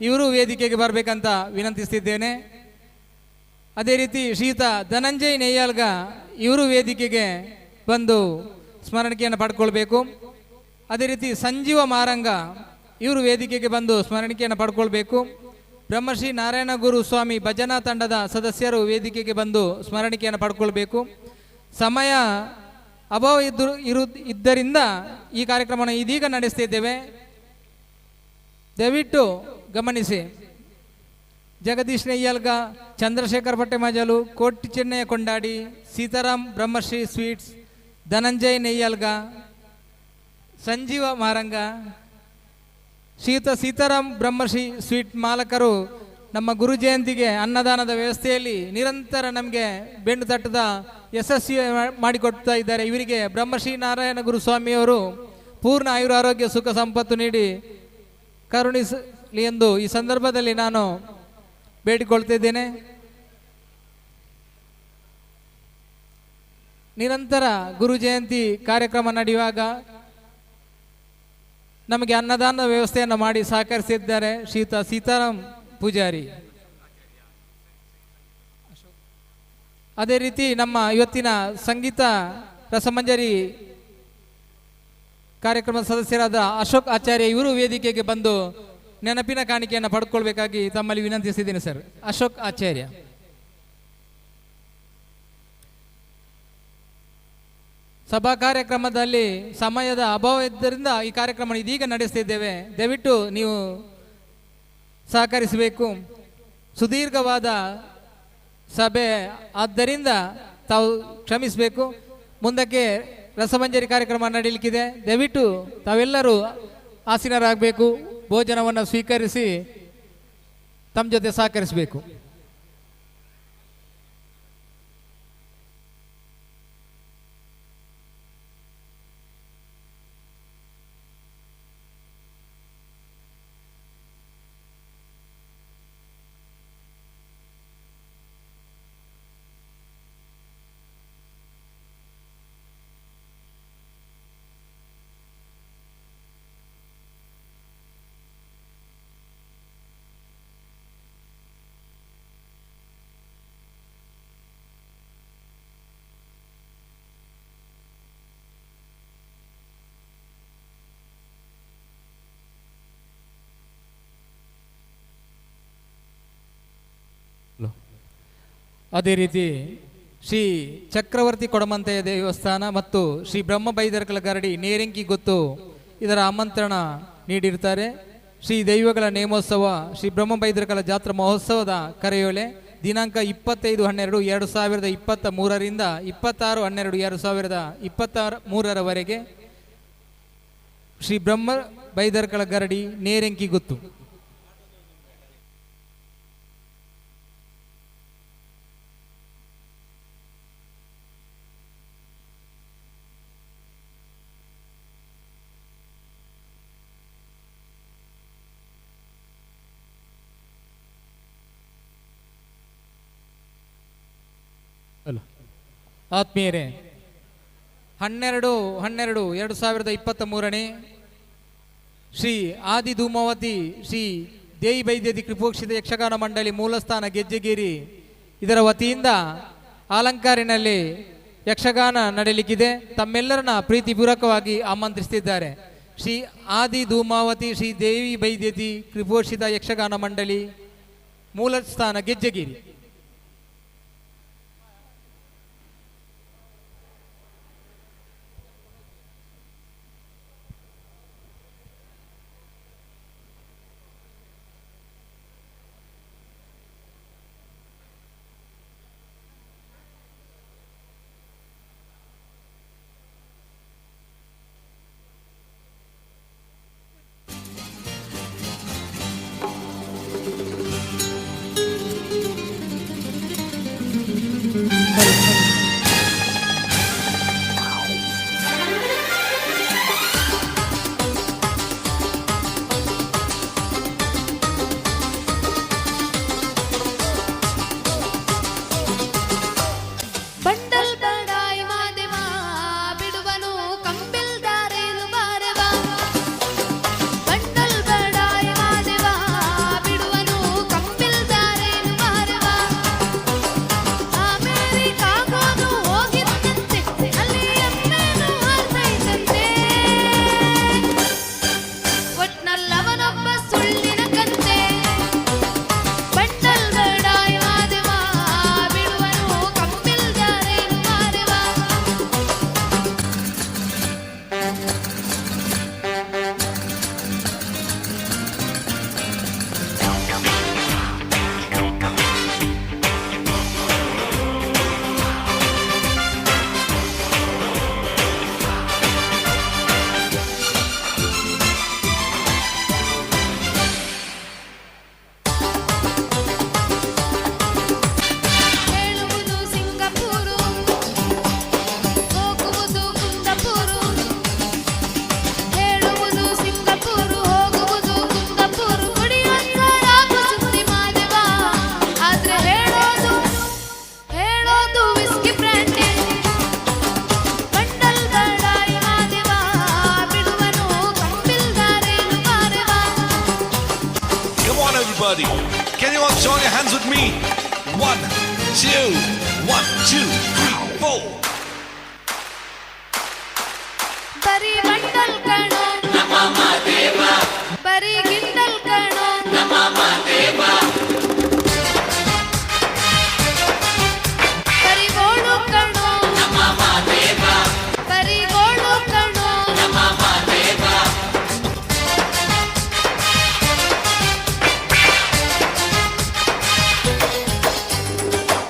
ಇವರು ವೇದಿಕೆಗೆ ಬರಬೇಕಂತ ವಿನಂತಿಸ್ತಿದ್ದೇನೆ. ಅದೇ ರೀತಿ ಶ್ರೀಯುತ ಧನಂಜಯ್ ನೆಯ್ಯಾಲ್ಗ ಇವರು ವೇದಿಕೆಗೆ ಬಂದು ಸ್ಮರಣಿಕೆಯನ್ನು ಪಡ್ಕೊಳ್ಬೇಕು. ಅದೇ ರೀತಿ ಸಂಜೀವ ಮಾರಂಗ ಇವರು ವೇದಿಕೆಗೆ ಬಂದು ಸ್ಮರಣಿಕೆಯನ್ನು ಪಡ್ಕೊಳ್ಬೇಕು. ಬ್ರಹ್ಮಶ್ರೀ ನಾರಾಯಣ ಗುರು ಸ್ವಾಮಿ ಭಜನಾ ತಂಡದ ಸದಸ್ಯರು ವೇದಿಕೆಗೆ ಬಂದು ಸ್ಮರಣಿಕೆಯನ್ನು ಪಡ್ಕೊಳ್ಬೇಕು. ಸಮಯ ಅಭಾವ ಇದ್ದರಿಂದ ಈ ಕಾರ್ಯಕ್ರಮವನ್ನು ಇದೀಗ ನಡೆಸ್ತಿದ್ದೇವೆ, ದಯವಿಟ್ಟು ಗಮನಿಸಿ. ಜಗದೀಶ್ ನೆಯ್ಯಲ್ಗ, ಚಂದ್ರಶೇಖರ್ ಪಟ್ಟೆ ಮಜಲು, ಕೋಟಿ ಚೆನ್ನಯ್ಯ ಕೊಂಡಾಡಿ, ಸೀತಾರಾಮ್ ಬ್ರಹ್ಮಶ್ರೀ ಸ್ವೀಟ್ಸ್, ಧನಂಜಯ್ ನೆಯ್ಯಲ್ಗ, ಸಂಜೀವ ಮಾರಂಗ, ಶ್ರೀಯುತ ಸೀತಾರಾಮ್ ಬ್ರಹ್ಮಶ್ರೀ ಸ್ವೀಟ್ ಮಾಲಕರು ನಮ್ಮ ಗುರು ಜಯಂತಿಗೆ ಅನ್ನದಾನದ ವ್ಯವಸ್ಥೆಯಲ್ಲಿ ನಿರಂತರ ನಮಗೆ ಬೆನ್ನು ತಟ್ಟದ ಯಶಸ್ವಿ ಮಾಡಿಕೊಡ್ತಾ ಇದ್ದಾರೆ. ಇವರಿಗೆ ಬ್ರಹ್ಮಶ್ರೀ ನಾರಾಯಣ ಗುರು ಸ್ವಾಮಿಯವರು ಪೂರ್ಣ ಆಯುರ ಆರೋಗ್ಯ ಸುಖ ಸಂಪತ್ತು ನೀಡಿ ಕರುಣಿಸಲಿ ಎಂದು ಈ ಸಂದರ್ಭದಲ್ಲಿ ನಾನು ಬೇಡಿಕೊಳ್ತಿದ್ದೇನೆ. ನಿರಂತರ ಗುರು ಜಯಂತಿ ಕಾರ್ಯಕ್ರಮ ನಡೆಯುವಾಗ ನಮಗೆ ಅನ್ನದಾನದ ವ್ಯವಸ್ಥೆಯನ್ನು ಮಾಡಿ ಸಹಕರಿಸಿದ್ದಾರೆ ಶ್ರೀಯುತ ಸೀತಾರಾಮ್ ಪೂಜಾರಿ. ಅದೇ ರೀತಿ ನಮ್ಮ ಇವತ್ತಿನ ಸಂಗೀತ ರಸಮಂಜರಿ ಕಾರ್ಯಕ್ರಮದ ಸದಸ್ಯರಾದ ಅಶೋಕ್ ಆಚಾರ್ಯ ಇವರು ವೇದಿಕೆಗೆ ಬಂದು ನೆನಪಿನ ಕಾಣಿಕೆಯನ್ನು ಪಡ್ಕೊಳ್ಬೇಕಾಗಿ ತಮ್ಮಲ್ಲಿ ವಿನಂತಿಸಿದ್ದೇನೆ ಸರ್. ಅಶೋಕ್ ಆಚಾರ್ಯ. ಸಭಾ ಕಾರ್ಯಕ್ರಮದಲ್ಲಿ ಸಮಯದ ಅಭಾವ ಇದ್ದರಿಂದ ಈ ಕಾರ್ಯಕ್ರಮ ಇದೀಗ ನಡೆಸ್ತಿದ್ದೇವೆ, ದಯವಿಟ್ಟು ನೀವು ಸಹಕರಿಸಬೇಕು. ಸುದೀರ್ಘವಾದ ಸಭೆ ಆದ್ದರಿಂದ ತಾವು ಕ್ಷಮಿಸಬೇಕು. ಮುಂದಕ್ಕೆ ರಸಮಂಜರಿ ಕಾರ್ಯಕ್ರಮ ನಡೀಲಿಕ್ಕಿದೆ, ದಯವಿಟ್ಟು ತಾವೆಲ್ಲರೂ ಆಸೀನರಾಗಬೇಕು, ಭೋಜನವನ್ನು ಸ್ವೀಕರಿಸಿ ತಮ್ಮ ಜೊತೆ ಸಹಕರಿಸಬೇಕು. ಅದೇ ರೀತಿ ಶ್ರೀ ಚಕ್ರವರ್ತಿ ಕೊಡಮಂತೆಯ ದೇವಸ್ಥಾನ ಮತ್ತು ಶ್ರೀ ಬ್ರಹ್ಮ ಬೈದರ್ಕಲ ಗರಡಿ ನೇರಂಕಿ ಗೊತ್ತು ಇದರ ಆಮಂತ್ರಣ ನೀಡಿರ್ತಾರೆ. ಶ್ರೀ ದೈವಗಳ ನೇಮೋತ್ಸವ ಶ್ರೀ ಬ್ರಹ್ಮ ಬೈದರ್ಕಲ ಜಾತ್ರಾ ಮಹೋತ್ಸವದ ಕರೆಯೋಲೆ ದಿನಾಂಕ 25/12/2023ರಿಂದ 26/12/2023ರವರೆಗೆ ಶ್ರೀ ಬ್ರಹ್ಮ ಬೈದರ್ಕಲ ಗರಡಿ ನೇರಂಕಿ ಗೊತ್ತು. ಆತ್ಮೀಯರೇ, 12/12/2023 ಶ್ರೀ ಆದಿ ಧೂಮಾವತಿ ಶ್ರೀ ದೇವಿ ಬೈದ್ಯದಿ ಕೃಪೋಕ್ಷಿತ ಯಕ್ಷಗಾನ ಮಂಡಳಿ ಮೂಲಸ್ಥಾನ ಗೆಜ್ಜೆಗೇರಿ ಇದರ ವತಿಯಿಂದ ಅಲಂಕಾರಿನಲ್ಲಿ ಯಕ್ಷಗಾನ ನಡೆಯಲಿಕ್ಕಿದೆ. ತಮ್ಮೆಲ್ಲರನ್ನ ಪ್ರೀತಿಪೂರ್ವಕವಾಗಿ ಆಮಂತ್ರಿಸುತ್ತಿದ್ದಾರೆ. ಶ್ರೀ ಆದಿ ಧೂಮಾವತಿ ಶ್ರೀ ದೇವಿ ಬೈದ್ಯದಿ ಕೃಪೋಕ್ಷಿತ ಯಕ್ಷಗಾನ ಮಂಡಳಿ ಮೂಲಸ್ಥಾನ ಗೆಜ್ಜೆಗೇರಿ. Can you all join your hands with me? 1, 2, 1, 2, 3, 4. ಬರಿ ಮಂಡಲ್ ಕಣೋ ನಮಮ ದೇವ, ಬರಿ ಗಿಂಡಲ್ ಕಣೋ ನಮಮ ದೇವ, ಬರಿ ಗೋಳು ಕಣೋ ನಮಮ ದೇವ, ಬರಿ ಗೋಳು ಕಣೋ ನಮಮ ದೇವ.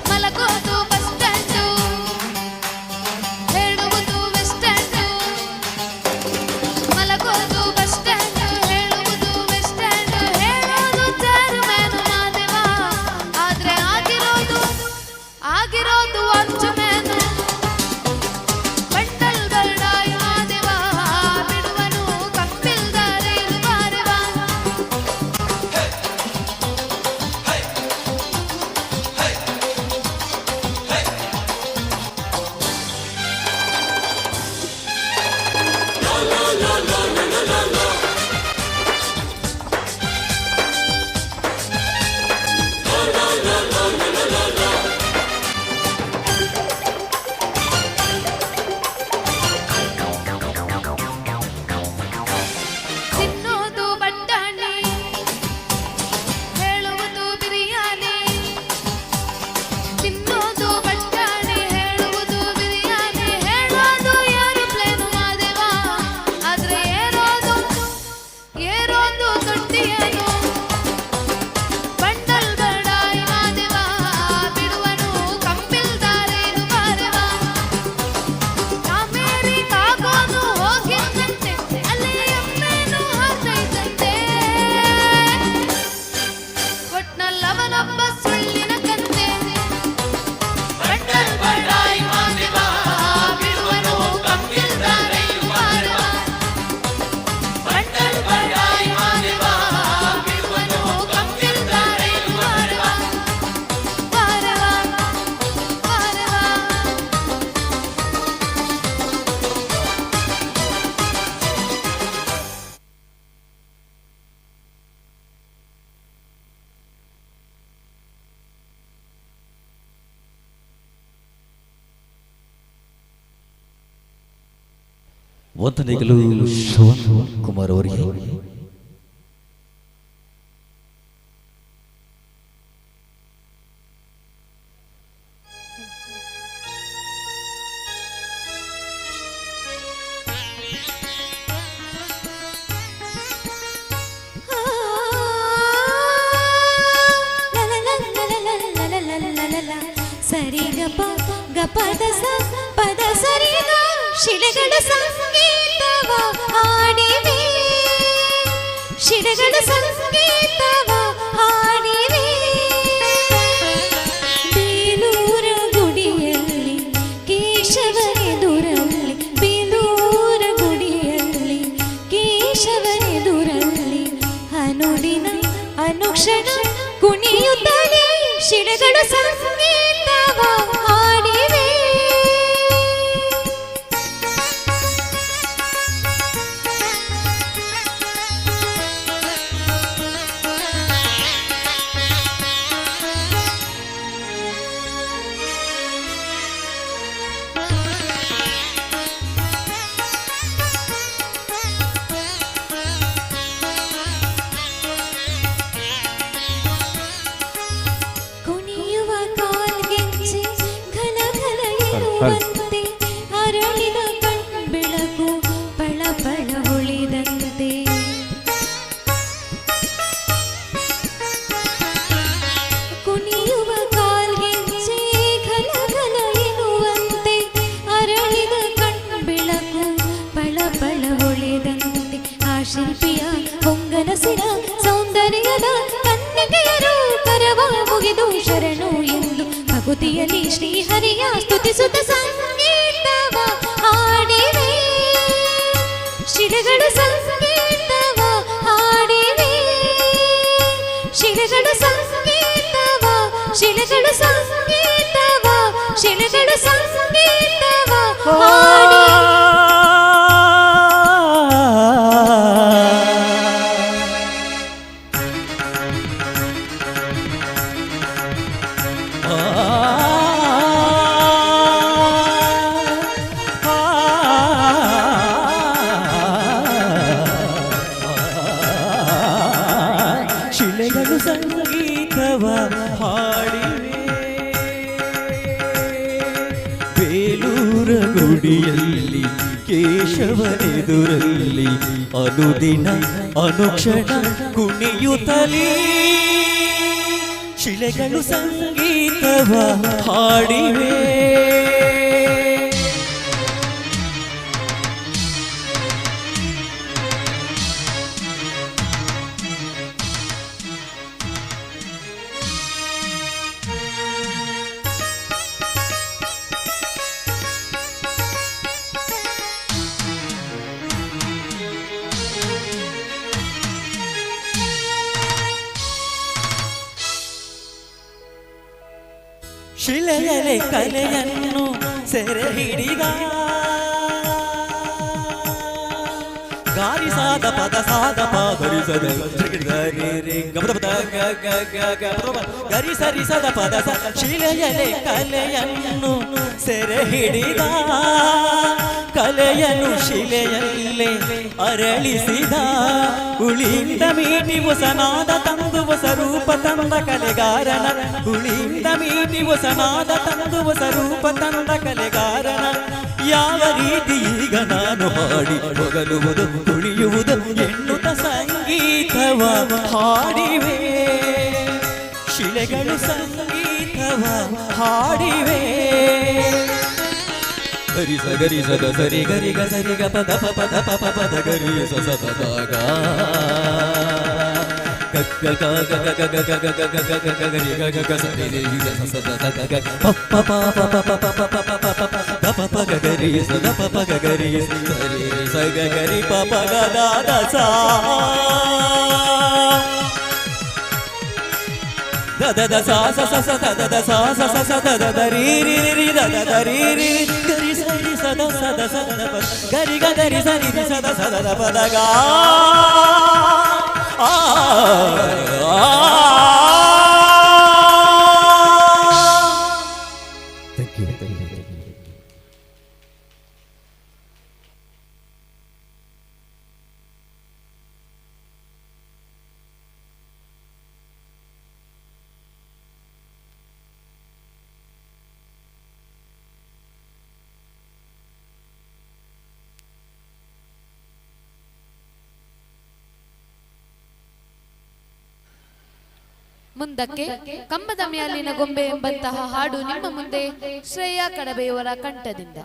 ಮಲಗೋದು ಬಸ್ ಸ್ಟ್ಯಾಂಡು, ವಂದನೆಗಳು ಶ್ರವಣ್ ಕುಮಾರ್ ಅವರಿಗೆ. ಸರಿ ಗಪ ಗಪದ ಸ ಪದ ಸರಿ ಗ ಶಿಲೆಗಳ ಸಂಗೀತವ ಹಾಡಿವೆ, ಶಿಲೆಗಳ ಸಂಗೀತವ ಹಾಡಿವೆ. ಬೇಲೂರ ಗುಡಿಯಲ್ಲಿ ಕೇಶವನೆದುರಲ್ಲಿ, ಬೇಲೂರ ಗುಡಿಯಲ್ಲಿ ಕೇಶವನೆದುರಲ್ಲಿ ಅನುದಿನ ಅನುಕ್ಷಣ ಕುಣಿಯುತ್ತಲೇ ಶಿಲೆಗಳು ಸಂಗೀತವ ಹಾಡಿವೆ. ಕುಣಿಯುವ ಕಾಲ್ಗೆಜ್ಜೆ ಘಲ ಘಲ ಎನ್ನುವಂತೆ, ಅರಳಿದ ಕಣ್ಬೆಳಕು ಪಳ ಪಳ ಹೊಳೆದಂತೆ. ಕುಣಿಯುವ ಕಾಲ್ಗೆಜ್ಜೆ ಘಲ ಘಲ ಎನ್ನುವಂತೆ, ಅರಳಿದ ಕಣ್ಬೆಳಕು ಪಳ ಪಳ ಹೊಳೆದಂತೆ. ಆ ಶಿಲ್ಪಿಯ ಹೊಂಗನಸಿನ ಸೌಂದರ್ಯದ ಕನ್ನಿಕೆಯರು ಕರವ ಮುಗಿದು ಶರಣು ಎಂದು ಭಕುತಿಯಲ್ಲಿ ಶ್ರೀಹರಿಯ ಸ್ತುತಿಸುತ್ತ ಸಂಗೀತವ ಹಾಡಿವೆ, ಶಿಲೆಗಳ ಸಂಗೀತವ ಹಾಡಿವೆ, ಶಿಲೆಗಳ ಸಂಗೀತವ, ಶಿಲೆಗಳ ಸಂಗೀತವ, ಶಿಲೆಗಳ ಸಂಗೀತವ ಹಾಡಿವೆ. ಶಿಲೆಗಳು ಸಂಗೀತವ ಹಾಡಿವೆ, ಬೇಲೂರ ಗುಡಿಯಲ್ಲಿ ಕೇಶವನೆದುರಲ್ಲಿ ಅನುದಿನ ಅನುಕ್ಷಣ ಕುಣಿಯುತ್ತಲೇ ಶಿಲೆಗಳು ಸಂಗೀತವ ಹಾಡಿವೆ. ಶಿಲೆಯಲೆ ಕಲೆಯನ್ನು ಸೆರೆ ಹಿಡಿದ ಗಾರಿಸಾದ ಪದ ಸಾದ ಪಾದರಿಸದ ಗರಿ ಸರಿಸದ ಪದ ಶಿಲೆಯಲೆ ಕಲೆಯನ್ನು ಸೆರೆ ಹಿಡಿದ, ಕಲೆಯನ್ನು ಶಿಲೆಯಲ್ಲೇ ಅರಳಿಸಿದ, ಉಳಿಯಿಂದ ಮೀಟಿ ಹೊಸನಾದ ತಂದು ಹೊಸ ರೂಪ ತಂದ ಕಲೆಗಾರನ, ಉಳಿಯಿಂದ ಮೀಟಿ ಹೊಸನಾದ ತಂದು ಹೊಸ ರೂಪ ತಂದ ಕಲೆಗಾರನ. ಯಾವ ರೀತಿ ಈಗ ನಾನು ಹಾಡಿ ಹೊಗಲುವುದು ಕುಣಿಯುವುದು ಎನ್ನುತ್ತ ಸಂಗೀತವ ಹಾಡಿವೆ, ಶಿಲೆಗಳು ಸಂಗೀತವ ಹಾಡಿವೆ. ಗರಿ ಸಗರಿ ಸದ ಸರಿ ಗರಿ ಗ ಸರಿ ಗ ಪದ ಪ ಪದ ಪ ಪ ಪದ ಗರಿ ಸ ಸ ದ ಗ ಗ ಗ ಗ ಗ ಗ ಗ ಗ ಗ ಗ ಗ ಗ ಗ ಗರಿ ಗ ಗ ಗ ಸರಿ ರಿ ಗ ಸ ಸ ದ ಗ ಗ ಪ ಪ ಪ ಪ ಪ ಪ ಪ ಪ ಪ ಪ ಪ ದ ಪ ಪ ಗ ಗರಿ ಸ ದ ಪ ಪ ಗ ಗರಿ ಸರಿ ರಿ ಸ ಗ ಗರಿ ಪ ಪ ಗ ದ ದ ಸ ದ ದ ದ ಸ ಸ ಸ ಸ ದ ದ ದ ಸ ಸ ಸ ಸ ದ ದ ದ ರಿ ರಿ ರಿ ದ ದ ದ ರಿ ರಿ ಗರಿ ಸರಿ ಸ ದ ಸ ದ ಸ ದ ಪ ಗರಿ ಗ ಗರಿ ಸರಿ ರಿ ಸ ದ ಸ ದ ದ ಪ ದ ಗ ಆ ಥ್ಯಾಂಕ್ ಯು. ಮುಂದಕ್ಕೆ ಕಂಬದ ಮ್ಯಾಲಿನ ಗೊಂಬೆ ಎಂಬಂತಹ ಹಾಡು ನಿಮ್ಮ ಮುಂದೆ ಶ್ರೇಯಾ ಕಡಬೆಯವರ ಕಂಠದಿಂದ.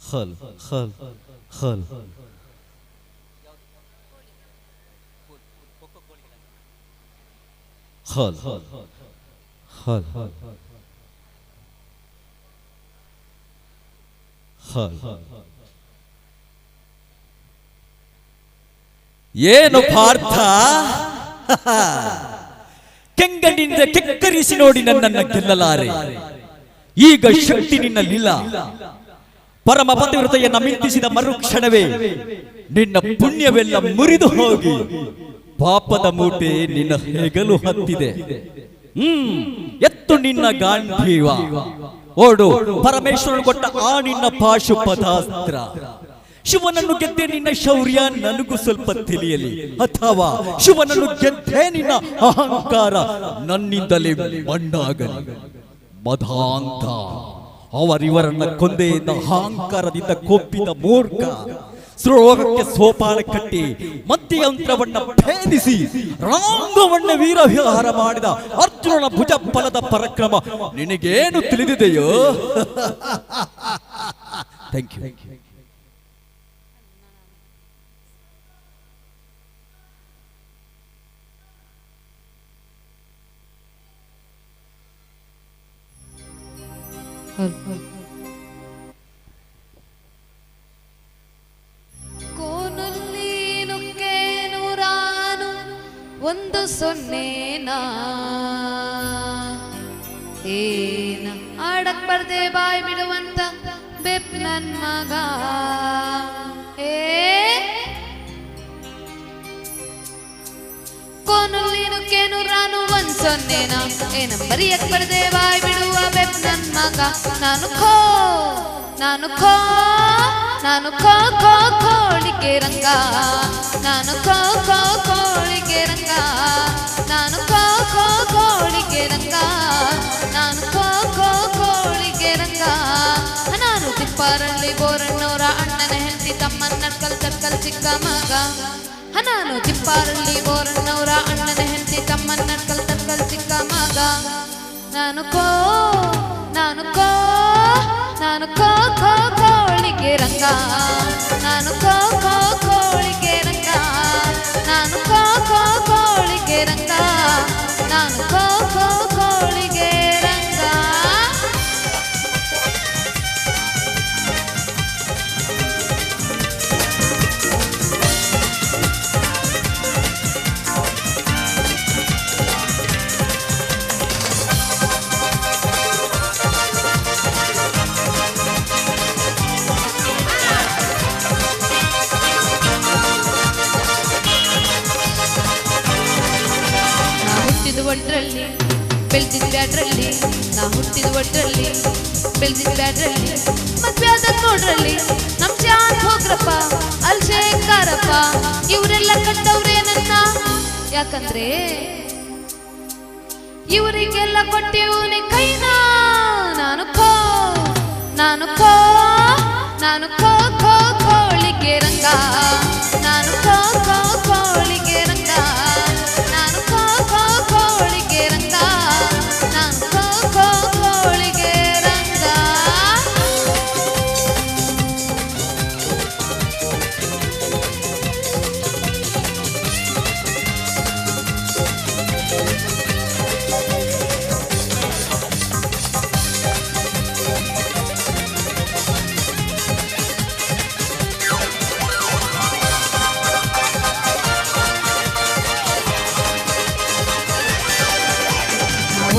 خل خل خل خل ಏನು ಪಾರ್ಥ, ಕೆಂಗಣ್ಣಿನಿಂದ ಕೆಕ್ಕರಿಸಿ ನೋಡಿ ನನ್ನನ್ನು ಗೆಲ್ಲಲಾರೆ. ಈಗ ಶಕ್ತಿ ನಿನ್ನಲ್ಲಿಲ್ಲ. ಪರಮ ಪತಿವ್ರತೆಯನ್ನ ಮಿಂಚಿಸಿದ ಮರುಕ್ಷಣವೇ ನಿನ್ನ ಪುಣ್ಯವೆಲ್ಲ ಮುರಿದು ಹೋಗಿ ಪಾಪದ ಮೂಟೆ ನಿನ್ನ ಹೆಗಲು ಹತ್ತಿದೆ. ಎತ್ತು ನಿನ್ನ ಗಾಂಧೀವ, ಓಡು. ಪರಮೇಶ್ವರನು ಕೊಟ್ಟ ಆ ನಿನ್ನ ಪಾಶುಪದಾಸ್ತ್ರ. ಶಿವನನ್ನು ಗೆದ್ದೆ ನಿನ್ನ ಶೌರ್ಯ ನನಗೂ ಸ್ವಲ್ಪ ತಿಳಿಯಲಿ, ಅಥವಾ ಶಿವನನ್ನು ಗೆದ್ದೆ ನಿನ್ನ ಅಹಂಕಾರ ನನ್ನಿಂದಲೇ ಮಣ್ಣಾಗಲಿ. ಮದಾಂತ ಅವರಿವರನ್ನ ಕೊಂದೆಯಿಂದ ಅಹಂಕಾರದಿಂದ ಕೊಪ್ಪಿದ ಮೂರ್ಖ ಶ್ಲೋಕಕ್ಕೆ ಸೋಪಾನ ಕಟ್ಟಿ ಮಧ್ಯಯಂತ್ರವನ್ನ ಭೇದಿಸಿ ರಾಂಗವನ್ನ ವೀರವಿಹಾರ ಮಾಡಿದ ಅರ್ಜುನನ ಭುಜ ಫಲದ ಪರಾಕ್ರಮ ನಿನಗೇನು ತಿಳಿದಿದೆಯೋ? Thank you. ಕೋನಲ್ಲಿ ನುಗ್ಗೇನು ರಾನು 1-0 ಏನ ಆಡಕ್ ಬರ್ದೆ ಬಾಯ್ ಬಿಡುವಂತ ಬೆಪ್ ನನ್ ಮಗ. ಕೋನಲ್ಲಿ ನುಗ್ಗೇನು ರಾನು 1-0 ಏನ ಬರಿಯಕ್ ಬರ್ದೆ ಬಾಯ್ ಬಿಡುವ ಬೆಪ್ ನನ್ ಮಗ. ನಾನು ಖೋ ಕೋಳಿಗೆ ರಂಗ, ನಾನು ಖೋ ಕೋಳಿಗೆ ರಂಗ, ನಾನು ಖೋ ಕೋಳಿಗೆ ರಂಗ, ನಾನು ಖೋ ಕೋಳಿಗೆ ರಂಗ. ನಾನು ತಿಪ್ಪಾರಳ್ಳಿ ಬೋರಣ್ಣವರ ಅಣ್ಣನ ಹೆಂಡತಿ ತಮ್ಮನ್ನ ಚಕ್ಕಲ್ ಚಿಕ್ಕ ಮಗ. ನಾನು ತಿಪ್ಪಾರಳ್ಳಿ ಬೋರಣ್ಣವರ ಅಣ್ಣನ ಹೆಂಡತಿ ತಮ್ಮನ್ನ ಚಕ್ಕಲ್ ಚಿಕ್ಕ ಮಗ. ನಾನು ಖೋ ಕೋಳಿಗೆ ರಂಗ, ನಾನು ಖೋ ಕೋಳಿಗೆ ರಂಗ, ನಾನು ಖೋ ಕೋಳಿಗೆ ರಂಗ, ನಾನು ಖೋ ಕೋಳಿಗೆ ರಂಗ. ಒಡ್ರಲ್ಲಿ ಬೆಳೆದಿದ್ ಬ್ಯಾಡ್ರಲ್ಲಿ, ನಾ ಹುಟ್ಟಿದ ಒಡ್ರಲ್ಲಿ ಬೆಳೆದಿದ್ ಬ್ಯಾಡ್ರಲ್ಲಿ, ಮದ್ವೆ ಆದ ನೋಡ್ರಲ್ಲಿ ನಮ್ ಜಾನ್ ಹೋಗ್ರಪ್ಪ ಅಲ್ ಶೇಖರಪ್ಪ ಇವರೆಲ್ಲ ಕಟ್ಟವ್ರೆ ನನ್ನ. ಯಾಕಂದ್ರೆ ಇವರಿಗೆಲ್ಲ ಕೊಟ್ಟಿವನೆ ಕೈನ. ನಾನು ಖೋ ಕೋಳಿಗೆ ರಂಗ, ನಾನು ಖೋ ಕೋಳಿಗೆ ರಂಗ, ನಾನು ಖೋ ಕೋಳಿಗೆ ರಂಗ, ನಾನು ಖೋ ಕೋಳಿಗೆ ರಂಗ.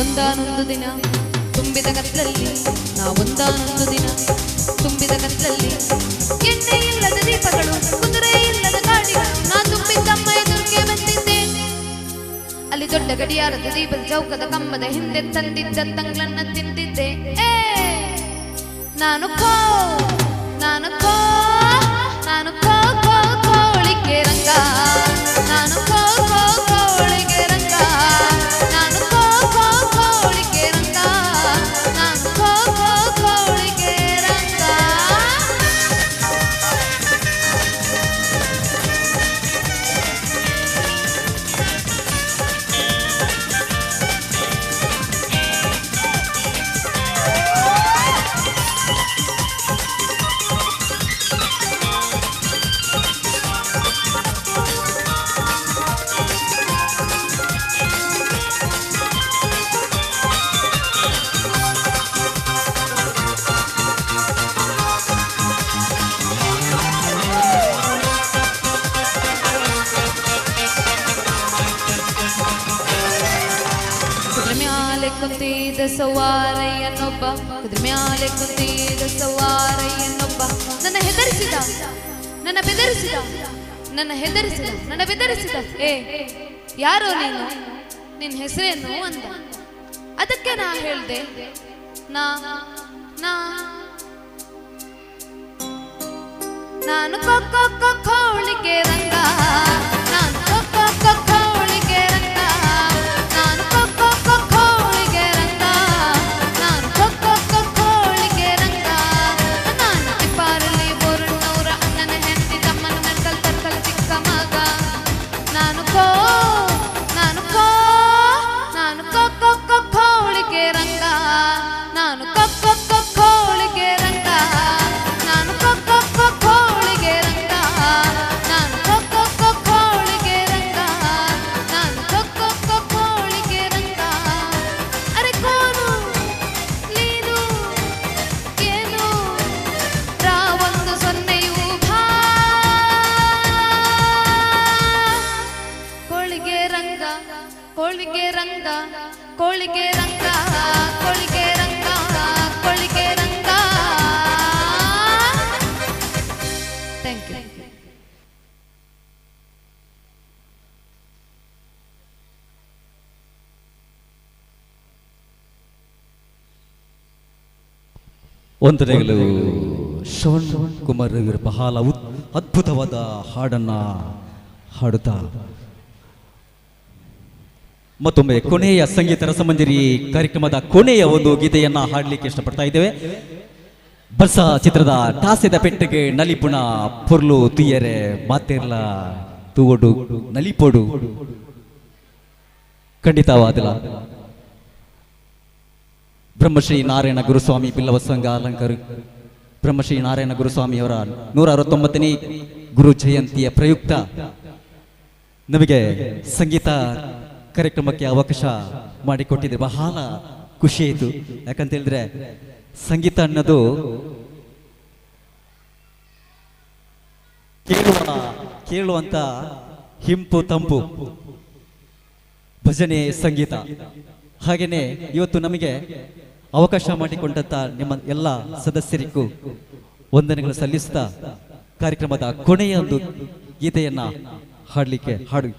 ಒಂದಾನೊಂದು ದಿನ ತುಂಬಿದ ಕತ್ಲಲ್ಲಿ, ಒಂದಾನೊಂದು ದಿನ ತುಂಬಿದ ಕತ್ಲಲ್ಲಿ, ಎಣ್ಣೆ ಇಲ್ಲದ ದೀಪಗಳು, ಕುದುರೆ ಇಲ್ಲದ ಗಾಡಿಗಳು, ನಾ ತುಂಬಿದ್ದಮ್ಮ ಎದುರಿಗೆ ಬಂದಿದ್ದೆ. ಅಲ್ಲಿ ದೊಡ್ಡ ಗಡಿಯಾರದ ದೀಪದ ಚೌಕದ ಕಂಬದ ಹಿಂದೆ ತಂದಿದ್ದ ತಂಗ್ಳನ್ನ ತಿಂದಿದ್ದೆ. ನಾನು ಖೋ ಕೋಳಿಗೆ ರಂಗ, ನಾನು ಖೋ ಕೋಳಿಗೆ ರಂಗ, ನಾನು ಖೋ ಕೋಳಿಗೆ ರಂಗ, ನಾನು ಖೋ ಕೋಳಿಗೆ ರಂಗ. ಕುಂತಿದ ಸವಾರಯ್ಯನೊಬ್ಬ ಕುದುರೆ ಮ್ಯಾಲೆ ಕುಂತಿದ ಸವಾರಯ್ಯನೊಬ್ಬ ನನ್ನ ಹೆದರಿಸಿದ ನನ್ನ ಬೆದರಿಸಿದ ನನ್ನ ಹೆದರಿಸಿದ ನನ್ನ ಬೆದರಿಸಿದ ಏ ಯಾರೋ ನೀನು ನಿನ್ನ ಹೆಸರೇನು ಅಂದ. ಅದಕ್ಕೆ ನಾ ಹೇಳ್ದೆ ನಾ ನಾ ನಾನು ಕೋಳಿಗೆ ರಂಗ ನಾನು ಕೋಳಿಗೆ ರಂಗ ನಾನು ಕೋಳಿಗೆ ರಂಗ ನಾನು ಕೋಳಿಗೆ ರಂಗ ನಾನು ತಿಪ್ಪಾರಲ್ಲಿ ಬೋರಣ್ಣವರ ಅಣ್ಣನ ಹೆಂಡತಿ ತಮ್ಮನ ಮೆರ್ಕಲ್ ತರ್ಕಲ್ ಚಿಕ್ಕ ಮಗ ನಾನು ಕೋಳಿಗೆ ರಂಗ ನಾನು ಕೋಳಿಗೆ ರಂಗ ನಾನು ಕೋಳಿಗೆ ರಂಗ ನಾನು ಕೋಳಿಗೆ ರಂಗ ನಾನು ಕೋಳಿಗೆ ರಂಗ ಅರೆ ಕೋನು ನೀನು ಏನು ರಾವೊಂದು ಸೊನ್ನೆಯು ಭಾ ಕೋಳಿಗೆ ರಂಗ ಕೋಳಿಗೆ ರಂಗ ಕೋಳಿಗೆ ರಂಗ ಕೋಳಿಗೆ ರಂಗ ಕೋಳಿಗೆ ರಂಗ. Thank you. ವಂದನೆಗಳು ಶ್ರವಣ್ ಕುಮಾರ್ ಇವರು ಬಹಳ ಅದ್ಭುತವಾದ ಹಾಡನ್ನ ಹಾಡುತ್ತಾ ಮತ್ತೊಮ್ಮೆ ಕೊನೆಯ ಸಂಗೀತ ರಸಮಂಜರಿ ಕಾರ್ಯಕ್ರಮದ ಕೊನೆಯ ಒಂದು ಗೀತೆಯನ್ನ ಹಾಡಲಿಕ್ಕೆ ಇಷ್ಟಪಡ್ತಾ ಇದ್ದೇವೆ. ಬಸ ಚಿತ್ರದ ಟಾಸೆದ ಪೆಟ್ಟಿಗೆ ನಲಿಪುಣ ಪುರ್ಲು ತುಯ್ಯರೆ ಮಾತೆರ್ಲ ತೂವಡು ನಲಿಪೋಡು ಖಂಡಿತವಾದಿಲ್ಲ. ಬ್ರಹ್ಮಶ್ರೀ ನಾರಾಯಣ ಗುರುಸ್ವಾಮಿ ಬಿಲ್ಲವ ಸಂಘ ಅಲಂಕಾರ ಬ್ರಹ್ಮಶ್ರೀ ನಾರಾಯಣ ಗುರುಸ್ವಾಮಿಯವರ 169ನೇ ಗುರು ಜಯಂತಿಯ ಪ್ರಯುಕ್ತ ನಮಗೆ ಸಂಗೀತ ಕಾರ್ಯಕ್ರಮಕ್ಕೆ ಅವಕಾಶ ಮಾಡಿಕೊಟ್ಟಿದ್ರೆ ಬಹಳ ಖುಷಿ ಆಯಿತು. ಯಾಕಂತ ಹೇಳಿದ್ರೆ ಸಂಗೀತ ಅನ್ನೋದು ಕೇಳುವಂತ ಹಿಂಪು ತಂಪು ಭಜನೆ ಸಂಗೀತ. ಹಾಗೇನೆ ಇವತ್ತು ನಮಗೆ ಅವಕಾಶ ಮಾಡಿಕೊಂಡಂತ ನಿಮ್ಮ ಎಲ್ಲ ಸದಸ್ಯರಿಗೂ ವಂದನೆಗಳು ಸಲ್ಲಿಸುತ್ತಾ ಕಾರ್ಯಕ್ರಮದ ಕೊನೆಯ ಒಂದು ಗೀತೆಯನ್ನ ಹಾಡಲಿಕ್ಕೆ ಹಾಡು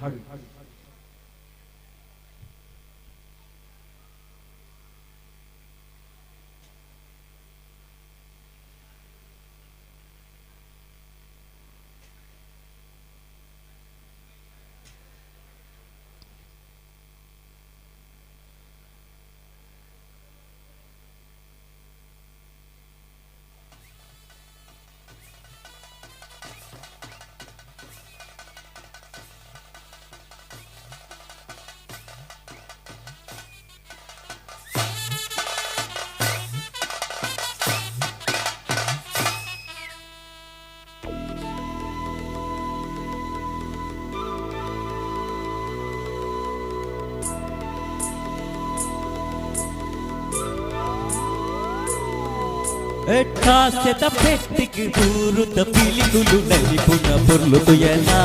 ఠాసెద పెట్టికి ఊరుత పిలిగులు నలిపున పొర్లుతుయనా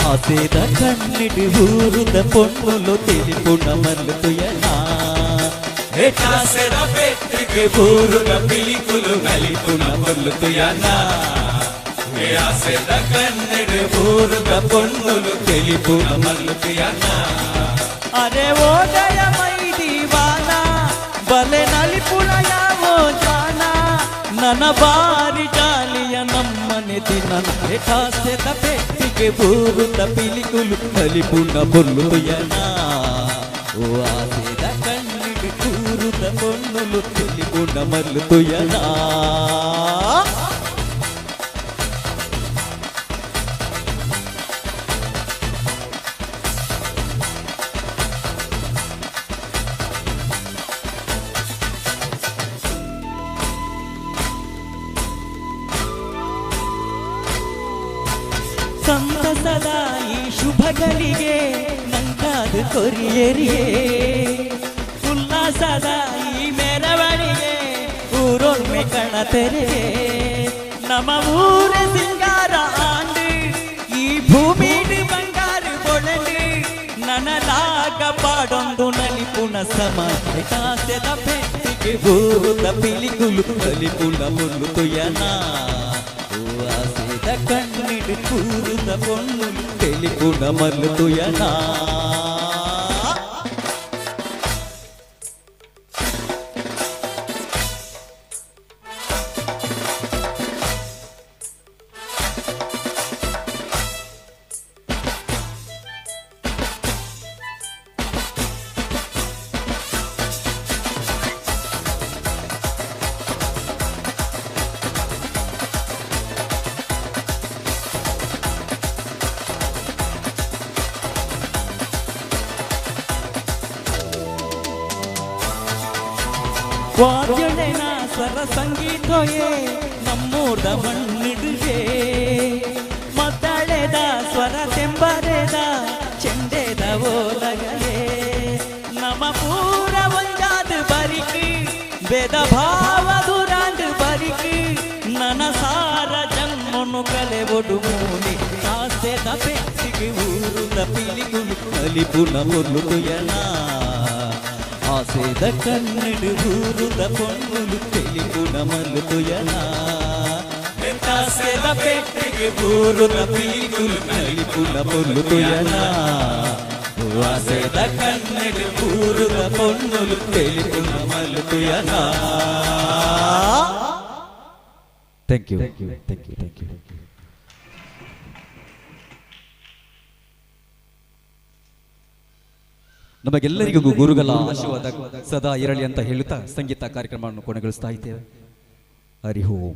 ఆసేద కన్నిటి ఊరుత పొన్నులు తెలిపున మల్లుతుయనా ఠాసెద పెట్టికి ఊరుత పిలిగులు నలిపున పొర్లుతుయనా ఆసేద కన్నిటి ఊరుత పొన్నులు తెలిపున మల్లుతుయనా అరే ఓదయమై దీవానా బలె నలిపునయా ನನ್ನ ಬಾರಿ ಜಾಲಿಯ ನಮ್ಮನೆ ದಿನ ಠಾಸೆದ ಪೆಟ್ಟಿಗೆ ಬೂರುತ ಪಿಲಿಕುಲು ಕಲಿಪುಣ ಬೊಲ್ಲುಯನ ಓ ಆಸೆದ ಕಣ್ಣಿಗೆ ಕೂರುತ ಬೊನ್ನುಲು ತಿಳಿಪುಣ ಮಲ್ಲುಯನ ಸಂತಸದ ಈ ಶುಭಗಳಿಗೆ ನಂಗಾದ ಕೊರಿಯರಿಯೇ ಉಲ್ಲಾಸದ ಈ ಮೆರವಣಿಗೆ ಊರೊಮ್ಮೆ ಕಣ ತೆರೆಗೆ ನಮ್ಮ ಊರ ಸಿಂಗಾರ ಆಂಡು ಈ ಭೂಮಿ ಬಂಗಾರ ಬೊಳಂಡು ನನಲಾಗ ಪಾಡೊಂದು ನಲಿಪುಣ ಸಮಾಜ ಕಾಸೆದ ಪೆಟ್ಟಿಗೆ ಬೂರುದ ಪಿಲಿಗುಲು ನಲಿಪುಣ ಮುಲ್ಲು ತುಯನ ಆಸೆದ ಕಣ್ಣಿಡು ಕೂರುದ ಪೊಣ್ಣು ತೆಲಿಪುಣ ಮಲ್ಲು ತುಯನ ವಾದ್ಯಳೆನ ಸ್ವರ ಸಂಗೀತೋಯೇ ನಮ್ಮೂರ್ದ ಮಣ್ಣಿಡುಗೆ ಮದ್ದಳೆದ ಸ್ವರ ತೆಂಬರೆದ ಚೆಂಡೆದ ಓಲಗಲೇ ನಮ ಪೂರ ಒಂದಾದ ಬರಿಕಿ ಭೇದ ಭಾವ ದುರಾಂಡ್ ಬರಿಕಿ ನನ್ನ ಸಾರ ಜನ್ಮನು ಕಲೆ ಒಡು ಮೂಲಿ ಕಾಸೆದ ಪೆಟ್ಟಿಗೆ ಊರುದ ಪಿಲಿಗುಲು ನಲಿಪುಣ ಮುಲ್ಲು ತುಯನ ಆಸೆದ ಕನ್ನಡು ಊರುದ ಪೊಣ್ಣುಲು ತೆಲಿಪುಣ ಮಲ್ಲು ತುಯನ ಕಾಸೆದ ಪೆಟ್ಟಿಗೆ ಊರುದ ಪಿಲಿಗುಲು ನಲಿಪುಣ ಮುಲ್ಲು ತುಯನ ಆಸೆದ ಕನ್ನಡು ಊರುದ ಪೊಣ್ಣುಲು ತೆಲಿಪುಣ ಮಲ್ಲು ತುಯನ. Thank you thank you thank you thank you. ನಮಗೆಲ್ಲರಿಗೂ ಗುರುಗಳ ಆಶೀರ್ವಾದ ಸದಾ ಇರಲಿ ಅಂತ ಹೇಳುತ್ತಾ ಸಂಗೀತ ಕಾರ್ಯಕ್ರಮವನ್ನು ಕೊನೆಗೊಳಿಸ್ತಾ ಇದ್ದೇವೆ. ಹರಿ ಓಂ.